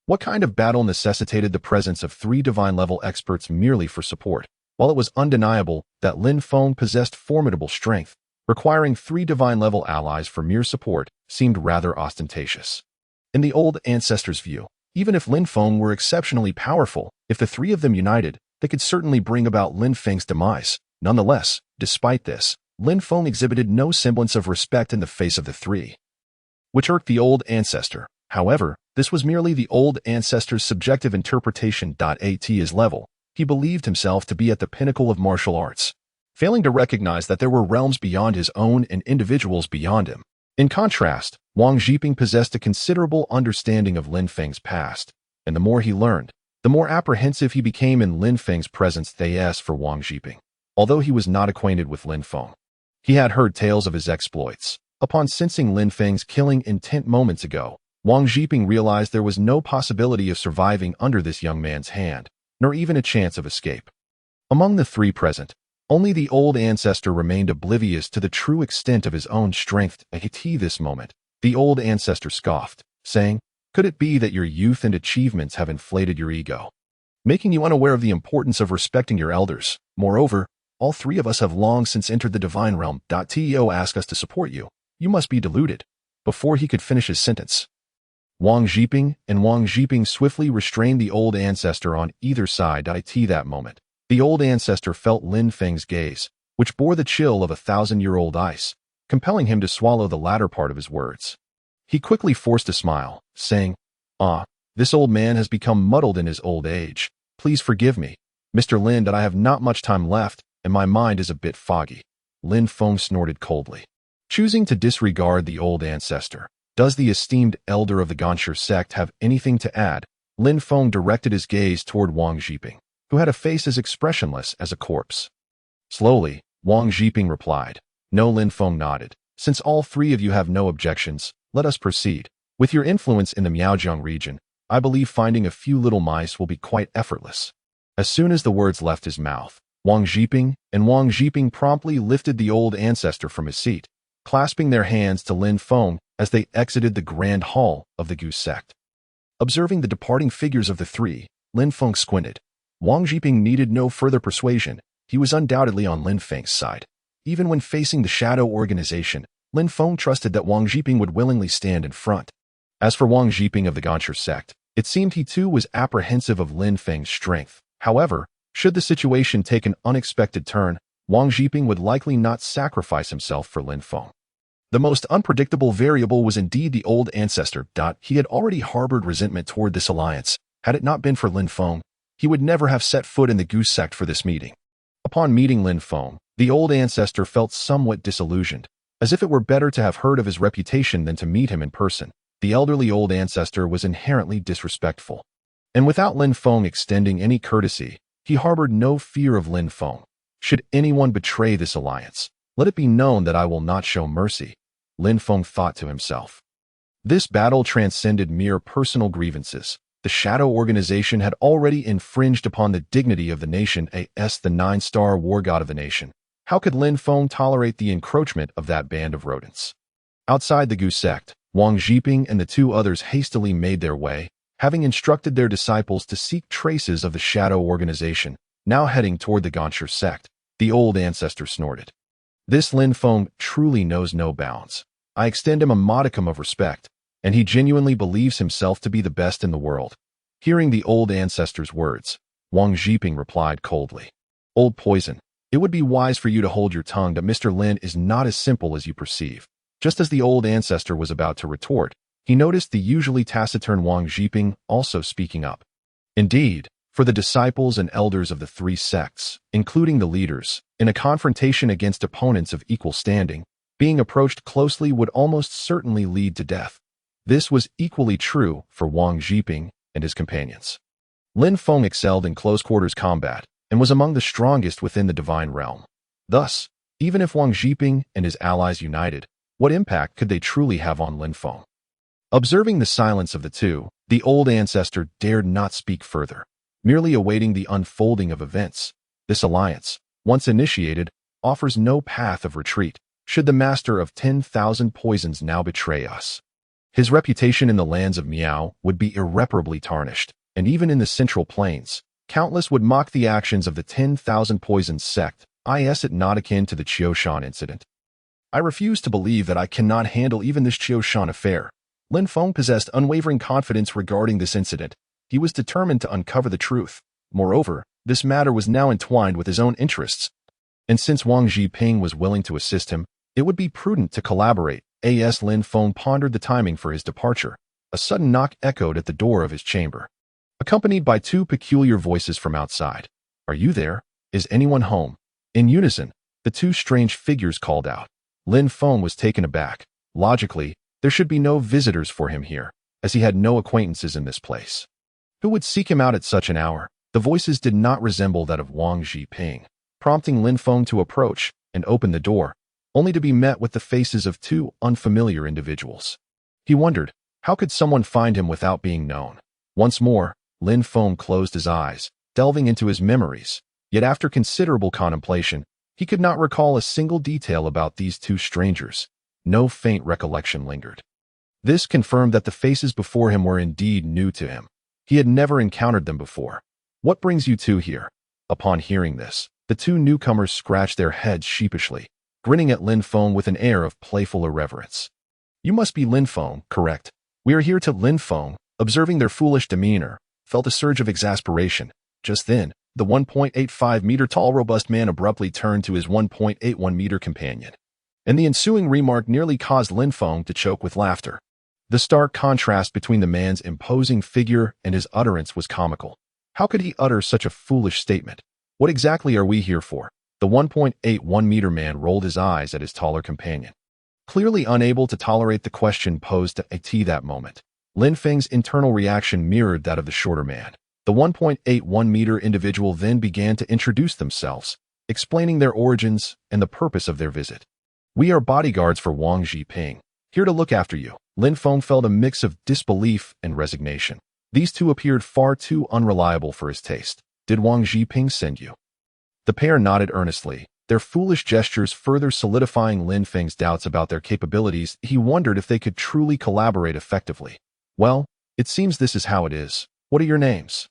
What kind of battle necessitated the presence of 3 divine-level experts merely for support? While it was undeniable that Lin Feng possessed formidable strength, requiring 3 divine-level allies for mere support seemed rather ostentatious. In the old ancestor's view, even if Lin Feng were exceptionally powerful, if the 3 of them united, they could certainly bring about Lin Feng's demise. Nonetheless, despite this, Lin Feng exhibited no semblance of respect in the face of the 3, which irked the old ancestor. However, this was merely the old ancestor's subjective interpretation. At his level, he believed himself to be at the pinnacle of martial arts, failing to recognize that there were realms beyond his own and individuals beyond him. In contrast, Wang Zhiping possessed a considerable understanding of Lin Feng's past, and the more he learned, the more apprehensive he became in Lin Feng's presence. For Wang Zhiping, although he was not acquainted with Lin Feng, he had heard tales of his exploits. Upon sensing Lin Feng's killing intent moments ago, Wang Zhiping realized there was no possibility of surviving under this young man's hand, nor even a chance of escape. Among the 3 present, only the old ancestor remained oblivious to the true extent of his own strength. At this moment, the old ancestor scoffed, saying, "Could it be that your youth and achievements have inflated your ego, making you unaware of the importance of respecting your elders? Moreover, all 3 of us have long since entered the divine realm. To ask us to support you. You must be deluded." Before he could finish his sentence, Wang Zhiping swiftly restrained the old ancestor on either side. At that moment, the old ancestor felt Lin Feng's gaze, which bore the chill of 1,000-year-old ice, compelling him to swallow the latter part of his words. He quickly forced a smile, saying, This old man has become muddled in his old age. Please forgive me, Mr. Lin, that I have not much time left, and my mind is a bit foggy." Lin Feng snorted coldly. Choosing to disregard the old ancestor, does the esteemed elder of the Gonsher sect have anything to add? Lin Feng directed his gaze toward Wang Zhiping, who had a face as expressionless as a corpse. Slowly, Wang Zhiping replied. "No." Lin Feng nodded. "Since all 3 of you have no objections, let us proceed. With your influence in the Miaojiang region, I believe finding a few little mice will be quite effortless." As soon as the words left his mouth, Wang Zhiping promptly lifted the old ancestor from his seat, clasping their hands to Lin Feng as they exited the grand hall of the Goose sect. Observing the departing figures of the 3, Lin Feng squinted. Wang Zhiping needed no further persuasion. He was undoubtedly on Lin Feng's side. Even when facing the Shadow Organization, Lin Feng trusted that Wang Zhiping would willingly stand in front. As for Wang Zhiping of the Gonsher sect, it seemed he too was apprehensive of Lin Feng's strength. However, should the situation take an unexpected turn, Wang Zhiping would likely not sacrifice himself for Lin Feng. The most unpredictable variable was indeed the old ancestor. He had already harbored resentment toward this alliance. Had it not been for Lin Feng, he would never have set foot in the Goose sect for this meeting. Upon meeting Lin Feng, the old ancestor felt somewhat disillusioned, as if it were better to have heard of his reputation than to meet him in person. The elderly old ancestor was inherently disrespectful, and without Lin Feng extending any courtesy, he harbored no fear of Lin Feng. Should anyone betray this alliance, let it be known that I will not show mercy, Lin Feng thought to himself. This battle transcended mere personal grievances. The Shadow Organization had already infringed upon the dignity of the nation as the 9-star war god of the nation. How could Lin Feng tolerate the encroachment of that band of rodents? Outside the Goose sect, Wang Zhiping and the 2 others hastily made their way, having instructed their disciples to seek traces of the Shadow Organization, now heading toward the Gonsher sect. The old ancestor snorted. This Lin Feng truly knows no bounds. I extend him a modicum of respect, and he genuinely believes himself to be the best in the world. Hearing the old ancestor's words, Wang Zhiping replied coldly. Old poison, it would be wise for you to hold your tongue. That Mr. Lin is not as simple as you perceive. Just as the old ancestor was about to retort, he noticed the usually taciturn Wang Zhiping also speaking up. Indeed, For the disciples and elders of the three sects, including the leaders, in a confrontation against opponents of equal standing, being approached closely would almost certainly lead to death. This was equally true for Wang Zhiping and his companions. Lin Feng excelled in close-quarters combat and was among the strongest within the divine realm. Thus, even if Wang Zhiping and his allies united, what impact could they truly have on Lin Feng? Observing the silence of the two, the old ancestor dared not speak further, merely awaiting the unfolding of events. This alliance, once initiated, offers no path of retreat, should the master of 10,000 poisons now betray us. His reputation in the lands of Miao would be irreparably tarnished, and even in the Central Plains, countless would mock the actions of the 10,000 Poisons sect, is it not akin to the Qiushan incident? I refuse to believe that I cannot handle even this Qiushan affair. Lin Feng possessed unwavering confidence regarding this incident. He was determined to uncover the truth. Moreover, this matter was now entwined with his own interests. And since Wang Zhiping was willing to assist him, it would be prudent to collaborate. Lin Feng pondered the timing for his departure. A sudden knock echoed at the door of his chamber, accompanied by two peculiar voices from outside. "Are you there? Is anyone home?" In unison, the two strange figures called out. Lin Feng was taken aback. Logically, there should be no visitors for him here, as he had no acquaintances in this place. Who would seek him out at such an hour? The voices did not resemble that of Wang Zhiping, prompting Lin Feng to approach and open the door, only to be met with the faces of two unfamiliar individuals. He wondered, how could someone find him without being known? Once more, Lin Feng closed his eyes, delving into his memories. Yet after considerable contemplation, he could not recall a single detail about these two strangers. No faint recollection lingered. This confirmed that the faces before him were indeed new to him. He had never encountered them before. "What brings you two here?" Upon hearing this, the two newcomers scratched their heads sheepishly, grinning at Lin Feng with an air of playful irreverence. "You must be Lin Feng, correct? We are here to..." Lin Feng, observing their foolish demeanor, felt a surge of exasperation. Just then, the 1.85-meter-tall robust man abruptly turned to his 1.81-meter companion, and the ensuing remark nearly caused Lin Feng to choke with laughter. The stark contrast between the man's imposing figure and his utterance was comical. How could he utter such a foolish statement? "What exactly are we here for?" The 1.81-meter man rolled his eyes at his taller companion, clearly unable to tolerate the question posed to At that moment. Lin Feng's internal reaction mirrored that of the shorter man. The 1.81-meter individual then began to introduce themselves, explaining their origins and the purpose of their visit. "We are bodyguards for Wang Zhiping, here to look after you." Lin Feng felt a mix of disbelief and resignation. These two appeared far too unreliable for his taste. "Did Wang Zhiping send you?" The pair nodded earnestly, their foolish gestures further solidifying Lin Feng's doubts about their capabilities. He wondered if they could truly collaborate effectively. "Well, it seems this is how it is. What are your names?"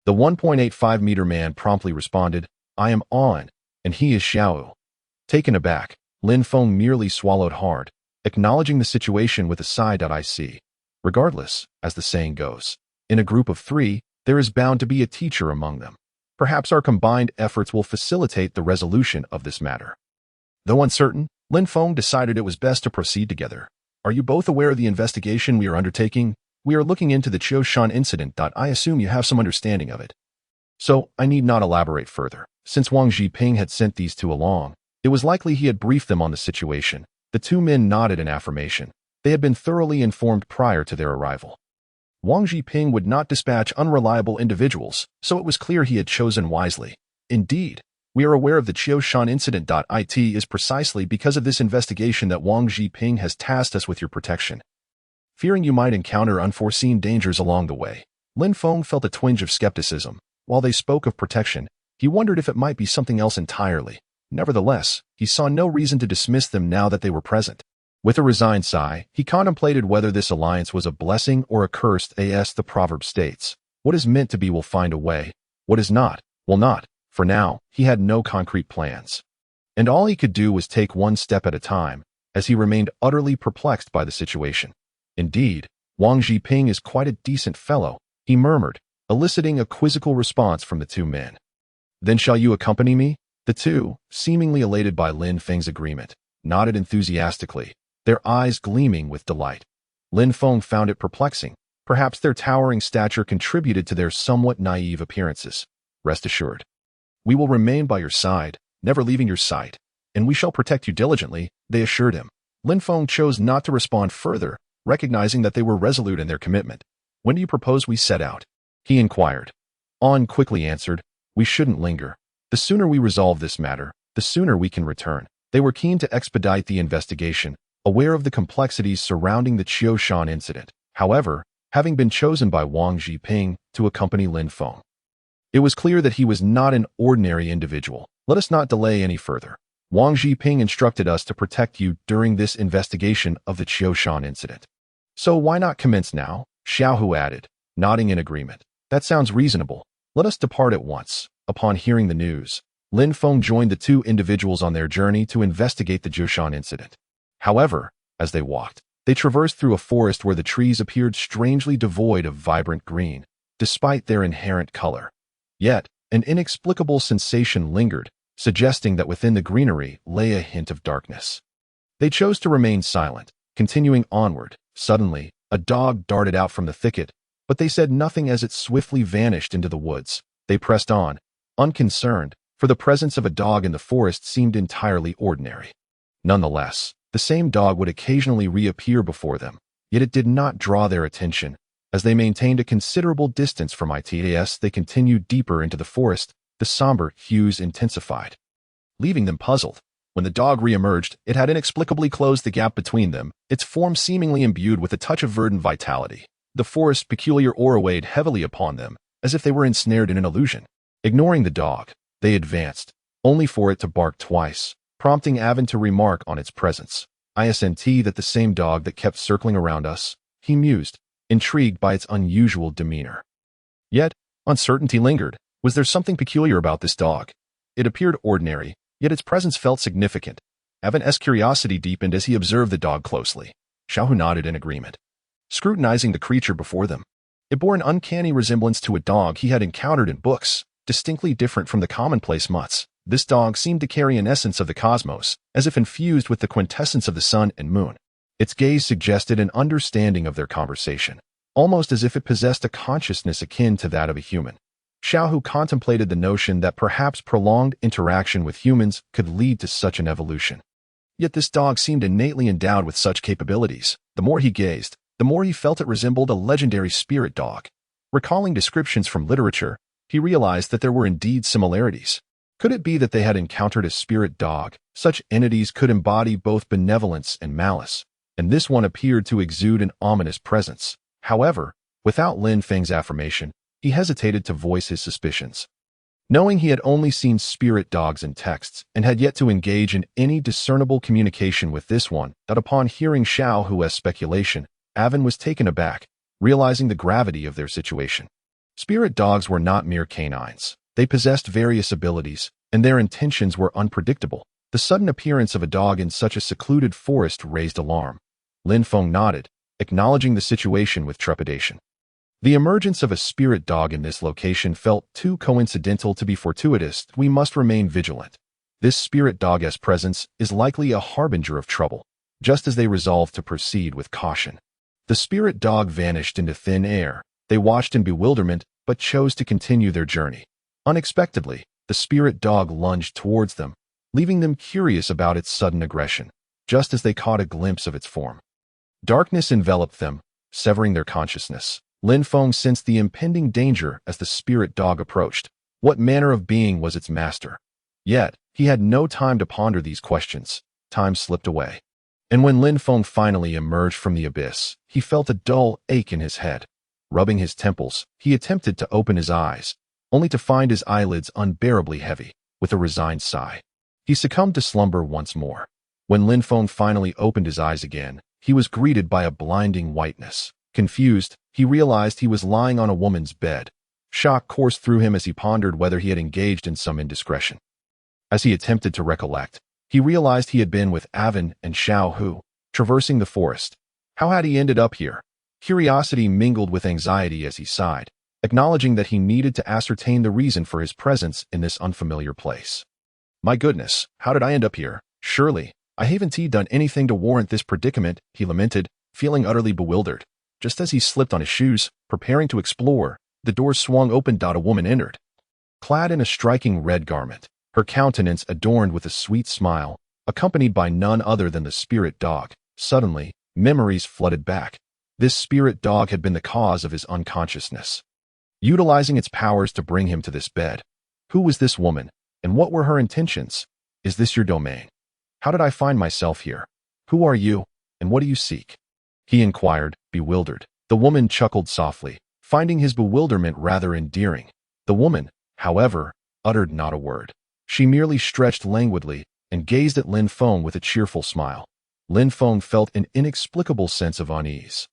The 1.85-meter man promptly responded, "I am On, and he is Xiao." Taken aback, Lin Feng merely swallowed hard, acknowledging the situation with a sigh. "I see. Regardless, as the saying goes, in a group of three, there is bound to be a teacher among them. Perhaps our combined efforts will facilitate the resolution of this matter." Though uncertain, Lin Feng decided it was best to proceed together. "Are you both aware of the investigation we are undertaking? We are looking into the Qiushan incident. I assume you have some understanding of it. So, I need not elaborate further. Since Wang Zhiping had sent these two along, it was likely he had briefed them on the situation." The two men nodded in affirmation. They had been thoroughly informed prior to their arrival. Wang Zhiping would not dispatch unreliable individuals, so it was clear he had chosen wisely. "Indeed, we are aware of the Qiushan incident. It is precisely because of this investigation that Wang Zhiping has tasked us with your protection. Fearing you might encounter unforeseen dangers along the way." Lin Feng felt a twinge of skepticism. While they spoke of protection, he wondered if it might be something else entirely. Nevertheless, he saw no reason to dismiss them now that they were present. With a resigned sigh, he contemplated whether this alliance was a blessing or a curse. As the proverb states, "What is meant to be will find a way. What is not, will not." For now, he had no concrete plans, and all he could do was take one step at a time, as he remained utterly perplexed by the situation. "Indeed, Wang Zhiping is quite a decent fellow," he murmured, eliciting a quizzical response from the two men. "Then shall you accompany me?" The two, seemingly elated by Lin Feng's agreement, nodded enthusiastically, their eyes gleaming with delight. Lin Feng found it perplexing. Perhaps their towering stature contributed to their somewhat naive appearances. Rest assured, we will remain by your side, never leaving your sight, and we shall protect you diligently, they assured him. Lin Feng chose not to respond further, recognizing that they were resolute in their commitment. When do you propose we set out? He inquired. An quickly answered, we shouldn't linger. The sooner we resolve this matter, the sooner we can return. They were keen to expedite the investigation, aware of the complexities surrounding the Qiushan incident. However, having been chosen by Wang Zhiping to accompany Lin Feng, it was clear that he was not an ordinary individual. Let us not delay any further. Wang Zhiping instructed us to protect you during this investigation of the Qiushan incident. So why not commence now? Xiaohu added, nodding in agreement. That sounds reasonable. Let us depart at once. Upon hearing the news, Lin Feng joined the two individuals on their journey to investigate the Qiushan incident. However, as they walked, they traversed through a forest where the trees appeared strangely devoid of vibrant green, despite their inherent color. Yet, an inexplicable sensation lingered, suggesting that within the greenery lay a hint of darkness. They chose to remain silent, continuing onward. Suddenly, a dog darted out from the thicket, but they said nothing as it swiftly vanished into the woods. They pressed on, unconcerned, for the presence of a dog in the forest seemed entirely ordinary. Nonetheless, the same dog would occasionally reappear before them, yet it did not draw their attention. As they maintained a considerable distance from its, they continued deeper into the forest. The somber hues intensified, leaving them puzzled. When the dog reemerged, it had inexplicably closed the gap between them, its form seemingly imbued with a touch of verdant vitality. The forest's peculiar aura weighed heavily upon them, as if they were ensnared in an illusion. Ignoring the dog, they advanced, only for it to bark twice, prompting Avin to remark on its presence. Isn't that the same dog that kept circling around us? He mused, intrigued by its unusual demeanor. Yet, uncertainty lingered. Was there something peculiar about this dog? It appeared ordinary, yet its presence felt significant. Avin's curiosity deepened as he observed the dog closely. Xiaohu nodded in agreement, scrutinizing the creature before them. It bore an uncanny resemblance to a dog he had encountered in books, distinctly different from the commonplace mutts. This dog seemed to carry an essence of the cosmos, as if infused with the quintessence of the sun and moon. Its gaze suggested an understanding of their conversation, almost as if it possessed a consciousness akin to that of a human. Xiaohu contemplated the notion that perhaps prolonged interaction with humans could lead to such an evolution. Yet this dog seemed innately endowed with such capabilities. The more he gazed, the more he felt it resembled a legendary spirit dog. Recalling descriptions from literature, he realized that there were indeed similarities. Could it be that they had encountered a spirit dog? Such entities could embody both benevolence and malice, and this one appeared to exude an ominous presence. However, without Lin Feng's affirmation, he hesitated to voice his suspicions. Knowing he had only seen spirit dogs in texts and had yet to engage in any discernible communication with this one, that upon hearing Xiaohu's speculation, Avin was taken aback, realizing the gravity of their situation. Spirit dogs were not mere canines. They possessed various abilities, and their intentions were unpredictable. The sudden appearance of a dog in such a secluded forest raised alarm. Lin Feng nodded, acknowledging the situation with trepidation. The emergence of a spirit dog in this location felt too coincidental to be fortuitous. We must remain vigilant. This spirit dog's presence is likely a harbinger of trouble. Just as they resolved to proceed with caution, the spirit dog vanished into thin air. They watched in bewilderment, but chose to continue their journey. Unexpectedly, the spirit dog lunged towards them, leaving them curious about its sudden aggression, just as they caught a glimpse of its form. Darkness enveloped them, severing their consciousness. Lin Feng sensed the impending danger as the spirit dog approached. What manner of being was its master? Yet, he had no time to ponder these questions. Time slipped away. And when Lin Feng finally emerged from the abyss, he felt a dull ache in his head. Rubbing his temples, he attempted to open his eyes, only to find his eyelids unbearably heavy. With a resigned sigh, he succumbed to slumber once more. When Lin Feng finally opened his eyes again, he was greeted by a blinding whiteness. Confused, he realized he was lying on a woman's bed. Shock coursed through him as he pondered whether he had engaged in some indiscretion. As he attempted to recollect, he realized he had been with Avin and Xiaohu, traversing the forest. How had he ended up here? Curiosity mingled with anxiety as he sighed, acknowledging that he needed to ascertain the reason for his presence in this unfamiliar place. My goodness, how did I end up here? Surely, I haven't done anything to warrant this predicament, he lamented, feeling utterly bewildered. Just as he slipped on his shoes, preparing to explore, the door swung open. A woman entered. Clad in a striking red garment, her countenance adorned with a sweet smile, accompanied by none other than the spirit dog. Suddenly, memories flooded back. This spirit dog had been the cause of his unconsciousness, utilizing its powers to bring him to this bed. Who was this woman, and what were her intentions? Is this your domain? How did I find myself here? Who are you, and what do you seek? He inquired, bewildered. The woman chuckled softly, finding his bewilderment rather endearing. The woman, however, uttered not a word. She merely stretched languidly and gazed at Lin Feng with a cheerful smile. Lin Feng felt an inexplicable sense of unease,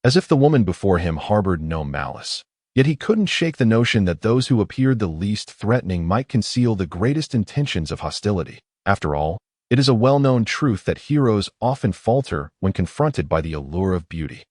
as if the woman before him harbored no malice. Yet he couldn't shake the notion that those who appeared the least threatening might conceal the greatest intentions of hostility. After all, it is a well-known truth that heroes often falter when confronted by the allure of beauty.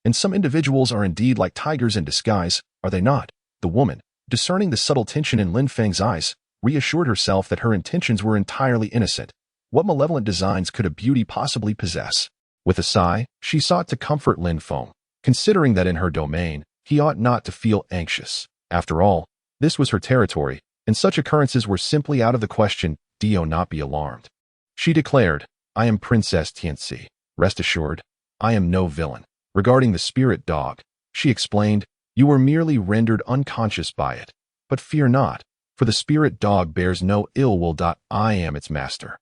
And some individuals are indeed like tigers in disguise, are they not? The woman, discerning the subtle tension in Lin Feng's eyes, reassured herself that her intentions were entirely innocent. What malevolent designs could a beauty possibly possess? With a sigh, she sought to comfort Lin Feng, considering that in her domain, he ought not to feel anxious. After all, this was her territory, and such occurrences were simply out of the question. Do not be alarmed, she declared. I am Princess Tianxi. Rest assured, I am no villain. Regarding the spirit dog, she explained, you were merely rendered unconscious by it. But fear not, for the spirit dog bears no ill will. I am its master,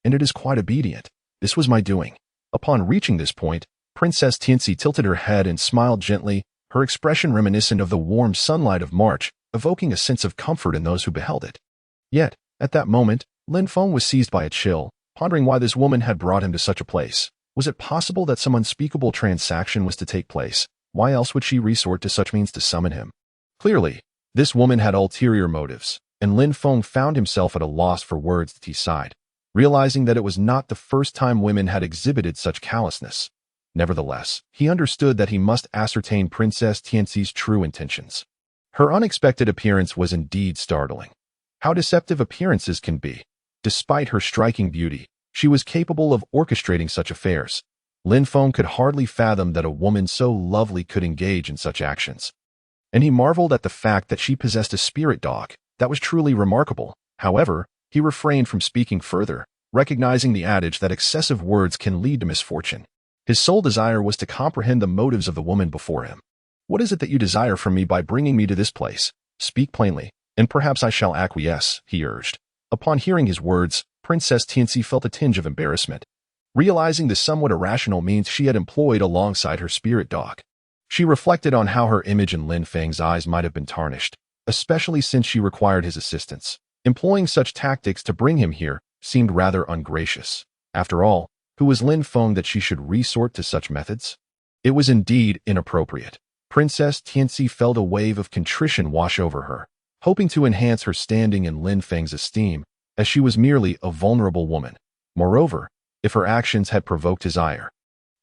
and it is quite obedient. This was my doing. Upon reaching this point, Princess Tianxi tilted her head and smiled gently, her expression reminiscent of the warm sunlight of March, evoking a sense of comfort in those who beheld it. Yet, at that moment, Lin Feng was seized by a chill, pondering why this woman had brought him to such a place. Was it possible that some unspeakable transaction was to take place? Why else would she resort to such means to summon him? Clearly, this woman had ulterior motives, and Lin Feng found himself at a loss for words. He sighed, realizing that it was not the first time women had exhibited such callousness. Nevertheless, he understood that he must ascertain Princess Tianxi's true intentions. Her unexpected appearance was indeed startling. How deceptive appearances can be. Despite her striking beauty, she was capable of orchestrating such affairs. Lin Feng could hardly fathom that a woman so lovely could engage in such actions, and he marveled at the fact that she possessed a spirit dog. That was truly remarkable. However, he refrained from speaking further, recognizing the adage that excessive words can lead to misfortune. His sole desire was to comprehend the motives of the woman before him. What is it that you desire from me by bringing me to this place? Speak plainly, and perhaps I shall acquiesce, he urged. Upon hearing his words, Princess Tianxi felt a tinge of embarrassment, realizing the somewhat irrational means she had employed alongside her spirit dog. She reflected on how her image in Lin Feng's eyes might have been tarnished, especially since she required his assistance. Employing such tactics to bring him here seemed rather ungracious. After all, who was Lin Feng that she should resort to such methods? It was indeed inappropriate. Princess Tianxi felt a wave of contrition wash over her, hoping to enhance her standing in Lin Feng's esteem, as she was merely a vulnerable woman. Moreover, if her actions had provoked his ire,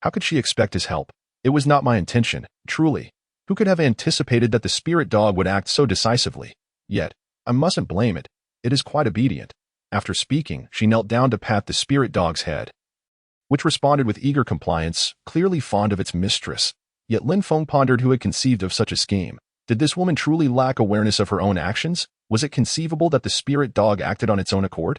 how could she expect his help? It was not my intention, truly. Who could have anticipated that the spirit dog would act so decisively? Yet, I mustn't blame it. It is quite obedient. After speaking, she knelt down to pat the spirit dog's head, which responded with eager compliance, clearly fond of its mistress. Yet Lin Feng pondered who had conceived of such a scheme. Did this woman truly lack awareness of her own actions? Was it conceivable that the spirit dog acted on its own accord?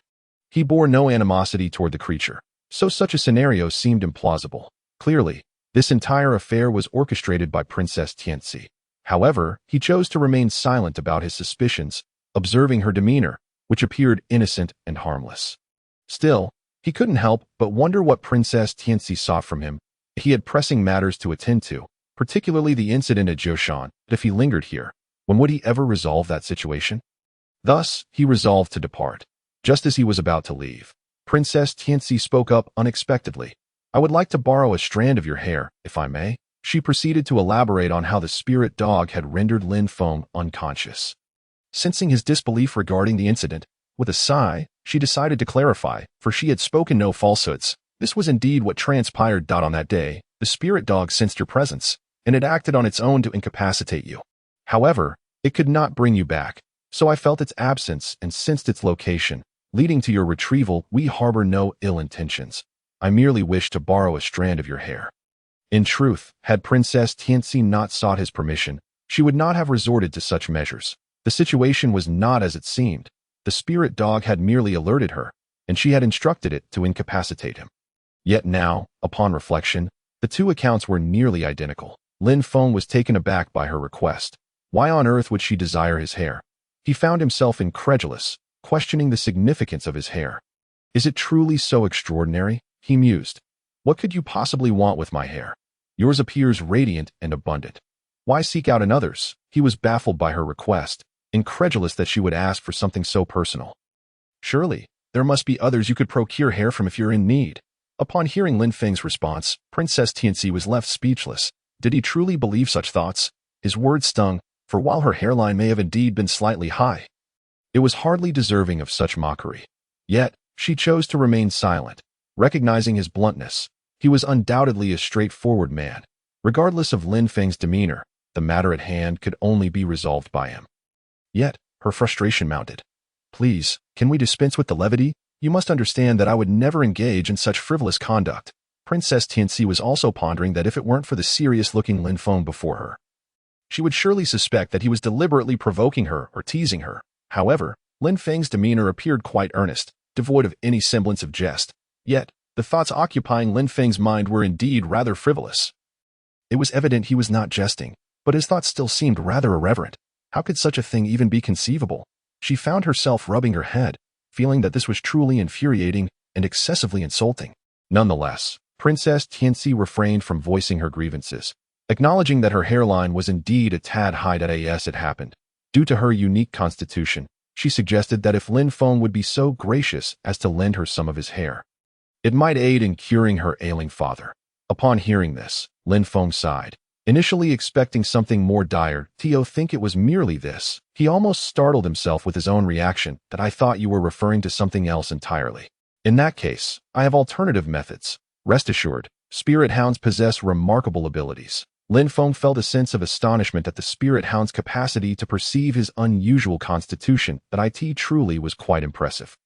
He bore no animosity toward the creature, so such a scenario seemed implausible. Clearly, this entire affair was orchestrated by Princess Tianxi. However, he chose to remain silent about his suspicions, observing her demeanor, which appeared innocent and harmless. Still, he couldn't help but wonder what Princess Tianxi sought from him. He had pressing matters to attend to, particularly the incident at Jiushan. But if he lingered here, when would he ever resolve that situation? Thus, he resolved to depart. Just as he was about to leave, Princess Tianxi spoke up unexpectedly. I would like to borrow a strand of your hair, if I may. She proceeded to elaborate on how the spirit dog had rendered Lin Feng unconscious. Sensing his disbelief regarding the incident, with a sigh, she decided to clarify, for she had spoken no falsehoods. This was indeed what transpired. On that day, the spirit dog sensed your presence, and it acted on its own to incapacitate you. However, it could not bring you back, so I felt its absence and sensed its location, leading to your retrieval. We harbor no ill intentions. I merely wish to borrow a strand of your hair. In truth, had Princess Tianxi not sought his permission, she would not have resorted to such measures. The situation was not as it seemed. The spirit dog had merely alerted her, and she had instructed it to incapacitate him. Yet now, upon reflection, the two accounts were nearly identical. Lin Feng was taken aback by her request. Why on earth would she desire his hair? He found himself incredulous, questioning the significance of his hair. Is it truly so extraordinary? He mused. What could you possibly want with my hair? Yours appears radiant and abundant. Why seek out another's? He was baffled by her request, incredulous that she would ask for something so personal. Surely, there must be others you could procure hair from if you're in need. Upon hearing Lin Feng's response, Princess Tianxi was left speechless. Did he truly believe such thoughts? His words stung, for while her hairline may have indeed been slightly high, it was hardly deserving of such mockery. Yet, she chose to remain silent, recognizing his bluntness. He was undoubtedly a straightforward man. Regardless of Lin Feng's demeanor, the matter at hand could only be resolved by him. Yet, her frustration mounted. Please, can we dispense with the levity? You must understand that I would never engage in such frivolous conduct. Princess Tianxi was also pondering that if it weren't for the serious-looking Lin Feng before her, she would surely suspect that he was deliberately provoking her or teasing her. However, Lin Feng's demeanor appeared quite earnest, devoid of any semblance of jest. Yet, the thoughts occupying Lin Feng's mind were indeed rather frivolous. It was evident he was not jesting, but his thoughts still seemed rather irreverent. How could such a thing even be conceivable? She found herself rubbing her head, feeling that this was truly infuriating and excessively insulting. Nonetheless, Princess Tianxi refrained from voicing her grievances, acknowledging that her hairline was indeed a tad high. As it happened, due to her unique constitution, she suggested that if Lin Feng would be so gracious as to lend her some of his hair, it might aid in curing her ailing father. Upon hearing this, Lin Feng sighed, initially expecting something more dire. Tio, think it was merely this. He almost startled himself with his own reaction. That I thought you were referring to something else entirely. In that case, I have alternative methods. Rest assured, spirit hounds possess remarkable abilities. Lin Feng felt a sense of astonishment at the spirit hound's capacity to perceive his unusual constitution. That it truly was quite impressive.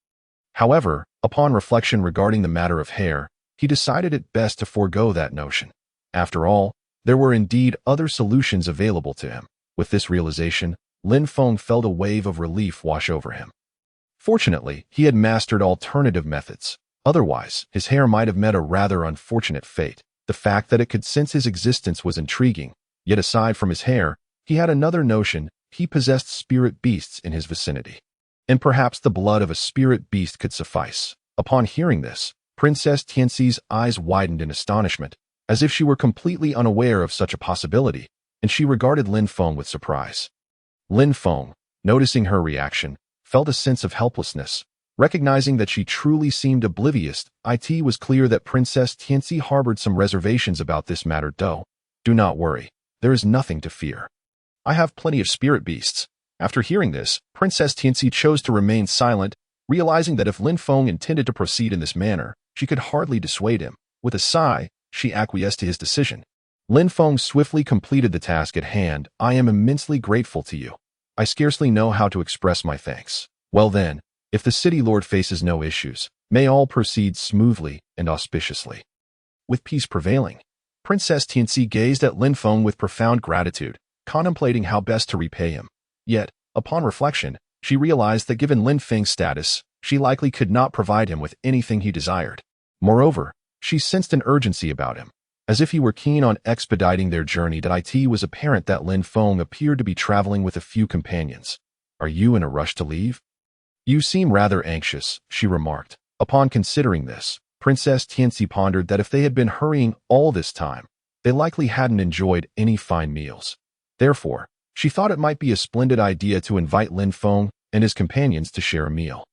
However, upon reflection regarding the matter of hair, he decided it best to forego that notion. After all, there were indeed other solutions available to him. With this realization, Lin Feng felt a wave of relief wash over him. Fortunately, he had mastered alternative methods. Otherwise, his hair might have met a rather unfortunate fate. The fact that it could sense his existence was intriguing. Yet aside from his hair, he had another notion. He possessed spirit beasts in his vicinity. And perhaps the blood of a spirit beast could suffice. Upon hearing this, Princess Tianxi's eyes widened in astonishment, as if she were completely unaware of such a possibility, and she regarded Lin Feng with surprise. Lin Feng, noticing her reaction, felt a sense of helplessness. Recognizing that she truly seemed oblivious, it was clear that Princess Tianxi harbored some reservations about this matter. Do not worry. There is nothing to fear. I have plenty of spirit beasts. After hearing this, Princess Tianxi chose to remain silent, realizing that if Lin Feng intended to proceed in this manner, she could hardly dissuade him. With a sigh, she acquiesced to his decision. Lin Feng swiftly completed the task at hand. I am immensely grateful to you. I scarcely know how to express my thanks. Well then, if the city lord faces no issues, may all proceed smoothly and auspiciously. With peace prevailing, Princess Tianxi gazed at Lin Feng with profound gratitude, contemplating how best to repay him. Yet, upon reflection, she realized that given Lin Feng's status, she likely could not provide him with anything he desired. Moreover, she sensed an urgency about him. As if he were keen on expediting their journey. It was apparent that Lin Feng appeared to be traveling with a few companions. Are you in a rush to leave? You seem rather anxious, she remarked. Upon considering this, Princess Tianxi pondered that if they had been hurrying all this time, they likely hadn't enjoyed any fine meals. Therefore, she thought it might be a splendid idea to invite Lin Feng and his companions to share a meal.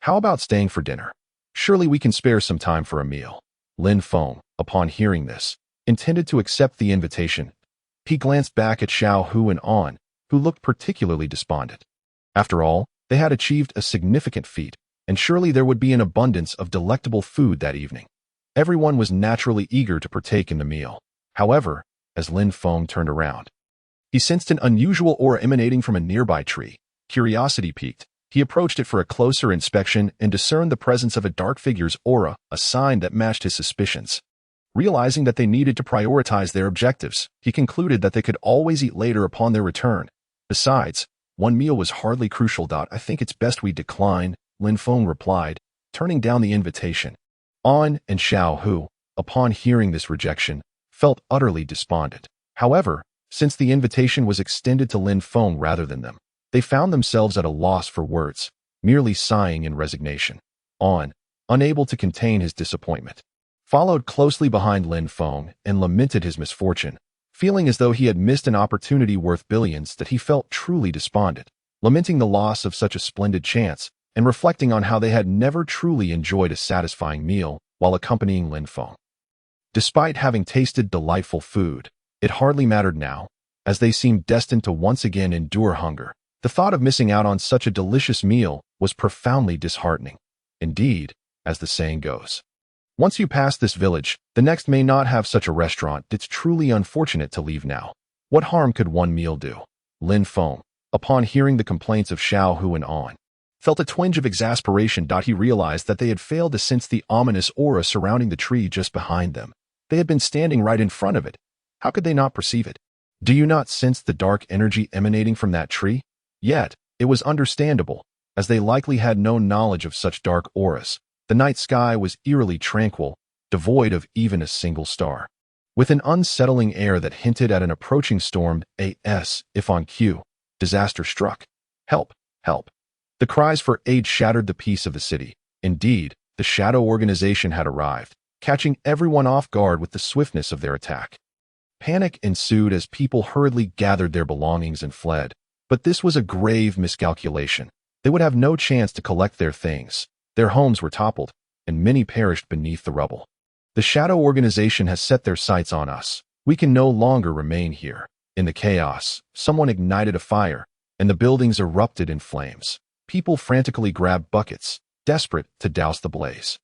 How about staying for dinner? Surely we can spare some time for a meal. Lin Feng, upon hearing this, intended to accept the invitation. He glanced back at Xiao Hu and An, who looked particularly despondent. After all, they had achieved a significant feat, and surely there would be an abundance of delectable food that evening. Everyone was naturally eager to partake in the meal. However, as Lin Feng turned around, he sensed an unusual aura emanating from a nearby tree. Curiosity piqued. He approached it for a closer inspection and discerned the presence of a dark figure's aura, a sign that matched his suspicions. Realizing that they needed to prioritize their objectives, he concluded that they could always eat later upon their return. Besides, one meal was hardly crucial. I think it's best we decline, Lin Feng replied, turning down the invitation. An and Xiao Hu, upon hearing this rejection, felt utterly despondent. However, since the invitation was extended to Lin Feng rather than them, they found themselves at a loss for words, merely sighing in resignation. An, unable to contain his disappointment, followed closely behind Lin Feng and lamented his misfortune, feeling as though he had missed an opportunity worth billions. That he felt truly despondent, lamenting the loss of such a splendid chance and reflecting on how they had never truly enjoyed a satisfying meal while accompanying Lin Feng. Despite having tasted delightful food, it hardly mattered now, as they seemed destined to once again endure hunger. The thought of missing out on such a delicious meal was profoundly disheartening. Indeed, as the saying goes, once you pass this village, the next may not have such a restaurant. It's truly unfortunate to leave now. What harm could one meal do? Lin Feng, upon hearing the complaints of Xiao Hu and An, felt a twinge of exasperation. He realized that they had failed to sense the ominous aura surrounding the tree just behind them. They had been standing right in front of it. How could they not perceive it? Do you not sense the dark energy emanating from that tree? Yet, it was understandable, as they likely had no knowledge of such dark auras. The night sky was eerily tranquil, devoid of even a single star. With an unsettling air that hinted at an approaching storm, if on cue, disaster struck. Help! Help! The cries for aid shattered the peace of the city. Indeed, the shadow organization had arrived, catching everyone off guard with the swiftness of their attack. Panic ensued as people hurriedly gathered their belongings and fled. But this was a grave miscalculation. They would have no chance to collect their things. Their homes were toppled, and many perished beneath the rubble. The shadow organization has set their sights on us. We can no longer remain here. In the chaos, someone ignited a fire, and the buildings erupted in flames. People frantically grabbed buckets, desperate to douse the blaze.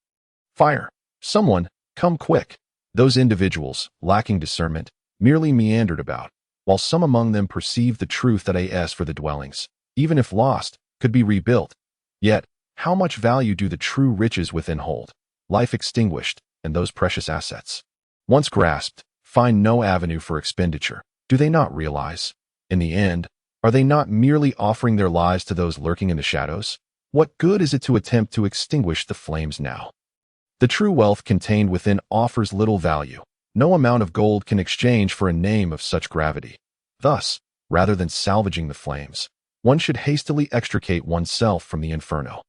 Fire! Someone, come quick! Those individuals, lacking discernment, merely meandered about, while some among them perceived the truth that as for the dwellings, even if lost, could be rebuilt. Yet, how much value do the true riches within hold? Life extinguished, and those precious assets, once grasped, find no avenue for expenditure. Do they not realize? In the end, are they not merely offering their lives to those lurking in the shadows? What good is it to attempt to extinguish the flames now? The true wealth contained within offers little value. No amount of gold can exchange for a name of such gravity. Thus, rather than salvaging the flames, one should hastily extricate oneself from the inferno.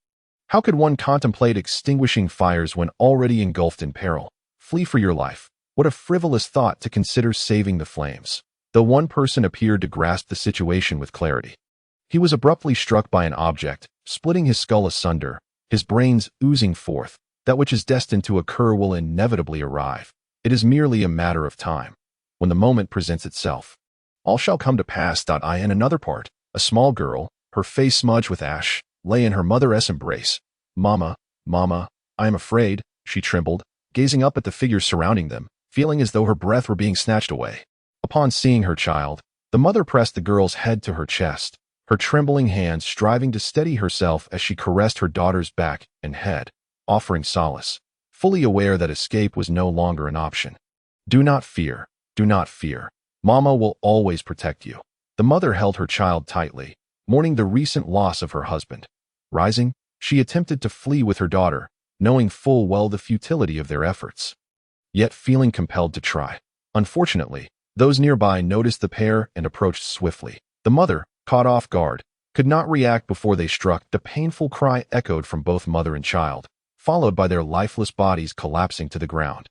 How could one contemplate extinguishing fires when already engulfed in peril? Flee for your life. What a frivolous thought to consider saving the flames. Though one person appeared to grasp the situation with clarity, he was abruptly struck by an object, splitting his skull asunder, his brains oozing forth. That which is destined to occur will inevitably arrive. It is merely a matter of time. When the moment presents itself, all shall come to pass. In another part, a small girl, her face smudged with ash, lay in her mother's embrace. Mama, Mama, I am afraid, she trembled, gazing up at the figures surrounding them, feeling as though her breath were being snatched away. Upon seeing her child, the mother pressed the girl's head to her chest, her trembling hands striving to steady herself as she caressed her daughter's back and head, offering solace, fully aware that escape was no longer an option. Do not fear, do not fear. Mama will always protect you. The mother held her child tightly, mourning the recent loss of her husband. Rising, she attempted to flee with her daughter, knowing full well the futility of their efforts, yet feeling compelled to try. Unfortunately, those nearby noticed the pair and approached swiftly. The mother, caught off guard, could not react before they struck. The painful cry echoed from both mother and child, followed by their lifeless bodies collapsing to the ground.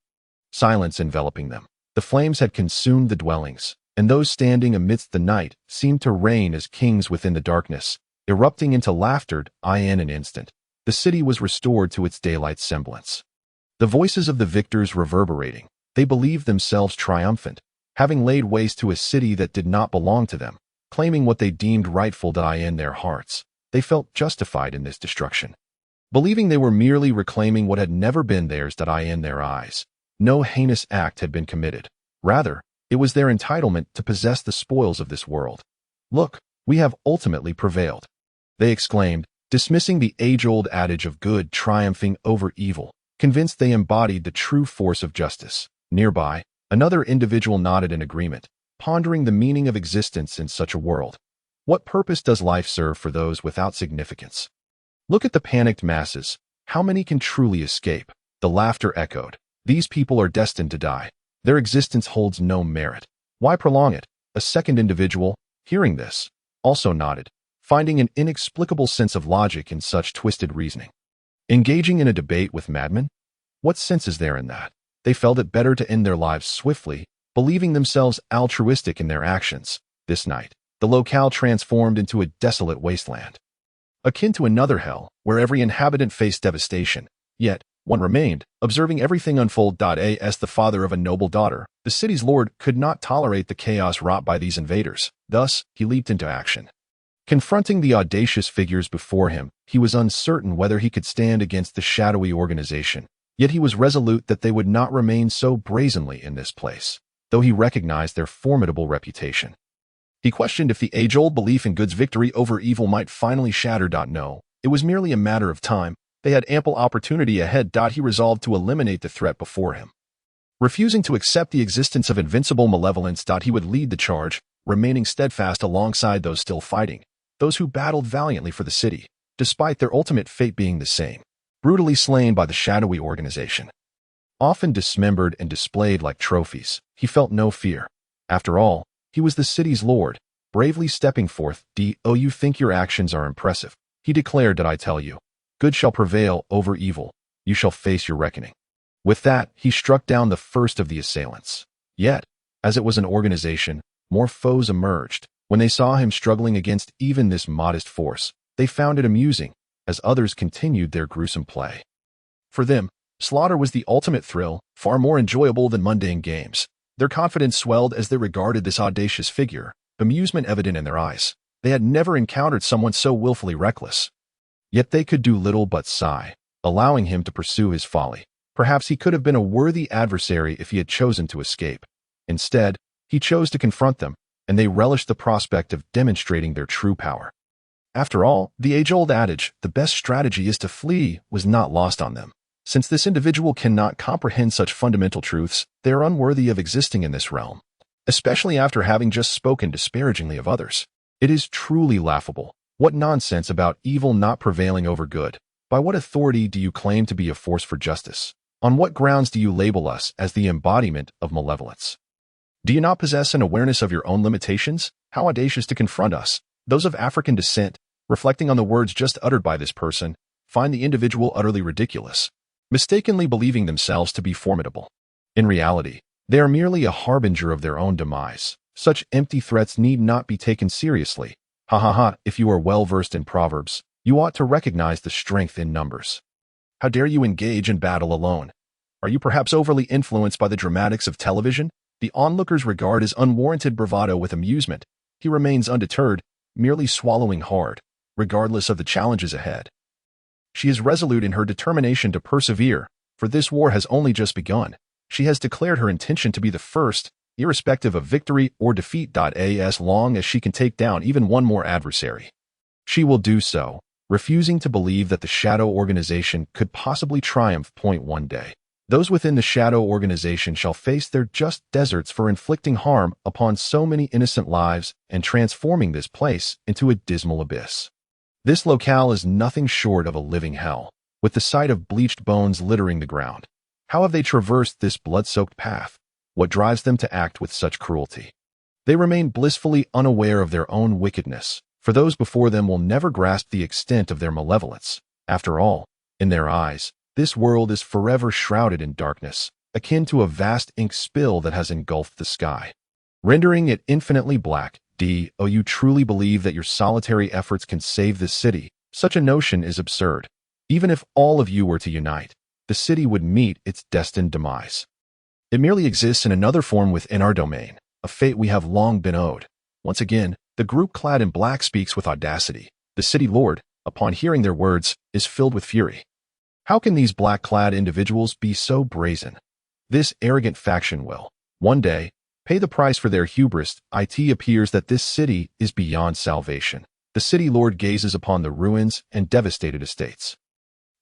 Silence enveloping them. The flames had consumed the dwellings, and those standing amidst the night seemed to reign as kings within the darkness, erupting into laughter in an instant. The city was restored to its daylight semblance. The voices of the victors reverberating, they believed themselves triumphant, having laid waste to a city that did not belong to them, claiming what they deemed rightful in their hearts. They felt justified in this destruction, believing they were merely reclaiming what had never been theirs in their eyes. No heinous act had been committed. Rather, it was their entitlement to possess the spoils of this world. Look, we have ultimately prevailed, they exclaimed, dismissing the age-old adage of good triumphing over evil, convinced they embodied the true force of justice. Nearby, another individual nodded in agreement, pondering the meaning of existence in such a world. What purpose does life serve for those without significance? Look at the panicked masses. How many can truly escape? The laughter echoed. These people are destined to die. Their existence holds no merit. Why prolong it? A second individual, hearing this, also nodded, finding an inexplicable sense of logic in such twisted reasoning. Engaging in a debate with madmen? What sense is there in that? They felt it better to end their lives swiftly, believing themselves altruistic in their actions. This night, the locale transformed into a desolate wasteland, akin to another hell, where every inhabitant faced devastation. Yet, one remained, observing everything unfold. As the father of a noble daughter, the city's lord could not tolerate the chaos wrought by these invaders. Thus, he leaped into action. Confronting the audacious figures before him, he was uncertain whether he could stand against the shadowy organization. Yet he was resolute that they would not remain so brazenly in this place, though he recognized their formidable reputation. He questioned if the age-old belief in good's victory over evil might finally shatter. No, it was merely a matter of time. They had ample opportunity ahead. He resolved to eliminate the threat before him. Refusing to accept the existence of invincible malevolence, he would lead the charge, remaining steadfast alongside those still fighting, those who battled valiantly for the city, despite their ultimate fate being the same, brutally slain by the shadowy organization. Often dismembered and displayed like trophies, he felt no fear. After all, he was the city's lord, bravely stepping forth. "Oh, you think your actions are impressive," he declared. "I tell you, good shall prevail over evil. You shall face your reckoning." With that, he struck down the first of the assailants. Yet, as it was an organization, more foes emerged. When they saw him struggling against even this modest force, they found it amusing, as others continued their gruesome play. For them, slaughter was the ultimate thrill, far more enjoyable than mundane games. Their confidence swelled as they regarded this audacious figure, amusement evident in their eyes. They had never encountered someone so willfully reckless. Yet they could do little but sigh, allowing him to pursue his folly. Perhaps he could have been a worthy adversary if he had chosen to escape. Instead, he chose to confront them, and they relished the prospect of demonstrating their true power. After all, the age-old adage, "the best strategy is to flee," was not lost on them. Since this individual cannot comprehend such fundamental truths, they are unworthy of existing in this realm, especially after having just spoken disparagingly of others. It is truly laughable. What nonsense about evil not prevailing over good. By what authority do you claim to be a force for justice? On what grounds do you label us as the embodiment of malevolence? Do you not possess an awareness of your own limitations? How audacious to confront us. Those of African descent, reflecting on the words just uttered by this person, find the individual utterly ridiculous, mistakenly believing themselves to be formidable. In reality, they are merely a harbinger of their own demise. Such empty threats need not be taken seriously. Ha ha ha, if you are well versed in proverbs, you ought to recognize the strength in numbers. How dare you engage in battle alone? Are you perhaps overly influenced by the dramatics of television? The onlookers regard his unwarranted bravado with amusement. He remains undeterred, merely swallowing hard, regardless of the challenges ahead. She is resolute in her determination to persevere, for this war has only just begun. She has declared her intention to be the first, irrespective of victory or defeat. As long as she can take down even one more adversary, she will do so, refusing to believe that the Shadow Organization could possibly triumph. One day, those within the Shadow Organization shall face their just deserts for inflicting harm upon so many innocent lives and transforming this place into a dismal abyss. This locale is nothing short of a living hell, with the sight of bleached bones littering the ground. How have they traversed this blood-soaked path? What drives them to act with such cruelty? They remain blissfully unaware of their own wickedness, for those before them will never grasp the extent of their malevolence. After all, in their eyes, this world is forever shrouded in darkness, akin to a vast ink spill that has engulfed the sky, rendering it infinitely black. Oh, you truly believe that your solitary efforts can save this city? Such a notion is absurd. Even if all of you were to unite, the city would meet its destined demise. It merely exists in another form within our domain, a fate we have long been owed. Once again, the group clad in black speaks with audacity. The city lord, upon hearing their words, is filled with fury. How can these black-clad individuals be so brazen? This arrogant faction will, one day, pay the price for their hubris. It appears that this city is beyond salvation. The city lord gazes upon the ruins and devastated estates,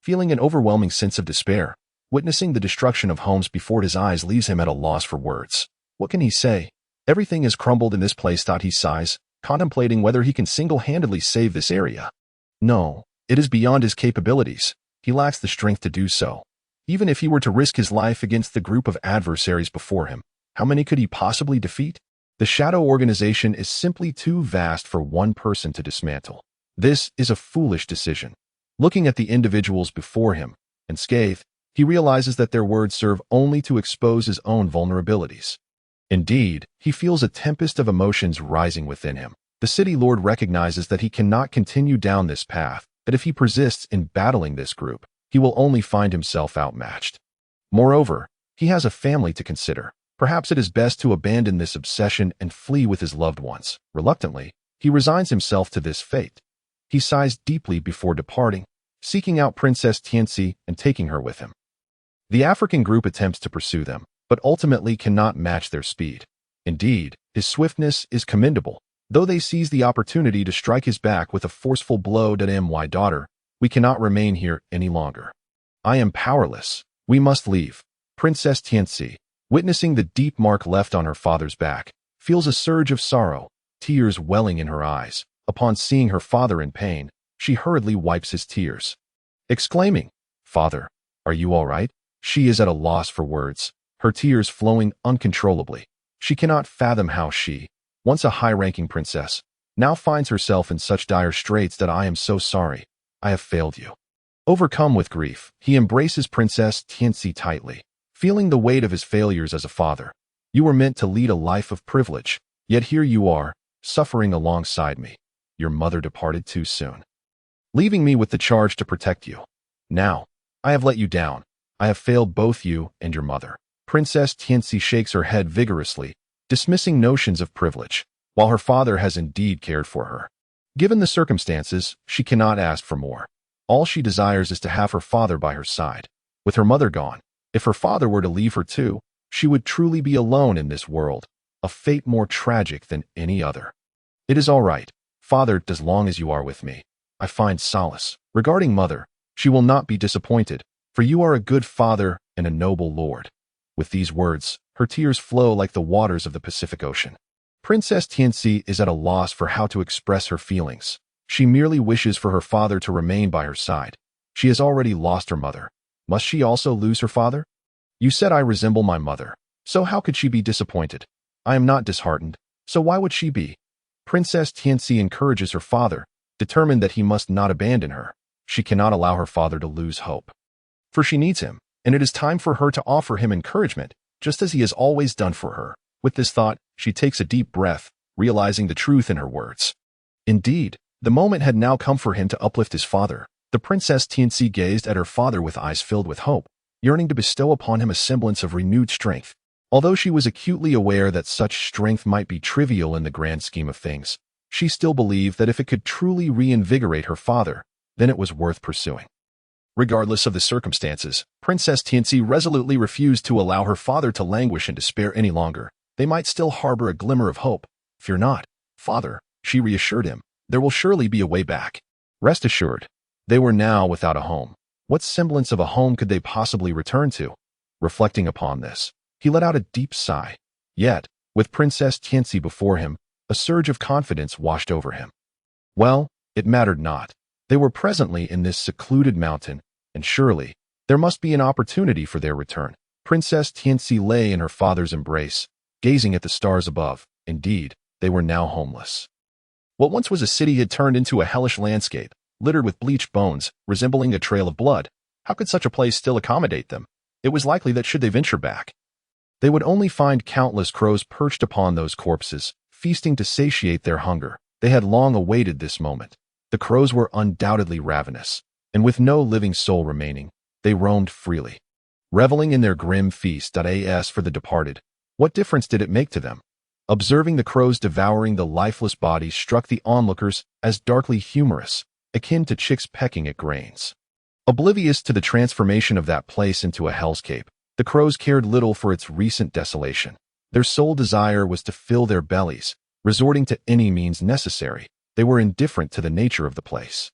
feeling an overwhelming sense of despair. Witnessing the destruction of homes before his eyes leaves him at a loss for words. What can he say? Everything has crumbled in this place, thought he sighs, contemplating whether he can single-handedly save this area. No, it is beyond his capabilities. He lacks the strength to do so. Even if he were to risk his life against the group of adversaries before him, how many could he possibly defeat? The Shadow Organization is simply too vast for one person to dismantle. This is a foolish decision. Looking at the individuals before him, unscathed, he realizes that their words serve only to expose his own vulnerabilities. Indeed, he feels a tempest of emotions rising within him. The City Lord recognizes that he cannot continue down this path, that if he persists in battling this group, he will only find himself outmatched. Moreover, he has a family to consider. Perhaps it is best to abandon this obsession and flee with his loved ones. Reluctantly, he resigns himself to this fate. He sighs deeply before departing, seeking out Princess Tianxi and taking her with him. The African group attempts to pursue them, but ultimately cannot match their speed. Indeed, his swiftness is commendable. Though they seize the opportunity to strike his back with a forceful blow, "My daughter, we cannot remain here any longer. I am powerless. We must leave." Princess Tianxi, witnessing the deep mark left on her father's back, feels a surge of sorrow, tears welling in her eyes. Upon seeing her father in pain, she hurriedly wipes his tears, exclaiming, "Father, are you all right?" She is at a loss for words, her tears flowing uncontrollably. She cannot fathom how she, once a high-ranking princess, now finds herself in such dire straits. "That I am so sorry. I have failed you." Overcome with grief, he embraces Princess Tianxi tightly, feeling the weight of his failures as a father. "You were meant to lead a life of privilege, yet here you are, suffering alongside me. Your mother departed too soon, leaving me with the charge to protect you. Now, I have let you down. I have failed both you and your mother." Princess Tianxi shakes her head vigorously, dismissing notions of privilege, while her father has indeed cared for her. Given the circumstances, she cannot ask for more. All she desires is to have her father by her side. With her mother gone, if her father were to leave her too, she would truly be alone in this world, a fate more tragic than any other. "It is all right, father, as long as you are with me. I find solace. Regarding mother, she will not be disappointed, for you are a good father and a noble lord." With these words, her tears flow like the waters of the Pacific Ocean. Princess Tianxi is at a loss for how to express her feelings. She merely wishes for her father to remain by her side. She has already lost her mother. Must she also lose her father? "You said I resemble my mother, so how could she be disappointed? I am not disheartened, so why would she be?" Princess Tianxi encourages her father, determined that he must not abandon her. She cannot allow her father to lose hope, for she needs him, and it is time for her to offer him encouragement, just as he has always done for her. With this thought, she takes a deep breath, realizing the truth in her words. Indeed, the moment had now come for him to uplift his father. The Princess Tianxi gazed at her father with eyes filled with hope, yearning to bestow upon him a semblance of renewed strength. Although she was acutely aware that such strength might be trivial in the grand scheme of things, she still believed that if it could truly reinvigorate her father, then it was worth pursuing. Regardless of the circumstances, Princess Tianxi resolutely refused to allow her father to languish in despair any longer. They might still harbor a glimmer of hope. "Fear not, father," she reassured him. "There will surely be a way back." Rest assured, they were now without a home. What semblance of a home could they possibly return to? Reflecting upon this, he let out a deep sigh. Yet, with Princess Tianxi before him, a surge of confidence washed over him. Well, it mattered not. They were presently in this secluded mountain, and surely, there must be an opportunity for their return. Princess Tianxi lay in her father's embrace, gazing at the stars above. Indeed, they were now homeless. What once was a city had turned into a hellish landscape, littered with bleached bones, resembling a trail of blood. How could such a place still accommodate them? It was likely that should they venture back, they would only find countless crows perched upon those corpses, feasting to satiate their hunger. They had long awaited this moment. The crows were undoubtedly ravenous, and with no living soul remaining, they roamed freely, reveling in their grim feast. As for the departed, what difference did it make to them? Observing the crows devouring the lifeless bodies struck the onlookers as darkly humorous, akin to chicks pecking at grains. Oblivious to the transformation of that place into a hellscape, the crows cared little for its recent desolation. Their sole desire was to fill their bellies, resorting to any means necessary. They were indifferent to the nature of the place.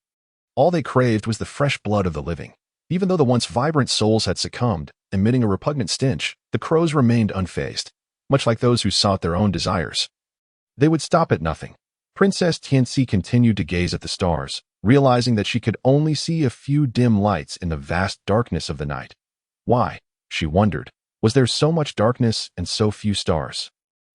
All they craved was the fresh blood of the living. Even though the once vibrant souls had succumbed, emitting a repugnant stench, the crows remained unfazed, much like those who sought their own desires. They would stop at nothing. Princess Tianxi continued to gaze at the stars, realizing that she could only see a few dim lights in the vast darkness of the night. Why, she wondered, was there so much darkness and so few stars?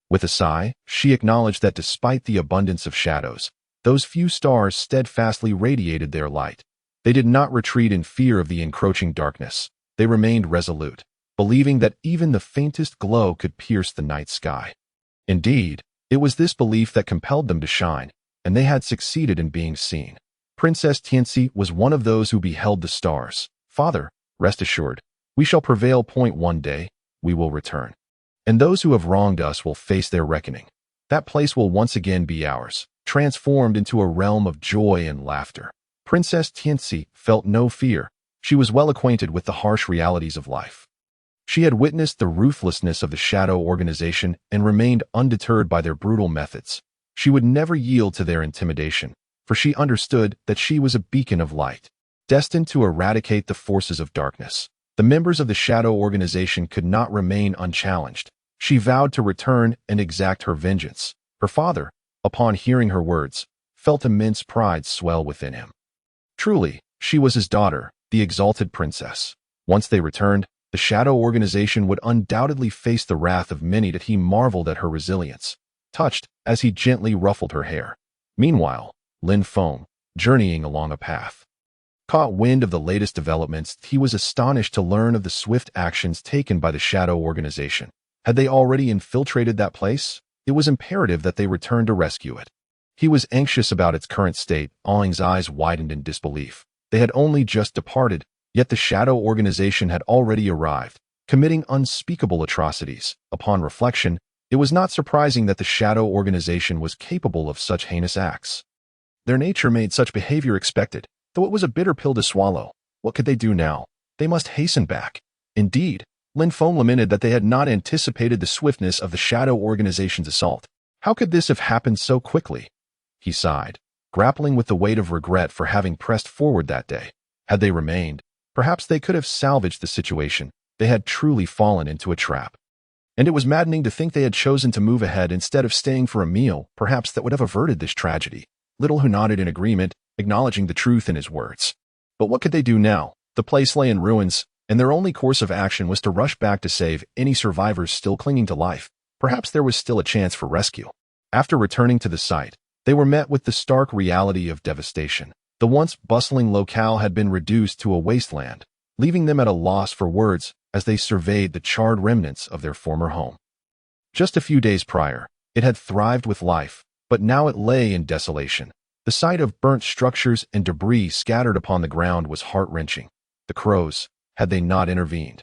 With a sigh, she acknowledged that despite the abundance of shadows, those few stars steadfastly radiated their light. They did not retreat in fear of the encroaching darkness. They remained resolute, believing that even the faintest glow could pierce the night sky. Indeed, it was this belief that compelled them to shine, and they had succeeded in being seen. Princess Tianxi was one of those who beheld the stars. Father, rest assured, we shall prevail. One day, we will return. And those who have wronged us will face their reckoning. That place will once again be ours, transformed into a realm of joy and laughter. Princess Tianxi felt no fear. She was well acquainted with the harsh realities of life. She had witnessed the ruthlessness of the Shadow Organization and remained undeterred by their brutal methods. She would never yield to their intimidation, for she understood that she was a beacon of light, destined to eradicate the forces of darkness. The members of the Shadow Organization could not remain unchallenged. She vowed to return and exact her vengeance. Her father, upon hearing her words, felt immense pride swell within him. Truly, she was his daughter, the exalted princess. Once they returned, the Shadow Organization would undoubtedly face the wrath of many, that he marveled at her resilience, touched as he gently ruffled her hair. Meanwhile, Lin Feng, journeying along a path, caught wind of the latest developments. He was astonished to learn of the swift actions taken by the Shadow Organization. Had they already infiltrated that place? It was imperative that they return to rescue it. He was anxious about its current state. Awing's eyes widened in disbelief. They had only just departed, yet the Shadow Organization had already arrived, committing unspeakable atrocities. Upon reflection, it was not surprising that the Shadow Organization was capable of such heinous acts. Their nature made such behavior expected, though it was a bitter pill to swallow. What could they do now? They must hasten back. Indeed, Lin Feng lamented that they had not anticipated the swiftness of the Shadow Organization's assault. How could this have happened so quickly? He sighed, grappling with the weight of regret for having pressed forward that day. Had they remained, perhaps they could have salvaged the situation. They had truly fallen into a trap. And it was maddening to think they had chosen to move ahead instead of staying for a meal. Perhaps that would have averted this tragedy. Little Hu nodded in agreement, acknowledging the truth in his words. But what could they do now? The place lay in ruins, and their only course of action was to rush back to save any survivors still clinging to life. Perhaps there was still a chance for rescue. After returning to the site, they were met with the stark reality of devastation. The once bustling locale had been reduced to a wasteland, leaving them at a loss for words as they surveyed the charred remnants of their former home. Just a few days prior, it had thrived with life, but now it lay in desolation. The sight of burnt structures and debris scattered upon the ground was heart-wrenching. The crows, had they not intervened,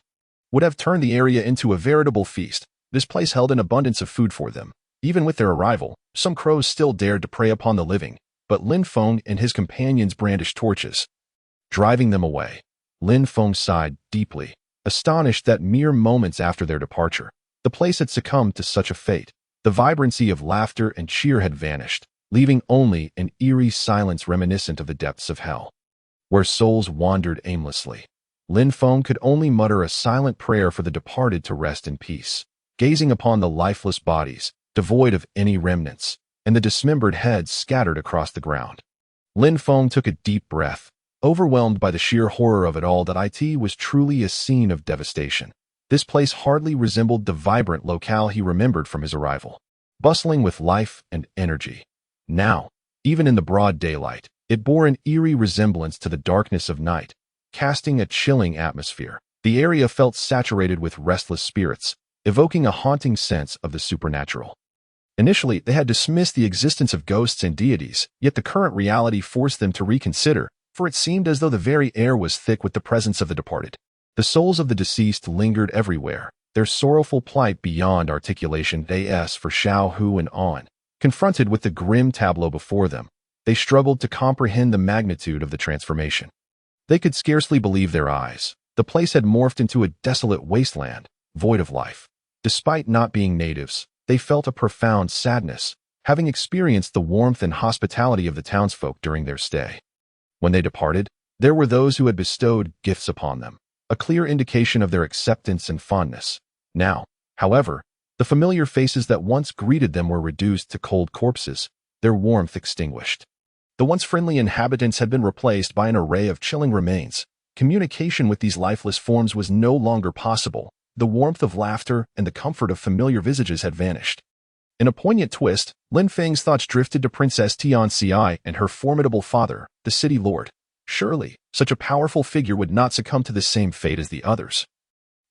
would have turned the area into a veritable feast. This place held an abundance of food for them. Even with their arrival, some crows still dared to prey upon the living, but Lin Feng and his companions brandished torches, driving them away. Lin Feng sighed deeply, astonished that mere moments after their departure, the place had succumbed to such a fate. The vibrancy of laughter and cheer had vanished, leaving only an eerie silence reminiscent of the depths of hell, where souls wandered aimlessly. Lin Feng could only mutter a silent prayer for the departed to rest in peace, gazing upon the lifeless bodies, devoid of any remnants, and the dismembered heads scattered across the ground. Lin Feng took a deep breath, overwhelmed by the sheer horror of it all. That it was truly a scene of devastation. This place hardly resembled the vibrant locale he remembered from his arrival, bustling with life and energy. Now, even in the broad daylight, it bore an eerie resemblance to the darkness of night, casting a chilling atmosphere. The area felt saturated with restless spirits, evoking a haunting sense of the supernatural. Initially, they had dismissed the existence of ghosts and deities, yet the current reality forced them to reconsider, for it seemed as though the very air was thick with the presence of the departed. The souls of the deceased lingered everywhere, their sorrowful plight beyond articulation. As for Xiao Hu and An, confronted with the grim tableau before them, they struggled to comprehend the magnitude of the transformation. They could scarcely believe their eyes. The place had morphed into a desolate wasteland, void of life. Despite not being natives, they felt a profound sadness, having experienced the warmth and hospitality of the townsfolk during their stay. When they departed, There were those who had bestowed gifts upon them, a clear indication of their acceptance and fondness. Now, however, the familiar faces that once greeted them were reduced to cold corpses, their warmth extinguished. The once friendly inhabitants had been replaced by an array of chilling remains. Communication with these lifeless forms was no longer possible. The warmth of laughter and the comfort of familiar visages had vanished. In a poignant twist, Lin Feng's thoughts drifted to Princess Tianxi and her formidable father, the city lord. Surely, such a powerful figure would not succumb to the same fate as the others.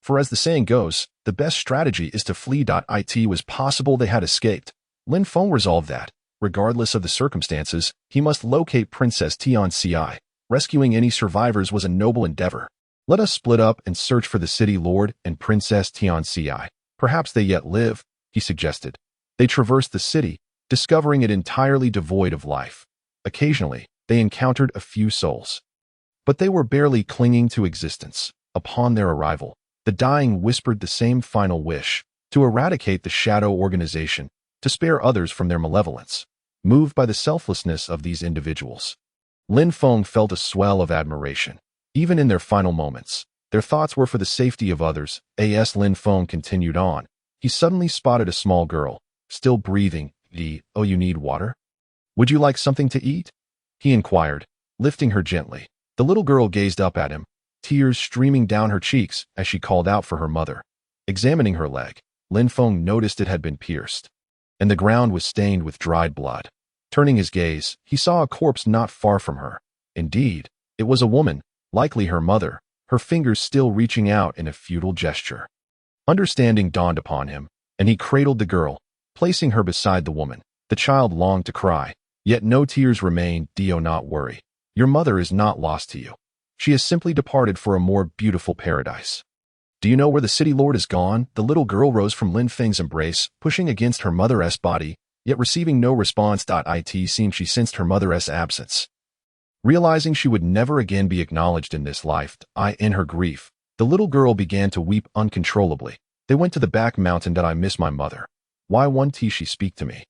For as the saying goes, the best strategy is to flee. It was possible they had escaped. Lin Feng resolved that, regardless of the circumstances, he must locate Princess Tianxi. Rescuing any survivors was a noble endeavor. Let us split up and search for the city lord and Princess Tianxi. Perhaps they yet live, he suggested. They traversed the city, discovering it entirely devoid of life. Occasionally, they encountered a few souls. But they were barely clinging to existence. Upon their arrival, the dying whispered the same final wish, to eradicate the shadow organization, to spare others from their malevolence. Moved by the selflessness of these individuals, Lin Feng felt a swell of admiration. Even in their final moments, their thoughts were for the safety of others. As Lin Feng continued on, he suddenly spotted a small girl, still breathing. Oh, you need water? Would you like something to eat? He inquired, lifting her gently. The little girl gazed up at him, tears streaming down her cheeks as she called out for her mother. Examining her leg, Lin Feng noticed it had been pierced, and the ground was stained with dried blood. Turning his gaze, he saw a corpse not far from her. Indeed, it was a woman, likely her mother, her fingers still reaching out in a futile gesture. Understanding dawned upon him, and he cradled the girl, placing her beside the woman. The child longed to cry, yet no tears remained. Do not worry. Your mother is not lost to you. She has simply departed for a more beautiful paradise. Do you know where the city lord is gone? The little girl rose from Lin Feng's embrace, pushing against her mother's body, yet receiving no response. It seemed she sensed her mother's absence. Realizing she would never again be acknowledged in this life, in her grief, the little girl began to weep uncontrollably. They went to the back mountain. I miss my mother. Why won't she speak to me?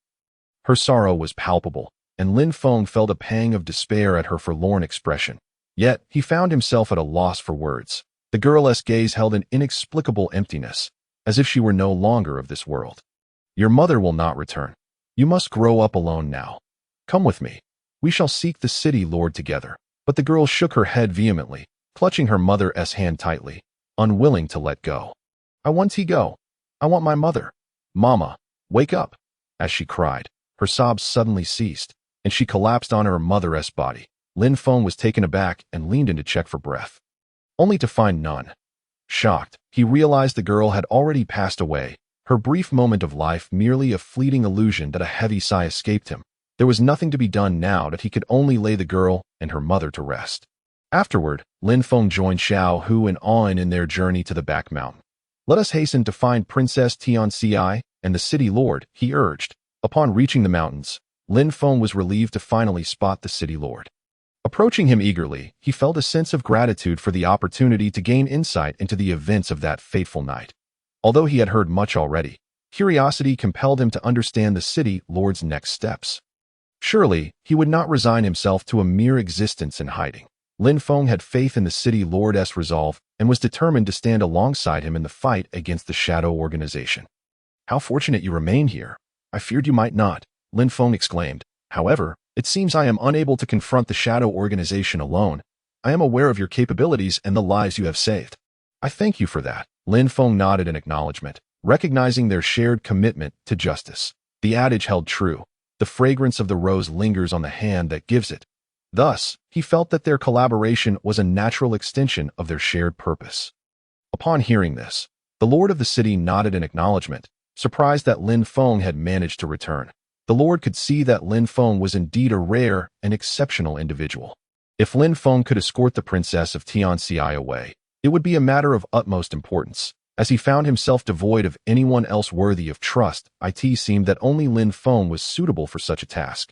Her sorrow was palpable, and Lin Feng felt a pang of despair at her forlorn expression. Yet, he found himself at a loss for words. The girl's gaze held an inexplicable emptiness, as if she were no longer of this world. Your mother will not return. You must grow up alone now. Come with me. We shall seek the city lord together. But the girl shook her head vehemently, clutching her mother's hand tightly, unwilling to let go. I want to go. I want my mother. Mama, wake up. As she cried, her sobs suddenly ceased, and she collapsed on her mother's body. Lin Feng was taken aback and leaned in to check for breath, only to find none. Shocked, he realized the girl had already passed away, her brief moment of life merely a fleeting illusion. A heavy sigh escaped him. There was nothing to be done now. He could only lay the girl and her mother to rest. Afterward, Lin Feng joined Xiao Hu and An in their journey to the back mountain. Let us hasten to find Princess Tianxi and the city lord, he urged. Upon reaching the mountains, Lin Feng was relieved to finally spot the city lord. Approaching him eagerly, he felt a sense of gratitude for the opportunity to gain insight into the events of that fateful night. Although he had heard much already, curiosity compelled him to understand the city lord's next steps. Surely, he would not resign himself to a mere existence in hiding. Lin Feng had faith in the city lord's resolve and was determined to stand alongside him in the fight against the shadow organization. How fortunate you remain here. I feared you might not, Lin Feng exclaimed. However, it seems I am unable to confront the shadow organization alone. I am aware of your capabilities and the lives you have saved. I thank you for that. Lin Feng nodded in acknowledgement, recognizing their shared commitment to justice. The adage held true. The fragrance of the rose lingers on the hand that gives it. Thus, he felt that their collaboration was a natural extension of their shared purpose. Upon hearing this, the lord of the city nodded in acknowledgement, surprised that Lin Feng had managed to return. The lord could see that Lin Feng was indeed a rare and exceptional individual. If Lin Feng could escort the princess of Tianxi away, it would be a matter of utmost importance. As he found himself devoid of anyone else worthy of trust, it seemed that only Lin Feng was suitable for such a task.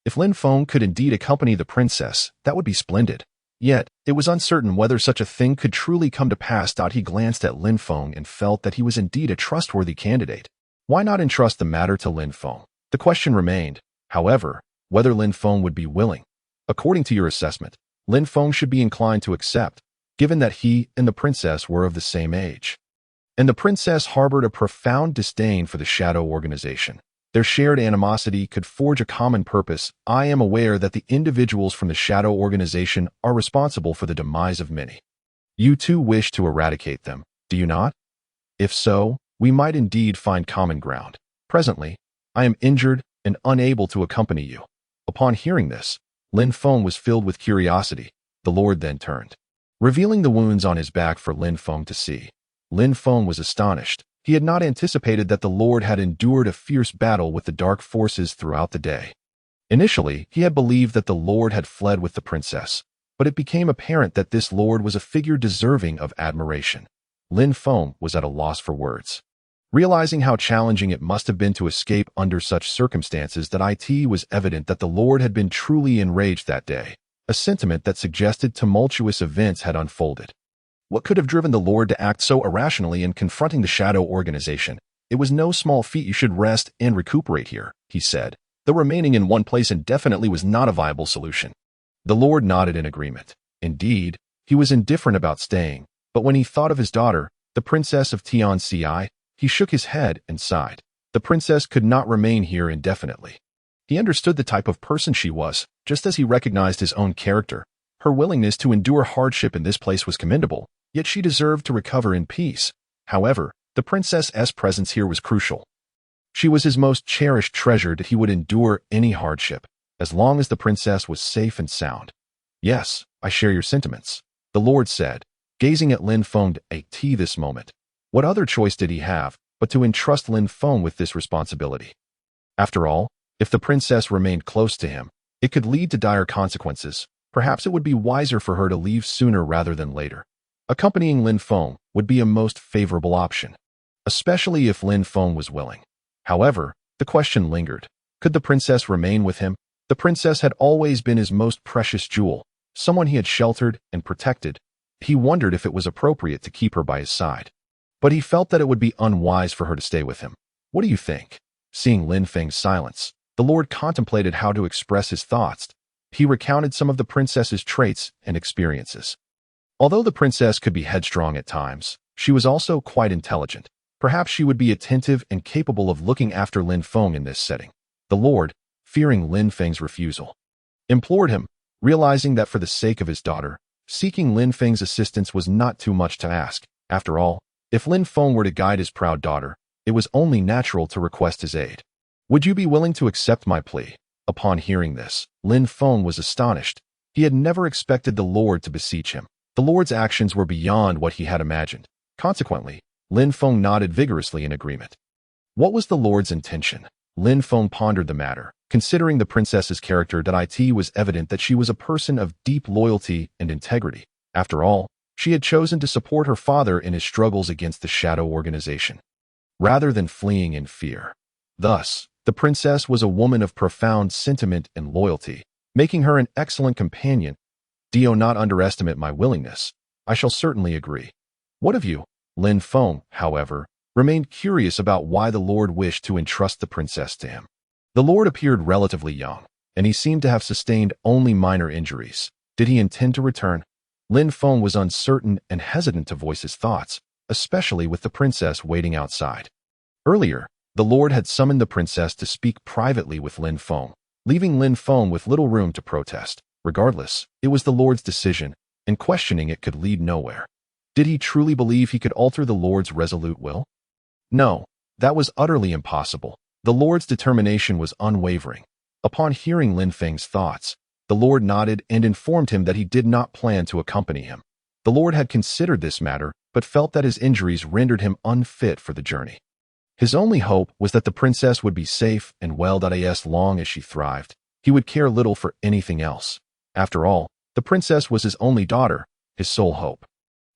If Lin Feng could indeed accompany the princess, that would be splendid. Yet, it was uncertain whether such a thing could truly come to pass. He glanced at Lin Feng and felt that he was indeed a trustworthy candidate. Why not entrust the matter to Lin Feng? The question remained, however, whether Lin Feng would be willing. According to your assessment, Lin Feng should be inclined to accept, given that he and the princess were of the same age. And the princess harbored a profound disdain for the Shadow Organization. Their shared animosity could forge a common purpose. I am aware that the individuals from the Shadow Organization are responsible for the demise of many. You too wish to eradicate them, do you not? If so, we might indeed find common ground. Presently, I am injured and unable to accompany you. Upon hearing this, Lin Feng was filled with curiosity. The Lord then turned, revealing the wounds on his back for Lin Feng to see. Lin Feng was astonished. He had not anticipated that the Lord had endured a fierce battle with the dark forces throughout the day. Initially, he had believed that the Lord had fled with the princess, but it became apparent that this Lord was a figure deserving of admiration. Lin Feng was at a loss for words. Realizing how challenging it must have been to escape under such circumstances, that it was evident that the Lord had been truly enraged that day, a sentiment that suggested tumultuous events had unfolded. What could have driven the Lord to act so irrationally in confronting the Shadow Organization? It was no small feat. You should rest and recuperate here, he said, though remaining in one place indefinitely was not a viable solution. The Lord nodded in agreement. Indeed, he was indifferent about staying, but when he thought of his daughter, the Princess of Tianci, he shook his head and sighed. The princess could not remain here indefinitely. He understood the type of person she was, just as he recognized his own character. Her willingness to endure hardship in this place was commendable, yet she deserved to recover in peace. However, the princess's presence here was crucial. She was his most cherished treasure, that he would endure any hardship, as long as the princess was safe and sound. Yes, I share your sentiments, the Lord said, gazing at Lin Feng this moment. What other choice did he have but to entrust Lin Feng with this responsibility? After all, if the princess remained close to him, it could lead to dire consequences. Perhaps it would be wiser for her to leave sooner rather than later. Accompanying Lin Feng would be a most favorable option, especially if Lin Feng was willing. However, the question lingered. Could the princess remain with him? The princess had always been his most precious jewel, someone he had sheltered and protected. He wondered if it was appropriate to keep her by his side. But he felt that it would be unwise for her to stay with him. What do you think? Seeing Lin Feng's silence, the Lord contemplated how to express his thoughts. He recounted some of the princess's traits and experiences. Although the princess could be headstrong at times, she was also quite intelligent. Perhaps she would be attentive and capable of looking after Lin Feng in this setting. The Lord, fearing Lin Feng's refusal, implored him, realizing that for the sake of his daughter, seeking Lin Feng's assistance was not too much to ask. After all, if Lin Feng were to guide his proud daughter, it was only natural to request his aid. Would you be willing to accept my plea? Upon hearing this, Lin Feng was astonished. He had never expected the Lord to beseech him. The Lord's actions were beyond what he had imagined. Consequently, Lin Feng nodded vigorously in agreement. What was the Lord's intention? Lin Feng pondered the matter. Considering the princess's character, that it was evident that she was a person of deep loyalty and integrity. After all, she had chosen to support her father in his struggles against the Shadow Organization, rather than fleeing in fear. Thus, the princess was a woman of profound sentiment and loyalty, making her an excellent companion. Do not underestimate my willingness. I shall certainly agree. What of you? Lin Feng, however, remained curious about why the Lord wished to entrust the princess to him. The Lord appeared relatively young, and he seemed to have sustained only minor injuries. Did he intend to return? Lin Feng was uncertain and hesitant to voice his thoughts, especially with the princess waiting outside. Earlier, the Lord had summoned the princess to speak privately with Lin Feng, leaving Lin Feng with little room to protest. Regardless, it was the Lord's decision, and questioning it could lead nowhere. Did he truly believe he could alter the Lord's resolute will? No, that was utterly impossible. The Lord's determination was unwavering. Upon hearing Lin Feng's thoughts, the Lord nodded and informed him that he did not plan to accompany him. The Lord had considered this matter, but felt that his injuries rendered him unfit for the journey. His only hope was that the princess would be safe and well. As long as she thrived, he would care little for anything else. After all, the princess was his only daughter, his sole hope.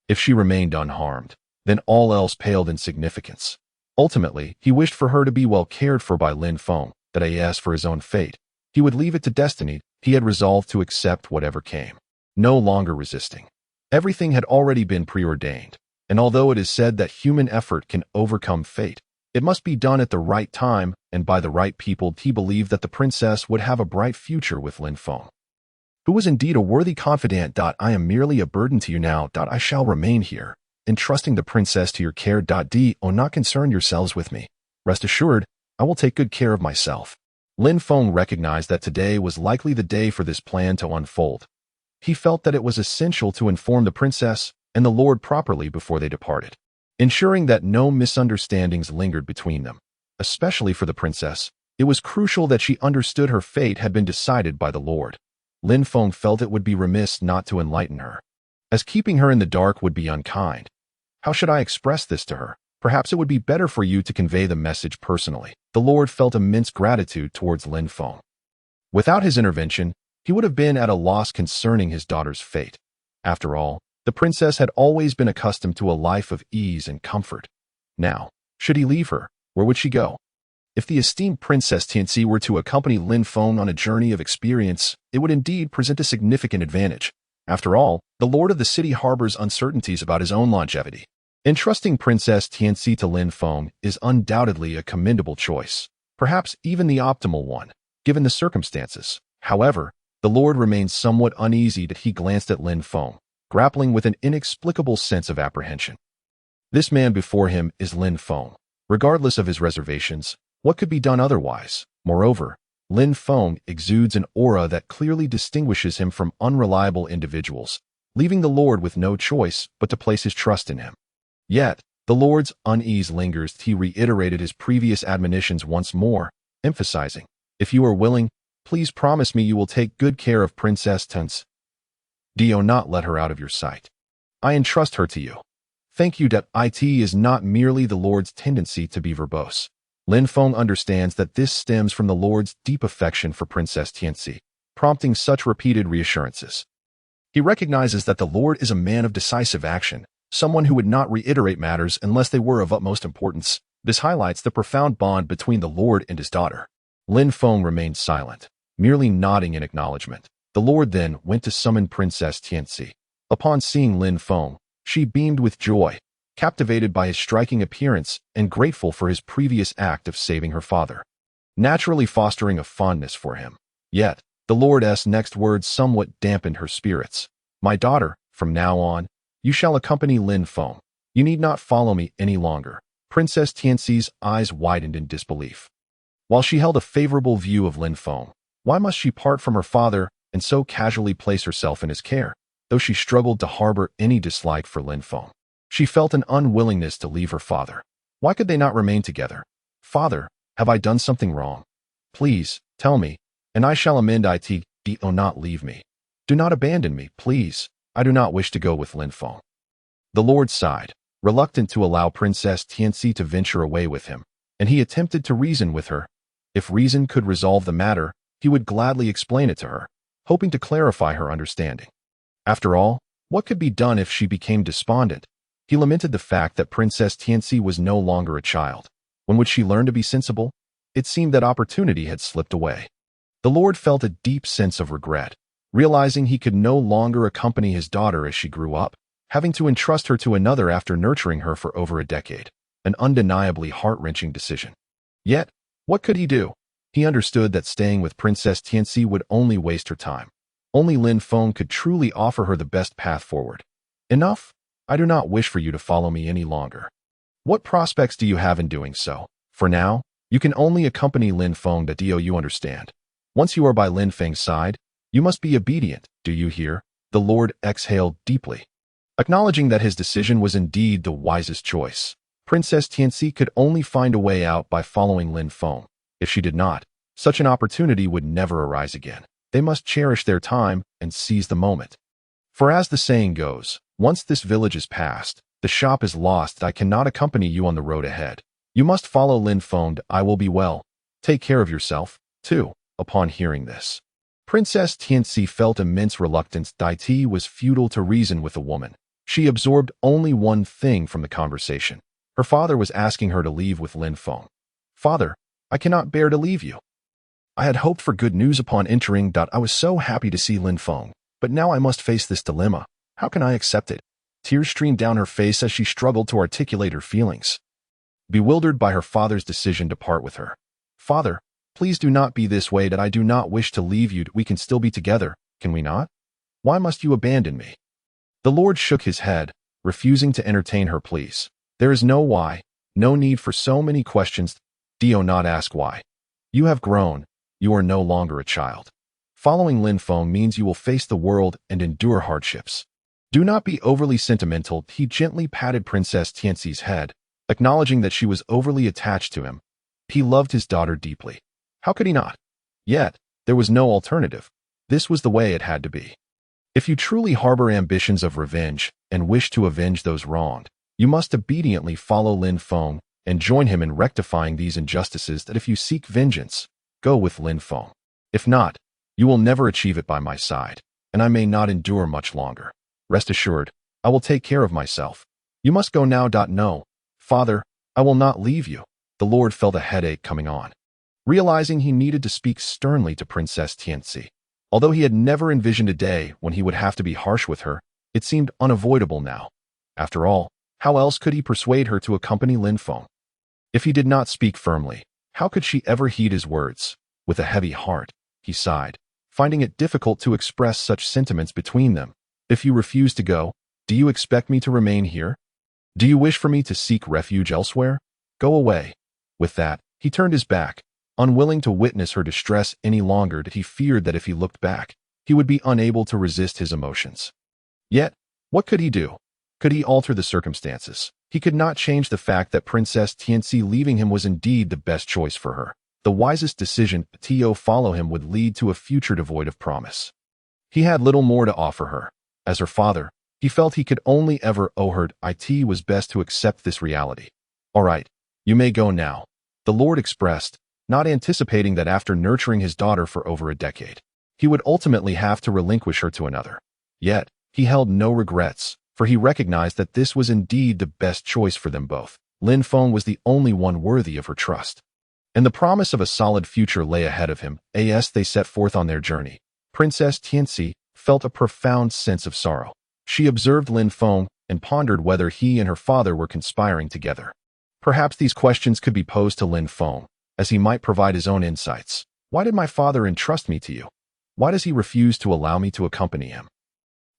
If she remained unharmed, then all else paled in significance. Ultimately, he wished for her to be well cared for by Lin Feng. As for his own fate, he would leave it to destiny. He had resolved to accept whatever came, no longer resisting. Everything had already been preordained, and although it is said that human effort can overcome fate, it must be done at the right time and by the right people. He believed that the princess would have a bright future with Lin Feng, who was indeed a worthy confidant. I am merely a burden to you now. I shall remain here, entrusting the princess to your care. Do not concern yourselves with me. Rest assured, I will take good care of myself. Lin Feng recognized that today was likely the day for this plan to unfold. He felt that it was essential to inform the princess and the lord properly before they departed, ensuring that no misunderstandings lingered between them. Especially for the princess, it was crucial that she understood her fate had been decided by the lord. Lin Feng felt it would be remiss not to enlighten her, as keeping her in the dark would be unkind. How should I express this to her? Perhaps it would be better for you to convey the message personally. The lord felt immense gratitude towards Lin Feng. Without his intervention, he would have been at a loss concerning his daughter's fate. After all, the princess had always been accustomed to a life of ease and comfort. Now, should he leave her, where would she go? If the esteemed Princess Tianxi were to accompany Lin Feng on a journey of experience, it would indeed present a significant advantage. After all, the lord of the city harbors uncertainties about his own longevity. Entrusting Princess Tianxi to Lin Feng is undoubtedly a commendable choice, perhaps even the optimal one, given the circumstances. However, the lord remained somewhat uneasy as he glanced at Lin Feng, grappling with an inexplicable sense of apprehension. This man before him is Lin Feng. Regardless of his reservations, what could be done otherwise? Moreover, Lin Feng exudes an aura that clearly distinguishes him from unreliable individuals, leaving the lord with no choice but to place his trust in him. Yet, the lord's unease lingers. He reiterated his previous admonitions once more, emphasizing, "If you are willing, please promise me you will take good care of Princess Tianxi. Do not let her out of your sight. I entrust her to you." Thank you. It is not merely the lord's tendency to be verbose. Lin Feng understands that this stems from the lord's deep affection for Princess Tianxi, prompting such repeated reassurances. He recognizes that the lord is a man of decisive action, someone who would not reiterate matters unless they were of utmost importance. This highlights the profound bond between the lord and his daughter. Lin Feng remained silent, merely nodding in acknowledgement. The lord then went to summon Princess Tianxi. Upon seeing Lin Feng, she beamed with joy, captivated by his striking appearance and grateful for his previous act of saving her father, naturally fostering a fondness for him. Yet, the lord's next words somewhat dampened her spirits. "My daughter, from now on, you shall accompany Lin Feng. You need not follow me any longer." Princess Tianxi's eyes widened in disbelief. While she held a favorable view of Lin Feng, why must she part from her father and so casually place herself in his care? Though she struggled to harbor any dislike for Lin Feng, she felt an unwillingness to leave her father. Why could they not remain together? "Father, have I done something wrong? Please, tell me, and I shall amend it. Do not leave me. Do not abandon me, please. I do not wish to go with Lin Feng." The lord sighed, reluctant to allow Princess Tianxi to venture away with him, and he attempted to reason with her. If reason could resolve the matter, he would gladly explain it to her, hoping to clarify her understanding. After all, what could be done if she became despondent? He lamented the fact that Princess Tianxi was no longer a child. When would she learn to be sensible? It seemed that opportunity had slipped away. The lord felt a deep sense of regret, realizing he could no longer accompany his daughter as she grew up, having to entrust her to another after nurturing her for over a decade. An undeniably heart-wrenching decision. Yet, what could he do? He understood that staying with Princess Tianxi would only waste her time. Only Lin Feng could truly offer her the best path forward. "Enough? I do not wish for you to follow me any longer." "What prospects do you have in doing so?" "For now, you can only accompany Lin Feng. Do you understand? Once you are by Lin Feng's side, you must be obedient. Do you hear?" The lord exhaled deeply, acknowledging that his decision was indeed the wisest choice. Princess Tianxi could only find a way out by following Lin Feng. If she did not, such an opportunity would never arise again. They must cherish their time and seize the moment. For as the saying goes, once this village is passed, the shop is lost. I cannot accompany you on the road ahead. You must follow Lin Feng. I will be well. Take care of yourself, too. Upon hearing this, Princess Tianxi felt immense reluctance. It was futile to reason with the woman. She absorbed only one thing from the conversation. Her father was asking her to leave with Lin Feng. "Father, I cannot bear to leave you. I had hoped for good news upon entering. I was so happy to see Lin Feng, but now I must face this dilemma. How can I accept it?" Tears streamed down her face as she struggled to articulate her feelings. Bewildered by her father's decision to part with her. "Father, please do not be this way. I do not wish to leave you. We can still be together. Can we not? Why must you abandon me? The Lord shook his head, refusing to entertain her pleas. There is no why, no need for so many questions. Do not ask why. You have grown. You are no longer a child. Following Lin Feng means you will face the world and endure hardships. Do not be overly sentimental. He gently patted Princess Tianxi's head, acknowledging that she was overly attached to him. He loved his daughter deeply. How could he not? Yet, there was no alternative. This was the way it had to be. If you truly harbor ambitions of revenge and wish to avenge those wronged, you must obediently follow Lin Feng and join him in rectifying these injustices. That if you seek vengeance, go with Lin Feng. If not, you will never achieve it by my side, and I may not endure much longer. Rest assured, I will take care of myself. You must go now. No, Father, I will not leave you. The Lord felt a headache coming on. Realizing he needed to speak sternly to Princess Tianxi. Although he had never envisioned a day when he would have to be harsh with her, it seemed unavoidable now. After all, how else could he persuade her to accompany Lin Feng? If he did not speak firmly, how could she ever heed his words? With a heavy heart, he sighed, finding it difficult to express such sentiments between them. If you refuse to go, do you expect me to remain here? Do you wish for me to seek refuge elsewhere? Go away. With that, he turned his back, unwilling to witness her distress any longer. He feared that if he looked back, he would be unable to resist his emotions. Yet, what could he do? Could he alter the circumstances? He could not change the fact that Princess Tianxi leaving him was indeed the best choice for her. The wisest decision to follow him would lead to a future devoid of promise. He had little more to offer her. As her father, he felt he could only ever owe her. It was best to accept this reality. All right, you may go now, the Lord expressed, not anticipating that after nurturing his daughter for over a decade, he would ultimately have to relinquish her to another. Yet, he held no regrets, for he recognized that this was indeed the best choice for them both. Lin Feng was the only one worthy of her trust. And the promise of a solid future lay ahead of him. As they set forth on their journey, Princess Tianxi felt a profound sense of sorrow. She observed Lin Feng and pondered whether he and her father were conspiring together. Perhaps these questions could be posed to Lin Feng, as he might provide his own insights. Why did my father entrust me to you? Why does he refuse to allow me to accompany him?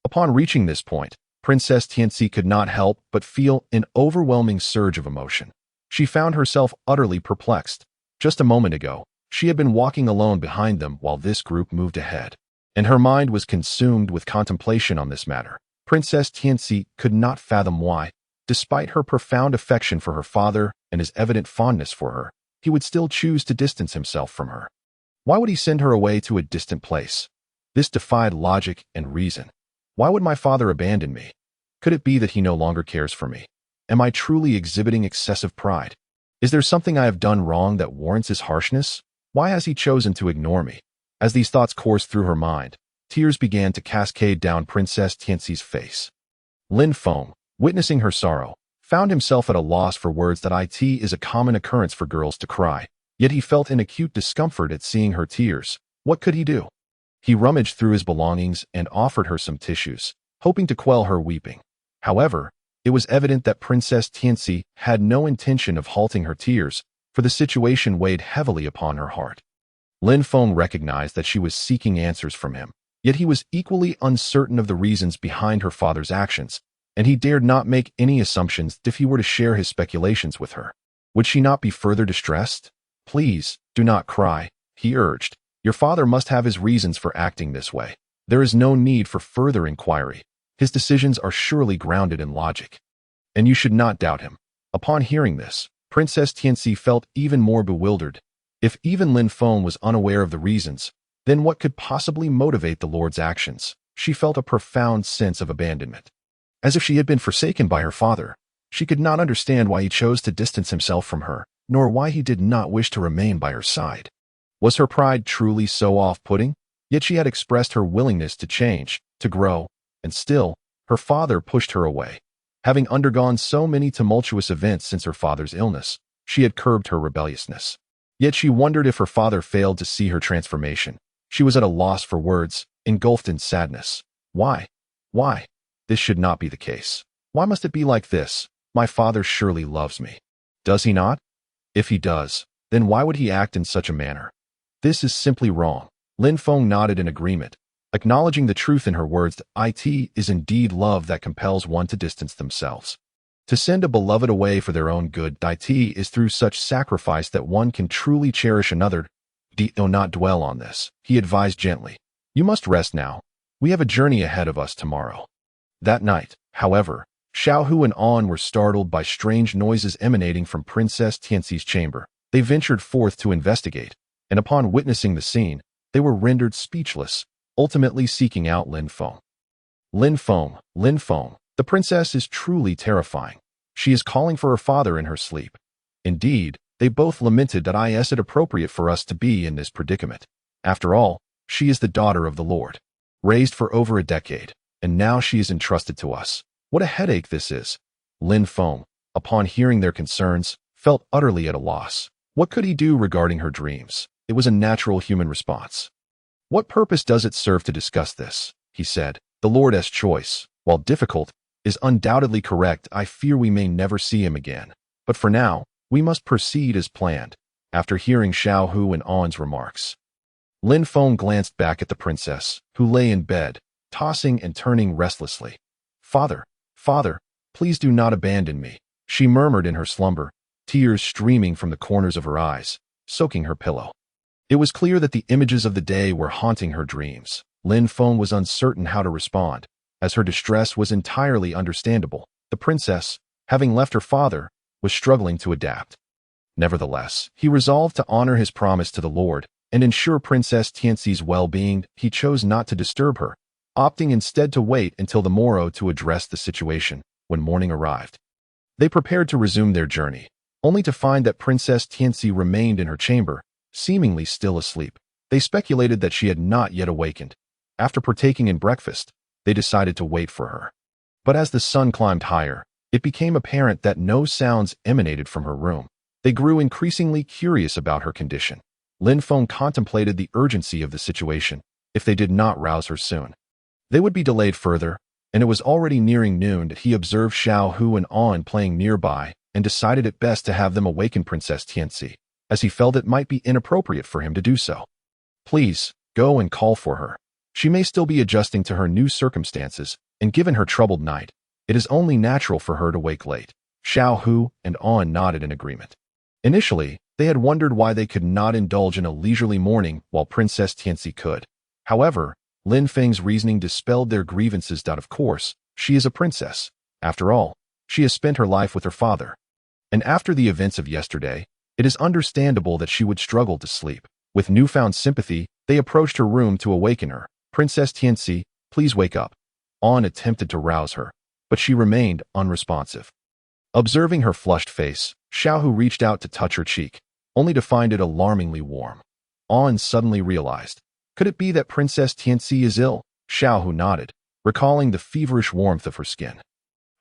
Upon reaching this point, Princess Tianxi could not help but feel an overwhelming surge of emotion. She found herself utterly perplexed. Just a moment ago, she had been walking alone behind them while this group moved ahead, and her mind was consumed with contemplation on this matter. Princess Tianxi could not fathom why, despite her profound affection for her father and his evident fondness for her, he would still choose to distance himself from her. Why would he send her away to a distant place? This defied logic and reason. Why would my father abandon me? Could it be that he no longer cares for me? Am I truly exhibiting excessive pride? Is there something I have done wrong that warrants his harshness? Why has he chosen to ignore me? As these thoughts coursed through her mind, tears began to cascade down Princess Tianxi's face. Lin Feng, witnessing her sorrow, found himself at a loss for words. That it is a common occurrence for girls to cry, yet he felt an acute discomfort at seeing her tears. What could he do? He rummaged through his belongings and offered her some tissues, hoping to quell her weeping. However, it was evident that Princess Tianxi had no intention of halting her tears, for the situation weighed heavily upon her heart. Lin Feng recognized that she was seeking answers from him, yet he was equally uncertain of the reasons behind her father's actions, and he dared not make any assumptions if he were to share his speculations with her. Would she not be further distressed? Please, do not cry, he urged. Your father must have his reasons for acting this way. There is no need for further inquiry. His decisions are surely grounded in logic, and you should not doubt him. Upon hearing this, Princess Tianxi felt even more bewildered. If even Lin Feng was unaware of the reasons, then what could possibly motivate the Lord's actions? She felt a profound sense of abandonment. As if she had been forsaken by her father, she could not understand why he chose to distance himself from her, nor why he did not wish to remain by her side. Was her pride truly so off-putting? Yet she had expressed her willingness to change, to grow, and still, her father pushed her away. Having undergone so many tumultuous events since her father's illness, she had curbed her rebelliousness. Yet she wondered if her father failed to see her transformation. She was at a loss for words, engulfed in sadness. Why? Why? This should not be the case. Why must it be like this? My father surely loves me. Does he not? If he does, then why would he act in such a manner? This is simply wrong. Lin Feng nodded in agreement, acknowledging the truth in her words that it is indeed love that compels one to distance themselves. To send a beloved away for their own good, it is through such sacrifice that one can truly cherish another. Do not dwell on this, he advised gently. You must rest now. We have a journey ahead of us tomorrow. That night, however, Xiaohu and An were startled by strange noises emanating from Princess Tianxi's chamber. They ventured forth to investigate, and upon witnessing the scene, they were rendered speechless, ultimately seeking out Lin Feng. Lin Feng, the princess is truly terrifying. She is calling for her father in her sleep. Indeed, they both lamented that it appropriate for us to be in this predicament. After all, she is the daughter of the Lord, raised for over a decade, and now she is entrusted to us. What a headache this is. Lin Feng, upon hearing their concerns, felt utterly at a loss. What could he do regarding her dreams? It was a natural human response. What purpose does it serve to discuss this? He said. The Lord's choice, while difficult, is undoubtedly correct. I fear we may never see him again. But for now, we must proceed as planned. After hearing Xiaohu and An's remarks, Lin Feng glanced back at the princess, who lay in bed, tossing and turning restlessly. Father, please do not abandon me, she murmured in her slumber, tears streaming from the corners of her eyes, soaking her pillow. It was clear that the images of the day were haunting her dreams. Lin Feng was uncertain how to respond, as her distress was entirely understandable. The princess, having left her father, was struggling to adapt. Nevertheless, he resolved to honor his promise to the Lord and ensure Princess Tianxi's well-being. He chose not to disturb her, opting instead to wait until the morrow to address the situation. When morning arrived, they prepared to resume their journey, only to find that Princess Tianxi remained in her chamber, seemingly still asleep. They speculated that she had not yet awakened. After partaking in breakfast, they decided to wait for her. But as the sun climbed higher, it became apparent that no sounds emanated from her room. They grew increasingly curious about her condition. Lin Feng contemplated the urgency of the situation. If they did not rouse her soon, they would be delayed further, and it was already nearing noon that he observed Xiaohu and An playing nearby and decided it best to have them awaken Princess Tianxi, as he felt it might be inappropriate for him to do so. Please, go and call for her. She may still be adjusting to her new circumstances, and given her troubled night, it is only natural for her to wake late. Xiaohu and An nodded in agreement. Initially, they had wondered why they could not indulge in a leisurely morning while Princess Tianxi could. However, Lin Feng's reasoning dispelled their grievances. Of course, she is a princess. After all, she has spent her life with her father. And after the events of yesterday, it is understandable that she would struggle to sleep. With newfound sympathy, they approached her room to awaken her. Princess Tianxi, please wake up. An attempted to rouse her, but she remained unresponsive. Observing her flushed face, Xiaohu reached out to touch her cheek, only to find it alarmingly warm. An suddenly realized, could it be that Princess Tianxi is ill? Xiaohu nodded, recalling the feverish warmth of her skin.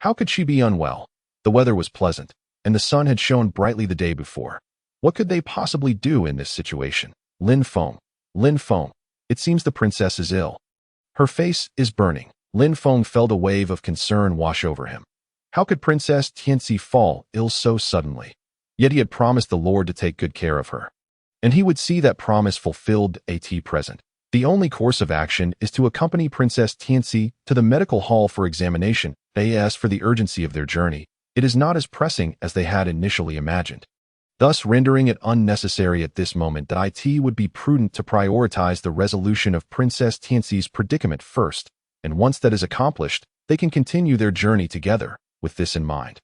How could she be unwell? The weather was pleasant, and the sun had shone brightly the day before. What could they possibly do in this situation? Lin Feng, it seems the princess is ill. Her face is burning. Lin Feng felt a wave of concern wash over him. How could Princess Tianxi fall ill so suddenly? Yet he had promised the Lord to take good care of her, and he would see that promise fulfilled at present. The only course of action is to accompany Princess Tianxi to the medical hall for examination. As for the urgency of their journey, it is not as pressing as they had initially imagined, thus rendering it unnecessary at this moment that it would be prudent to prioritize the resolution of Princess Tianxi's predicament first, and once that is accomplished, they can continue their journey together. With this in mind,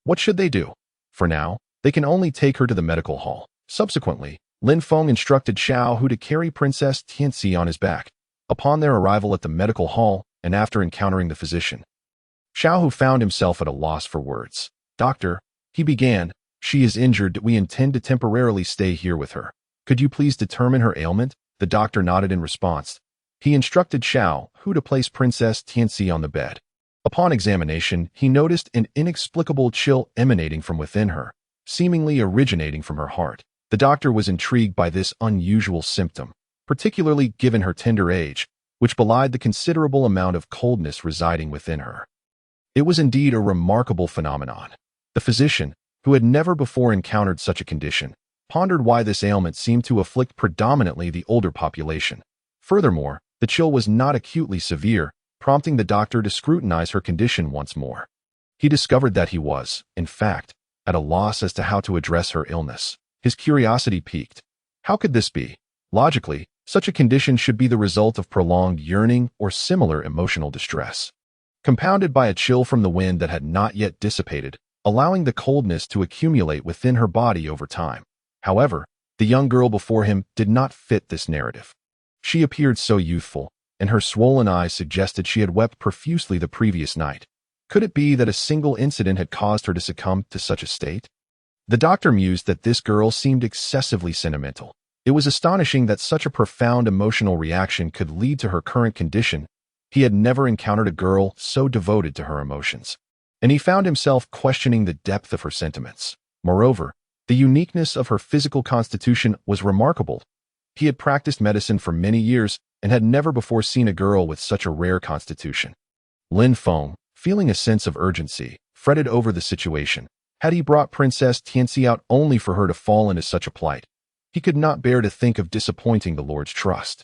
what should they do? For now, they can only take her to the medical hall. Subsequently, Lin Feng instructed Xiaohu to carry Princess Tianxi on his back. Upon their arrival at the medical hall, and after encountering the physician, Xiaohu found himself at a loss for words. Doctor, he began, she is injured. We intend to temporarily stay here with her. Could you please determine her ailment? The doctor nodded in response. He instructed Xiaohu to place Princess Tianxi on the bed. Upon examination, he noticed an inexplicable chill emanating from within her, seemingly originating from her heart. The doctor was intrigued by this unusual symptom, particularly given her tender age, which belied the considerable amount of coldness residing within her. It was indeed a remarkable phenomenon. The physician, who had never before encountered such a condition, pondered why this ailment seemed to afflict predominantly the older population. Furthermore, The chill was not acutely severe, prompting the doctor to scrutinize her condition once more. He discovered that he was, in fact, at a loss as to how to address her illness. His curiosity piqued. How could this be? Logically, such a condition should be the result of prolonged yearning or similar emotional distress, compounded by a chill from the wind that had not yet dissipated, allowing the coldness to accumulate within her body over time. However, the young girl before him did not fit this narrative. She appeared so youthful, and her swollen eyes suggested she had wept profusely the previous night. Could it be that a single incident had caused her to succumb to such a state? The doctor mused that this girl seemed excessively sentimental. It was astonishing that such a profound emotional reaction could lead to her current condition. He had never encountered a girl so devoted to her emotions, and he found himself questioning the depth of her sentiments. Moreover, the uniqueness of her physical constitution was remarkable. He had practiced medicine for many years and had never before seen a girl with such a rare constitution. Lin Feng, feeling a sense of urgency, fretted over the situation. Had he brought Princess Tianxi out only for her to fall into such a plight? He could not bear to think of disappointing the Lord's trust.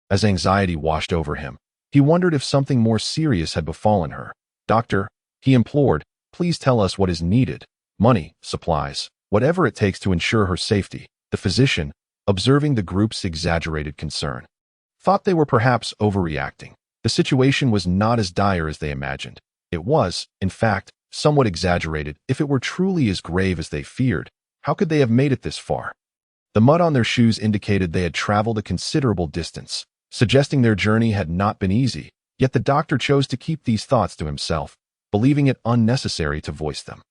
As anxiety washed over him, he wondered if something more serious had befallen her. "Doctor," he implored, "please tell us what is needed. Money, supplies, whatever it takes to ensure her safety." The physician, observing the group's exaggerated concern, thought they were perhaps overreacting. The situation was not as dire as they imagined. It was, in fact, somewhat exaggerated. If it were truly as grave as they feared, how could they have made it this far? The mud on their shoes indicated they had traveled a considerable distance, suggesting their journey had not been easy, yet the doctor chose to keep these thoughts to himself, believing it unnecessary to voice them.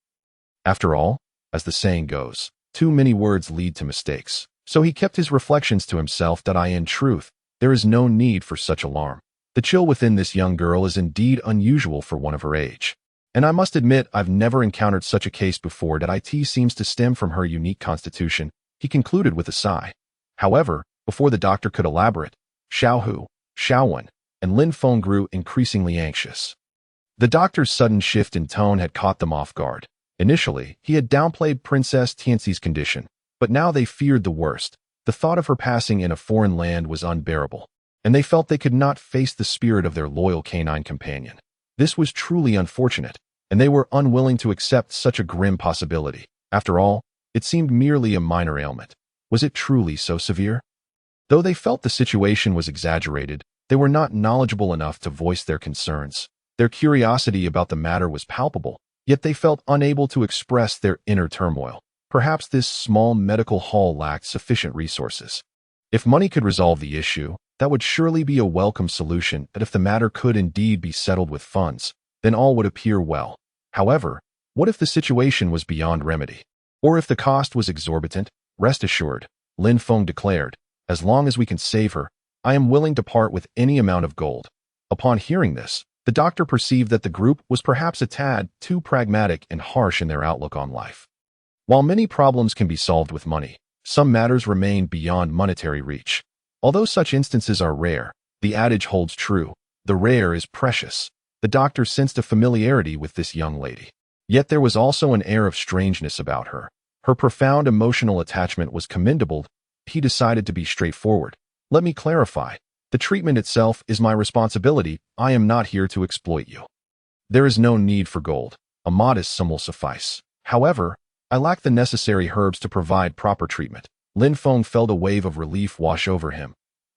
After all, as the saying goes, too many words lead to mistakes. So he kept his reflections to himself that in truth, there is no need for such alarm. The chill within this young girl is indeed unusual for one of her age. And I must admit I've never encountered such a case before. That it seems to stem from her unique constitution, he concluded with a sigh. However, before the doctor could elaborate, Xiaohu, Xiaowen, and Lin Feng grew increasingly anxious. The doctor's sudden shift in tone had caught them off guard. Initially, he had downplayed Princess Tianxi's condition, but now they feared the worst. The thought of her passing in a foreign land was unbearable, and they felt they could not face the spirit of their loyal canine companion. This was truly unfortunate, and they were unwilling to accept such a grim possibility. After all, it seemed merely a minor ailment. Was it truly so severe? Though they felt the situation was exaggerated, they were not knowledgeable enough to voice their concerns. Their curiosity about the matter was palpable, yet they felt unable to express their inner turmoil. Perhaps this small medical hall lacked sufficient resources. If money could resolve the issue, that would surely be a welcome solution. But if the matter could indeed be settled with funds, then all would appear well. However, what if the situation was beyond remedy? Or if the cost was exorbitant? Rest assured, Lin Feng declared, as long as we can save her, I am willing to part with any amount of gold. Upon hearing this, the doctor perceived that the group was perhaps a tad too pragmatic and harsh in their outlook on life. While many problems can be solved with money, some matters remain beyond monetary reach. Although such instances are rare, the adage holds true: the rare is precious. The doctor sensed a familiarity with this young lady. Yet there was also an air of strangeness about her. Her profound emotional attachment was commendable. He decided to be straightforward. Let me clarify. The treatment itself is my responsibility. I am not here to exploit you. There is no need for gold. A modest sum will suffice. However, I lack the necessary herbs to provide proper treatment. Lin Feng felt a wave of relief wash over him.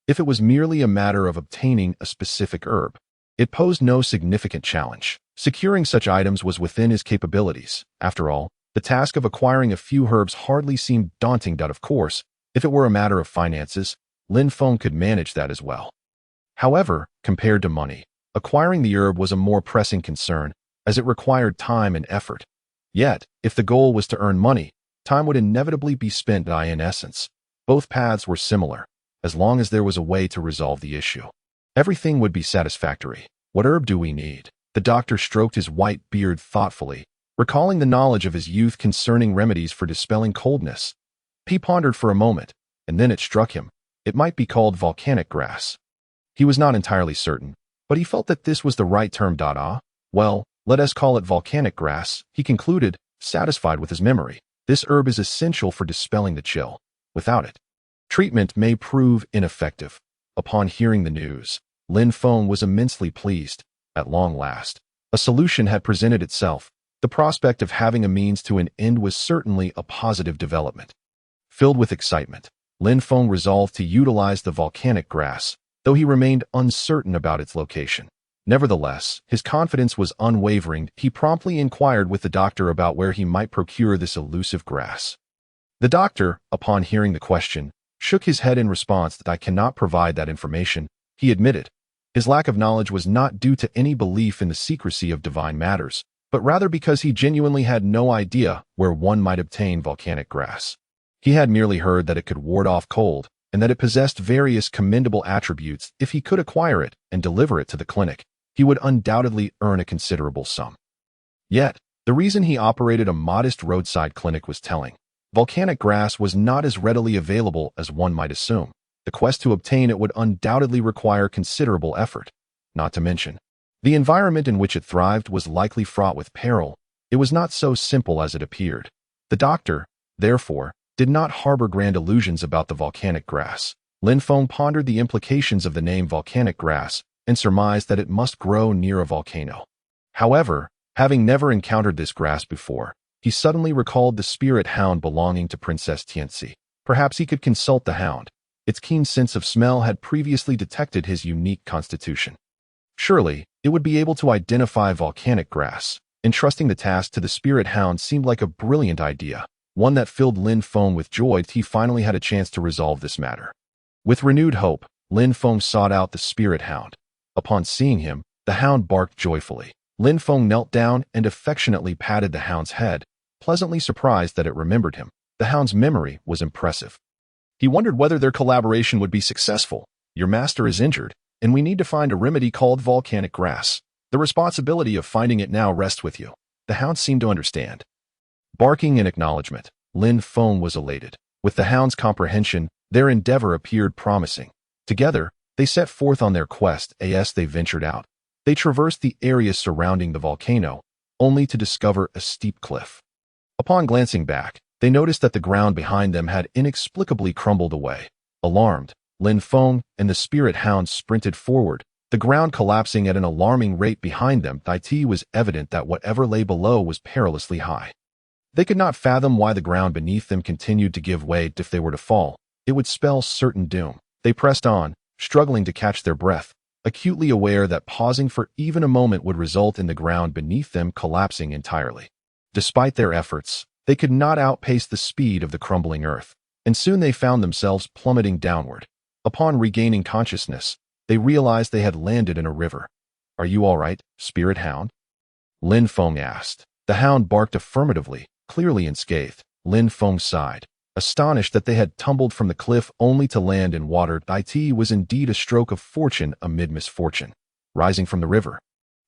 If it was merely a matter of obtaining a specific herb, it posed no significant challenge. Securing such items was within his capabilities. After all, the task of acquiring a few herbs hardly seemed daunting. Of course, if it were a matter of finances, Lin Feng could manage that as well. However, compared to money, acquiring the herb was a more pressing concern, as it required time and effort. Yet, if the goal was to earn money, time would inevitably be spent. In essence, both paths were similar. As long as there was a way to resolve the issue, everything would be satisfactory. What herb do we need? The doctor stroked his white beard thoughtfully, recalling the knowledge of his youth concerning remedies for dispelling coldness. He pondered for a moment, and then it struck him. It might be called volcanic grass. He was not entirely certain, but he felt that this was the right term. Well, let us call it volcanic grass, he concluded, satisfied with his memory. This herb is essential for dispelling the chill. Without it, treatment may prove ineffective. Upon hearing the news, Lin Feng was immensely pleased. At long last, a solution had presented itself. The prospect of having a means to an end was certainly a positive development. Filled with excitement, Lin Feng resolved to utilize the volcanic grass, though he remained uncertain about its location. Nevertheless, his confidence was unwavering. He promptly inquired with the doctor about where he might procure this elusive grass. The doctor, upon hearing the question, shook his head in response that I cannot provide that information. He admitted his lack of knowledge was not due to any belief in the secrecy of divine matters, but rather because he genuinely had no idea where one might obtain volcanic grass. He had merely heard that it could ward off cold, and that it possessed various commendable attributes. If he could acquire it and deliver it to the clinic, he would undoubtedly earn a considerable sum. Yet, the reason he operated a modest roadside clinic was telling. Volcanic grass was not as readily available as one might assume. The quest to obtain it would undoubtedly require considerable effort. Not to mention, the environment in which it thrived was likely fraught with peril. It was not so simple as it appeared. The doctor, therefore, did not harbor grand illusions about the volcanic grass. Lin Feng pondered the implications of the name volcanic grass and surmised that it must grow near a volcano. However, having never encountered this grass before, he suddenly recalled the spirit hound belonging to Princess Tianxi. Perhaps he could consult the hound. Its keen sense of smell had previously detected his unique constitution. Surely, it would be able to identify volcanic grass. Entrusting the task to the spirit hound seemed like a brilliant idea, one that filled Lin Feng with joy. He finally had a chance to resolve this matter. With renewed hope, Lin Feng sought out the spirit hound. Upon seeing him, the hound barked joyfully. Lin Feng knelt down and affectionately patted the hound's head, pleasantly surprised that it remembered him. The hound's memory was impressive. He wondered whether their collaboration would be successful. Your master is injured, and we need to find a remedy called volcanic grass. The responsibility of finding it now rests with you. The hound seemed to understand. Barking in acknowledgement, Lin Feng was elated. With the hound's comprehension, their endeavor appeared promising. Together, they set forth on their quest. As they ventured out, they traversed the area surrounding the volcano, only to discover a steep cliff. Upon glancing back, they noticed that the ground behind them had inexplicably crumbled away. Alarmed, Lin Feng and the spirit hound sprinted forward, the ground collapsing at an alarming rate behind them. It was evident that whatever lay below was perilously high. They could not fathom why the ground beneath them continued to give way. If they were to fall, it would spell certain doom. They pressed on, struggling to catch their breath, acutely aware that pausing for even a moment would result in the ground beneath them collapsing entirely. Despite their efforts, they could not outpace the speed of the crumbling earth, and soon they found themselves plummeting downward. Upon regaining consciousness, they realized they had landed in a river. "Are you all right, spirit hound?" Lin Feng asked. The hound barked affirmatively, clearly unscathed. Lin Feng sighed, astonished that they had tumbled from the cliff only to land in water. It was indeed a stroke of fortune amid misfortune. Rising from the river,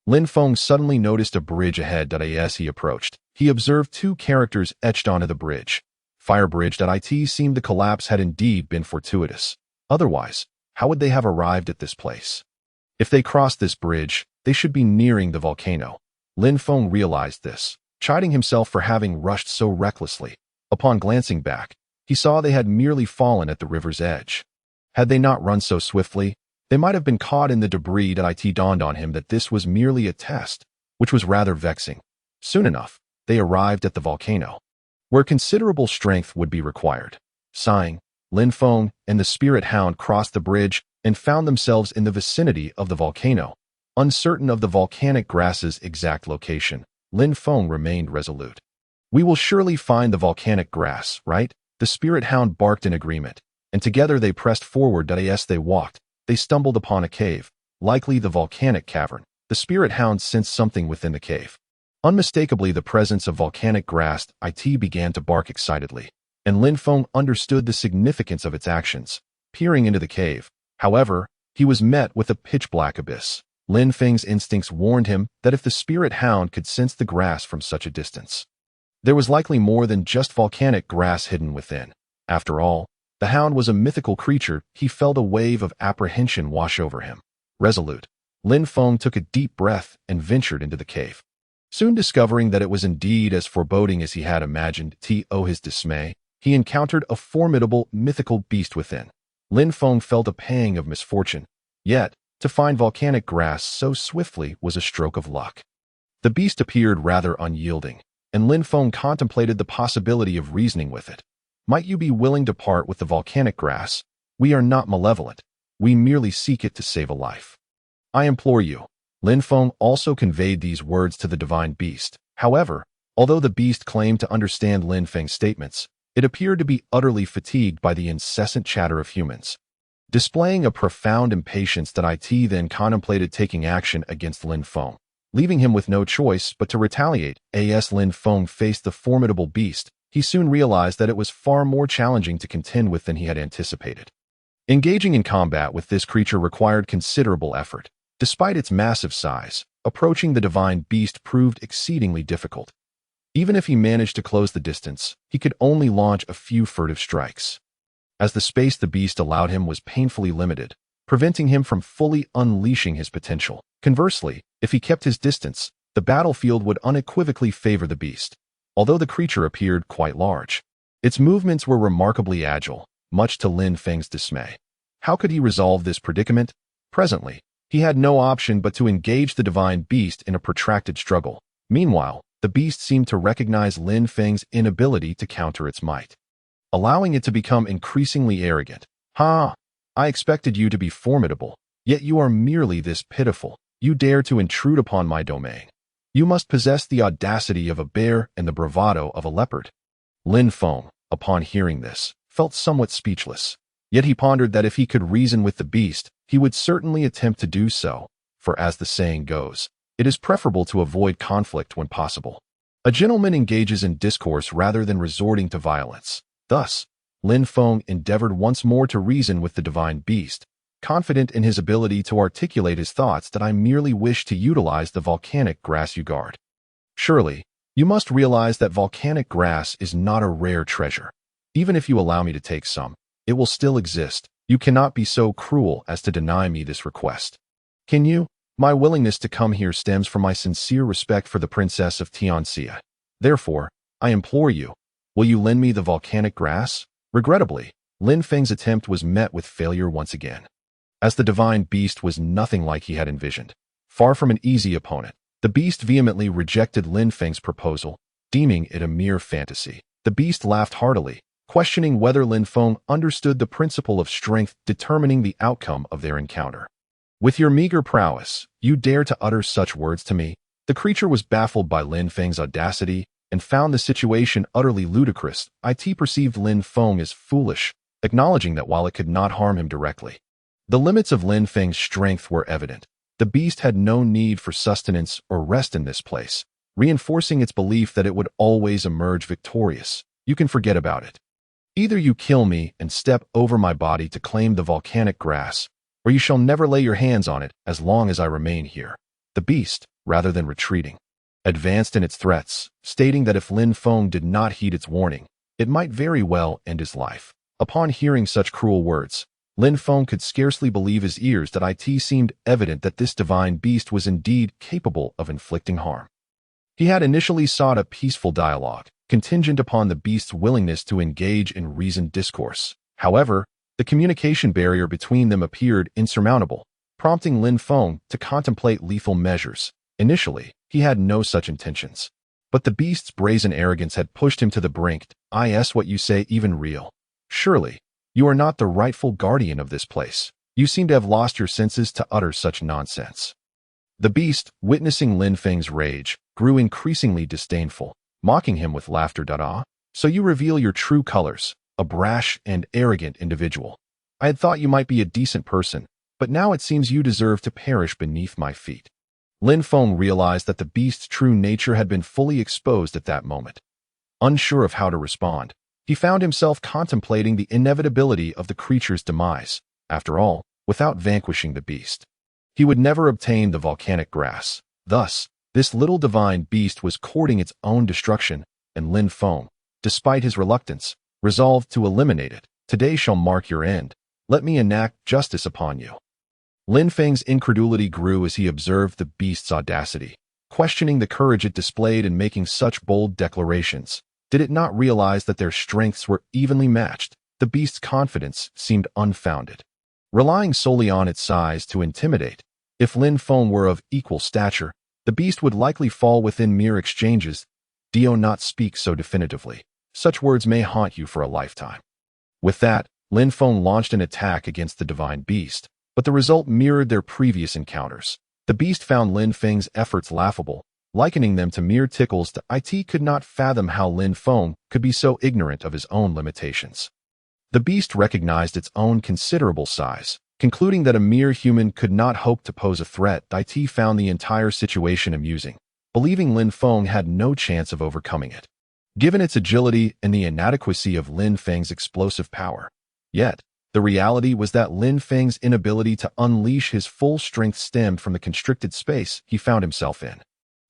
Lin Feng suddenly noticed a bridge ahead. As he approached, he observed two characters etched onto the bridge. Fire bridge. It seemed the collapse had indeed been fortuitous. Otherwise, how would they have arrived at this place? If they crossed this bridge, they should be nearing the volcano. Lin Feng realized this, chiding himself for having rushed so recklessly. Upon glancing back, he saw they had merely fallen at the river's edge. Had they not run so swiftly, they might have been caught in the debris. It dawned on him that this was merely a test, which was rather vexing. Soon enough, they arrived at the volcano, where considerable strength would be required. Sighing, Lin Feng and the spirit hound crossed the bridge and found themselves in the vicinity of the volcano. Uncertain of the volcanic grass's exact location, Lin Feng remained resolute. "We will surely find the volcanic grass, right?" The spirit hound barked in agreement, and together they pressed forward. As they walked, they stumbled upon a cave, likely the volcanic cavern. The spirit hound sensed something within the cave. Unmistakably the presence of volcanic grass. It began to bark excitedly, and Lin Feng understood the significance of its actions. Peering into the cave, however, he was met with a pitch-black abyss. Lin Feng's instincts warned him that if the spirit hound could sense the grass from such a distance, there was likely more than just volcanic grass hidden within. After all, the hound was a mythical creature. He felt a wave of apprehension wash over him. Resolute, Lin Feng took a deep breath and ventured into the cave. Soon discovering that it was indeed as foreboding as he had imagined, to his dismay, he encountered a formidable mythical beast within. Lin Feng felt a pang of misfortune. Yet, To find volcanic grass so swiftly was a stroke of luck. The beast appeared rather unyielding, and Lin Feng contemplated the possibility of reasoning with it. Might you be willing to part with the volcanic grass? We are not malevolent. We merely seek it to save a life. I implore you. Lin Feng also conveyed these words to the divine beast. However, although the beast claimed to understand Lin Feng's statements, it appeared to be utterly fatigued by the incessant chatter of humans. Displaying a profound impatience, that IT then contemplated taking action against Lin Feng, leaving him with no choice but to retaliate. As Lin Feng faced the formidable beast, he soon realized that it was far more challenging to contend with than he had anticipated. Engaging in combat with this creature required considerable effort. Despite its massive size, approaching the divine beast proved exceedingly difficult. Even if he managed to close the distance, he could only launch a few furtive strikes, as the space the beast allowed him was painfully limited, preventing him from fully unleashing his potential. Conversely, if he kept his distance, the battlefield would unequivocally favor the beast. Although the creature appeared quite large, its movements were remarkably agile, much to Lin Feng's dismay. How could he resolve this predicament? Presently, he had no option but to engage the divine beast in a protracted struggle. Meanwhile, the beast seemed to recognize Lin Feng's inability to counter its might, allowing it to become increasingly arrogant. I expected you to be formidable, yet you are merely this pitiful. You dare to intrude upon my domain. You must possess the audacity of a bear and the bravado of a leopard. Lin Feng, upon hearing this, felt somewhat speechless. Yet he pondered that if he could reason with the beast, he would certainly attempt to do so, for as the saying goes, it is preferable to avoid conflict when possible. A gentleman engages in discourse rather than resorting to violence. Thus, Lin Feng endeavored once more to reason with the divine beast, confident in his ability to articulate his thoughts. That I merely wish to utilize the volcanic grass you guard. Surely, you must realize that volcanic grass is not a rare treasure. Even if you allow me to take some, it will still exist. You cannot be so cruel as to deny me this request. Can you? My willingness to come here stems from my sincere respect for the Princess of Tianxia. Therefore, I implore you, will you lend me the volcanic grass? Regrettably, Lin Feng's attempt was met with failure once again. As the divine beast was nothing like he had envisioned. Far from an easy opponent, the beast vehemently rejected Lin Feng's proposal, deeming it a mere fantasy. The beast laughed heartily, questioning whether Lin Feng understood the principle of strength determining the outcome of their encounter. With your meager prowess, you dare to utter such words to me? The creature was baffled by Lin Feng's audacity and found the situation utterly ludicrous. It perceived Lin Feng as foolish, acknowledging that while it could not harm him directly, the limits of Lin Feng's strength were evident. The beast had no need for sustenance or rest in this place, reinforcing its belief that it would always emerge victorious. You can forget about it. Either you kill me and step over my body to claim the volcanic grass, or you shall never lay your hands on it as long as I remain here. The beast, rather than retreating, advanced in its threats, stating that if Lin Feng did not heed its warning, it might very well end his life. Upon hearing such cruel words, Lin Feng could scarcely believe his ears. That it seemed evident that this divine beast was indeed capable of inflicting harm. He had initially sought a peaceful dialogue, contingent upon the beast's willingness to engage in reasoned discourse. However, the communication barrier between them appeared insurmountable, prompting Lin Feng to contemplate lethal measures. Initially, he had no such intentions, but the beast's brazen arrogance had pushed him to the brink. Is what you say even real? Surely, you are not the rightful guardian of this place. You seem to have lost your senses to utter such nonsense. The beast, witnessing Lin Feng's rage, grew increasingly disdainful, mocking him with laughter. So you reveal your true colors, a brash and arrogant individual. I had thought you might be a decent person, but now it seems you deserve to perish beneath my feet. Lin Feng realized that the beast's true nature had been fully exposed at that moment. Unsure of how to respond, he found himself contemplating the inevitability of the creature's demise. After all, without vanquishing the beast, he would never obtain the volcanic grass. Thus, this little divine beast was courting its own destruction, and Lin Feng, despite his reluctance, resolved to eliminate it. Today shall mark your end. Let me enact justice upon you. Lin Feng's incredulity grew as he observed the beast's audacity, questioning the courage it displayed in making such bold declarations. Did it not realize that their strengths were evenly matched? The beast's confidence seemed unfounded. relying solely on its size to intimidate. If Lin Feng were of equal stature, the beast would likely fall within mere exchanges. Do not speak so definitively. Such words may haunt you for a lifetime. With that, Lin Feng launched an attack against the divine beast, but the result mirrored their previous encounters. The beast found Lin Feng's efforts laughable, likening them to mere tickles. It could not fathom how Lin Feng could be so ignorant of his own limitations. The beast recognized its own considerable size, concluding that a mere human could not hope to pose a threat. It found the entire situation amusing, believing Lin Feng had no chance of overcoming it, given its agility and the inadequacy of Lin Feng's explosive power. Yet, the reality was that Lin Feng's inability to unleash his full strength stemmed from the constricted space he found himself in.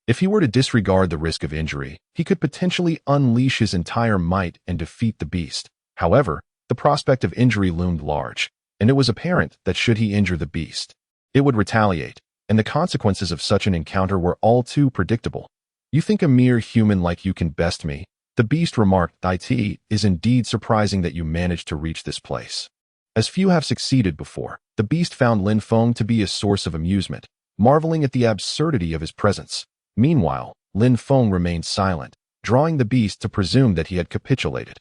If he were to disregard the risk of injury, he could potentially unleash his entire might and defeat the beast. However, the prospect of injury loomed large, and it was apparent that should he injure the beast, it would retaliate, and the consequences of such an encounter were all too predictable. "You think a mere human like you can best me?" The beast remarked. "It is indeed surprising that you managed to reach this place." As few have succeeded before, the beast found Lin Feng to be a source of amusement, marveling at the absurdity of his presence. Meanwhile, Lin Feng remained silent, drawing the beast to presume that he had capitulated.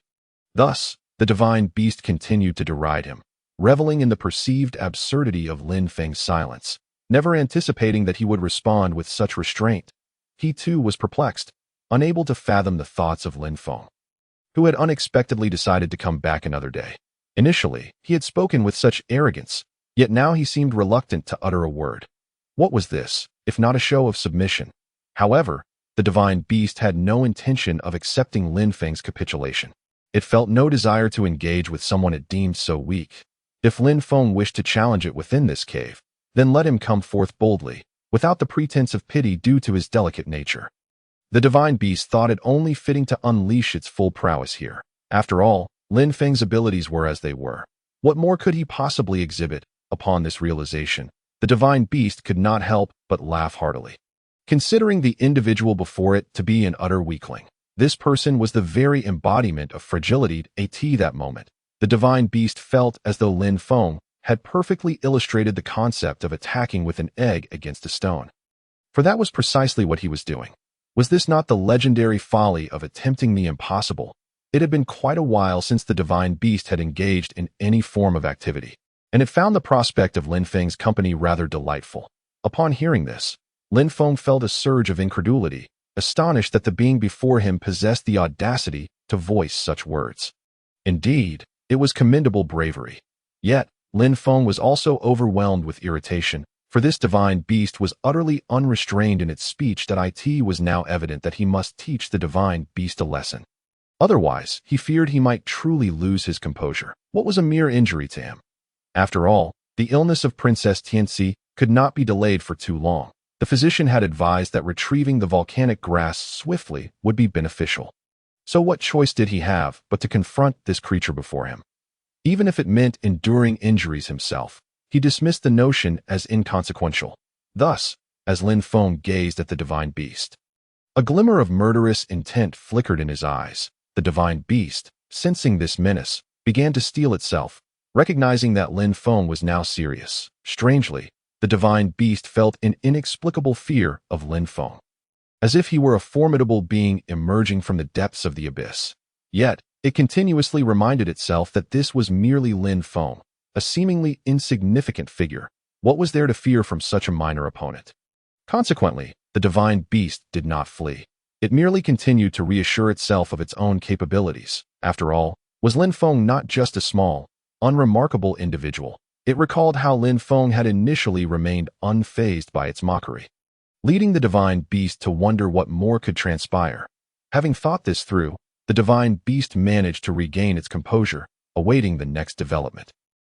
Thus, the divine beast continued to deride him, reveling in the perceived absurdity of Lin Feng's silence, never anticipating that he would respond with such restraint. He too was perplexed, unable to fathom the thoughts of Lin Feng, who had unexpectedly decided to come back another day. Initially, he had spoken with such arrogance, yet now he seemed reluctant to utter a word. What was this, if not a show of submission? However, the divine beast had no intention of accepting Lin Feng's capitulation. It felt no desire to engage with someone it deemed so weak. If Lin Feng wished to challenge it within this cave, then let him come forth boldly, without the pretense of pity due to his delicate nature. The divine beast thought it only fitting to unleash its full prowess here. After all, Lin Feng's abilities were as they were. What more could he possibly exhibit? Upon this realization, the divine beast could not help but laugh heartily, considering the individual before it to be an utter weakling. This person was the very embodiment of fragility. At that moment, the divine beast felt as though Lin Feng had perfectly illustrated the concept of attacking with an egg against a stone. For that was precisely what he was doing. Was this not the legendary folly of attempting the impossible? It had been quite a while since the divine beast had engaged in any form of activity, and it found the prospect of Lin Feng's company rather delightful. Upon hearing this, Lin Feng felt a surge of incredulity, astonished that the being before him possessed the audacity to voice such words. Indeed, it was commendable bravery. Yet, Lin Feng was also overwhelmed with irritation, for this divine beast was utterly unrestrained in its speech. It was now evident that he must teach the divine beast a lesson. Otherwise, he feared he might truly lose his composure. What was a mere injury to him? After all, the illness of Princess Tianxi could not be delayed for too long. The physician had advised that retrieving the volcanic grass swiftly would be beneficial. So what choice did he have but to confront this creature before him? Even if it meant enduring injuries himself, he dismissed the notion as inconsequential. Thus, as Lin Feng gazed at the divine beast, a glimmer of murderous intent flickered in his eyes. The divine beast, sensing this menace, began to steel itself, recognizing that Lin Feng was now serious. Strangely, the divine beast felt an inexplicable fear of Lin Feng, as if he were a formidable being emerging from the depths of the abyss. Yet, it continuously reminded itself that this was merely Lin Feng, a seemingly insignificant figure. What was there to fear from such a minor opponent? Consequently, the divine beast did not flee. It merely continued to reassure itself of its own capabilities. After all, was Lin Feng not just a small, unremarkable individual? It recalled how Lin Feng had initially remained unfazed by its mockery, leading the divine beast to wonder what more could transpire. Having thought this through, the divine beast managed to regain its composure, awaiting the next development.